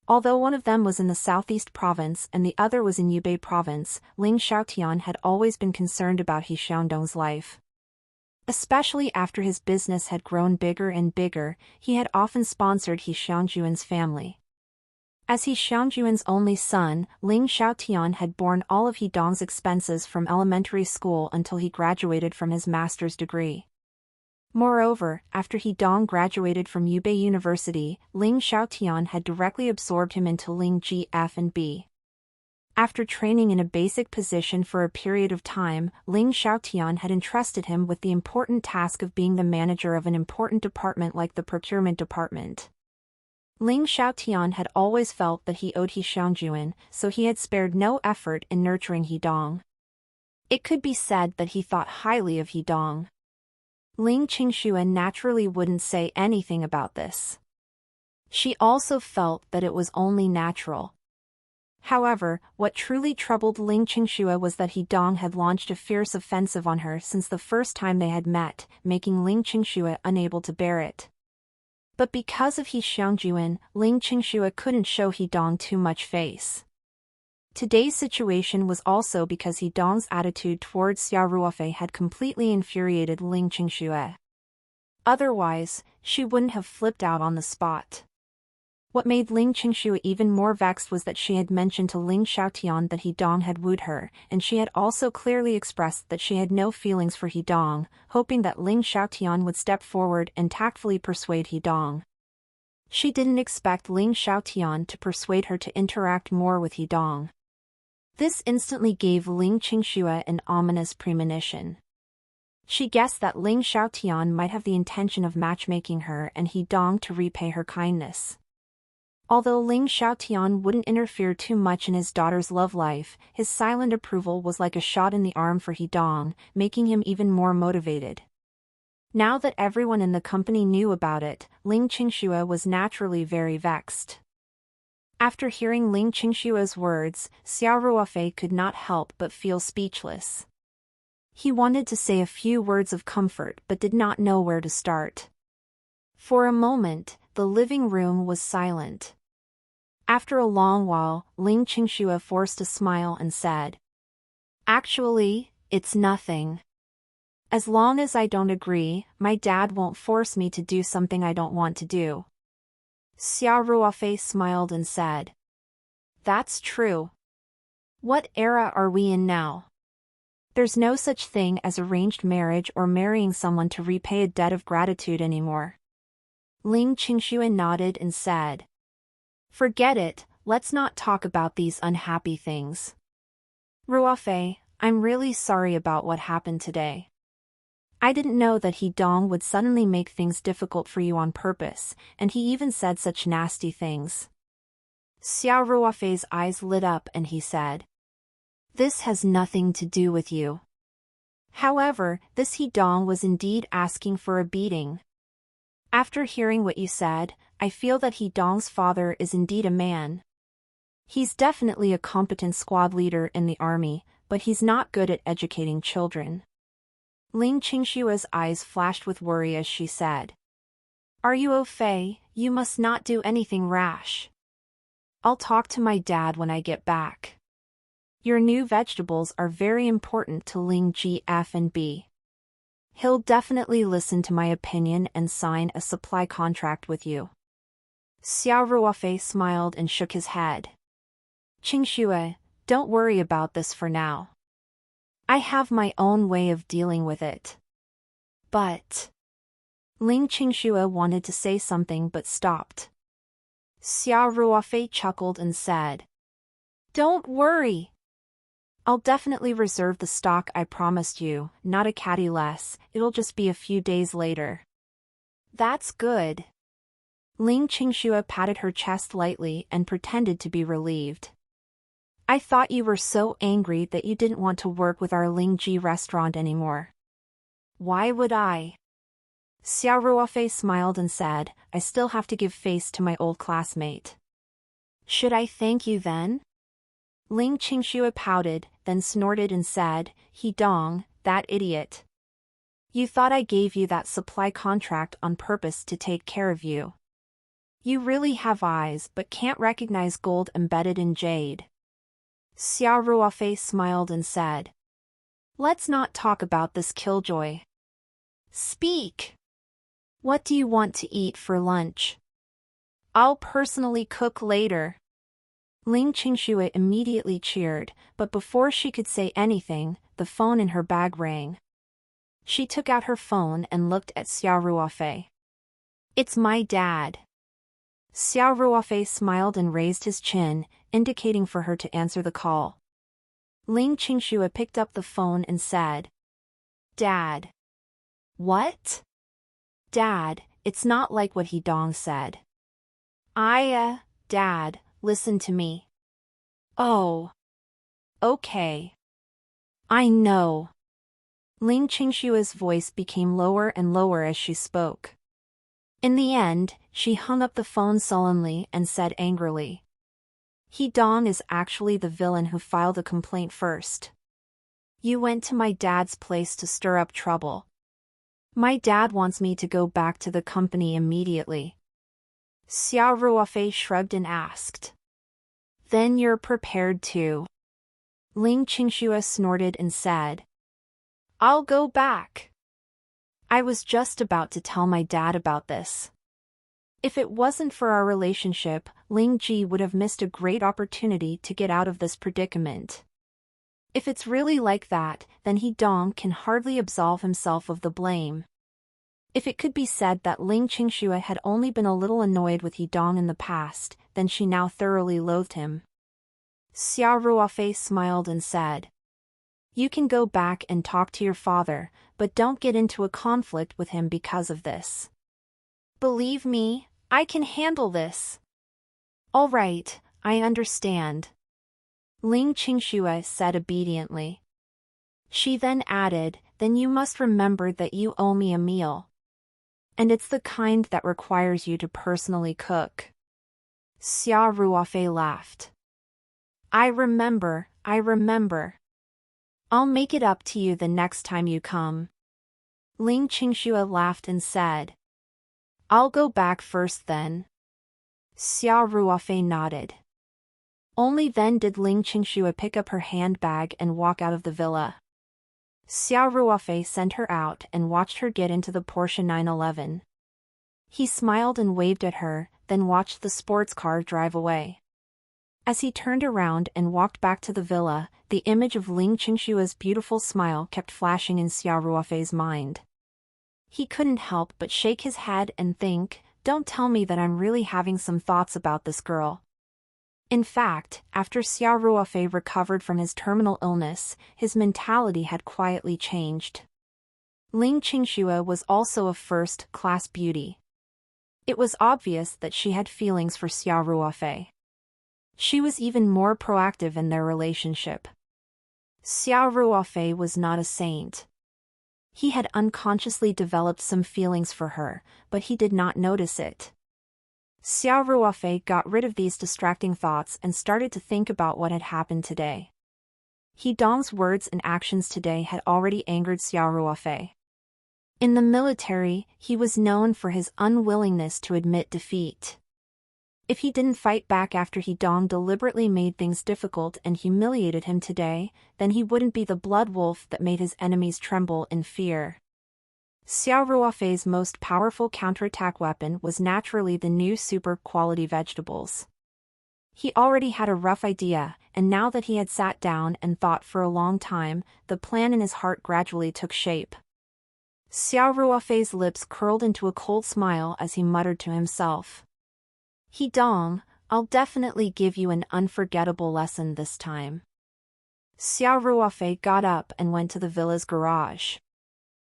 Although one of them was in the southeast province and the other was in Yubei province, Ling Xiaotian had always been concerned about He Xiangdong's life. Especially after his business had grown bigger and bigger, he had often sponsored He Xiangjuan's family. As He Xiangjuan's only son, Ling Xiaotian had borne all of Hidong's expenses from elementary school until he graduated from his master's degree. Moreover, after Hidong graduated from Yubei University, Ling Xiaotian had directly absorbed him into Ling GF&B. After training in a basic position for a period of time, Ling Xiaotian had entrusted him with the important task of being the manager of an important department like the procurement department. Ling Xiaotian had always felt that he owed He Xiangjuan, so he had spared no effort in nurturing Hidong. It could be said that he thought highly of Hidong. Ling Qingxue naturally wouldn't say anything about this. She also felt that it was only natural. However, what truly troubled Ling Qingxue was that Hidong had launched a fierce offensive on her since the first time they had met, making Ling Qingxue unable to bear it. But because of He Xiangjuan, Ling Qingxue couldn't show Hidong too much face. Today's situation was also because Hidong's attitude towards Xiao Ruofei had completely infuriated Ling Qingxue. Otherwise, she wouldn't have flipped out on the spot. What made Ling Qingxue even more vexed was that she had mentioned to Ling Xiaotian that Hidong had wooed her, and she had also clearly expressed that she had no feelings for Hidong, hoping that Ling Xiaotian would step forward and tactfully persuade Hidong. She didn't expect Ling Xiaotian to persuade her to interact more with Hidong. This instantly gave Ling Qingxue an ominous premonition. She guessed that Ling Xiaotian might have the intention of matchmaking her and Hidong to repay her kindness. Although Ling Xiaotian wouldn't interfere too much in his daughter's love life, his silent approval was like a shot in the arm for Hidong, making him even more motivated. Now that everyone in the company knew about it, Ling Qingxue was naturally very vexed. After hearing Ling Qingshue's words, Xiao Ruofei could not help but feel speechless. He wanted to say a few words of comfort but did not know where to start. For a moment, the living room was silent. After a long while, Ling Qingxue forced a smile and said, "Actually, it's nothing. As long as I don't agree, my dad won't force me to do something I don't want to do." Xiao Ruofei smiled and said, "That's true. What era are we in now? There's no such thing as arranged marriage or marrying someone to repay a debt of gratitude anymore." Ling Qingxue nodded and said, "Forget it, let's not talk about these unhappy things. Ruofei, I'm really sorry about what happened today. I didn't know that Hidong would suddenly make things difficult for you on purpose, and he even said such nasty things." Xiao Ruofei's eyes lit up and he said, "This has nothing to do with you. However, this Hidong was indeed asking for a beating. After hearing what you said, I feel that He Dong's father is indeed a man. He's definitely a competent squad leader in the army, but he's not good at educating children. Ling Qingshua's eyes flashed with worry as she said. Are you au fait? You must not do anything rash. I'll talk to my dad when I get back. Your new vegetables are very important to Ling GF&B. He'll definitely listen to my opinion and sign a supply contract with you. Xiao Ruofei smiled and shook his head. Qingxue, don't worry about this for now. I have my own way of dealing with it. But... Ling Qingxue wanted to say something but stopped. Xiao Ruofei chuckled and said, Don't worry. I'll definitely reserve the stock I promised you, not a catty less, it'll just be a few days later. That's good. Ling Qingxue patted her chest lightly and pretended to be relieved. I thought you were so angry that you didn't want to work with our Lingji restaurant anymore. Why would I? Xiao Ruofei smiled and said, I still have to give face to my old classmate. Should I thank you then? Ling Qingxue pouted, then snorted and said, He Dong, that idiot. You thought I gave you that supply contract on purpose to take care of you. You really have eyes but can't recognize gold embedded in jade. Xiao Ruofei smiled and said, Let's not talk about this, Killjoy. Speak! What do you want to eat for lunch? I'll personally cook later. Ling Qingxue immediately cheered, but before she could say anything, the phone in her bag rang. She took out her phone and looked at Xiao Ruofei. It's my dad. Xiao Ruofei smiled and raised his chin, indicating for her to answer the call. Ling Qingxue picked up the phone and said, Dad. What? Dad, it's not like what He Dong said. Dad, listen to me. Oh. Okay. I know. Ling Qingshue's voice became lower and lower as she spoke. In the end, she hung up the phone sullenly and said angrily, He Dong is actually the villain who filed the complaint first. You went to my dad's place to stir up trouble. My dad wants me to go back to the company immediately. Xiao Ruofei shrugged and asked. Then you're prepared to? Ling Qingxue snorted and said. I'll go back. I was just about to tell my dad about this. If it wasn't for our relationship, Ling Ji would have missed a great opportunity to get out of this predicament. If it's really like that, then He Dong can hardly absolve himself of the blame. If it could be said that Ling Qingxue had only been a little annoyed with He Dong in the past, then she now thoroughly loathed him. Xiao Ruofei smiled and said, You can go back and talk to your father, but don't get into a conflict with him because of this. Believe me, I can handle this. All right, I understand. Ling Qingxue said obediently. She then added, Then you must remember that you owe me a meal. And it's the kind that requires you to personally cook. Xiao Ruofei laughed. I remember. I'll make it up to you the next time you come. Ling Qingxue laughed and said. I'll go back first then. Xiao Ruofei nodded. Only then did Ling Qingxue pick up her handbag and walk out of the villa. Xiao Ruofei sent her out and watched her get into the Porsche 911. He smiled and waved at her, then watched the sports car drive away. As he turned around and walked back to the villa, the image of Ling Qingshue's beautiful smile kept flashing in Xiao Ruofei's mind. He couldn't help but shake his head and think, Don't tell me that I'm really having some thoughts about this girl. In fact, after Xiao Ruofei recovered from his terminal illness, his mentality had quietly changed. Ling Qingxue was also a first-class beauty. It was obvious that she had feelings for Xiao Ruofei. She was even more proactive in their relationship. Xiao Ruofei was not a saint. He had unconsciously developed some feelings for her, but he did not notice it. Xiao Ruofei got rid of these distracting thoughts and started to think about what had happened today. He Dong's words and actions today had already angered Xiao Ruofei. In the military, he was known for his unwillingness to admit defeat. If he didn't fight back after He Dong deliberately made things difficult and humiliated him today, then he wouldn't be the blood wolf that made his enemies tremble in fear. Xiao Ruofei's most powerful counterattack weapon was naturally the new super-quality vegetables. He already had a rough idea, and now that he had sat down and thought for a long time, the plan in his heart gradually took shape. Xiao Ruofei's lips curled into a cold smile as he muttered to himself. He Dong, I'll definitely give you an unforgettable lesson this time. Xiao Ruofei got up and went to the villa's garage.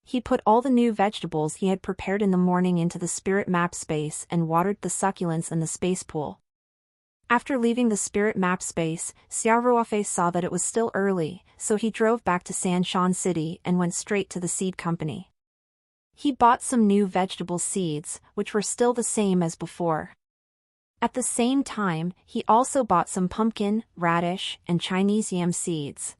He put all the new vegetables he had prepared in the morning into the spirit map space and watered the succulents in the space pool. After leaving the spirit map space, Xiao Ruofei saw that it was still early, so he drove back to Sanshan City and went straight to the seed company. He bought some new vegetable seeds, which were still the same as before. At the same time, he also bought some pumpkin, radish, and Chinese yam seeds.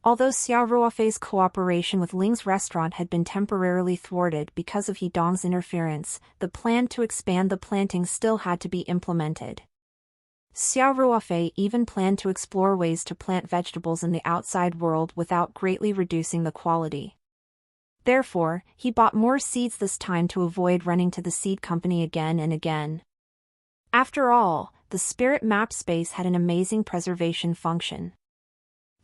Although Xiao Ruofei's cooperation with Ling's restaurant had been temporarily thwarted because of He Dong's interference, the plan to expand the planting still had to be implemented. Xiao Ruofei even planned to explore ways to plant vegetables in the outside world without greatly reducing the quality. Therefore, he bought more seeds this time to avoid running to the seed company again and again. After all, the spirit map space had an amazing preservation function.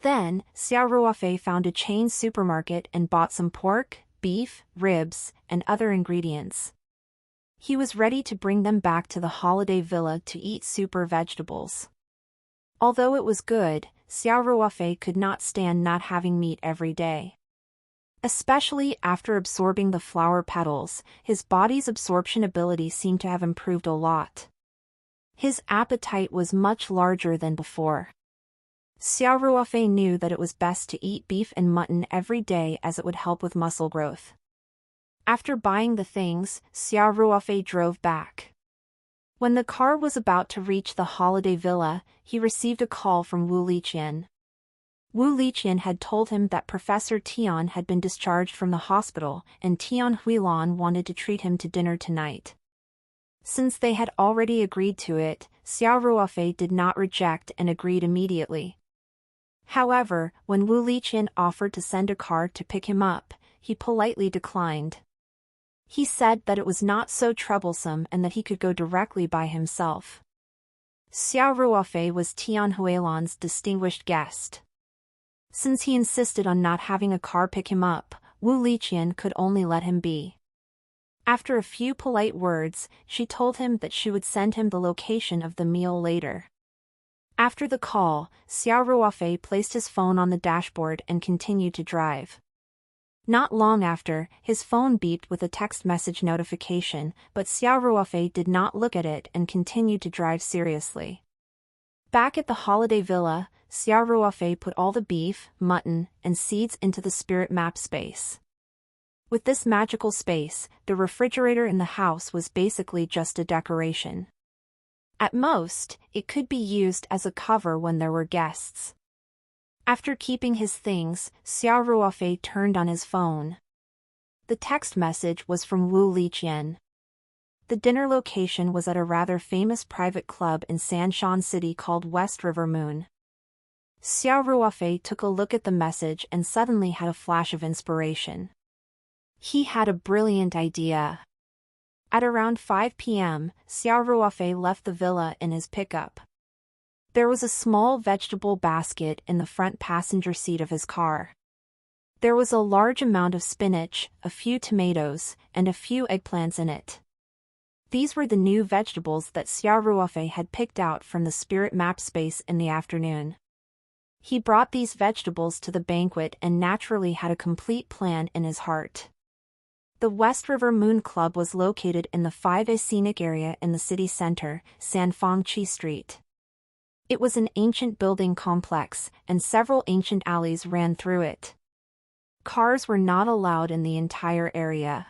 Then, Xiao Ruofei found a chain supermarket and bought some pork, beef, ribs, and other ingredients. He was ready to bring them back to the holiday villa to eat super vegetables. Although it was good, Xiao Ruofei could not stand not having meat every day. Especially after absorbing the flower petals, his body's absorption ability seemed to have improved a lot. His appetite was much larger than before. Xiao Ruofei knew that it was best to eat beef and mutton every day as it would help with muscle growth. After buying the things, Xiao Ruofei drove back. When the car was about to reach the holiday villa, he received a call from Wu Liqian. Wu Liqian had told him that Professor Tian had been discharged from the hospital and Tian Huilan wanted to treat him to dinner tonight. Since they had already agreed to it, Xiao Ruofei did not reject and agreed immediately. However, when Wu Liqian offered to send a car to pick him up, he politely declined. He said that it was not so troublesome and that he could go directly by himself. Xiao Ruofei was Tian Huilan's distinguished guest. Since he insisted on not having a car pick him up, Wu Liqian could only let him be. After a few polite words, she told him that she would send him the location of the meal later. After the call, Xiao Ruofei placed his phone on the dashboard and continued to drive. Not long after, his phone beeped with a text message notification, but Xiao Ruofei did not look at it and continued to drive seriously. Back at the holiday villa, Xiao Ruofei put all the beef, mutton, and seeds into the spirit map space. With this magical space, the refrigerator in the house was basically just a decoration. At most, it could be used as a cover when there were guests. After keeping his things, Xiao Ruofei turned on his phone. The text message was from Wu Liqian. The dinner location was at a rather famous private club in Sanshan City called West River Moon. Xiao Ruofei took a look at the message and suddenly had a flash of inspiration. He had a brilliant idea. At around 5 p.m., Xiao Ruofei left the villa in his pickup. There was a small vegetable basket in the front passenger seat of his car. There was a large amount of spinach, a few tomatoes, and a few eggplants in it. These were the new vegetables that Xiao Ruofei had picked out from the spirit map space in the afternoon. He brought these vegetables to the banquet and naturally had a complete plan in his heart. The West River Moon Club was located in the 5A scenic area in the city center, Sanfangqi Street. It was an ancient building complex, and several ancient alleys ran through it. Cars were not allowed in the entire area.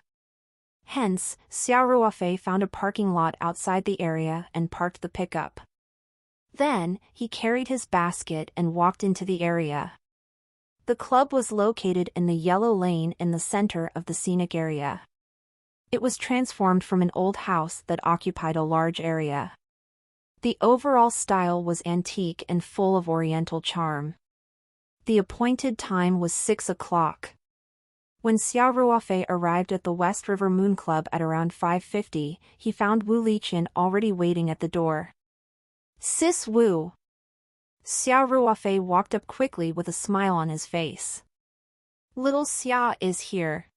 Hence, Xiao Ruofei found a parking lot outside the area and parked the pickup. Then, he carried his basket and walked into the area. The club was located in the yellow lane in the center of the scenic area. It was transformed from an old house that occupied a large area. The overall style was antique and full of oriental charm. The appointed time was 6 o'clock. When Xiao Ruofei arrived at the West River Moon Club at around 5:50, he found Wu Liqian already waiting at the door. "Sis Wu." Xiao Ruofei walked up quickly with a smile on his face. "Little Xia is here."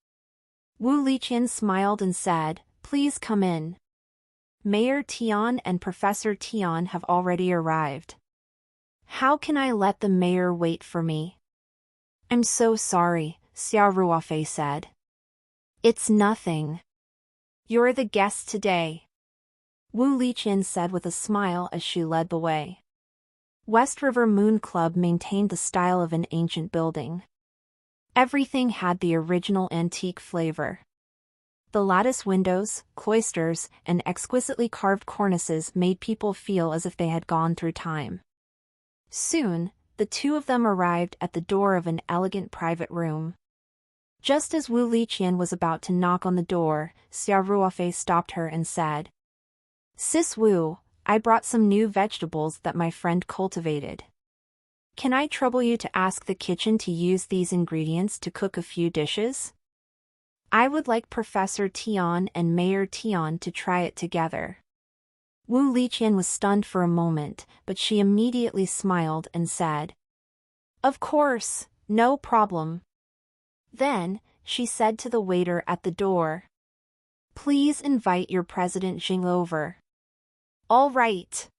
Wu Liqian smiled and said, "Please come in. Mayor Tian and Professor Tian have already arrived." "How can I let the mayor wait for me?" "I'm so sorry," Xiao Ruofei said. "It's nothing. You're the guest today," Wu Liqian said with a smile as she led the way. West River Moon Club maintained the style of an ancient building. Everything had the original antique flavor. The lattice windows, cloisters, and exquisitely carved cornices made people feel as if they had gone through time. Soon, the two of them arrived at the door of an elegant private room. Just as Wu Liqian was about to knock on the door, Xiao Ruofei stopped her and said, "Sis Wu, I brought some new vegetables that my friend cultivated. Can I trouble you to ask the kitchen to use these ingredients to cook a few dishes? I would like Professor Tian and Mayor Tian to try it together." Wu Liqian was stunned for a moment, but she immediately smiled and said, "Of course, no problem." Then, she said to the waiter at the door, "Please invite your President Jing over." "All right."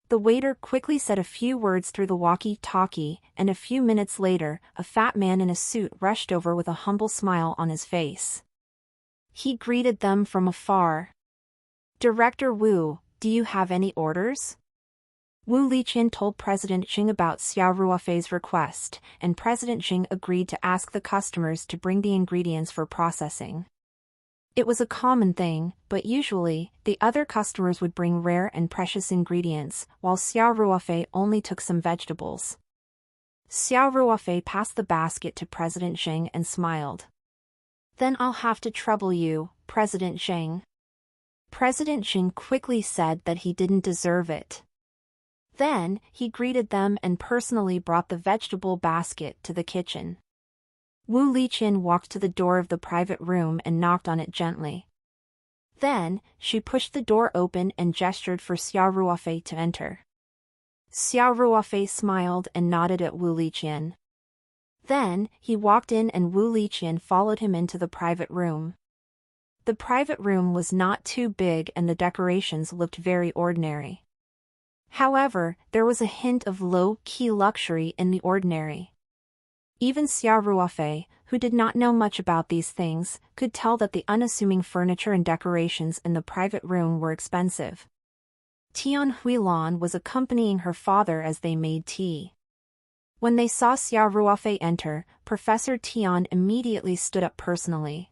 The waiter quickly said a few words through the walkie-talkie, and a few minutes later, a fat man in a suit rushed over with a humble smile on his face. He greeted them from afar. "Director Wu, do you have any orders?" Wu Liqian told President Jing about Xiao Ruofei's request, and President Jing agreed to ask the customers to bring the ingredients for processing. It was a common thing, but usually, the other customers would bring rare and precious ingredients, while Xiao Ruofei only took some vegetables. Xiao Ruofei passed the basket to President Jing and smiled. "Then I'll have to trouble you, President Jing." President Jing quickly said that he didn't deserve it. Then, he greeted them and personally brought the vegetable basket to the kitchen. Wu Liqian walked to the door of the private room and knocked on it gently. Then, she pushed the door open and gestured for Xiao Ruofei to enter. Xiao Ruofei smiled and nodded at Wu Liqian. Then, he walked in and Wu Liqian followed him into the private room. The private room was not too big and the decorations looked very ordinary. However, there was a hint of low-key luxury in the ordinary. Even Xiao Ruofei, who did not know much about these things, could tell that the unassuming furniture and decorations in the private room were expensive. Tian Huilan was accompanying her father as they made tea. When they saw Xiao Ruofei enter, Professor Tian immediately stood up personally.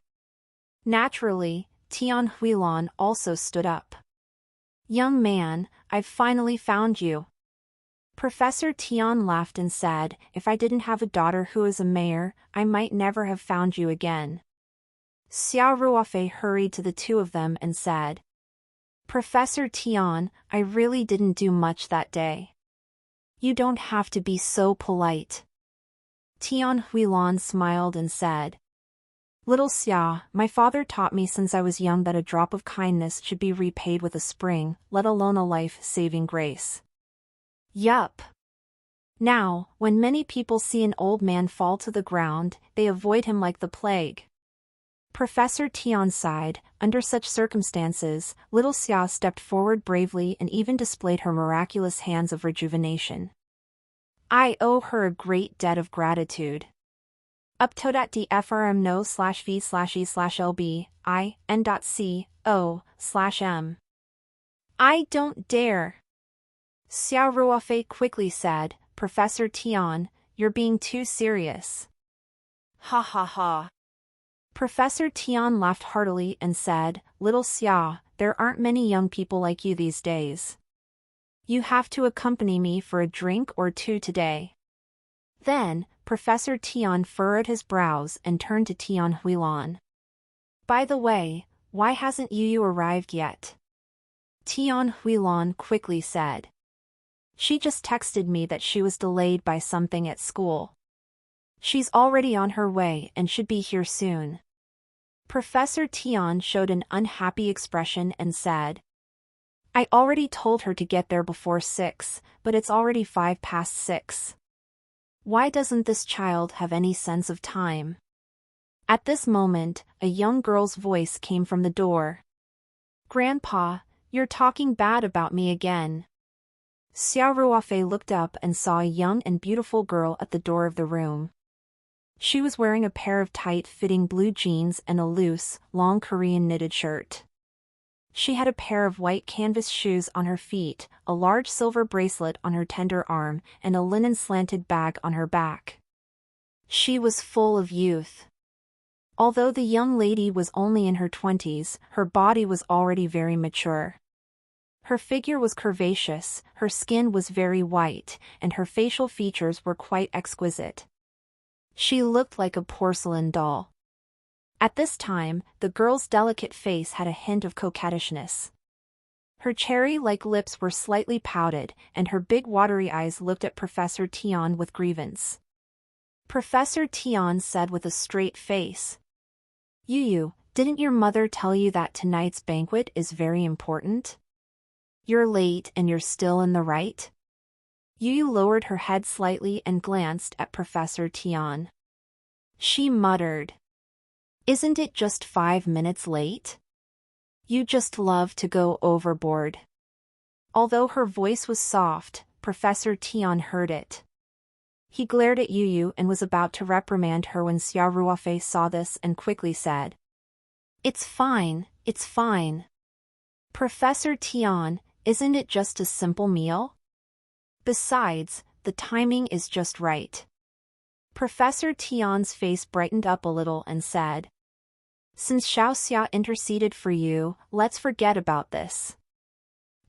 Naturally, Tian Huilan also stood up. "Young man, I've finally found you." Professor Tian laughed and said, "If I didn't have a daughter who is a mayor, I might never have found you again." Xiao Ruofei hurried to the two of them and said, "Professor Tian, I really didn't do much that day." "You don't have to be so polite." Tian Huilan smiled and said, "Little Xia, my father taught me since I was young that a drop of kindness should be repaid with a spring, let alone a life-saving grace." Yup. Now, when many people see an old man fall to the ground, they avoid him like the plague. Professor Tian sighed. Under such circumstances, little Xia stepped forward bravely and even displayed her miraculous hands of rejuvenation. "I owe her a great debt of gratitude. Upto.dfrm no/v/e/lb I n.co/m." "I don't dare." Xiao Ruofei quickly said, "Professor Tian, you're being too serious." "Ha ha ha." Professor Tian laughed heartily and said, "Little Xia, there aren't many young people like you these days. You have to accompany me for a drink or two today." Then, Professor Tian furrowed his brows and turned to Tian Huilan. "By the way, why hasn't Yu arrived yet?" Tian Huilan quickly said. "She just texted me that she was delayed by something at school. She's already on her way and should be here soon." Professor Tian showed an unhappy expression and said, "I already told her to get there before 6, but it's already 6:05. Why doesn't this child have any sense of time?" At this moment, a young girl's voice came from the door. "Grandpa, you're talking bad about me again." Xiao Ruofei looked up and saw a young and beautiful girl at the door of the room. She was wearing a pair of tight-fitting blue jeans and a loose, long Korean knitted shirt. She had a pair of white canvas shoes on her feet, a large silver bracelet on her tender arm, and a linen slanted bag on her back. She was full of youth. Although the young lady was only in her 20s, her body was already very mature. Her figure was curvaceous, her skin was very white, and her facial features were quite exquisite. She looked like a porcelain doll. At this time, the girl's delicate face had a hint of coquettishness. Her cherry-like lips were slightly pouted, and her big watery eyes looked at Professor Tian with grievance. Professor Tian said with a straight face, "Yu, didn't your mother tell you that tonight's banquet is very important? You're late and you're still in the right?" Yu lowered her head slightly and glanced at Professor Tian. She muttered, "Isn't it just 5 minutes late? You just love to go overboard." Although her voice was soft, Professor Tian heard it. He glared at Yu and was about to reprimand her when Xiao Ruofei saw this and quickly said, It's fine. Professor Tian, isn't it just a simple meal? Besides, the timing is just right." Professor Tian's face brightened up a little and said, "Since Xiao Xia interceded for you, let's forget about this.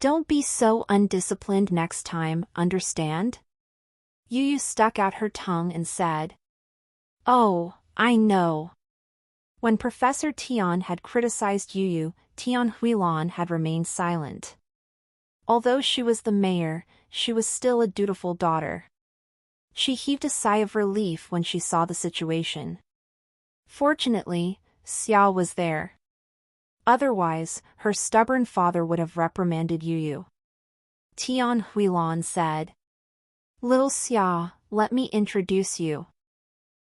Don't be so undisciplined next time, understand?" Yu stuck out her tongue and said, "Oh, I know." When Professor Tian had criticized Yu, Tian Huilan had remained silent. Although she was the mayor, she was still a dutiful daughter. She heaved a sigh of relief when she saw the situation. Fortunately, Xiao was there. Otherwise, her stubborn father would have reprimanded Yu. Tian Huilan said, "Little Xia, let me introduce you.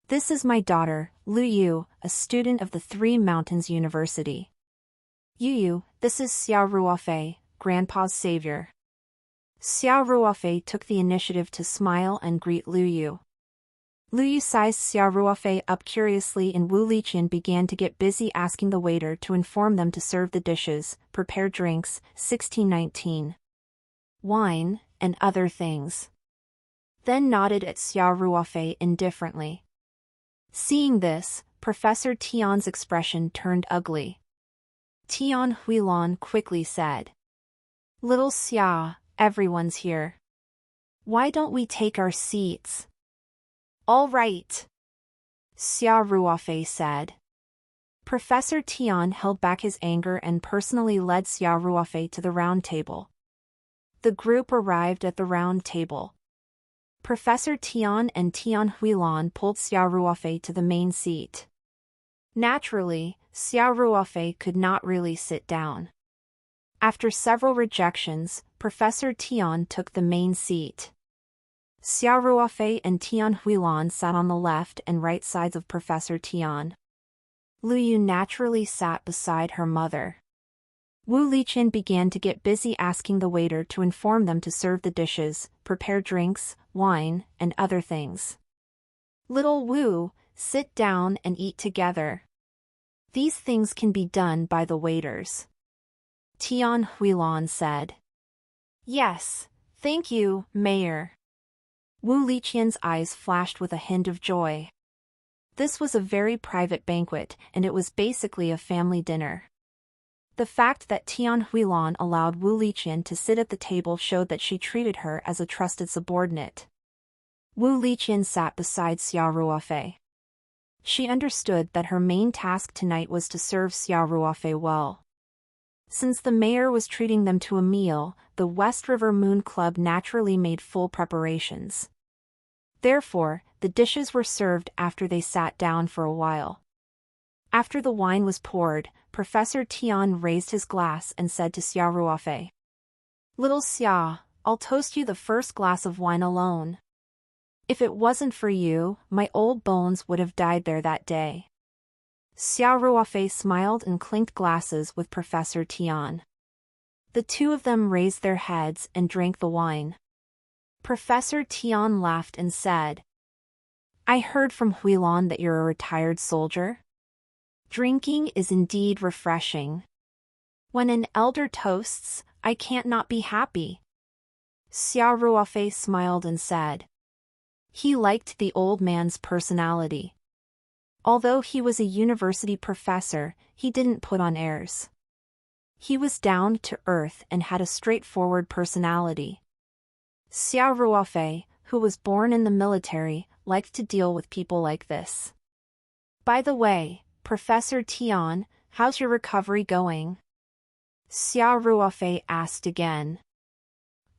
This is my daughter, Lu Yu, a student of the Three Mountains University. Yu, this is Xiao Ruofei, Grandpa's savior." Xiao Ruofei took the initiative to smile and greet Lu Yu. Lu Yu sized Xiao Ruofei up curiously and Wu Liqian began to get busy asking the waiter to inform them to serve the dishes, prepare drinks, 1619. Wine, and other things. Then nodded at Xiao Ruofei indifferently. Seeing this, Professor Tian's expression turned ugly. Tian Huilan quickly said, "Little Xia, everyone's here. Why don't we take our seats?" "All right," Xiao Ruofei said. Professor Tian held back his anger and personally led Xiao Ruofei to the round table. The group arrived at the round table. Professor Tian and Tian Huilan pulled Xiao Ruofei to the main seat. Naturally, Xiao Ruofei could not really sit down. After several rejections, Professor Tian took the main seat. Xiao Ruofei and Tian Huilan sat on the left and right sides of Professor Tian. Lu Yu naturally sat beside her mother. Wu Liqian began to get busy asking the waiter to inform them to serve the dishes, prepare drinks, wine, and other things. "Little Wu, sit down and eat together. These things can be done by the waiters," Tian Huilan said. "Yes, thank you, Mayor." Wu Liqian's eyes flashed with a hint of joy. This was a very private banquet, and it was basically a family dinner. The fact that Tian Huilan allowed Wu Liqian to sit at the table showed that she treated her as a trusted subordinate. Wu Liqian sat beside Xiao Ruofei. She understood that her main task tonight was to serve Xiao Ruofei well. Since the mayor was treating them to a meal, the West River Moon Club naturally made full preparations. Therefore, the dishes were served after they sat down for a while. After the wine was poured, Professor Tian raised his glass and said to Xiao Ruofei, "Little Xia, I'll toast you the first glass of wine alone. If it wasn't for you, my old bones would have died there that day." Xiao Ruofei smiled and clinked glasses with Professor Tian. The two of them raised their heads and drank the wine. Professor Tian laughed and said, "I heard from Huilan that you're a retired soldier. Drinking is indeed refreshing. When an elder toasts, I can't not be happy." Xiao Ruofei smiled and said. He liked the old man's personality. Although he was a university professor, he didn't put on airs. He was down to earth and had a straightforward personality. Xiao Ruofei, who was born in the military, liked to deal with people like this. "By the way, Professor Tian, how's your recovery going?" Xiao Ruofei asked again.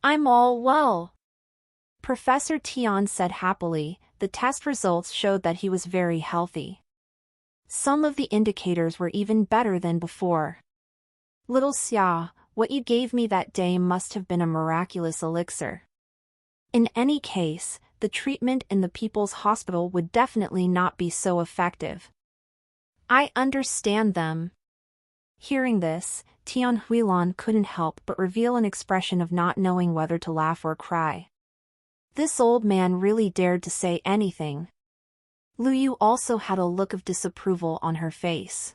"I'm all well," Professor Tian said happily. The test results showed that he was very healthy. Some of the indicators were even better than before. "Little Xia, what you gave me that day must have been a miraculous elixir. In any case, the treatment in the People's Hospital would definitely not be so effective." "I understand them." Hearing this, Tian Huilan couldn't help but reveal an expression of not knowing whether to laugh or cry. This old man really dared to say anything. Lu Yu also had a look of disapproval on her face.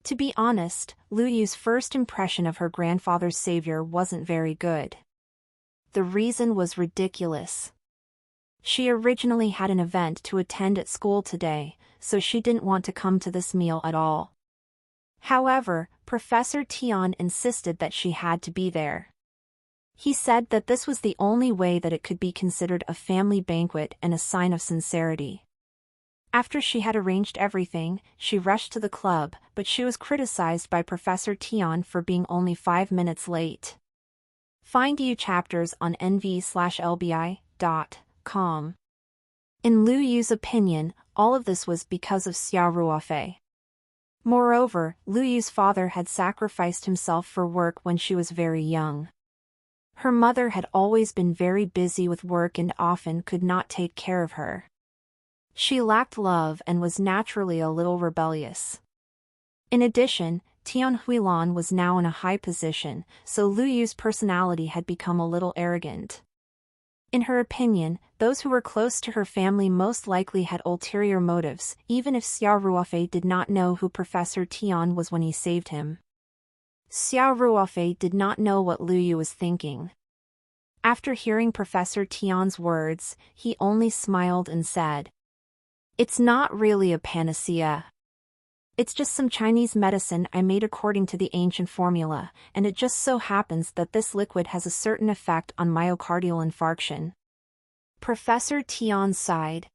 To be honest, Lu Yu's first impression of her grandfather's savior wasn't very good. The reason was ridiculous. She originally had an event to attend at school today, so she didn't want to come to this meal at all. However, Professor Tian insisted that she had to be there. He said that this was the only way that it could be considered a family banquet and a sign of sincerity. After she had arranged everything, she rushed to the club, but she was criticized by Professor Tian for being only 5 minutes late. Find EU chapters on nv/lbi.com. In Lu Yu's opinion, all of this was because of Xiao Ruofei. Moreover, Lu Yu's father had sacrificed himself for work when she was very young. Her mother had always been very busy with work and often could not take care of her. She lacked love and was naturally a little rebellious. In addition, Tian Huilan was now in a high position, so Lu Yu's personality had become a little arrogant. In her opinion, those who were close to her family most likely had ulterior motives, even if Xiao Ruofei did not know who Professor Tian was when he saved him. Xiao Ruofei did not know what Lu Yu was thinking. After hearing Professor Tian's words, he only smiled and said, "It's not really a panacea. It's just some Chinese medicine I made according to the ancient formula, and it just so happens that this liquid has a certain effect on myocardial infarction." Professor Tian sighed.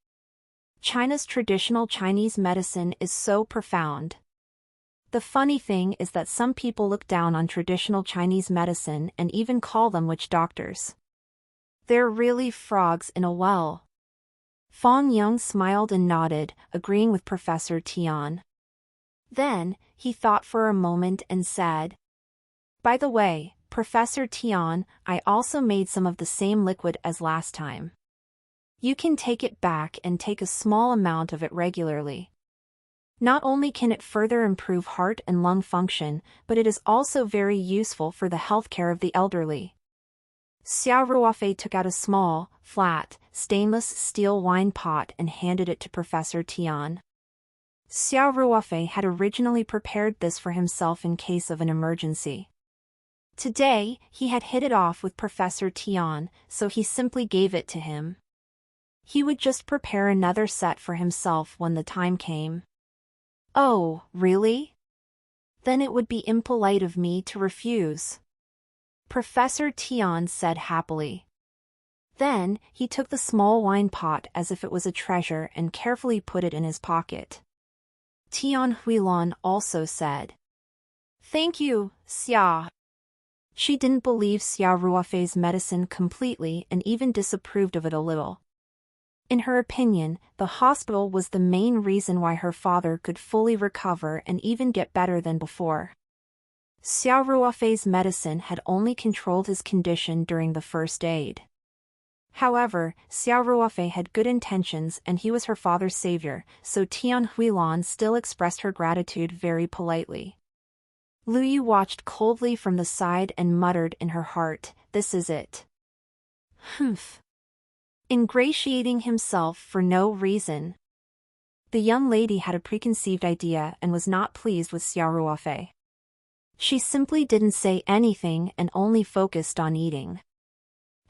China's traditional Chinese medicine is so profound. The funny thing is that some people look down on traditional Chinese medicine and even call them witch doctors. They're really frogs in a well. Fong Yung smiled and nodded, agreeing with Professor Tian. Then, he thought for a moment and said, "By the way, Professor Tian, I also made some of the same liquid as last time. You can take it back and take a small amount of it regularly. Not only can it further improve heart and lung function, but it is also very useful for the healthcare of the elderly." Xiao Ruofei took out a small, flat, stainless steel wine pot and handed it to Professor Tian. Xiao Ruofei had originally prepared this for himself in case of an emergency. Today, he had hit it off with Professor Tian, so he simply gave it to him. He would just prepare another set for himself when the time came. Oh, really? Then it would be impolite of me to refuse. Professor Tian said happily. Then, he took the small wine pot as if it was a treasure and carefully put it in his pocket. Tian Huilan also said, "Thank you, Xia." She didn't believe Xia Ruofei's medicine completely and even disapproved of it a little. In her opinion, the hospital was the main reason why her father could fully recover and even get better than before. Xia Ruofei's medicine had only controlled his condition during the first aid. However, Xia Ruofei had good intentions and he was her father's savior, so Tian Huilan still expressed her gratitude very politely. Lu Yu watched coldly from the side and muttered in her heart, "This is it." Humph. Ingratiating himself for no reason. The young lady had a preconceived idea and was not pleased with Xia Ruofei. She simply didn't say anything and only focused on eating.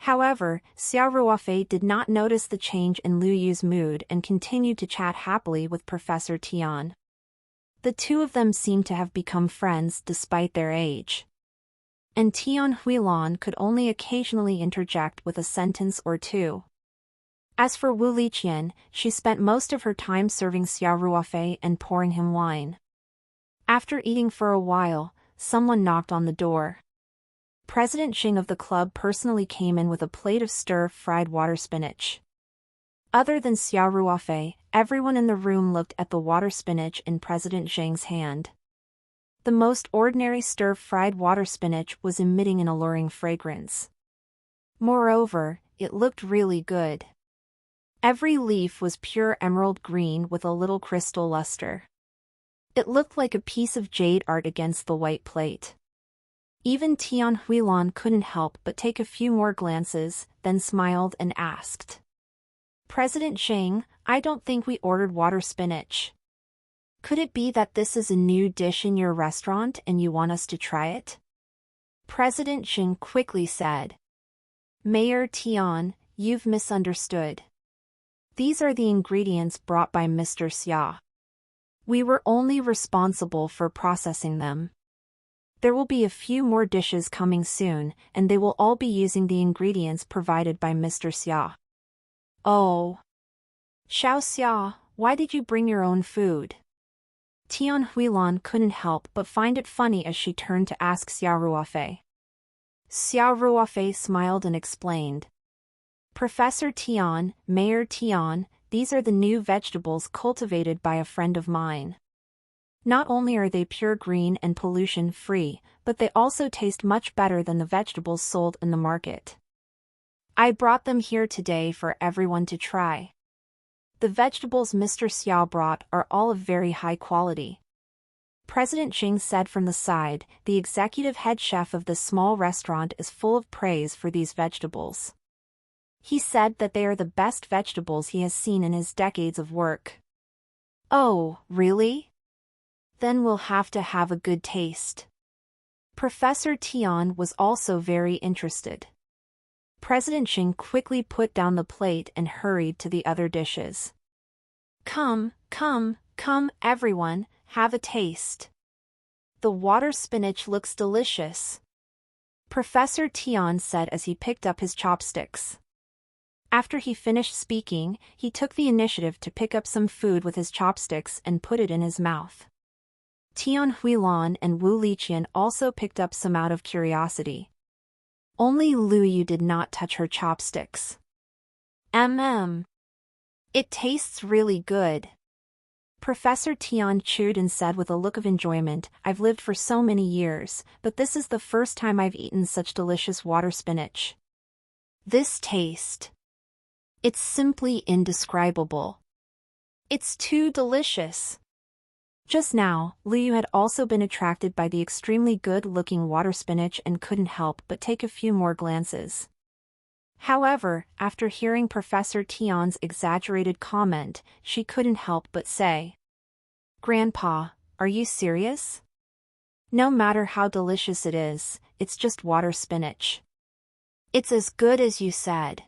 However, Xia Ruofei did not notice the change in Lu Yu's mood and continued to chat happily with Professor Tian. The two of them seemed to have become friends despite their age. And Tian Huilan could only occasionally interject with a sentence or two. As for Wu Liqian, she spent most of her time serving Xia Ruofei and pouring him wine. After eating for a while, someone knocked on the door. President Xing of the club personally came in with a plate of stir-fried water spinach. Other than Xia Ruofei, everyone in the room looked at the water spinach in President Xing's hand. The most ordinary stir-fried water spinach was emitting an alluring fragrance. Moreover, it looked really good. Every leaf was pure emerald green with a little crystal luster. It looked like a piece of jade art against the white plate. Even Tian Huilan couldn't help but take a few more glances, then smiled and asked, "President Xing, I don't think we ordered water spinach. Could it be that this is a new dish in your restaurant and you want us to try it?" President Xing quickly said, "Mayor Tian, you've misunderstood. These are the ingredients brought by Mr. Xia. We were only responsible for processing them. There will be a few more dishes coming soon, and they will all be using the ingredients provided by Mr. Xia." "Oh. Xiao Xia, why did you bring your own food?" Tian Huilan couldn't help but find it funny as she turned to ask Xia Ruofei. Xia Ruofei smiled and explained, "Professor Tian, Mayor Tian, these are the new vegetables cultivated by a friend of mine. Not only are they pure green and pollution-free, but they also taste much better than the vegetables sold in the market. I brought them here today for everyone to try. The vegetables Mr. Xia brought are all of very high quality." President Xing said from the side, "The executive head chef of this small restaurant is full of praise for these vegetables. He said that they are the best vegetables he has seen in his decades of work." "Oh, really? Then we'll have to have a good taste." Professor Tian was also very interested. President Xing quickly put down the plate and hurried to the other dishes. Come, everyone, have a taste. The water spinach looks delicious," Professor Tian said as he picked up his chopsticks. After he finished speaking, he took the initiative to pick up some food with his chopsticks and put it in his mouth. Tian Huilan and Wu Liqian also picked up some out of curiosity. Only Lu Yu did not touch her chopsticks. It tastes really good," Professor Tian chewed and said with a look of enjoyment, "I've lived for so many years, but this is the first time I've eaten such delicious water spinach. This taste. It's simply indescribable. It's too delicious." Just now, Lu Yu had also been attracted by the extremely good-looking water spinach and couldn't help but take a few more glances. However, after hearing Professor Tian's exaggerated comment, she couldn't help but say, "Grandpa, are you serious? No matter how delicious it is, it's just water spinach. It's as good as you said."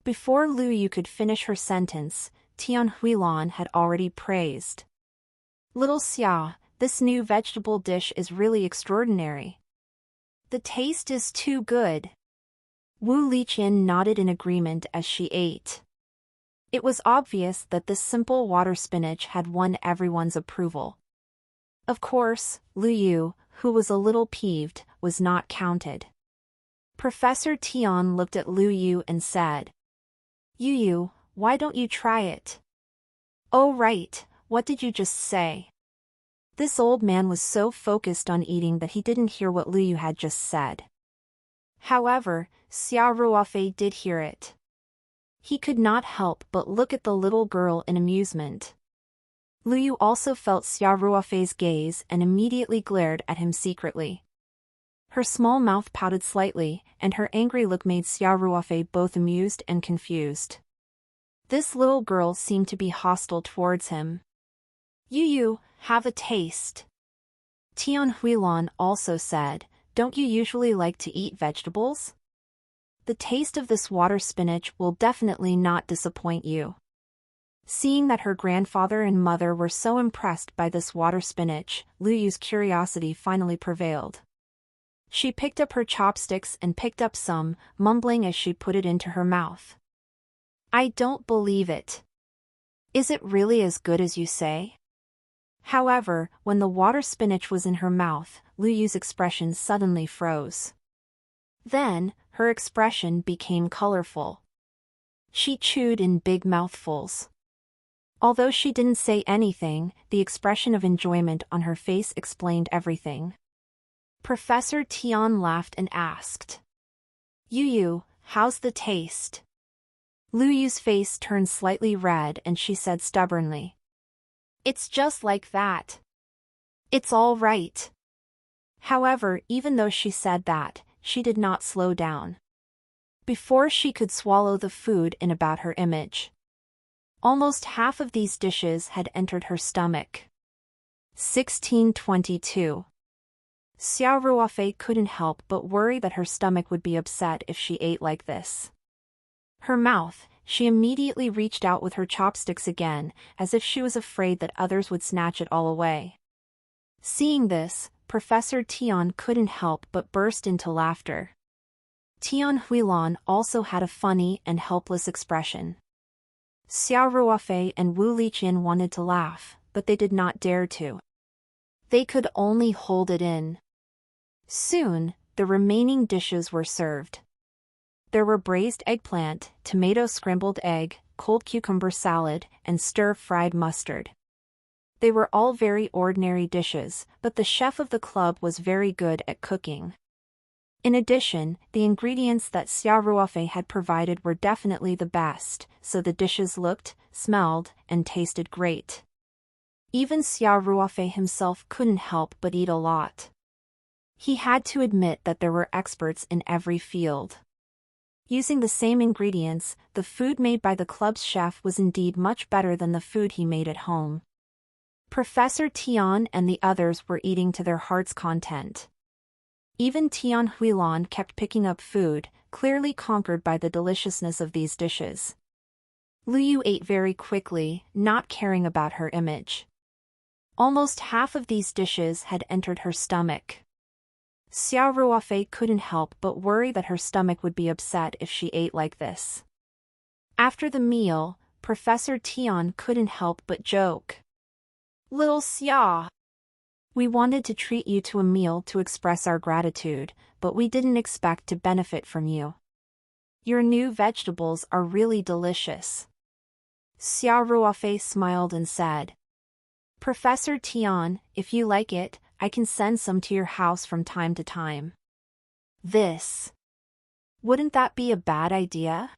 Before Lu Yu could finish her sentence, Tian Huilan had already praised. Little Xia, this new vegetable dish is really extraordinary. The taste is too good. Wu Liqian nodded in agreement as she ate. It was obvious that this simple water spinach had won everyone's approval. Of course, Lu Yu, who was a little peeved, was not counted. Professor Tian looked at Lu Yu and said, Yu, why don't you try it? Oh right, what did you just say? This old man was so focused on eating that he didn't hear what Lu Yu had just said. However, Xia Ruofei did hear it. He could not help but look at the little girl in amusement. Lu Yu also felt Xia Ruofei's gaze and immediately glared at him secretly. Her small mouth pouted slightly, and her angry look made Xia Ruofei both amused and confused. This little girl seemed to be hostile towards him. Yu, have a taste. Tian Huilan also said, don't you usually like to eat vegetables? The taste of this water spinach will definitely not disappoint you. Seeing that her grandfather and mother were so impressed by this water spinach, Lu Yu's curiosity finally prevailed. She picked up her chopsticks and picked up some, mumbling as she put it into her mouth. I don't believe it. Is it really as good as you say? However, when the water spinach was in her mouth, Lu Yu's expression suddenly froze. Then, her expression became colorful. She chewed in big mouthfuls. Although she didn't say anything, the expression of enjoyment on her face explained everything. Professor Tian laughed and asked, Yu, how's the taste? Lu Yu's face turned slightly red and she said stubbornly, it's just like that. It's all right. However, even though she said that, she did not slow down. Before she could swallow the food in about her image, almost half of these dishes had entered her stomach. 1622. Xia Ruofei couldn't help but worry that her stomach would be upset if she ate like this. Her mouth, she immediately reached out with her chopsticks again, as if she was afraid that others would snatch it all away. Seeing this, Professor Tian couldn't help but burst into laughter. Tian Huilan also had a funny and helpless expression. Xia Ruofei and Wu Liqian wanted to laugh, but they did not dare to. They could only hold it in. Soon, the remaining dishes were served. There were braised eggplant, tomato scrambled egg, cold cucumber salad, and stir-fried mustard. They were all very ordinary dishes, but the chef of the club was very good at cooking. In addition, the ingredients that Xia Ruofei had provided were definitely the best, so the dishes looked, smelled, and tasted great. Even Xia Ruofei himself couldn't help but eat a lot. He had to admit that there were experts in every field. Using the same ingredients, the food made by the club's chef was indeed much better than the food he made at home. Professor Tian and the others were eating to their heart's content. Even Tian Huilan kept picking up food, clearly conquered by the deliciousness of these dishes. Lu Yu ate very quickly, not caring about her image. Almost half of these dishes had entered her stomach. Xia Ruofei couldn't help but worry that her stomach would be upset if she ate like this. After the meal, Professor Tian couldn't help but joke. Little Xia, we wanted to treat you to a meal to express our gratitude, but we didn't expect to benefit from you. Your new vegetables are really delicious. Xia Ruofei smiled and said, Professor Tian, if you like it, I can send some to your house from time to time. Wouldn't that be a bad idea?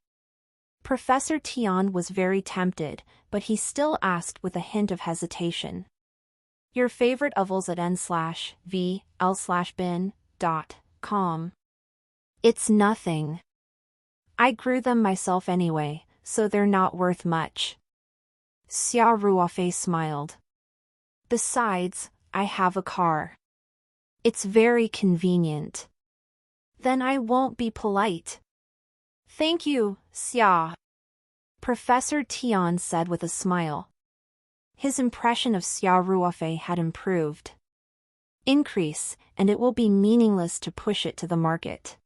Professor Tian was very tempted, but he still asked with a hint of hesitation. Your favorite ovals at n/vl/bin.com. It's nothing. I grew them myself anyway, so they're not worth much. Xia Ruofei smiled. Besides, I have a car. It's very convenient. Then I won't be polite. Thank you, Xia. Professor Tian said with a smile. His impression of Xia Ruofei had improved. Increase, and it will be meaningless to push it to the market.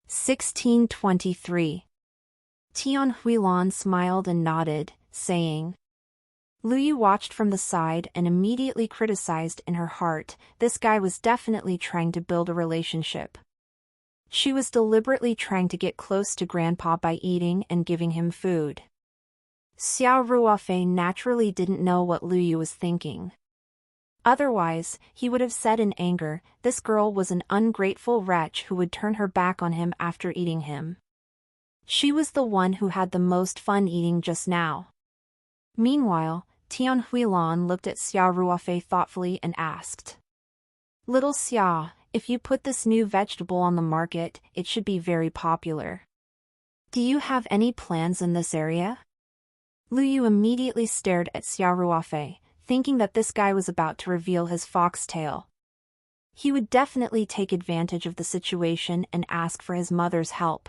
1623. Tian Huilan smiled and nodded, saying. Lu Yu watched from the side and immediately criticized in her heart, this guy was definitely trying to build a relationship. She was deliberately trying to get close to Grandpa by eating and giving him food. Xiao Ruofei naturally didn't know what Lu Yu was thinking. Otherwise, he would have said in anger, this girl was an ungrateful wretch who would turn her back on him after eating him. She was the one who had the most fun eating just now. Meanwhile, Tian Huilan looked at Xiao Ruofei thoughtfully and asked. Little Xia, if you put this new vegetable on the market, it should be very popular. Do you have any plans in this area? Lu Yu immediately stared at Xiao Ruofei, thinking that this guy was about to reveal his foxtail. He would definitely take advantage of the situation and ask for his mother's help.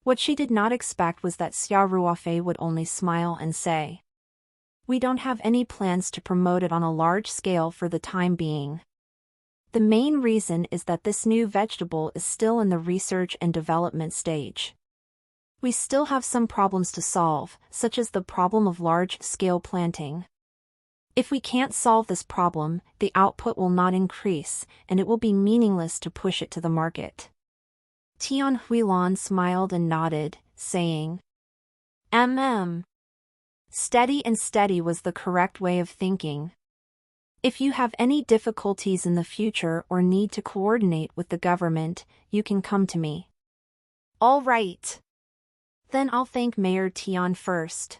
What she did not expect was that Xiao Ruofei would only smile and say, we don't have any plans to promote it on a large scale for the time being. The main reason is that this new vegetable is still in the research and development stage. We still have some problems to solve, such as the problem of large-scale planting. If we can't solve this problem, the output will not increase, and it will be meaningless to push it to the market. Tian Huilan smiled and nodded, saying, Steady and steady was the correct way of thinking. If you have any difficulties in the future or need to coordinate with the government, you can come to me. All right. Then I'll thank Mayor Tian first.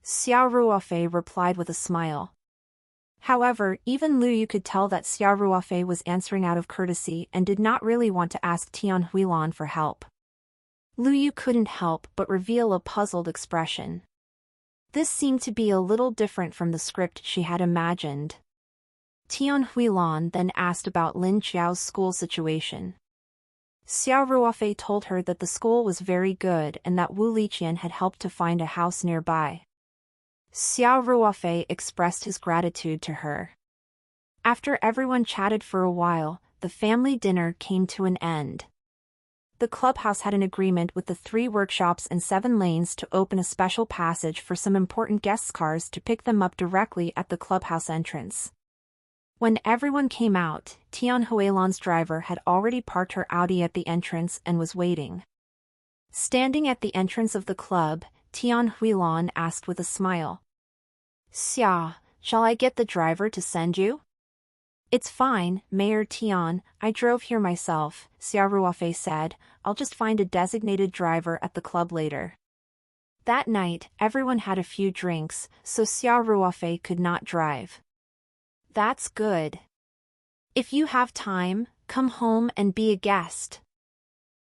Xiao Ruofei replied with a smile. However, even Lu Yu could tell that Xiao Ruofei was answering out of courtesy and did not really want to ask Tian Huilan for help. Lu Yu couldn't help but reveal a puzzled expression. This seemed to be a little different from the script she had imagined. Tian Huilan then asked about Lin Qiao's school situation. Xiao Ruofei told her that the school was very good and that Wu Liqian had helped to find a house nearby. Xiao Ruofei expressed his gratitude to her. After everyone chatted for a while, the family dinner came to an end. The clubhouse had an agreement with the 3 workshops and 7 lanes to open a special passage for some important guests' cars to pick them up directly at the clubhouse entrance. When everyone came out, Tian Huilan's driver had already parked her Audi at the entrance and was waiting. Standing at the entrance of the club, Tian Huilan asked with a smile. Xia, shall I get the driver to send you? It's fine, Mayor Tian, I drove here myself, Xiao Ruofei said, I'll just find a designated driver at the club later. That night, everyone had a few drinks, so Xiao Ruofei could not drive. That's good. If you have time, come home and be a guest.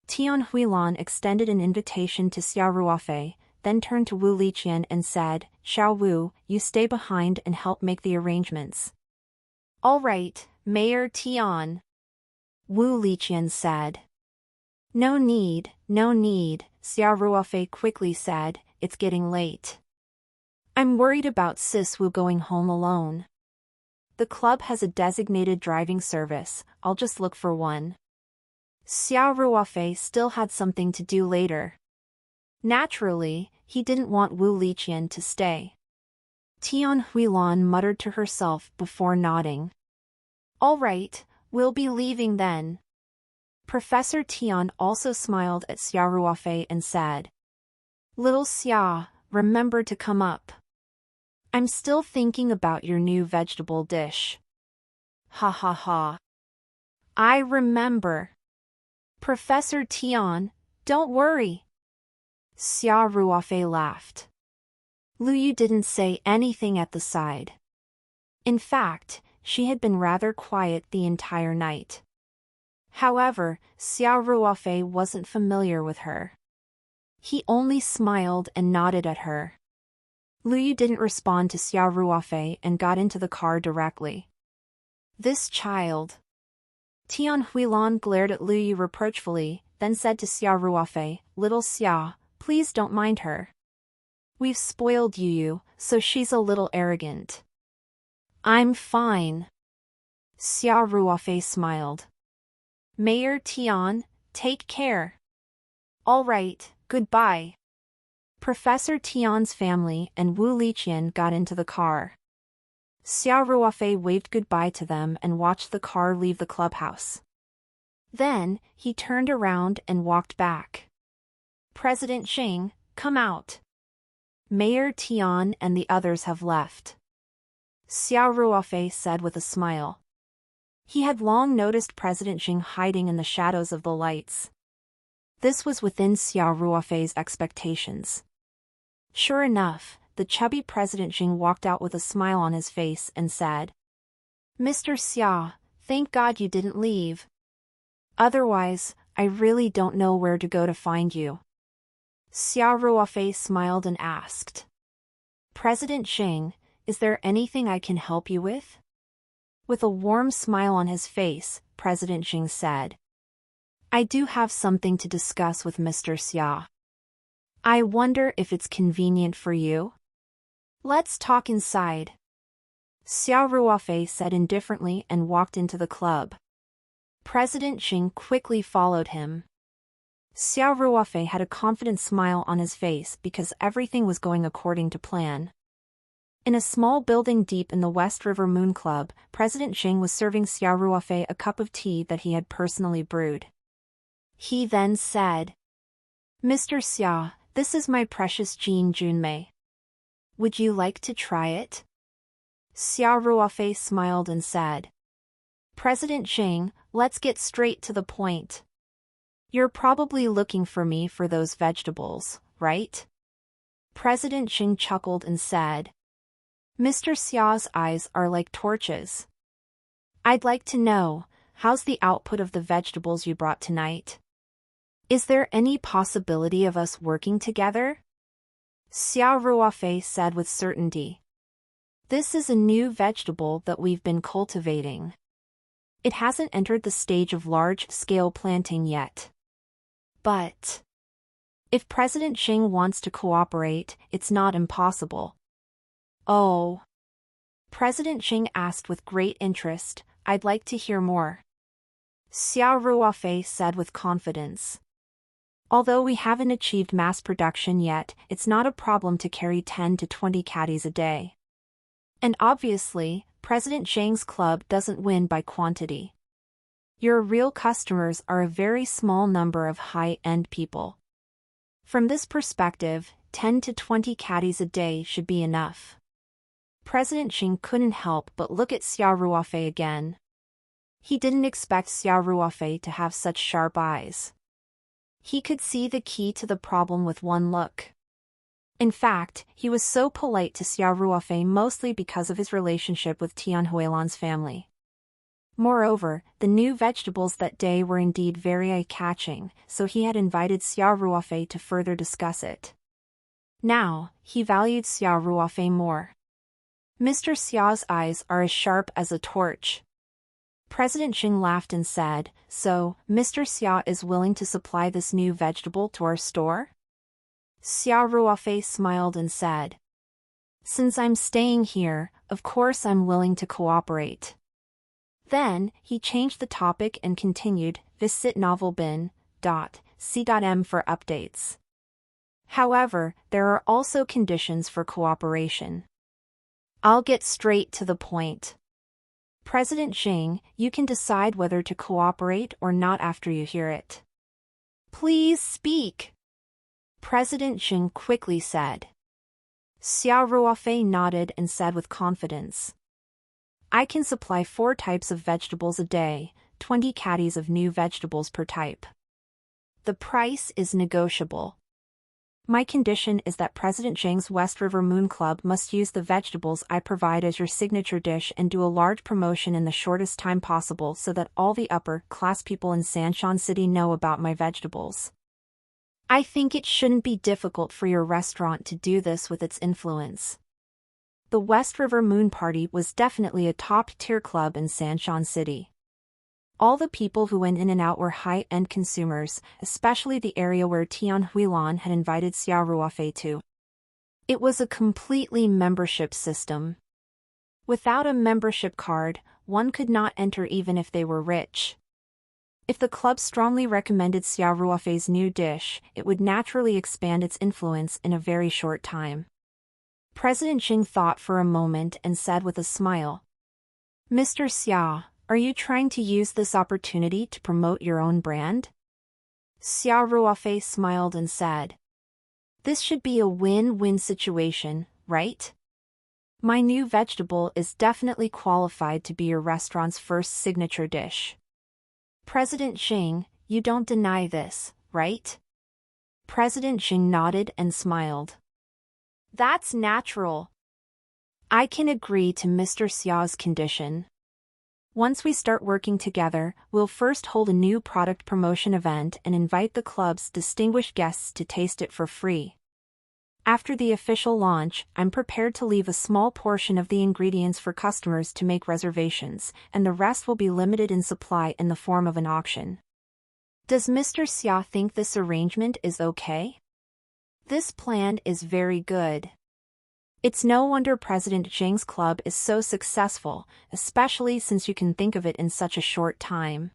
Tian Huilan extended an invitation to Xiao Ruofei, then turned to Wu Liqian and said, Xiao Wu, you stay behind and help make the arrangements. All right, Mayor Tian. Wu Liqian said. No need, Xiao Ruofei quickly said, it's getting late. I'm worried about Sis Wu going home alone. The club has a designated driving service, I'll just look for one. Xiao Ruofei still had something to do later. Naturally, he didn't want Wu Liqian to stay. Tian Huilan muttered to herself before nodding. All right, we'll be leaving then. Professor Tian also smiled at Xiao Ruofei and said, Little Xia, remember to come up. I'm still thinking about your new vegetable dish. Ha ha ha. I remember. Professor Tian, don't worry. Xiao Ruofei laughed. Lu Yu didn't say anything at the side. In fact, she had been rather quiet the entire night. However, Xiao Ruofei wasn't familiar with her. He only smiled and nodded at her. Lu Yu didn't respond to Xiao Ruofei and got into the car directly. This child. Tian Huilan glared at Lu Yu reproachfully, then said to Xia Ruofei, "Little Xia, please don't mind her. We've spoiled you, so she's a little arrogant." "I'm fine." Xia Ruofei smiled. "Mayor Tian, take care." "All right, goodbye." Professor Tian's family and Wu Liqian got into the car. Xia Ruofei waved goodbye to them and watched the car leave the clubhouse. Then, he turned around and walked back. "President Xing, come out. Mayor Tian and the others have left," Xia Ruofei said with a smile. He had long noticed President Xing hiding in the shadows of the lights. This was within Xia Ruofei's expectations. Sure enough, the chubby President Xing walked out with a smile on his face and said, "Mr. Xia, thank God you didn't leave. Otherwise, I really don't know where to go to find you." Xia Ruofei smiled and asked, "President Xing, is there anything I can help you with?" With a warm smile on his face, President Xing said, "I do have something to discuss with Mr. Xia. I wonder if it's convenient for you? Let's talk inside." Xia Ruofei said indifferently and walked into the club. President Xing quickly followed him. Xia Ruofei had a confident smile on his face because everything was going according to plan. In a small building deep in the West River Moon Club, President Xing was serving Xia Ruofei a cup of tea that he had personally brewed. He then said, "Mr. Xia, this is my precious Jin Junmei. Would you like to try it?" Xia Ruofei smiled and said, "President Xing, let's get straight to the point. You're probably looking for me for those vegetables, right?" President Xing chuckled and said, "Mr. Xia's eyes are like torches. I'd like to know, how's the output of the vegetables you brought tonight? Is there any possibility of us working together?" Xia Ruofei said with certainty, "This is a new vegetable that we've been cultivating. It hasn't entered the stage of large-scale planting yet. But if President Xing wants to cooperate, it's not impossible." "Oh?" President Xing asked with great interest, "I'd like to hear more." Xia Ruofei said with confidence, "Although we haven't achieved mass production yet, it's not a problem to carry 10 to 20 caddies a day. And obviously, President Xing's club doesn't win by quantity. Your real customers are a very small number of high-end people. From this perspective, 10 to 20 caddies a day should be enough." President Xing couldn't help but look at Xia Ruofei again. He didn't expect Xia Ruofei to have such sharp eyes. He could see the key to the problem with one look. In fact, he was so polite to Xia Ruofei mostly because of his relationship with Tian Huilan's family. Moreover, the new vegetables that day were indeed very eye-catching, so he had invited Xia Ruofei to further discuss it. Now, he valued Xia Ruofei more. Mr. Xia's eyes are as sharp as a torch. President Xing laughed and said, "So, Mr. Xia is willing to supply this new vegetable to our store?" Xia Ruofei smiled and said, "Since I'm staying here, of course I'm willing to cooperate." Then, he changed the topic and continued, "Visit novelbin.c.m for updates. However, there are also conditions for cooperation. I'll get straight to the point. President Xing, you can decide whether to cooperate or not after you hear it." "Please speak," President Xing quickly said. Xia Ruofei nodded and said with confidence, "I can supply 4 types of vegetables a day, 20 caddies of new vegetables per type. The price is negotiable. My condition is that President Xing's West River Moon Club must use the vegetables I provide as your signature dish and do a large promotion in the shortest time possible so that all the upper-class people in Sanshan City know about my vegetables. I think it shouldn't be difficult for your restaurant to do this with its influence." The West River Moon Party was definitely a top-tier club in Sanshan City. All the people who went in and out were high-end consumers, especially the area where Tian Huilan had invited Xiao Ruofei to. It was a completely membership system. Without a membership card, one could not enter even if they were rich. If the club strongly recommended Xiao Ruofei's new dish, it would naturally expand its influence in a very short time. President Xing thought for a moment and said with a smile, "Mr. Xiao, are you trying to use this opportunity to promote your own brand?" Xiao Ruofei smiled and said, "This should be a win-win situation, right? My new vegetable is definitely qualified to be your restaurant's first signature dish." President Xing, you don't deny this, right? President Xing nodded and smiled. That's natural. I can agree to Mr. Xiao's condition. Once we start working together, we'll first hold a new product promotion event and invite the club's distinguished guests to taste it for free. After the official launch, I'm prepared to leave a small portion of the ingredients for customers to make reservations, and the rest will be limited in supply in the form of an auction. Does Mr. Xia think this arrangement is okay? This plan is very good. It's no wonder President Xing's club is so successful, especially since you can think of it in such a short time.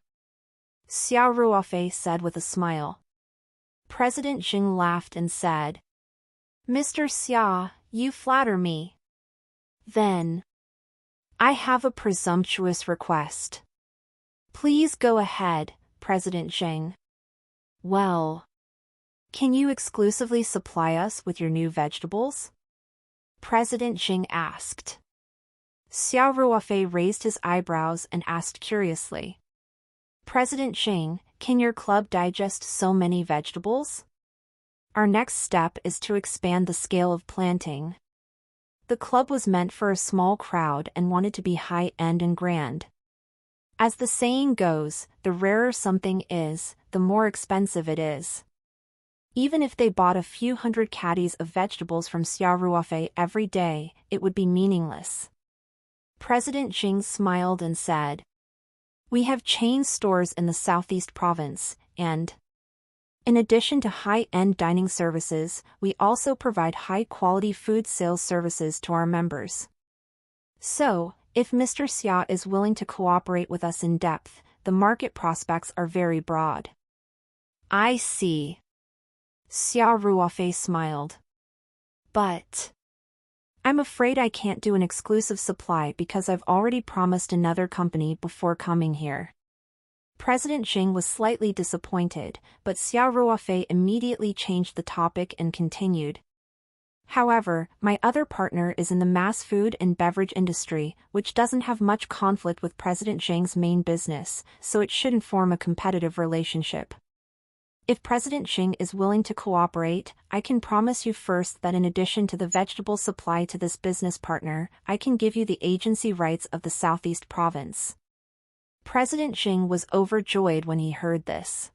Xiao Ruofei said with a smile. President Xing laughed and said, "Mr. Xia, you flatter me. Then, I have a presumptuous request. Please go ahead, President Xing." Well, can you exclusively supply us with your new vegetables? President Xing asked. Xiao Ruofei raised his eyebrows and asked curiously. President Xing, can your club digest so many vegetables? Our next step is to expand the scale of planting. The club was meant for a small crowd and wanted to be high-end and grand. As the saying goes, the rarer something is, the more expensive it is. Even if they bought a few hundred caddies of vegetables from Xiao Ruofei every day, it would be meaningless. President Xing smiled and said, "We have chain stores in the Southeast Province, and in addition to high-end dining services, we also provide high-quality food sales services to our members. So, if Mr. Xia is willing to cooperate with us in depth, the market prospects are very broad." I see. Xiao Ruofei smiled. But I'm afraid I can't do an exclusive supply because I've already promised another company before coming here. President Xing was slightly disappointed, but Xiao Ruofei immediately changed the topic and continued. However, my other partner is in the mass food and beverage industry, which doesn't have much conflict with President Xing's main business, so it shouldn't form a competitive relationship. If President Xing is willing to cooperate, I can promise you first that in addition to the vegetable supply to this business partner, I can give you the agency rights of the Southeast Province. President Xing was overjoyed when he heard this.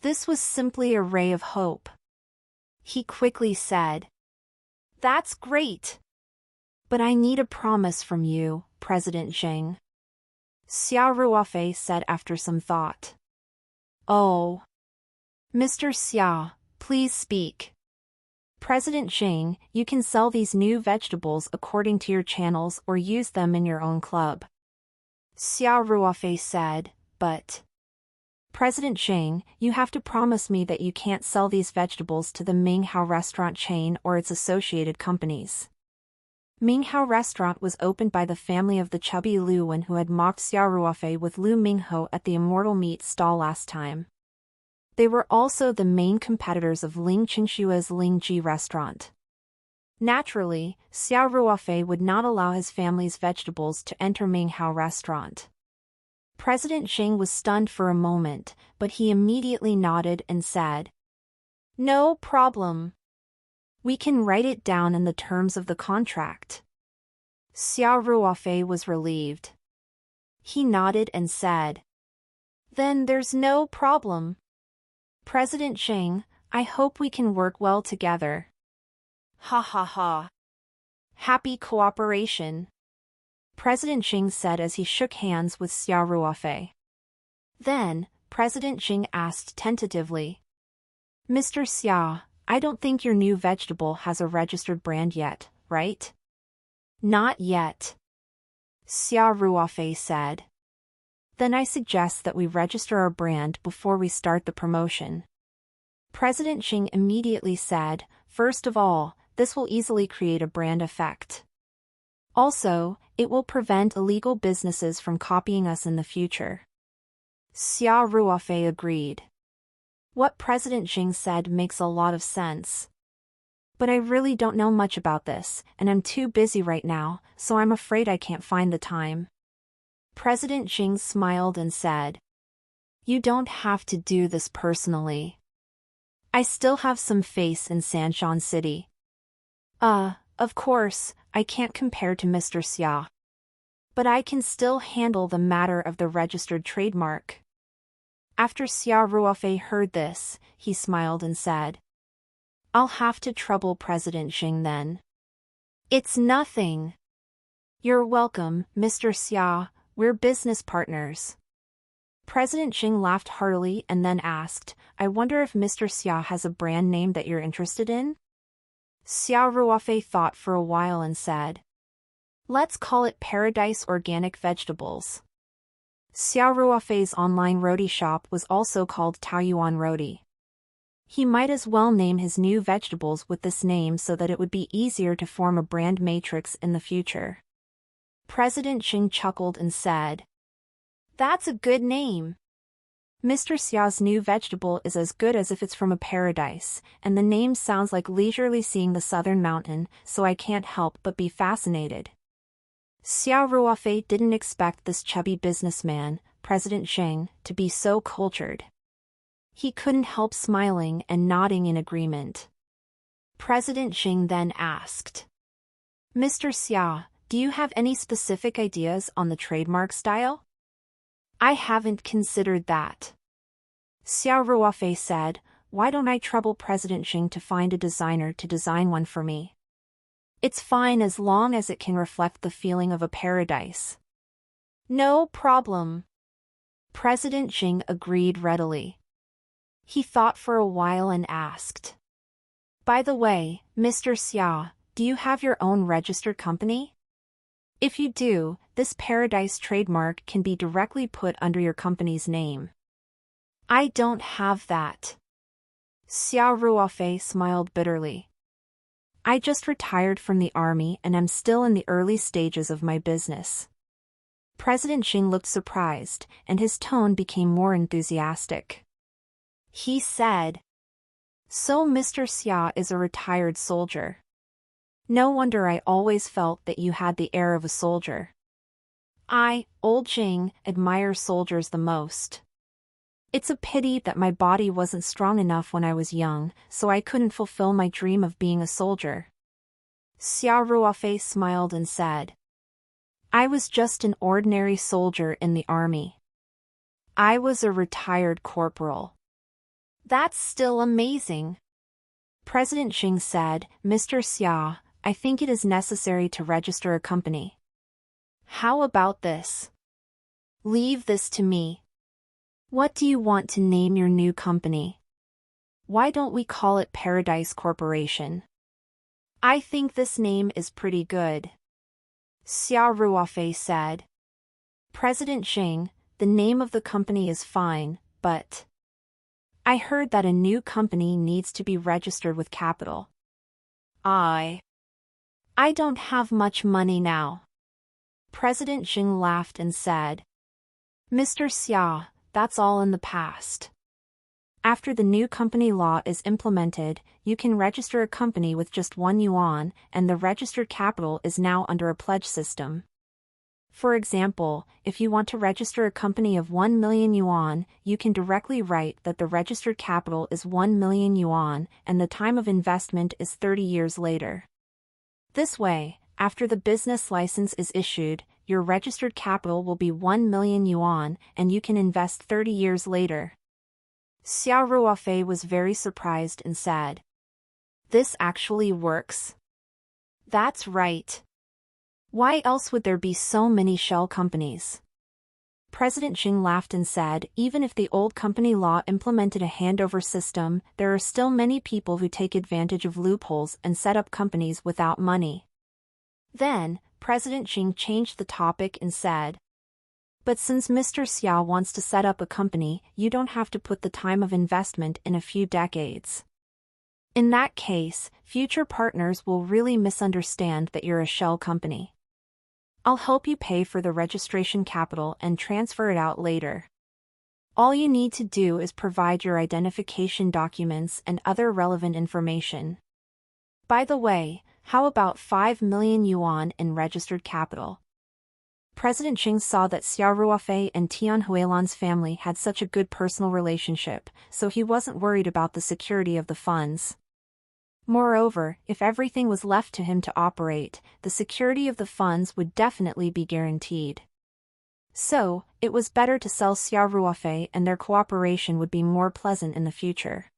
This was simply a ray of hope. He quickly said, "That's great. But I need a promise from you, President Xing." Xiao Ruofei said after some thought. "Oh. Mr. Xia, please speak." President Xing, you can sell these new vegetables according to your channels or use them in your own club. Xiao Ruofei said, "But President Xing, you have to promise me that you can't sell these vegetables to the Minghao restaurant chain or its associated companies." Minghao restaurant was opened by the family of the chubby Lu Wen who had mocked Xiao Ruofei with Lu Mingho at the Immortal Meat stall last time. They were also the main competitors of Ling Qingshua's Ling Ji restaurant. Naturally, Xiao Ruofei would not allow his family's vegetables to enter Minghao restaurant. President Xing was stunned for a moment, but he immediately nodded and said, "No problem. We can write it down in the terms of the contract." Xiao Ruofei was relieved. He nodded and said, "Then there's no problem. President Xing, I hope we can work well together." Ha ha ha. Happy cooperation, President Xing said as he shook hands with Xiao Ruofei. Then, President Xing asked tentatively. Mr. Xia, I don't think your new vegetable has a registered brand yet, right? Not yet. Xia Ruofei said. Then I suggest that we register our brand before we start the promotion. President Xing immediately said, first of all, this will easily create a brand effect. Also, it will prevent illegal businesses from copying us in the future. Xia Ruofei agreed. What President Xing said makes a lot of sense. But I really don't know much about this, and I'm too busy right now, so I'm afraid I can't find the time. President Xing smiled and said, You don't have to do this personally. I still have some face in Sanshan City. Of course, I can't compare to Mr. Xia. But I can still handle the matter of the registered trademark. After Xia Ruofei heard this, he smiled and said, I'll have to trouble President Xing then. It's nothing. You're welcome, Mr. Xia, we're business partners. President Xing laughed heartily and then asked, I wonder if Mr. Xia has a brand name that you're interested in? Xia Ruofei thought for a while and said, Let's call it Paradise Organic Vegetables. Xia Ruofei's online roti shop was also called Taoyuan Roti. He might as well name his new vegetables with this name so that it would be easier to form a brand matrix in the future. President Xing chuckled and said, That's a good name. Mr. Xia's new vegetable is as good as if it's from a paradise, and the name sounds like leisurely seeing the southern mountain, so I can't help but be fascinated. Xia Ruofei didn't expect this chubby businessman, President Xing, to be so cultured. He couldn't help smiling and nodding in agreement. President Xing then asked, Mr. Xia, do you have any specific ideas on the trademark style? I haven't considered that. Xia Ruofei said, Why don't I trouble President Xing to find a designer to design one for me? It's fine as long as it can reflect the feeling of a paradise. No problem. President Xing agreed readily. He thought for a while and asked, By the way, Mr. Xia, do you have your own registered company? If you do, this paradise trademark can be directly put under your company's name. I don't have that. Xia Ruofei smiled bitterly. I just retired from the army and am still in the early stages of my business. President Xing looked surprised, and his tone became more enthusiastic. He said, So Mr. Xia is a retired soldier. No wonder I always felt that you had the air of a soldier. I, Old Xing, admire soldiers the most. It's a pity that my body wasn't strong enough when I was young, so I couldn't fulfill my dream of being a soldier. Xia Ruofei smiled and said, I was just an ordinary soldier in the army. I was a retired corporal. That's still amazing. President Xing said, Mr. Xia, I think it is necessary to register a company. How about this? Leave this to me. What do you want to name your new company? Why don't we call it Paradise Corporation? I think this name is pretty good. Xia Ruofei said. President Xing, the name of the company is fine, but I heard that a new company needs to be registered with capital. I don't have much money now. President Xing laughed and said, Mr. Xia, that's all in the past. After the new company law is implemented, you can register a company with just 1 yuan, and the registered capital is now under a pledge system. For example, if you want to register a company of 1 million yuan, you can directly write that the registered capital is 1 million yuan, and the time of investment is 30 years later. This way, after the business license is issued, your registered capital will be 1 million yuan, and you can invest 30 years later. Xia Ruofei was very surprised and said, This actually works? That's right. Why else would there be so many shell companies? President Xing laughed and said, even if the old company law implemented a handover system, there are still many people who take advantage of loopholes and set up companies without money. Then, President Xing changed the topic and said, but since Mr. Xiao wants to set up a company, you don't have to put the time of investment in a few decades. In that case, future partners will really misunderstand that you're a shell company. I'll help you pay for the registration capital and transfer it out later. All you need to do is provide your identification documents and other relevant information. By the way, how about 5 million yuan in registered capital? President Xing saw that Xiao Ruofei and Tian Huilan's family had such a good personal relationship, so he wasn't worried about the security of the funds. Moreover, if everything was left to him to operate, the security of the funds would definitely be guaranteed. So, it was better to sell Xiao Ruofei, and their cooperation would be more pleasant in the future.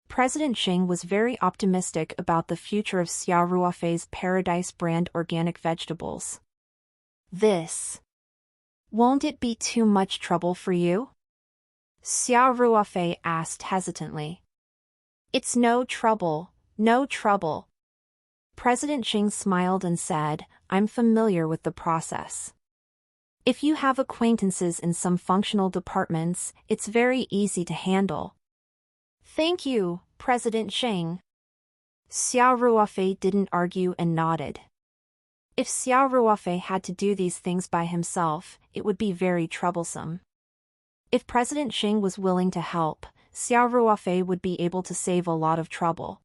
President Xing was very optimistic about the future of Xiao Ruofei's Paradise brand organic vegetables. Won't it be too much trouble for you? Xiao Ruofei asked hesitantly. It's no trouble, no trouble. President Xing smiled and said, I'm familiar with the process. If you have acquaintances in some functional departments, it's very easy to handle. Thank you, President Xing. Xiao Ruofei didn't argue and nodded. If Xiao Ruofei had to do these things by himself, it would be very troublesome. If President Xing was willing to help, Xiao Ruofei would be able to save a lot of trouble.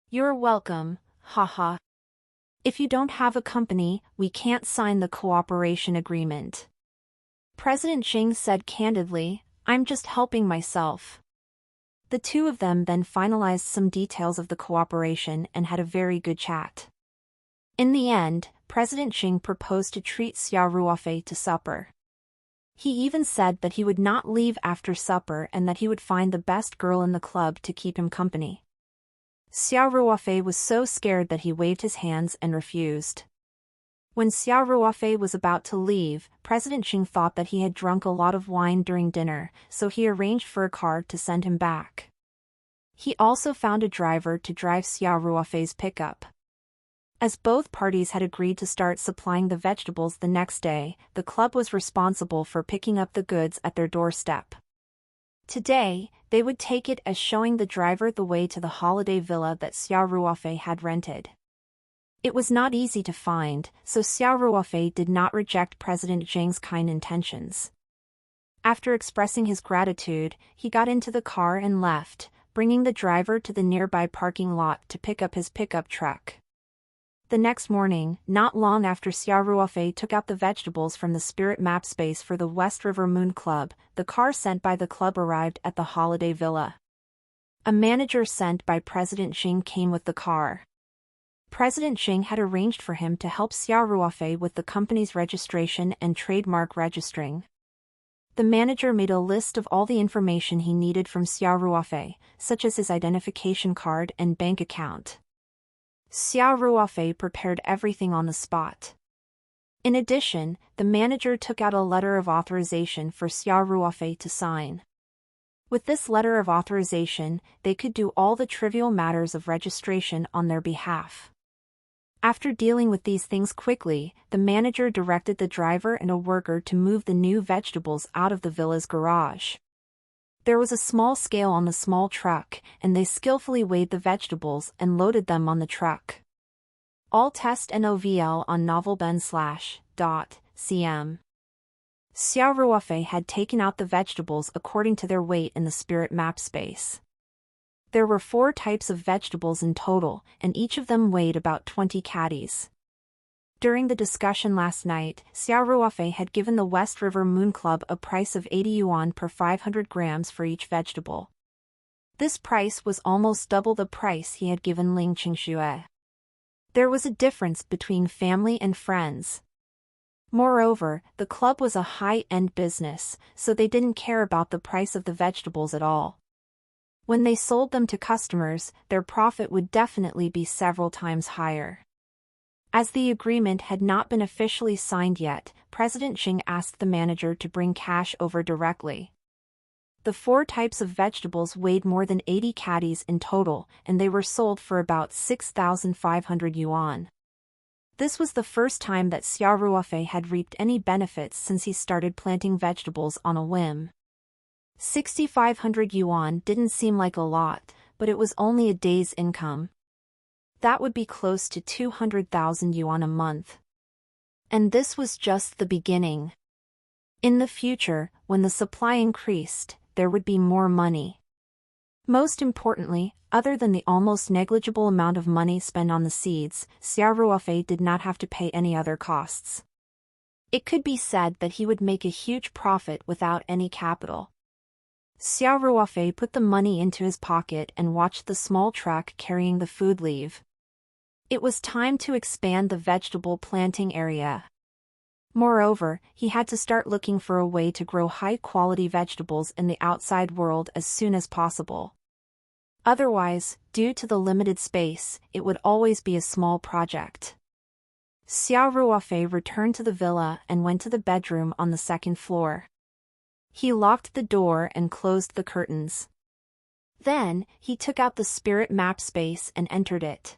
You're welcome, haha. If you don't have a company, we can't sign the cooperation agreement. President Xing said candidly, I'm just helping myself. The two of them then finalized some details of the cooperation and had a very good chat. In the end, President Xing proposed to treat Xiao Ruofei to supper. He even said that he would not leave after supper and that he would find the best girl in the club to keep him company. Xiao Ruofei was so scared that he waved his hands and refused. When Xiao Ruofei was about to leave, President Xing thought that he had drunk a lot of wine during dinner, so he arranged for a car to send him back. He also found a driver to drive Xiao Ruofei's pickup. As both parties had agreed to start supplying the vegetables the next day, the club was responsible for picking up the goods at their doorstep. Today, they would take it as showing the driver the way to the holiday villa that Xiao Ruofei had rented. It was not easy to find, so Xiao Ruofei did not reject President Xing's kind intentions. After expressing his gratitude, he got into the car and left, bringing the driver to the nearby parking lot to pick up his pickup truck. The next morning, not long after Xiao Ruofei took out the vegetables from the spirit map space for the West River Moon Club, the car sent by the club arrived at the holiday villa. A manager sent by President Xing came with the car. President Xing had arranged for him to help Xiao Ruofei with the company's registration and trademark registering. The manager made a list of all the information he needed from Xiao Ruofei, such as his identification card and bank account. Xiao Ruofei prepared everything on the spot. In addition, the manager took out a letter of authorization for Xiao Ruofei to sign. With this letter of authorization, they could do all the trivial matters of registration on their behalf. After dealing with these things quickly, the manager directed the driver and a worker to move the new vegetables out of the villa's garage. There was a small scale on the small truck, and they skillfully weighed the vegetables and loaded them on the truck. All test NOVL on novelben/.cm. Xiao Ruofei had taken out the vegetables according to their weight in the spirit map space. There were 4 types of vegetables in total, and each of them weighed about 20 caddies. During the discussion last night, Xiao Ruofei had given the West River Moon Club a price of 80 yuan per 500 grams for each vegetable. This price was almost double the price he had given Ling Qingxue. There was a difference between family and friends. Moreover, the club was a high-end business, so they didn't care about the price of the vegetables at all. When they sold them to customers, their profit would definitely be several times higher. As the agreement had not been officially signed yet, President Xing asked the manager to bring cash over directly. The 4 types of vegetables weighed more than 80 caddies in total, and they were sold for about 6,500 yuan. This was the first time that Xiao Ruofei had reaped any benefits since he started planting vegetables on a whim. 6,500 yuan didn't seem like a lot, but it was only a day's income. That would be close to 200,000 yuan a month. And this was just the beginning. In the future, when the supply increased, there would be more money. Most importantly, other than the almost negligible amount of money spent on the seeds, Xiao Ruofei did not have to pay any other costs. It could be said that he would make a huge profit without any capital. Xiao Ruofei put the money into his pocket and watched the small truck carrying the food leave. It was time to expand the vegetable planting area. Moreover, he had to start looking for a way to grow high-quality vegetables in the outside world as soon as possible. Otherwise, due to the limited space, it would always be a small project. Xiao Ruofei returned to the villa and went to the bedroom on the 2nd floor. He locked the door and closed the curtains. Then, he took out the spirit map space and entered it.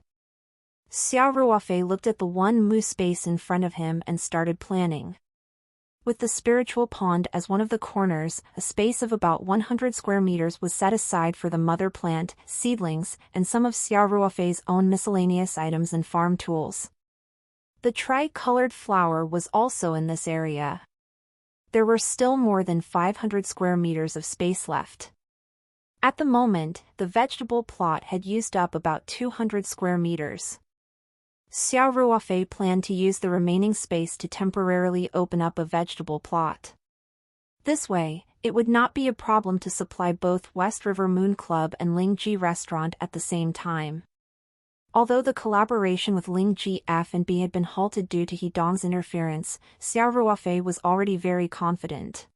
Xiao Ruofei looked at the 1 mu space in front of him and started planning. With the spiritual pond as one of the corners, a space of about 100 square meters was set aside for the mother plant, seedlings, and some of Xiao Ruofei's own miscellaneous items and farm tools. The tri-colored flower was also in this area. There were still more than 500 square meters of space left. At the moment, the vegetable plot had used up about 200 square meters. Xiao Ruofei planned to use the remaining space to temporarily open up a vegetable plot. This way, it would not be a problem to supply both West River Moon Club and Lingji Restaurant at the same time. Although the collaboration with Lingji F&B had been halted due to Hedong's interference, Xiao Ruofei was already very confident.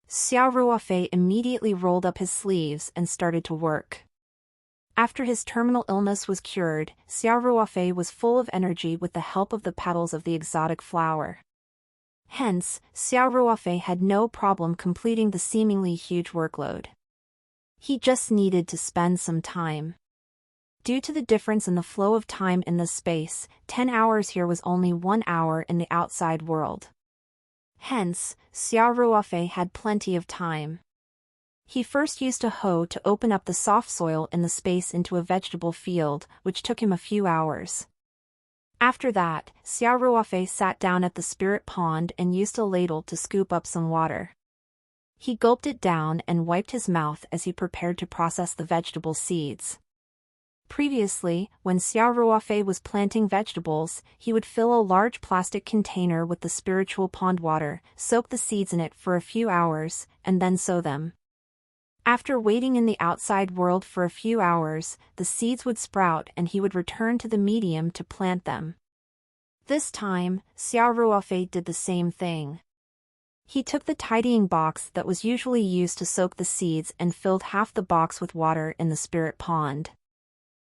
Xiao Ruofei immediately rolled up his sleeves and started to work. After his terminal illness was cured, Xiao Ruofei was full of energy with the help of the petals of the exotic flower. Hence, Xiao Ruofei had no problem completing the seemingly huge workload. He just needed to spend some time. Due to the difference in the flow of time in this space, 10 hours here was only 1 hour in the outside world. Hence, Xiao Ruofei had plenty of time. He first used a hoe to open up the soft soil in the space into a vegetable field, which took him a few hours. After that, Xiao Ruofei sat down at the spirit pond and used a ladle to scoop up some water. He gulped it down and wiped his mouth as he prepared to process the vegetable seeds. Previously, when Xiao Ruofei was planting vegetables, he would fill a large plastic container with the spiritual pond water, soak the seeds in it for a few hours, and then sow them. After waiting in the outside world for a few hours, the seeds would sprout and he would return to the medium to plant them. This time, Xiao Ruofei did the same thing. He took the tidying box that was usually used to soak the seeds and filled half the box with water in the spirit pond.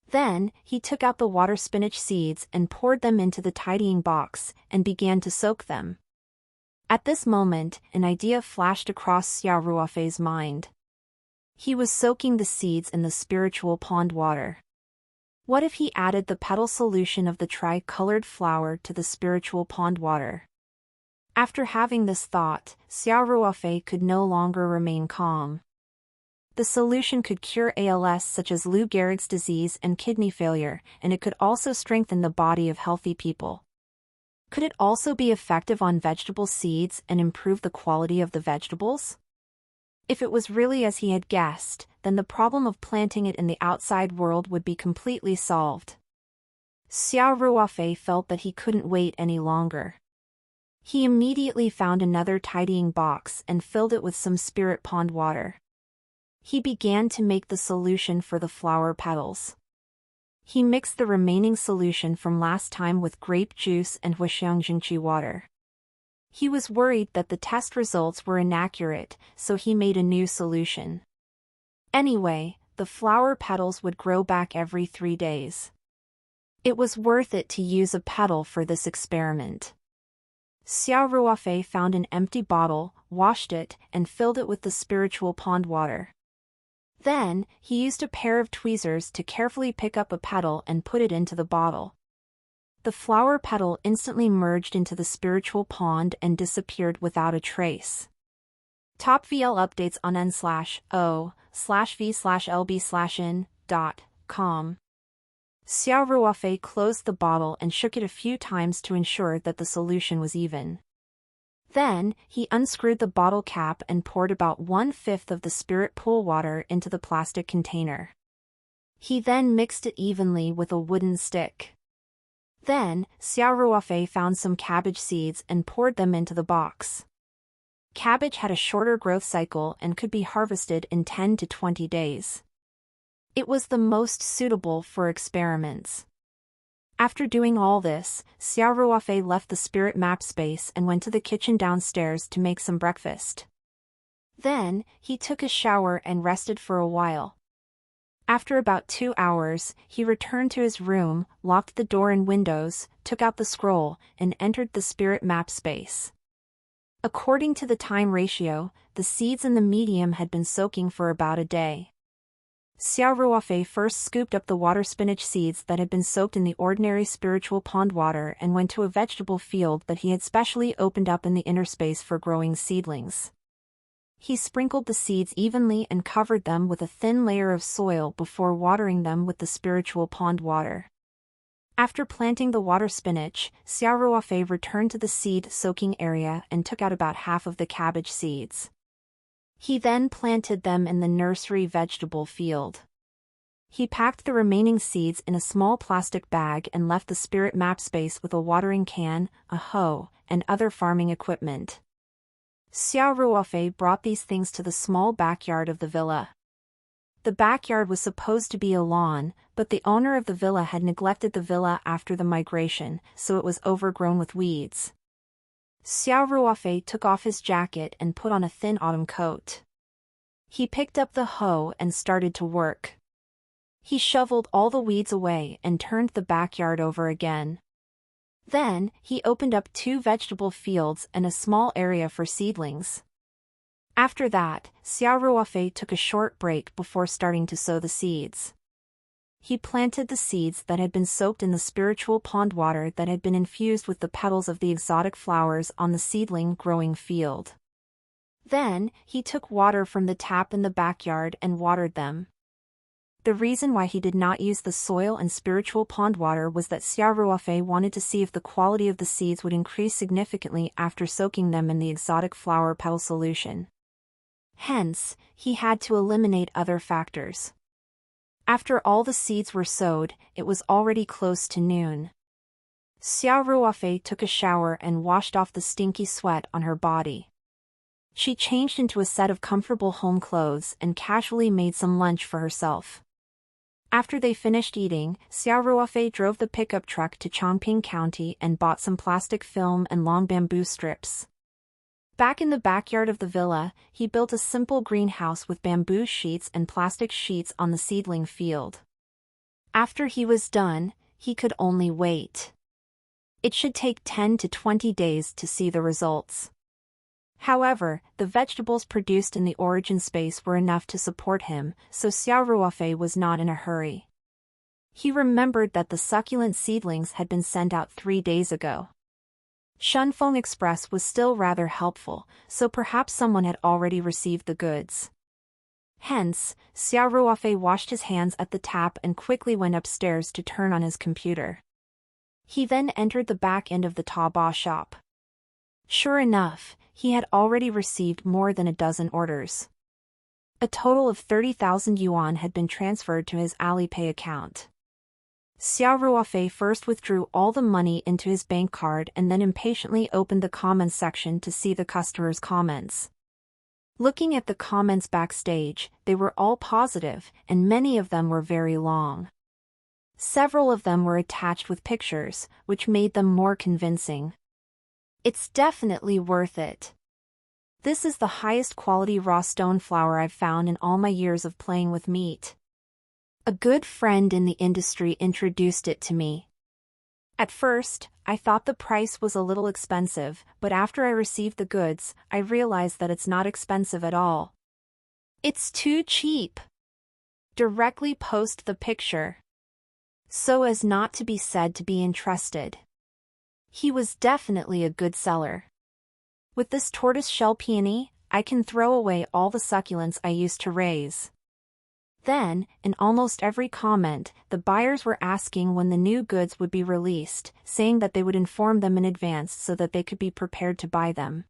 Then, he took out the water spinach seeds and poured them into the tidying box, and began to soak them. At this moment, an idea flashed across Xiao Ruofei's mind. He was soaking the seeds in the spiritual pond water. What if he added the petal solution of the tri-colored flower to the spiritual pond water? After having this thought, Xiao Ruofei could no longer remain calm. The solution could cure ALS such as Lou Gehrig's disease and kidney failure, and it could also strengthen the body of healthy people. Could it also be effective on vegetable seeds and improve the quality of the vegetables? If it was really as he had guessed, then the problem of planting it in the outside world would be completely solved. Xiao Ruofei felt that he couldn't wait any longer. He immediately found another tidying box and filled it with some spirit pond water. He began to make the solution for the flower petals. He mixed the remaining solution from last time with grape juice and Huixiangjingqi water. He was worried that the test results were inaccurate, so he made a new solution. Anyway, the flower petals would grow back every 3 days. It was worth it to use a petal for this experiment. Xiao Ruofei found an empty bottle, washed it, and filled it with the spiritual pond water. Then, he used a pair of tweezers to carefully pick up a petal and put it into the bottle. The flower petal instantly merged into the spiritual pond and disappeared without a trace. Top VL updates on n/o/v/lb/in.com. Xiao Ruofei closed the bottle and shook it a few times to ensure that the solution was even. Then, he unscrewed the bottle cap and poured about 1/5 of the spirit pool water into the plastic container. He then mixed it evenly with a wooden stick. Then, Xiao Ruofei found some cabbage seeds and poured them into the box. Cabbage had a shorter growth cycle and could be harvested in 10 to 20 days. It was the most suitable for experiments. After doing all this, Xiao Ruofei left the spirit map space and went to the kitchen downstairs to make some breakfast. Then, he took a shower and rested for a while. After about 2 hours, he returned to his room, locked the door and windows, took out the scroll, and entered the spirit map space. According to the time ratio, the seeds in the medium had been soaking for about a day. Xiao Ruofei first scooped up the water spinach seeds that had been soaked in the ordinary spiritual pond water and went to a vegetable field that he had specially opened up in the inner space for growing seedlings. He sprinkled the seeds evenly and covered them with a thin layer of soil before watering them with the spiritual pond water. After planting the water spinach, Xiao Ruofei returned to the seed-soaking area and took out about half of the cabbage seeds. He then planted them in the nursery vegetable field. He packed the remaining seeds in a small plastic bag and left the spirit map space with a watering can, a hoe, and other farming equipment. Xiao Ruofei brought these things to the small backyard of the villa. The backyard was supposed to be a lawn, but the owner of the villa had neglected the villa after the migration, so it was overgrown with weeds. Xiao Ruofei took off his jacket and put on a thin autumn coat. He picked up the hoe and started to work. He shoveled all the weeds away and turned the backyard over again. Then, he opened up 2 vegetable fields and a small area for seedlings. After that, Xiao Ruofei took a short break before starting to sow the seeds. He planted the seeds that had been soaked in the spiritual pond water that had been infused with the petals of the exotic flowers on the seedling growing field. Then, he took water from the tap in the backyard and watered them. The reason why he did not use the soil and spiritual pond water was that Xiao Ruofei wanted to see if the quality of the seeds would increase significantly after soaking them in the exotic flower petal solution. Hence, he had to eliminate other factors. After all the seeds were sowed, it was already close to noon. Xiao Ruofei took a shower and washed off the stinky sweat on her body. She changed into a set of comfortable home clothes and casually made some lunch for herself. After they finished eating, Xiao Ruofei drove the pickup truck to Chongping County and bought some plastic film and long bamboo strips. Back in the backyard of the villa, he built a simple greenhouse with bamboo sheets and plastic sheets on the seedling field. After he was done, he could only wait. It should take 10 to 20 days to see the results. However, the vegetables produced in the origin space were enough to support him, so Xiao Ruofei was not in a hurry. He remembered that the succulent seedlings had been sent out 3 days ago. Shunfeng Express was still rather helpful, so perhaps someone had already received the goods. Hence, Xiao Ruofei washed his hands at the tap and quickly went upstairs to turn on his computer. He then entered the back end of the Taobao shop. Sure enough, he had already received more than a dozen orders. A total of 30,000 yuan had been transferred to his Alipay account. Xiao Ruofei first withdrew all the money into his bank card and then impatiently opened the comments section to see the customers' comments. Looking at the comments backstage, they were all positive, and many of them were very long. Several of them were attached with pictures, which made them more convincing. It's definitely worth it. This is the highest quality raw stone flour I've found in all my years of playing with meat. A good friend in the industry introduced it to me. At first, I thought the price was a little expensive, but after I received the goods, I realized that it's not expensive at all. It's too cheap. Directly post the picture, so as not to be said to be interested. He was definitely a good seller. With this tortoise-shell peony, I can throw away all the succulents I used to raise. Then, in almost every comment, the buyers were asking when the new goods would be released, saying that they would inform them in advance so that they could be prepared to buy them.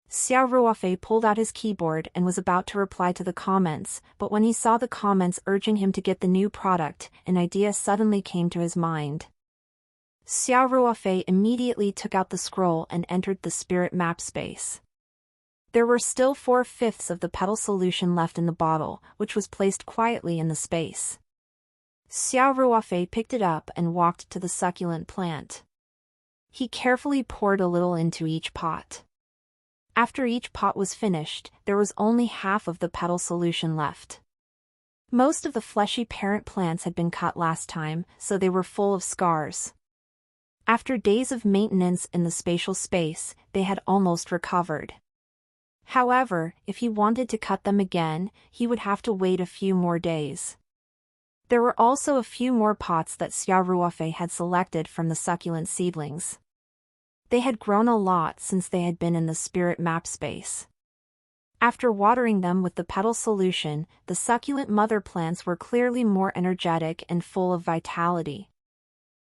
Xiao Ruofei pulled out his keyboard and was about to reply to the comments, but when he saw the comments urging him to get the new product, an idea suddenly came to his mind. Xiao Ruofei immediately took out the scroll and entered the spirit map space. There were still 4/5 of the petal solution left in the bottle, which was placed quietly in the space. Xiao Ruofei picked it up and walked to the succulent plant. He carefully poured a little into each pot. After each pot was finished, there was only half of the petal solution left. Most of the fleshy parent plants had been cut last time, so they were full of scars. After days of maintenance in the spatial space, they had almost recovered. However, if he wanted to cut them again, he would have to wait a few more days. There were also a few more pots that Xiao Ruofei had selected from the succulent seedlings. They had grown a lot since they had been in the spirit map space. After watering them with the petal solution, the succulent mother plants were clearly more energetic and full of vitality.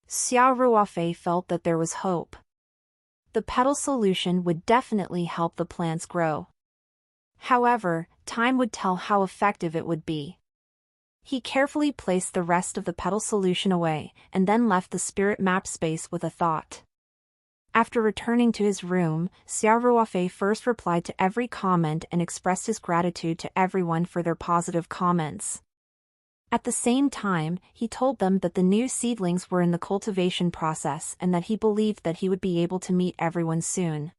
Xiao Ruofei felt that there was hope. The petal solution would definitely help the plants grow. However, time would tell how effective it would be. He carefully placed the rest of the petal solution away, and then left the spirit map space with a thought. After returning to his room, Xiao Ruofei first replied to every comment and expressed his gratitude to everyone for their positive comments. At the same time, he told them that the new seedlings were in the cultivation process and that he believed that he would be able to meet everyone soon.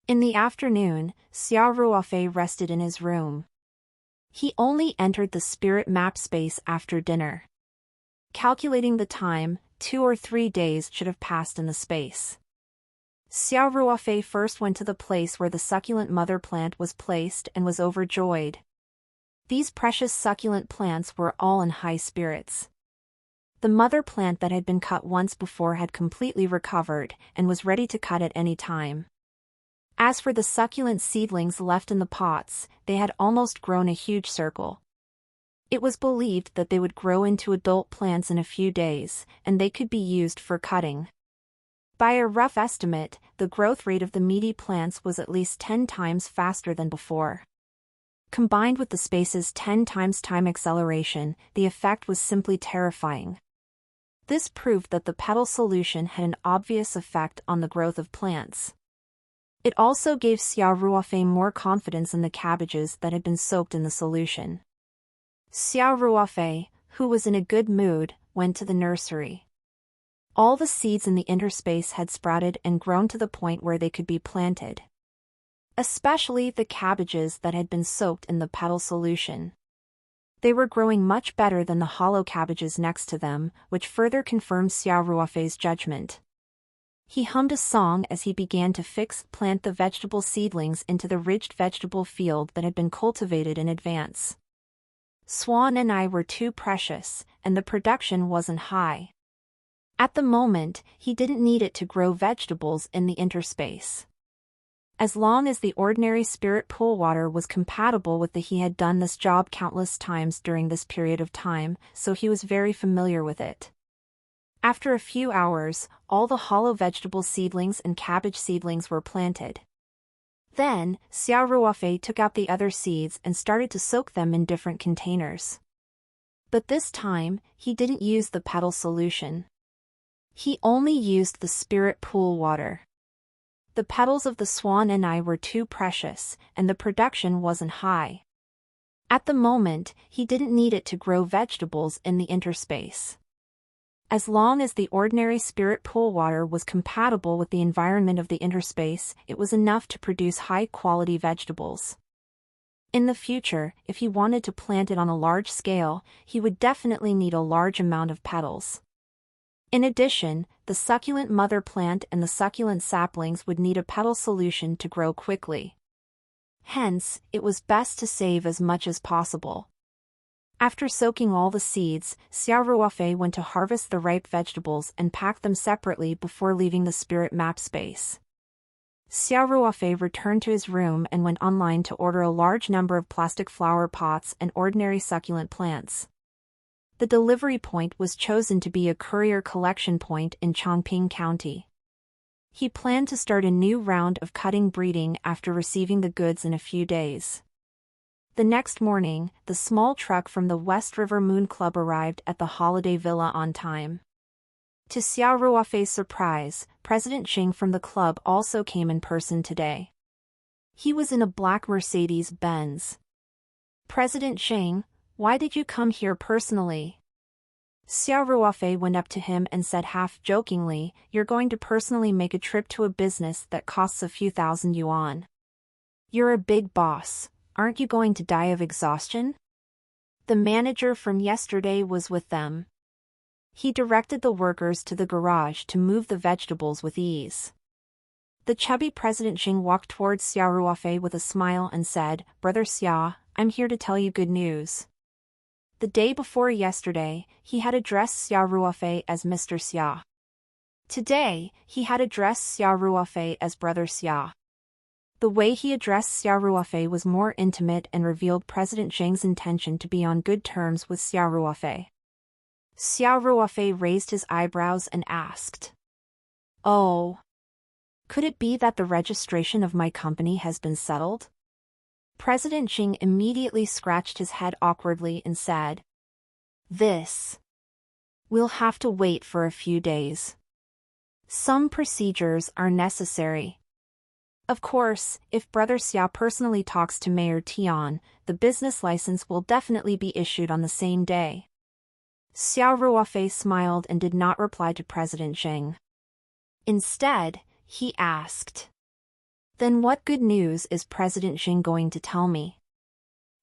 In the afternoon, Xiao Ruofei rested in his room. He only entered the spirit map space after dinner. Calculating the time, 2 or 3 days should have passed in the space. Xiao Ruofei first went to the place where the succulent mother plant was placed and was overjoyed. These precious succulent plants were all in high spirits. The mother plant that had been cut once before had completely recovered and was ready to cut at any time. As for the succulent seedlings left in the pots, they had almost grown a huge circle. It was believed that they would grow into adult plants in a few days, and they could be used for cutting. By a rough estimate, the growth rate of the meaty plants was at least 10 times faster than before. Combined with the space's 10 times time acceleration, the effect was simply terrifying. This proved that the petal solution had an obvious effect on the growth of plants. It also gave Xiao Ruofei more confidence in the cabbages that had been soaked in the solution. Xiao Ruofei, who was in a good mood, went to the nursery. All the seeds in the interspace had sprouted and grown to the point where they could be planted. Especially the cabbages that had been soaked in the petal solution. They were growing much better than the hollow cabbages next to them, which further confirmed Xiao Ruofei's judgment. He hummed a song as he began to plant the vegetable seedlings into the ridged vegetable field that had been cultivated in advance. Swan and I were too precious, and the production wasn't high. At the moment, he didn't need it to grow vegetables in the interspace. As long as the ordinary spirit pool water was compatible with he had done this job countless times during this period of time, so he was very familiar with it. After a few hours, all the hollow vegetable seedlings and cabbage seedlings were planted. Then, Xiao Ruofei took out the other seeds and started to soak them in different containers. But this time, he didn't use the petal solution. He only used the spirit pool water. The petals of the swan and I were too precious, and the production wasn't high. At the moment, he didn't need it to grow vegetables in the interspace. As long as the ordinary spirit pool water was compatible with the environment of the interspace, it was enough to produce high-quality vegetables. In the future, if he wanted to plant it on a large scale, he would definitely need a large amount of petals. In addition, the succulent mother plant and the succulent saplings would need a petal solution to grow quickly. Hence, it was best to save as much as possible. After soaking all the seeds, Xiao Ruofei went to harvest the ripe vegetables and pack them separately before leaving the spirit map space. Xiao Ruofei returned to his room and went online to order a large number of plastic flower pots and ordinary succulent plants. The delivery point was chosen to be a courier collection point in Chongping County. He planned to start a new round of cutting breeding after receiving the goods in a few days. The next morning, the small truck from the West River Moon Club arrived at the holiday villa on time. To Xiao Ruofei's surprise, President Xing from the club also came in person today. He was in a black Mercedes-Benz. "President Xing, why did you come here personally?" Xiao Ruofei went up to him and said half-jokingly, "You're going to personally make a trip to a business that costs a few thousand yuan. You're a big boss, aren't you going to die of exhaustion?" The manager from yesterday was with them. He directed the workers to the garage to move the vegetables with ease. The chubby President Xing walked towards Xiao Ruofei with a smile and said, "Brother Xiao, I'm here to tell you good news." The day before yesterday, he had addressed Xiao Ruofei as Mr. Xia. Today, he had addressed Xiao Ruofei as Brother Xia. The way he addressed Xiao Ruofei was more intimate and revealed President Xing's intention to be on good terms with Xiao Ruofei. Xiao Ruofei raised his eyebrows and asked, "Oh, could it be that the registration of my company has been settled?" President Xing immediately scratched his head awkwardly and said, "This. We'll have to wait for a few days. Some procedures are necessary." Of course, if Brother Xia personally talks to Mayor Tian, the business license will definitely be issued on the same day. Xiao Ruofei smiled and did not reply to President Xing. Instead, he asked, "Then what good news is President Xing going to tell me?"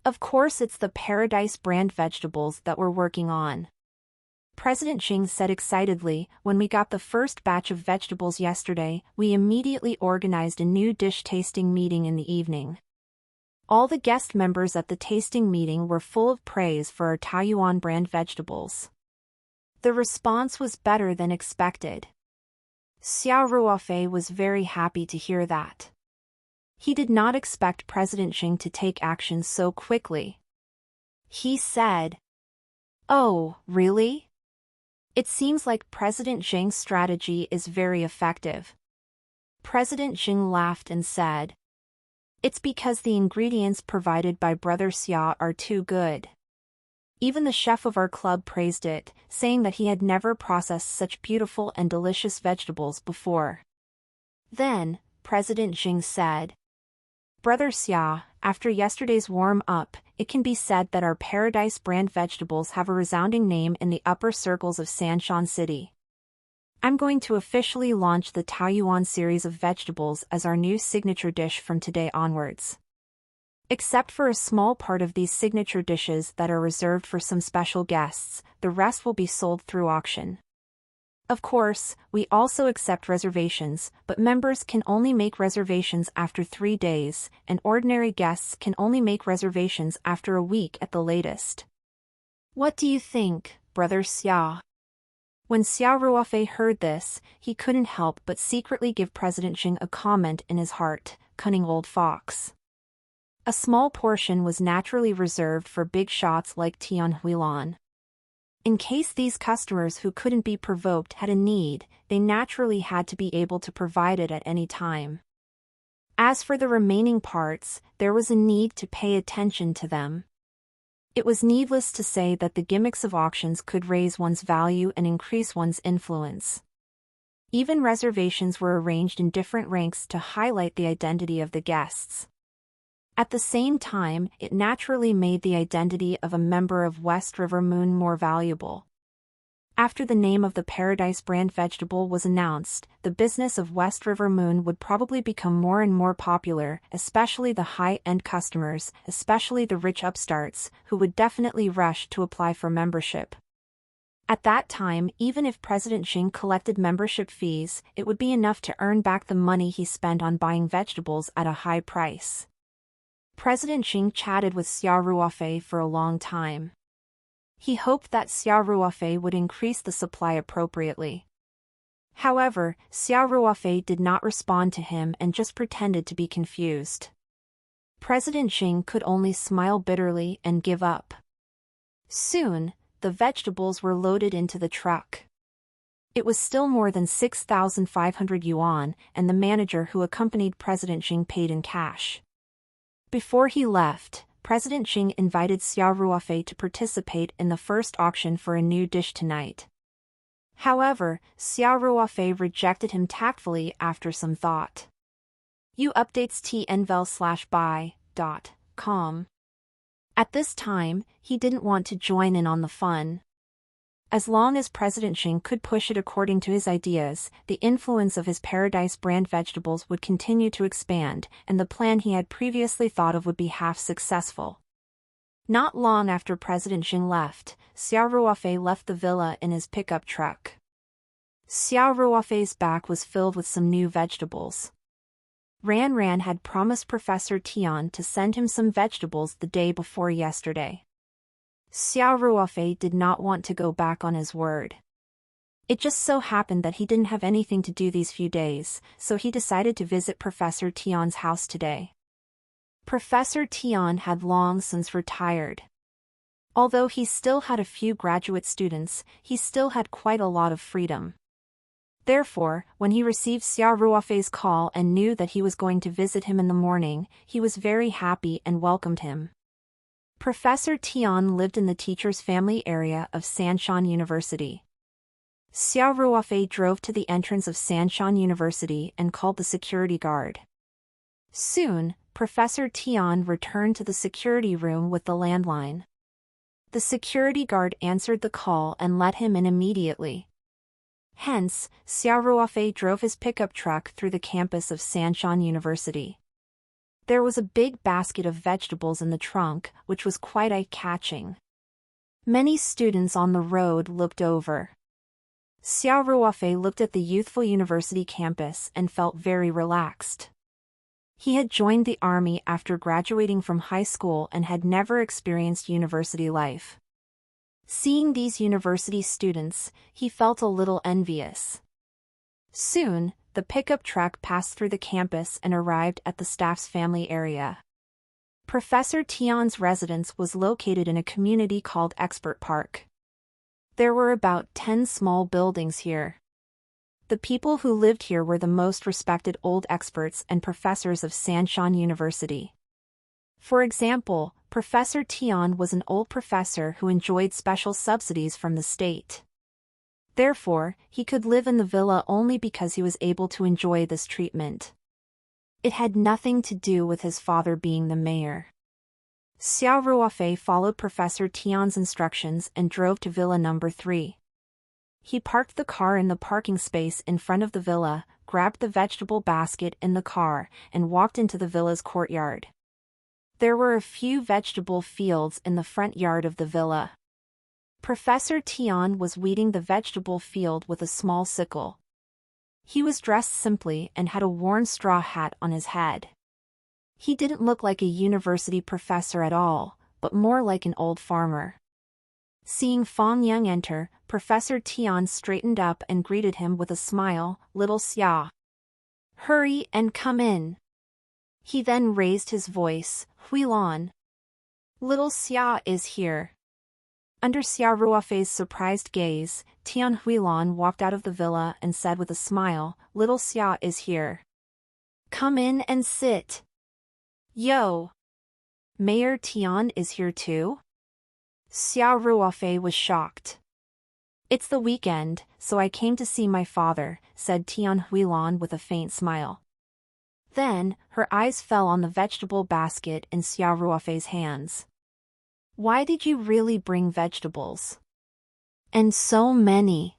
"Of course it's the Paradise brand vegetables that we're working on," President Xing said excitedly. "When we got the first batch of vegetables yesterday, we immediately organized a new dish tasting meeting in the evening. All the guest members at the tasting meeting were full of praise for our Taoyuan brand vegetables. The response was better than expected." Xiao Ruofei was very happy to hear that. He did not expect President Xing to take action so quickly. He said, "Oh, really? It seems like President Xing's strategy is very effective." President Xing laughed and said, "It's because the ingredients provided by Brother Xia are too good. Even the chef of our club praised it, saying that he had never processed such beautiful and delicious vegetables before." Then, President Xing said, "Brother Xia, after yesterday's warm-up, it can be said that our Paradise brand vegetables have a resounding name in the upper circles of Sanshan City. I'm going to officially launch the Taoyuan series of vegetables as our new signature dish from today onwards. Except for a small part of these signature dishes that are reserved for some special guests, the rest will be sold through auction. Of course, we also accept reservations, but members can only make reservations after 3 days, and ordinary guests can only make reservations after a week at the latest. What do you think, Brother Xia?" When Xiao Ruofei heard this, he couldn't help but secretly give President Xing a comment in his heart, "Cunning old fox." A small portion was naturally reserved for big shots like Tian Huilan. In case these customers who couldn't be provoked had a need, they naturally had to be able to provide it at any time. As for the remaining parts, there was a need to pay attention to them. It was needless to say that the gimmicks of auctions could raise one's value and increase one's influence. Even reservations were arranged in different ranks to highlight the identity of the guests. At the same time, it naturally made the identity of a member of West River Moon more valuable. After the name of the Paradise brand vegetable was announced, the business of West River Moon would probably become more and more popular, especially the high-end customers, especially the rich upstarts, who would definitely rush to apply for membership. At that time, even if President Xing collected membership fees, it would be enough to earn back the money he spent on buying vegetables at a high price. President Xing chatted with Xia Ruofei for a long time. He hoped that Xia Ruofei would increase the supply appropriately. However, Xia Ruofei did not respond to him and just pretended to be confused. President Xing could only smile bitterly and give up. Soon, the vegetables were loaded into the truck. It was still more than 6,500 yuan, and the manager who accompanied President Xing paid in cash. Before he left, President Xing invited Xia Ruofei to participate in the first auction for a new dish tonight. However, Xia Ruofei rejected him tactfully after some thought. You updates tnvel/buy.com. At this time, he didn't want to join in on the fun. As long as President Xing could push it according to his ideas, the influence of his Paradise brand vegetables would continue to expand, and the plan he had previously thought of would be half successful. Not long after President Xing left, Xia Ruofei left the villa in his pickup truck. Xia Ruofei's back was filled with some new vegetables. Ran Ran had promised Professor Tian to send him some vegetables the day before yesterday. Xia Ruofei did not want to go back on his word. It just so happened that he didn't have anything to do these few days, so he decided to visit Professor Tian's house today. Professor Tian had long since retired. Although he still had a few graduate students, he still had quite a lot of freedom. Therefore, when he received Xia Ruofei's call and knew that he was going to visit him in the morning, he was very happy and welcomed him. Professor Tian lived in the teacher's family area of Sanshan University. Xia Ruofei drove to the entrance of Sanshan University and called the security guard. Soon, Professor Tian returned to the security room with the landline. The security guard answered the call and let him in immediately. Hence, Xia Ruofei drove his pickup truck through the campus of Sanshan University. There was a big basket of vegetables in the trunk, which was quite eye-catching. Many students on the road looked over. Xia Ruofei looked at the youthful university campus and felt very relaxed. He had joined the army after graduating from high school and had never experienced university life. Seeing these university students, he felt a little envious. Soon, the pickup truck passed through the campus and arrived at the staff's family area. Professor Tian's residence was located in a community called Expert Park. There were about 10 small buildings here. The people who lived here were the most respected old experts and professors of Sanshan University. For example, Professor Tian was an old professor who enjoyed special subsidies from the state. Therefore, he could live in the villa only because he was able to enjoy this treatment. It had nothing to do with his father being the mayor. Xia Ruofei followed Professor Tian's instructions and drove to Villa number 3. He parked the car in the parking space in front of the villa, grabbed the vegetable basket in the car, and walked into the villa's courtyard. There were a few vegetable fields in the front yard of the villa. Professor Tian was weeding the vegetable field with a small sickle. He was dressed simply and had a worn straw hat on his head. He didn't look like a university professor at all, but more like an old farmer. Seeing Fang Yang enter, Professor Tian straightened up and greeted him with a smile, "Little Xia. Hurry and come in." He then raised his voice, "Huilan. Little Xia is here." Under Xia Ruofei's surprised gaze, Tian Huilan walked out of the villa and said with a smile, "Little Xia is here. Come in and sit." "Yo! Mayor Tian is here too?" Xia Ruofei was shocked. "It's the weekend, so I came to see my father," said Tian Huilan with a faint smile. Then, her eyes fell on the vegetable basket in Xia Ruofei's hands. "Why did you really bring vegetables? And so many?"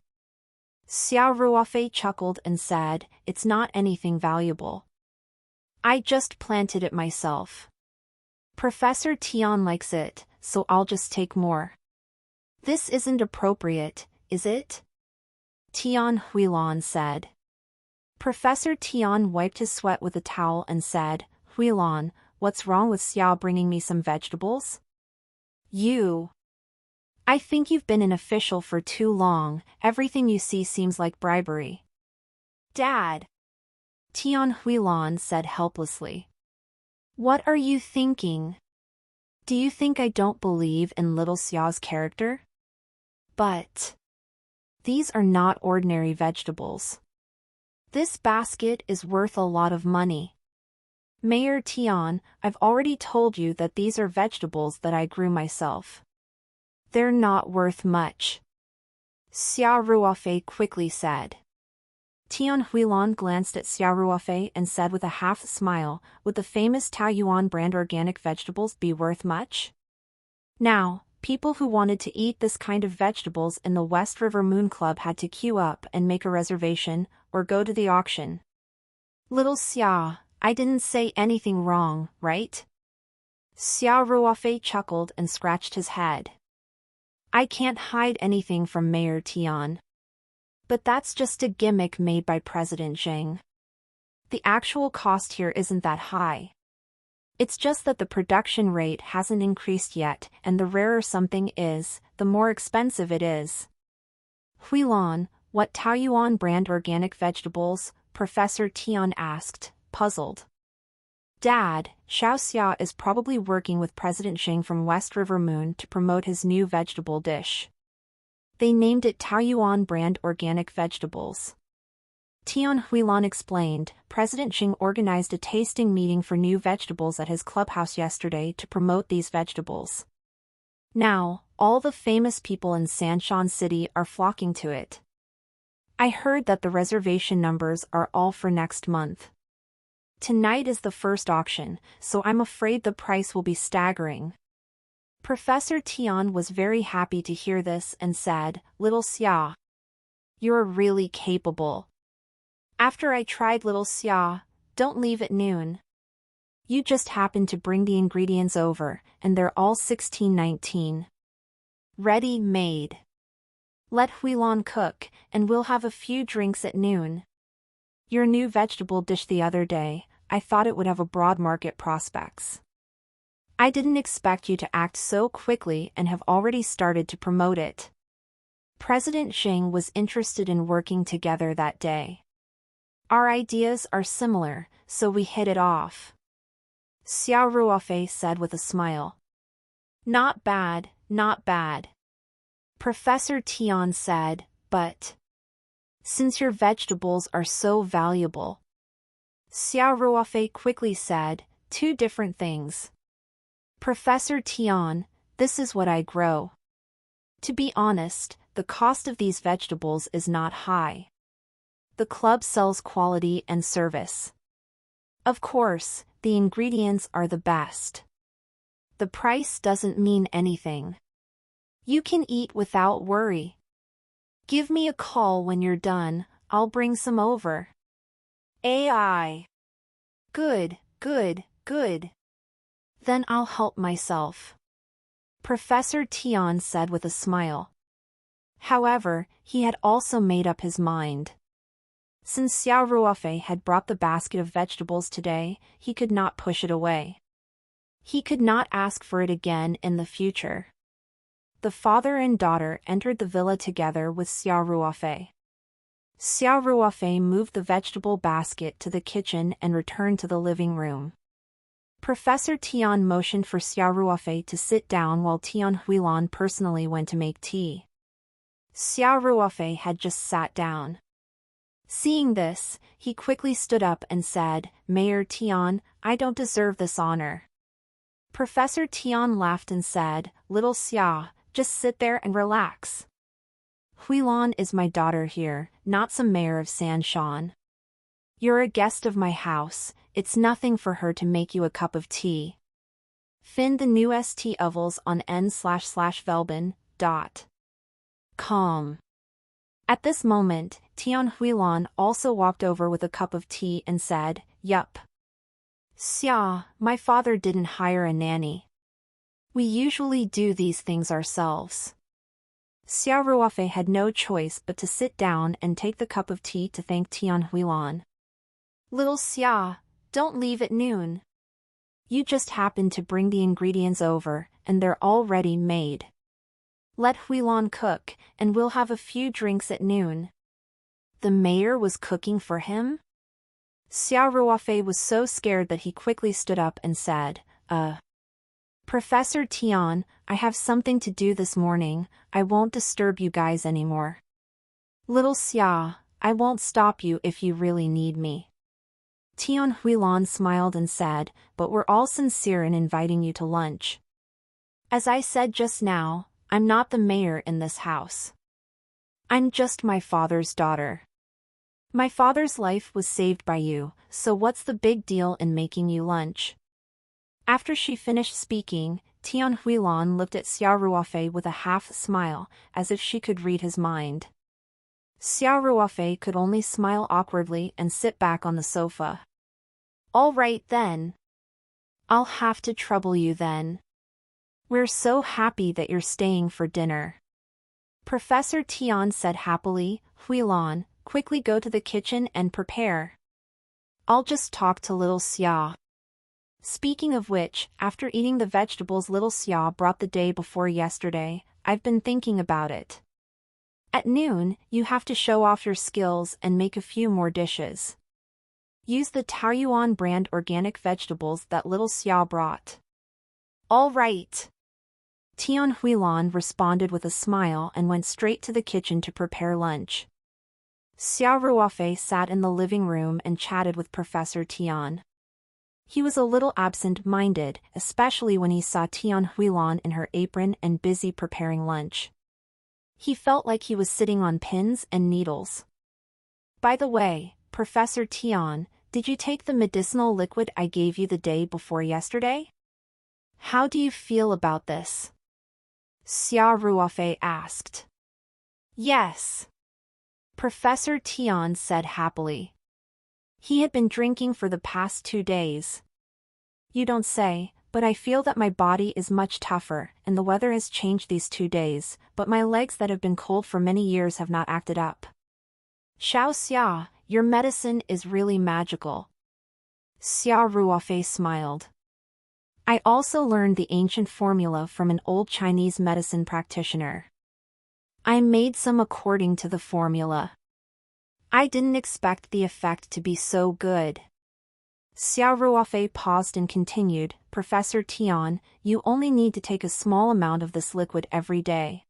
Xia Ruofei chuckled and said, "It's not anything valuable. I just planted it myself. Professor Tian likes it, so I'll just take more." "This isn't appropriate, is it? Tian Huilan said. Professor Tian wiped his sweat with a towel and said, Huilan, what's wrong with Xiao bringing me some vegetables? I think you've been an official for too long, everything you see seems like bribery. Dad! Tian Huilan said helplessly. What are you thinking? Do you think I don't believe in little Xiao's character? But these are not ordinary vegetables. This basket is worth a lot of money. Mayor Tian, I've already told you that these are vegetables that I grew myself. They're not worth much. Xiao Ruofei quickly said. Tian Huilan glanced at Xiao Ruofei and said with a half smile, would the famous Taoyuan brand organic vegetables be worth much? Now, people who wanted to eat this kind of vegetables in the West River Moon Club had to queue up and make a reservation, or go to the auction. Little Xiao, I didn't say anything wrong, right? Xiao Ruofei chuckled and scratched his head. I can't hide anything from Mayor Tian. But that's just a gimmick made by President Zheng. The actual cost here isn't that high. It's just that the production rate hasn't increased yet, and the rarer something is, the more expensive it is. Huilan, what Taoyuan brand organic vegetables? Professor Tian asked, puzzled. Dad, Xiao Xia is probably working with President Zheng from West River Moon to promote his new vegetable dish. They named it Taoyuan brand organic vegetables. Tian Huilan explained, President Zheng organized a tasting meeting for new vegetables at his clubhouse yesterday to promote these vegetables. Now, all the famous people in Sanshan City are flocking to it. I heard that the reservation numbers are all for next month. Tonight is the first auction, so I'm afraid the price will be staggering. Professor Tian was very happy to hear this and said, Little Xia, you're really capable. After I tried Little Xia, don't leave at noon. You just happened to bring the ingredients over, and they're all 1619. Ready-made. Let Huilan cook, and we'll have a few drinks at noon. Your new vegetable dish the other day, I thought it would have a broad market prospects. I didn't expect you to act so quickly and have already started to promote it. President Zheng was interested in working together that day. Our ideas are similar, so we hit it off. Xiao Ruofei said with a smile. Not bad, not bad. Professor Tian said, but since your vegetables are so valuable. Xiao Ruofei quickly said, two different things. Professor Tian, this is what I grow. To be honest, the cost of these vegetables is not high. The club sells quality and service. Of course, the ingredients are the best. The price doesn't mean anything. You can eat without worry. Give me a call when you're done, I'll bring some over. AI. Good, good, good. Then I'll help myself. Professor Tian said with a smile. However, he had also made up his mind. Since Xiao Ruofei had brought the basket of vegetables today, he could not push it away. He could not ask for it again in the future. The father and daughter entered the villa together with Xiao Ruofei. Xiao Ruofei moved the vegetable basket to the kitchen and returned to the living room. Professor Tian motioned for Xiao Ruofei to sit down while Tian Huilan personally went to make tea. Xiao Ruofei had just sat down. Seeing this, he quickly stood up and said, Mayor Tian, I don't deserve this honor. Professor Tian laughed and said, Little Xia, just sit there and relax. Huilan is my daughter here, not some mayor of Sanshan. You're a guest of my house, it's nothing for her to make you a cup of tea. Find the new ST ovals on n/velben.com. At this moment, Tian Huilan also walked over with a cup of tea and said, Yup. Xia, my father didn't hire a nanny. We usually do these things ourselves. Xiao Ruofei had no choice but to sit down and take the cup of tea to thank Tian Huilan. Little Xia, don't leave at noon. You just happened to bring the ingredients over, and they're already made. Let Huilan cook, and we'll have a few drinks at noon. The mayor was cooking for him? Xiao Ruofei was so scared that he quickly stood up and said, Professor Tian, I have something to do this morning, I won't disturb you guys anymore. Little Xia, I won't stop you if you really need me. Tian Huilan smiled and said, but we're all sincere in inviting you to lunch. As I said just now, I'm not the mayor in this house. I'm just my father's daughter. My father's life was saved by you, so what's the big deal in making you lunch? After she finished speaking, Tian Huilan looked at Xiao Ruofei with a half smile, as if she could read his mind. Xiao Ruofei could only smile awkwardly and sit back on the sofa. All right then. I'll have to trouble you then. We're so happy that you're staying for dinner. Professor Tian said happily. Huilan, quickly go to the kitchen and prepare. I'll just talk to little Xia. Speaking of which, after eating the vegetables little Xia brought the day before yesterday, I've been thinking about it. At noon, you have to show off your skills and make a few more dishes. Use the Taoyuan brand organic vegetables that little Xia brought. All right. Tian Huilan responded with a smile and went straight to the kitchen to prepare lunch. Xiao Ruofei sat in the living room and chatted with Professor Tian. He was a little absent-minded, especially when he saw Tian Huilan in her apron and busy preparing lunch. He felt like he was sitting on pins and needles. By the way, Professor Tian, did you take the medicinal liquid I gave you the day before yesterday? How do you feel about this? Xiao Ruofei asked. Yes. Professor Tian said happily. He had been drinking for the past 2 days. You don't say, but I feel that my body is much tougher, and the weather has changed these 2 days, but my legs that have been cold for many years have not acted up. Xiao Xia, your medicine is really magical. Xiao Ruofei smiled. I also learned the ancient formula from an old Chinese medicine practitioner. I made some according to the formula. I didn't expect the effect to be so good. Xiao Ruofei paused and continued, Professor Tian, you only need to take a small amount of this liquid every day.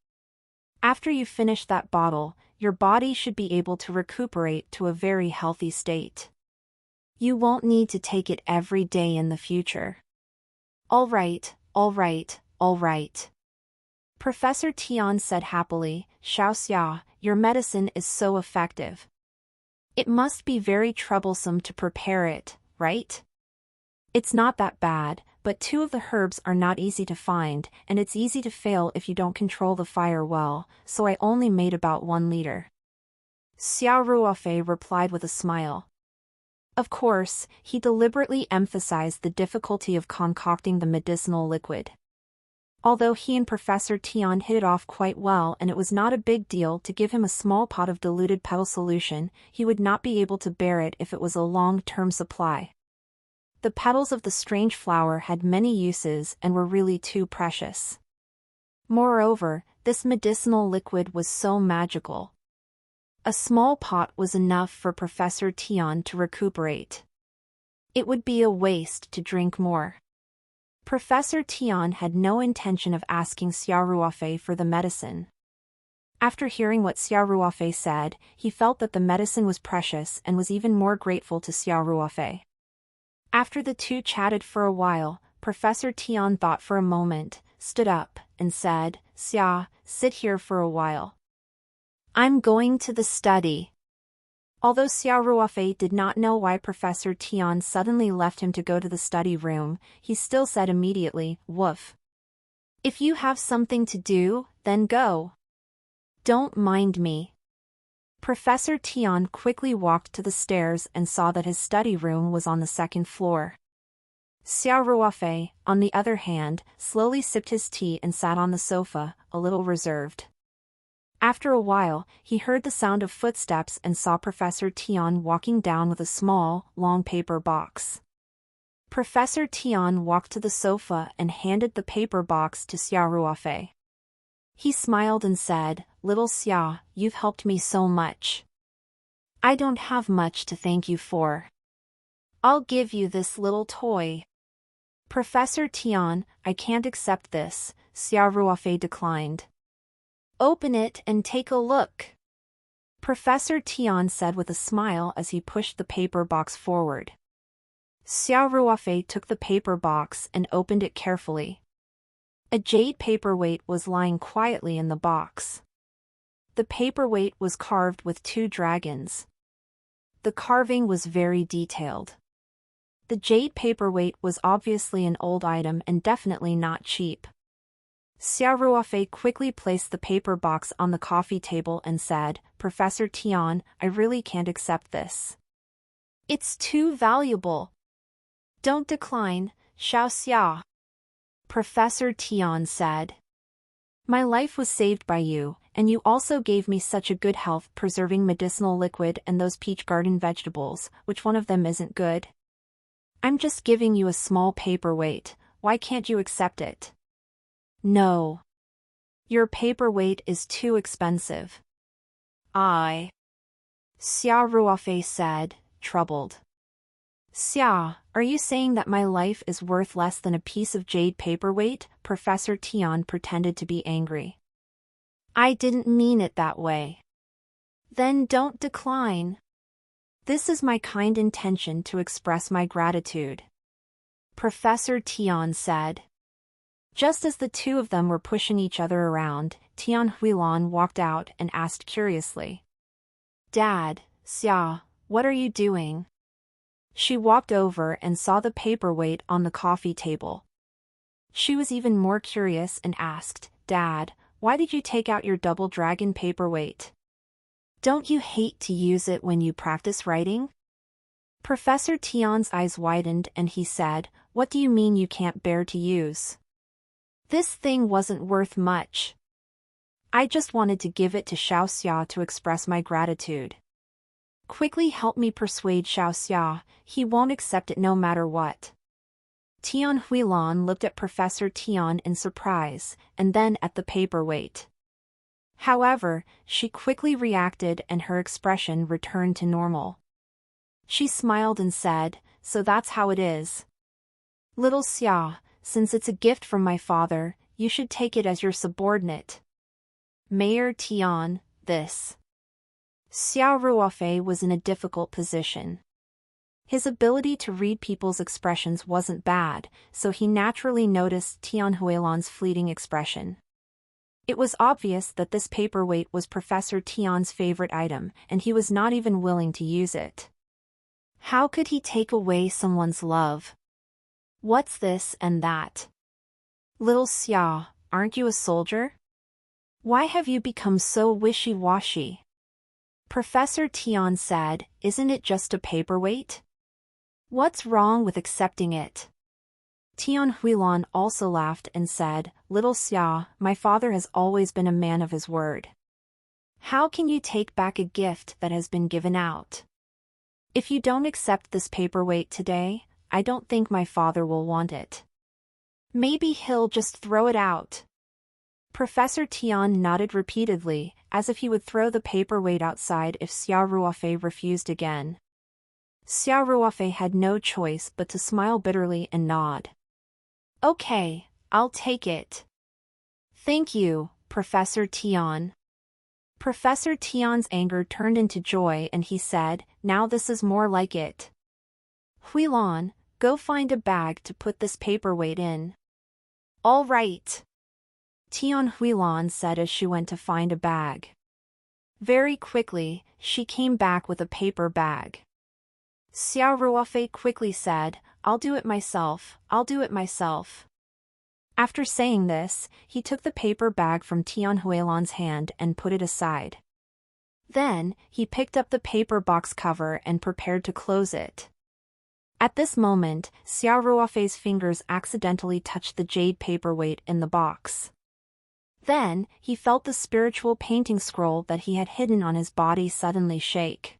After you finish that bottle, your body should be able to recuperate to a very healthy state. You won't need to take it every day in the future. All right, all right, all right. Professor Tian said happily, Xiao Xia, your medicine is so effective. It must be very troublesome to prepare it, right? It's not that bad, but 2 of the herbs are not easy to find, and it's easy to fail if you don't control the fire well, so I only made about 1 liter. Xiao Ruofei replied with a smile. Of course, he deliberately emphasized the difficulty of concocting the medicinal liquid. Although he and Professor Tian hit it off quite well and it was not a big deal to give him a small pot of diluted petal solution, he would not be able to bear it if it was a long-term supply. The petals of the strange flower had many uses and were really too precious. Moreover, this medicinal liquid was so magical. A small pot was enough for Professor Tian to recuperate. It would be a waste to drink more. Professor Tian had no intention of asking Xiao Ruofei for the medicine. After hearing what Xiao Ruofei said, he felt that the medicine was precious and was even more grateful to Xiao Ruofei. After the two chatted for a while, Professor Tian thought for a moment, stood up, and said, Xia, sit here for a while. I'm going to the study. Although Xiao Ruofei did not know why Professor Tian suddenly left him to go to the study room, he still said immediately, woof. If you have something to do, then go. Don't mind me. Professor Tian quickly walked to the stairs and saw that his study room was on the 2nd floor. Xiao Ruofei, on the other hand, slowly sipped his tea and sat on the sofa, a little reserved. After a while, he heard the sound of footsteps and saw Professor Tian walking down with a small, long paper box. Professor Tian walked to the sofa and handed the paper box to Xiao Ruofei. He smiled and said, "Little Xiao, you've helped me so much. I don't have much to thank you for. I'll give you this little toy." "Professor Tian, I can't accept this," Xiao Ruofei declined. "Open it and take a look," Professor Tian said with a smile as he pushed the paper box forward. Xiao Ruofei took the paper box and opened it carefully. A jade paperweight was lying quietly in the box. The paperweight was carved with 2 dragons. The carving was very detailed. The jade paperweight was obviously an old item and definitely not cheap. Xiao Ruofei quickly placed the paper box on the coffee table and said, "Professor Tian, I really can't accept this. It's too valuable." "Don't decline, Xiao Xia," Professor Tian said. "My life was saved by you, and you also gave me such a good health-preserving medicinal liquid and those peach garden vegetables. Which one of them isn't good? I'm just giving you a small paperweight, why can't you accept it?" "No. Your paperweight is too expensive." Xiao Ruofei said, troubled. "Xia, are you saying that my life is worth less than a piece of jade paperweight?" Professor Tian pretended to be angry. "I didn't mean it that way." "Then don't decline. This is my kind intention to express my gratitude," Professor Tian said. Just as the two of them were pushing each other around, Tian Huilan walked out and asked curiously, "Dad, Xia, what are you doing?" She walked over and saw the paperweight on the coffee table. She was even more curious and asked, "Dad, why did you take out your double dragon paperweight? Don't you hate to use it when you practice writing?" Professor Tian's eyes widened and he said, "What do you mean you can't bear to use? This thing wasn't worth much. I just wanted to give it to Xiao Xia to express my gratitude. Quickly help me persuade Xiao Xia, he won't accept it no matter what." Tian Huilan looked at Professor Tian in surprise, and then at the paperweight. However, she quickly reacted and her expression returned to normal. She smiled and said, "So that's how it is. Little Xia, since it's a gift from my father, you should take it as your subordinate. Mayor Tian, this." Xiao Ruofei was in a difficult position. His ability to read people's expressions wasn't bad, so he naturally noticed Tian Huilan's fleeting expression. It was obvious that this paperweight was Professor Tian's favorite item, and he was not even willing to use it. How could he take away someone's love? What's this and that? Little Xia, aren't you a soldier? Why have you become so wishy-washy? Professor Tian said, "Isn't it just a paperweight? What's wrong with accepting it?" Tian Huilan also laughed and said, "Little Xia, my father has always been a man of his word. How can you take back a gift that has been given out? If you don't accept this paperweight today, I don't think my father will want it. Maybe he'll just throw it out." Professor Tian nodded repeatedly, as if he would throw the paperweight outside if Xiao Ruofei refused again. Xiao Ruofei had no choice but to smile bitterly and nod. "Okay, I'll take it. Thank you, Professor Tian." Professor Tian's anger turned into joy and he said, "Now this is more like it. Huilan, go find a bag to put this paperweight in." "All right," Tian Huilan said as she went to find a bag. Very quickly, she came back with a paper bag. Xiao Ruofei quickly said, "I'll do it myself, I'll do it myself." After saying this, he took the paper bag from Tian Huilan's hand and put it aside. Then, he picked up the paper box cover and prepared to close it. At this moment, Xiao Ruofei's fingers accidentally touched the jade paperweight in the box. Then, he felt the spiritual painting scroll that he had hidden on his body suddenly shake.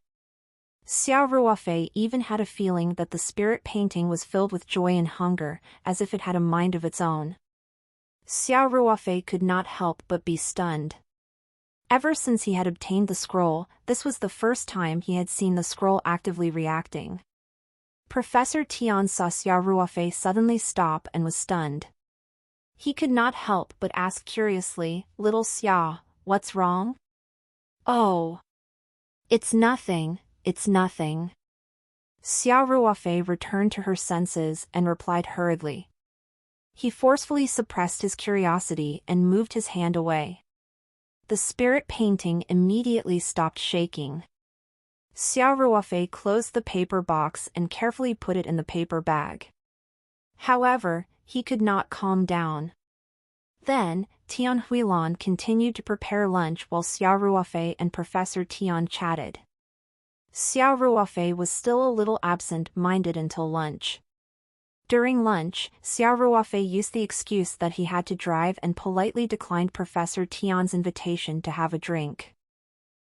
Xiao Ruofei even had a feeling that the spirit painting was filled with joy and hunger, as if it had a mind of its own. Xiao Ruofei could not help but be stunned. Ever since he had obtained the scroll, this was the first time he had seen the scroll actively reacting. Professor Tian saw Xiao Ruofei suddenly stop and was stunned. He could not help but ask curiously, "Little Xiao, what's wrong?" "Oh. It's nothing, it's nothing." Xiao Ruofei returned to her senses and replied hurriedly. He forcefully suppressed his curiosity and moved his hand away. The spirit painting immediately stopped shaking. Xiao Ruofei closed the paper box and carefully put it in the paper bag. However, he could not calm down. Then, Tian Huilan continued to prepare lunch while Xiao Ruofei and Professor Tian chatted. Xiao Ruofei was still a little absent-minded until lunch. During lunch, Xiao Ruofei used the excuse that he had to drive and politely declined Professor Tian's invitation to have a drink.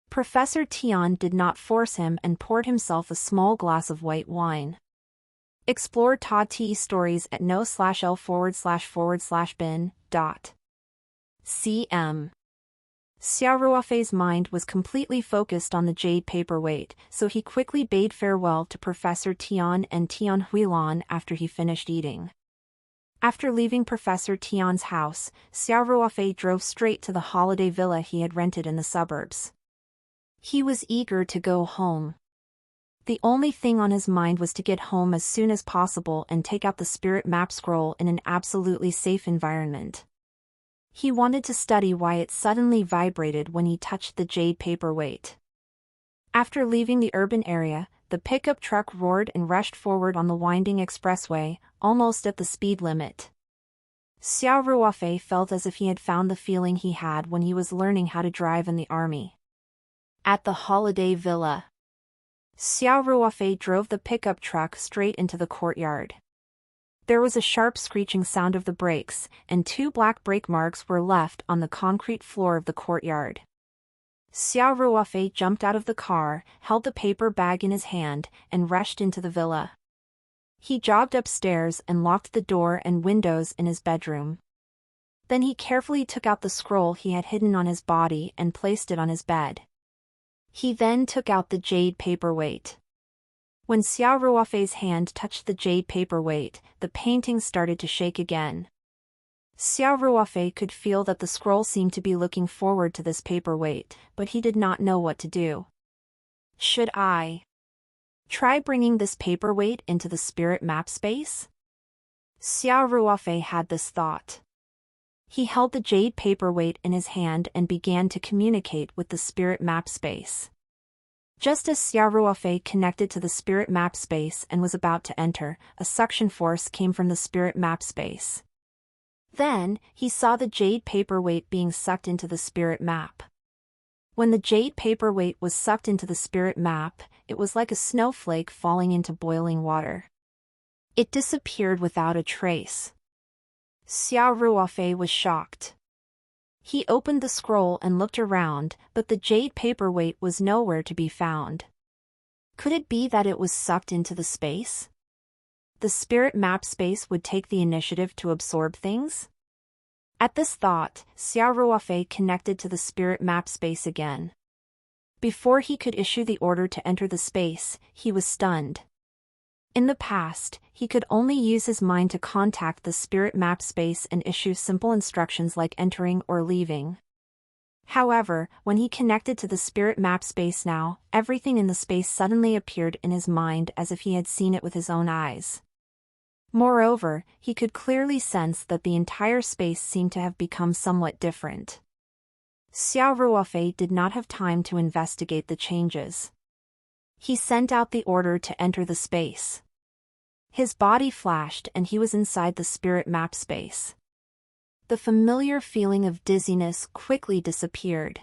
Professor Tian did not force him and poured himself a small glass of white wine. Explore Ta Te stories at no/l/bin.cm. Xiao Ruofei's mind was completely focused on the jade paperweight, so he quickly bade farewell to Professor Tian and Tian Huilan after he finished eating. After leaving Professor Tian's house, Xiao Ruofei drove straight to the holiday villa he had rented in the suburbs. He was eager to go home. The only thing on his mind was to get home as soon as possible and take out the spirit map scroll in an absolutely safe environment. He wanted to study why it suddenly vibrated when he touched the jade paperweight. After leaving the urban area, the pickup truck roared and rushed forward on the winding expressway, almost at the speed limit. Xiao Ruofei felt as if he had found the feeling he had when he was learning how to drive in the army. At the holiday villa, Xiao Ruofei drove the pickup truck straight into the courtyard. There was a sharp screeching sound of the brakes, and 2 black brake marks were left on the concrete floor of the courtyard. Xiao Ruofei jumped out of the car, held the paper bag in his hand, and rushed into the villa. He jogged upstairs and locked the door and windows in his bedroom. Then he carefully took out the scroll he had hidden on his body and placed it on his bed. He then took out the jade paperweight. When Xiao Ruofei's hand touched the jade paperweight, the painting started to shake again. Xiao Ruofei could feel that the scroll seemed to be looking forward to this paperweight, but he did not know what to do. Should I try bringing this paperweight into the spirit map space? Xiao Ruofei had this thought. He held the jade paperweight in his hand and began to communicate with the spirit map space. Just as Xiao Ruofei connected to the spirit map space and was about to enter, a suction force came from the spirit map space. Then, he saw the jade paperweight being sucked into the spirit map. When the jade paperweight was sucked into the spirit map, it was like a snowflake falling into boiling water. It disappeared without a trace. Xiao Ruofei was shocked. He opened the scroll and looked around, but the jade paperweight was nowhere to be found. Could it be that it was sucked into the space? The spirit map space would take the initiative to absorb things? At this thought, Xiao Ruofei connected to the spirit map space again. Before he could issue the order to enter the space, he was stunned. In the past, he could only use his mind to contact the spirit map space and issue simple instructions like entering or leaving. However, when he connected to the spirit map space now, everything in the space suddenly appeared in his mind as if he had seen it with his own eyes. Moreover, he could clearly sense that the entire space seemed to have become somewhat different. Xiao Ruofei did not have time to investigate the changes. He sent out the order to enter the space. His body flashed and he was inside the spirit map space. The familiar feeling of dizziness quickly disappeared.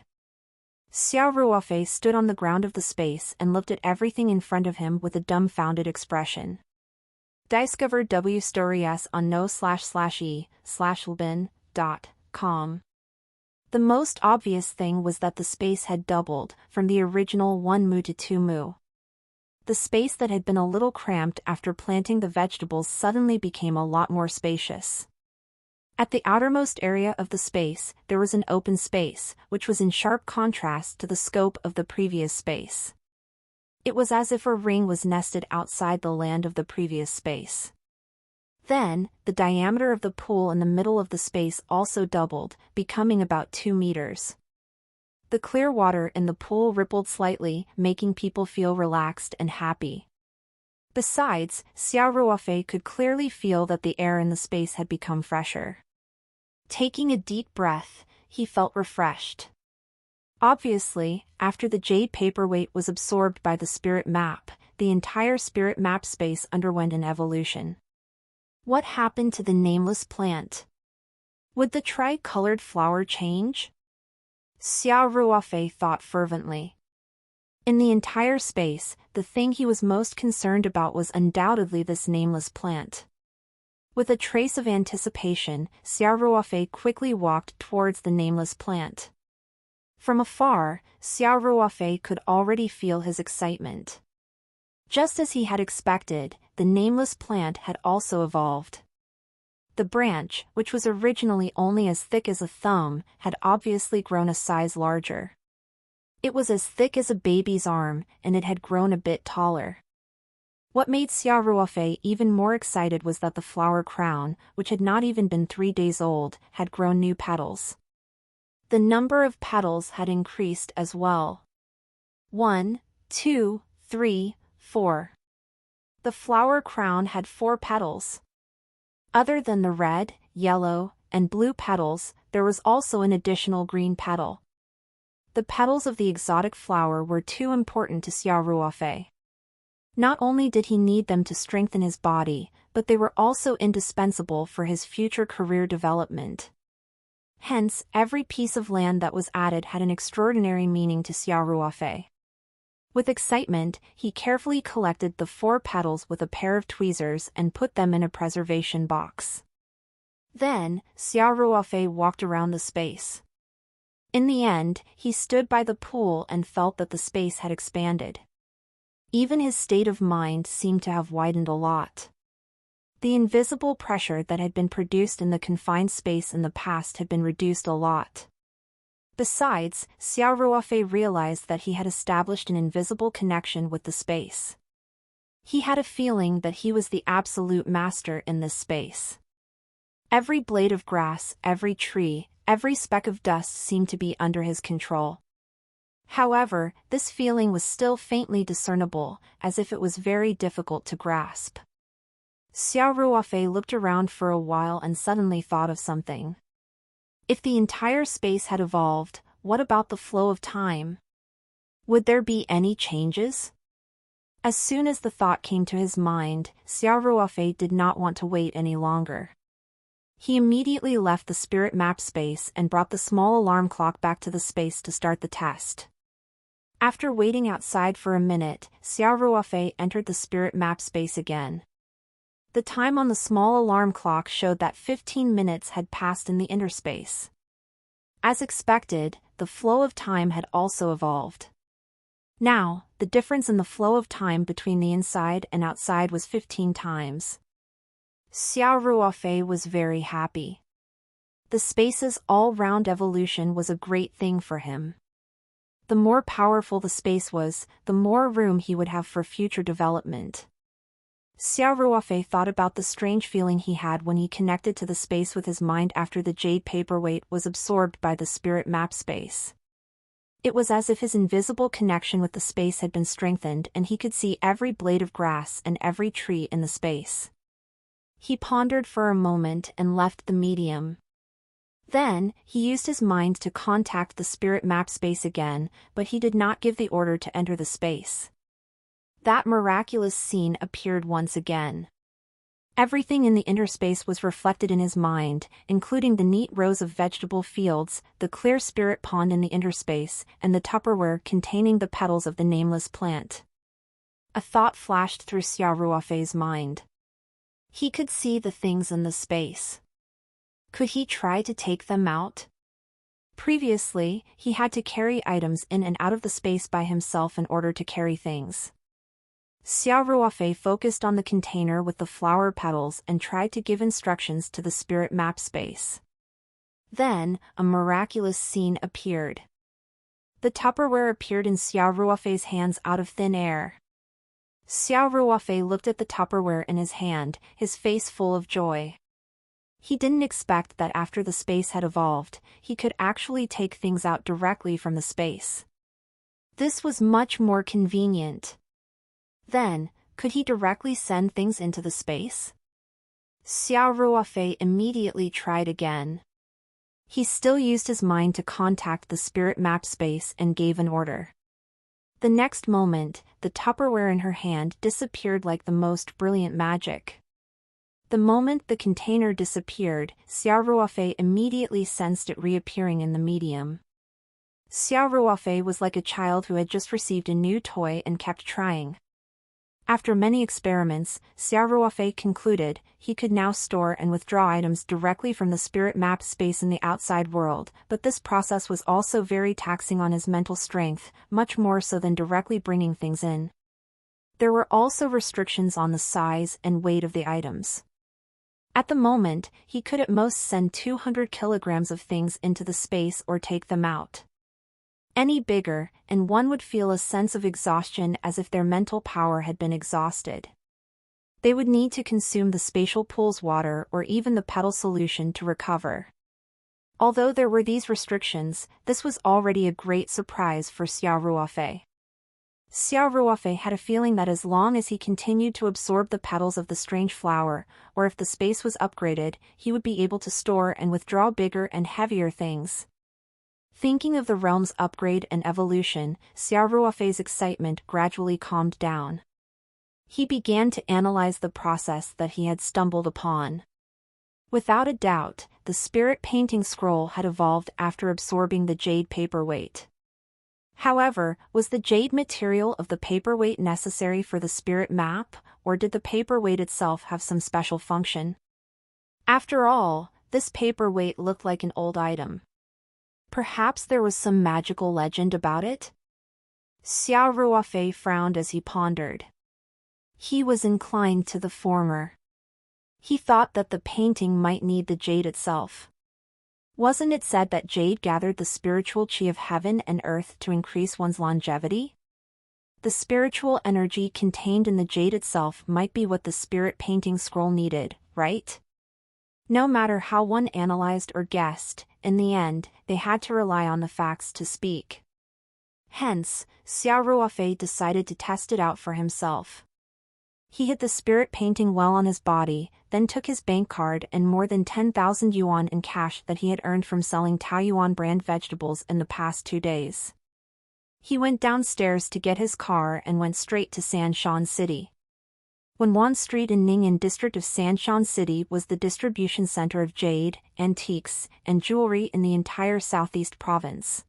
Xiao Ruofei stood on the ground of the space and looked at everything in front of him with a dumbfounded expression. Discover W stories on no/e/lbin.com. The most obvious thing was that the space had doubled, from the original 1 mu to 2 mu. The space that had been a little cramped after planting the vegetables suddenly became a lot more spacious. At the outermost area of the space, there was an open space, which was in sharp contrast to the scope of the previous space. It was as if a ring was nested outside the land of the previous space. Then, the diameter of the pool in the middle of the space also doubled, becoming about 2 meters. The clear water in the pool rippled slightly, making people feel relaxed and happy. Besides, Xiao Ruofei could clearly feel that the air in the space had become fresher. Taking a deep breath, he felt refreshed. Obviously, after the jade paperweight was absorbed by the spirit map, the entire spirit map space underwent an evolution. What happened to the nameless plant? Would the tri-colored flower change? Xiao Ruofei thought fervently. In the entire space, the thing he was most concerned about was undoubtedly this nameless plant. With a trace of anticipation, Xiao Ruofei quickly walked towards the nameless plant. From afar, Xiao Ruofei could already feel his excitement. Just as he had expected, the nameless plant had also evolved. The branch, which was originally only as thick as a thumb, had obviously grown a size larger. It was as thick as a baby's arm, and it had grown a bit taller. What made Xiao Ruofei even more excited was that the flower crown, which had not even been 3 days old, had grown new petals. The number of petals had increased as well. 1, 2, 3, 4. The flower crown had 4 petals. Other than the red, yellow, and blue petals, there was also an additional green petal. The petals of the exotic flower were too important to Xiao Ruofei. Not only did he need them to strengthen his body, but they were also indispensable for his future career development. Hence, every piece of land that was added had an extraordinary meaning to Xiao Ruofei. With excitement, he carefully collected the 4 petals with a pair of tweezers and put them in a preservation box. Then, Xiao Ruofei walked around the space. In the end, he stood by the pool and felt that the space had expanded. Even his state of mind seemed to have widened a lot. The invisible pressure that had been produced in the confined space in the past had been reduced a lot. Besides, Xiao Ruofei realized that he had established an invisible connection with the space. He had a feeling that he was the absolute master in this space. Every blade of grass, every tree, every speck of dust seemed to be under his control. However, this feeling was still faintly discernible, as if it was very difficult to grasp. Xiao Ruofei looked around for a while and suddenly thought of something. If the entire space had evolved, what about the flow of time? Would there be any changes? As soon as the thought came to his mind, Xiao Ruofei did not want to wait any longer. He immediately left the spirit map space and brought the small alarm clock back to the space to start the test. After waiting outside for a minute, Xiao Ruofei entered the spirit map space again. The time on the small alarm clock showed that 15 minutes had passed in the inner space. As expected, the flow of time had also evolved. Now, the difference in the flow of time between the inside and outside was 15 times. Xiao Ruofei was very happy. The space's all-round evolution was a great thing for him. The more powerful the space was, the more room he would have for future development. Xiao Ruofei thought about the strange feeling he had when he connected to the space with his mind after the jade paperweight was absorbed by the spirit map space. It was as if his invisible connection with the space had been strengthened and he could see every blade of grass and every tree in the space. He pondered for a moment and left the medium. Then, he used his mind to contact the spirit map space again, but he did not give the order to enter the space. That miraculous scene appeared once again. Everything in the inner space was reflected in his mind, including the neat rows of vegetable fields, the clear spirit pond in the inner space, and the Tupperware containing the petals of the nameless plant. A thought flashed through Xiao Ruofei's mind. He could see the things in the space. Could he try to take them out? Previously, he had to carry items in and out of the space by himself in order to carry things. Xiao Ruofei focused on the container with the flower petals and tried to give instructions to the spirit map space. Then, a miraculous scene appeared. The Tupperware appeared in Xiao Ruofei's hands out of thin air. Xiao Ruofei looked at the Tupperware in his hand, his face full of joy. He didn't expect that after the space had evolved, he could actually take things out directly from the space. This was much more convenient. Then, could he directly send things into the space? Xiao Ruofei immediately tried again. He still used his mind to contact the spirit map space and gave an order. The next moment, the Tupperware in her hand disappeared like the most brilliant magic. The moment the container disappeared, Xiao Ruofei immediately sensed it reappearing in the medium. Xiao Ruofei was like a child who had just received a new toy and kept trying. After many experiments, Xiao Ruofei concluded he could now store and withdraw items directly from the spirit map space in the outside world, but this process was also very taxing on his mental strength, much more so than directly bringing things in. There were also restrictions on the size and weight of the items. At the moment, he could at most send 200 kilograms of things into the space or take them out. Any bigger, and one would feel a sense of exhaustion as if their mental power had been exhausted. They would need to consume the spatial pool's water or even the petal solution to recover. Although there were these restrictions, this was already a great surprise for Xiao Ruofei. Xiao Ruofei had a feeling that as long as he continued to absorb the petals of the strange flower, or if the space was upgraded, he would be able to store and withdraw bigger and heavier things. Thinking of the realm's upgrade and evolution, Xiao Ruofei's excitement gradually calmed down. He began to analyze the process that he had stumbled upon. Without a doubt, the spirit painting scroll had evolved after absorbing the jade paperweight. However, was the jade material of the paperweight necessary for the spirit map, or did the paperweight itself have some special function? After all, this paperweight looked like an old item. Perhaps there was some magical legend about it? Xiao Ruofei frowned as he pondered. He was inclined to the former. He thought that the painting might need the jade itself. Wasn't it said that jade gathered the spiritual qi of heaven and earth to increase one's longevity? The spiritual energy contained in the jade itself might be what the spirit painting scroll needed, right? No matter how one analyzed or guessed, in the end, they had to rely on the facts to speak. Hence, Xiao Ruofei decided to test it out for himself. He hid the spirit painting well on his body, then took his bank card and more than 10,000 yuan in cash that he had earned from selling Taoyuan brand vegetables in the past 2 days. He went downstairs to get his car and went straight to Sanshan City. Wenwan Street in Ningyan district of Sanshan City was the distribution center of jade, antiques, and jewelry in the entire southeast province.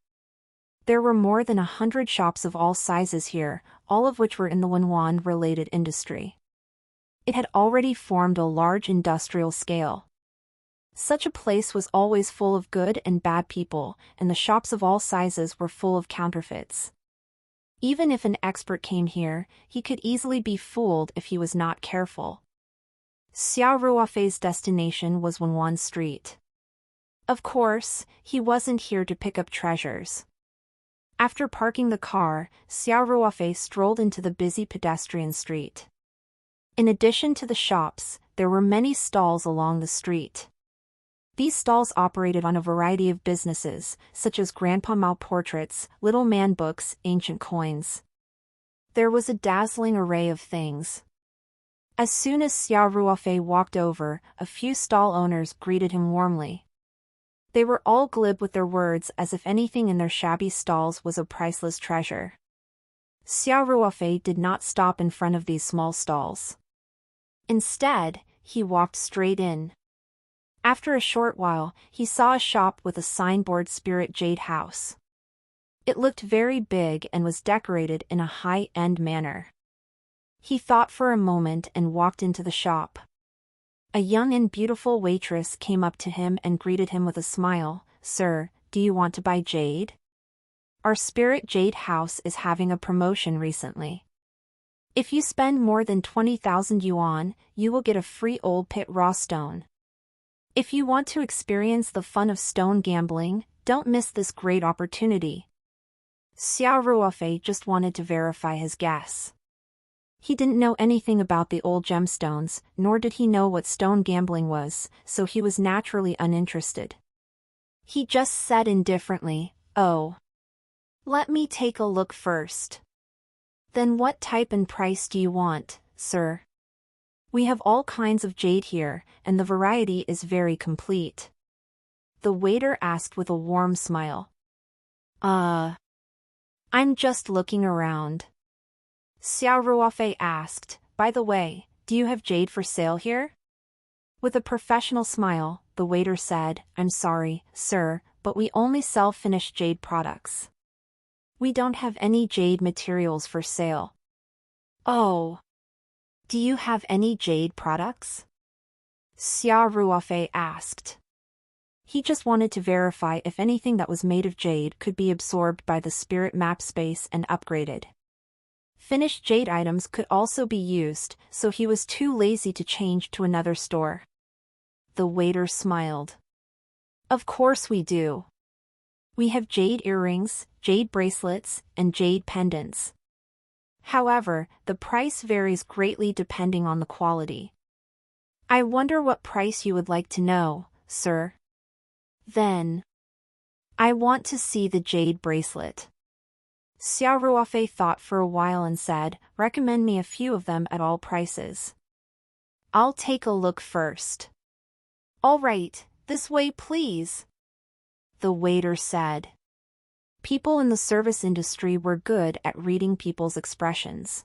There were more than 100 shops of all sizes here, all of which were in the Wenwan-related industry. It had already formed a large industrial scale. Such a place was always full of good and bad people, and the shops of all sizes were full of counterfeits. Even if an expert came here, he could easily be fooled if he was not careful. Xiao Ruofei's destination was Wenwan Street. Of course, he wasn't here to pick up treasures. After parking the car, Xiao Ruofei strolled into the busy pedestrian street. In addition to the shops, there were many stalls along the street. These stalls operated on a variety of businesses, such as Grandpa Mao portraits, little man books, ancient coins. There was a dazzling array of things. As soon as Xiao Ruofei walked over, a few stall owners greeted him warmly. They were all glib with their words as if anything in their shabby stalls was a priceless treasure. Xiao Ruofei did not stop in front of these small stalls. Instead, he walked straight in. After a short while, he saw a shop with a signboard Spirit Jade House. It looked very big and was decorated in a high-end manner. He thought for a moment and walked into the shop. A young and beautiful waitress came up to him and greeted him with a smile. "Sir, do you want to buy jade? Our Spirit Jade House is having a promotion recently. If you spend more than 20,000 yuan, you will get a free old pit raw stone. If you want to experience the fun of stone gambling, don't miss this great opportunity. Xiao Ruofei just wanted to verify his guess. He didn't know anything about the old gemstones, nor did he know what stone gambling was, so he was naturally uninterested. He just said indifferently, "Oh. Let me take a look first." "Then what type and price do you want, sir? We have all kinds of jade here, and the variety is very complete." The waiter asked with a warm smile. I'm just looking around." Xiao Ruofei asked, "By the way, do you have jade for sale here?" With a professional smile, the waiter said, "I'm sorry, sir, but we only sell finished jade products. We don't have any jade materials for sale." "Oh. Do you have any jade products?" Xiao Ruofei asked. He just wanted to verify if anything that was made of jade could be absorbed by the spirit map space and upgraded. Finished jade items could also be used, so he was too lazy to change to another store. The waiter smiled. "Of course we do. We have jade earrings, jade bracelets, and jade pendants. However, the price varies greatly depending on the quality." "I wonder what price you would like to know, sir?" "Then I want to see the jade bracelet." Xiao Ruofei thought for a while and said, "Recommend me a few of them at all prices." "I'll take a look first." "All right, this way please," the waiter said. People in the service industry were good at reading people's expressions.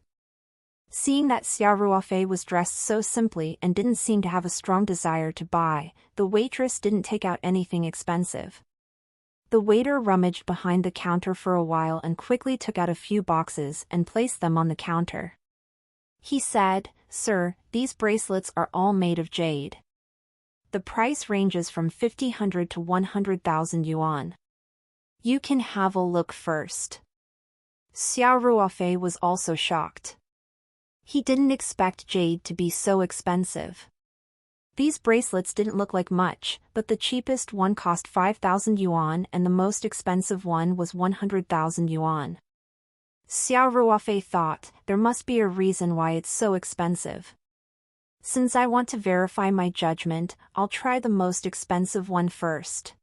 Seeing that Xiao Ruofei was dressed so simply and didn't seem to have a strong desire to buy, the waitress didn't take out anything expensive. The waiter rummaged behind the counter for a while and quickly took out a few boxes and placed them on the counter. He said, "Sir, these bracelets are all made of jade. The price ranges from 50,000 to 100,000 yuan. You can have a look first." Xiao Ruofei was also shocked. He didn't expect jade to be so expensive. These bracelets didn't look like much, but the cheapest one cost 5,000 yuan and the most expensive one was 100,000 yuan. Xiao Ruofei thought, there must be a reason why it's so expensive. Since I want to verify my judgment, I'll try the most expensive one first.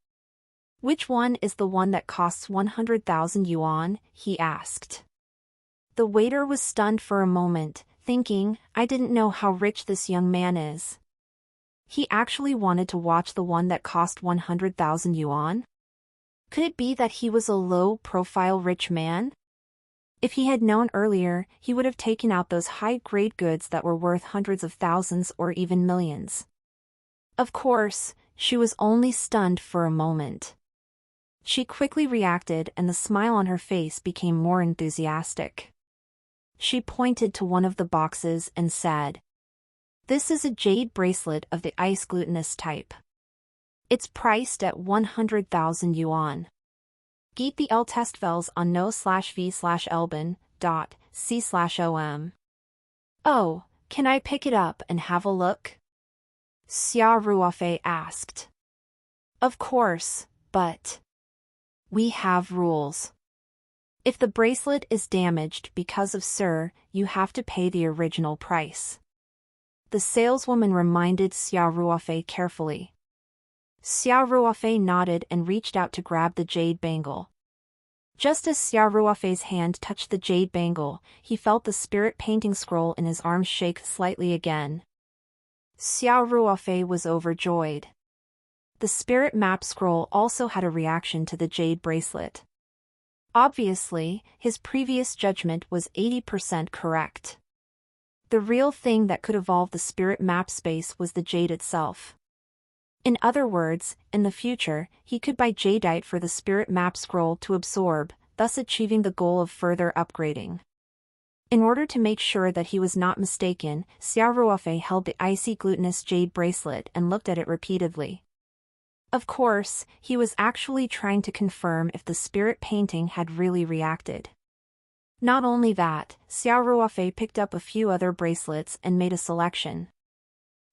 "Which one is the one that costs 100,000 yuan? He asked. The waiter was stunned for a moment, thinking, I didn't know how rich this young man is. He actually wanted to watch the one that cost 100,000 yuan? Could it be that he was a low-profile rich man? If he had known earlier, he would have taken out those high-grade goods that were worth hundreds of thousands or even millions. Of course, she was only stunned for a moment. She quickly reacted and the smile on her face became more enthusiastic. She pointed to one of the boxes and said, "This is a jade bracelet of the ice glutinous type. It's priced at 100,000 yuan. Get the L Testvels on no/v/elben.c/om. Oh, can I pick it up and have a look?" Xiao Ruofei asked. Of course, but we have rules. If the bracelet is damaged because of Sir, you have to pay the original price. The saleswoman reminded Xiao Ruofei carefully. Xiao Ruofei nodded and reached out to grab the jade bangle. Just as Xiao Ruofei's hand touched the jade bangle, he felt the spirit painting scroll in his arms shake slightly again. Xiao Ruofei was overjoyed. The spirit map scroll also had a reaction to the jade bracelet. Obviously, his previous judgment was 80% correct. The real thing that could evolve the spirit map space was the jade itself. In other words, in the future, he could buy jadeite for the spirit map scroll to absorb, thus achieving the goal of further upgrading. In order to make sure that he was not mistaken, Xiao Ruofei held the icy glutinous jade bracelet and looked at it repeatedly. Of course, he was actually trying to confirm if the spirit painting had really reacted. Not only that, Xiao Ruofei picked up a few other bracelets and made a selection.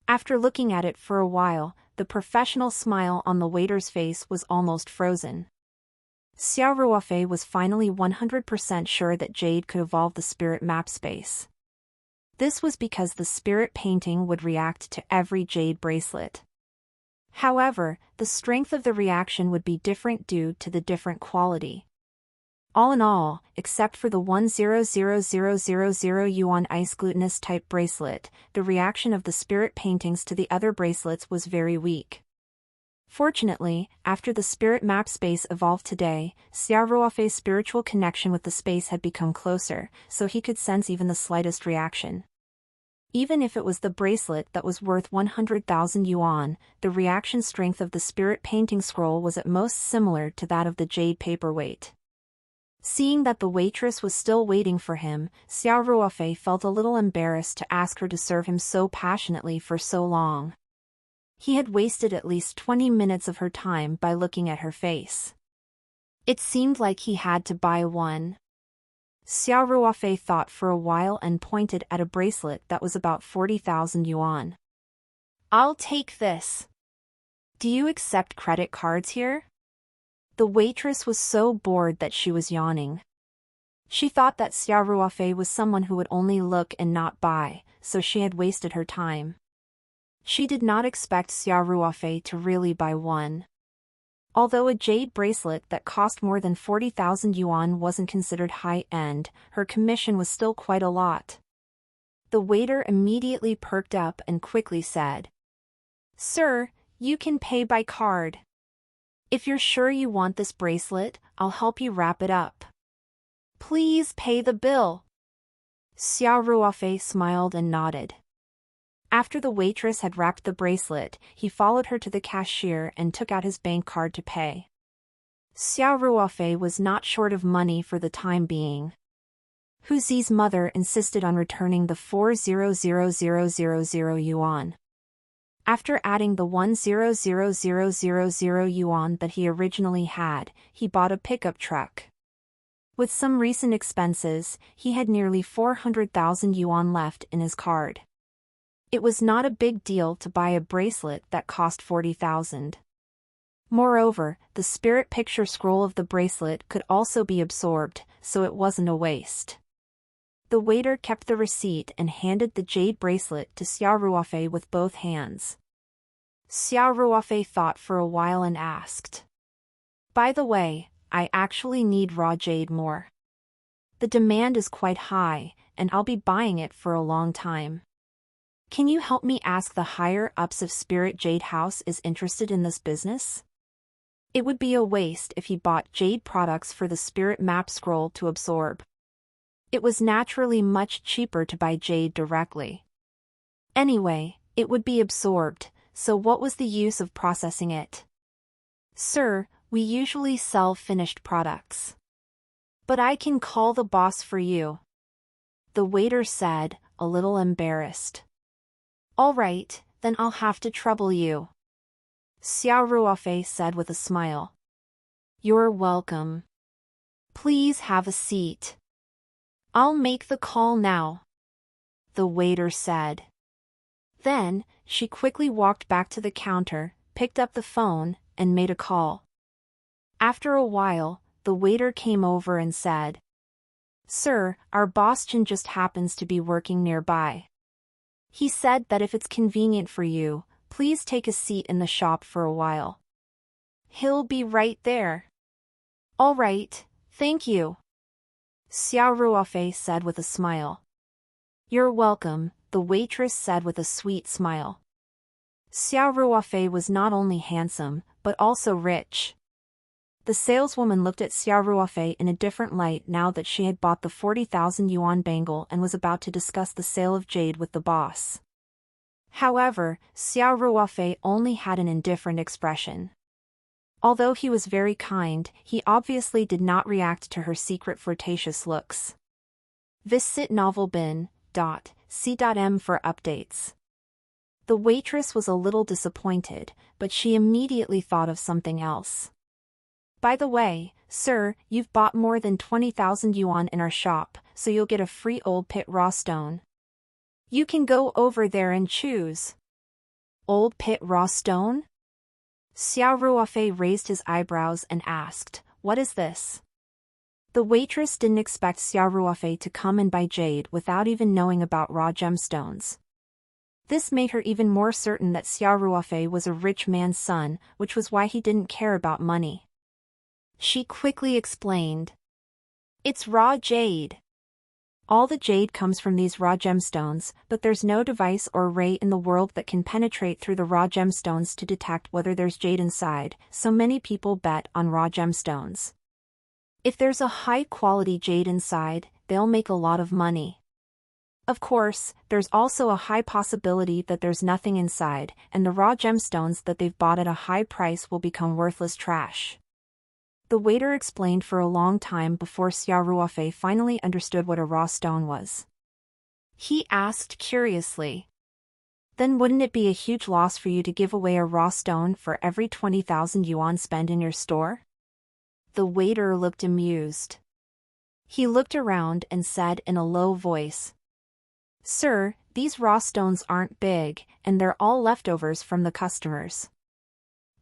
After looking at it for a while, the professional smile on the waiter's face was almost frozen. Xiao Ruofei was finally 100% sure that Jade could evolve the spirit map space. This was because the spirit painting would react to every Jade bracelet. However, the strength of the reaction would be different due to the different quality. All in all, except for the 100000 yuan ice glutinous type bracelet, the reaction of the spirit paintings to the other bracelets was very weak. Fortunately, after the spirit map space evolved today, Xiao Ruofei's spiritual connection with the space had become closer, so he could sense even the slightest reaction. Even if it was the bracelet that was worth 100,000 yuan, the reaction strength of the spirit painting scroll was at most similar to that of the jade paperweight. Seeing that the waitress was still waiting for him, Xiao Ruofei felt a little embarrassed to ask her to serve him so passionately for so long. He had wasted at least 20 minutes of her time by looking at her face. It seemed like he had to buy one. Xiao Ruofei thought for a while and pointed at a bracelet that was about 40,000 yuan. "I'll take this. Do you accept credit cards here?" The waitress was so bored that she was yawning. She thought that Xiao Ruofei was someone who would only look and not buy, so she had wasted her time. She did not expect Xiao Ruofei to really buy one. Although a jade bracelet that cost more than 40,000 yuan wasn't considered high-end, her commission was still quite a lot. The waiter immediately perked up and quickly said, "Sir, you can pay by card. If you're sure you want this bracelet, I'll help you wrap it up. Please pay the bill." Xiao Ruofei smiled and nodded. After the waitress had wrapped the bracelet, he followed her to the cashier and took out his bank card to pay. Xiao Ruofei was not short of money for the time being. Hu Zi's mother insisted on returning the 400,000 yuan. After adding the 100,000 yuan that he originally had, he bought a pickup truck. With some recent expenses, he had nearly 400,000 yuan left in his card. It was not a big deal to buy a bracelet that cost 40,000. Moreover, the spirit picture scroll of the bracelet could also be absorbed, so it wasn't a waste. The waiter kept the receipt and handed the jade bracelet to Xiao Ruofei with both hands. Xiao Ruofei thought for a while and asked, "By the way, I actually need raw jade more. The demand is quite high, and I'll be buying it for a long time. Can you help me ask the higher-ups if Spirit Jade House is interested in this business? It would be a waste if he bought jade products for the spirit map scroll to absorb. It was naturally much cheaper to buy jade directly. Anyway, it would be absorbed, so what was the use of processing it? Sir, we usually sell finished products. But I can call the boss for you," the waiter said, a little embarrassed. "All right, then I'll have to trouble you," Xiao Ruofei said with a smile. "You're welcome. Please have a seat. I'll make the call now," the waiter said. Then, she quickly walked back to the counter, picked up the phone, and made a call. After a while, the waiter came over and said, "Sir, our boss Chen just happens to be working nearby. He said that if it's convenient for you, please take a seat in the shop for a while. He'll be right there." "All right, thank you," Xiao Ruofei said with a smile. "You're welcome," the waitress said with a sweet smile. Xiao Ruofei was not only handsome, but also rich. The saleswoman looked at Xiao Ruofei in a different light now that she had bought the 40,000 yuan bangle and was about to discuss the sale of jade with the boss. However, Xiao Ruofei only had an indifferent expression. Although he was very kind, he obviously did not react to her secret flirtatious looks. Visit novelbin.c.m for updates. The waitress was a little disappointed, but she immediately thought of something else. By the way, sir, you've bought more than 20,000 yuan in our shop, so you'll get a free old pit raw stone. You can go over there and choose. Old pit raw stone? Xiao Ruofei raised his eyebrows and asked, what is this? The waitress didn't expect Xiao Ruofei to come and buy jade without even knowing about raw gemstones. This made her even more certain that Xiao Ruofei was a rich man's son, which was why he didn't care about money. She quickly explained. It's raw jade. All the jade comes from these raw gemstones, but there's no device or ray in the world that can penetrate through the raw gemstones to detect whether there's jade inside, so many people bet on raw gemstones. If there's a high-quality jade inside, they'll make a lot of money. Of course, there's also a high possibility that there's nothing inside, and the raw gemstones that they've bought at a high price will become worthless trash. The waiter explained for a long time before Xiao Ruofei finally understood what a raw stone was. He asked curiously. Then wouldn't it be a huge loss for you to give away a raw stone for every 20,000 yuan spent in your store? The waiter looked amused. He looked around and said in a low voice, Sir, these raw stones aren't big, and they're all leftovers from the customers.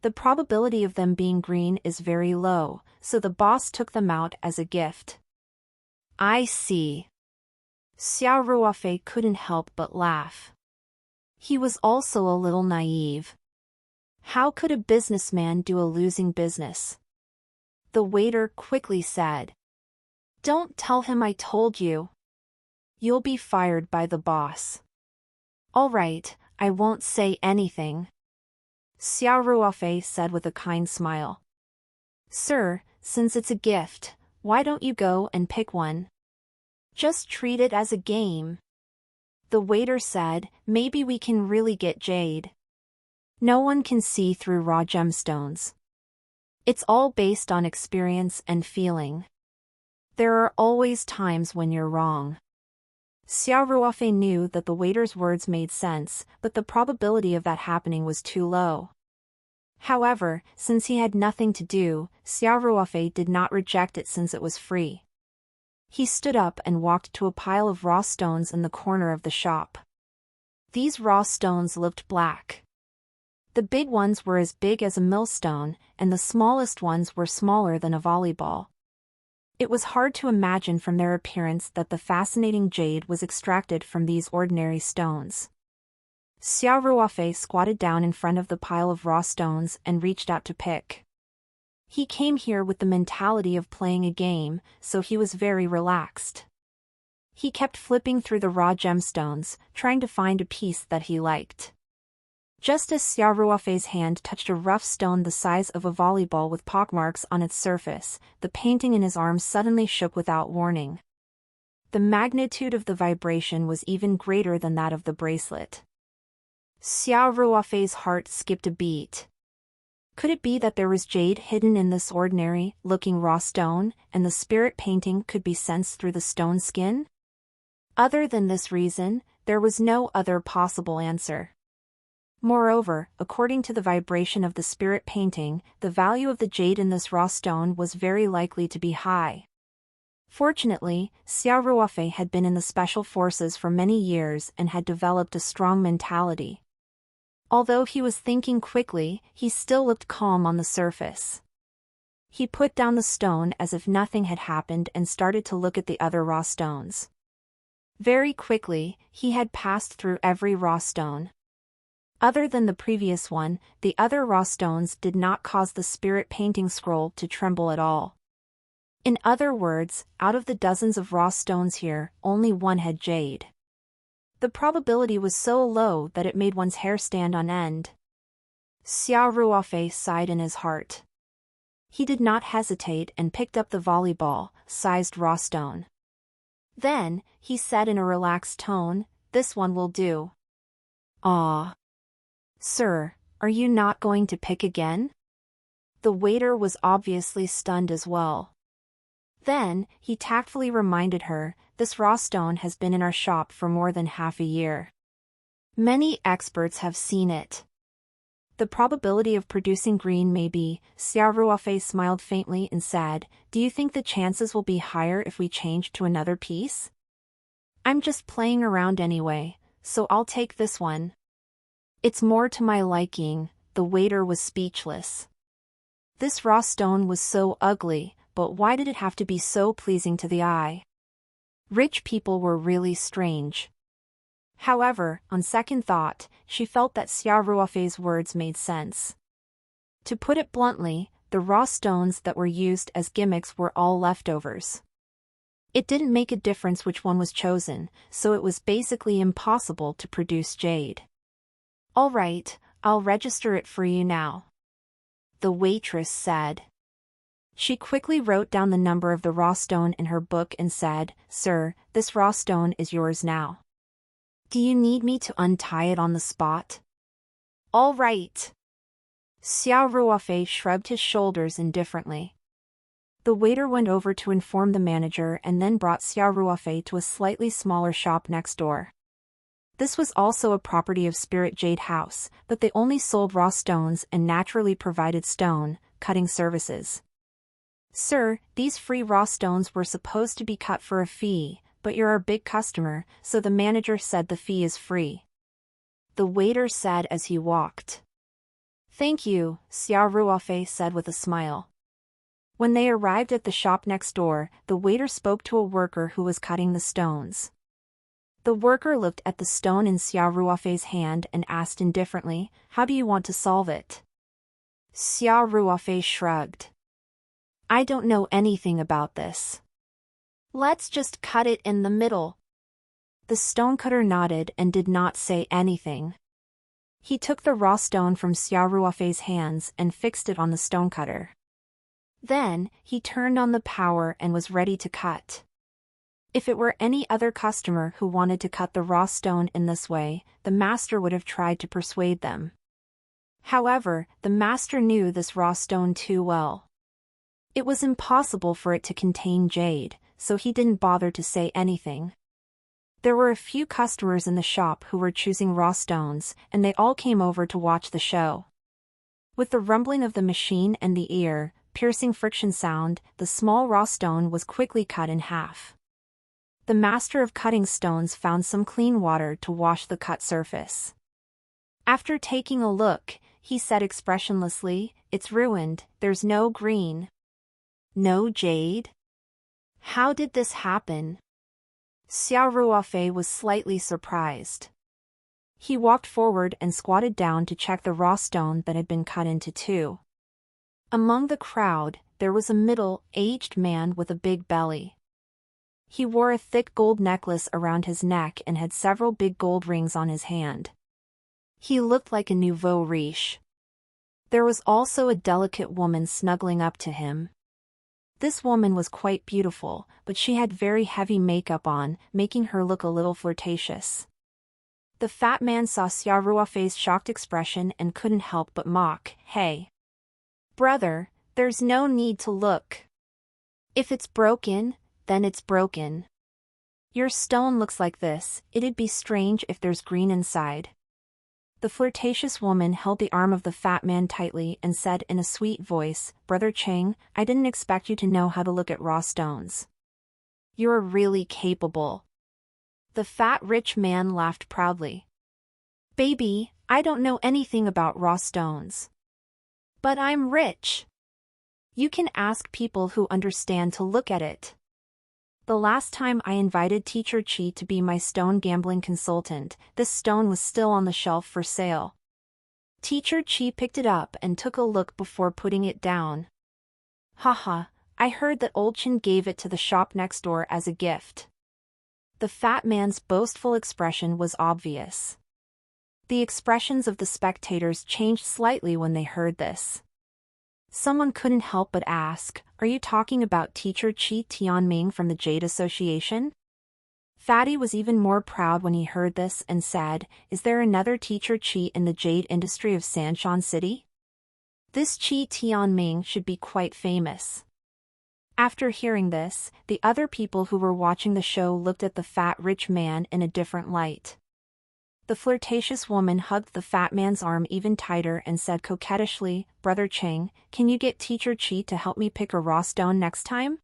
The probability of them being green is very low, so the boss took them out as a gift. I see. Xiao Ruofei couldn't help but laugh. He was also a little naive. How could a businessman do a losing business? The waiter quickly said. Don't tell him I told you. You'll be fired by the boss. All right, I won't say anything. Xiao Ruofei said with a kind smile. Sir, since it's a gift, why don't you go and pick one? Just treat it as a game. The waiter said, maybe we can really get jade. No one can see through raw gemstones. It's all based on experience and feeling. There are always times when you're wrong. Xiao Ruofei knew that the waiter's words made sense, but the probability of that happening was too low. However, since he had nothing to do, Xiao Ruofei did not reject it since it was free. He stood up and walked to a pile of raw stones in the corner of the shop. These raw stones looked black. The big ones were as big as a millstone, and the smallest ones were smaller than a volleyball. It was hard to imagine from their appearance that the fascinating jade was extracted from these ordinary stones. Xiao Ruofei squatted down in front of the pile of raw stones and reached out to pick. He came here with the mentality of playing a game, so he was very relaxed. He kept flipping through the raw gemstones, trying to find a piece that he liked. Just as Xiao Ruofei's hand touched a rough stone the size of a volleyball with pockmarks on its surface, the painting in his arm suddenly shook without warning. The magnitude of the vibration was even greater than that of the bracelet. Xiao Ruofei's heart skipped a beat. Could it be that there was jade hidden in this ordinary-looking raw stone, and the spirit painting could be sensed through the stone skin? Other than this reason, there was no other possible answer. Moreover, according to the vibration of the spirit painting, the value of the jade in this raw stone was very likely to be high. Fortunately, Xiao Ruofei had been in the special forces for many years and had developed a strong mentality. Although he was thinking quickly, he still looked calm on the surface. He put down the stone as if nothing had happened and started to look at the other raw stones. Very quickly, he had passed through every raw stone. Other than the previous one, the other raw stones did not cause the spirit painting scroll to tremble at all. In other words, out of the dozens of raw stones here, only one had jade. The probability was so low that it made one's hair stand on end. Xiao Ruofei sighed in his heart. He did not hesitate and picked up the volleyball-sized raw stone. Then, he said in a relaxed tone, "This one will do." "Ah. Sir, are you not going to pick again?" The waiter was obviously stunned as well. Then, he tactfully reminded her, "This raw stone has been in our shop for more than half a year. Many experts have seen it. The probability of producing green may be, Xiao Ruofei smiled faintly and said, do you think the chances will be higher if we change to another piece? I'm just playing around anyway, so I'll take this one. It's more to my liking. The waiter was speechless. This raw stone was so ugly, but why did it have to be so pleasing to the eye? Rich people were really strange. However, on second thought, she felt that Xiao Ruofei's words made sense. To put it bluntly, the raw stones that were used as gimmicks were all leftovers. It didn't make a difference which one was chosen, so it was basically impossible to produce jade. All right, I'll register it for you now, the waitress said. She quickly wrote down the number of the raw stone in her book and said, Sir, this raw stone is yours now. Do you need me to untie it on the spot? All right. Xiao Ruofei shrugged his shoulders indifferently. The waiter went over to inform the manager and then brought Xiao Ruofei to a slightly smaller shop next door. This was also a property of Spirit Jade House, but they only sold raw stones and naturally provided stone cutting services. Sir, these free raw stones were supposed to be cut for a fee, but you're our big customer, so the manager said the fee is free, the waiter said as he walked. Thank you, Xiao Ruofei said with a smile. When they arrived at the shop next door, the waiter spoke to a worker who was cutting the stones. The worker looked at the stone in Xiao Ruofei's hand and asked indifferently, how do you want to solve it? Xiao Ruofei shrugged. I don't know anything about this. Let's just cut it in the middle. The stonecutter nodded and did not say anything. He took the raw stone from Xiao Ruofei's hands and fixed it on the stonecutter. Then, he turned on the power and was ready to cut. If it were any other customer who wanted to cut the raw stone in this way, the master would have tried to persuade them. However, the master knew this raw stone too well. It was impossible for it to contain jade, so he didn't bother to say anything. There were a few customers in the shop who were choosing raw stones, and they all came over to watch the show. With the rumbling of the machine and the ear-piercing friction sound, the small raw stone was quickly cut in half. The master of cutting stones found some clean water to wash the cut surface. After taking a look, he said expressionlessly, "It's ruined, there's no green. No jade? How did this happen?" Xiao Ruofei was slightly surprised. He walked forward and squatted down to check the raw stone that had been cut into two. Among the crowd, there was a middle-aged man with a big belly. He wore a thick gold necklace around his neck and had several big gold rings on his hand. He looked like a nouveau riche. There was also a delicate woman snuggling up to him. This woman was quite beautiful, but she had very heavy makeup on, making her look a little flirtatious. The fat man saw Xiao Ruofei's shocked expression and couldn't help but mock, "Hey, brother, there's no need to look. If it's broken, then it's broken. Your stone looks like this, it'd be strange if there's green inside." The flirtatious woman held the arm of the fat man tightly and said in a sweet voice, "Brother Cheng, I didn't expect you to know how to look at raw stones. You're really capable." The fat rich man laughed proudly. "Baby, I don't know anything about raw stones. But I'm rich. You can ask people who understand to look at it. The last time I invited Teacher Chi to be my stone gambling consultant, this stone was still on the shelf for sale. Teacher Chi picked it up and took a look before putting it down. Haha, I heard that Old Chin gave it to the shop next door as a gift." The fat man's boastful expression was obvious. The expressions of the spectators changed slightly when they heard this. Someone couldn't help but ask, "Are you talking about Teacher Chi Tianming from the Jade Association?" Fatty was even more proud when he heard this and said, "Is there another Teacher Chi in the jade industry of Sanshan City? This Chi Tianming should be quite famous." After hearing this, the other people who were watching the show looked at the fat rich man in a different light. The flirtatious woman hugged the fat man's arm even tighter and said coquettishly, "Brother Cheng, can you get Teacher Chi to help me pick a raw stone next time?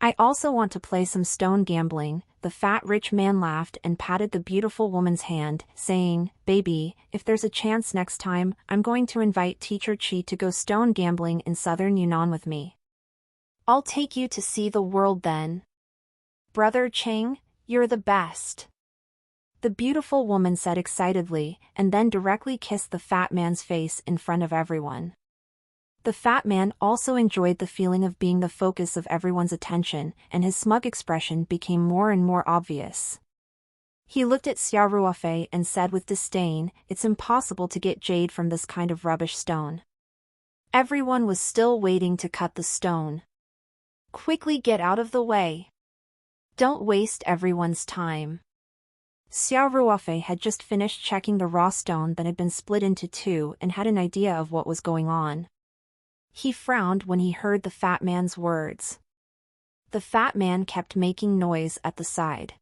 I also want to play some stone gambling." The fat rich man laughed and patted the beautiful woman's hand, saying, "Baby, if there's a chance next time, I'm going to invite Teacher Chi to go stone gambling in southern Yunnan with me. I'll take you to see the world then. Brother Cheng, you're the best." The beautiful woman said excitedly, and then directly kissed the fat man's face in front of everyone. The fat man also enjoyed the feeling of being the focus of everyone's attention, and his smug expression became more and more obvious. He looked at Xiao Ruofei and said with disdain, "It's impossible to get jade from this kind of rubbish stone." Everyone was still waiting to cut the stone. "Quickly get out of the way. Don't waste everyone's time." Xiao Ruofei had just finished checking the raw stone that had been split into two and had an idea of what was going on. He frowned when he heard the fat man's words. The fat man kept making noise at the side.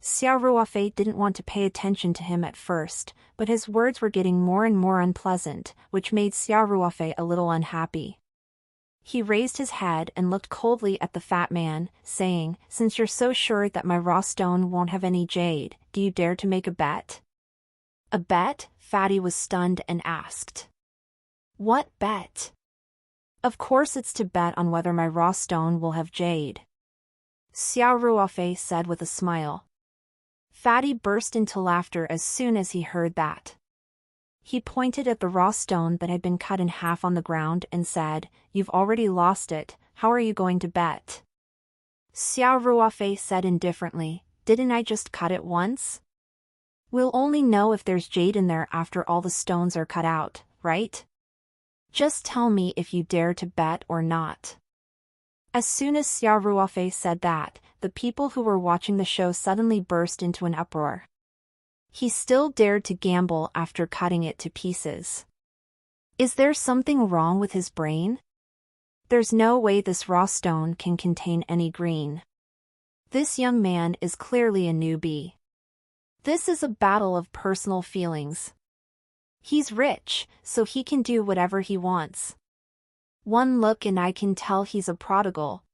Xiao Ruofei didn't want to pay attention to him at first, but his words were getting more and more unpleasant, which made Xiao Ruofei a little unhappy. He raised his head and looked coldly at the fat man, saying, "Since you're so sure that my raw stone won't have any jade, do you dare to make a bet?" "A bet?" Fatty was stunned and asked. "What bet?" "Of course it's to bet on whether my raw stone will have jade," Xiao Ruofei said with a smile. Fatty burst into laughter as soon as he heard that. He pointed at the raw stone that had been cut in half on the ground and said, "You've already lost it, how are you going to bet?" Xiao Ruofei said indifferently, "Didn't I just cut it once? We'll only know if there's jade in there after all the stones are cut out, right? Just tell me if you dare to bet or not." As soon as Xiao Ruofei said that, the people who were watching the show suddenly burst into an uproar. He still dared to gamble after cutting it to pieces. Is there something wrong with his brain? There's no way this raw stone can contain any green. This young man is clearly a newbie. This is a battle of personal feelings. He's rich, so he can do whatever he wants. One look and I can tell he's a prodigal.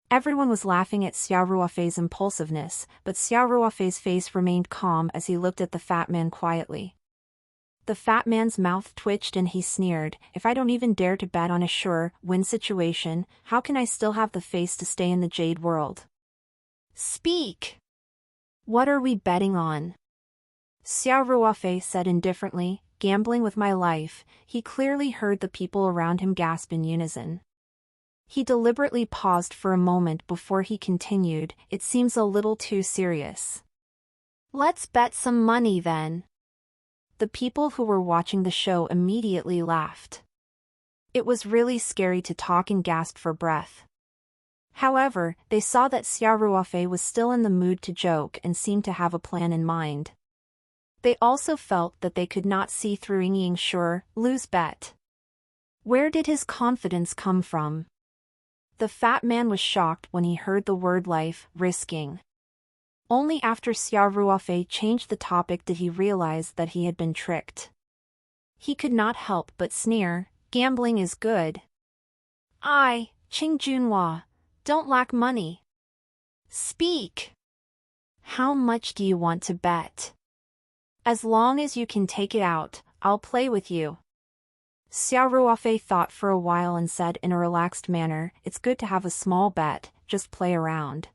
Everyone was laughing at Xiao Ruofei's impulsiveness, but Xiao Ruofei's face remained calm as he looked at the fat man quietly. The fat man's mouth twitched and he sneered, "If I don't even dare to bet on a sure win situation, how can I still have the face to stay in the jade world? Speak! What are we betting on?" Xiao Ruofei said indifferently, "Gambling with my life." He clearly heard the people around him gasp in unison. He deliberately paused for a moment before he continued, "It seems a little too serious. Let's bet some money then." The people who were watching the show immediately laughed. It was really scary to talk and gasp for breath. However, they saw that Xiao Ruofei was still in the mood to joke and seemed to have a plan in mind. They also felt that they could not see through Ying's sure lose bet. Where did his confidence come from? The fat man was shocked when he heard the word life risking. Only after Xiao Ruofei changed the topic did he realize that he had been tricked. He could not help but sneer, "Gambling is good. I, Qing Junhua, don't lack money. Speak! How much do you want to bet? As long as you can take it out, I'll play with you." Xiao Ruofei thought for a while and said in a relaxed manner, "It's good to have a small bet, just play around.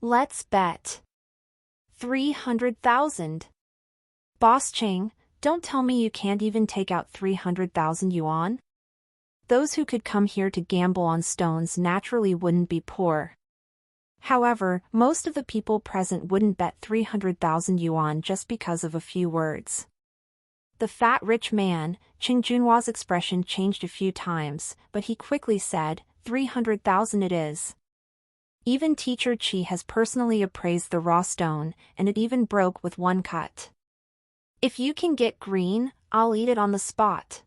Let's bet 300,000. Boss Cheng, don't tell me you can't even take out 300,000 yuan? Those who could come here to gamble on stones naturally wouldn't be poor. However, most of the people present wouldn't bet 300,000 yuan just because of a few words." The fat rich man, Qing Junhua's expression changed a few times, but he quickly said, 300,000 it is. Even Teacher Chi has personally appraised the raw stone, and it even broke with one cut. If you can get green, I'll eat it on the spot.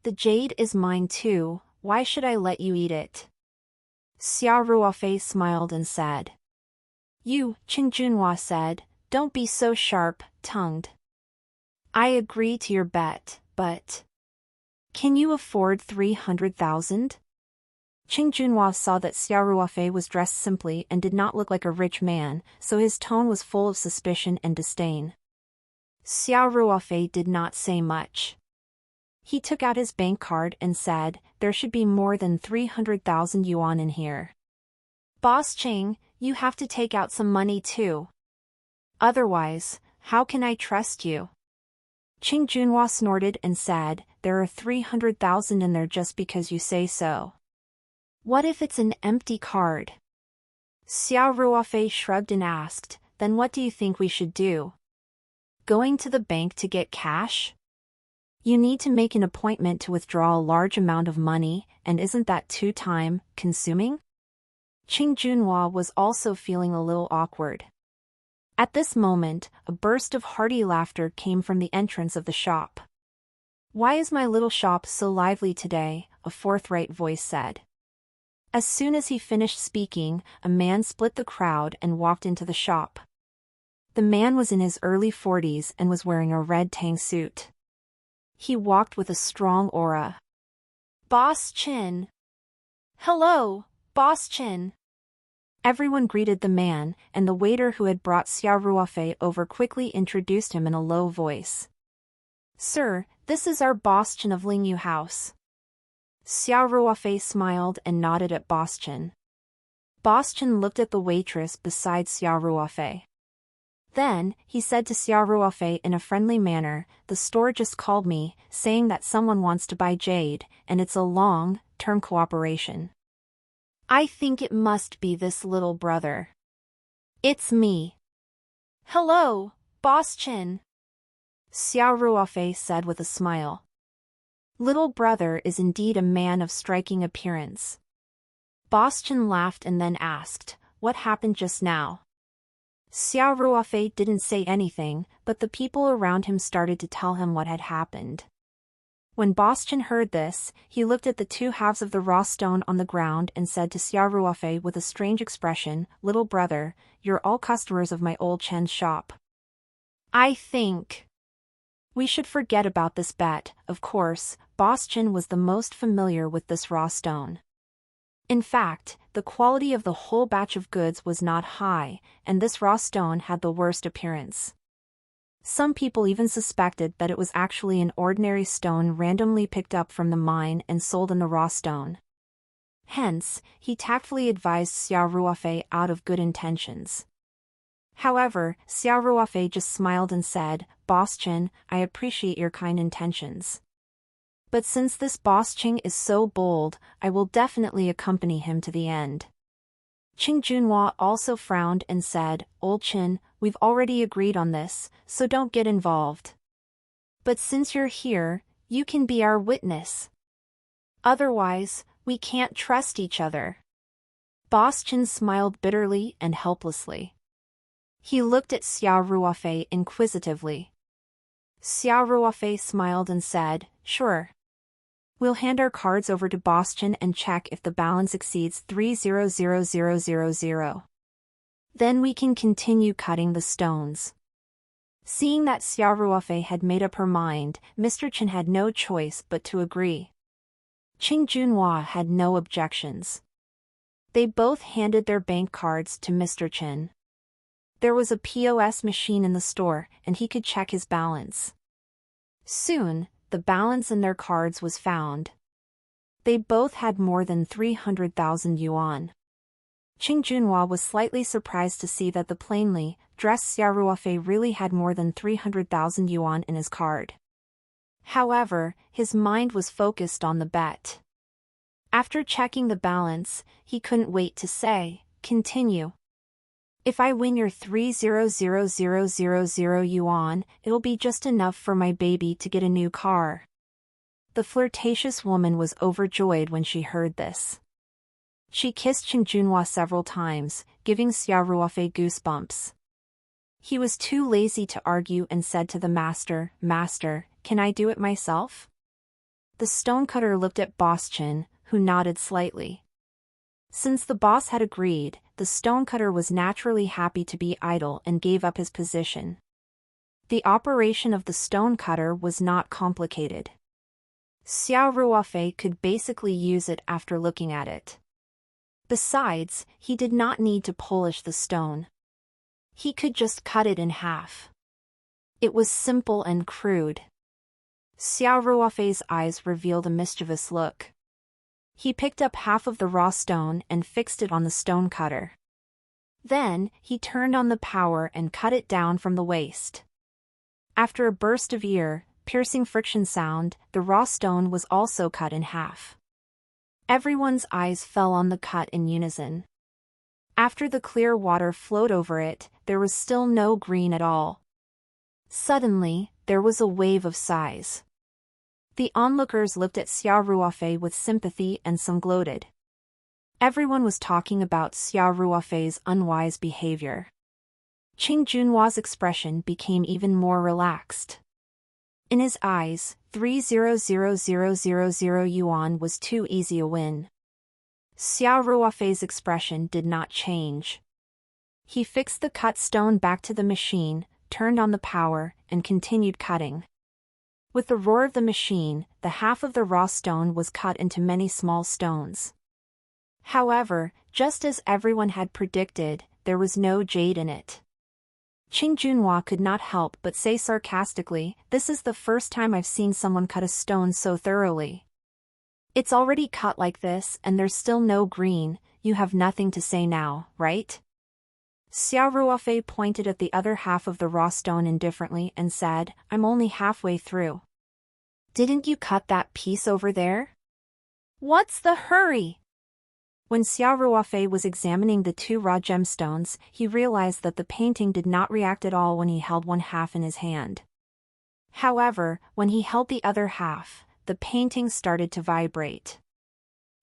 The jade is mine too, why should I let you eat it? Xiao Ruofei smiled and said. You, Qing Junhua said, don't be so sharp-tongued. I agree to your bet, but can you afford 300,000? Qing Junhua saw that Xiao Ruofei was dressed simply and did not look like a rich man, so his tone was full of suspicion and disdain. Xiao Ruofei did not say much. He took out his bank card and said, "There should be more than 300,000 yuan in here. Boss Qing, you have to take out some money too. Otherwise, how can I trust you?" Qing Junhua snorted and said, "There are 300,000 in there just because you say so. What if it's an empty card?" Xiao Ruofei shrugged and asked, "Then what do you think we should do? Going to the bank to get cash? You need to make an appointment to withdraw a large amount of money, and isn't that too time-consuming?" Qing Junhua was also feeling a little awkward. At this moment, a burst of hearty laughter came from the entrance of the shop. "Why is my little shop so lively today?" a forthright voice said. As soon as he finished speaking, a man split the crowd and walked into the shop. The man was in his early 40s and was wearing a red tang suit. He walked with a strong aura. "Boss Qin." "Hello, Boss Qin." Everyone greeted the man, and the waiter who had brought Xiao Ruofei over quickly introduced him in a low voice. "Sir, this is our Boss Qin of Lingyu House." Xiao Ruofei smiled and nodded at Boss Qin. Boss Qin looked at the waitress beside Xiao Ruofei. Then, he said to Xiao Ruofei in a friendly manner, "The store just called me, saying that someone wants to buy jade, and it's a long-term cooperation. I think it must be this little brother. It's me." "Hello, Boss Qin," Xiao Ruofei said with a smile. Little brother is indeed a man of striking appearance. Boss Qin laughed and then asked, "What happened just now?" Xiao Ruofei didn't say anything, but the people around him started to tell him what had happened. When Boss Qin heard this, he looked at the two halves of the raw stone on the ground and said to Xiao Ruofei with a strange expression, "Little brother, you're all customers of my old Chen's shop. I think we should forget about this bet." Of course, Boss Qin was the most familiar with this raw stone. In fact, the quality of the whole batch of goods was not high, and this raw stone had the worst appearance. Some people even suspected that it was actually an ordinary stone randomly picked up from the mine and sold in the raw stone. Hence, he tactfully advised Xiao Ruofei out of good intentions. However, Xiao Ruofei just smiled and said, "Boss Qin, I appreciate your kind intentions. But since this Boss Qing is so bold, I will definitely accompany him to the end." Qing Junhua also frowned and said, "Old Qin, we've already agreed on this, so don't get involved. But since you're here, you can be our witness. Otherwise, we can't trust each other." Boss Qin smiled bitterly and helplessly. He looked at Xiao Ruofei inquisitively. Xiao Ruofei smiled and said, "Sure. We'll hand our cards over to Boss Qin and check if the balance exceeds 300,000. Then we can continue cutting the stones." Seeing that Xiao Ruofei had made up her mind, Mr. Qin had no choice but to agree. Qing Junhua had no objections. They both handed their bank cards to Mr. Qin. There was a POS machine in the store, and he could check his balance. Soon, the balance in their cards was found. They both had more than 300,000 yuan. Qing Junhua was slightly surprised to see that the plainly dressed Xiao Ruofei really had more than 300,000 yuan in his card. However, his mind was focused on the bet. After checking the balance, he couldn't wait to say, "Continue. If I win your 300,000 yuan, it'll be just enough for my baby to get a new car." The flirtatious woman was overjoyed when she heard this. She kissed Qing Junhua several times, giving Xiao Ruofei goosebumps. He was too lazy to argue and said to the master, "Master, can I do it myself?" The stonecutter looked at Boss Qin, who nodded slightly. Since the boss had agreed, the the stonecutter was naturally happy to be idle and gave up his position. The operation of the stonecutter was not complicated. Xiao Ruofei could basically use it after looking at it. Besides, he did not need to polish the stone. He could just cut it in half. It was simple and crude. Xiao Ruofei's eyes revealed a mischievous look. He picked up half of the raw stone and fixed it on the stone cutter. Then, he turned on the power and cut it down from the waist. After a burst of ear-piercing friction sound, the raw stone was also cut in half. Everyone's eyes fell on the cut in unison. After the clear water flowed over it, there was still no green at all. Suddenly, there was a wave of sighs. The onlookers looked at Xiao Ruofei with sympathy and some gloated. Everyone was talking about Xiao Ruofei's unwise behavior. Qing Junhua's expression became even more relaxed. In his eyes, 300,000 yuan was too easy a win. Xiao Ruofei's expression did not change. He fixed the cut stone back to the machine, turned on the power, and continued cutting. With the roar of the machine, the half of the raw stone was cut into many small stones. However, just as everyone had predicted, there was no jade in it. Qing Junhua could not help but say sarcastically, "This is the first time I've seen someone cut a stone so thoroughly. It's already cut like this and there's still no green, you have nothing to say now, right?" Xiao Ruofei pointed at the other half of the raw stone indifferently and said, "I'm only halfway through." "Didn't you cut that piece over there? What's the hurry?" When Xiao Ruofei was examining the two raw gemstones, he realized that the painting did not react at all when he held one half in his hand. However, when he held the other half, the painting started to vibrate.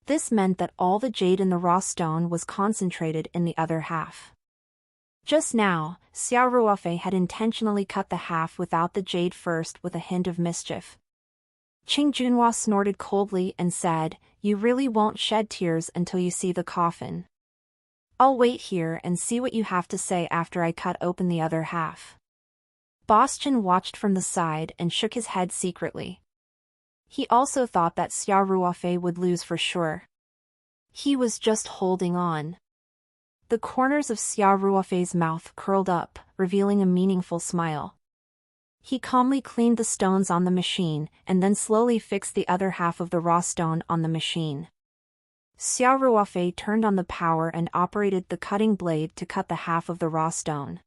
This meant that all the jade in the raw stone was concentrated in the other half. Just now, Xiao Ruofei had intentionally cut the half without the jade first with a hint of mischief. Qing Junhua snorted coldly and said, "You really won't shed tears until you see the coffin. I'll wait here and see what you have to say after I cut open the other half." Boss Chen watched from the side and shook his head secretly. He also thought that Xiao Ruofei would lose for sure. He was just holding on. The corners of Xiao Ruofei's mouth curled up, revealing a meaningful smile. He calmly cleaned the stones on the machine and then slowly fixed the other half of the raw stone on the machine. Xiao Ruofei turned on the power and operated the cutting blade to cut the half of the raw stone.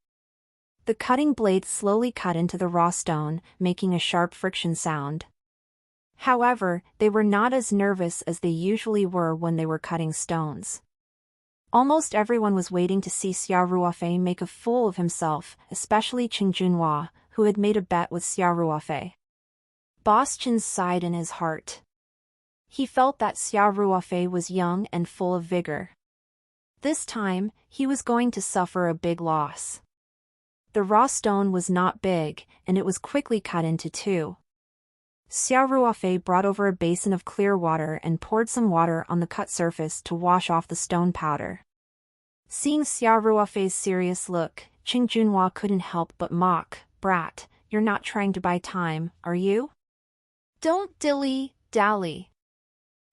The cutting blade slowly cut into the raw stone, making a sharp friction sound. However, they were not as nervous as they usually were when they were cutting stones. Almost everyone was waiting to see Xiao Ruofei make a fool of himself, especially Qing Junhua, who had made a bet with Xiao Ruofei. Boss Chen sighed in his heart. He felt that Xiao Ruofei was young and full of vigor. This time, he was going to suffer a big loss. The raw stone was not big, and it was quickly cut into two. Xiao Ruofei brought over a basin of clear water and poured some water on the cut surface to wash off the stone powder. Seeing Xiao Ruofei's serious look, Qing Junhua couldn't help but mock, "Brat, you're not trying to buy time, are you? Don't dilly-dally.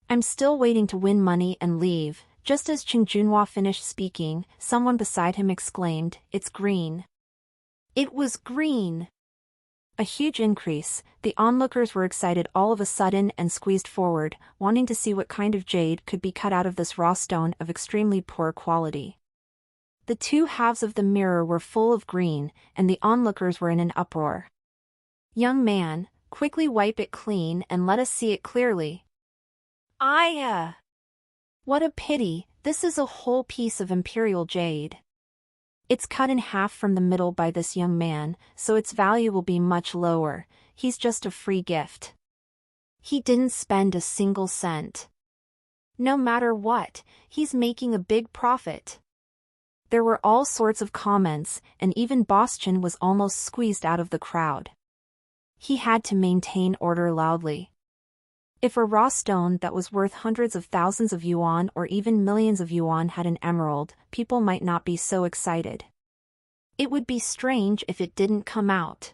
I'm still waiting to win money and leave." Just as Qing Junhua finished speaking, someone beside him exclaimed, "It's green." It was green. A huge increase, the onlookers were excited all of a sudden and squeezed forward, wanting to see what kind of jade could be cut out of this raw stone of extremely poor quality. The two halves of the mirror were full of green, and the onlookers were in an uproar. "Young man, quickly wipe it clean and let us see it clearly." What a pity, this is a whole piece of imperial jade. It's cut in half from the middle by this young man, so its value will be much lower. He's just a free gift. He didn't spend a single cent. No matter what, he's making a big profit. There were all sorts of comments, and even Boss Chen was almost squeezed out of the crowd. He had to maintain order loudly. If a raw stone that was worth hundreds of thousands of yuan or even millions of yuan had an emerald, people might not be so excited. It would be strange if it didn't come out.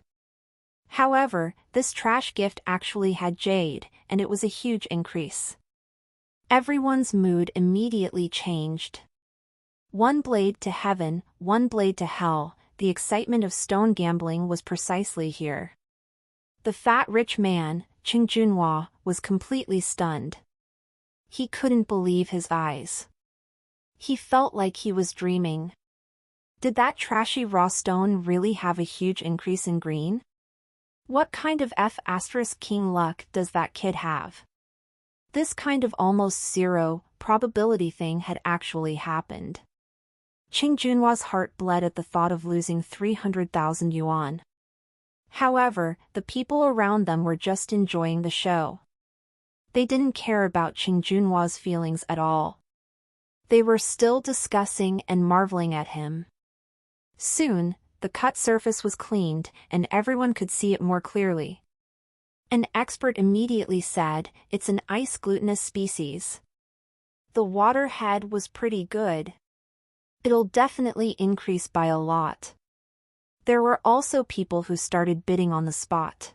However, this trash gift actually had jade, and it was a huge increase. Everyone's mood immediately changed. One blade to heaven, one blade to hell, the excitement of stone gambling was precisely here. The fat rich man, Qing Junhua, was completely stunned. He couldn't believe his eyes. He felt like he was dreaming. Did that trashy raw stone really have a huge increase in green? What kind of F*king luck does that kid have? This kind of almost zero probability thing had actually happened. Qing Junhua's heart bled at the thought of losing 300,000 yuan. However, the people around them were just enjoying the show. They didn't care about Qing Junhua's feelings at all. They were still discussing and marveling at him. Soon, the cut surface was cleaned, and everyone could see it more clearly. An expert immediately said, "It's an ice glutinous species. The water head was pretty good. It'll definitely increase by a lot." There were also people who started bidding on the spot.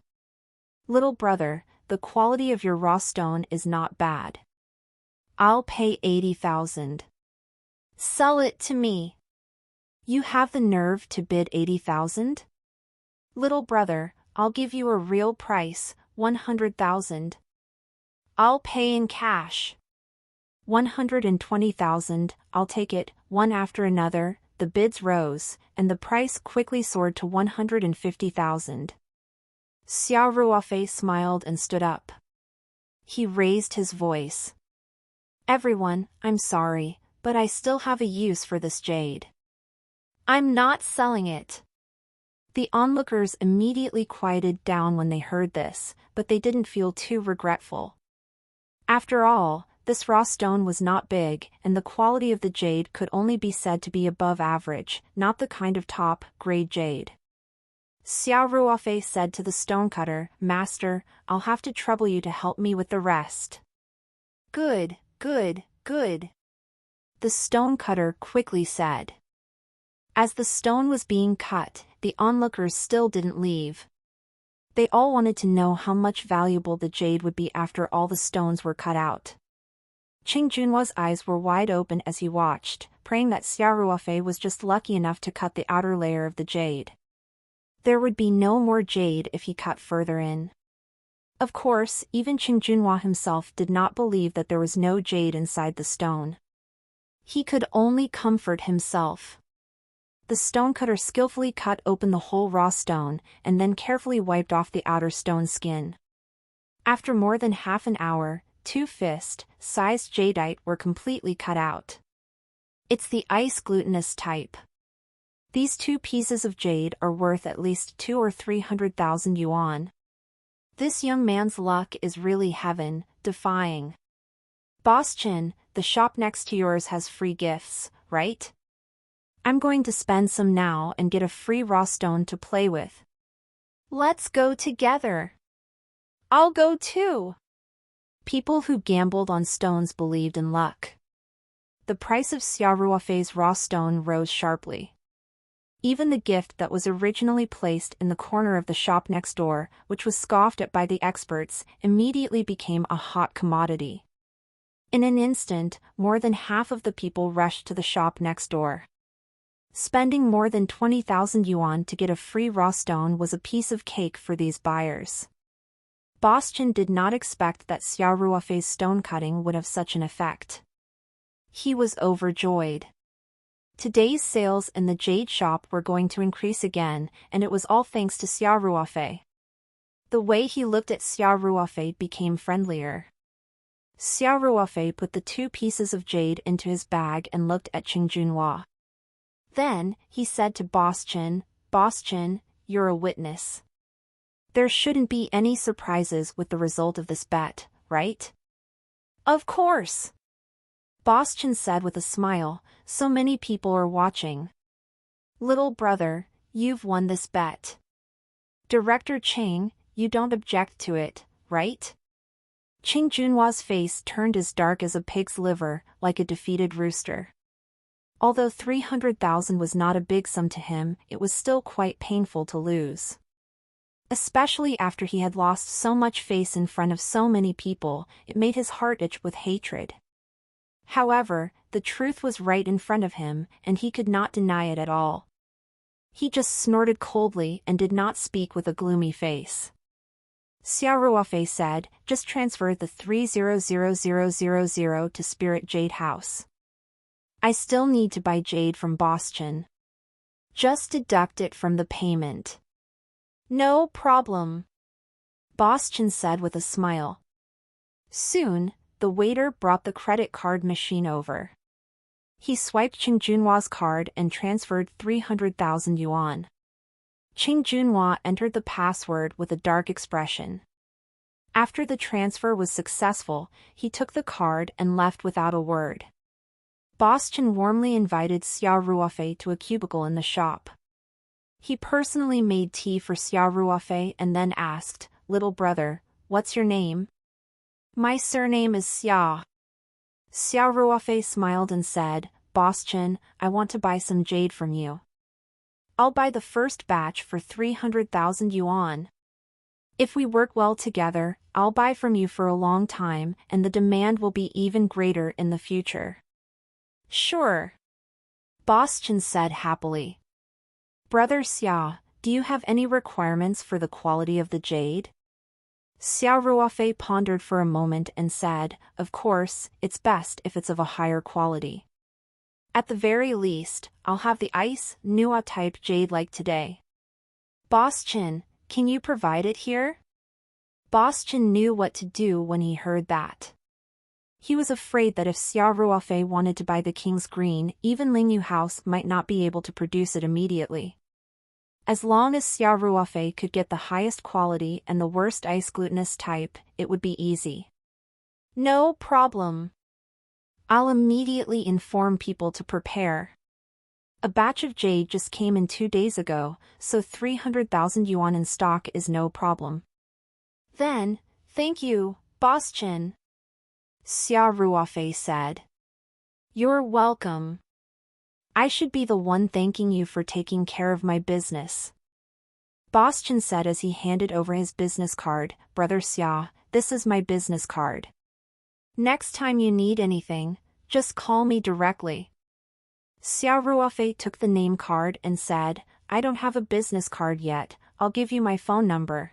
"Little brother, the quality of your raw stone is not bad. I'll pay 80,000. Sell it to me." "You have the nerve to bid 80,000? "Little brother, I'll give you a real price, 100,000. "I'll pay in cash." 120,000, "I'll take it," one after another. The bids rose, and the price quickly soared to 150,000. Xiao Ruofei smiled and stood up. He raised his voice. "Everyone, I'm sorry, but I still have a use for this jade. I'm not selling it." The onlookers immediately quieted down when they heard this, but they didn't feel too regretful. After all, this raw stone was not big, and the quality of the jade could only be said to be above average, not the kind of top-grade jade. Xiao Ruofei said to the stonecutter, "Master, I'll have to trouble you to help me with the rest." "Good, good, good," the stonecutter quickly said. As the stone was being cut, the onlookers still didn't leave. They all wanted to know how much valuable the jade would be after all the stones were cut out. Qing Junhua's eyes were wide open as he watched, praying that Xiao Ruofei was just lucky enough to cut the outer layer of the jade. There would be no more jade if he cut further in. Of course, even Qing Junhua himself did not believe that there was no jade inside the stone. He could only comfort himself. The stonecutter skillfully cut open the whole raw stone, and then carefully wiped off the outer stone skin. After more than half an hour, 2 fist-sized jadeite were completely cut out. It's the ice glutinous type. These 2 pieces of jade are worth at least 200,000 or 300,000 yuan. This young man's luck is really heaven-defying. Boss Chin, the shop next to yours has free gifts, right? I'm going to spend some now and get a free raw stone to play with. Let's go together. I'll go too. People who gambled on stones believed in luck. The price of Xiao Ruofei's raw stone rose sharply. Even the gift that was originally placed in the corner of the shop next door, which was scoffed at by the experts, immediately became a hot commodity. In an instant, more than half of the people rushed to the shop next door. Spending more than 20,000 yuan to get a free raw stone was a piece of cake for these buyers. Boss Chin did not expect that Xiao Ruofei's stone cutting would have such an effect. He was overjoyed. Today's sales in the jade shop were going to increase again, and it was all thanks to Xiao Ruofei. The way he looked at Xiao Ruofei became friendlier. Xiao Ruofei put the 2 pieces of jade into his bag and looked at Qing Junhua. Then, he said to Boss Chin, "Boss Chin, you're a witness. There shouldn't be any surprises with the result of this bet, right?" "Of course," Boss Chin said with a smile, "so many people are watching." "Little brother, you've won this bet. Director Chang, you don't object to it, right?" Qing Junhua's face turned as dark as a pig's liver, like a defeated rooster. Although 300,000 was not a big sum to him, it was still quite painful to lose. Especially after he had lost so much face in front of so many people, it made his heart itch with hatred. However, the truth was right in front of him, and he could not deny it at all. He just snorted coldly and did not speak with a gloomy face. Xiao Ruofei said, "Just transfer the 300,000 to Spirit Jade House. I still need to buy jade from Boston. Just deduct it from the payment." "No problem," Boston said with a smile. Soon, the waiter brought the credit card machine over. He swiped Qing Junhua's card and transferred 300,000 yuan. Qing Junhua entered the password with a dark expression. After the transfer was successful, he took the card and left without a word. Boston warmly invited Xiao Ruofei to a cubicle in the shop. He personally made tea for Xiao Ruofei and then asked, "Little brother, what's your name?" "My surname is Xiao." Xiao Ruofei smiled and said, "Boston, I want to buy some jade from you. I'll buy the first batch for 300,000 yuan. If we work well together, I'll buy from you for a long time, and the demand will be even greater in the future." "Sure," Boston said happily. "Brother Xiao, do you have any requirements for the quality of the jade?" Xiao Ruofei pondered for a moment and said, "Of course, it's best if it's of a higher quality. At the very least, I'll have the ice, Nua type jade like today." "Boston, can you provide it here?" Boston knew what to do when he heard that. He was afraid that if Xiao Ruofei wanted to buy the King's Green, even Lingyu House might not be able to produce it immediately. As long as Xiao Ruofei could get the highest quality and the worst ice glutinous type, it would be easy. "No problem. I'll immediately inform people to prepare. A batch of jade just came in 2 days ago, so 300,000 yuan in stock is no problem." "Then, thank you, Boston," Xiao Ruofei said. "You're welcome. I should be the one thanking you for taking care of my business," Boston said as he handed over his business card. "Brother Xiao, this is my business card. Next time you need anything, just call me directly." Xiao Ruofei took the name card and said, "I don't have a business card yet, I'll give you my phone number."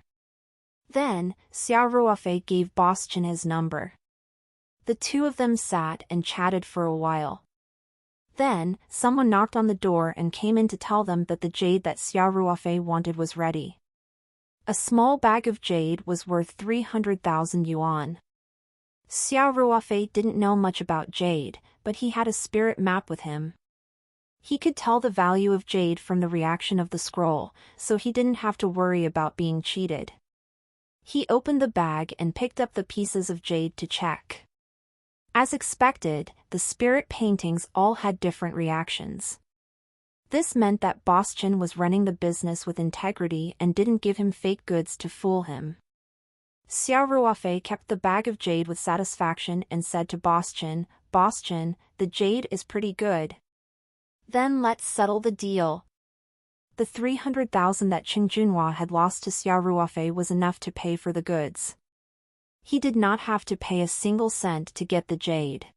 Then, Xiao Ruofei gave Boston his number. The two of them sat and chatted for a while. Then, someone knocked on the door and came in to tell them that the jade that Xiao Ruofei wanted was ready. A small bag of jade was worth 300,000 yuan. Xiao Ruofei didn't know much about jade, but he had a spirit map with him. He could tell the value of jade from the reaction of the scroll, so he didn't have to worry about being cheated. He opened the bag and picked up the pieces of jade to check. As expected, the spirit paintings all had different reactions. This meant that Boston was running the business with integrity and didn't give him fake goods to fool him. Xiao Ruofei kept the bag of jade with satisfaction and said to Boston, "Boston, the jade is pretty good. Then let's settle the deal." The 300,000 that Qing Junhua had lost to Xiao Ruofei was enough to pay for the goods. He did not have to pay a single cent to get the jade.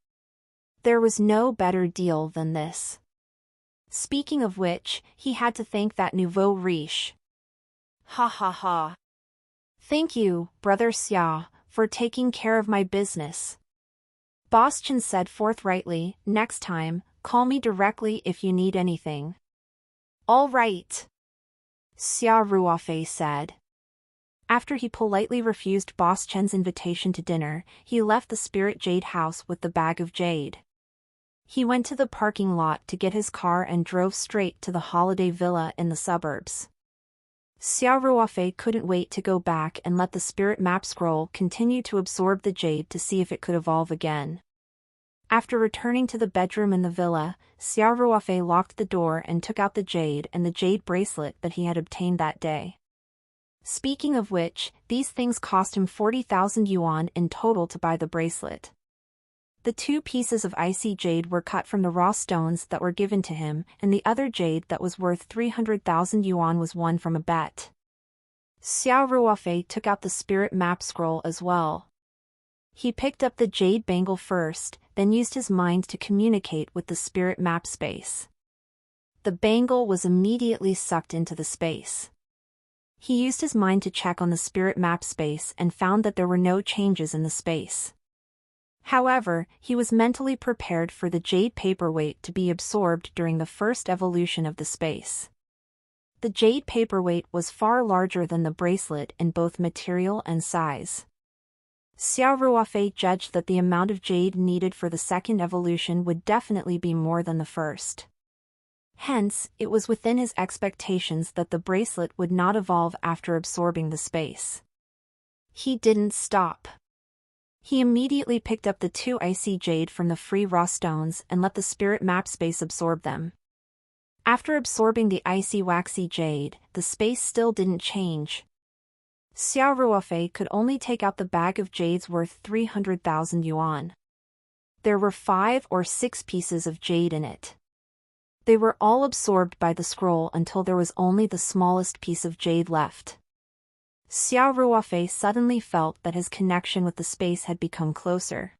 There was no better deal than this. Speaking of which, he had to thank that nouveau riche. "Ha ha ha. Thank you, Brother Xiao, for taking care of my business," Boston said forthrightly. "Next time, call me directly if you need anything." "All right," Xiao Ruofei said. After he politely refused Boss Chen's invitation to dinner, he left the Spirit Jade House with the bag of jade. He went to the parking lot to get his car and drove straight to the holiday villa in the suburbs. Xiao Ruofei couldn't wait to go back and let the spirit map scroll continue to absorb the jade to see if it could evolve again. After returning to the bedroom in the villa, Xiao Ruofei locked the door and took out the jade and the jade bracelet that he had obtained that day. Speaking of which, these things cost him 40,000 yuan in total to buy the bracelet. The 2 pieces of icy jade were cut from the raw stones that were given to him, and the other jade that was worth 300,000 yuan was won from a bet. Xiao Ruofei took out the spirit map scroll as well. He picked up the jade bangle first, then used his mind to communicate with the spirit map space. The bangle was immediately sucked into the space. He used his mind to check on the spirit map space and found that there were no changes in the space. However, he was mentally prepared for the jade paperweight to be absorbed during the first evolution of the space. The jade paperweight was far larger than the bracelet in both material and size. Xiao Ruofei judged that the amount of jade needed for the second evolution would definitely be more than the first. Hence, it was within his expectations that the bracelet would not evolve after absorbing the space. He didn't stop. He immediately picked up the 2 icy jade from the free raw stones and let the spirit map space absorb them. After absorbing the icy waxy jade, the space still didn't change. Xiao Ruofei could only take out the bag of jades worth 300,000 yuan. There were 5 or 6 pieces of jade in it. They were all absorbed by the scroll until there was only the smallest piece of jade left. Xiao Ruofei suddenly felt that his connection with the space had become closer.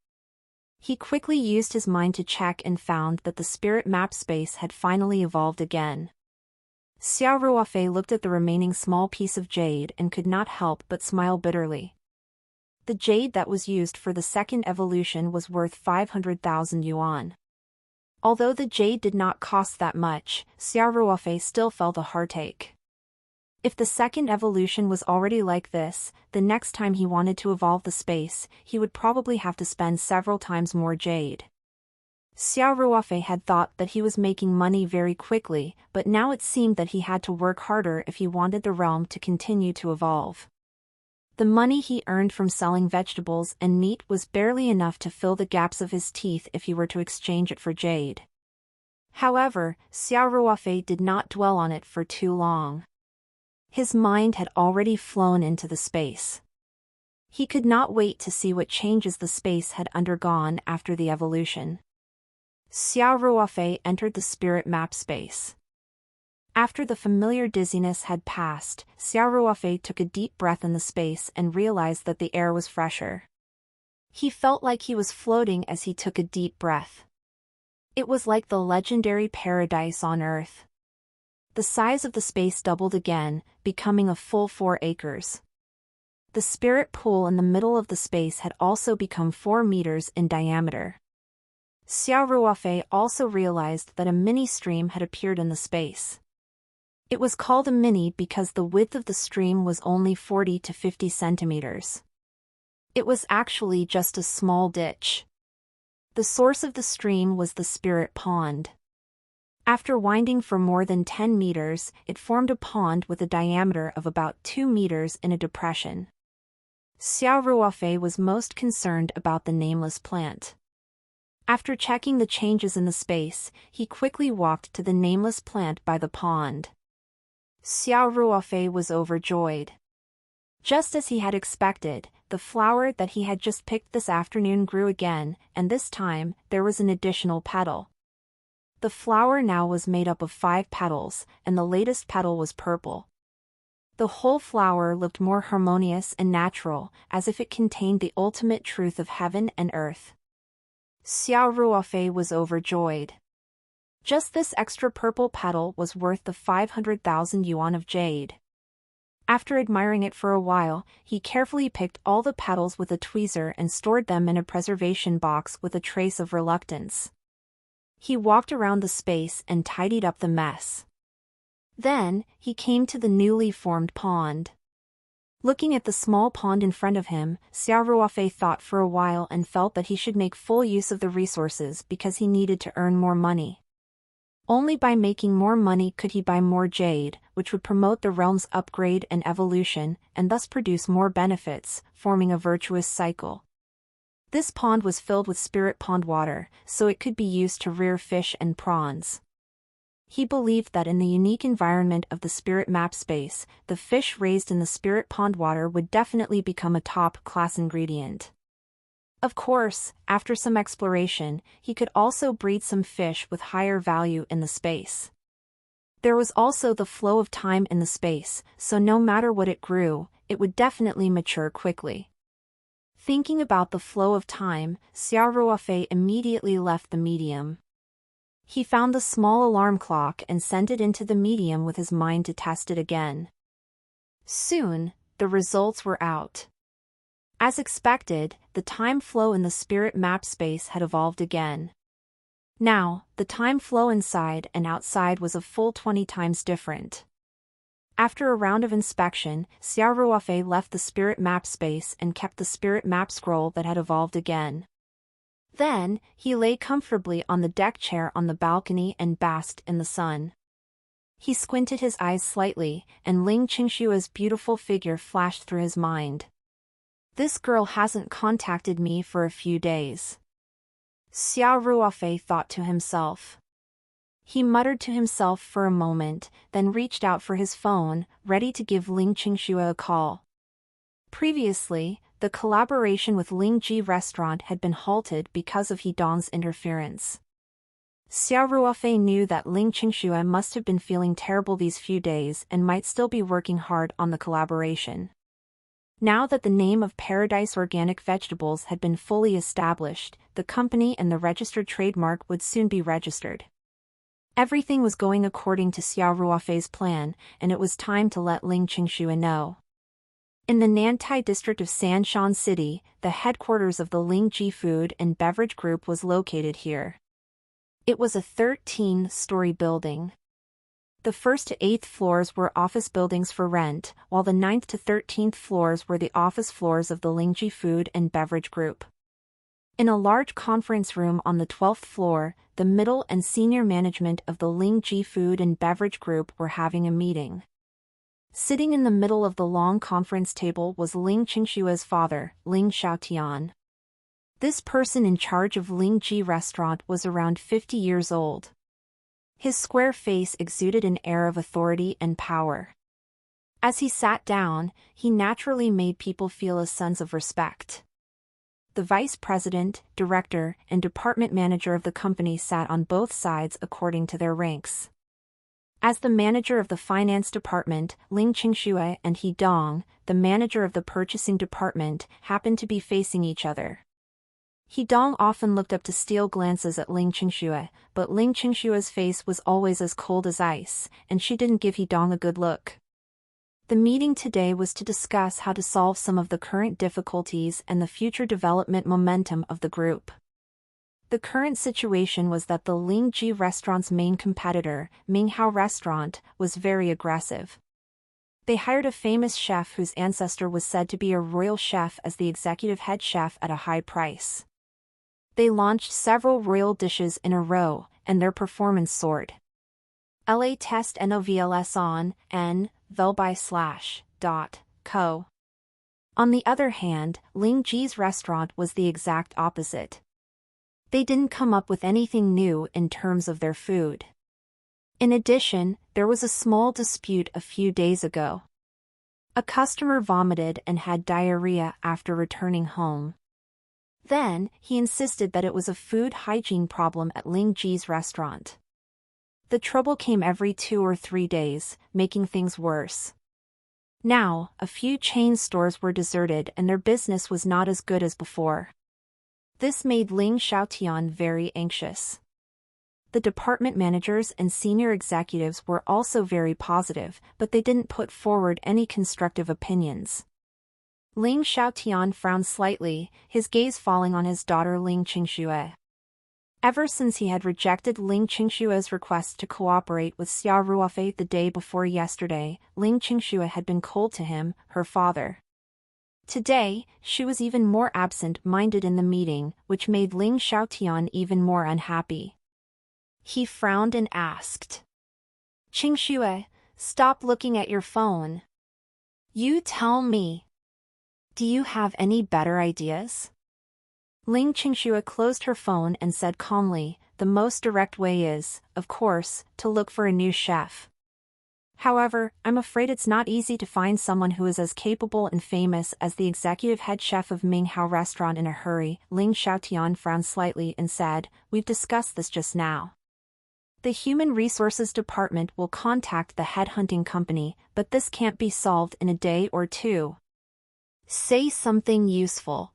He quickly used his mind to check and found that the spirit map space had finally evolved again. Xiao Ruofei looked at the remaining small piece of jade and could not help but smile bitterly. The jade that was used for the second evolution was worth 500,000 yuan. Although the jade did not cost that much, Xiao Ruofei still felt a heartache. If the second evolution was already like this, the next time he wanted to evolve the space, he would probably have to spend several times more jade. Xiao Ruofei had thought that he was making money very quickly, but now it seemed that he had to work harder if he wanted the realm to continue to evolve. The money he earned from selling vegetables and meat was barely enough to fill the gaps of his teeth if he were to exchange it for jade. However, Xiao Ruofei did not dwell on it for too long. His mind had already flown into the space. He could not wait to see what changes the space had undergone after the evolution. Xiao Ruofei entered the spirit map space. After the familiar dizziness had passed, Xiao Ruofei took a deep breath in the space and realized that the air was fresher. He felt like he was floating as he took a deep breath. It was like the legendary paradise on Earth. The size of the space doubled again, becoming a full 4 acres. The spirit pool in the middle of the space had also become 4 meters in diameter. Xiao Ruofei also realized that a mini stream had appeared in the space. It was called a mini because the width of the stream was only 40 to 50 centimeters. It was actually just a small ditch. The source of the stream was the spirit pond. After winding for more than 10 meters, it formed a pond with a diameter of about 2 meters in a depression. Xiao Ruofei was most concerned about the nameless plant. After checking the changes in the space, he quickly walked to the nameless plant by the pond. Xiao Ruofei was overjoyed. Just as he had expected, the flower that he had just picked this afternoon grew again, and this time, there was an additional petal. The flower now was made up of 5 petals, and the latest petal was purple. The whole flower looked more harmonious and natural, as if it contained the ultimate truth of heaven and earth. Xiao Ruofei was overjoyed. Just this extra purple petal was worth the 500,000 yuan of jade. After admiring it for a while, he carefully picked all the petals with a tweezer and stored them in a preservation box with a trace of reluctance. He walked around the space and tidied up the mess. Then, he came to the newly formed pond. Looking at the small pond in front of him, Xiao Ruofei thought for a while and felt that he should make full use of the resources because he needed to earn more money. Only by making more money could he buy more jade, which would promote the realm's upgrade and evolution, and thus produce more benefits, forming a virtuous cycle. This pond was filled with spirit pond water, so it could be used to rear fish and prawns. He believed that in the unique environment of the spirit map space, the fish raised in the spirit pond water would definitely become a top-class ingredient. Of course, after some exploration, he could also breed some fish with higher value in the space. There was also the flow of time in the space, so no matter what it grew, it would definitely mature quickly. Thinking about the flow of time, Xiao Ruofei immediately left the medium. He found the small alarm clock and sent it into the medium with his mind to test it again. Soon, the results were out. As expected, the time flow in the spirit map space had evolved again. Now, the time flow inside and outside was a full 20 times different. After a round of inspection, Xiao Ruofei left the spirit map space and kept the spirit map scroll that had evolved again. Then, he lay comfortably on the deck chair on the balcony and basked in the sun. He squinted his eyes slightly, and Ling Qingshua's beautiful figure flashed through his mind. This girl hasn't contacted me for a few days. Xiao Ruofei thought to himself. He muttered to himself for a moment, then reached out for his phone, ready to give Ling Qingxue a call. Previously, the collaboration with Ling Ji Restaurant had been halted because of Hidong's interference. Xiao Ruofei knew that Ling Qingxue must have been feeling terrible these few days and might still be working hard on the collaboration. Now that the name of Paradise Organic Vegetables had been fully established, the company and the registered trademark would soon be registered. Everything was going according to Xiao Ruofei's plan, and it was time to let Ling Qingxue know. In the Nantai district of Sanshan City, the headquarters of the Ling Ji Food and Beverage Group was located here. It was a 13-story building. The 1st to 8th floors were office buildings for rent, while the 9th to 13th floors were the office floors of the Lingji Food and Beverage Group. In a large conference room on the 12th floor, the middle and senior management of the Lingji Food and Beverage Group were having a meeting. Sitting in the middle of the long conference table was Ling Qingshue's father, Ling Xiaotian. This person in charge of Lingji Restaurant was around 50 years old. His square face exuded an air of authority and power. As he sat down, he naturally made people feel a sense of respect. The vice president, director, and department manager of the company sat on both sides according to their ranks. As the manager of the finance department, Ling Qingxue and He Dong, the manager of the purchasing department, happened to be facing each other. He Dong often looked up to steal glances at Ling Qingxue, but Ling Qingshue's face was always as cold as ice, and she didn't give He Dong a good look. The meeting today was to discuss how to solve some of the current difficulties and the future development momentum of the group. The current situation was that the Ling Ji Restaurant's main competitor, Minghao Restaurant, was very aggressive. They hired a famous chef whose ancestor was said to be a royal chef as the executive head chef at a high price. They launched several royal dishes in a row, and their performance soared. La test novls on n.co. On the other hand, Ling Ji's restaurant was the exact opposite. They didn't come up with anything new in terms of their food. In addition, there was a small dispute a few days ago. A customer vomited and had diarrhea after returning home. Then, he insisted that it was a food hygiene problem at Ling Ji's restaurant. The trouble came every 2 or 3 days, making things worse. Now, a few chain stores were deserted and their business was not as good as before. This made Ling Xiaotian very anxious. The department managers and senior executives were also very positive, but they didn't put forward any constructive opinions. Ling Xiaotian frowned slightly, his gaze falling on his daughter Ling Qingxue. Ever since he had rejected Ling Qingshue's request to cooperate with Xiao Ruofei the day before yesterday, Ling Qingxue had been cold to him, her father. Today, she was even more absent-minded in the meeting, which made Ling Xiaotian even more unhappy. He frowned and asked, "Qingxue, stop looking at your phone. You tell me. Do you have any better ideas?" Ling Qingxue closed her phone and said calmly, the most direct way is, of course, to look for a new chef. However, I'm afraid it's not easy to find someone who is as capable and famous as the executive head chef of Ming Hao restaurant in a hurry. Ling Xiaotian frowned slightly and said, "We've discussed this just now. The Human Resources Department will contact the headhunting company, but this can't be solved in a day or two. Say something useful."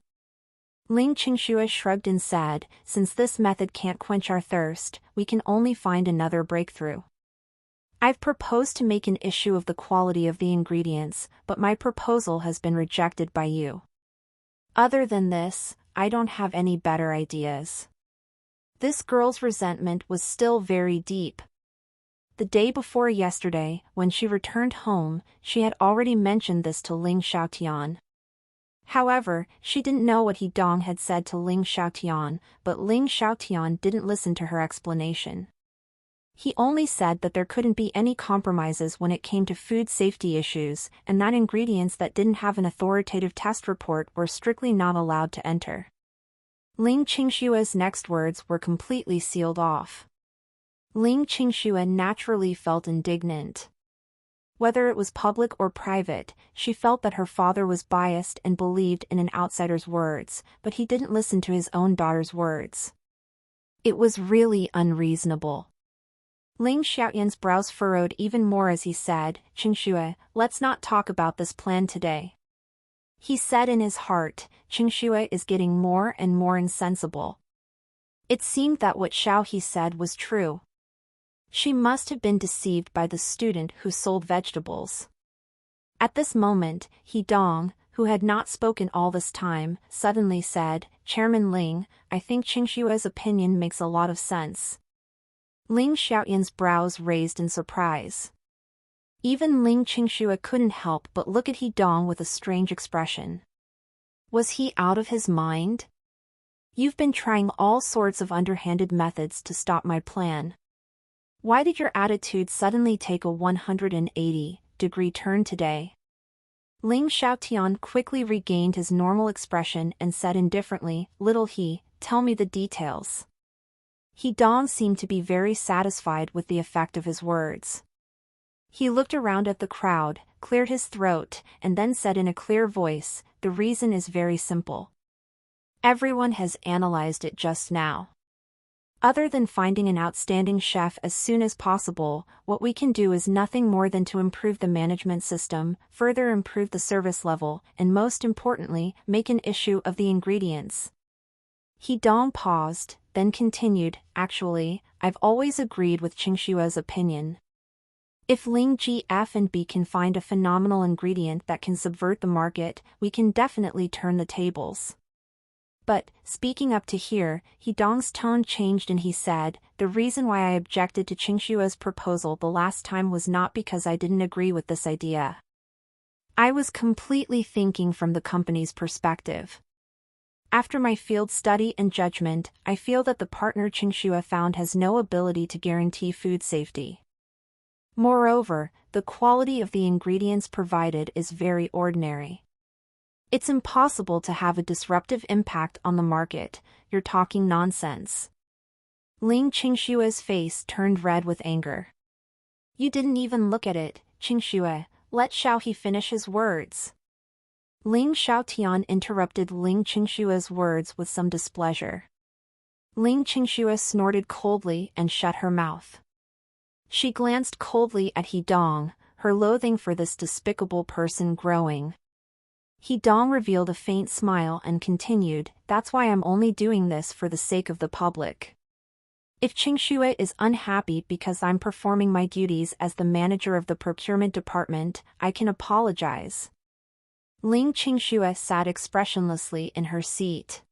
Ling Qingxue shrugged and said, "Since this method can't quench our thirst, we can only find another breakthrough. I've proposed to make an issue of the quality of the ingredients, but my proposal has been rejected by you. Other than this, I don't have any better ideas." This girl's resentment was still very deep. The day before yesterday, when she returned home, she had already mentioned this to Ling Xiaotian. However, she didn't know what He Dong had said to Ling Xiaotian, but Ling Xiaotian didn't listen to her explanation. He only said that there couldn't be any compromises when it came to food safety issues, and that ingredients that didn't have an authoritative test report were strictly not allowed to enter. Ling Qingshue's next words were completely sealed off. Ling Qingxue naturally felt indignant. Whether it was public or private, she felt that her father was biased and believed in an outsider's words, but he didn't listen to his own daughter's words. It was really unreasonable. Ling Xiaoyan's brows furrowed even more as he said, "Qingxue, let's not talk about this plan today." He said in his heart, Qingxue is getting more and more insensible. It seemed that what Xiao He said was true. She must have been deceived by the student who sold vegetables. At this moment, He Dong, who had not spoken all this time, suddenly said, "Chairman Ling, I think Qingxue's opinion makes a lot of sense." Ling Xiaoyan's brows raised in surprise. Even Ling Qingxue couldn't help but look at He Dong with a strange expression. Was he out of his mind? "You've been trying all sorts of underhanded methods to stop my plan. Why did your attitude suddenly take a 180-degree turn today?" Ling Xiaotian quickly regained his normal expression and said indifferently, "Little He, tell me the details." He Dong seemed to be very satisfied with the effect of his words. He looked around at the crowd, cleared his throat, and then said in a clear voice, "The reason is very simple. Everyone has analyzed it just now. Other than finding an outstanding chef as soon as possible, what we can do is nothing more than to improve the management system, further improve the service level, and most importantly, make an issue of the ingredients." He Dong paused, then continued, "Actually, I've always agreed with Qingxue's opinion. If Ling Gf&B can find a phenomenal ingredient that can subvert the market, we can definitely turn the tables." But, speaking up to here, He Dong's tone changed and he said, "The reason why I objected to Qingxue's proposal the last time was not because I didn't agree with this idea. I was completely thinking from the company's perspective. After my field study and judgment, I feel that the partner Qingxue found has no ability to guarantee food safety. Moreover, the quality of the ingredients provided is very ordinary. It's impossible to have a disruptive impact on the market. You're talking nonsense." Ling Qingxue's face turned red with anger. "You didn't even look at it, Qingxue. Let Xiao He finish his words." Ling Xiaotian interrupted Ling Qingxue's words with some displeasure. Ling Qingxue snorted coldly and shut her mouth. She glanced coldly at He Dong, her loathing for this despicable person growing. He Dong revealed a faint smile and continued, "That's why I'm only doing this for the sake of the public. If Qingxue is unhappy because I'm performing my duties as the manager of the procurement department, I can apologize." Ling Qingxue sat expressionlessly in her seat.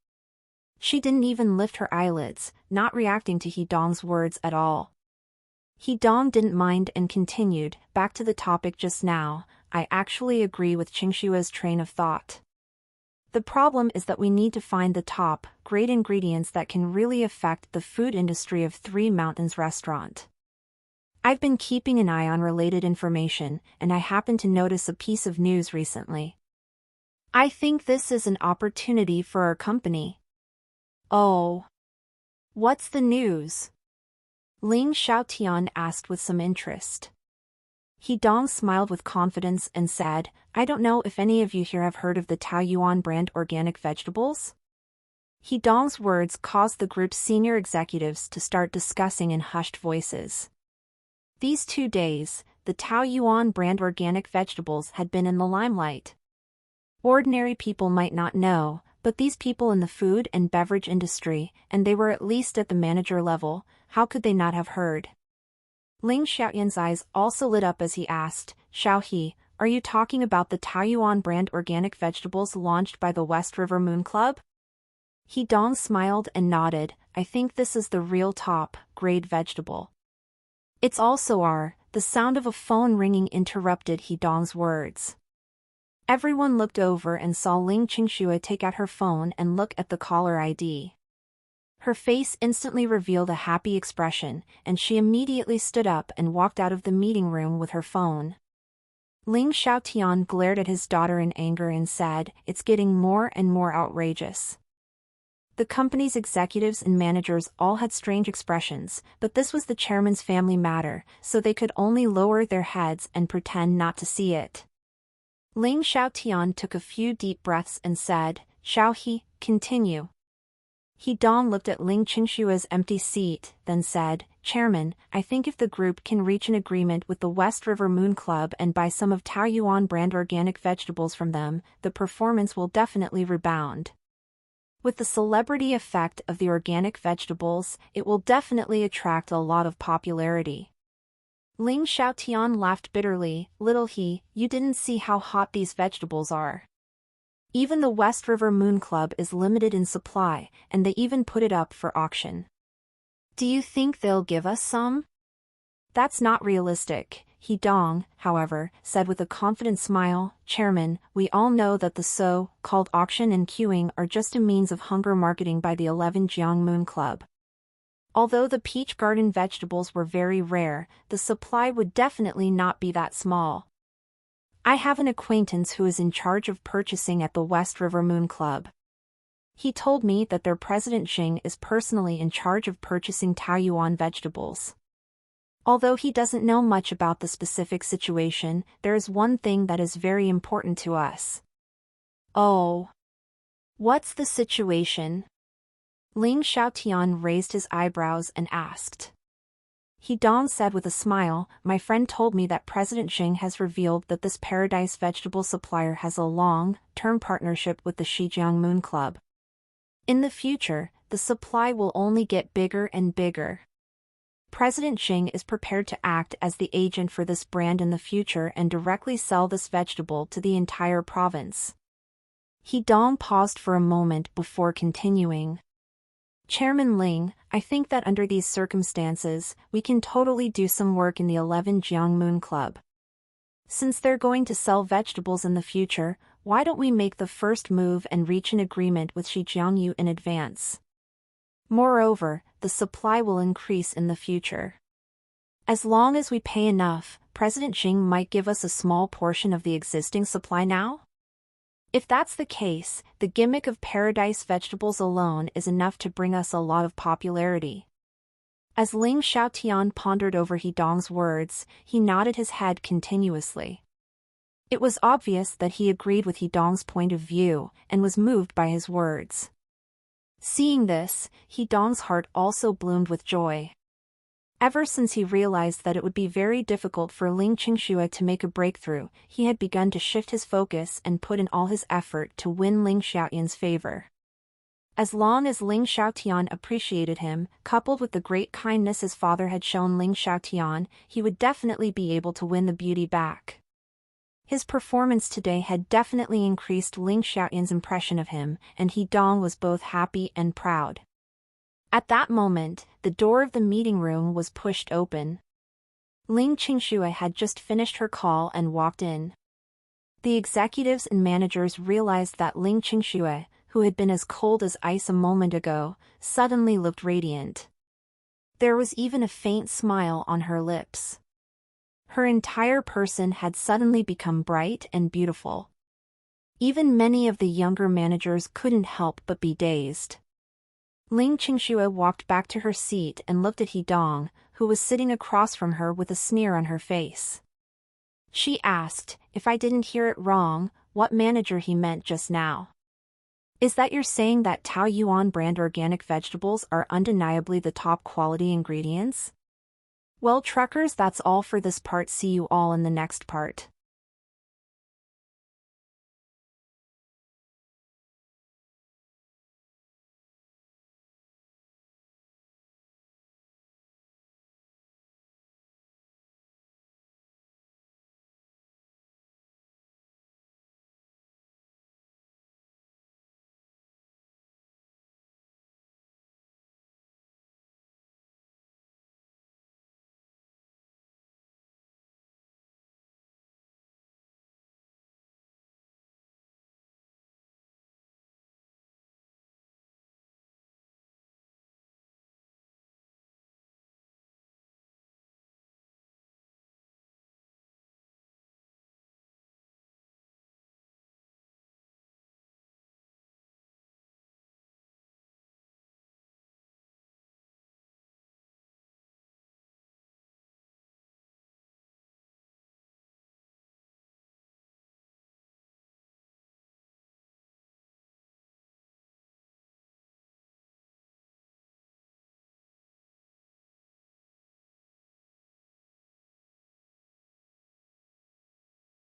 She didn't even lift her eyelids, not reacting to He Dong's words at all. He Dong didn't mind and continued, "Back to the topic just now, I actually agree with Qingxue's train of thought. The problem is that we need to find the top, great ingredients that can really affect the food industry of Three Mountains Restaurant. I've been keeping an eye on related information, and I happened to notice a piece of news recently. I think this is an opportunity for our company." "Oh." What's the news? Ling Xiaotian asked with some interest. He Dong smiled with confidence and said, I don't know if any of you here have heard of the Taoyuan brand organic vegetables? He Dong's words caused the group's senior executives to start discussing in hushed voices. These 2 days, the Taoyuan brand organic vegetables had been in the limelight. Ordinary people might not know, but these people in the food and beverage industry, and they were at least at the manager level, how could they not have heard? Ling Xiaoyan's eyes also lit up as he asked, Xiaohe, are you talking about the Taoyuan brand organic vegetables launched by the West River Moon Club? He Dong smiled and nodded, I think this is the real top-grade vegetable. It's also the sound of a phone ringing interrupted He Dong's words. Everyone looked over and saw Ling Qingxue take out her phone and look at the caller ID. Her face instantly revealed a happy expression, and she immediately stood up and walked out of the meeting room with her phone. Ling Xiaotian glared at his daughter in anger and said, It's getting more and more outrageous. The company's executives and managers all had strange expressions, but this was the chairman's family matter, so they could only lower their heads and pretend not to see it. Ling Xiaotian took a few deep breaths and said, Xiaohe, continue. He Dong looked at Ling Qingshue's empty seat, then said, Chairman, I think if the group can reach an agreement with the West River Moon Club and buy some of Taoyuan brand organic vegetables from them, the performance will definitely rebound. With the celebrity effect of the organic vegetables, it will definitely attract a lot of popularity. Ling Xiaotian laughed bitterly, Little he, you didn't see how hot these vegetables are. Even the West River Moon Club is limited in supply, and they even put it up for auction. Do you think they'll give us some? That's not realistic, He Dong, however, said with a confident smile, Chairman, we all know that the so-called auction and queuing are just a means of hunger marketing by the 11 Jiang Moon Club. Although the peach garden vegetables were very rare, the supply would definitely not be that small. I have an acquaintance who is in charge of purchasing at the West River Moon Club. He told me that their president Xing is personally in charge of purchasing Taoyuan vegetables. Although he doesn't know much about the specific situation, there is one thing that is very important to us. Oh. What's the situation? Ling Xiaotian raised his eyebrows and asked. He Dong said with a smile, My friend told me that President Xing has revealed that this Paradise vegetable supplier has a long-term partnership with the Shijiang Moon Club. In the future, the supply will only get bigger and bigger. President Xing is prepared to act as the agent for this brand in the future and directly sell this vegetable to the entire province. He Dong paused for a moment before continuing. Chairman Ling, I think that under these circumstances, we can totally do some work in the 11 Jiang Moon Club. Since they're going to sell vegetables in the future, why don't we make the first move and reach an agreement with Shijiangyu in advance? Moreover, the supply will increase in the future. As long as we pay enough, President Xing might give us a small portion of the existing supply now? If that's the case, the gimmick of Paradise vegetables alone is enough to bring us a lot of popularity. As Ling Xiaotian pondered over He Dong's words, he nodded his head continuously. It was obvious that he agreed with He Dong's point of view, and was moved by his words. Seeing this, He Dong's heart also bloomed with joy. Ever since he realized that it would be very difficult for Ling Qingxue to make a breakthrough, he had begun to shift his focus and put in all his effort to win Ling Xiaotian's favor. As long as Ling Xiaotian appreciated him, coupled with the great kindness his father had shown Ling Xiaotian, he would definitely be able to win the beauty back. His performance today had definitely increased Ling Xiaotian's impression of him, and He Dong was both happy and proud. At that moment, the door of the meeting room was pushed open. Ling Qingxue had just finished her call and walked in. The executives and managers realized that Ling Qingxue, who had been as cold as ice a moment ago, suddenly looked radiant. There was even a faint smile on her lips. Her entire person had suddenly become bright and beautiful. Even many of the younger managers couldn't help but be dazed. Ling Qingxue walked back to her seat and looked at He Dong, who was sitting across from her with a sneer on her face. She asked, if I didn't hear it wrong, what manager he meant just now. Is that you're saying that Taoyuan brand organic vegetables are undeniably the top quality ingredients? Well, truckers, that's all for this part. See you all in the next part.